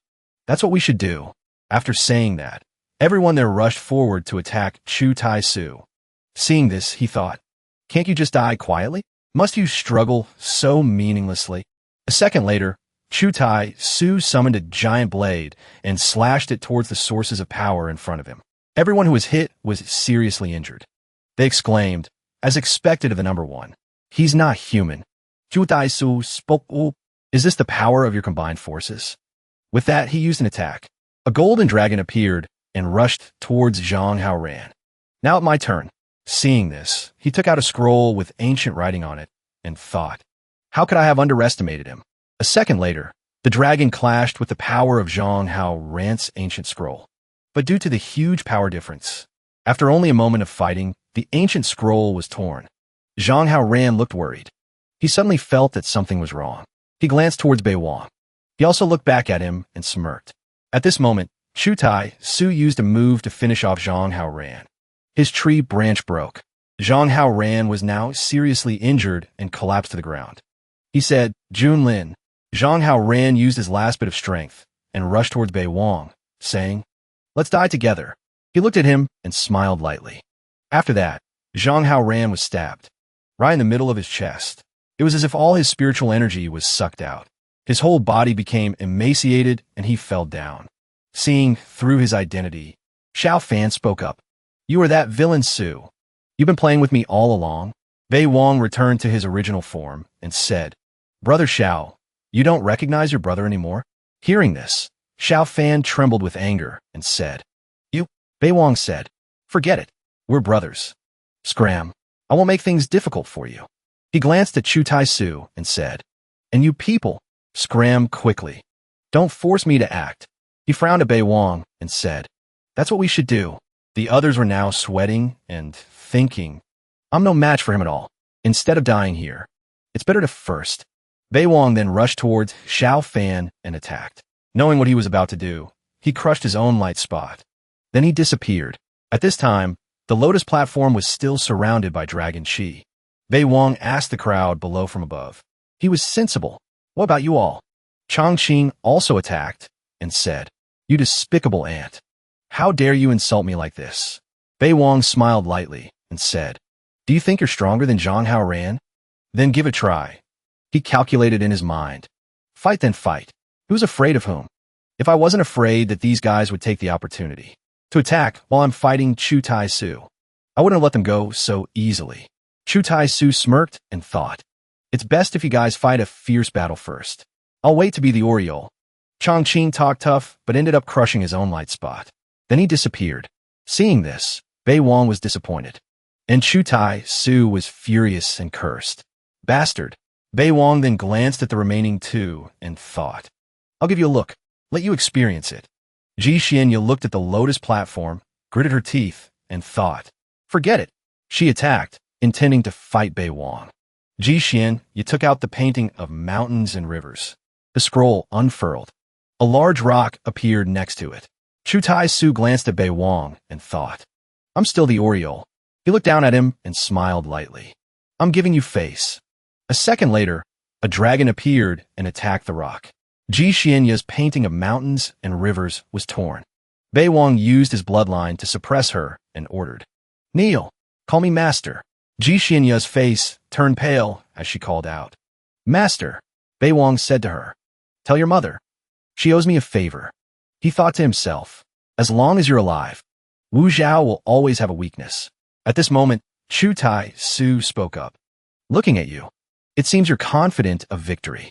"That's what we should do." After saying that, everyone there rushed forward to attack Chu Tai Su. Seeing this, he thought, "Can't you just die quietly? Must you struggle so meaninglessly?" A second later, Chu Tai Su summoned a giant blade and slashed it towards the sources of power in front of him. Everyone who was hit was seriously injured. They exclaimed, as expected of the number one, "He's not human." Chu Tai Su spoke up. "Is this the power of your combined forces?" With that, he used an attack. A golden dragon appeared and rushed towards Zhang Haoran. "Now it's my turn." Seeing this, he took out a scroll with ancient writing on it and thought, "How could I have underestimated him?" A second later, the dragon clashed with the power of Zhang Haoran's ancient scroll. But due to the huge power difference, after only a moment of fighting, the ancient scroll was torn. Zhang Haoran looked worried. He suddenly felt that something was wrong. He glanced towards Bei Wong. He also looked back at him and smirked. At this moment, Chu Tai Su used a move to finish off Zhang Haoran. His tree branch broke. Zhang Haoran was now seriously injured and collapsed to the ground. He said, "Jun Lin." Zhang Haoran used his last bit of strength and rushed towards Bei Wong, saying, "Let's die together." He looked at him and smiled lightly. After that, Zhang Haoran was stabbed, right in the middle of his chest. It was as if all his spiritual energy was sucked out. His whole body became emaciated and he fell down. Seeing through his identity, Xiao Fan spoke up. "You are that villain Su. You've been playing with me all along?" Bei Wong returned to his original form and said, "Brother Xiao, you don't recognize your brother anymore?" Hearing this, Xiao Fan trembled with anger and said, "You?" Bei Wong said, "Forget it. We're brothers. Scram. I won't make things difficult for you." He glanced at Chu Tai Su and said, "And you people, scram quickly. Don't force me to act." He frowned at Bei Wong and said, "That's what we should do." The others were now sweating and thinking, "I'm no match for him at all. Instead of dying here, it's better to first." Bei Wong then rushed towards Xiao Fan and attacked. Knowing what he was about to do, he crushed his own light spot. Then he disappeared. At this time, the Lotus platform was still surrounded by dragon chi. Bei Wong asked the crowd below from above. He was sensible. "What about you all?" Chongqing also attacked and said, "You despicable ant. How dare you insult me like this?" Bei Wong smiled lightly and said, "Do you think you're stronger than Zhang Haoran? Then give it a try." He calculated in his mind. Fight then fight. Who's afraid of whom? If I wasn't afraid that these guys would take the opportunity to attack while I'm fighting Chu Tai Su, I wouldn't have let them go so easily. Chu Tai Su smirked and thought, "It's best if you guys fight a fierce battle first. I'll wait to be the Oriole." Chongqing talked tough, but ended up crushing his own light spot. Then he disappeared. Seeing this, Bei Wong was disappointed, and Chu Tai Su was furious and cursed. "Bastard." Bei Wong then glanced at the remaining two and thought, "I'll give you a look. Let you experience it." Ji Xianya looked at the Lotus platform, gritted her teeth, and thought, "Forget it." She attacked, intending to fight Bei Wong. Ji Xian, you took out the painting of mountains and rivers. The scroll unfurled. A large rock appeared next to it. Chu Tai Su glanced at Bei Wong and thought, "I'm still the Oriole." He looked down at him and smiled lightly. I'm giving you face. A second later, a dragon appeared and attacked the rock. Ji Xianya's painting of mountains and rivers was torn. Bei Wang used his bloodline to suppress her and ordered, "Kneel, call me master." Ji Xianya's face turned pale as she called out, "Master," Bei Wang said to her, "Tell your mother. She owes me a favor." He thought to himself, as long as you're alive, Wu Zhao will always have a weakness. At this moment, Chu Tai Su spoke up. "Looking at you, it seems you're confident of victory."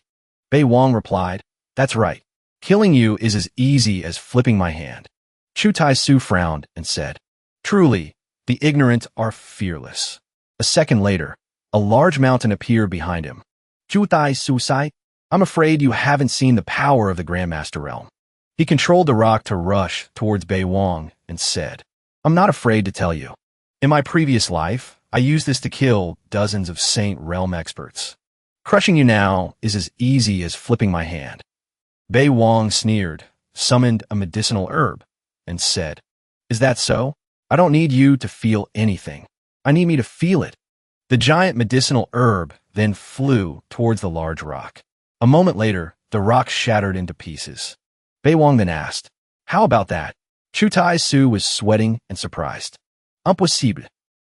Bei Wang replied, "That's right. Killing you is as easy as flipping my hand." Chu Tai Su frowned and said, "Truly, the ignorant are fearless." A second later, a large mountain appeared behind him. "Chu Tai Su Sai, I'm afraid you haven't seen the power of the Grandmaster realm." He controlled the rock to rush towards Bei Wang and said, "I'm not afraid to tell you. In my previous life, I used this to kill dozens of Saint Realm experts. Crushing you now is as easy as flipping my hand." Bei Wang sneered, summoned a medicinal herb, and said, "Is that so? I don't need you to feel anything. I need me to feel it." The giant medicinal herb then flew towards the large rock. A moment later, the rock shattered into pieces. Bei Wang then asked, "How about that?" Chu Tai Su was sweating and surprised. "Impossible."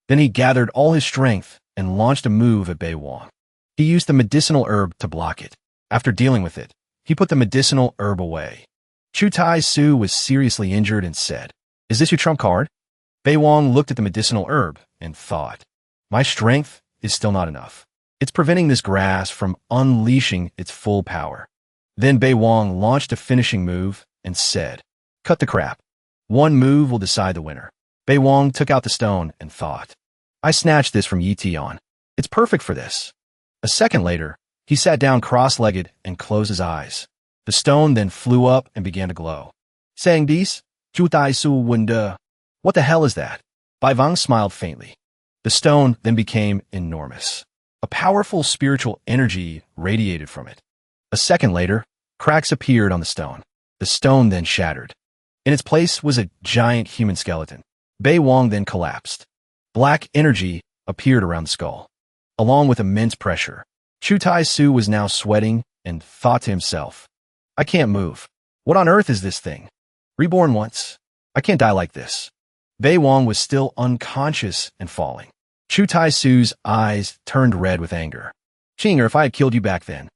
Then he gathered all his strength and launched a move at Bei Wang. He used the medicinal herb to block it. After dealing with it, he put the medicinal herb away. Chu Tai Su was seriously injured and said, "Is this your trump card?" Bei Wang looked at the medicinal herb and thought, "My strength is still not enough. It's preventing this grass from unleashing its full power." Then Bei Wang launched a finishing move and said, "Cut the crap. One move will decide the winner." Bei Wang took out the stone and thought, "I snatched this from Yi Tian. It's perfect for this." A second later, he sat down cross-legged and closed his eyes. The stone then flew up and began to glow. "Saying dies, Chu Tai Su Wunda. What the hell is that?" Bai Wang smiled faintly. The stone then became enormous. A powerful spiritual energy radiated from it. A second later, cracks appeared on the stone. The stone then shattered. In its place was a giant human skeleton. Bei Wang then collapsed. Black energy appeared around the skull. Along with immense pressure, Chu Tai Su was now sweating and thought to himself, "I can't move. What on earth is this thing? Reborn once. I can't die like this." Bei Wang was still unconscious and falling. Chu Tai Su's eyes turned red with anger. "Chinger, if I had killed you back then."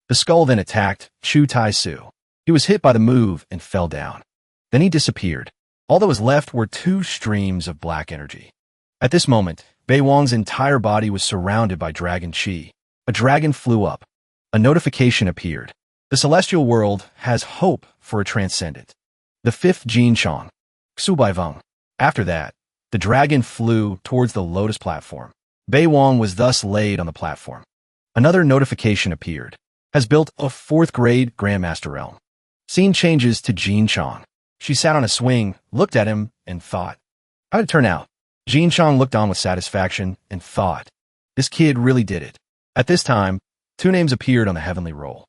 The skull then attacked Chu Tai Su. He was hit by the move and fell down. Then he disappeared. All that was left were two streams of black energy. At this moment, Bei Wang's entire body was surrounded by dragon chi. A dragon flew up. A notification appeared. The celestial world has hope for a transcendent. The fifth Jin Chong. Xu Bai Wang. After that, the dragon flew towards the lotus platform. Bei Wang was thus laid on the platform. Another notification appeared. Has built a 4th grade Grandmaster realm. Scene changes to Jin Chong. She sat on a swing, looked at him, and thought, "How'd it turn out?" Jin Chong looked on with satisfaction and thought, "This kid really did it." At this time, 2 names appeared on the heavenly roll.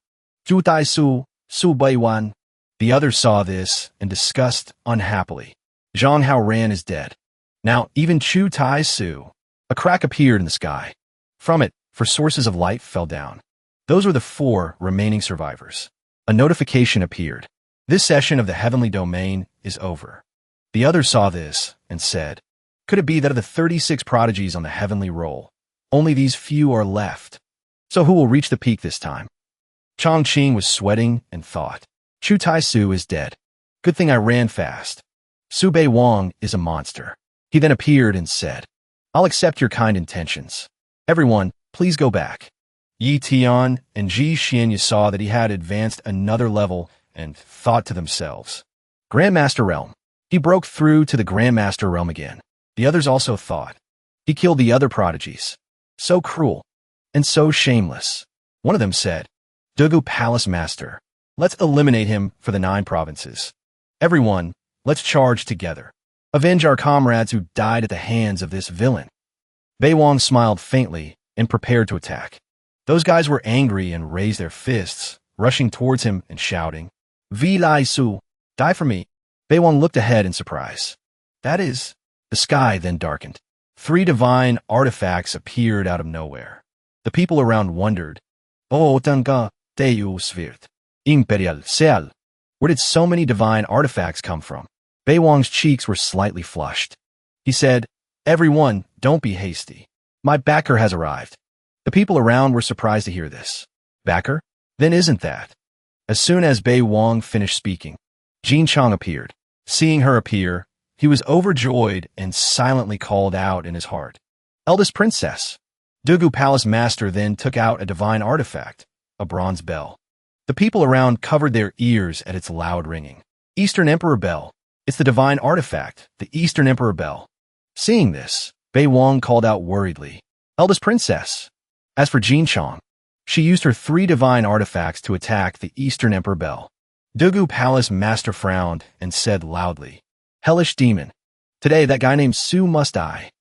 Chu Tai Su, Su Bai Wan. The others saw this and discussed unhappily. Zhang Hao Ran is dead. Now, even Chu Tai Su. A crack appeared in the sky. From it, 4 sources of light fell down. Those were the 4 remaining survivors. A notification appeared. This session of the heavenly domain is over. The others saw this and said, "Could it be that of the 36 prodigies on the heavenly roll, only these few are left? So who will reach the peak this time?" Chong Qing was sweating and thought, "Chu Tai Su is dead. Good thing I ran fast. Su Bei Wang is a monster." He then appeared and said, "I'll accept your kind intentions. Everyone, please go back." Yi Tian and Ji Xianya saw that he had advanced another level and thought to themselves, "Grandmaster realm." He broke through to the Grandmaster realm again. The others also thought. He killed the other prodigies. So cruel and so shameless. One of them said, "Dugu Palace Master. Let's eliminate him for the 9 provinces. Everyone, let's charge together. Avenge our comrades who died at the hands of this villain." Bei Wang smiled faintly and prepared to attack. Those guys were angry and raised their fists, rushing towards him and shouting, "Vi Lai Su, die for me." Bei Wang looked ahead in surprise. That is, the sky then darkened. 3 divine artifacts appeared out of nowhere. The people around wondered, "Oh, tanga, Deus wird. Imperial, Seal. Where did so many divine artifacts come from?" Bei Wang's cheeks were slightly flushed. He said, "Everyone, don't be hasty. My backer has arrived." The people around were surprised to hear this. Backer? Then isn't that? As soon as Bei Wang finished speaking, Jin Chang appeared. Seeing her appear, he was overjoyed and silently called out in his heart, "Eldest princess." Dugu Palace Master then took out a divine artifact, a bronze bell. The people around covered their ears at its loud ringing. Eastern Emperor Bell. It's the divine artifact, the Eastern Emperor Bell. Seeing this, Bei Wang called out worriedly, "Eldest princess." As for Jin Chang, she used her 3 divine artifacts to attack the Eastern Emperor Bell. Dugu Palace Master frowned and said loudly, "Hellish demon. Today that guy named Su must die."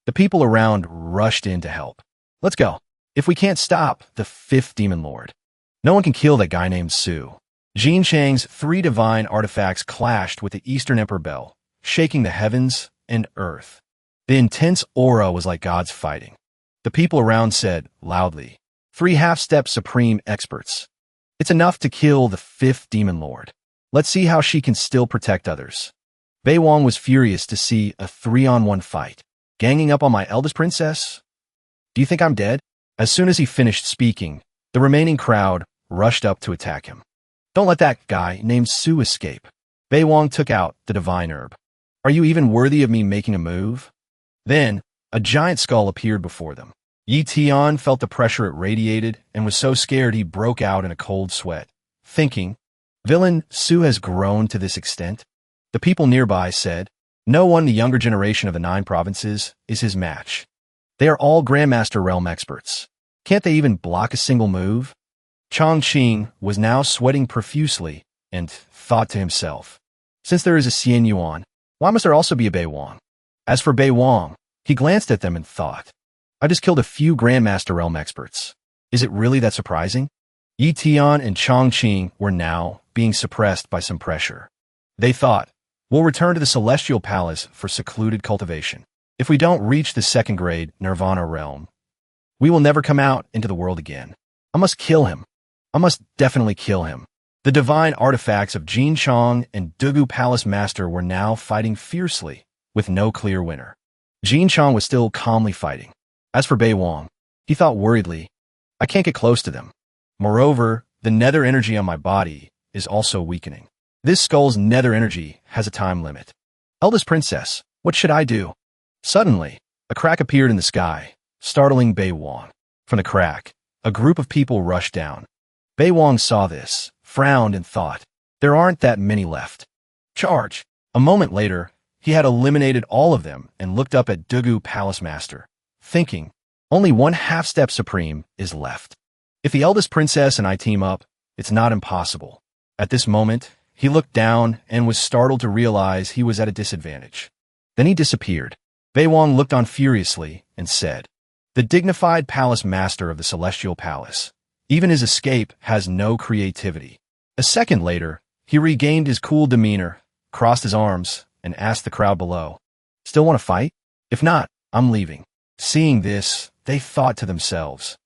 The people around rushed in to help. "Let's go. If we can't stop the 5th Demon Lord, no one can kill that guy named Su." Jin Chang's 3 divine artifacts clashed with the Eastern Emperor Bell, shaking the heavens and earth. The intense aura was like gods fighting. The people around said loudly, 3 half-step supreme experts. It's enough to kill the 5th Demon Lord. Let's see how she can still protect others. Bei Wang was furious to see a 3-on-1 fight. Ganging up on my eldest princess? Do you think I'm dead? As soon as he finished speaking, the remaining crowd rushed up to attack him. "Don't let that guy named Su escape." Bei Wang took out the divine herb. "Are you even worthy of me making a move?" Then, a giant skull appeared before them. Yi Tian felt the pressure it radiated and was so scared he broke out in a cold sweat, thinking, "Villain, Su has grown to this extent?" The people nearby said, "No one in the younger generation of the 9 provinces is his match. They are all Grandmaster realm experts. Can't they even block a single move?" Chang Qing was now sweating profusely and thought to himself, "Since there is a Xian Yuan, why must there also be a Bei Wang?" As for Bei Wang, he glanced at them and thought, "I just killed a few Grandmaster realm experts. Is it really that surprising?" Yi Tian and Chang Qing were now being suppressed by some pressure. They thought, "We'll return to the Celestial Palace for secluded cultivation. If we don't reach the 2nd grade Nirvana realm, we will never come out into the world again. I must kill him. I must definitely kill him." The divine artifacts of Jin Chang and Dugu Palace Master were now fighting fiercely, with no clear winner. Jin Chang was still calmly fighting. As for Bei Wang, he thought worriedly, "I can't get close to them. Moreover, the nether energy on my body is also weakening. This skull's nether energy has a time limit. Eldest princess, what should I do?" Suddenly, a crack appeared in the sky, startling Bei Wang. From the crack, a group of people rushed down. Bei Wang saw this, frowned, and thought, "There aren't that many left. Charge." A moment later, he had eliminated all of them and looked up at Dugu Palace Master, thinking, "Only 1 half-step supreme is left. If the eldest princess and I team up, it's not impossible." At this moment, he looked down and was startled to realize he was at a disadvantage. Then he disappeared. Bei Wang looked on furiously and said, "The dignified palace master of the Celestial Palace. Even his escape has no creativity." A second later, he regained his cool demeanor, crossed his arms, and asked the crowd below, "Still want to fight? If not, I'm leaving." Seeing this, they thought to themselves,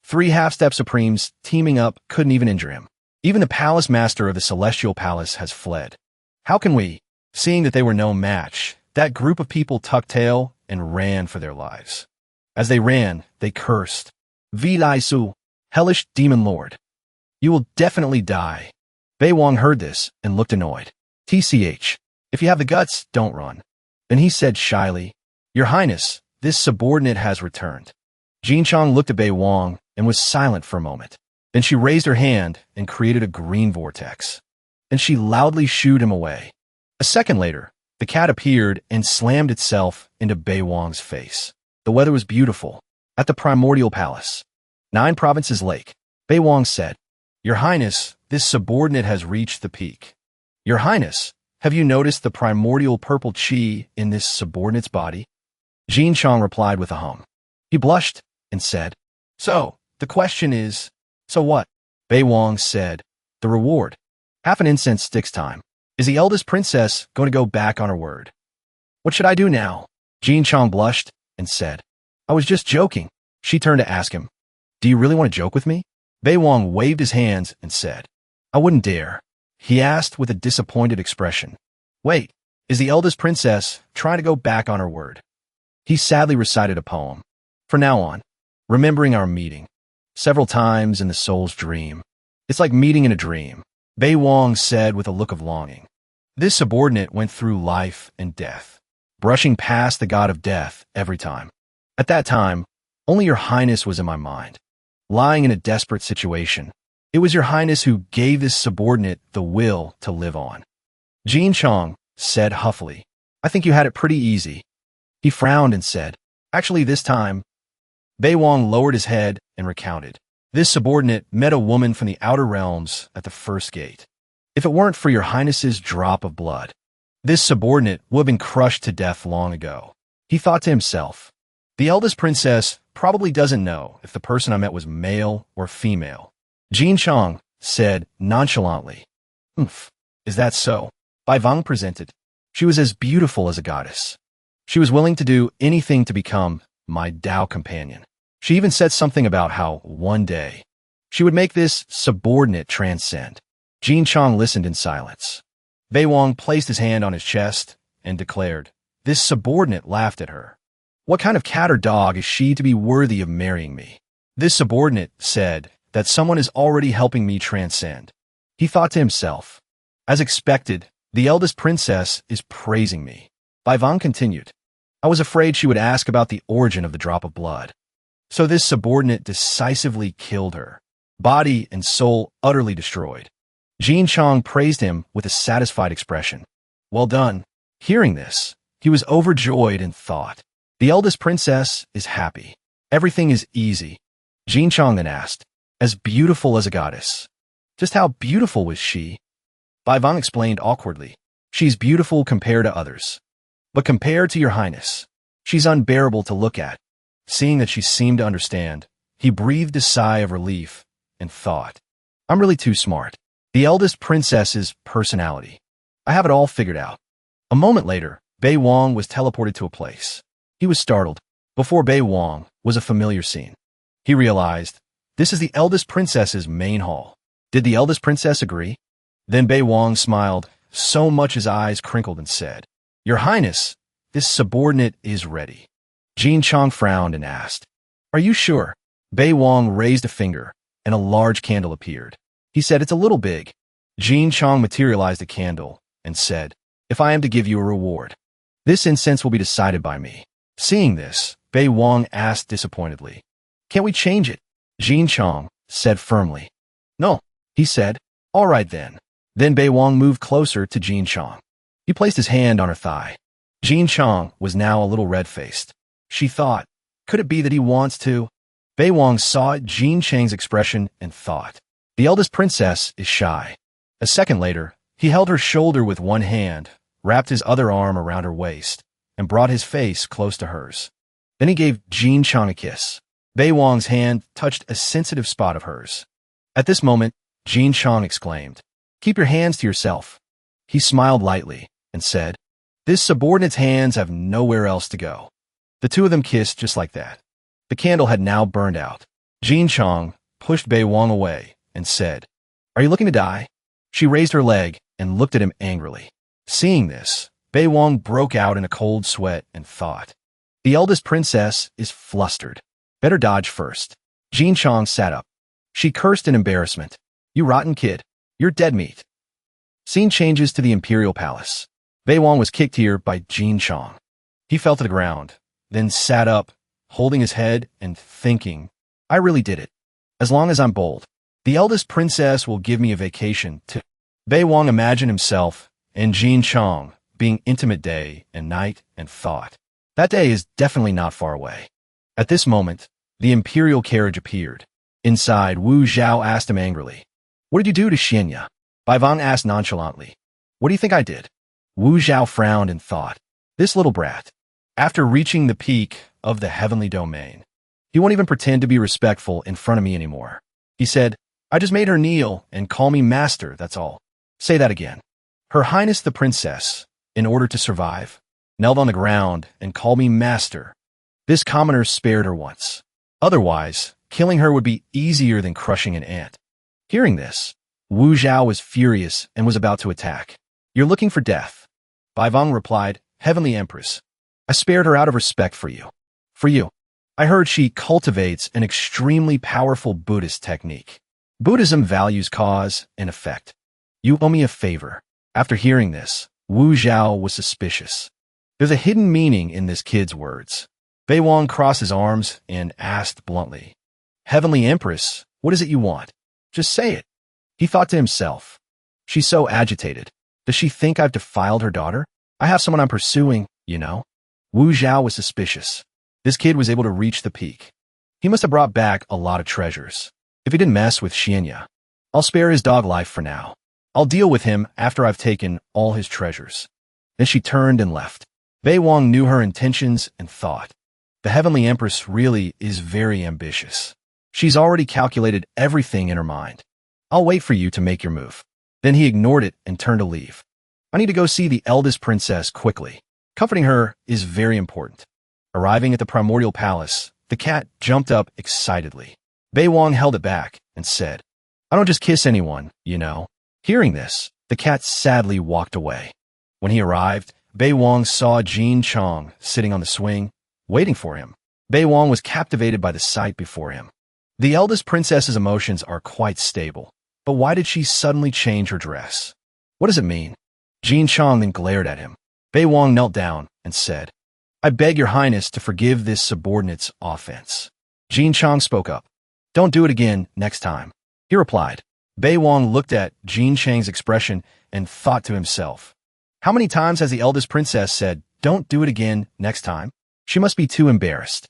3 half-step supremes teaming up couldn't even injure him. Even the palace master of the Celestial Palace has fled. How can we? Seeing that they were no match, that group of people tucked tail and ran for their lives. As they ran, they cursed, "Vi Lai Su, hellish demon lord. You will definitely die." Bei Wang heard this and looked annoyed. "TCH, if you have the guts, don't run." Then he said shyly, "Your Highness, this subordinate has returned." Jin Chang looked at Bei Wang and was silent for a moment. Then she raised her hand and created a green vortex. And she loudly shooed him away. A second later, the cat appeared and slammed itself into Bei Wang's face. The weather was beautiful. At the Primordial Palace, 9 Provinces Lake, Bei Wang said, "Your Highness, this subordinate has reached the peak." "Your Highness, have you noticed the primordial purple chi in this subordinate's body?" Jin Chang replied with a hum. He blushed and said, "So, the question is, so what?" Bei Wang said, "The reward. Half an incense sticks time. Is the eldest princess going to go back on her word?" "What should I do now?" Jin Chang blushed and said, I was just joking. She turned to ask him, do you really want to joke with me? Bei Wang waved his hands and said, I wouldn't dare. He asked with a disappointed expression. Wait, is the eldest princess trying to go back on her word? He sadly recited a poem. From now on, remembering our meeting, several times in the soul's dream. It's like meeting in a dream, Bei Wang said with a look of longing. This subordinate went through life and death, brushing past the god of death every time. At that time, only your highness was in my mind. Lying in a desperate situation, it was your highness who gave this subordinate the will to live on. Jin Chong said huffily, I think you had it pretty easy. He frowned and said, actually this time. Bei Wang lowered his head and recounted. This subordinate met a woman from the outer realms at the first gate. If it weren't for your highness's drop of blood, this subordinate would have been crushed to death long ago. He thought to himself, the eldest princess probably doesn't know if the person I met was male or female. Jin Chong said nonchalantly, is that so? Bai Wang presented. She was as beautiful as a goddess. She was willing to do anything to become my Tao companion. She even said something about how one day she would make this subordinate transcend. Jin Chong listened in silence. Bei Wang placed his hand on his chest and declared, this subordinate laughed at her. What kind of cat or dog is she to be worthy of marrying me? This subordinate said that someone is already helping me transcend. He thought to himself, as expected, the eldest princess is praising me. Bai Wang continued, I was afraid she would ask about the origin of the drop of blood. So this subordinate decisively killed her, body and soul utterly destroyed. Jin Chong praised him with a satisfied expression. Well done. Hearing this, he was overjoyed and thought, the eldest princess is happy. Everything is easy. Jin Chong then asked, as beautiful as a goddess. Just how beautiful was she? Bai Wang explained awkwardly. She's beautiful compared to others. But compared to your highness, she's unbearable to look at. Seeing that she seemed to understand, he breathed a sigh of relief and thought, I'm really too smart. The eldest princess's personality. I have it all figured out. A moment later, Bei Wang was teleported to a place. He was startled. Before Bei Wang was a familiar scene. He realized, this is the eldest princess's main hall. Did the eldest princess agree? Then Bei Wang smiled, so much his eyes crinkled and said, Your Highness, this subordinate is ready. Jin Chong frowned and asked, Are you sure? Bei Wang raised a finger, and a large candle appeared. He said, It's a little big. Jin Chong materialized a candle and said, If I am to give you a reward, this incense will be decided by me. Seeing this, Bei Wang asked disappointedly, Can't we change it? Jin Chong said firmly. No, he said. All right then. Then Bei Wang moved closer to Jin Chong. He placed his hand on her thigh. Jin Chong was now a little red-faced. She thought, could it be that he wants to? Bei Wang saw Jin Chang's expression and thought, the eldest princess is shy. A second later, he held her shoulder with one hand, wrapped his other arm around her waist, and brought his face close to hers. Then he gave Jin Chong a kiss. Bei Wang's hand touched a sensitive spot of hers. At this moment, Jin Chong exclaimed, Keep your hands to yourself. He smiled lightly and said, This subordinate's hands have nowhere else to go. The two of them kissed just like that. The candle had now burned out. Jin Chong pushed Bei Wang away and said, Are you looking to die? She raised her leg and looked at him angrily. Seeing this, Bei Wang broke out in a cold sweat and thought, the eldest princess is flustered. Better dodge first. Jin Chong sat up. She cursed in embarrassment. You rotten kid. You're dead meat. Scene changes to the Imperial Palace. Bei Wang was kicked here by Jin Chong. He fell to the ground, then sat up, holding his head and thinking, I really did it. As long as I'm bold, the eldest princess will give me a vacation too. Bei Wang imagined himself and Jin Chong being intimate day and night and thought, that day is definitely not far away. At this moment, the imperial carriage appeared. Inside, Wu Zhao asked him angrily, What did you do to Xianya? Bai Wang asked nonchalantly, What do you think I did? Wu Zhao frowned and thought, this little brat. After reaching the peak of the heavenly domain, he won't even pretend to be respectful in front of me anymore. He said, I just made her kneel and call me master, that's all. Say that again. Her Highness the Princess, in order to survive, knelt on the ground and called me master. This commoner spared her once. Otherwise, killing her would be easier than crushing an ant. Hearing this, Wu Zhao was furious and was about to attack. You're looking for death. Bai Vong replied, Heavenly Empress. I spared her out of respect for you. For you. I heard she cultivates an extremely powerful Buddhist technique. Buddhism values cause and effect. You owe me a favor. After hearing this, Wu Zhao was suspicious. There's a hidden meaning in this kid's words. Bai Wang crossed his arms and asked bluntly, Heavenly Empress, what is it you want? Just say it. He thought to himself. She's so agitated. Does she think I've defiled her daughter? I have someone I'm pursuing, you know. Wu Zhao was suspicious. This kid was able to reach the peak. He must have brought back a lot of treasures. If he didn't mess with Xianya, I'll spare his dog life for now. I'll deal with him after I've taken all his treasures. Then she turned and left. Bai Wang knew her intentions and thought, the Heavenly Empress really is very ambitious. She's already calculated everything in her mind. I'll wait for you to make your move. Then he ignored it and turned to leave. I need to go see the eldest princess quickly. Comforting her is very important. Arriving at the primordial palace, the cat jumped up excitedly. Bai Wang held it back and said, I don't just kiss anyone, you know. Hearing this, the cat sadly walked away. When he arrived, Bai Wang saw Jin Chong sitting on the swing, waiting for him. Bai Wang was captivated by the sight before him. The eldest princess's emotions are quite stable, but why did she suddenly change her dress? What does it mean? Jin Chong then glared at him. Bai Wang knelt down and said, I beg your highness to forgive this subordinate's offense. Jin Chong spoke up. Don't do it again next time. He replied. Bai Wang looked at Jin Chang's expression and thought to himself, how many times has the eldest princess said, don't do it again next time? She must be too embarrassed.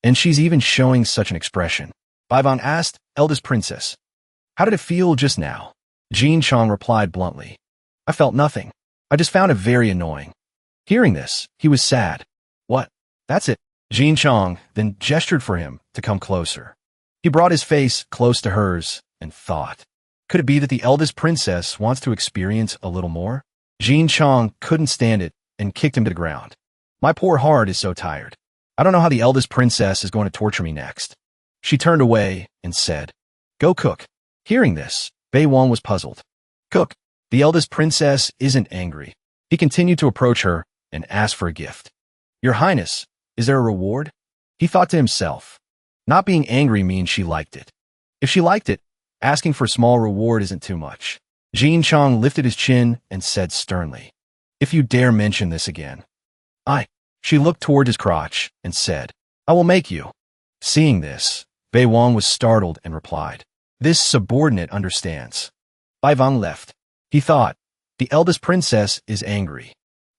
And she's even showing such an expression. Bai Wang asked, eldest princess, how did it feel just now? Jin Chong replied bluntly, I felt nothing. I just found it very annoying. Hearing this, he was sad. What? That's it. Jin Chong then gestured for him to come closer. He brought his face close to hers and thought, could it be that the eldest princess wants to experience a little more? Jin Chong couldn't stand it and kicked him to the ground. My poor heart is so tired. I don't know how the eldest princess is going to torture me next. She turned away and said, go cook. Hearing this, Bai Wang was puzzled. Cook. The eldest princess isn't angry. He continued to approach her and asked for a gift. Your Highness, is there a reward? He thought to himself. Not being angry means she liked it. If she liked it, asking for a small reward isn't too much. Jin Chong lifted his chin and said sternly, if you dare mention this again. She looked toward his crotch and said, I will make you. Seeing this, Bai Wang was startled and replied, this subordinate understands. Bai Wang left. He thought, the eldest princess is angry.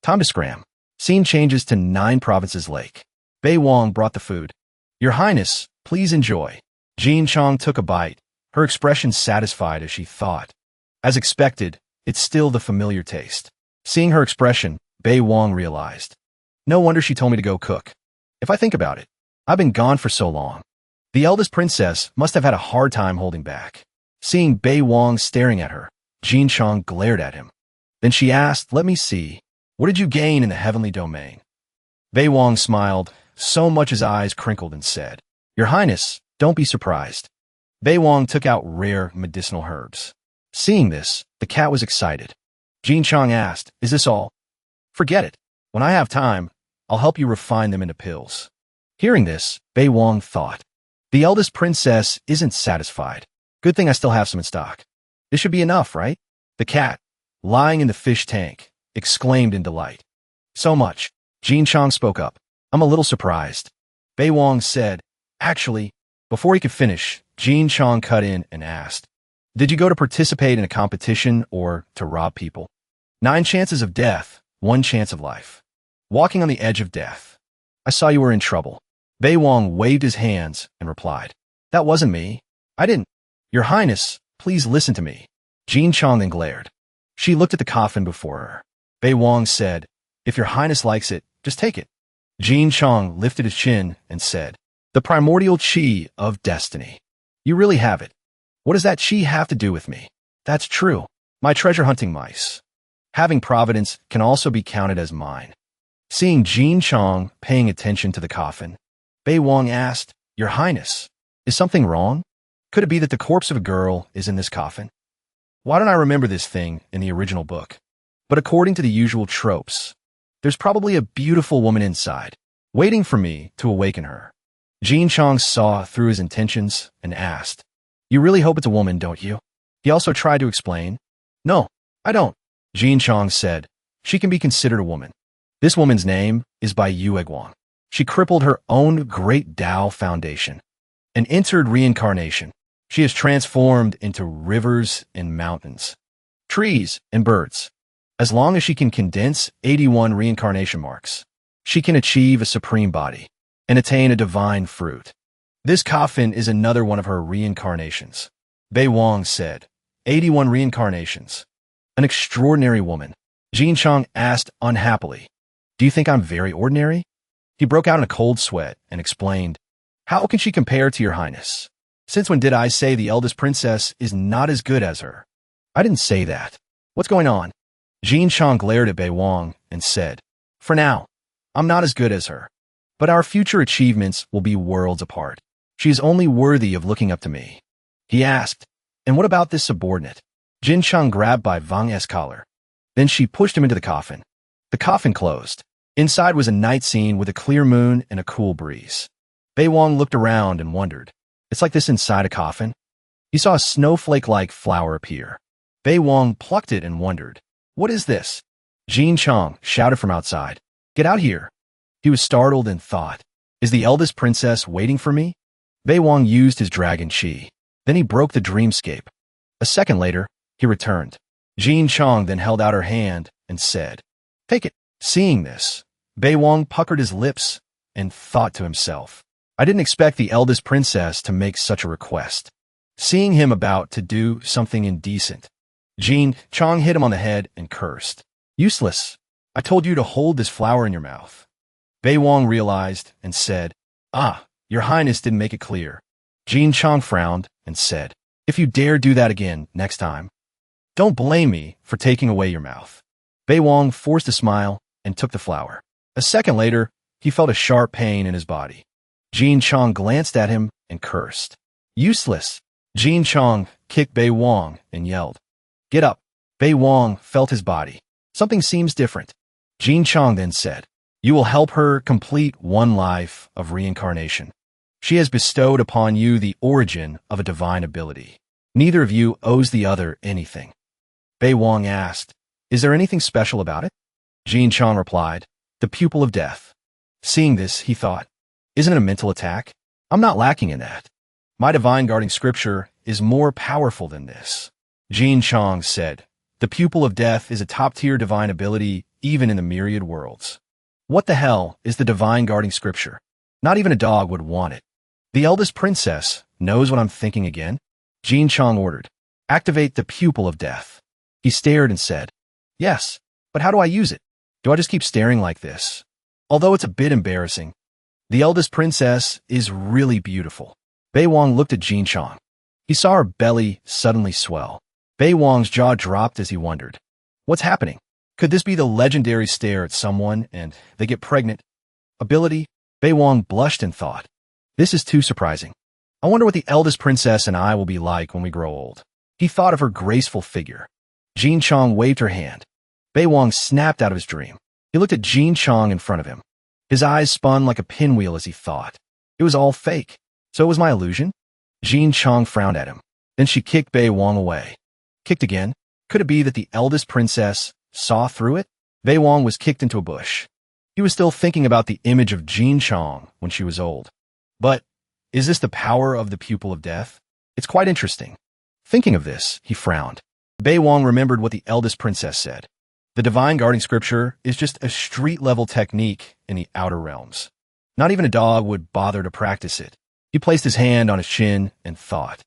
Time to scram. Scene changes to 9 Provinces Lake. Bai Wang brought the food. Your Highness, please enjoy. Jin Chong took a bite, her expression satisfied as she thought. As expected, it's still the familiar taste. Seeing her expression, Bai Wang realized. No wonder she told me to go cook. If I think about it, I've been gone for so long. The eldest princess must have had a hard time holding back. Seeing Bai Wang staring at her, Jin Chong glared at him. Then she asked, let me see, what did you gain in the heavenly domain? Bai Wang smiled, so much his eyes crinkled and said, Your Highness, don't be surprised. Bai Wang took out rare medicinal herbs. Seeing this, the cat was excited. Jin Chong asked, is this all? Forget it. When I have time, I'll help you refine them into pills. Hearing this, Bai Wang thought, the eldest princess isn't satisfied. Good thing I still have some in stock. This should be enough, right? The cat, lying in the fish tank, exclaimed in delight. So much. Jin Chong spoke up. I'm a little surprised. Bai Wang said, actually, before he could finish, Jin Chong cut in and asked, did you go to participate in a competition or to rob people? 9 chances of death, 1 chance of life. Walking on the edge of death. I saw you were in trouble. Bai Wang waved his hands and replied, that wasn't me. I didn't. Your Highness, please listen to me. Jin Chong then glared. She looked at the coffin before her. Bai Wang said, if your Highness likes it, just take it. Jin Chong lifted his chin and said, the primordial chi of destiny. You really have it. What does that chi have to do with me? That's true. My treasure hunting mice. Having providence can also be counted as mine. Seeing Jin Chong paying attention to the coffin, Bei Wang asked, "Your Highness, is something wrong? Could it be that the corpse of a girl is in this coffin? Why don't I remember this thing in the original book? But according to the usual tropes, there's probably a beautiful woman inside, waiting for me to awaken her." Jin Chong saw through his intentions and asked, "You really hope it's a woman, don't you?" He also tried to explain. "No, I don't," Jin Chong said. "She can be considered a woman. This woman's name is Bai Yueguang. She crippled her own great Tao foundation and entered reincarnation. She is transformed into rivers and mountains, trees and birds. As long as she can condense 81 reincarnation marks, she can achieve a supreme body and attain a divine fruit. This coffin is another one of her reincarnations," Bei Wang said. 81 reincarnations. An extraordinary woman. Jin Chong asked unhappily, "Do you think I'm very ordinary?" He broke out in a cold sweat and explained, "How can she compare to your Highness? Since when did I say the eldest princess is not as good as her? I didn't say that. What's going on?" Jin Chong glared at Bei Wang and said, "For now, I'm not as good as her, but our future achievements will be worlds apart. She is only worthy of looking up to me." He asked, "And what about this subordinate?" Jin Chong grabbed Bai Wang's collar. Then she pushed him into the coffin. The coffin closed. Inside was a night scene with a clear moon and a cool breeze. Bei Wang looked around and wondered, "It's like this inside a coffin?" He saw a snowflake-like flower appear. Bei Wang plucked it and wondered, "What is this?" Jin Chong shouted from outside, "Get out here." He was startled and thought, "Is the eldest princess waiting for me?" Bei Wang used his dragon chi. Then he broke the dreamscape. A second later, he returned. Jin Chong then held out her hand and said, "Take it." Seeing this, Bei Wang puckered his lips and thought to himself, "I didn't expect the eldest princess to make such a request." Seeing him about to do something indecent, Jin Chong hit him on the head and cursed, "Useless. I told you to hold this flower in your mouth." Bei Wang realized and said, "Ah, your Highness didn't make it clear." Jin Chong frowned and said, "If you dare do that again next time, don't blame me for taking away your mouth." Bei Wang forced a smile and took the flower. A second later, he felt a sharp pain in his body. Jin Chong glanced at him and cursed, "Useless." Jin Chong kicked Bei Wang and yelled, "Get up." Bei Wang felt his body. Something seems different. Jin Chong then said, "You will help her complete one life of reincarnation. She has bestowed upon you the origin of a divine ability. Neither of you owes the other anything." Bei Wang asked, "Is there anything special about it?" Jin Chong replied, "The pupil of death." Seeing this, he thought, "Isn't it a mental attack? I'm not lacking in that. My divine guarding scripture is more powerful than this." Jin Chong said, "The pupil of death is a top-tier divine ability even in the myriad worlds. What the hell is the divine guarding scripture? Not even a dog would want it." "The eldest princess knows what I'm thinking again?" Jin Chong ordered, "Activate the pupil of death." He stared and said, "Yes, but how do I use it? Do I just keep staring like this? Although it's a bit embarrassing. The eldest princess is really beautiful." Bei Wang looked at Jin Chong. He saw her belly suddenly swell. Bei Wang's jaw dropped as he wondered, "What's happening? Could this be the legendary stare at someone and they get pregnant ability?" Bei Wang blushed and thought, "This is too surprising. I wonder what the eldest princess and I will be like when we grow old." He thought of her graceful figure. Jin Chong waved her hand. Bei Wang snapped out of his dream. He looked at Jin Chong in front of him. His eyes spun like a pinwheel as he thought, "It was all fake. So it was my illusion?" Jin Chong frowned at him. Then she kicked Bei Wang away. Kicked again? Could it be that the eldest princess saw through it? Bei Wang was kicked into a bush. He was still thinking about the image of Jin Chong when she was old. But is this the power of the pupil of death? It's quite interesting. Thinking of this, he frowned. Bei Wang remembered what the eldest princess said. The divine guarding scripture is just a street-level technique in the outer realms. Not even a dog would bother to practice it. He placed his hand on his chin and thought.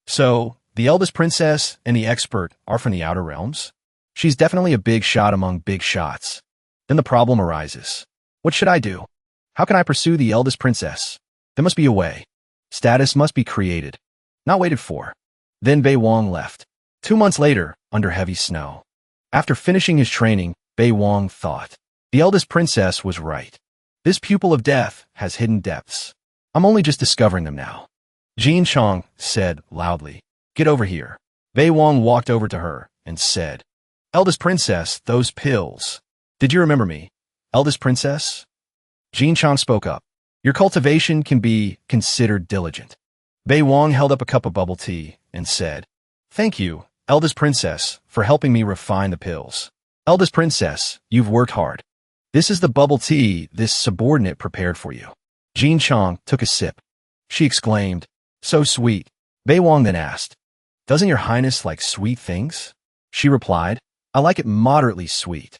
So, the eldest princess and the expert are from the outer realms? She's definitely a big shot among big shots. Then the problem arises. What should I do? How can I pursue the eldest princess? There must be a way. Status must be created, not waited for. Then Bei Wang left. 2 months later, under heavy snow. After finishing his training, Bei Wang thought, the eldest princess was right. This pupil of death has hidden depths. I'm only just discovering them now. Jin Chong said loudly. Get over here. Bei Wang walked over to her and said, Eldest princess, those pills. Did you remember me? Eldest princess? Jin Chong spoke up. Your cultivation can be considered diligent. Bei Wang held up a cup of bubble tea and said, Thank you, eldest princess, for helping me refine the pills. Eldest princess, you've worked hard. This is the bubble tea this subordinate prepared for you. Jin Chong took a sip. She exclaimed, So sweet. Bei Wang then asked, Doesn't your highness like sweet things? She replied, I like it moderately sweet.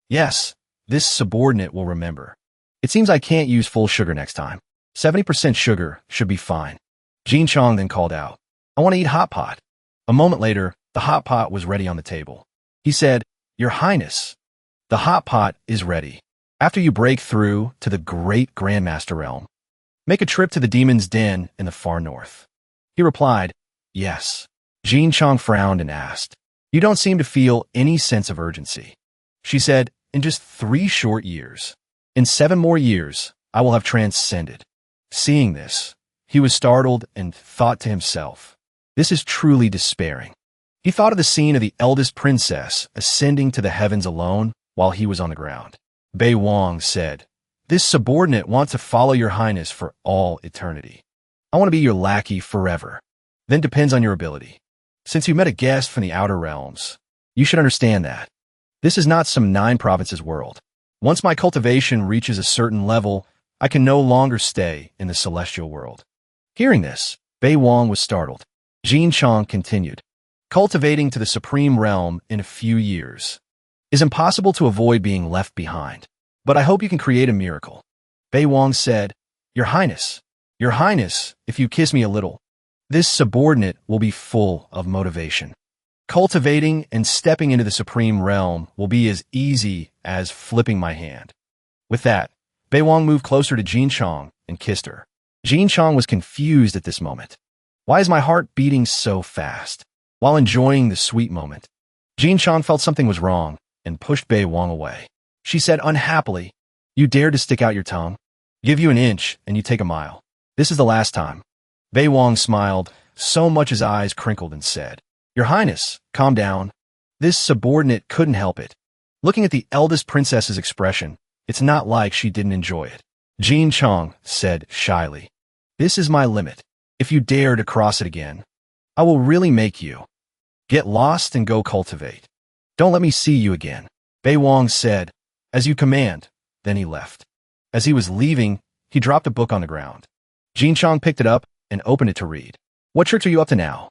Yes, this subordinate will remember. It seems I can't use full sugar next time. 70% sugar should be fine. Jin Chong then called out, I want to eat hot pot. A moment later, the hot pot was ready on the table. He said, Your highness, the hot pot is ready. After you break through to the great Grandmaster realm, make a trip to the demon's den in the far north. He replied, Yes. Jin Chong frowned and asked, You don't seem to feel any sense of urgency. She said, In just 3 short years. In 7 more years, I will have transcended. Seeing this, he was startled and thought to himself, This is truly despairing. He thought of the scene of the eldest princess ascending to the heavens alone while he was on the ground. Bei Wang said, This subordinate wants to follow your highness for all eternity. I want to be your lackey forever. Then depends on your ability. Since you met a guest from the outer realms, you should understand that. This is not some 9 provinces world. Once my cultivation reaches a certain level, I can no longer stay in the celestial world. Hearing this, Bei Wang was startled. Jin Chong continued, Cultivating to the supreme realm in a few years is impossible to avoid being left behind. But I hope you can create a miracle. Bei Wang said, Your highness, if you kiss me a little, this subordinate will be full of motivation. Cultivating and stepping into the supreme realm will be as easy as flipping my hand. With that, Bei Wang moved closer to Jin Chong and kissed her. Jin Chong was confused at this moment. Why is my heart beating so fast? While enjoying the sweet moment, Jin Chong felt something was wrong and pushed Bei Wang away. She said unhappily, You dared to stick out your tongue? Give you an inch and you take a mile. This is the last time. Bei Wang smiled, so much his eyes crinkled and said, Your highness, calm down. This subordinate couldn't help it. Looking at the eldest princess's expression, it's not like she didn't enjoy it. Jin Chong said shyly, This is my limit. If you dare to cross it again, I will really make you. Get lost and go cultivate. Don't let me see you again. Bei Wang said, As you command. Then he left. As he was leaving, he dropped a book on the ground. Jin Chong picked it up and opened it to read. What trick are you up to now?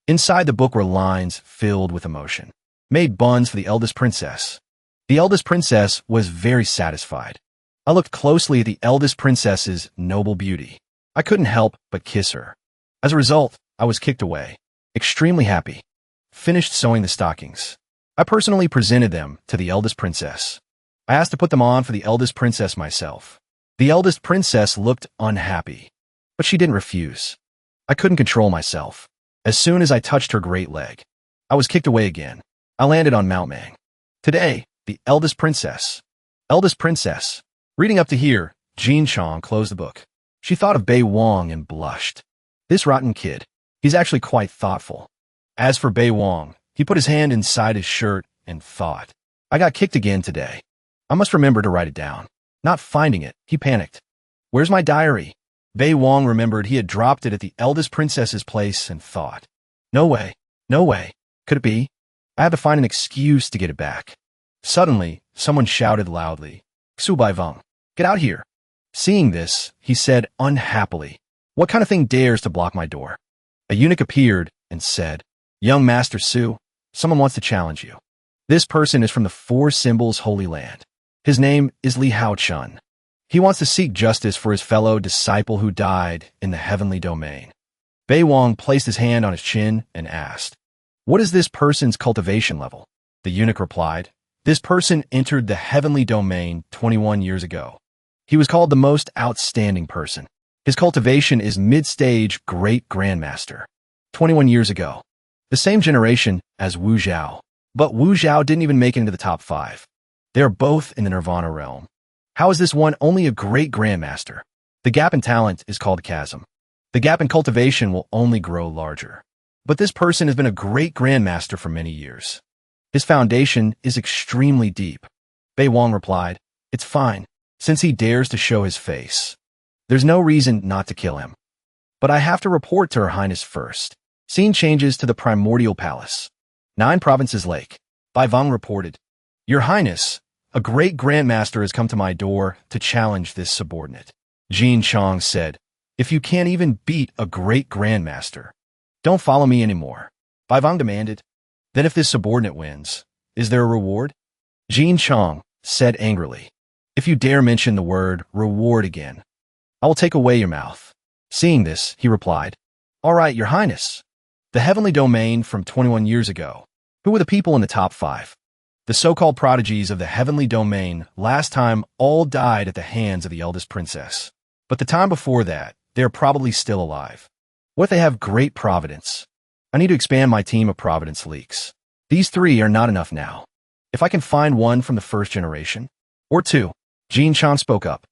Inside the book were lines filled with emotion. Made buns for the eldest princess. The eldest princess was very satisfied. I looked closely at the eldest princess's noble beauty. I couldn't help but kiss her. As a result, I was kicked away. Extremely happy. Finished sewing the stockings. I personally presented them to the eldest princess. I asked to put them on for the eldest princess myself. The eldest princess looked unhappy, but she didn't refuse. I couldn't control myself. As soon as I touched her great leg, I was kicked away again. I landed on Mount Mang. Today, the eldest princess. Eldest princess. Reading up to here, Jin Chong closed the book. She thought of Bei Wang and blushed. This rotten kid. He's actually quite thoughtful. As for Bei Wang, he put his hand inside his shirt and thought, I got kicked again today. I must remember to write it down. Not finding it, he panicked. Where's my diary? Bei Wang remembered he had dropped it at the eldest princess's place and thought, No way, no way. Could it be? I have to find an excuse to get it back. Suddenly, someone shouted loudly, Xu Bai Veng, get out here. Seeing this, he said unhappily, What kind of thing dares to block my door? A eunuch appeared and said, Young Master Su, someone wants to challenge you. This person is from the 4 Symbols Holy Land. His name is Li Hao Chun. He wants to seek justice for his fellow disciple who died in the heavenly domain. Bei Wang placed his hand on his chin and asked, What is this person's cultivation level? The eunuch replied, This person entered the heavenly domain 21 years ago. He was called the most outstanding person. His cultivation is mid-stage great grandmaster. 21 years ago. The same generation as Wu Zhao. But Wu Zhao didn't even make it into the top 5. They are both in the Nirvana realm. How is this one only a great grandmaster? The gap in talent is called chasm. The gap in cultivation will only grow larger. But this person has been a great grandmaster for many years. His foundation is extremely deep. Bei Wang replied, "It's fine, since he dares to show his face. There's no reason not to kill him. But I have to report to Her Highness first." Scene changes to the Primordial Palace. 9 Provinces Lake. Bai Wang reported, "Your Highness, a great grandmaster has come to my door to challenge this subordinate." Jin Chong said, "If you can't even beat a great grandmaster, don't follow me anymore." Bai Wang demanded, "Then if this subordinate wins, is there a reward?" Jin Chong said angrily, "If you dare mention the word reward again, I will take away your mouth." Seeing this, he replied, "All right, Your Highness. The heavenly domain from 21 years ago. Who were the people in the top 5? The so-called prodigies of the heavenly domain last time all died at the hands of the eldest princess. But the time before that, they are probably still alive. What if they have great providence? I need to expand my team of providence leaks. These 3 are not enough now. If I can find one from the first generation, or 2. Jin Chan spoke up.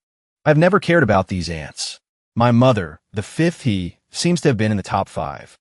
"I have never cared about these ants. My mother, the 5th he, seems to have been in the top 5.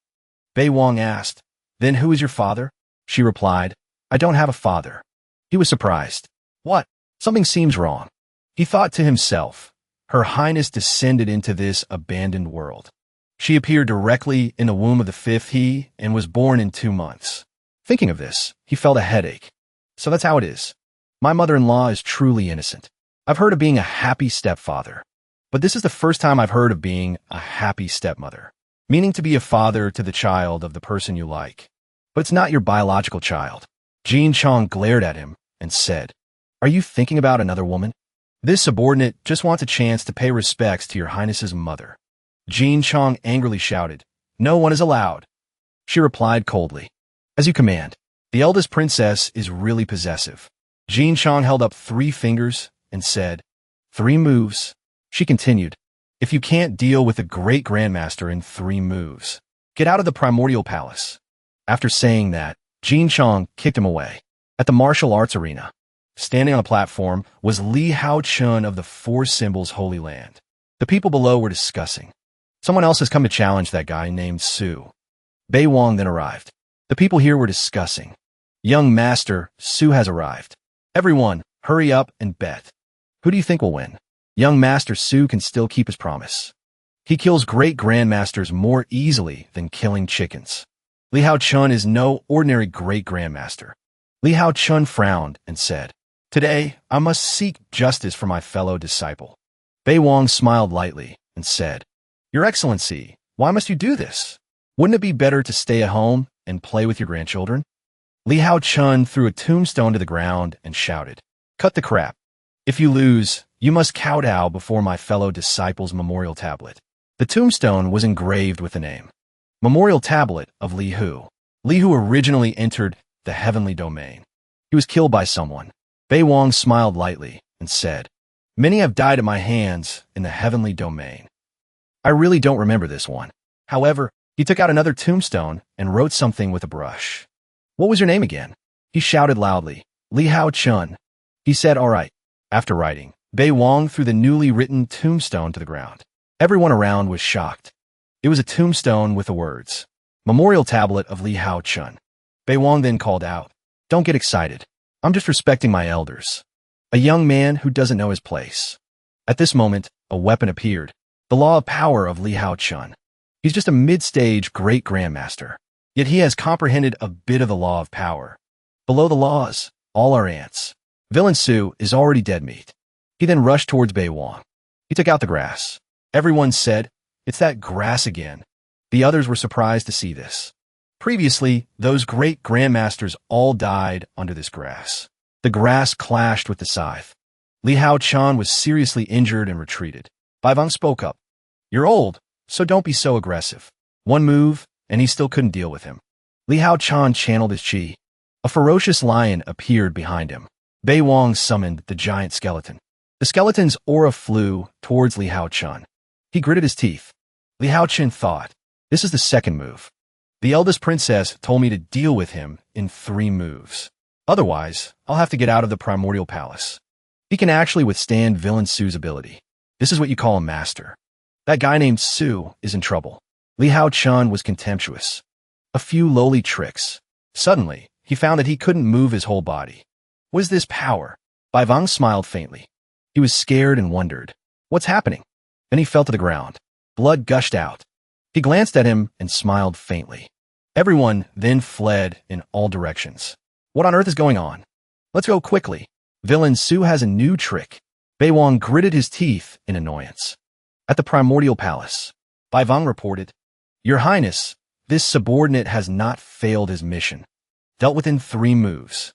Bei Wang asked, "Then who is your father?" She replied, "I don't have a father." He was surprised. What? Something seems wrong. He thought to himself, Her Highness descended into this abandoned world. She appeared directly in the womb of the 5th he and was born in 2 months. Thinking of this, he felt a headache. So that's how it is. My mother-in-law is truly innocent. I've heard of being a happy stepfather, but this is the first time I've heard of being a happy stepmother, meaning to be a father to the child of the person you like. But it's not your biological child. Jin Chong glared at him and said, "Are you thinking about another woman? This subordinate just wants a chance to pay respects to Your Highness's mother." Jin Chong angrily shouted, "No one is allowed." She replied coldly, "As you command." The eldest princess is really possessive. Jin Chong held up 3 fingers and said, "3 moves." She continued, "If you can't deal with the great grandmaster in 3 moves, get out of the Primordial Palace." After saying that, Jin Chong kicked him away. At the martial arts arena, standing on a platform, was Li Hao Chun of the 4 Symbols Holy Land. The people below were discussing. Someone else has come to challenge that guy named Su. Bei Wang then arrived. The people here were discussing. Young Master Su has arrived. Everyone, hurry up and bet. Who do you think will win? Young Master Su can still keep his promise. He kills great grandmasters more easily than killing chickens. Li Hao Chun is no ordinary great grandmaster. Li Hao Chun frowned and said, "Today, I must seek justice for my fellow disciple." Bei Wang smiled lightly and said, "Your Excellency, why must you do this? Wouldn't it be better to stay at home and play with your grandchildren?" Li Hao Chun threw a tombstone to the ground and shouted, "Cut the crap. If you lose, you must kowtow before my fellow disciple's memorial tablet." The tombstone was engraved with the name, Memorial Tablet of Li Hu. Li Hu originally entered the heavenly domain. He was killed by someone. Bei Wang smiled lightly and said, "Many have died at my hands in the heavenly domain. I really don't remember this one." However, he took out another tombstone and wrote something with a brush. "What was your name again?" He shouted loudly. "Li Hao Chun." He said, "All right." After writing, Bei Wang threw the newly written tombstone to the ground. Everyone around was shocked. It was a tombstone with the words, Memorial Tablet of Li Hao Chun. Bei Wang then called out, "Don't get excited. I'm just respecting my elders." A young man who doesn't know his place. At this moment, a weapon appeared, the law of power of Li Hao Chun. He's just a mid-stage great grandmaster, yet he has comprehended a bit of the law of power. Below the laws, all are ants. Villain Su is already dead meat. He then rushed towards Bei Wang. He took out the grass. Everyone said, "It's that grass again." The others were surprised to see this. Previously, those great grandmasters all died under this grass. The grass clashed with the scythe. Li Hao Chun was seriously injured and retreated. Bai Wang spoke up. "You're old, so don't be so aggressive." One move, and he still couldn't deal with him. Li Hao Chun channeled his chi. A ferocious lion appeared behind him. Bei Wang summoned the giant skeleton. The skeleton's aura flew towards Li Hao Chun. He gritted his teeth. Li Hao Chun thought, "This is the second move. The eldest princess told me to deal with him in 3 moves. Otherwise, I'll have to get out of the Primordial Palace." He can actually withstand Villain Su's ability. This is what you call a master. That guy named Su is in trouble. Li Hao-chun was contemptuous. A few lowly tricks. Suddenly, he found that he couldn't move his whole body. What is this power? Bai Vang smiled faintly. He was scared and wondered, what's happening? Then he fell to the ground. Blood gushed out. He glanced at him and smiled faintly. Everyone then fled in all directions. What on earth is going on? Let's go quickly. Villain Su has a new trick. Bai Wang gritted his teeth in annoyance. At the Primordial Palace, Bai Vang reported, Your Highness, this subordinate has not failed his mission. Dealt with in 3 moves.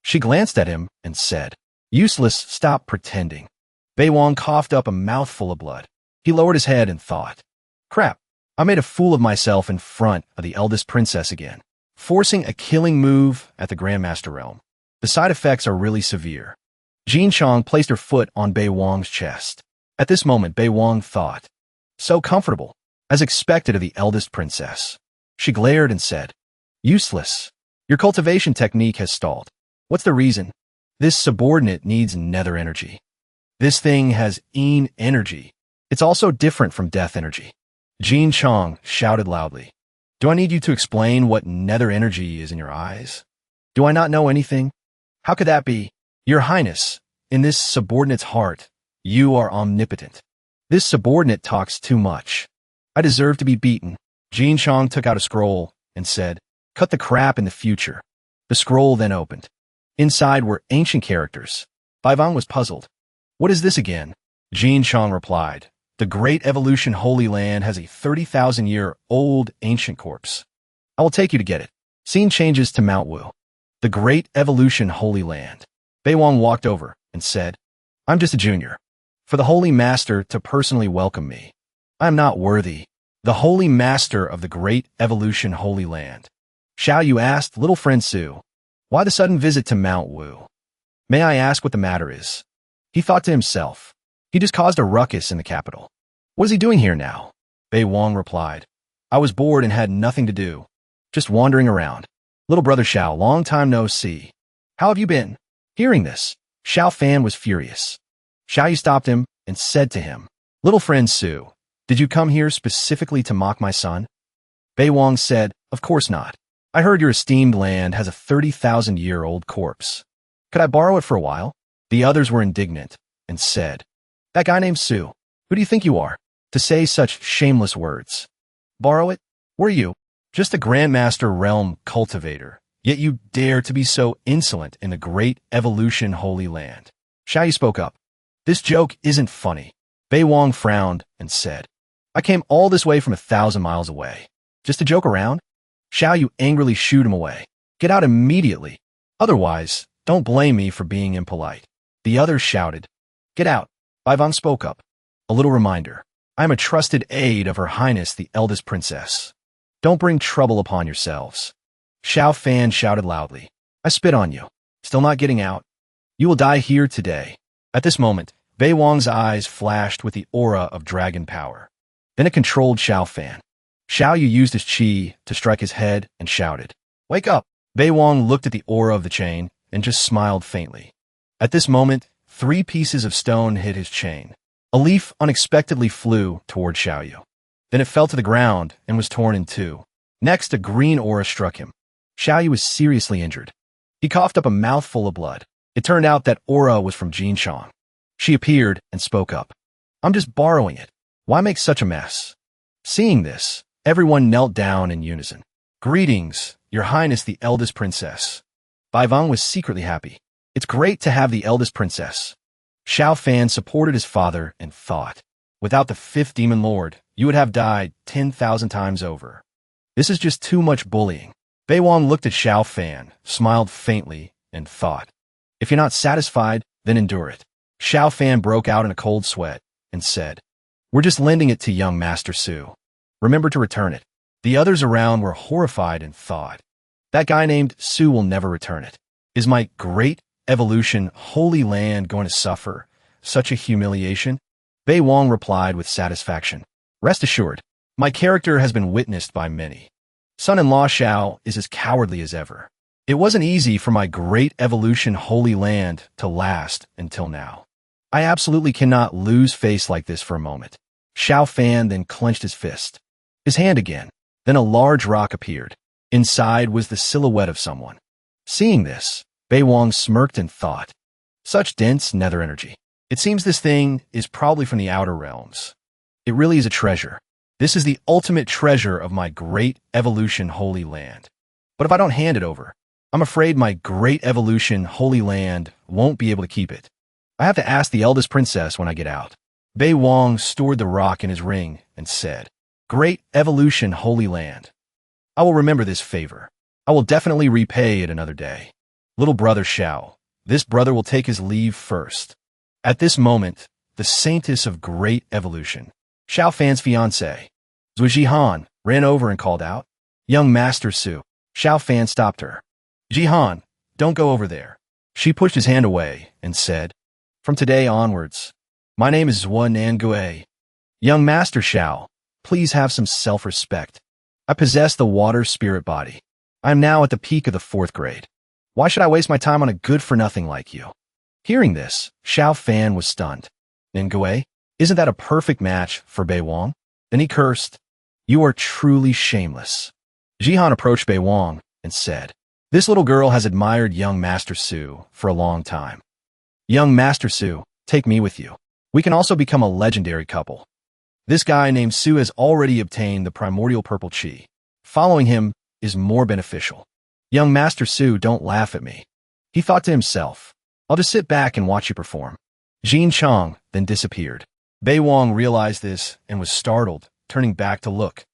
She glanced at him and said, Useless, stop pretending. Bai Wang coughed up a mouthful of blood. He lowered his head and thought, Crap, I made a fool of myself in front of the eldest princess again. Forcing a killing move at the Grandmaster realm. The side effects are really severe. Jin Chong placed her foot on Bai Wang's chest. At this moment, Bai Wang thought, So comfortable, as expected of the eldest princess. She glared and said, Useless. Your cultivation technique has stalled. What's the reason? This subordinate needs nether energy. This thing has Yin energy. It's also different from death energy. Jin Chong shouted loudly. Do I need you to explain what nether energy is in your eyes? Do I not know anything? How could that be? Your Highness, in this subordinate's heart, you are omnipotent. This subordinate talks too much. I deserve to be beaten. Jin Chong took out a scroll and said, Cut the crap in the future. The scroll then opened. Inside were ancient characters. Bai Vang was puzzled. What is this again? Jin Chong replied, The Great Evolution Holy Land has a 30,000-year-old ancient corpse. I will take you to get it. Scene changes to Mount Wu. The Great Evolution Holy Land. Bai Wang walked over and said, I'm just a junior. For the Holy Master to personally welcome me. I am not worthy. The Holy Master of the Great Evolution Holy Land. Xiao Yu asked little friend Su, Why the sudden visit to Mount Wu? May I ask what the matter is? He thought to himself. He just caused a ruckus in the capital. What is he doing here now? Bai Wang replied. I was bored and had nothing to do. Just wandering around. Little brother Xiao, long time no see. How have you been? Hearing this, Xiao Fan was furious. Xiao Yu stopped him and said to him, Little friend Su, did you come here specifically to mock my son? Bai Wang said, Of course not. I heard your esteemed land has a 30,000-year-old corpse. Could I borrow it for a while? The others were indignant and said, That guy named Su, who do you think you are, to say such shameless words? Borrow it? Were you? Just a Grandmaster realm cultivator, yet you dare to be so insolent in the Great Evolution Holy Land. Xiao Yu spoke up. This joke isn't funny. Bai Wang frowned and said, I came all this way from 1,000 miles away. Just to joke around? Xiao Yu angrily shooed him away. Get out immediately. Otherwise, don't blame me for being impolite. The others shouted. Get out. Bai Vang spoke up. A little reminder. I am a trusted aide of Her Highness the eldest princess. Don't bring trouble upon yourselves. Xiao Fan shouted loudly. I spit on you. Still not getting out? You will die here today. At this moment, Bai Wang's eyes flashed with the aura of dragon power. Then it controlled Xiao Fan. Xiao Yu used his chi to strike his head and shouted, Wake up! Bai Wang looked at the aura of the chain and just smiled faintly. At this moment, 3 pieces of stone hit his chain. A leaf unexpectedly flew toward Xiao Yu. Then it fell to the ground and was torn in 2. Next, a green aura struck him. Xiao Yu was seriously injured. He coughed up a mouthful of blood. It turned out that aura was from Jin Chong. She appeared and spoke up. I'm just borrowing it. Why make such a mess? Seeing this, everyone knelt down in unison. Greetings, Your Highness the eldest princess. Bai Vang was secretly happy. It's great to have the eldest princess. Xiao Fan supported his father and thought, without the 5th demon lord, you would have died 10,000 times over. This is just too much bullying. Bai Wang looked at Xiao Fan, smiled faintly, and thought, if you're not satisfied, then endure it. Xiao Fan broke out in a cold sweat and said, We're just lending it to young Master Su. Remember to return it. The others around were horrified and thought, that guy named Su will never return it. Is my Great Evolution Holy Land going to suffer such a humiliation? Bai Wang replied with satisfaction. Rest assured, my character has been witnessed by many. Son-in-law Xiao is as cowardly as ever. It wasn't easy for my Great Evolution Holy Land to last until now. I absolutely cannot lose face like this for a moment. Xiao Fan then clenched his fist. His hand again. Then a large rock appeared. Inside was the silhouette of someone. Seeing this, Bei Wang smirked and thought, such dense nether energy. It seems this thing is probably from the outer realms. It really is a treasure. This is the ultimate treasure of my great evolution holy land. But if I don't hand it over, I'm afraid my great evolution holy land won't be able to keep it. I have to ask the eldest princess when I get out. Bei Wang stored the rock in his ring and said, Great evolution holy land. I will remember this favor. I will definitely repay it another day. Little brother Xiao, this brother will take his leave first. At this moment, the saintess of great evolution, Xiao Fan's fiancé, Zhu Jihan, ran over and called out, Young Master Su. Xiao Fan stopped her. Jihan, don't go over there. She pushed his hand away and said, From today onwards, my name is Zhuo Nangue. Young Master Xiao, please have some self-respect. I possess the water spirit body. I am now at the peak of the 4th grade. Why should I waste my time on a good-for-nothing like you? Hearing this, Xiao Fan was stunned. Nangue, isn't that a perfect match for Bei Wang? Then he cursed, You are truly shameless. Jihan approached Bei Wang and said, This little girl has admired young Master Su for a long time. Young Master Su, take me with you. We can also become a legendary couple. This guy named Su has already obtained the primordial purple chi. Following him is more beneficial. Young Master Su, don't laugh at me. He thought to himself, I'll just sit back and watch you perform. Jin Chang then disappeared. Bei Wang realized this and was startled, turning back to look.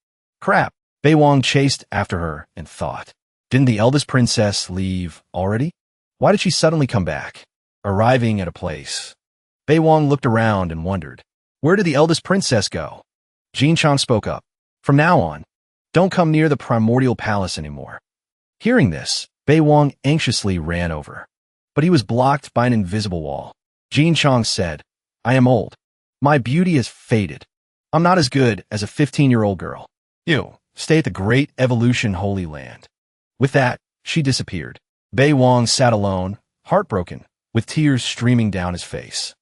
Crap! Bei Wang chased after her and thought, Didn't the eldest princess leave already? Why did she suddenly come back? Arriving at a place, Bei Wang looked around and wondered, Where did the eldest princess go? Jin Chang spoke up. From now on, don't come near the primordial palace anymore. Hearing this, Bei Wang anxiously ran over. But he was blocked by an invisible wall. Jin Chang said, I am old. My beauty is faded. I'm not as good as a 15-year-old girl. You, stay at the great evolution holy land. With that, she disappeared. Bei Wang sat alone, heartbroken, with tears streaming down his face.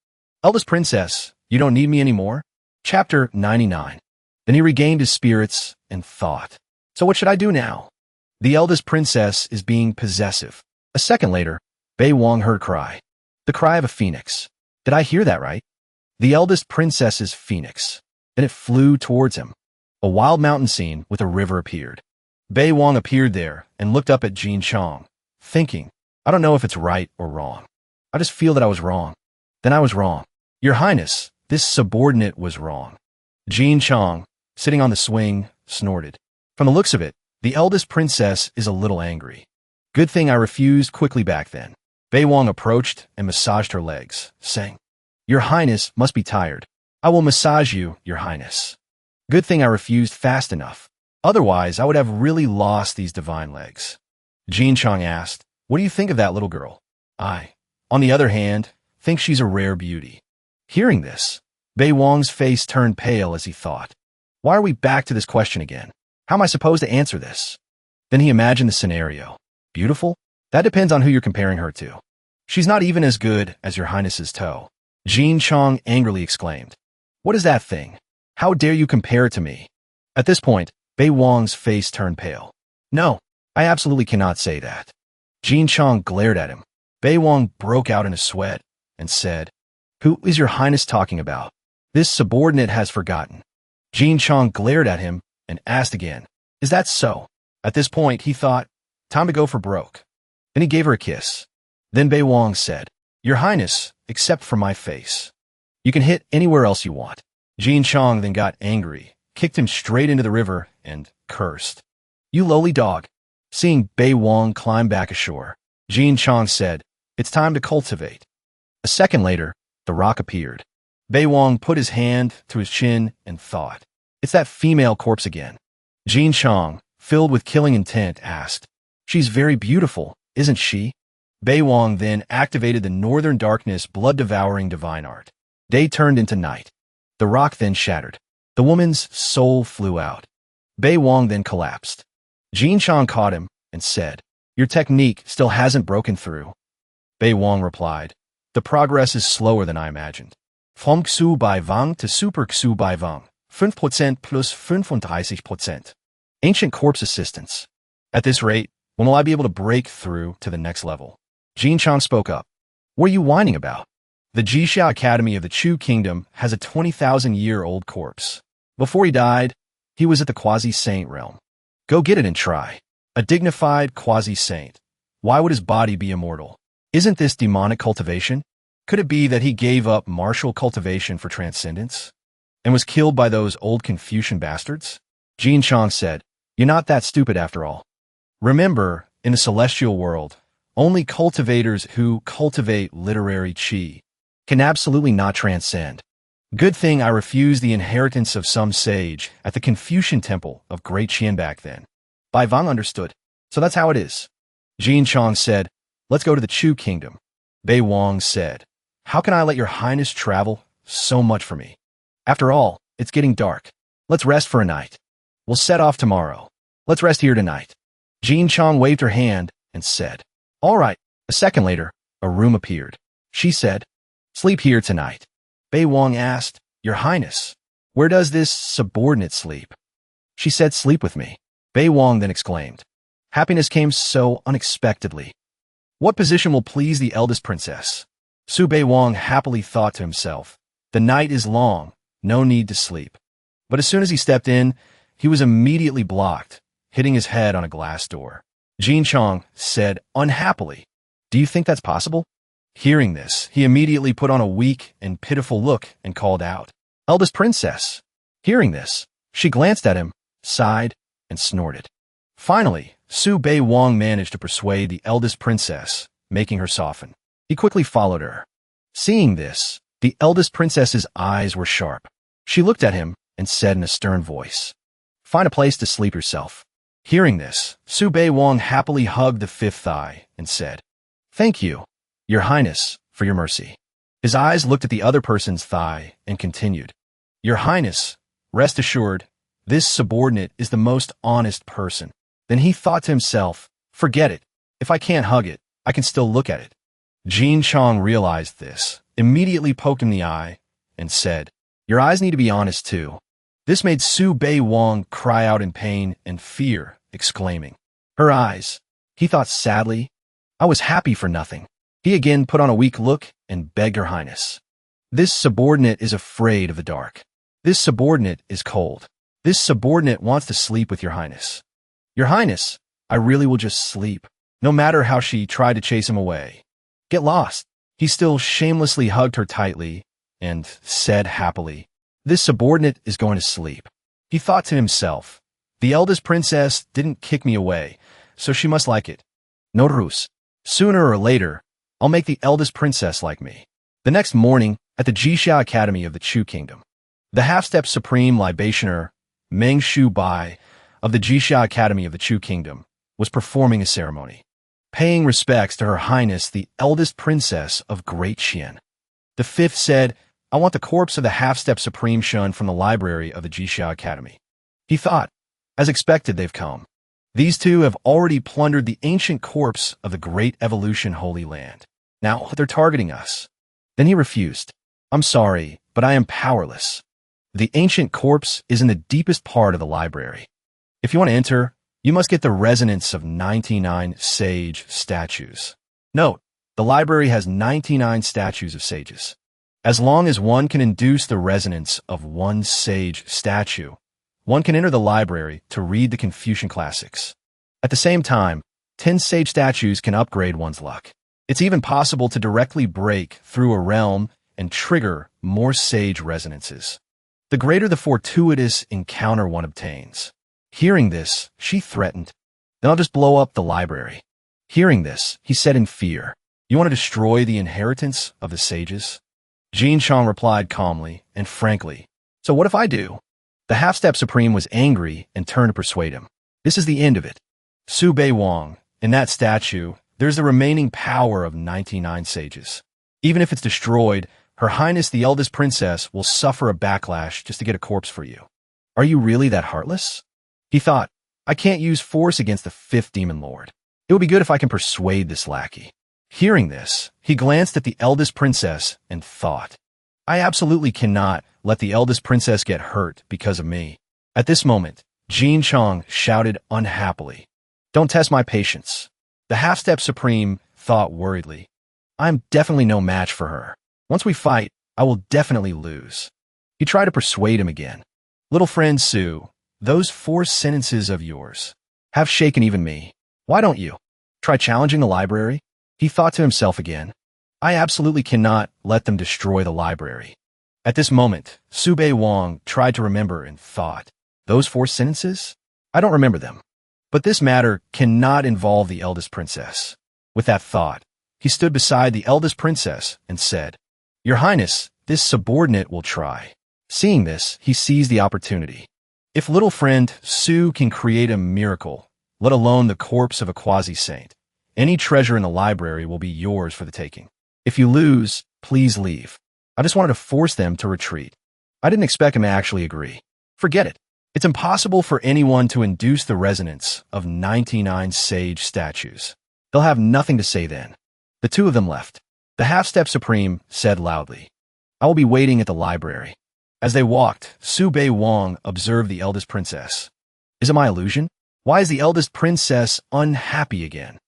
Eldest princess, you don't need me anymore? Chapter 99. Then he regained his spirits and thought, So what should I do now? The eldest princess is being possessive. A second later, Bei Wang heard a cry. The cry of a phoenix. Did I hear that right? The eldest princess's phoenix. Then it flew towards him. A wild mountain scene with a river appeared. Bei Wang appeared there and looked up at Jin Chang, thinking, I don't know if it's right or wrong. I just feel that I was wrong. Then I was wrong. Your Highness, this subordinate was wrong. Jin Chang, sitting on the swing, snorted. From the looks of it, the eldest princess is a little angry. Good thing I refused quickly back then. Bei Wang approached and massaged her legs, saying, Your Highness must be tired. I will massage you, Your Highness. Good thing I refused fast enough. Otherwise, I would have really lost these divine legs. Jin Chang asked, What do you think of that little girl? I, on the other hand, think she's a rare beauty. Hearing this, Bei Wang's face turned pale as he thought, Why are we back to this question again? How am I supposed to answer this? Then he imagined the scenario. Beautiful? That depends on who you're comparing her to. She's not even as good as Your Highness's toe. Jin Chang angrily exclaimed, What is that thing? How dare you compare it to me? At this point, Bei Wang's face turned pale. No, I absolutely cannot say that. Jin Chang glared at him. Bei Wang broke out in a sweat and said, Who is Your Highness talking about? This subordinate has forgotten. Jin Chang glared at him and asked again, Is that so? At this point, he thought, Time to go for broke. Then he gave her a kiss. Then Bei Wang said, Your Highness, except for my face. You can hit anywhere else you want. Jin Chang then got angry, kicked him straight into the river, and cursed. You lowly dog. Seeing Bei Wang climb back ashore, Jin Chang said, It's time to cultivate. A second later, the rock appeared. Bei Wang put his hand to his chin and thought, It's that female corpse again. Jin Chang, filled with killing intent, asked, She's very beautiful, isn't she? Bei Wang then activated the Northern Darkness blood-devouring divine art. Day turned into night. The rock then shattered. The woman's soul flew out. Bei Wang then collapsed. Jin Chang caught him and said, Your technique still hasn't broken through. Bei Wang replied, The progress is slower than I imagined. Vom Xu bei Wang to Super Xu bei Wang. 5% plus 35%. Ancient corpse assistance. At this rate, when will I be able to break through to the next level? Jin Chang spoke up. What are you whining about? The Jixia Academy of the Chu Kingdom has a 20,000-year-old corpse. Before he died, he was at the quasi-saint realm. Go get it and try. A dignified quasi-saint. Why would his body be immortal? Isn't this demonic cultivation? Could it be that he gave up martial cultivation for transcendence and was killed by those old Confucian bastards? Jin Chang said, You're not that stupid after all. Remember, in the celestial world, only cultivators who cultivate literary qi can absolutely not transcend. Good thing I refused the inheritance of some sage at the Confucian temple of Great Qian back then. Bai Wang understood. So that's how it is. Jin Chang said, Let's go to the Chu kingdom. Bai Wang said, How can I let your highness travel? So much for me. After all, it's getting dark. Let's rest for a night. We'll set off tomorrow. Let's rest here tonight. Jin Chang waved her hand and said, All right. A second later, a room appeared. She said, Sleep here tonight. Bai Wang asked, Your Highness, where does this subordinate sleep? She said, Sleep with me. Bai Wang then exclaimed, Happiness came so unexpectedly. What position will please the eldest princess? Su Bai Wang happily thought to himself, The night is long, no need to sleep. But as soon as he stepped in, he was immediately blocked, hitting his head on a glass door. Jin Chang said unhappily, Do you think that's possible? Hearing this, he immediately put on a weak and pitiful look and called out, Eldest princess. Hearing this, she glanced at him, sighed, and snorted. Finally, Su Bai Wang managed to persuade the eldest princess, making her soften. He quickly followed her. Seeing this, the eldest princess's eyes were sharp. She looked at him and said in a stern voice, Find a place to sleep yourself. Hearing this, Su Bai Wang happily hugged the fifth thigh and said, Thank you, Your Highness, for your mercy. His eyes looked at the other person's thigh and continued, Your Highness, rest assured, this subordinate is the most honest person. Then he thought to himself, Forget it. If I can't hug it, I can still look at it. Jin Chang realized this, immediately poked him in the eye, and said, Your eyes need to be honest too. This made Su Bai Wang cry out in pain and fear, exclaiming, Her eyes. He thought sadly, I was happy for nothing. He again put on a weak look and begged Her Highness. This subordinate is afraid of the dark. This subordinate is cold. This subordinate wants to sleep with Your Highness. Your Highness, I really will just sleep, no matter how she tried to chase him away. Get lost. He still shamelessly hugged her tightly and said happily, This subordinate is going to sleep. He thought to himself, The eldest princess didn't kick me away, so she must like it. No ruse. Sooner or later, I'll make the eldest princess like me. The next morning, at the Jixia Academy of the Chu Kingdom, the half-step supreme libationer, Meng Shu Bai, of the Jixia Academy of the Chu Kingdom, was performing a ceremony, paying respects to Her Highness the eldest princess of Great Qian. The fifth said, I want the corpse of the half-step supreme Shun from the library of the Jixia Academy. He thought, As expected, they've come. These two have already plundered the ancient corpse of the Great Evolution Holy Land. Now they're targeting us. Then he refused. I'm sorry, but I am powerless. The ancient corpse is in the deepest part of the library. If you want to enter, you must get the resonance of 99 sage statues. Note, the library has 99 statues of sages. As long as one can induce the resonance of one sage statue, one can enter the library to read the Confucian classics. At the same time, 10 sage statues can upgrade one's luck. It's even possible to directly break through a realm and trigger more sage resonances. The greater the fortuitous encounter one obtains. Hearing this, she threatened, Then I'll just blow up the library. Hearing this, he said in fear, You want to destroy the inheritance of the sages? Jin Chang replied calmly and frankly, So what if I do? The half-step supreme was angry and turned to persuade him. This is the end of it. Su Bai Wang, in that statue, there's the remaining power of 99 sages. Even if it's destroyed, Her Highness the eldest princess will suffer a backlash just to get a corpse for you. Are you really that heartless? He thought, I can't use force against the fifth demon lord. It would be good if I can persuade this lackey. Hearing this, he glanced at the eldest princess and thought, I absolutely cannot let the eldest princess get hurt because of me. At this moment, Jin Chong shouted unhappily. Don't test my patience. The half-step supreme thought worriedly. I'm definitely no match for her. Once we fight, I will definitely lose. He tried to persuade him again. Little friend Sue, those 4 sentences of yours have shaken even me. Why don't you try challenging the library? He thought to himself again. I absolutely cannot let them destroy the library. At this moment, Sube Wong tried to remember and thought, those 4 sentences? I don't remember them. But this matter cannot involve the eldest princess. With that thought, he stood beside the eldest princess and said, Your Highness, this subordinate will try. Seeing this, he seized the opportunity. If little friend Sue can create a miracle, let alone the corpse of a quasi-saint, any treasure in the library will be yours for the taking. If you lose, please leave. I just wanted to force them to retreat. I didn't expect him to actually agree. Forget it. It's impossible for anyone to induce the resonance of 99 sage statues. They'll have nothing to say then. The 2 of them left. The half-step supreme said loudly, I will be waiting at the library. As they walked, Su Bei Wong observed the eldest princess. Is it my illusion? Why is the eldest princess unhappy again?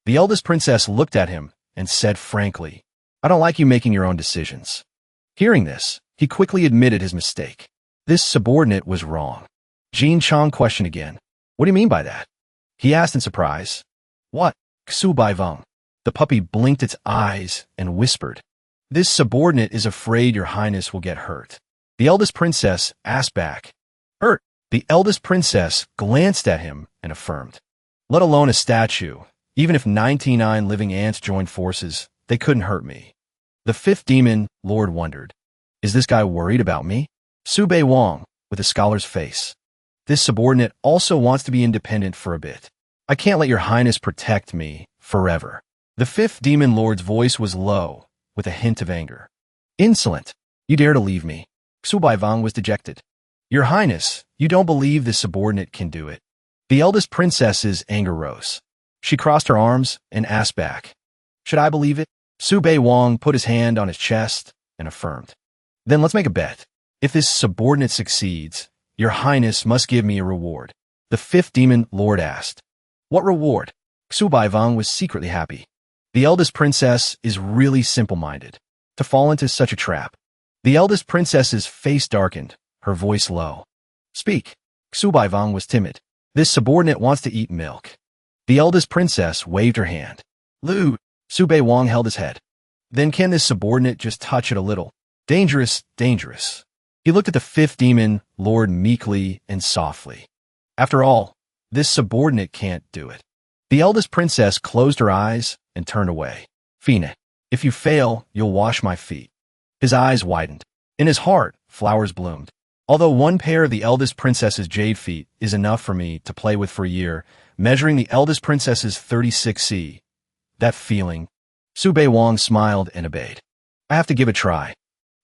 The eldest princess looked at him and said frankly, I don't like you making your own decisions. Hearing this, he quickly admitted his mistake. This subordinate was wrong. Jin Chong questioned again. What do you mean by that? He asked in surprise. What? Xu Bai Veng. The puppy blinked its eyes and whispered. This subordinate is afraid your highness will get hurt. The eldest princess asked back. Hurt? The eldest princess glanced at him and affirmed. Let alone a statue. Even if 99 living ants joined forces, they couldn't hurt me. The 5th demon lord wondered. Is this guy worried about me? Su Bei Wong, with a scholar's face. This subordinate also wants to be independent for a bit. I can't let your highness protect me forever. The 5th demon lord's voice was low, with a hint of anger. Insolent! You dare to leave me. Xu Baivang was dejected. Your highness, you don't believe this subordinate can do it. The eldest princess's anger rose. She crossed her arms and asked back. Should I believe it? Su Bei Wong put his hand on his chest and affirmed. Then let's make a bet. If this subordinate succeeds, your highness must give me a reward. The 5th demon lord asked. What reward? Xu Baivang was secretly happy. The eldest princess is really simple-minded. To fall into such a trap. The eldest princess's face darkened, her voice low. Speak. Xu Baivang was timid. This subordinate wants to eat milk. The eldest princess waved her hand. Lewd. Su Bei Wong held his head. Then can this subordinate just touch it a little? Dangerous, dangerous. He looked at the 5th demon lord meekly and softly. After all, this subordinate can't do it. The eldest princess closed her eyes and turned away. Fine, if you fail, you'll wash my feet. His eyes widened. In his heart, flowers bloomed. Although one pair of the eldest princess's jade feet is enough for me to play with for a year, measuring the eldest princess's 36C, that feeling. Su Bei Wong smiled and obeyed. I have to give a try.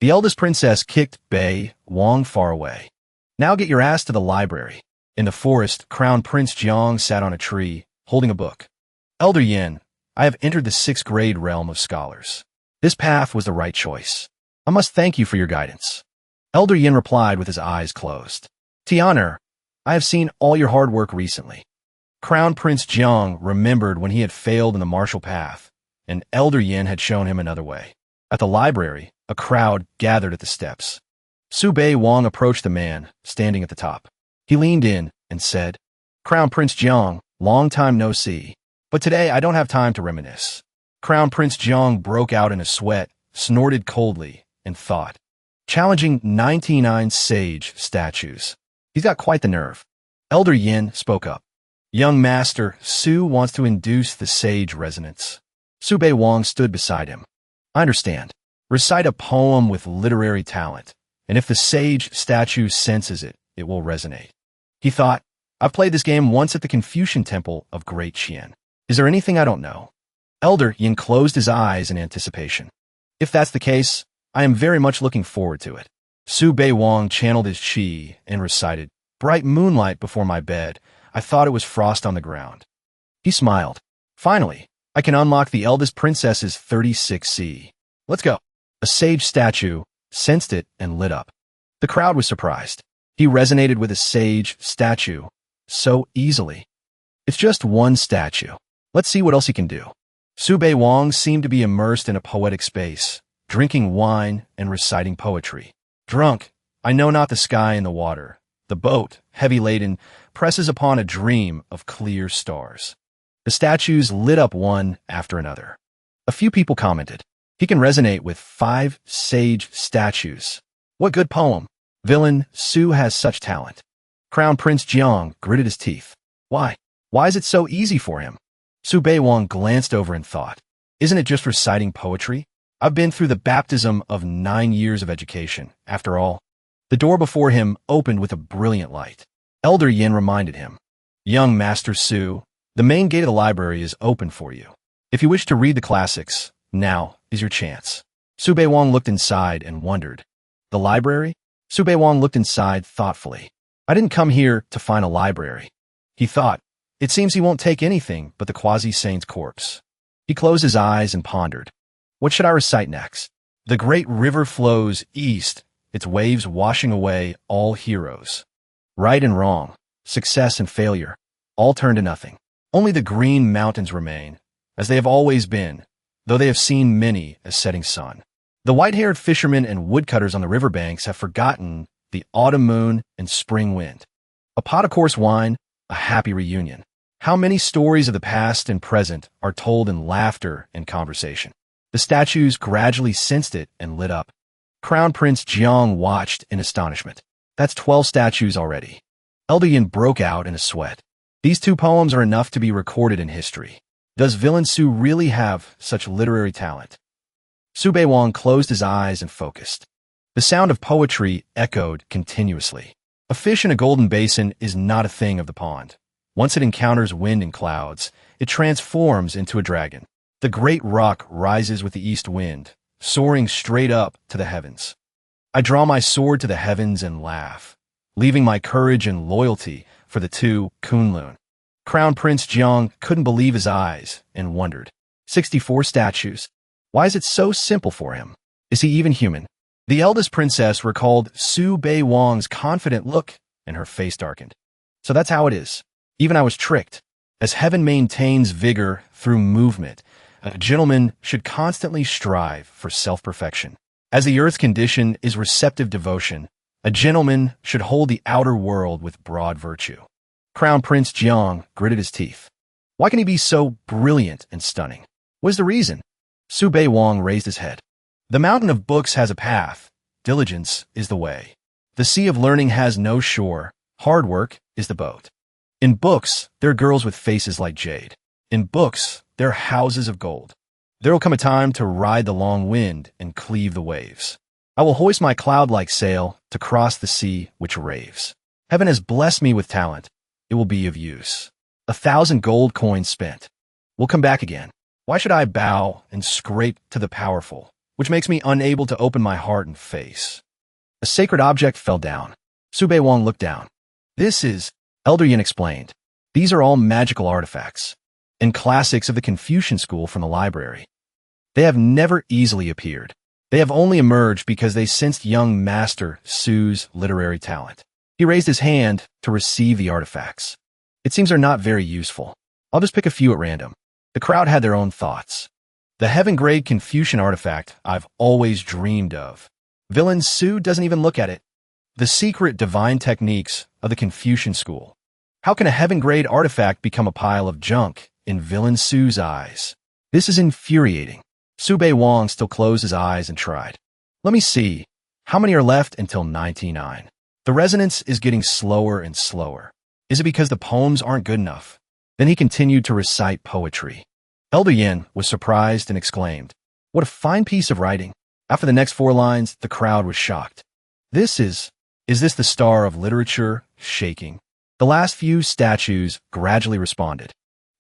The eldest princess kicked Bei Wong far away. Now get your ass to the library. In the forest, Crown Prince Jiang sat on a tree, holding a book. Elder Yin, I have entered the 6th grade realm of scholars. This path was the right choice. I must thank you for your guidance. Elder Yin replied with his eyes closed. Tianer, I have seen all your hard work recently. Crown Prince Jiang remembered when he had failed in the martial path, and Elder Yin had shown him another way. At the library, a crowd gathered at the steps. Su Bei Wong approached the man, standing at the top. He leaned in and said, Crown Prince Jiang, long time no see. But today I don't have time to reminisce. Crown Prince Jiang broke out in a sweat, snorted coldly, and thought. Challenging 99 sage statues. He's got quite the nerve. Elder Yin spoke up. Young Master Su wants to induce the sage resonance. Su Bei Wong stood beside him. I understand. Recite a poem with literary talent, and if the sage statue senses it, it will resonate. He thought, I've played this game once at the Confucian temple of Great Qian. Is there anything I don't know? Elder Yin closed his eyes in anticipation. If that's the case, I am very much looking forward to it. Su Bei Wong channeled his qi and recited, Bright moonlight before my bed, I thought it was frost on the ground. He smiled. Finally, I can unlock the eldest princess's 36C. Let's go. A sage statue, sensed it, and lit up. The crowd was surprised. He resonated with a sage statue so easily. It's just one statue. Let's see what else he can do. Sube Wang seemed to be immersed in a poetic space, drinking wine and reciting poetry. Drunk, I know not the sky and the water. The boat, heavy laden, presses upon a dream of clear stars. The statues lit up one after another. A few people commented, he can resonate with 5 sage statues. What good poem. Villain Su has such talent. Crown Prince Jiang gritted his teeth. Why? Why is it so easy for him? Su Beiwang glanced over and thought, isn't it just reciting poetry? I've been through the baptism of 9 years of education, after all. The door before him opened with a brilliant light. Elder Yin reminded him, young Master Su, the main gate of the library is open for you. If you wish to read the classics, now is your chance. Su Beiwang looked inside and wondered. The library? Su Beiwang looked inside thoughtfully. I didn't come here to find a library. He thought, it seems he won't take anything but the quasi-saint's corpse. He closed his eyes and pondered. What should I recite next? The great river flows east, its waves washing away all heroes. Right and wrong, success and failure, all turn to nothing. Only the green mountains remain, as they have always been, though they have seen many a setting sun. The white-haired fishermen and woodcutters on the riverbanks have forgotten the autumn moon and spring wind. A pot of coarse wine, a happy reunion. How many stories of the past and present are told in laughter and conversation? The statues gradually sensed it and lit up. Crown Prince Jiang watched in astonishment. That's 12 statues already. Elder Yin broke out in a sweat. These 2 poems are enough to be recorded in history. Does Villain Su really have such literary talent? Su Beiwang closed his eyes and focused. The sound of poetry echoed continuously. A fish in a golden basin is not a thing of the pond. Once it encounters wind and clouds, it transforms into a dragon. The great rock rises with the east wind, soaring straight up to the heavens. I draw my sword to the heavens and laugh, leaving my courage and loyalty for the 2 Kunlun. Crown Prince Jiang couldn't believe his eyes and wondered. 64 statues. Why is it so simple for him? Is he even human? The eldest princess recalled Su Beiwang's confident look, and her face darkened. So that's how it is. Even I was tricked. As heaven maintains vigor through movement, a gentleman should constantly strive for self-perfection. As the earth's condition is receptive devotion, a gentleman should hold the outer world with broad virtue. Crown Prince Jiang gritted his teeth. Why can he be so brilliant and stunning? What is the reason? Su Beiwang raised his head. The mountain of books has a path. Diligence is the way. The sea of learning has no shore. Hard work is the boat. In books, there are girls with faces like jade. In books, there are houses of gold. There will come a time to ride the long wind and cleave the waves. I will hoist my cloud-like sail to cross the sea which raves. Heaven has blessed me with talent. It will be of use. 1,000 gold coins spent. We'll come back again. Why should I bow and scrape to the powerful, which makes me unable to open my heart and face? A sacred object fell down. Su Beiwang looked down. This is, Elder Yin explained. These are all magical artifacts and classics of the Confucian school from the library. They have never easily appeared. They have only emerged because they sensed young Master Su's literary talent. He raised his hand to receive the artifacts. It seems they're not very useful. I'll just pick a few at random. The crowd had their own thoughts. The heaven-grade Confucian artifact I've always dreamed of. Villain Su doesn't even look at it. The secret divine techniques of the Confucian school. How can a heaven-grade artifact become a pile of junk in Villain Su's eyes? This is infuriating. Su Beiwang still closed his eyes and tried. Let me see. How many are left until 99? The resonance is getting slower and slower. Is it because the poems aren't good enough? Then he continued to recite poetry. Elder Yin was surprised and exclaimed, "What a fine piece of writing." After the next 4 lines, the crowd was shocked. Is this the star of literature shaking? The last few statues gradually responded.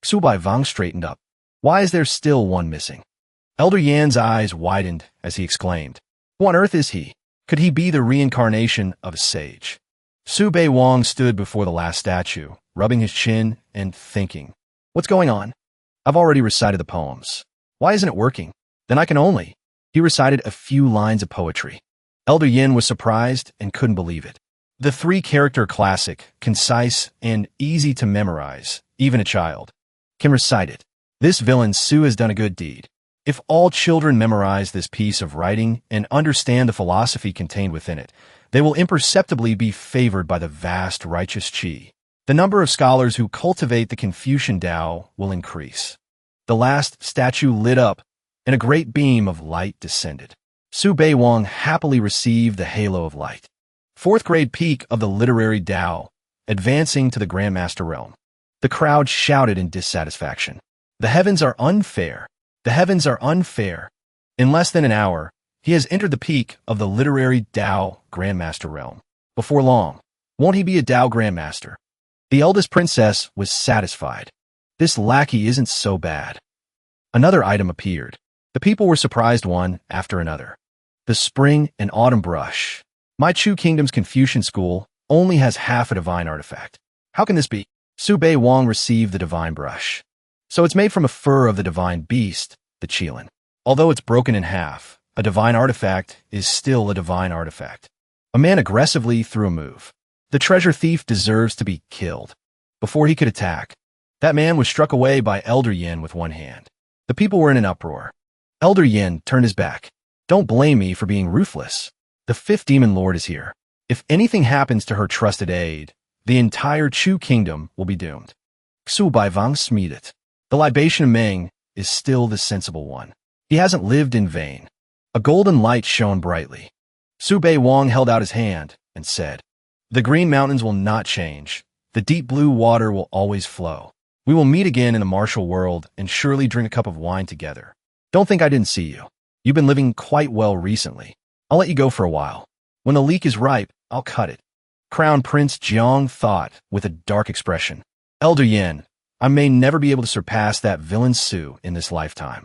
Xu Baivang straightened up. Why is there still one missing? Elder Yan's eyes widened as he exclaimed, "Who on earth is he? Could he be the reincarnation of a sage?" Su Beiwang stood before the last statue, rubbing his chin and thinking, "What's going on? I've already recited the poems. Why isn't it working? Then I can only..." He recited a few lines of poetry. Elder Yin was surprised and couldn't believe it. The three-character classic, concise and easy to memorize, even a child can recite it. This villain Su has done a good deed. If all children memorize this piece of writing and understand the philosophy contained within it, they will imperceptibly be favored by the vast righteous Qi. The number of scholars who cultivate the Confucian Tao will increase. The last statue lit up, and a great beam of light descended. Su Beiwang happily received the halo of light. Fourth grade peak of the literary Tao, advancing to the Grandmaster realm. The crowd shouted in dissatisfaction. The heavens are unfair. The heavens are unfair. In less than an hour, he has entered the peak of the literary Tao Grandmaster realm. Before long, won't he be a Tao Grandmaster? The eldest princess was satisfied. This lackey isn't so bad. Another item appeared. The people were surprised one after another. The spring and autumn brush. My Chu Kingdom's Confucian school only has half a divine artifact. How can this be? Su Bei Wang received the divine brush. So it's made from a fur of the divine beast, the Qilin. Although it's broken in half, a divine artifact is still a divine artifact. A man aggressively threw a move. The treasure thief deserves to be killed. Before he could attack, that man was struck away by Elder Yin with one hand. The people were in an uproar. Elder Yin turned his back. Don't blame me for being ruthless. The fifth demon lord is here. If anything happens to her trusted aide, the entire Chu kingdom will be doomed. Xu Baivang Smedet. The libation Meng is still the sensible one. He hasn't lived in vain. A golden light shone brightly. Su Bei Wang held out his hand and said, "The green mountains will not change. The deep blue water will always flow. We will meet again in the martial world and surely drink a cup of wine together. Don't think I didn't see you. You've been living quite well recently. I'll let you go for a while. When the leek is ripe, I'll cut it." Crown Prince Jiang thought with a dark expression. Elder Yin, I may never be able to surpass that villain Su in this lifetime.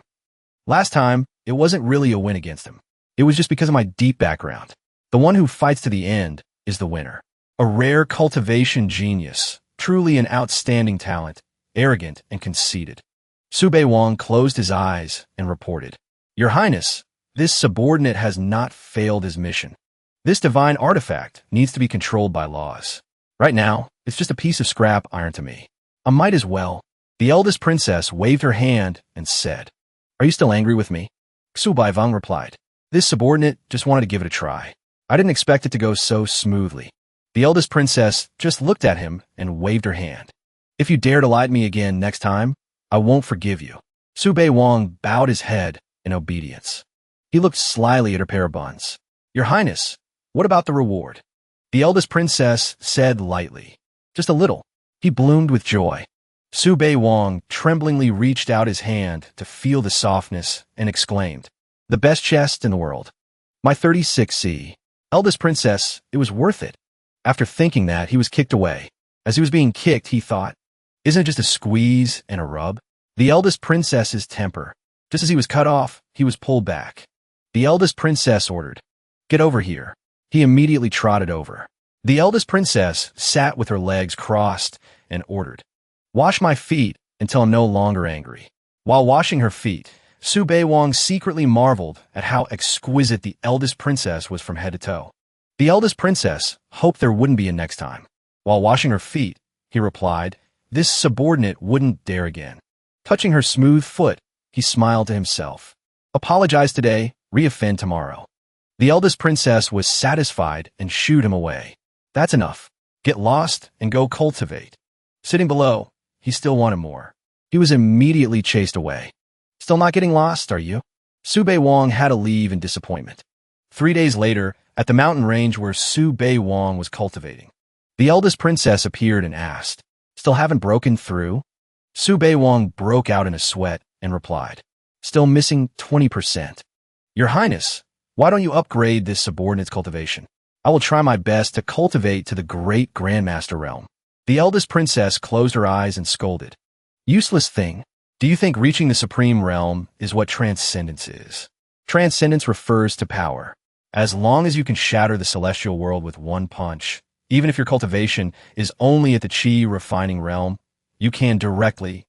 Last time, it wasn't really a win against him. It was just because of my deep background. The one who fights to the end is the winner. A rare cultivation genius, truly an outstanding talent, arrogant and conceited. Su Bei Wang closed his eyes and reported, "Your Highness, this subordinate has not failed his mission. This divine artifact needs to be controlled by laws. Right now, it's just a piece of scrap iron to me. I might as well." The eldest princess waved her hand and said, "Are you still angry with me?" Xu Baivang replied, "This subordinate just wanted to give it a try. I didn't expect it to go so smoothly." The eldest princess just looked at him and waved her hand. "If you dare to lie to me again next time, I won't forgive you." Su Bei Wang bowed his head in obedience. He looked slyly at her pair of buns. "Your Highness, what about the reward?" The eldest princess said lightly, "Just a little." He bloomed with joy. Su Bei Wang tremblingly reached out his hand to feel the softness and exclaimed, "The best chest in the world. My 36C. Eldest princess, it was worth it." After thinking that, he was kicked away. As he was being kicked, he thought, "Isn't it just a squeeze and a rub?" The eldest princess's temper. Just as he was cut off, he was pulled back. The eldest princess ordered, "Get over here." He immediately trotted over. The eldest princess sat with her legs crossed and ordered, "Wash my feet until I'm no longer angry." While washing her feet, Su Bei Wang secretly marveled at how exquisite the eldest princess was from head to toe. The eldest princess hoped there wouldn't be a next time. While washing her feet, he replied, "This subordinate wouldn't dare again." Touching her smooth foot, he smiled to himself. "Apologize today, reoffend tomorrow." The eldest princess was satisfied and shooed him away. "That's enough. Get lost and go cultivate." Sitting below, he still wanted more. He was immediately chased away. "Still not getting lost, are you?" Su Bei Wang had to leave in disappointment. 3 days later, at the mountain range where Su Bei Wang was cultivating, the eldest princess appeared and asked, "Still haven't broken through?" Su Bei Wang broke out in a sweat and replied, "Still missing 20%. Your Highness, why don't you upgrade this subordinate's cultivation? I will try my best to cultivate to the great Grandmaster realm." The eldest princess closed her eyes and scolded, "Useless thing. Do you think reaching the supreme realm is what transcendence is? Transcendence refers to power. As long as you can shatter the celestial world with one punch, even if your cultivation is only at the Qi refining realm, you can directly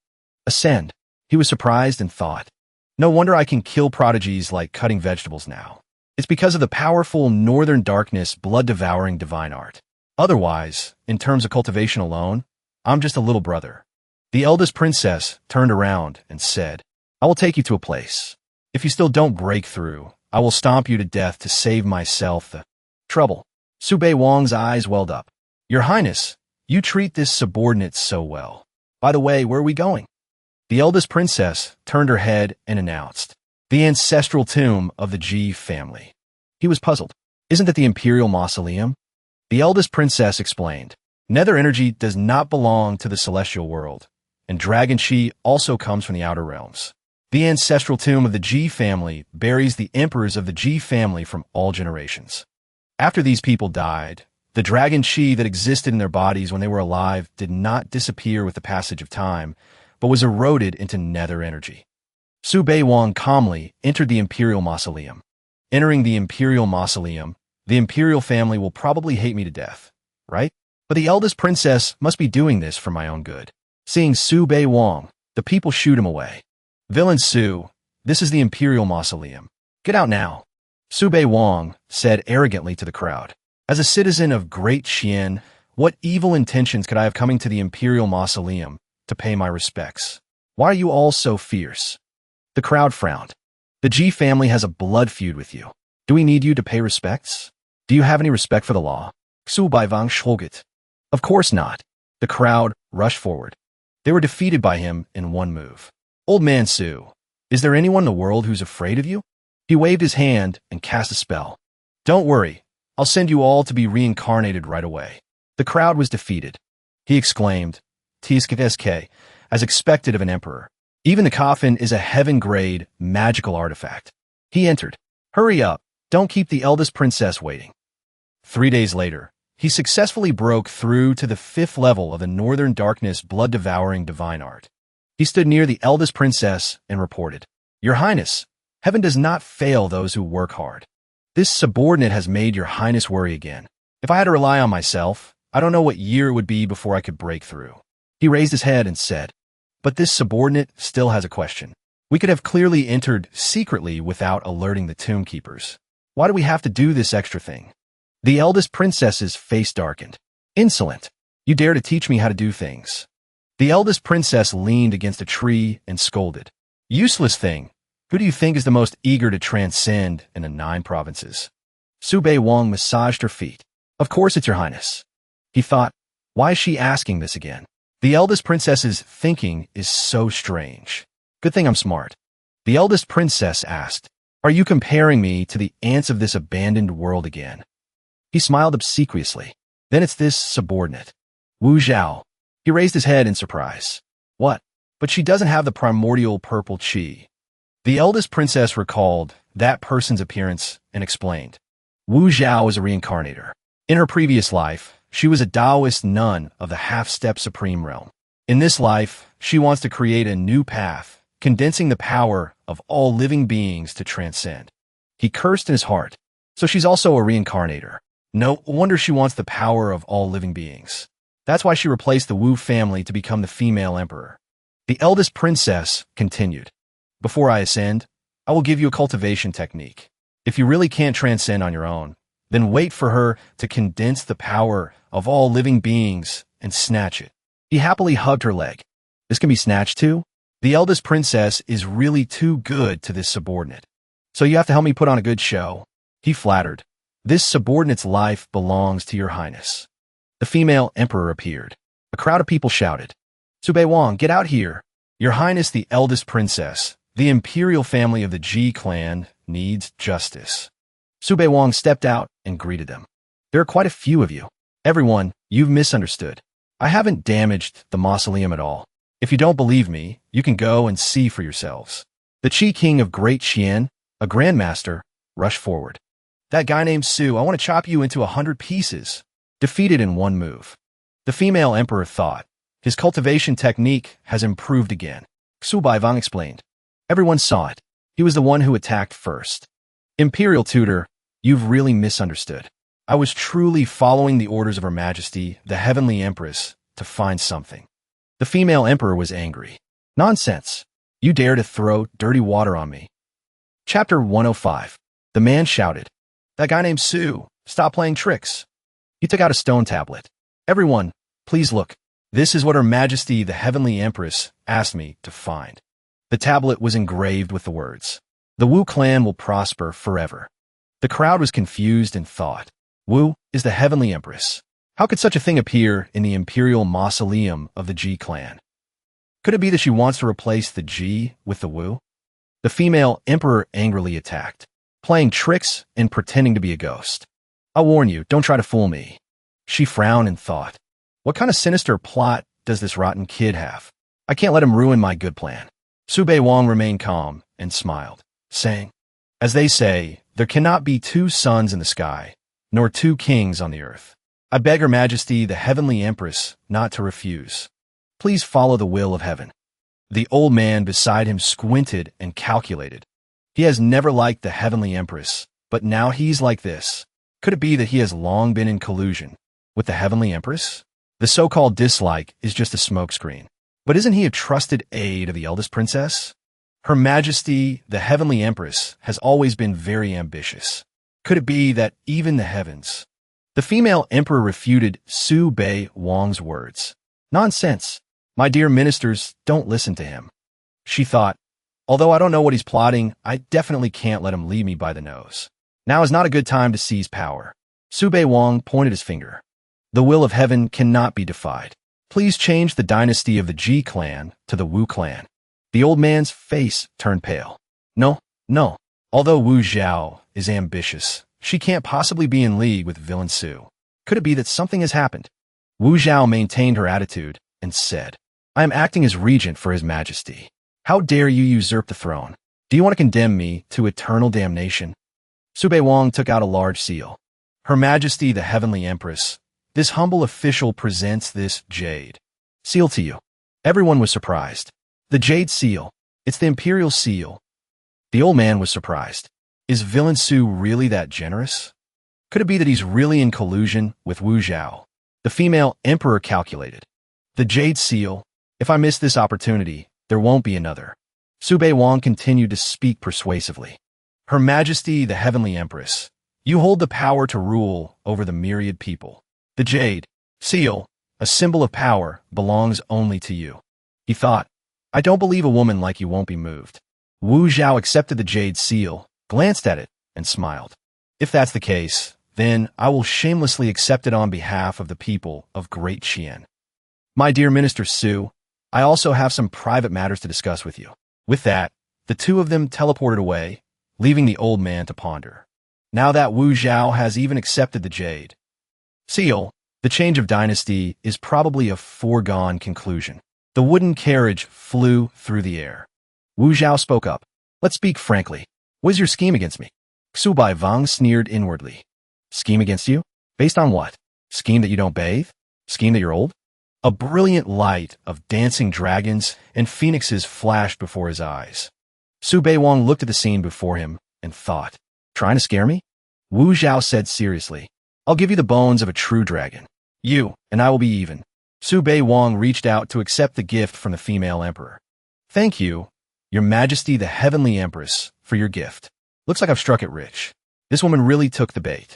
ascend." He was surprised and thought, "No wonder I can kill prodigies like cutting vegetables now." It's because of the powerful northern darkness, blood-devouring divine art. Otherwise, in terms of cultivation alone, I'm just a little brother. The eldest princess turned around and said, I will take you to a place. If you still don't break through, I will stomp you to death to save myself the trouble. Sube Wong's eyes welled up. Your Highness, you treat this subordinate so well. By the way, where are we going? The eldest princess turned her head and announced, the ancestral tomb of the Ji family. He was puzzled. Isn't that the Imperial mausoleum? The eldest princess explained, Nether energy does not belong to the celestial world, and dragon chi also comes from the outer realms. The ancestral tomb of the Ji family buries the emperors of the Ji family from all generations. After these people died, the dragon chi that existed in their bodies when they were alive did not disappear with the passage of time, but was eroded into nether energy. Su Beiwang calmly entered the Imperial mausoleum. Entering the Imperial mausoleum, the Imperial family will probably hate me to death, right? But the eldest princess must be doing this for my own good. Seeing Su Beiwang, the people shoot him away. Villain Su, this is the Imperial mausoleum. Get out now. Su Beiwang said arrogantly to the crowd. As a citizen of Great Xian, what evil intentions could I have coming to the Imperial mausoleum to pay my respects? Why are you all so fierce? The crowd frowned. The Ji family has a blood feud with you. Do we need you to pay respects? Do you have any respect for the law? Xu Baivang Shulgit. Of course not. The crowd rushed forward. They were defeated by him in one move. Old man Su, is there anyone in the world who's afraid of you? He waved his hand and cast a spell. Don't worry, I'll send you all to be reincarnated right away. The crowd was defeated. He exclaimed, Tsk, as expected of an emperor. Even the coffin is a heaven-grade magical artifact. He entered. Hurry up, don't keep the eldest princess waiting. 3 days later, he successfully broke through to the 5th level of the Northern Darkness blood-devouring divine art. He stood near the eldest princess and reported, Your Highness, heaven does not fail those who work hard. This subordinate has made Your Highness worry again. If I had to rely on myself, I don't know what year it would be before I could break through. He raised his head and said, But this subordinate still has a question. We could have clearly entered secretly without alerting the tomb keepers. Why do we have to do this extra thing? The eldest princess's face darkened. Insolent. You dare to teach me how to do things. The eldest princess leaned against a tree and scolded. Useless thing. Who do you think is the most eager to transcend in the 9 provinces? Su Beiwang massaged her feet. Of course it's Your Highness. He thought, why is she asking this again? The eldest princess's thinking is so strange. Good thing I'm smart. The eldest princess asked, Are you comparing me to the ants of this abandoned world again? He smiled obsequiously. Then it's this subordinate. Wu Zhao. He raised his head in surprise. What? But she doesn't have the primordial purple chi. The eldest princess recalled that person's appearance and explained. Wu Zhao is a reincarnator. In her previous life, she was a Taoist nun of the half-step supreme realm. In this life, she wants to create a new path, condensing the power of all living beings to transcend. He cursed in his heart. So she's also a reincarnator. No wonder she wants the power of all living beings. That's why she replaced the Wu family to become the female emperor. The eldest princess continued. Before I ascend, I will give you a cultivation technique. If you really can't transcend on your own, then wait for her to condense the power of all living beings and snatch it. He happily hugged her leg. This can be snatched too? The eldest princess is really too good to this subordinate. So you have to help me put on a good show. He flattered. This subordinate's life belongs to Your Highness. The female emperor appeared. A crowd of people shouted, Su Beiwang, get out here. Your Highness the eldest princess, the imperial family of the Ji clan, needs justice. Su Beiwang stepped out and greeted them. There are quite a few of you. Everyone, you've misunderstood. I haven't damaged the mausoleum at all. If you don't believe me, you can go and see for yourselves. The Chi King of Great Xian, a grandmaster, rushed forward. That guy named Su, I want to chop you into 100 pieces. Defeated in one move. The female emperor thought, his cultivation technique has improved again. Xu Baivang explained. Everyone saw it. He was the one who attacked first. Imperial tutor, you've really misunderstood. I was truly following the orders of Her Majesty, the Heavenly Empress, to find something. The female emperor was angry. Nonsense. You dare to throw dirty water on me. Chapter 105. The man shouted, "That guy named Su, stop playing tricks." He took out a stone tablet. "Everyone, please look. This is what Her Majesty the Heavenly Empress asked me to find." The tablet was engraved with the words, "The Wu clan will prosper forever." The crowd was confused and thought, Wu is the Heavenly Empress. How could such a thing appear in the Imperial mausoleum of the Ji clan? Could it be that she wants to replace the Ji with the Wu? The female emperor angrily attacked, playing tricks and pretending to be a ghost. "I'll warn you, don't try to fool me." She frowned and thought, what kind of sinister plot does this rotten kid have? I can't let him ruin my good plan. Su Bei Wang remained calm and smiled, saying, "As they say, there cannot be two suns in the sky, nor two kings on the earth. I beg Her Majesty the Heavenly Empress not to refuse. Please follow the will of heaven." The old man beside him squinted and calculated. He has never liked the Heavenly Empress, but now he's like this. Could it be that he has long been in collusion with the Heavenly Empress? The so-called dislike is just a smokescreen. But isn't he a trusted aide of the eldest princess? Her Majesty, the Heavenly Empress, has always been very ambitious. Could it be that even the heavens? The female emperor refuted Su Bei Wang's words. Nonsense. My dear ministers, don't listen to him. She thought, although I don't know what he's plotting, I definitely can't let him lead me by the nose. Now is not a good time to seize power. Su Bei Wang pointed his finger. The will of heaven cannot be defied. Please change the dynasty of the Ji clan to the Wu clan. The old man's face turned pale. No. Although Wu Zhao is ambitious, she can't possibly be in league with villain Su. Could it be that something has happened? Wu Zhao maintained her attitude and said, I am acting as regent for His Majesty. How dare you usurp the throne? Do you want to condemn me to eternal damnation? Su Bei Wang took out a large seal. Her Majesty the Heavenly Empress, this humble official presents this jade seal to you. Everyone was surprised. The jade seal. It's the Imperial seal. The old man was surprised. Is villain Su really that generous? Could it be that he's really in collusion with Wu Zhao? The female emperor calculated. The jade seal. If I miss this opportunity, there won't be another. Su Bei Wang continued to speak persuasively. Her Majesty the Heavenly Empress, you hold the power to rule over the myriad people. The jade seal, a symbol of power, belongs only to you. He thought, I don't believe a woman like you won't be moved. Wu Zhao accepted the jade seal, glanced at it, and smiled. If that's the case, then I will shamelessly accept it on behalf of the people of Great Qian. My dear Minister Su, I also have some private matters to discuss with you. With that, the two of them teleported away, leaving the old man to ponder. Now that Wu Zhao has even accepted the jade seal, the change of dynasty is probably a foregone conclusion. The wooden carriage flew through the air. Wu Zhao spoke up. Let's speak frankly. What is your scheme against me? Su Bai Wang sneered inwardly. Scheme against you? Based on what? Scheme that you don't bathe? Scheme that you're old? A brilliant light of dancing dragons and phoenixes flashed before his eyes. Su Bei Wang looked at the scene before him and thought, trying to scare me? Wu Zhao said seriously, I'll give you the bones of a true dragon. You and I will be even. Su Bei Wang reached out to accept the gift from the female emperor. Thank you, Your Majesty the Heavenly Empress, for your gift. Looks like I've struck it rich. This woman really took the bait.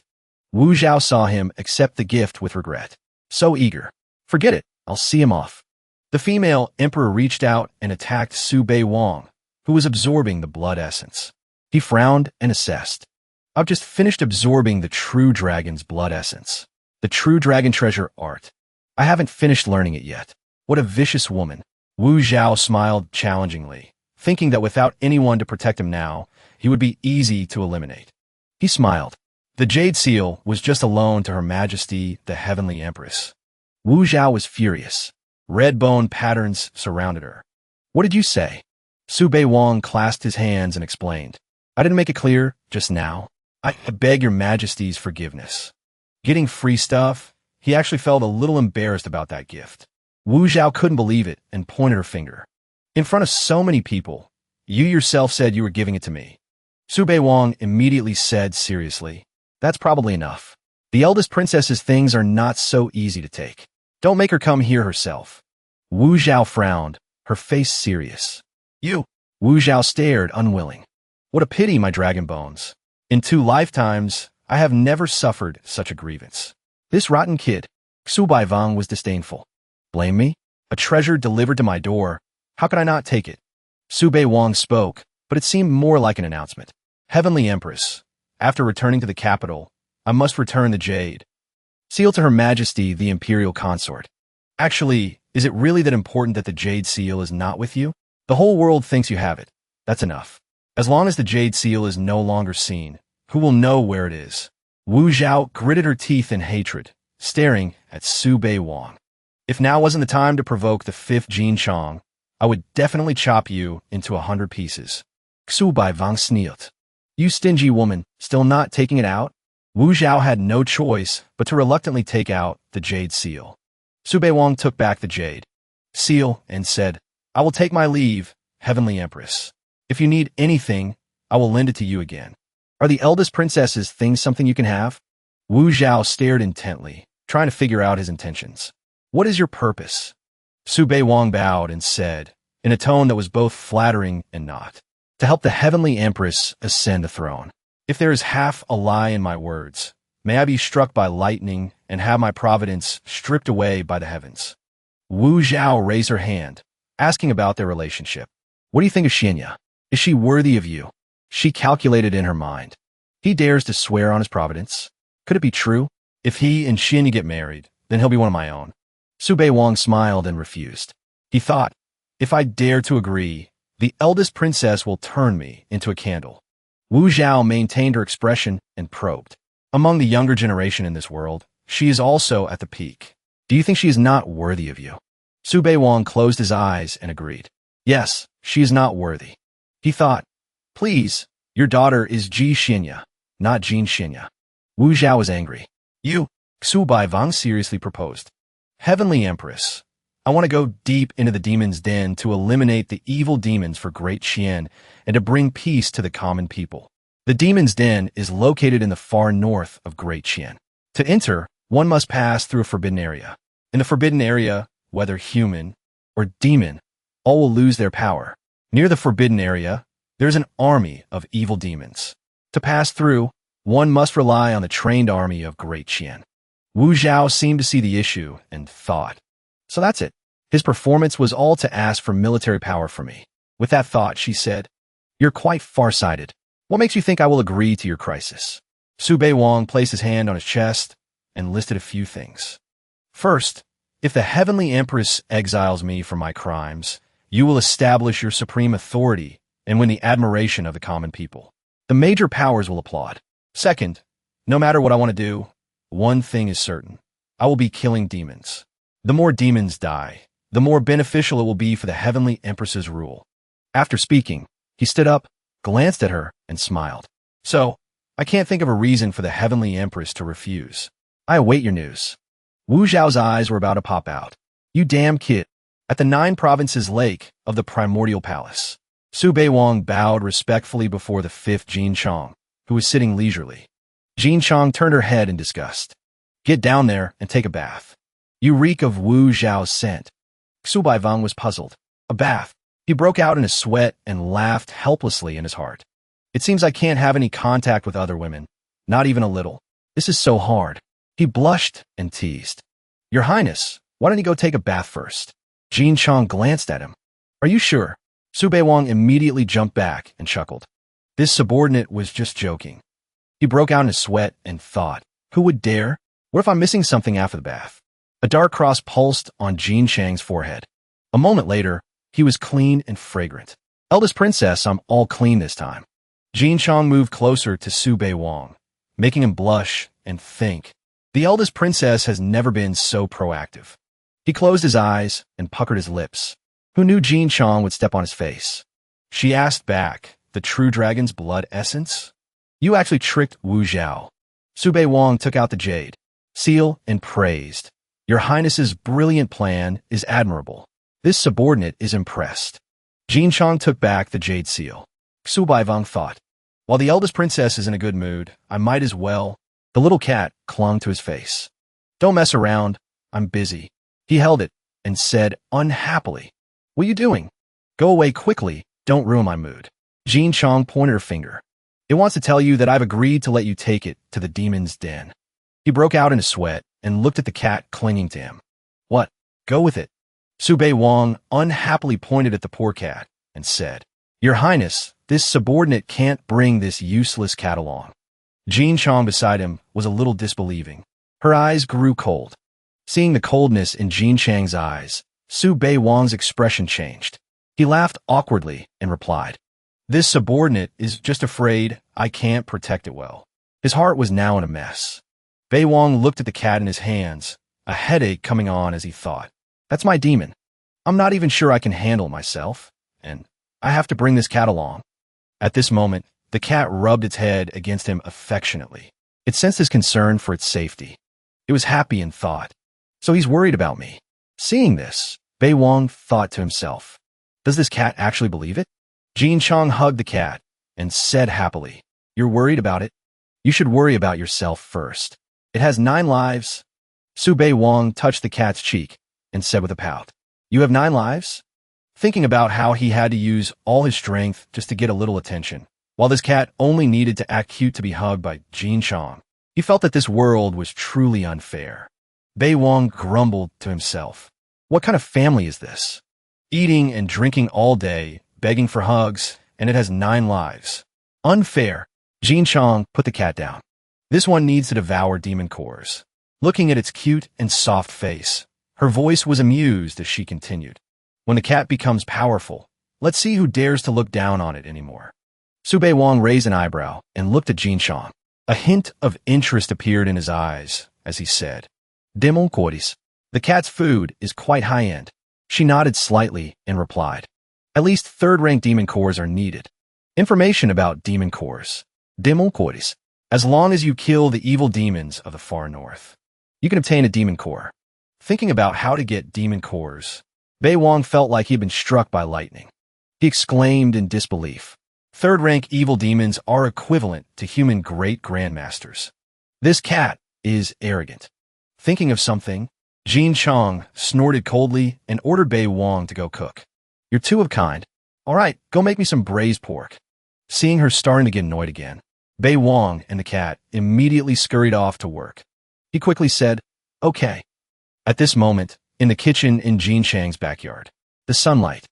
Wu Zhao saw him accept the gift with regret. So eager. Forget it, I'll see him off. The female emperor reached out and attacked Su Bei Wang, who was absorbing the blood essence. He frowned and assessed. I've just finished absorbing the true dragon's blood essence. The true dragon treasure art. I haven't finished learning it yet. What a vicious woman. Wu Zhao smiled challengingly, thinking that without anyone to protect him now, he would be easy to eliminate. He smiled. The jade seal was just a loan to Her Majesty the Heavenly Empress. Wu Zhao was furious. Red bone patterns surrounded her. What did you say? Su Bei Wang clasped his hands and explained. I didn't make it clear just now. I beg Your Majesty's forgiveness. Getting free stuff, he actually felt a little embarrassed about that gift. Wu Zhao couldn't believe it and pointed her finger. In front of so many people, you yourself said you were giving it to me. Su Bei Wang immediately said seriously, that's probably enough. The eldest princess's things are not so easy to take. Don't make her come here herself. Wu Zhao frowned, her face serious. You. Wu Zhao stared, unwilling. What a pity, my dragon bones. In 2 lifetimes, I have never suffered such a grievance. This rotten kid, Xu Baivang, was disdainful. Blame me? A treasure delivered to my door. How could I not take it? Su Beiwang spoke, but it seemed more like an announcement. Heavenly Empress, after returning to the capital, I must return the jade. Seal to Her Majesty, the Imperial Consort. Actually, is it really that important that the jade seal is not with you? The whole world thinks you have it. That's enough. As long as the jade seal is no longer seen, who will know where it is? Wu Zhao gritted her teeth in hatred, staring at Su Beiwang. If now wasn't the time to provoke the 5th Jin Chong, I would definitely chop you into 100 pieces. Xu Baivang sneered. You stingy woman, still not taking it out? Wu Zhao had no choice but to reluctantly take out the jade seal. Su Beiwang took back the jade seal and said, I will take my leave, Heavenly Empress. If you need anything, I will lend it to you again. Are the eldest princess's things something you can have? Wu Zhao stared intently, trying to figure out his intentions. What is your purpose? Su Beiwang bowed and said, in a tone that was both flattering and not, to help the Heavenly Empress ascend the throne. If there is half a lie in my words, may I be struck by lightning and have my providence stripped away by the heavens. Wu Zhao raised her hand, asking about their relationship. What do you think of Xinya? Is she worthy of you? She calculated in her mind. He dares to swear on his providence. Could it be true? If he and Xinya get married, then he'll be one of my own. Su Beiwang smiled and refused. He thought, if I dare to agree, the eldest princess will turn me into a candle. Wu Zhao maintained her expression and probed. Among the younger generation in this world, she is also at the peak. Do you think she is not worthy of you? Su Beiwang closed his eyes and agreed. Yes, she is not worthy. He thought, please, your daughter is Ji Xinya, not Jin Xinya. Wu Zhao was angry. You, Xu Baivang seriously proposed. Heavenly Empress, I want to go deep into the demon's den to eliminate the evil demons for Great Qian and to bring peace to the common people. The demon's den is located in the far north of Great Qian. To enter, one must pass through a forbidden area. In the forbidden area, whether human or demon, all will lose their power. Near the forbidden area, there is an army of evil demons. To pass through, one must rely on the trained army of Great Qian. Wu Zhao seemed to see the issue and thought, so that's it. His performance was all to ask for military power from me. With that thought, she said, you're quite far-sighted. What makes you think I will agree to your crisis? Su Beiwang placed his hand on his chest and listed a few things. First, if the Heavenly Empress exiles me for my crimes, you will establish your supreme authority and win the admiration of the common people. The major powers will applaud. Second, no matter what I want to do, one thing is certain. I will be killing demons. The more demons die, the more beneficial it will be for the Heavenly Empress's rule. After speaking, he stood up, glanced at her, and smiled. So, I can't think of a reason for the Heavenly Empress to refuse. I await your news. Wu Zhao's eyes were about to pop out. You damn kid. At the 9 provinces lake of the primordial palace, Su Beiwang bowed respectfully before the 5th Jin Chong, who was sitting leisurely. Jin Chong turned her head in disgust. Get down there and take a bath. You reek of Wu Zhao's scent. Xu Baivang was puzzled. A bath. He broke out in a sweat and laughed helplessly in his heart. It seems I can't have any contact with other women, not even a little. This is so hard. He blushed and teased. Your Highness, why don't you go take a bath first? Jin Chong glanced at him. Are you sure? Su Beiwang immediately jumped back and chuckled. This subordinate was just joking. He broke out in a sweat and thought, who would dare? What if I'm missing something after the bath? A dark cross pulsed on Jin Chang's forehead. A moment later, he was clean and fragrant. Eldest princess, I'm all clean this time. Jin Chang moved closer to Su Beiwang, making him blush and think. The eldest princess has never been so proactive. He closed his eyes and puckered his lips. Who knew Jin Chang would step on his face? She asked back, the true dragon's blood essence? You actually tricked Wu Zhao. Su Beiwang took out the jade seal and praised. Your Highness's brilliant plan is admirable. This subordinate is impressed. Jin Chang took back the jade seal. Xu Baivang thought, while the eldest princess is in a good mood, I might as well. The little cat clung to his face. Don't mess around. I'm busy. He held it and said unhappily, what are you doing? Go away quickly. Don't ruin my mood. Jin Chang pointed her finger. It wants to tell you that I've agreed to let you take it to the demon's den. He broke out in a sweat and looked at the cat clinging to him. What? Go with it. Su Bei Wang unhappily pointed at the poor cat and said, Your Highness, this subordinate can't bring this useless cat along. Jin Chong beside him was a little disbelieving. Her eyes grew cold. Seeing the coldness in Jin Chang's eyes, Su Bei Wang's expression changed. He laughed awkwardly and replied, This subordinate is just afraid I can't protect it well. His heart was now in a mess. Bei Wang looked at the cat in his hands, a headache coming on as he thought, That's my demon. I'm not even sure I can handle myself, and I have to bring this cat along. At this moment, the cat rubbed its head against him affectionately. It sensed his concern for its safety. It was happy and thought, So he's worried about me. Seeing this, Bei Wang thought to himself, Does this cat actually believe it? Jin Chong hugged the cat and said happily, You're worried about it? You should worry about yourself first. It has 9 lives. Su Bei Wang touched the cat's cheek and said with a pout, You have 9 lives? Thinking about how he had to use all his strength just to get a little attention, while this cat only needed to act cute to be hugged by Jin Chong. He felt that this world was truly unfair. Bei Wang grumbled to himself. What kind of family is this? Eating and drinking all day, begging for hugs, and it has 9 lives. Unfair. Jin Chong put the cat down. This one needs to devour demon cores. Looking at its cute and soft face, her voice was amused as she continued. When the cat becomes powerful, let's see who dares to look down on it anymore. Su Bei Wang raised an eyebrow and looked at Jin Chong. A hint of interest appeared in his eyes as he said, Demon cores. The cat's food is quite high-end. She nodded slightly and replied, At least 3rd-rank demon cores are needed. Information about demon cores. Demon cores. As long as you kill the evil demons of the far north, you can obtain a demon core. Thinking about how to get demon cores, Bei Wang felt like he'd been struck by lightning. He exclaimed in disbelief. 3rd-rank evil demons are equivalent to human great-grandmasters. This cat is arrogant. Thinking of something, Jin Chong snorted coldly and ordered Bei Wang to go cook. You're too of kind. All right, go make me some braised pork. Seeing her starting to get annoyed again, Bei Wang and the cat immediately scurried off to work. He quickly said, Okay. At this moment, in the kitchen in Jin Chang's backyard, the sunlight